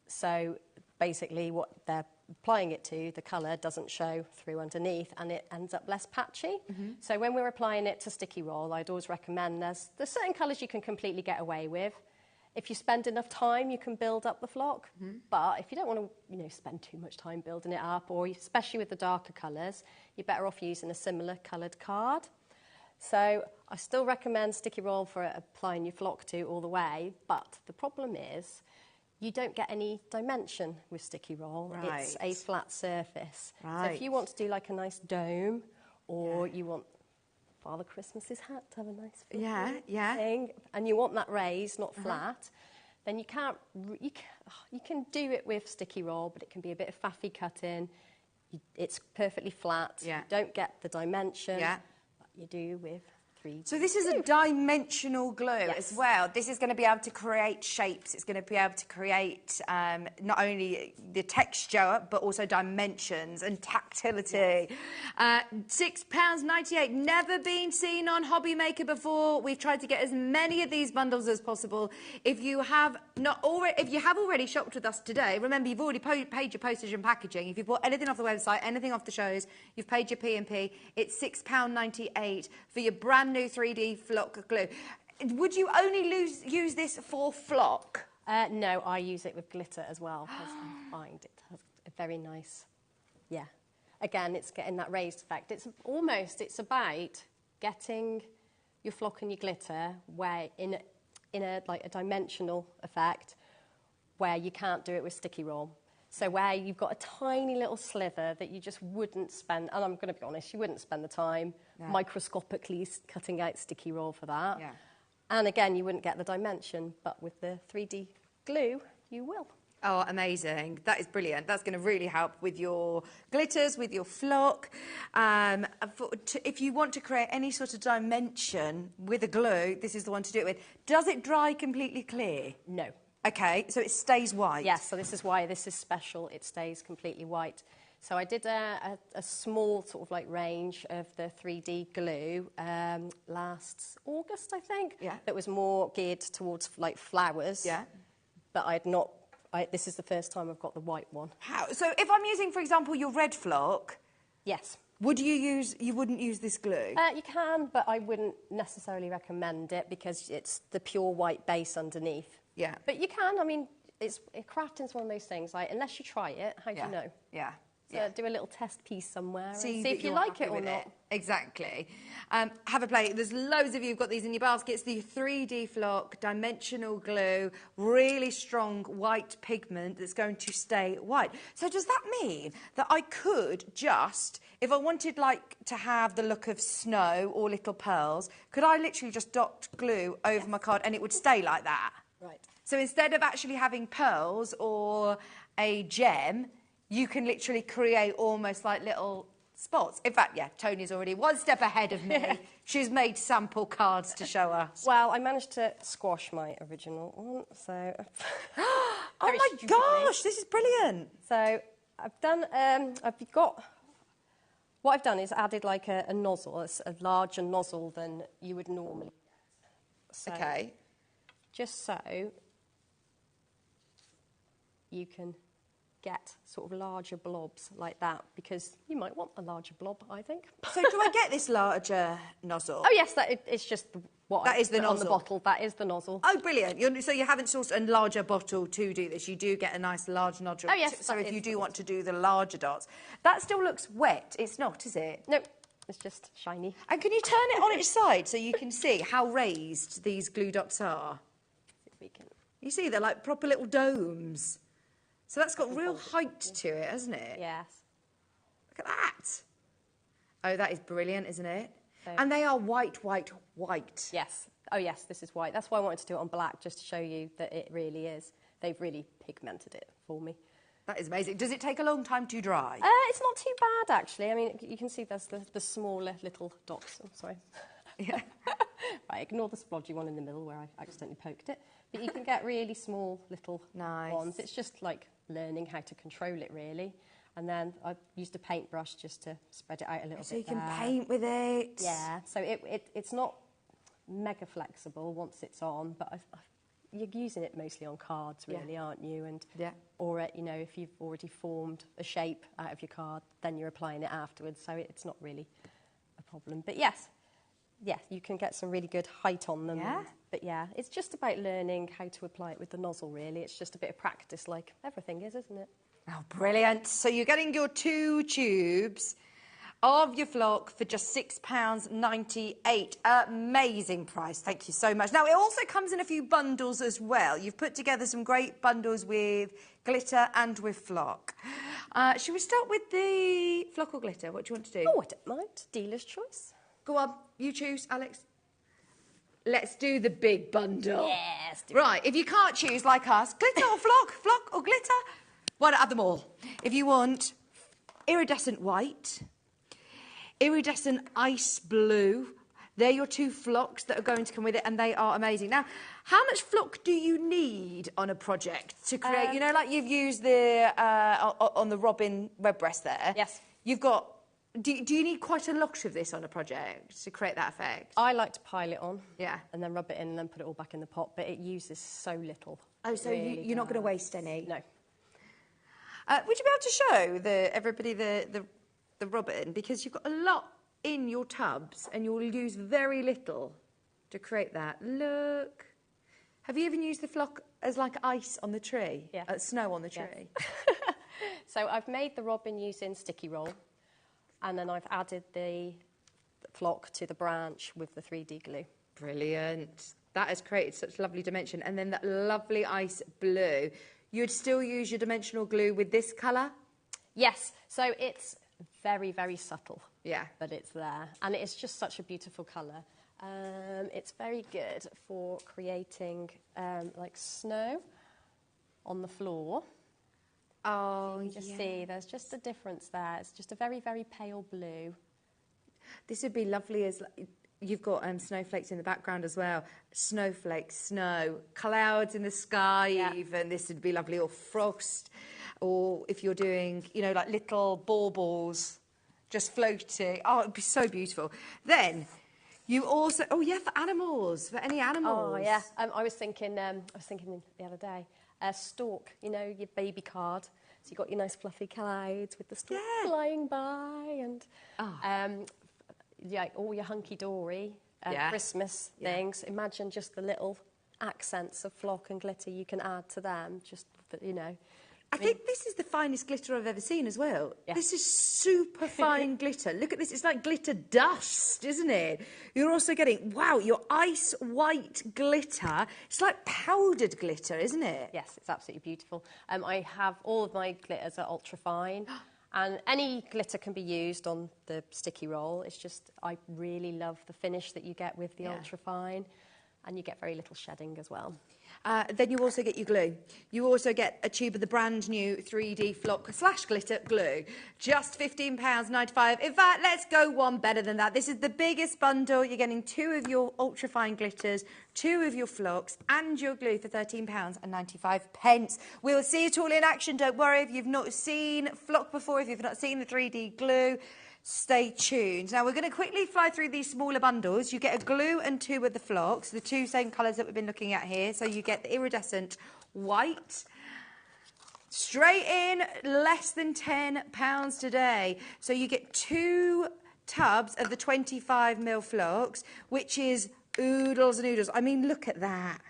So basically what they're applying it to, the colour doesn't show through underneath and it ends up less patchy. So when we're applying it to sticky roll, I'd always recommend there's certain colours you can completely get away with. If you spend enough time, you can build up the flock. But if you don't want to, spend too much time building it up, or especially with the darker colours, you're better off using a similar coloured card. So I still recommend sticky roll for applying your flock to all the way, but the problem is you don't get any dimension with sticky roll. Right. It's a flat surface. Right. So if you want to do like a nice dome, or you want Father Christmas's hat to have a nice thing, and you want that raised, not flat, then you can do it with sticky roll, but it can be a bit of faffy cutting. It's perfectly flat. You don't get the dimension. But you do with 3D. So this is a dimensional glue as well. This is going to be able to create shapes. It's going to be able to create not only the texture, but also dimensions and tactility. £6.98, never been seen on HobbyMaker before. We've tried to get as many of these bundles as possible. If you have already shopped with us today, remember you've already paid your postage and packaging. If you've bought anything off the website, anything off the shows, you've paid your P&P. It's £6.98 for your brand new 3D flock glue. Would you only use this for flock? No, I use it with glitter as well because I find it has a very nice, Again, it's getting that raised effect. It's about getting your flock and your glitter where in a dimensional effect where you can't do it with sticky roll. So where you've got a tiny little sliver that you just wouldn't spend, and I'm going to be honest, you wouldn't spend the time microscopically cutting out sticky roll for that. Yeah. And again, you wouldn't get the dimension, but with the 3D glue, you will. Oh, amazing. That is brilliant. That's going to really help with your glitters, with your flock. If you want to create any sort of dimension with a glue, this is the one to do it with. Does it dry completely clear? No. Okay, so it stays white? Yes, so this is why this is special. It stays completely white. So I did a small sort of like range of the 3D glue last August, I think. Yeah. That was more geared towards like flowers. Yeah. But this is the first time I've got the white one. How? So if I'm using, for example, your red flock... Yes. You wouldn't use this glue? You can, but I wouldn't necessarily recommend it because it's the pure white base underneath. Yeah. But you can, I mean, crafting's one of those things, like, unless you try it, how do you know? Yeah. So do a little test piece somewhere and see if you you're like it happy or with not. it. Exactly. Have a play. There's loads of you who've got these in your baskets. The 3D flock, dimensional glue, really strong white pigment that's going to stay white. So does that mean that I could just, if I wanted like to have the look of snow or little pearls, could I literally just dot glue over my card and it would stay like that? Right. So instead of actually having pearls or a gem, you can literally create almost like little spots. In fact, Tony's already one step ahead of me. She's made sample cards to show us. Well, I managed to squash my original one, so... Oh my gosh, this is brilliant. So I've done, what I've done is added like a nozzle, a larger nozzle than you would normally get. So okay. just so you can get sort of larger blobs like that, because you might want a larger blob, I think. So do I get this larger nozzle? Oh yes, it's just what that I is the put on the nozzle. bottle. That is the nozzle. Oh, brilliant. So you haven't sourced a larger bottle to do this. You do get a nice large nozzle. Oh yes. So if you do want to do the larger dots. That still looks wet. It's not, is it? No, it's just shiny. And can you turn it on its side so you can see how raised these glue dots are? See if we can. You see, they're like proper little domes. So that's got real height to it, hasn't it? Yes. Look at that. Oh, that is brilliant, isn't it? So, and they are white, white, white. Yes. Oh, yes, this is white. That's why I wanted to do it on black, just to show you that it really is. They've really pigmented it for me. That is amazing. Does it take a long time to dry? It's not too bad, actually. I mean, you can see there's the smaller little dots. Oh, sorry. Yeah. Right, ignore the splodgy one in the middle where I accidentally poked it. But you can get really small little ones. It's just like learning how to control it, really. And then I used a paintbrush just to spread it out a little bit. So you can paint with it. Yeah, so it's not mega flexible once it's on, but you're using it mostly on cards, really, aren't you? And or you know, if you've already formed a shape out of your card, then you're applying it afterwards. So it's not really a problem. But yes, you can get some really good height on them. Yeah. But yeah, it's just about learning how to apply it with the nozzle, really. It's just a bit of practice, like everything is, isn't it? Oh, brilliant. So you're getting your 2 tubes of your flock for just £6.98. Amazing price. Thank you so much. Now, it also comes in a few bundles as well. You've put together some great bundles with glitter and with flock. Should we start with the flock or glitter? What do you want to do? Oh, I don't mind. Dealer's choice. Go on. You choose, Alex. Let's do the big bundle. Yes. Right. If you can't choose, like us, glitter or flock, flock or glitter, why not have them all? If you want iridescent white, iridescent ice blue, they're your 2 flocks that are going to come with it, and they are amazing. Now, how much flock do you need on a project to create? You know, like you've used the on the robin redbreast there. Yes. You've got. Do you need quite a lot of this on a project to create that effect? I like to pile it on. Yeah. And then rub it in and then put it all back in the pot, but it uses so little. Oh, so really you're not going to waste any? No. Would you be able to show everybody the robin? Because you've got a lot in your tubs and you'll use very little to create that. Look. Have you even used the flock as like ice on the tree? Yeah. Snow on the tree? Yes. So I've made the robin using sticky roll, and then I've added the flock to the branch with the 3D glue. Brilliant. That has created such lovely dimension. And then that lovely ice blue. You'd still use your dimensional glue with this colour? Yes. So it's very, very subtle. Yeah. But it's there. And it's just such a beautiful colour. It's very good for creating like snow on the floor. Oh, you just see there's just a difference there. It's just a very, very pale blue. This would be lovely as you've got snowflakes in the background as well. Snowflakes, snow, clouds in the sky even. This would be lovely. Or frost. Or if you're doing, you know, like little baubles just floating. Oh, it'd be so beautiful. Then you also, oh yeah, for animals, for any animals. Oh yeah, I was thinking the other day, stork. You know, your baby card. So you got your nice fluffy clouds with the stork flying by, and all your hunky dory Christmas things. Imagine just the little accents of flock and glitter you can add to them. Just you know. I think this is the finest glitter I've ever seen as well. Yeah. This is super fine glitter. Look at this. It's like glitter dust, isn't it? You're also getting, wow, your ice white glitter. It's like powdered glitter, isn't it? Yes, it's absolutely beautiful. I have all of my glitters are ultra fine. And any glitter can be used on the sticky roll. It's just, I really love the finish that you get with the ultra fine. And you get very little shedding as well. Then you also get your glue. You also get a tube of the brand new 3D flock / glitter glue. Just £15.95. In fact, let's go one better than that. This is the biggest bundle. You're getting 2 of your ultrafine glitters, 2 of your flocks, and your glue for £13.95. We'll see it all in action. Don't worry if you've not seen flock before, if you've not seen the 3D glue. Stay tuned. Now, we're going to quickly fly through these smaller bundles. You get a glue and 2 of the flocks, the 2 same colours that we've been looking at here. So you get the iridescent white. Straight in, less than £10 today. So you get 2 tubs of the 25ml flocks, which is oodles and oodles. I mean, look at that.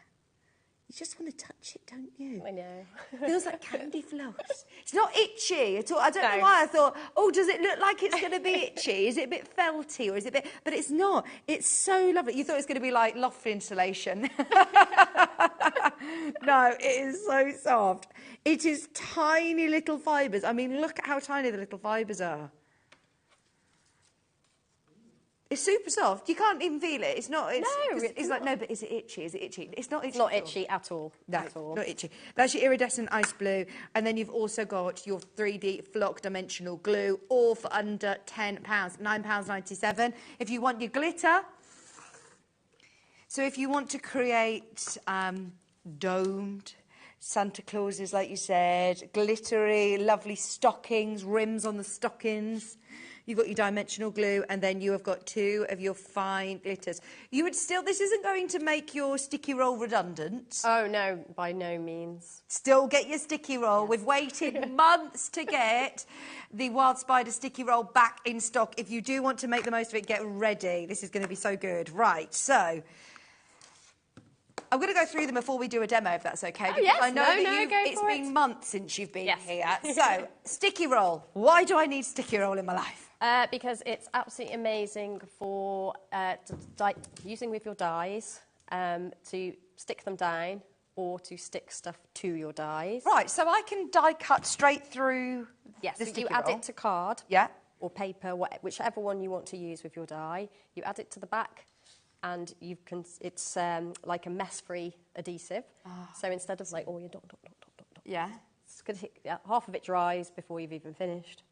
You just want to touch it, don't you? I know. Feels like candy floss. It's not itchy at all. I don't know why I thought, oh, does it look like it's going to be itchy? Is it a bit felty or is it a bit... But it's not. It's so lovely. You thought it was going to be like loft insulation. No, it is so soft. It is tiny little fibres. I mean, look at how tiny the little fibres are. It's super soft. You can't even feel it. It's not. It's like, no, but is it itchy? Is it itchy? It's not itchy. It's not itchy at all. No, at all. Not itchy. That's your iridescent ice blue. And then you've also got your 3D flock dimensional glue, all for under £10, £9.97. If you want your glitter, so if you want to create domed Santa Clauses, like you said, glittery, lovely stockings, rims on the stockings. You've got your dimensional glue, and then you have got 2 of your fine glitters. You would still... This isn't going to make your sticky roll redundant. Oh, no, by no means. Still get your sticky roll. Yes. We've waited months to get the Wild Spider sticky roll back in stock. If you do want to make the most of it, get ready. This is going to be so good. Right, so... I'm going to go through them before we do a demo, if that's okay. Oh, yes. I know it's been months since you've been here. So, sticky roll. Why do I need sticky roll in my life? Because it's absolutely amazing for using with your dies to stick them down or to stick stuff to your dies. Right, so I can die cut straight through the sticky you roll. add it to card or paper, whichever one you want to use with your die. You add it to the back. And it's like a mess-free adhesive. Oh. So instead of like, oh, you dot. Yeah. It's gonna half of it dries before you've even finished.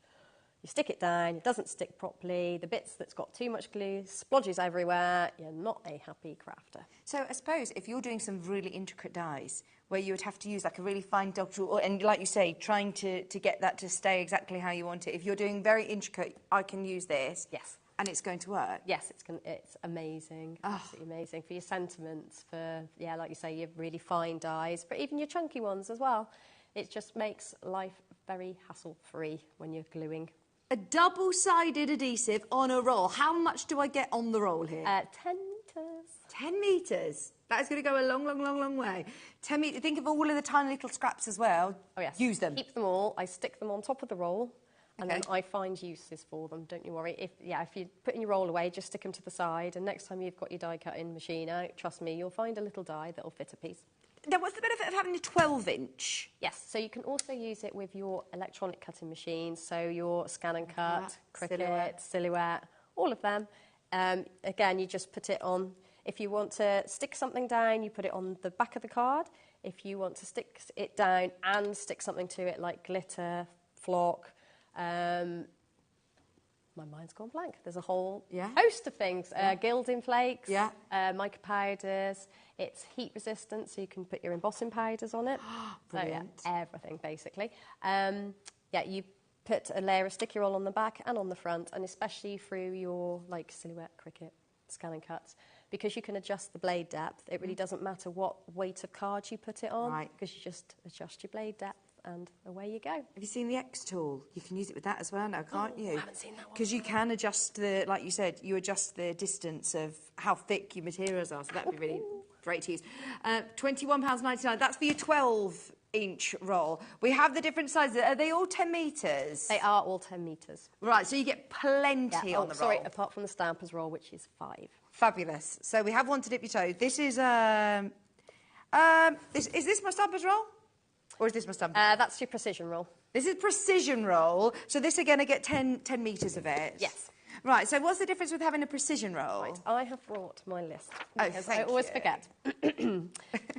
You stick it down, it doesn't stick properly. The bits that's got too much glue splodges everywhere. You're not a happy crafter. So I suppose if you're doing some really intricate dies, where you would have to use like a really fine dog tool, and like you say, trying to get that to stay exactly how you want it. If you're doing very intricate, I can use this. Yes. And it's going to work? Yes, it's amazing, absolutely amazing for your sentiments, for, like you say, your really fine dies, but even your chunky ones as well. It just makes life very hassle-free when you're gluing. A double-sided adhesive on a roll. How much do I get on the roll here? 10 metres. 10 metres? That is going to go a long, long, long, long way. 10 metres. Think of all of the tiny little scraps as well. Oh, yes. Use them. Keep them all. I stick them on top of the roll. And then I find uses for them, don't you worry. If you're putting your roll away, just stick them to the side, and next time you've got your die cutting machine out, trust me, you'll find a little die that'll fit a piece. Now, what's the benefit of having a 12-inch? Yes, so you can also use it with your electronic cutting machines, so your Scan and Cut, Cricut, Silhouette, all of them. Again, you just put it on. If you want to stick something down, you put it on the back of the card. If you want to stick it down and stick something to it, like glitter, flock, my mind's gone blank. There's a whole host of things. Gilding flakes, mica powders. It's heat resistant, so you can put your embossing powders on it. Brilliant. So, everything, basically. You put a layer of sticky roll on the back and on the front, and especially through your Silhouette, Cricut, Scan and Cuts, because you can adjust the blade depth. It really doesn't matter what weight of card you put it on, because you just adjust your blade depth. And away you go. Have you seen the X tool? You can use it with that as well now, can't you? I haven't seen that one. Because you can adjust like you said, you adjust the distance of how thick your materials are. So that would be really great to use. £21.99. That's for your 12-inch roll. We have the different sizes. Are they all 10 metres? They are all 10 metres. Right, so you get plenty on the roll. Sorry, apart from the Stampers roll, which is 5. Fabulous. So we have one to dip your toe. This is, is this my Stampers roll? Or is this my stamp? That's your precision roll. This is precision roll. So this, again, I get 10 metres of it? Yes. Right, so what's the difference with having a precision roll? Right, I have brought my list. Because I always forget.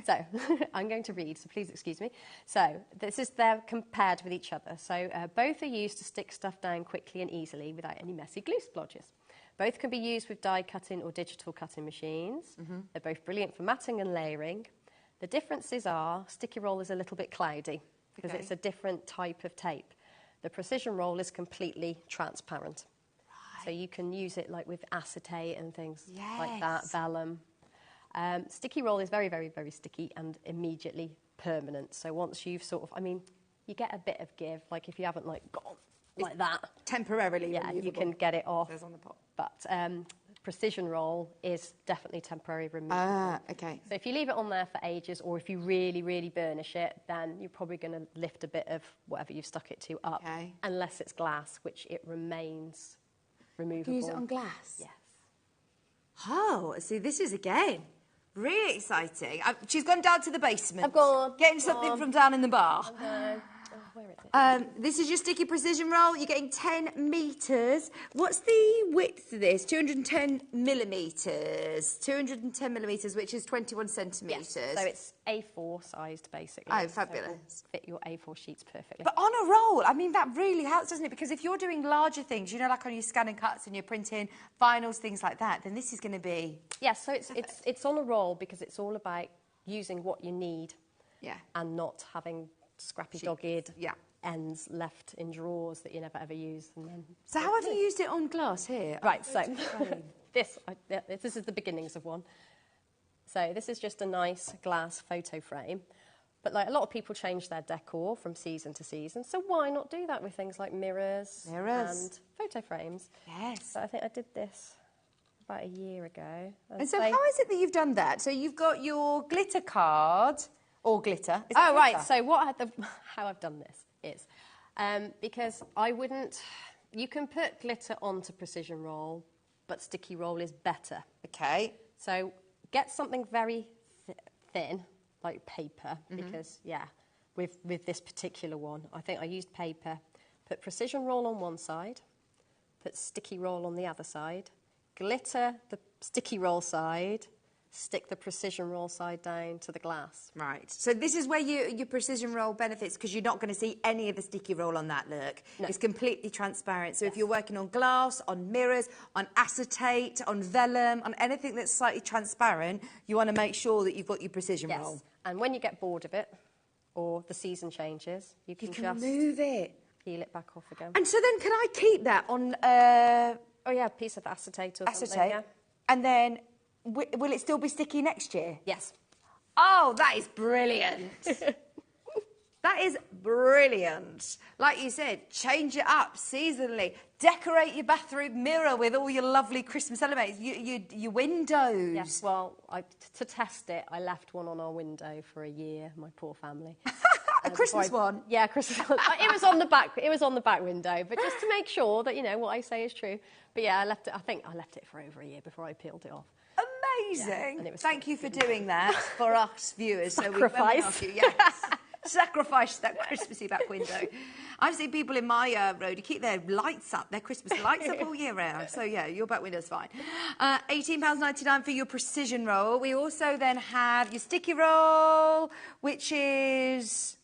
So, I'm going to read, so please excuse me. So, they're compared with each other. So, both are used to stick stuff down quickly and easily without any messy glue splodges. Both can be used with die cutting or digital cutting machines. They're both brilliant for matting and layering. The differences are, sticky roll is a little bit cloudy because it's a different type of tape. The precision roll is completely transparent. So you can use it like with acetate and things like that, vellum. Sticky roll is very, very, very sticky and immediately permanent. So once you've sort of, I mean, you get a bit of give, like if you haven't like gone like that. Temporarily removable. You can get it off. On the pot. But precision roll is definitely temporary removable. Ah, okay. So if you leave it on there for ages, or if you really, really burnish it, then you're probably going to lift a bit of whatever you've stuck it to up, unless it's glass, which it remains removable. Can you use it on glass? Yes. Oh, see, this is again really exciting. She's gone down to the basement. I've gone. Getting something from down in the bar. Where is it? This is your sticky precision roll. You're getting 10 metres. What's the width of this? 210 millimetres. 210 millimetres, which is 21 centimetres. Yes, so it's A4 sized, basically. Oh, fabulous. So fit your A4 sheets perfectly. But on a roll, I mean, that really helps, doesn't it? Because if you're doing larger things, you know, like on your scan and cuts and you're printing vinyls, things like that, then this is going to be... Yes, so it's on a roll because it's all about using what you need and not having scrappy dogged ends left in drawers that you never ever use. And then so how have you used it on glass here? Right, so this is the beginnings of one. So this is just a nice glass photo frame. But like a lot of people change their decor from season to season, so why not do that with things like mirrors and photo frames? Yes. So I think I did this about a year ago. And so how is it that you've done that? So you've got your glitter card... Or glitter. Oh, right. So how I've done this is because I wouldn't... You can put glitter onto precision roll, but sticky roll is better. Okay. So get something very thin, like paper, because, with this particular one, I think I used paper. Put precision roll on one side, put sticky roll on the other side, glitter the sticky roll side, stick the precision roll side down to the glass. Right. So this is where your precision roll benefits, because you're not going to see any of the sticky roll on that, look. No. It's completely transparent. So if you're working on glass, on mirrors, on acetate, on vellum, on anything that's slightly transparent, you want to make sure that you've got your precision roll. And when you get bored of it, or the season changes, you can just move it. Peel it back off again. And so then can I keep that on... a piece of acetate or something, yeah. And then... Will it still be sticky next year? Yes. Oh, that is brilliant. That is brilliant. Like you said, change it up seasonally. Decorate your bathroom mirror with all your lovely Christmas elements. Your windows. Yes, well, to test it, I left one on our window for a year, my poor family. A Christmas one? Yeah, Christmas one. It was on the back. It was on the back window, but just to make sure that, you know, what I say is true. But yeah, I think I left it for over a year before I peeled it off. Amazing. Yeah, thank you for doing that for us viewers. Sacrifice. So yes. Sacrifice that Christmassy back window. I've seen people in my road who keep their lights up, their Christmas lights up all year round. So yeah, your back window's fine. £18.99 for your precision roll. We also then have your sticky roll, which is...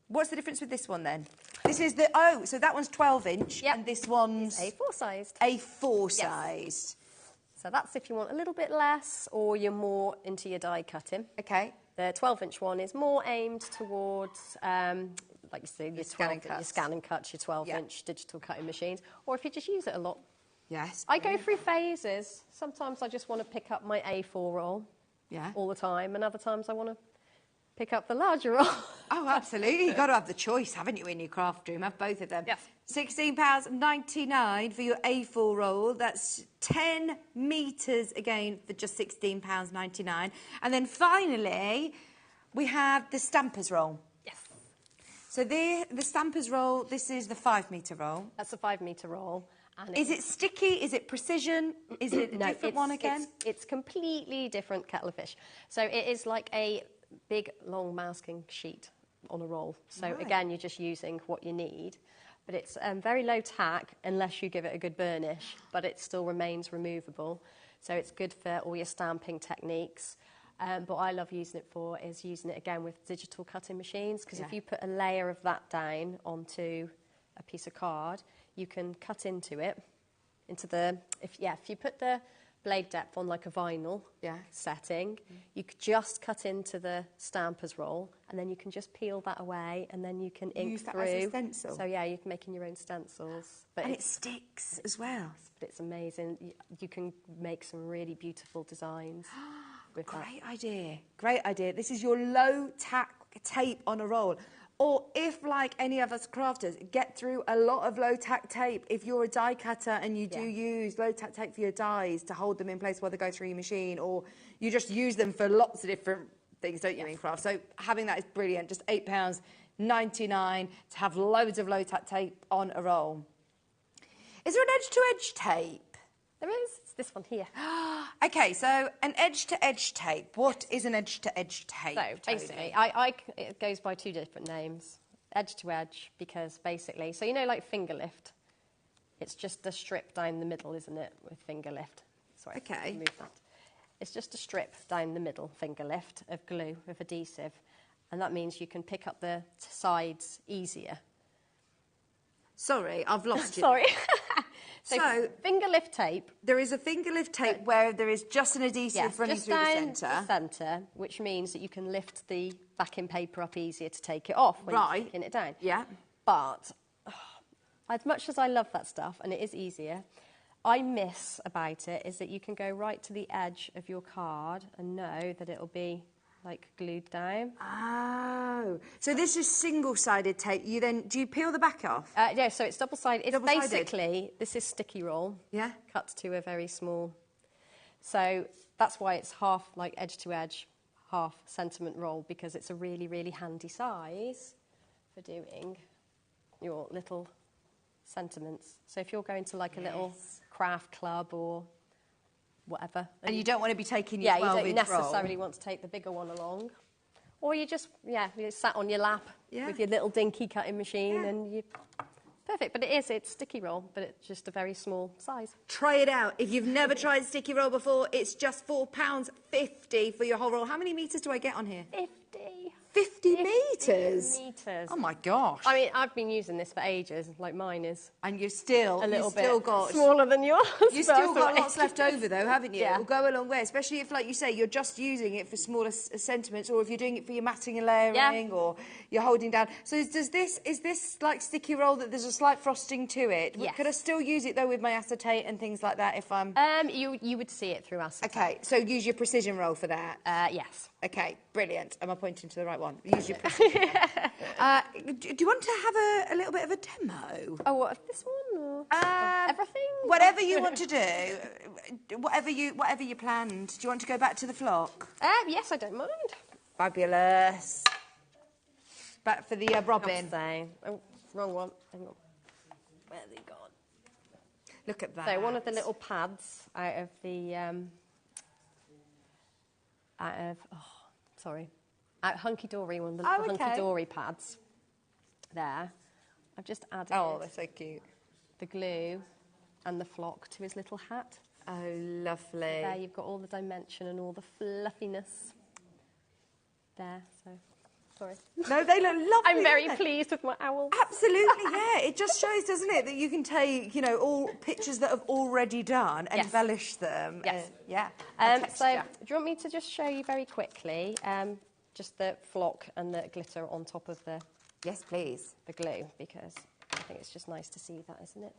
What's the difference with this one then? This is the... Oh, so that one's 12-inch and this one's... It's A4 sized. A4 sized. So that's if you want a little bit less or you're more into your die cutting. Okay. The 12-inch one is more aimed towards, like you say, your scan and cuts, your 12-inch digital cutting machines, or if you just use it a lot. Yes. I go through phases. Sometimes I just want to pick up my A4 roll all the time, and other times I want to pick up the larger roll. Oh, absolutely. You've got to have the choice, haven't you, in your craft room? Have both of them. Yes. £16.99 for your A4 roll. That's 10 metres again for just £16.99. And then finally, we have the Stampers roll. Yes. So the Stampers roll, this is the 5-metre roll. That's a 5-metre roll. And is it sticky? Is it precision? Is it a different one again? It's completely different kettle of fish. So it is like a big, long masking sheet on a roll. So again, you're just using what you need. But it's very low tack unless you give it a good burnish, but it still remains removable. So it's good for all your stamping techniques. But what I love using it for is using it again with digital cutting machines, because if you put a layer of that down onto a piece of card, you can cut into it, if you put the blade depth on like a vinyl setting. You could just cut into the stamper's roll, and then you can just peel that away, and then you can ink use that through. as a stencil. So yeah, you're making your own stencils. But and it sticks as well. But it's amazing. You can make some really beautiful designs with Great idea. Great idea. This is your low tack tape on a roll. Or if, like any of us crafters, get through a lot of low-tack tape, if you're a die cutter and you do use low-tack tape for your dies to hold them in place while they go through your machine, or you just use them for lots of different things, don't you, in craft? So having that is brilliant. Just £8.99 to have loads of low-tack tape on a roll. Is there an edge-to-edge tape? There is. It's this one here. Okay, so an edge-to-edge tape. What is an edge-to-edge tape? So basically, it goes by 2 different names. Edge-to-edge, because basically, so you know, like finger lift. It's just a strip down the middle, isn't it, with finger lift? Sorry, okay. Move that. It's just a strip down the middle, finger lift, of glue, of adhesive, and that means you can pick up the sides easier. Sorry, I've lost you. Sorry. So finger lift tape. There is a finger lift tape where there is just an adhesive running through the centre. The centre, which means that you can lift the backing paper up easier to take it off when you're taking it down. Yeah. But as much as I love that stuff, and it is easier, I miss about it is that you can go right to the edge of your card and know that it'll be like glued down. Oh, so this is single-sided tape. Do you peel the back off? Yeah, so it's double-sided. It's basically, this is sticky roll. Yeah. Cut to a very small. So that's why it's half like edge to edge, half sentiment roll, because it's a really, really handy size for doing your little sentiments. So if you're going to like a little craft club or whatever. And you don't want to be taking your 12-inch roll. You don't necessarily want to take the bigger one along. Or you just, you sat on your lap with your little dinky cutting machine and you... Perfect, but it's sticky roll, but it's just a very small size. Try it out. If you've never tried sticky roll before, it's just £4.50 for your whole roll. How many metres do I get on here? 50. 50 metres? Metres. Oh, my gosh. I mean, I've been using this for ages, like mine is. And you've still got smaller than yours. You've still got lots left over, though, haven't you? Yeah. It'll go a long way, especially if, like you say, you're just using it for smaller sentiments, or if you're doing it for your matting and layering, or you're holding down. So is this like sticky roll that there's a slight frosting to it? Yes. Could I still use it, though, with my acetate and things like that if I'm... You would see it through acetate. Okay, so use your precision roll for that? Yes. Okay, brilliant. Am I pointing to the right one? Use your precision roll. Do you want to have a little bit of a demo? Oh, what, this one? Or everything? Whatever you want to do. Whatever you planned. Do you want to go back to the flock? Yes, I don't mind. Fabulous. Back for the robin. Oh, wrong one. Hang on. Where's he gone? Look at that. So one of the little pads out of the hunky-dory, one of the little hunky-dory pads there. I've just added that's so cute. The glue and the flock to his little hat. Oh, lovely. There you've got all the dimension and all the fluffiness there, so... Sorry. No, they look lovely. I'm very pleased with my owl. Absolutely, yeah. It just shows, doesn't it, that you can take, all pictures that have already done and embellish them. Yes. So, do you want me to just show you very quickly just the flock and the glitter on top of the... Yes, please. The glue, because I think it's just nice to see that, isn't it?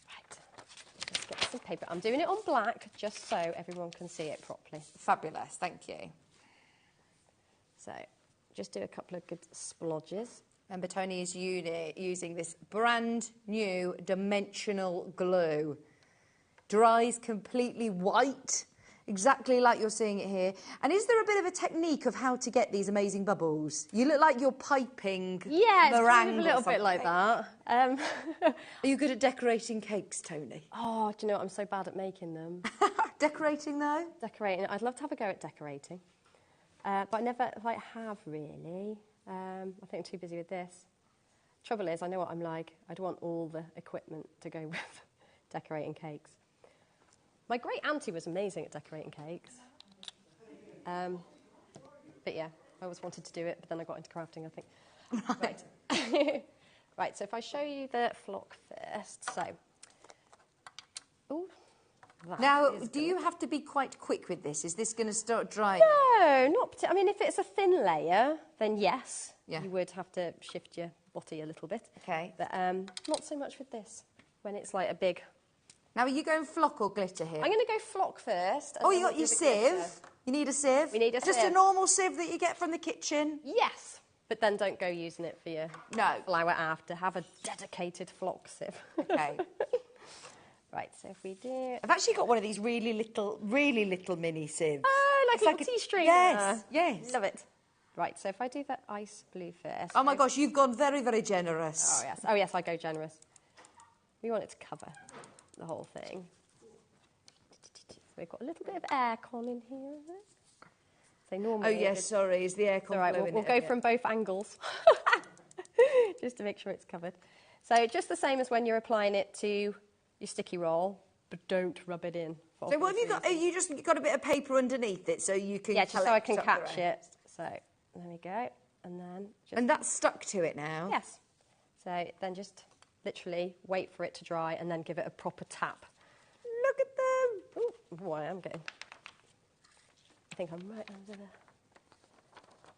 Right. Let's get some paper. I'm doing it on black just so everyone can see it properly. Fabulous, thank you. So... just do a couple of good splodges. And Tony is using this brand new dimensional glue. Dries completely white, exactly like you're seeing it here. And is there a bit of a technique of how to get these amazing bubbles? You look like you're piping meringue. Yeah, it's kind of a little bit like that. Are you good at decorating cakes, Tony? Oh, do you know what? I'm so bad at making them. Decorating, though? Decorating. I'd love to have a go at decorating. But I never have really. I think I'm too busy with this. Trouble is, I know what I'm like. I'd want all the equipment to go with decorating cakes. My great auntie was amazing at decorating cakes. But yeah, I always wanted to do it, but then I got into crafting, I think. Right. Right, so if I show you the flock first. So, ooh, That now, is do you have to be quite quick with this? Is this going to start drying? No, not particularly. I mean, if it's a thin layer, then yes, you would have to shift your body a little bit. Okay. But not so much with this, when it's like a big... Now, are you going flock or glitter here? I'm going to go flock first. Oh, you got your sieve? You need a sieve? We need a sieve. Just a normal sieve that you get from the kitchen? Yes. But then don't go using it for your flour after. Have a dedicated flock sieve. Okay. Right, so if we do... I've actually got one of these really little mini sieves. Oh, like a little tea strainer. Yes, yes. Love it. Right, so if I do that ice blue first... Oh, my gosh, you've gone very, very generous. Oh, yes, I go generous. We want it to cover the whole thing. So we've got a little bit of aircon in here. So normally... Oh, yes, sorry, is the aircon all right, we'll go from both angles, just to make sure it's covered. So just the same as when you're applying it to your sticky roll, but don't rub it in. So what have you got? You just got a bit of paper underneath it so you can... Yeah, just so I can catch it. So there we go. And then... And that's stuck to it now? Yes. So then just literally wait for it to dry and then give it a proper tap. Look at them! Oh, boy, I think I'm right under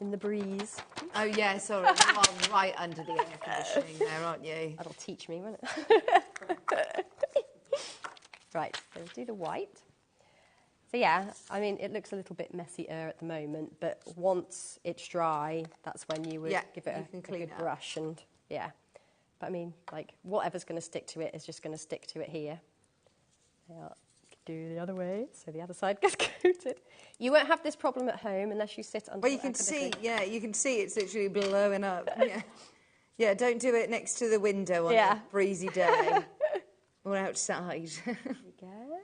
in the breeze. Oh, yeah, sorry. You are right under the air conditioning there, aren't you? That'll teach me, won't it? Right, so we'll do the white. So, yeah, I mean, it looks a little bit messier at the moment, but once it's dry, that's when you would give it a good brush. And, yeah. But, I mean, like, whatever's going to stick to it is just going to stick to it here. Yeah. Do the other way, so the other side gets coated. You won't have this problem at home unless you sit under. Well, you can see, you can see it's literally blowing up. Yeah, yeah. Don't do it next to the window on a breezy day or outside. There we go.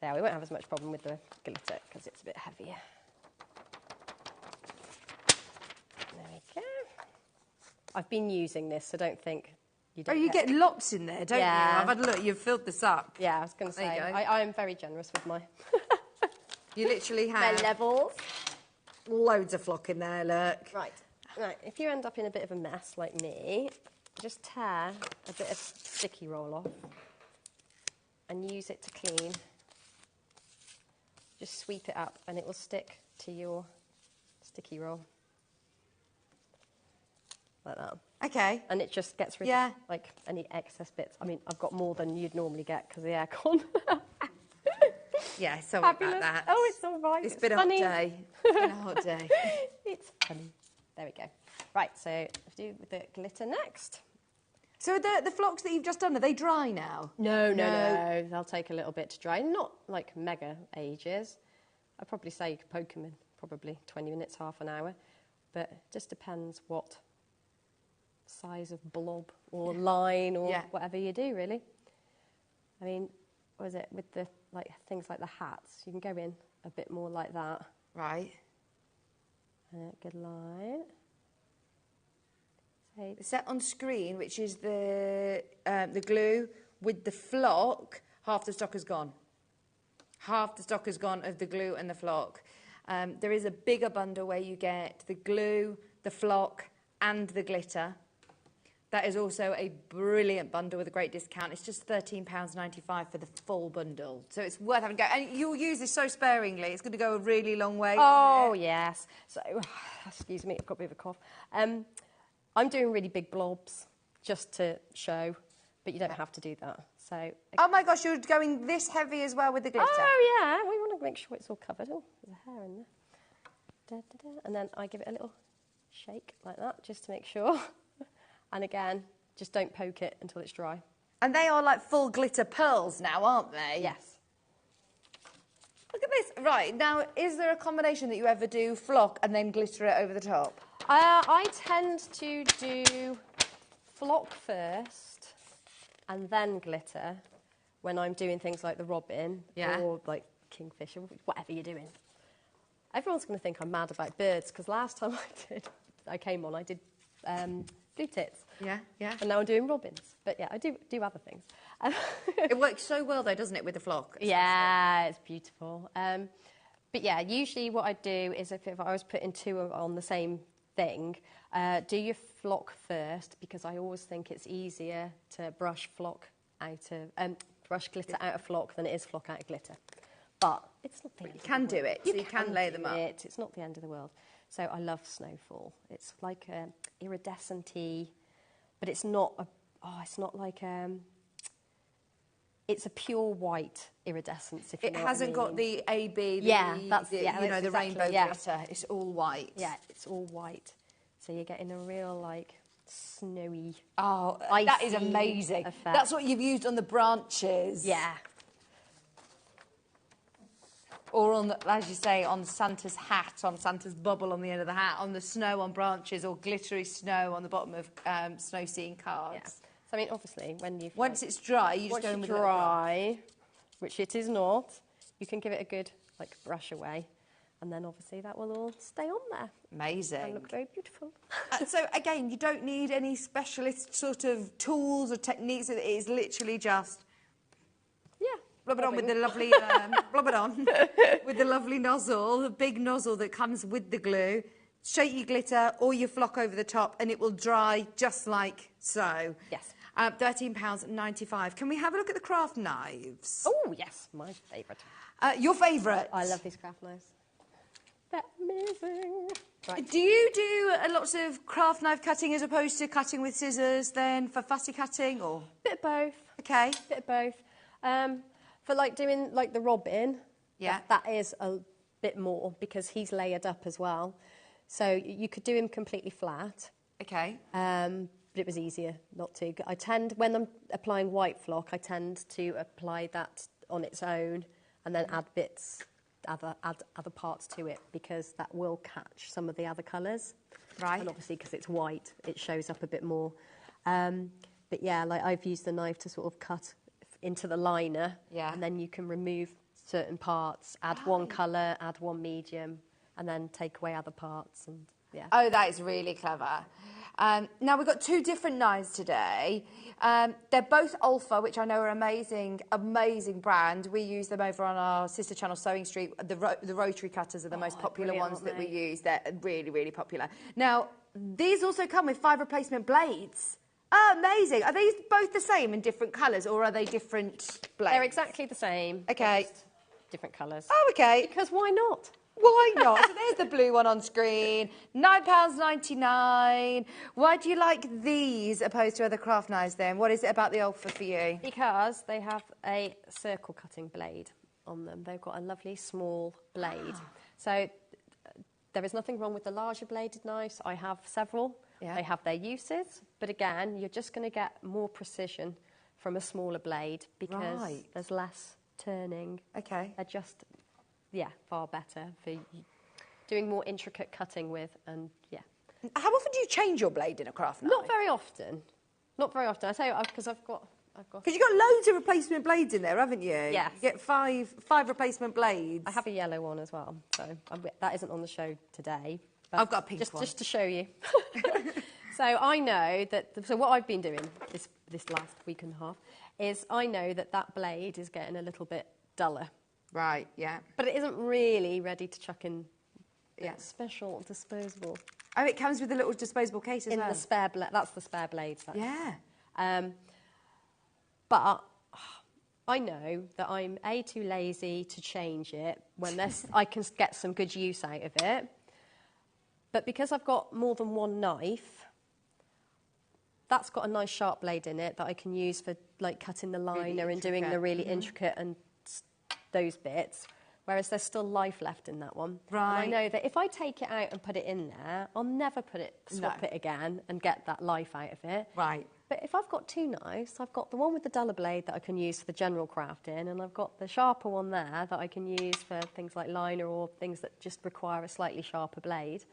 There, we won't have as much problem with the glitter because it's a bit heavier. There we go. I've been using this, so don't think. You get lots in there, don't you? I've had a look, you've filled this up. Yeah, I was going to say, I am very generous with my... You literally have... My levels. Loads of flock in there, look. Right, if you end up in a bit of a mess like me, just tear a bit of sticky roll off and use it to clean. Just sweep it up and it will stick to your sticky roll. Like that. Okay. And it just gets rid of like any excess bits. I mean, I've got more than you'd normally get because of the aircon. Yeah, sorry about that. Oh, it's all right. It's been a hot day. It's been a hot day. It's funny. There we go. Right, so let's do the glitter next. So the flocks that you've just done, are they dry now? No. They'll take a little bit to dry. Not like mega ages. I'd probably say you could poke them in probably 20 minutes, half an hour. But it just depends what size of blob or line or whatever you do, really. I mean, what is it with the like things like the hats? You can go in a bit more like that, right? And a good line. So set on screen, which is the glue with the flock. Half the stock is gone. Half the stock is gone of the glue and the flock. There is a bigger bundle where you get the glue, the flock, and the glitter. That is also a brilliant bundle with a great discount. It's just £13.95 for the full bundle. So it's worth having a go. And you'll use this so sparingly. It's going to go a really long way. Oh, yes. So, excuse me, I've got a bit of a cough. I'm doing really big blobs just to show, but you don't have to do that. So. Oh, my gosh, you're going this heavy as well with the glitter? Oh, yeah. We want to make sure it's all covered. Oh, there's a hair in there. Da, da, da. And then I give it a little shake like that just to make sure. And again, just don't poke it until it's dry. And they are like full glitter pearls now, aren't they? Yes. Look at this. Right, now, is there a combination that you ever do flock and then glitter it over the top? I tend to do flock first and then glitter when I'm doing things like the robin or like kingfisher, whatever you're doing. Everyone's going to think I'm mad about birds because last time I came on, I did blue tits. Yeah. And now I'm doing robins. But yeah, I do other things. It works so well though, doesn't it, with the flock? Yeah, it's beautiful. But yeah, usually what I do is if I was putting two on the same thing, do your flock first because I always think it's easier to brush flock out of brush glitter out of flock than it is flock out of glitter. But it's not the end of the world. You can do it, so you can lay them up. It's not the end of the world. So I love snowfall. It's like iridescent-y, but it's not it's not like it's a pure white iridescence. If you know what I hasn't mean. got the AB. That's the exactly, rainbow glitter. It's all white. Yeah, it's all white. So you're getting a real like snowy. Oh, that is amazing. Effect. That's what you've used on the branches. Yeah. Or on, as you say, on Santa's hat, on Santa's bubble on the end of the hat, on the snow on branches, or glittery snow on the bottom of snow scene cards. Yeah. So I mean, obviously, when you've once it's dry, you just go in with dry, which it is not. You can give it a good like brush away, and then obviously that will all stay on there. Amazing. And look very beautiful. So again, you don't need any specialist sort of tools or techniques. It is literally just blob it on with the lovely blob it on with the lovely nozzle, the big nozzle that comes with the glue. Shake your glitter or your flock over the top, and it will dry just like so. Yes. £13.95. Can we have a look at the craft knives? Oh yes, my favourite. Your favourite? I love these craft knives. They're amazing. Right. Do you do lots of craft knife cutting as opposed to cutting with scissors then for fussy cutting, or? Bit of both. Okay. Bit of both. For like doing like the robin, that is a bit more because he's layered up as well. So you could do him completely flat. Okay. But it was easier not to. I tend, when I'm applying white flock, I tend to apply that on its own and then add bits, add other parts to it because that will catch some of the other colours. Right. And obviously because it's white, it shows up a bit more. But yeah, like I've used the knife to sort of cut into the liner, and then you can remove certain parts, add one colour, add one medium, and then take away other parts. And Oh, that is really clever. Now we've got two different knives today. They're both Alpha, which I know are amazing brand. We use them over on our sister channel, Sewing Street. The rotary cutters are the most popular ones that we use. They're really, really popular. Now, these also come with 5 replacement blades. Oh, amazing. Are these both the same in different colours, or are they different blades? They're exactly the same. Okay. Just different colours. Oh, okay. Because why not? Why not? So there's the blue one on screen. £9.99. Why do you like these opposed to other craft knives then? What is it about the Alpha for you? Because they have a circle cutting blade on them. They've got a lovely small blade. So there is nothing wrong with the larger bladed knives. I have several. They have their uses, but again, you're just going to get more precision from a smaller blade because there's less turning. Okay. They're just, far better for doing more intricate cutting with, and How often do you change your blade in a craft knife? Not very often. Not very often. I tell you, because I've got. Because you've got loads of replacement blades in there, haven't you? Yes. You get five replacement blades. I have a yellow one as well, so that isn't on the show today. I've got a pink one. Just to show you. So I know that. So what I've been doing this last week and a half is I know that blade is getting a little bit duller. Right. Yeah. But it isn't really ready to chuck in. Special disposable. Oh, it comes with a little disposable case as well. The spare blade. That's the spare blade. Yeah. But I know that I'm too lazy to change it when I can get some good use out of it. But because I've got more than one knife, that's got a nice sharp blade in it that I can use for like cutting the liner and doing the really intricate and those bits. Whereas there's still life left in that one. Right. And I know that if I take it out and put it in there, I'll never swap it again and get that life out of it. Right. But if I've got two knives, I've got the one with the duller blade that I can use for the general crafting, and I've got the sharper one there that I can use for things like liner or things that just require a slightly sharper blade.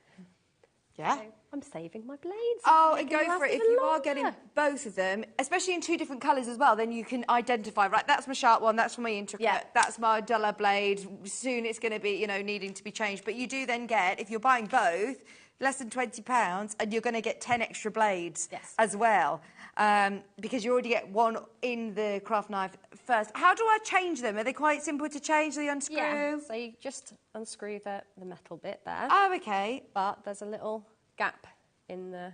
Yeah. So I'm saving my blades. Oh, and go for it. If you are getting both of them, especially in 2 different colours as well, then you can identify, right, that's my sharp one, that's for my intricate, that's my duller blade. Soon it's going to be, needing to be changed. But you do then get, if you're buying both, less than £20, and you're going to get 10 extra blades as well. Because you already get one in the craft knife first. How do I change them? Are they quite simple to change? Do they unscrew? Yeah, so you just unscrew the metal bit there. Oh, okay. But there's a little gap in the...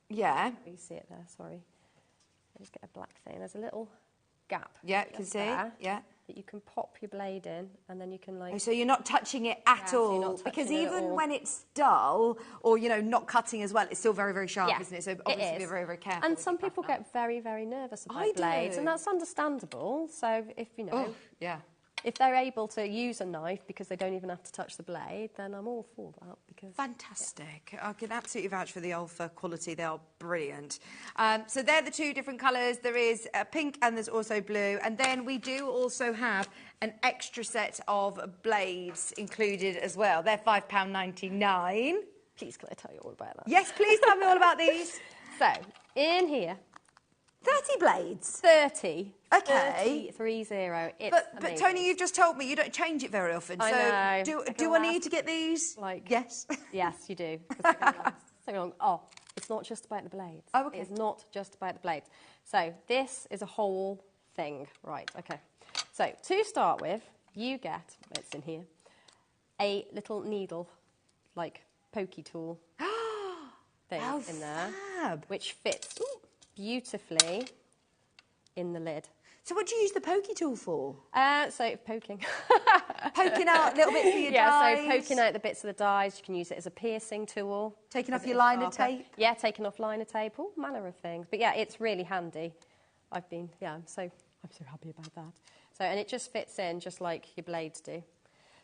Yeah. You see it there, sorry. just get a black thing. There's a little gap. Yeah, you can see. Yeah. That you can pop your blade in, and then you can like... Oh, so you're not touching it at all? Because even when it's dull, or, you know, not cutting as well, it's still very, very sharp, isn't it? So obviously be very, very careful. And some people get very, very nervous about blades, and that's understandable. So if, you know... If they're able to use a knife because they don't even have to touch the blade, then I'm all for that. Because fantastic. I can absolutely vouch for the Alpha quality. They are brilliant. So they're the two different colours. There is pink and there's also blue. And then we do also have an extra set of blades included as well. They're £5.99. Please, can I tell you all about that? Yes, please tell me all about these. So, in here... 30 blades? 30. Okay. 30. But Tony, you've just told me you don't change it very often. I so know. do I need to get these? Like, yes. Yes, you do. So long. Oh, it's not just about the blades. Oh, okay. It's not just about the blades. So this is a whole thing. Right, okay. So to start with, you get, it's in here, a little needle, like pokey tool thing in there. Fab. Which fits beautifully in the lid. So what do you use the pokey tool for? So poking. Poking out little bits of your dies? So poking out the bits of the dies. You can use it as a piercing tool. Taking off your liner tape? Yeah, taking off liner tape, all manner of things. But yeah, it's really handy. I'm so happy about that. So, and it just fits in just like your blades do.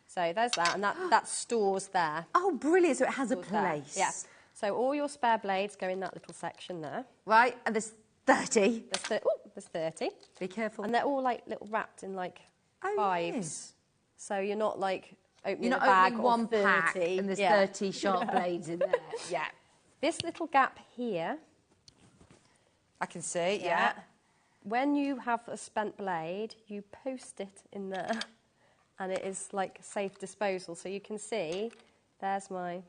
So there's that, and that stores there. Oh, brilliant, so it has a place. Yeah. So all your spare blades go in that little section there. Right, and there's 30. There's 30. Be careful. And they're all like little wrapped in like fives. Yes. So you're not like opening you're not a bag opening of one 30. pack and there's 30 sharp blades in there. Yeah. This little gap here. I can see, yeah. When you have a spent blade, you post it in there. And it is like safe disposal. So you can see, there's my...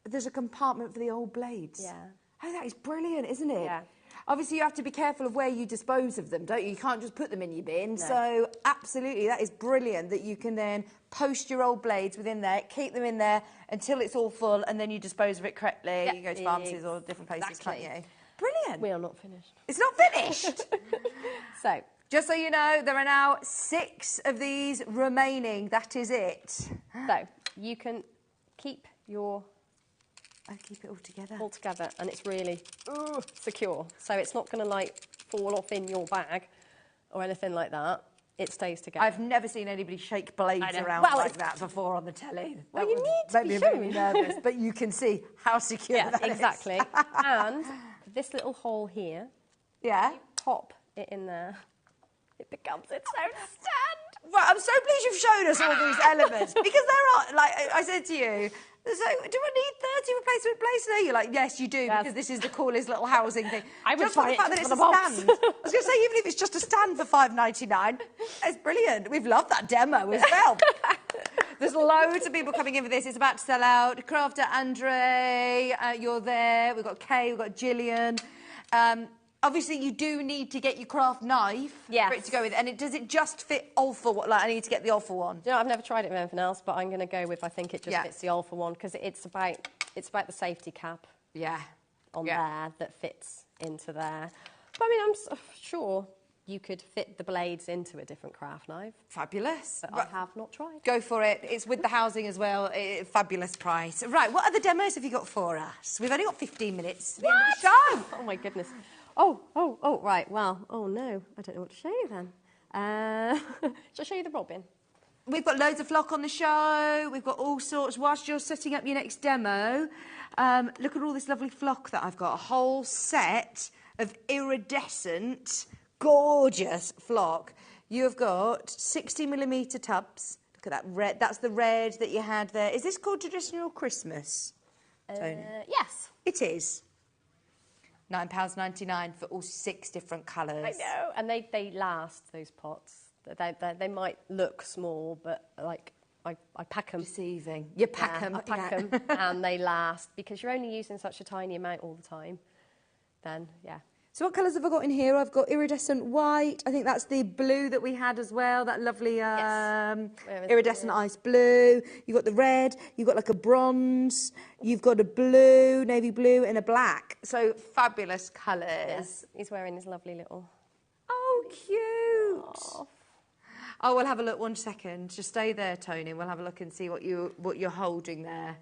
There's a compartment for the old blades. Yeah. Oh, that is brilliant, isn't it? Yeah. Obviously, you have to be careful of where you dispose of them, don't you? You can't just put them in your bin. No. So, absolutely, that is brilliant that you can then post your old blades within there, keep them in there until it's all full, and then you dispose of it correctly. Yeah. You go to pharmacies or different places, can't you? Brilliant. We are not finished. It's not finished. So, just so you know, there are now 6 of these remaining. That is it. So, you can keep your... keep it all together. All together, and it's really secure. So it's not going to like fall off in your bag or anything like that. It stays together. I've never seen anybody shake blades around like that before on the telly. Well, you need to be showing me. Nervous, but you can see how secure that is. Exactly. And this little hole here, you pop it in there, it becomes its own stand. Right, I'm so pleased you've shown us all these elements, because there are, like I said to you, so, do I need 30 replacement blades today? You're like, yes, you do, because this is the coolest little housing thing. I would just for the fact that it's a stand. I was going to say, even if it's just a stand for £5.99, it's brilliant. We've loved that demo as well. There's loads of people coming in for this. It's about to sell out. Crafter Andre, you're there. We've got Kay, we've got Gillian. Obviously, you do need to get your craft knife for it to go with. And does it just fit Alpha? Like, I need to get the Alpha one. You know, I've never tried it with anything else, but I'm going to go with. I think it just fits the Alpha one because it's about the safety cap. On there that fits into there. But I mean, I'm sure you could fit the blades into a different craft knife. Fabulous. But I have not tried. Go for it. It's with the housing as well. Fabulous price. Right, what other demos have you got for us? We've only got 15 minutes. What? At the end of the show. Oh my goodness. Oh, right. Well, oh no, I don't know what to show you then. Shall I show you the robin? We've got loads of flock on the show. We've got all sorts. Whilst you're setting up your next demo, look at all this lovely flock that I've got. A whole set of iridescent, gorgeous flock. You've got 60mm tubs. Look at that red. That's the red that you had there. Is this called Traditional Christmas? Yes. It is. £9.99 for all 6 different colours. I know, and they last, those pots. They might look small, but like I pack them. Deceiving. You pack them. I pack them, and they last because you're only using such a tiny amount all the time. Then, So what colours have I got in here? I've got iridescent white. I think that's the blue that we had as well, that lovely iridescent ice blue. You've got the red, you've got like a bronze, you've got a blue, navy blue and a black. So fabulous colours. Yes, he's wearing his lovely little... Oh, cute. Oh, we'll have a look 1 second. Just stay there, Tony. We'll have a look and see what you're holding there.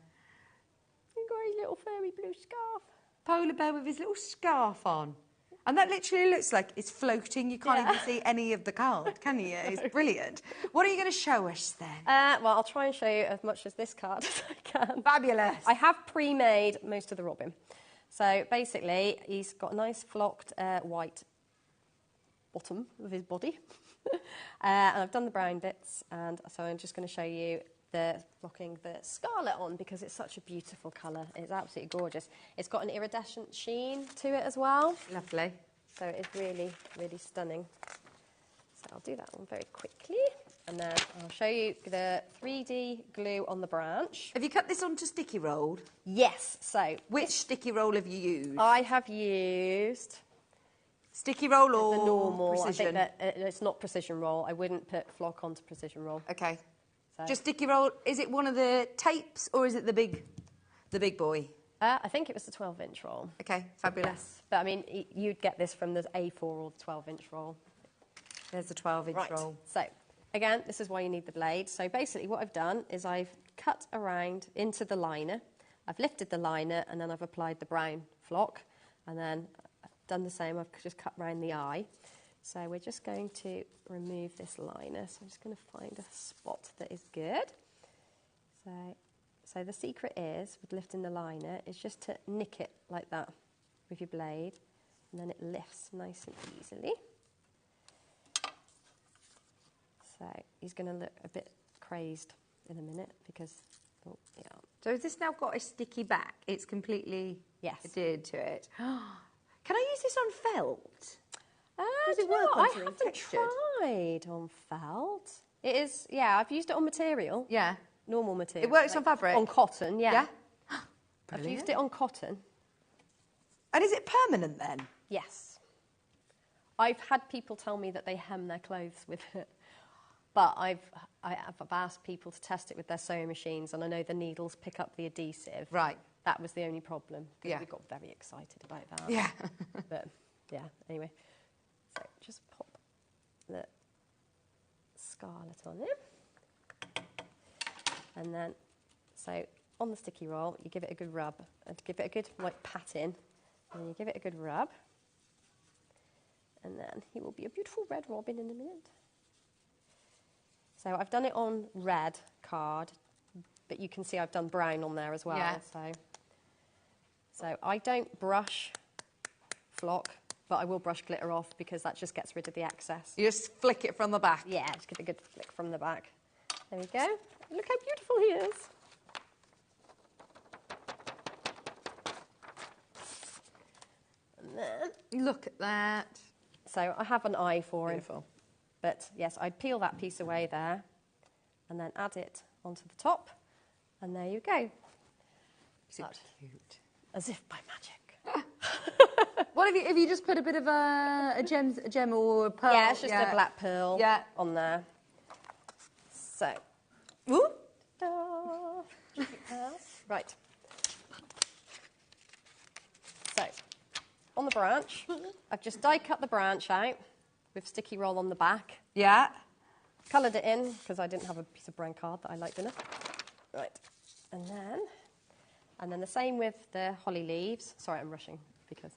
He's got his little furry blue scarf. Polar bear with his little scarf on. And that literally looks like it's floating. You can't even see any of the card, can you? It's brilliant. What are you going to show us then? Well, I'll try and show you as much as this card as I can. Fabulous. I have pre-made most of the robin. So basically, he's got a nice flocked white bottom of his body. And I've done the brown bits, and so I'm just going to show you flocking the scarlet on because it's such a beautiful colour. It's absolutely gorgeous. It's got an iridescent sheen to it as well. Lovely. So it's really, really stunning. So I'll do that one very quickly, and then I'll show you the 3D glue on the branch. Have you cut this onto sticky roll? Yes. So which sticky roll have you used? I have used sticky roll or the normal. precision? I think that it's not precision roll. I wouldn't put flock onto precision roll. Okay. So. Just sticky roll. Is it one of the tapes or is it the big boy? I think it was the 12-inch roll. Okay, fabulous. Yes. But I mean, you'd get this from the A4 or the 12-inch roll. There's the 12-inch roll. So again, this is why you need the blade. So basically, what I've done is I've cut around into the liner. I've lifted the liner and then I've applied the brown flock, and then I've done the same. I've just cut around the eye. So we're just going to remove this liner. So I'm just going to find a spot that is good. So the secret is, with lifting the liner, is just to nick it like that with your blade, and then it lifts nice and easily. So he's going to look a bit crazed in a minute because, oh, yeah. So has this now got a sticky back? It's completely adhered to it. Can I use this on felt? Does it work on something textured? I haven't tried on felt. It is, yeah, I've used it on material. Yeah. Normal material. It works on fabric? On cotton, yeah. Yeah? I've used it on cotton. And is it permanent then? Yes. I've had people tell me that they hem their clothes with it. But I've asked people to test it with their sewing machines, and I know the needles pick up the adhesive. Right. That was the only problem. Yeah. We got very excited about that. Yeah. But, yeah, anyway. So just pop the scarlet on it. And then, so on the sticky roll, you give it a good rub. And give it a good, like, pat in. And then you give it a good rub. And then he will be a beautiful red robin in a minute. So I've done it on red card, but you can see I've done brown on there as well. Yeah. So I don't brush flock, but I will brush glitter off because that just gets rid of the excess. You just flick it from the back? Yeah, just give it a good flick from the back. There we go. Look how beautiful he is. And then, look at that. So I have an eye for him. But yes, I'd peel that piece away there and then add it onto the top. And there you go. Is it cute? As if by magic. What have you just put a bit of a gem or a pearl? Yeah, it's just a black pearl on there. So. Ooh. Right. So, on the branch, I've just die cut the branch out with sticky roll on the back. Yeah. Coloured it in because I didn't have a piece of brown card that I liked enough. Right. And then the same with the holly leaves. Sorry, I'm rushing because...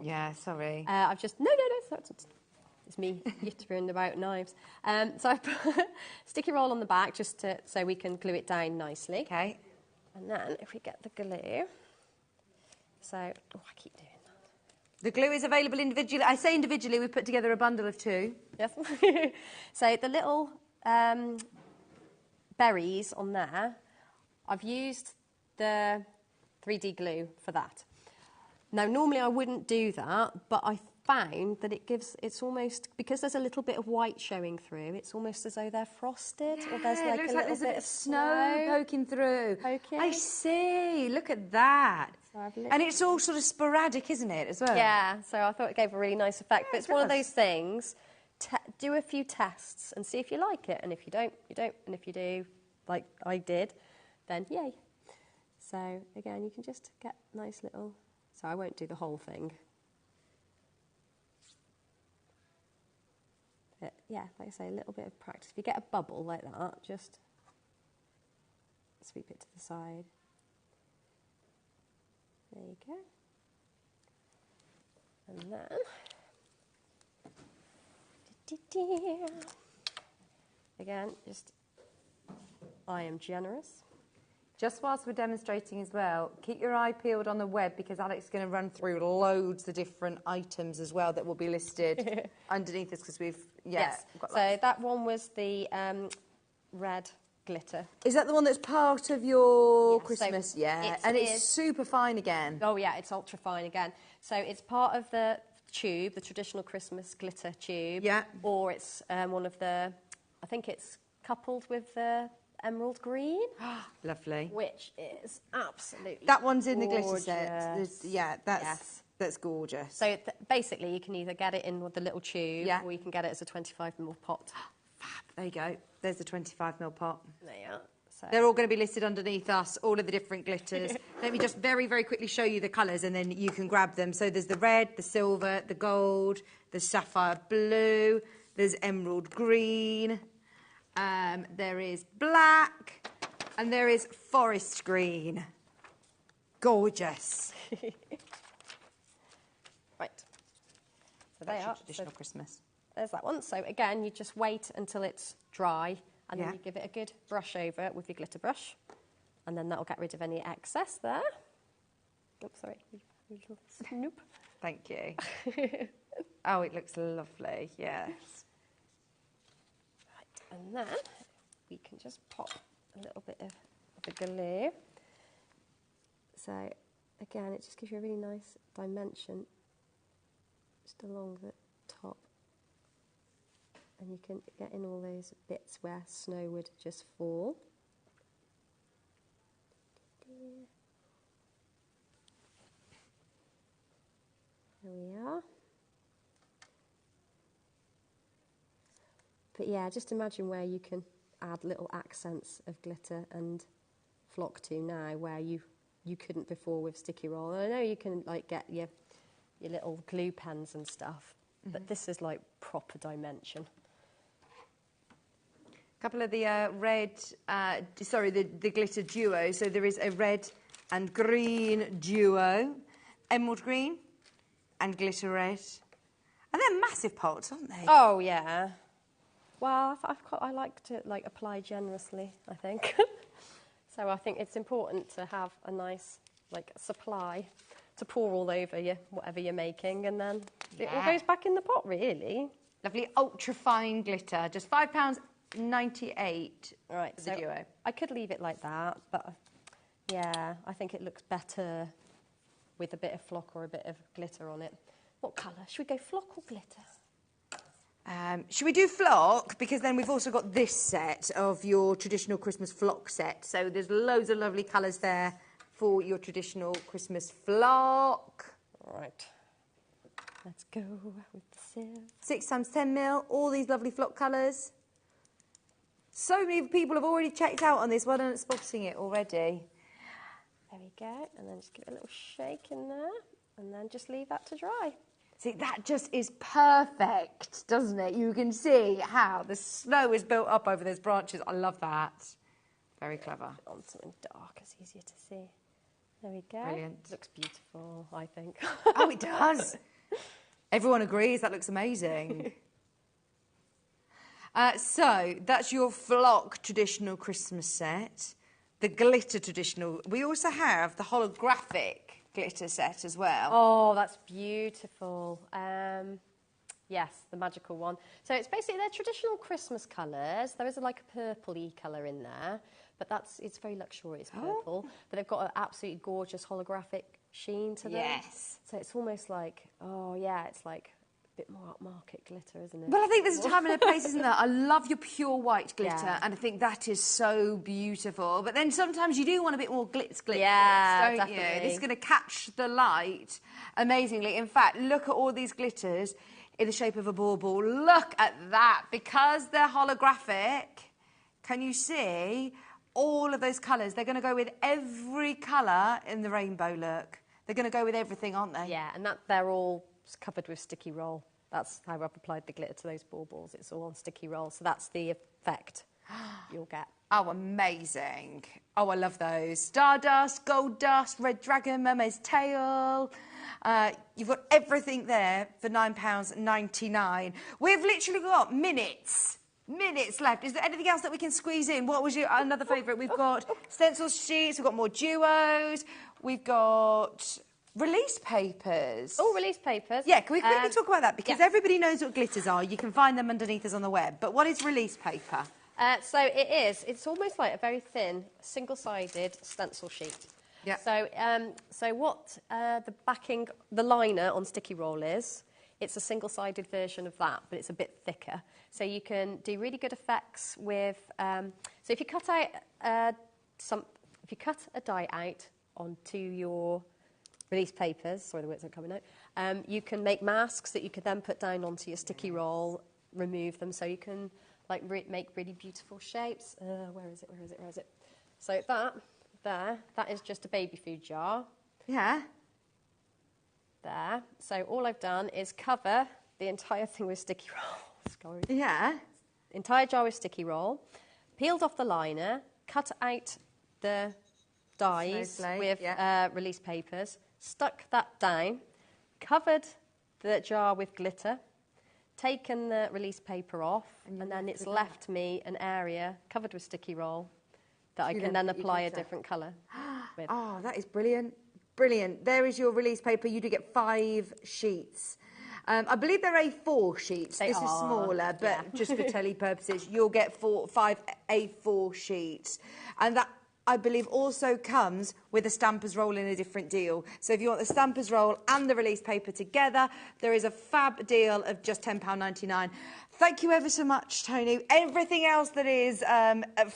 Yeah, sorry. I've just... No, it's me yittering about knives. So I've put sticky roll on the back just so we can glue it down nicely. Okay. And then if we get the glue... So, I keep doing that. The glue is available individually. I say individually, we put together a bundle of 2. Yes. So the little berries on there, I've used the 3D glue for that. Now, normally I wouldn't do that, but found that it's almost, because there's a little bit of white showing through, it's almost as though they're frosted, or there's like it looks a like little there's a bit of snow poking through. I see. Look at that. And it's all sort of sporadic, isn't it, as well? Yeah, so I thought it gave a really nice effect. But it's one of those things, do a few tests and see if you like it. And if you don't, you don't. And if you do, like I did, then yay. So, again, you can just get nice little... So I won't do the whole thing. But, yeah, like I say, a little bit of practice. If you get a bubble like that, just sweep it to the side. There you go. And then, again, just, I am generous. Just whilst we're demonstrating as well, keep your eye peeled on the web because Alex is going to run through loads of different items as well that will be listed underneath us because we've, yes. Got so that one was the red glitter. Is that the one that's part of your Christmas? So and it's super fine again. Oh yeah, it's ultra fine again. So it's part of the tube, the traditional Christmas glitter tube. Yeah. Or it's one of the, I think it's coupled with the emerald green. Lovely. Which is absolutely That one's in gorgeous. the glitter set. That's gorgeous. So basically you can either get it in with the little tube or you can get it as a 25ml pot. Fab. There you go. There's the 25ml pot. There you are. So. They're all going to be listed underneath us, all of the different glitters. Let me just very, very quickly show you the colours and then you can grab them. So there's the red, the silver, the gold, the sapphire blue, there's emerald green, there is black, and there is forest green. Gorgeous. Right. So they are. Traditional Christmas. There's that one. So again, you just wait until it's dry and then you give it a good brush over it with your glitter brush. And then that'll get rid of any excess there. Oops, sorry. Snoop. Thank you. Oh, it looks lovely. Yes. Right. And then we can just pop a little bit of the glue. So again, it just gives you a really nice dimension just along the top. And you can get in all those bits where snow would just fall. There we are. But yeah, just imagine where you can add little accents of glitter and flock to now where you couldn't before with sticky roll. And I know you can like get your little glue pens and stuff, but this is like proper dimension. A couple of the the glitter duo. So there is a red and green duo, emerald green and glitter red. And they're massive pots, aren't they? Oh, yeah. Well, I like to apply generously, I think. So I think it's important to have a nice supply to pour all over whatever you're making, and then it all goes back in the pot, really. Lovely ultra fine glitter, just £5.98. Right, for the duo. I could leave it like that, but yeah, I think it looks better with a bit of flock or a bit of glitter on it. What colour? Should we go flock or glitter? Should we do flock? Because then we've also got this set of your traditional Christmas flock set. So there's loads of lovely colours there for your traditional Christmas flock. All right. Let's go with the sieve. 6 times 10ml, all these lovely flock colours. So many people have already checked out on this. Well done at spotting it already. There we go. And then just give it a little shake in there. And then just leave that to dry. See, that just is perfect, doesn't it? You can see how the snow is built up over those branches. I love that. Very clever. On something dark, it's easier to see. There we go. Brilliant. Looks beautiful, I think. Oh, it does. Everyone agrees. That looks amazing. So that's your flock traditional Christmas set. The glitter traditional. We also have the holographic glitter set as well. Oh, that's beautiful. Yes, the magical one. So it's basically their traditional Christmas colours. There is like a purpley colour in there, but it's very luxurious purple. But they've got an absolutely gorgeous holographic sheen to them. Yes. So it's almost like, oh yeah, it's like a bit more upmarket glitter, isn't it? Well, I think there's a time and a place, isn't there? I love your pure white glitter, and I think that is so beautiful. But then sometimes you do want a bit more glitz, don't definitely. you? This is going to catch the light amazingly. In fact, look at all these glitters in the shape of a bauble. Look at that. Because they're holographic, can you see all of those colours? They're going to go with every colour in the rainbow look. They're going to go with everything, aren't they? Yeah, and they're all covered with sticky roll. That's how I've applied the glitter to those baubles. It's all on sticky roll, so that's the effect you'll get. Oh, amazing. Oh, I love those. Stardust, gold dust, red dragon, mermaid's tail. You've got everything there for £9.99. We've literally got minutes left. Is there anything else that we can squeeze in? What was your another favourite? We've got stencil sheets, we've got more duos, we've got release papers. Oh, release papers. Yeah, can we quickly talk about that? Because everybody knows what glitters are. You can find them underneath us on the web. But what is release paper? So it's almost like a very thin, single-sided stencil sheet. Yeah. So what the liner on sticky roll is, it's a single-sided version of that, but it's a bit thicker. So you can do really good effects with. So if you cut out if you cut a die out onto your release papers, sorry the words aren't coming out, you can make masks that you could then put down onto your sticky roll, remove them, so you can like make really beautiful shapes. Where is it? So that is just a baby food jar. Yeah. There. So all I've done is cover the entire thing with sticky roll. Sorry. Yeah. Entire jar with sticky roll, peeled off the liner, cut out the dies with release papers, stuck that down, covered the jar with glitter, taken the release paper off, and then it's left me an area covered with sticky roll that I can then apply a different colour with. Oh, that is brilliant. Brilliant. There is your release paper. You do get 5 sheets. I believe they're A4 sheets. This is smaller, but just for telly purposes, you'll get 5 A4 sheets. And that, I believe, also comes with a Stampers roll in a different deal. So if you want the Stampers roll and the release paper together, there is a fab deal of just £10.99. Thank you ever so much, Tony. Everything else that is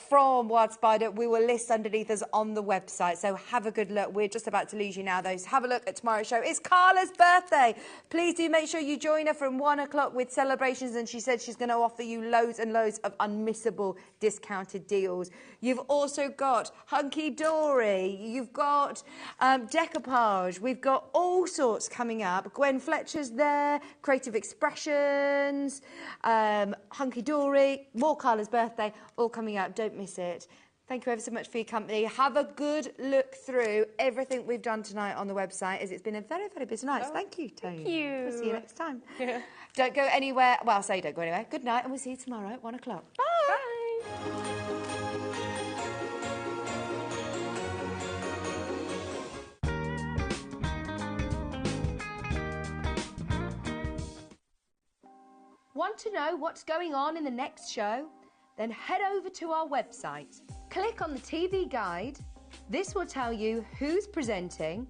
from Wild Spider, we will list underneath us on the website. So have a good look. We're just about to lose you now, though. So have a look at tomorrow's show. It's Carla's birthday. Please do make sure you join her from 1 o'clock with celebrations. And she said she's going to offer you loads and loads of unmissable discounted deals. You've also got Hunky Dory. You've got Decoupage. We've got all sorts coming up. Gwen Fletcher's there. Creative Expressions. Hunky Dory, more Carla's birthday, all coming out. Don't miss it. Thank you ever so much for your company. Have a good look through everything we've done tonight on the website, as it's been a very, very busy night. So thank you, Tony. Thank you. We'll see you next time. Don't go anywhere. Well, I'll say don't go anywhere. Good night, and we'll see you tomorrow at 1 o'clock. Bye. Bye. Want to know what's going on in the next show? Then head over to our website. Click on the TV guide. This will tell you who's presenting,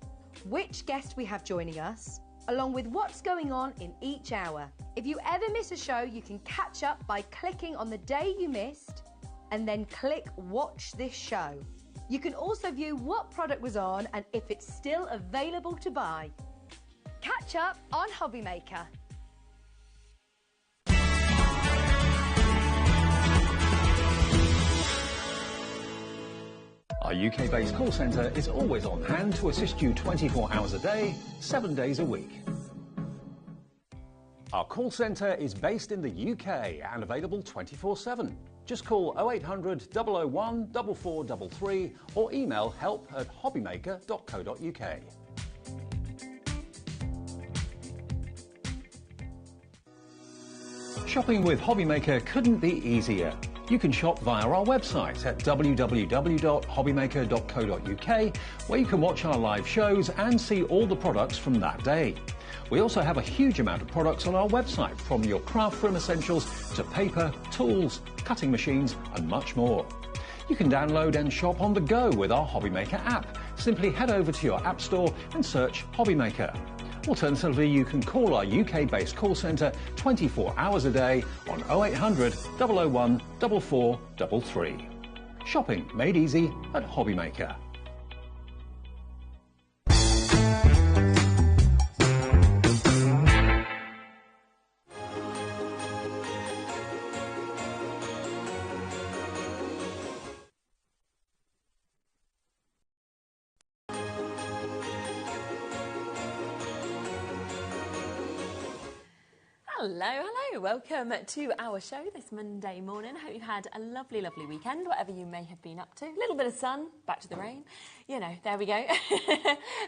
which guest we have joining us, along with what's going on in each hour. If you ever miss a show, you can catch up by clicking on the day you missed and then click Watch This Show. You can also view what product was on and if it's still available to buy. Catch up on HobbyMaker. Our UK-based call centre is always on hand to assist you 24 hours a day, 7 days a week. Our call centre is based in the UK and available 24/7. Just call 0800 001 4433 or email help@hobbymaker.co.uk. Shopping with HobbyMaker couldn't be easier. You can shop via our website at www.hobbymaker.co.uk, where you can watch our live shows and see all the products from that day. We also have a huge amount of products on our website, from your craft room essentials to paper, tools, cutting machines and much more. You can download and shop on the go with our HobbyMaker app. Simply head over to your app store and search HobbyMaker. Alternatively, you can call our UK-based call centre 24 hours a day on 0800 001 4433. Shopping made easy at HobbyMaker. Hello, hello. Welcome to our show this Monday morning. Hope you've had a lovely, lovely weekend, whatever you may have been up to. A little bit of sun, back to the rain. You know, there we go.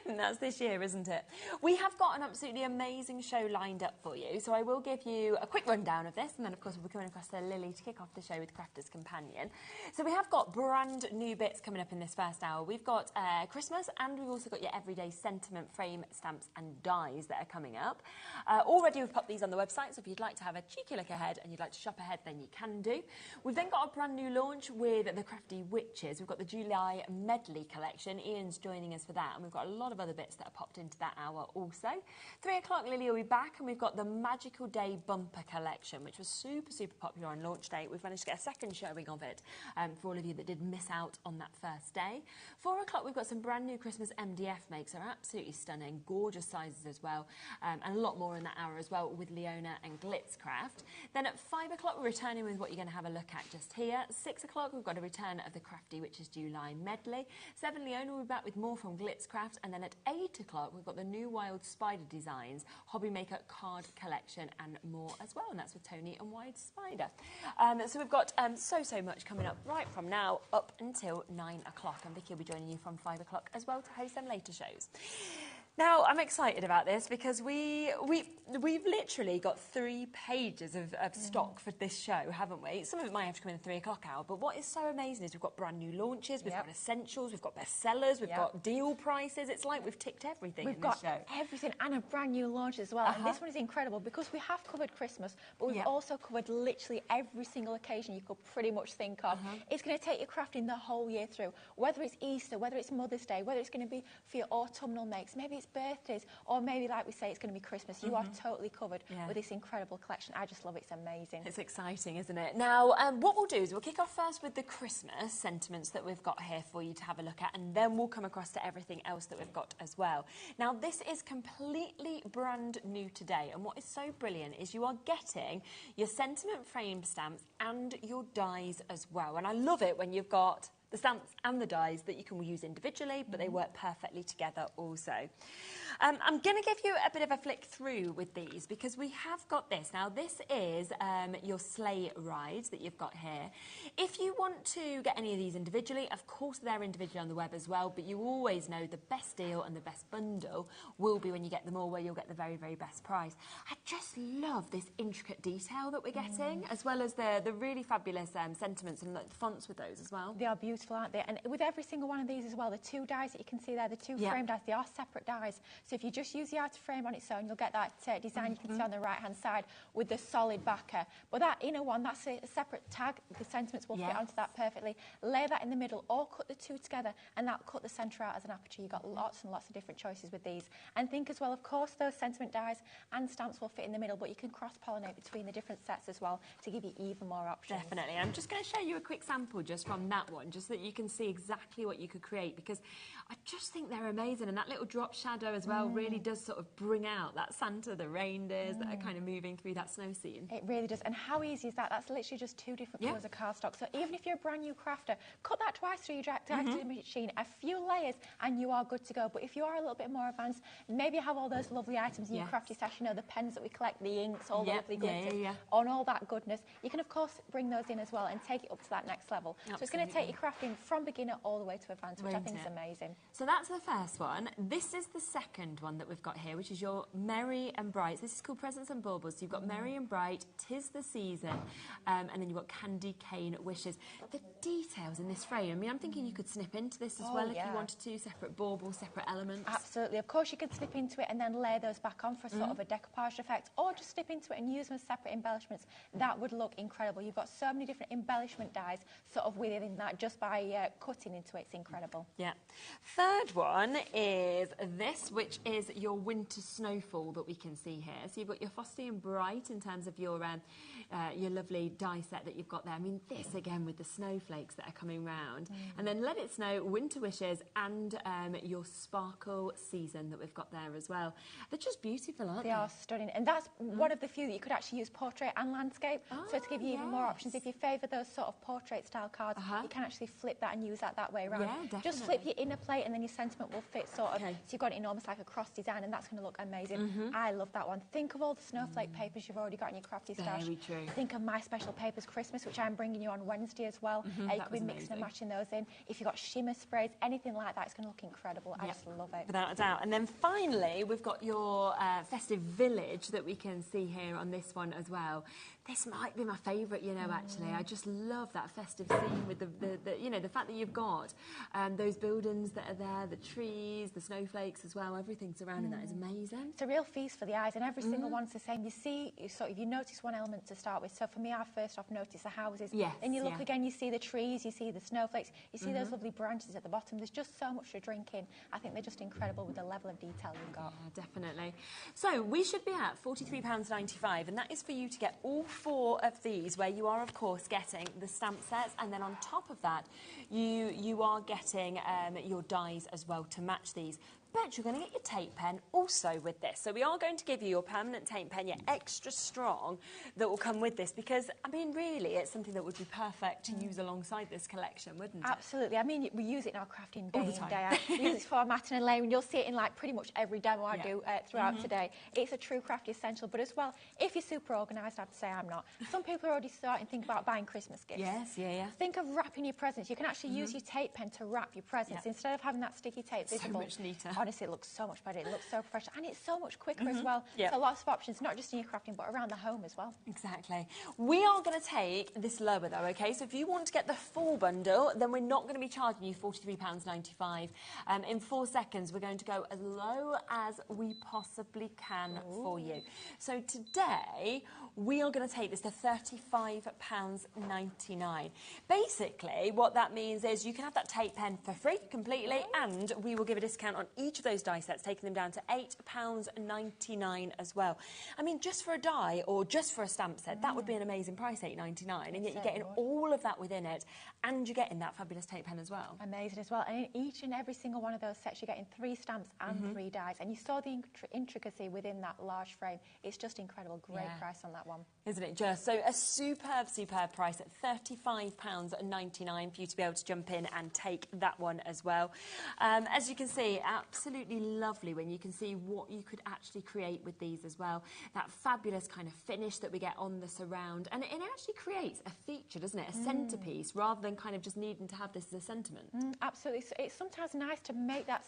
And that's this year, isn't it? We have got an absolutely amazing show lined up for you. So I will give you a quick rundown of this. And then, of course, we'll be coming across to Lily to kick off the show with Crafter's Companion. So we have got brand new bits coming up in this first hour. We've got Christmas, and we've also got your everyday sentiment frame stamps and dies that are coming up. Already we've popped these on the website. So if you'd like to have a cheeky look ahead and you'd like to shop ahead, then you can do. We've then got a brand new launch with the Crafty Witches. We've got the July Medley collection. Ian's joining us for that, and we've got a lot of other bits that are popped into that hour also. 3 o'clock, Lily will be back, and we've got the Magical Day Bumper collection, which was super, super popular on launch day. We've managed to get a second showing of it for all of you that did miss out on that first day. 4 o'clock, we've got some brand new Christmas MDF makes. They're absolutely stunning, gorgeous sizes as well, and a lot more in that hour as well with Leona and Glitzcraft. Then at 5 o'clock, we're returning with what you're going to have a look at just here. 6 o'clock, we've got a return of the Crafty Witches July Medley. 7, Leona will be back with more from Glitzcraft. And then at 8 o'clock, we've got the new Wild Spider Designs, HobbyMaker card collection, and more as well. And that's with Tony and Wide Spider. So we've got so much coming up right from now up until 9 o'clock. And Vicky will be joining you from 5 o'clock as well to host them later shows. Now, I'm excited about this because we've literally got 3 pages of stock for this show, haven't we? Some of it might have to come in the 3 o'clock hour, but what is so amazing is we've got brand new launches, we've got essentials, we've got bestsellers, we've got deal prices. It's like we've ticked everything in this show. We've got everything and a brand new launch as well. And this one is incredible because we have covered Christmas, but we've also covered literally every single occasion you could pretty much think of. It's going to take you crafting the whole year through, whether it's Easter, whether it's Mother's Day, whether it's going to be for your autumnal makes, maybe it's birthdays, or maybe, like we say, it's going to be Christmas. You are totally covered with this incredible collection. I just love it. It's amazing. It's exciting, isn't it? Now, what we'll do is we'll kick off first with the Christmas sentiments that we've got here for you to have a look at, and then we'll come across to everything else that we've got as well. Now, this is completely brand new today, and what is so brilliant is you are getting your sentiment frame stamps and your dies as well. And I love it when you've got the stamps and the dies that you can use individually, but they work perfectly together also. I'm going to give you a bit of a flick through with these because we have got this. Now, this is your sleigh rides that you've got here. If you want to get any of these individually, of course they're individually on the web as well, but you always know the best deal and the best bundle will be when you get them all, where you'll get the very, very best price. I just love this intricate detail that we're getting, as well as the really fabulous sentiments and the fonts with those as well. They are beautiful, aren't they? And with every single one of these as well, the 2 dies that you can see there, the 2 frame dies, they are separate dies. So if you just use the outer frame on its own, you'll get that design you can see on the right-hand side with the solid backer. But that inner one, that's a separate tag. The sentiments will fit onto that perfectly. Lay that in the middle or cut the 2 together, and that'll cut the centre out as an aperture. You've got lots and lots of different choices with these. And think as well, of course, those sentiment dies and stamps will fit in the middle, but you can cross-pollinate between the different sets as well to give you even more options. Definitely. I'm just going to show you a quick sample just from that one, just so that you can see exactly what you could create, because I just think they're amazing. And that little drop shadow as well really does sort of bring out that Santa, the reindeers that are kind of moving through that snow scene. It really does. And how easy is that? That's literally just 2 different colours of cardstock. So even if you're a brand new crafter, cut that twice through your direct machine, a few layers, and you are good to go. But if you are a little bit more advanced, maybe you have all those lovely items in your crafty stash, you know, the pens that we collect, the inks, all the lovely glitters, on all that goodness, you can of course bring those in as well and take it up to that next level. Absolutely. So it's going to take your crafting from beginner all the way to advanced, which I think is amazing. So that's the first one. This is the second one that we've got here, which is your Merry and Bright. So this is called Presents and Baubles. So you've got Merry and Bright, 'Tis the Season, and then you've got Candy Cane Wishes. The details in this frame, I mean, I'm thinking you could snip into this as well if you wanted to, separate baubles, separate elements. Absolutely. Of course, you can snip into it and then layer those back on for sort of a decoupage effect, or just snip into it and use them as separate embellishments. That would look incredible. You've got so many different embellishment dies sort of within that just by by cutting into it. It's incredible. Yeah. Third one is this, which is your winter snowfall that we can see here. So you've got your Frosty and Bright in terms of your lovely die set that you've got there. I mean, this again with the snowflakes that are coming round. And then Let It Snow, Winter Wishes, and your Sparkle Season that we've got there as well. They're just beautiful, aren't they? They are stunning. And that's one of the few that you could actually use portrait and landscape. So to give you even more options, if you favour those sort of portrait style cards, you can actually flip that and use that way around. Yeah, definitely. Just flip your inner plate and then your sentiment will fit sort of. So you've got it in almost like a cross design, and that's going to look amazing. I love that one. Think of all the snowflake papers you've already got in your crafty stash. Very true. Think of My Special Papers Christmas, which I'm bringing you on Wednesday as well. You could be mixing and matching those in. If you've got shimmer sprays, anything like that, it's going to look incredible. I just love it. Without a doubt. And then finally, we've got your festive village that we can see here on this one as well. This might be my favourite, you know, actually. I just love that festive scene with the you know, the fact that you've got those buildings that are there, the trees, the snowflakes as well, everything surrounding that is amazing. It's a real feast for the eyes, and every single one's the same. You see, you notice one element to start with. So for me, I first off notice the houses. Yes, then you look again, you see the trees, you see the snowflakes, you see those lovely branches at the bottom. There's just so much to drink in. I think they're just incredible with the level of detail you've got. Yeah, definitely. So we should be at £43.95, and that is for you to get all 4 of these, where you are, of course, getting the stamp sets, and then on top of that, you are getting your dies as well to match these. But you're going to get your tape pen also with this. So we are going to give you your permanent tape pen, your extra strong, that will come with this, because, I mean, really, it's something that would be perfect to use alongside this collection, wouldn't it? Absolutely. I mean, we use it in our crafting day in, day out. We use it for formatting and layering. You'll see it in, like, pretty much every demo I do throughout today. It's a true crafty essential, but as well, if you're super organised, I'd say I'm not. Some people are already starting to think about buying Christmas gifts. Yes, Think of wrapping your presents. You can actually use your tape pen to wrap your presents instead of having that sticky tape visible. So much neater. Honestly, it looks so much better. It looks so professional, and it's so much quicker as well. So lots of options, not just in your crafting, but around the home as well. Exactly. We are going to take this lower though, okay? So if you want to get the full bundle, then we're not going to be charging you £43.95. In 4 seconds, we're going to go as low as we possibly can for you. So today, we are going to take this to £35.99. Basically, what that means is you can have that tape pen for free completely, and we will give a discount on each of those die sets, taking them down to £8.99 as well. I mean, just for a die or just for a stamp set, that would be an amazing price, £8.99, and yet you're getting all of that within it, and you're getting that fabulous tape pen as well. Amazing as well. And in each and every single one of those sets, you're getting 3 stamps and 3 dies. And you saw the intricacy within that large frame. It's just incredible. Great price on that one. Isn't it just? So a superb, superb price at £35.99 for you to be able to jump in and take that one as well. As you can see, absolutely lovely when you can see what you could actually create with these as well. That fabulous kind of finish that we get on the surround. And it actually creates a feature, doesn't it? A centrepiece, rather than kind of just needing to have this as a sentiment. Absolutely. So it's sometimes nice to make that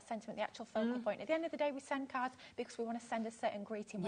sentiment the actual focal point. At the end of the day, we send cards because we want to send a certain greeting.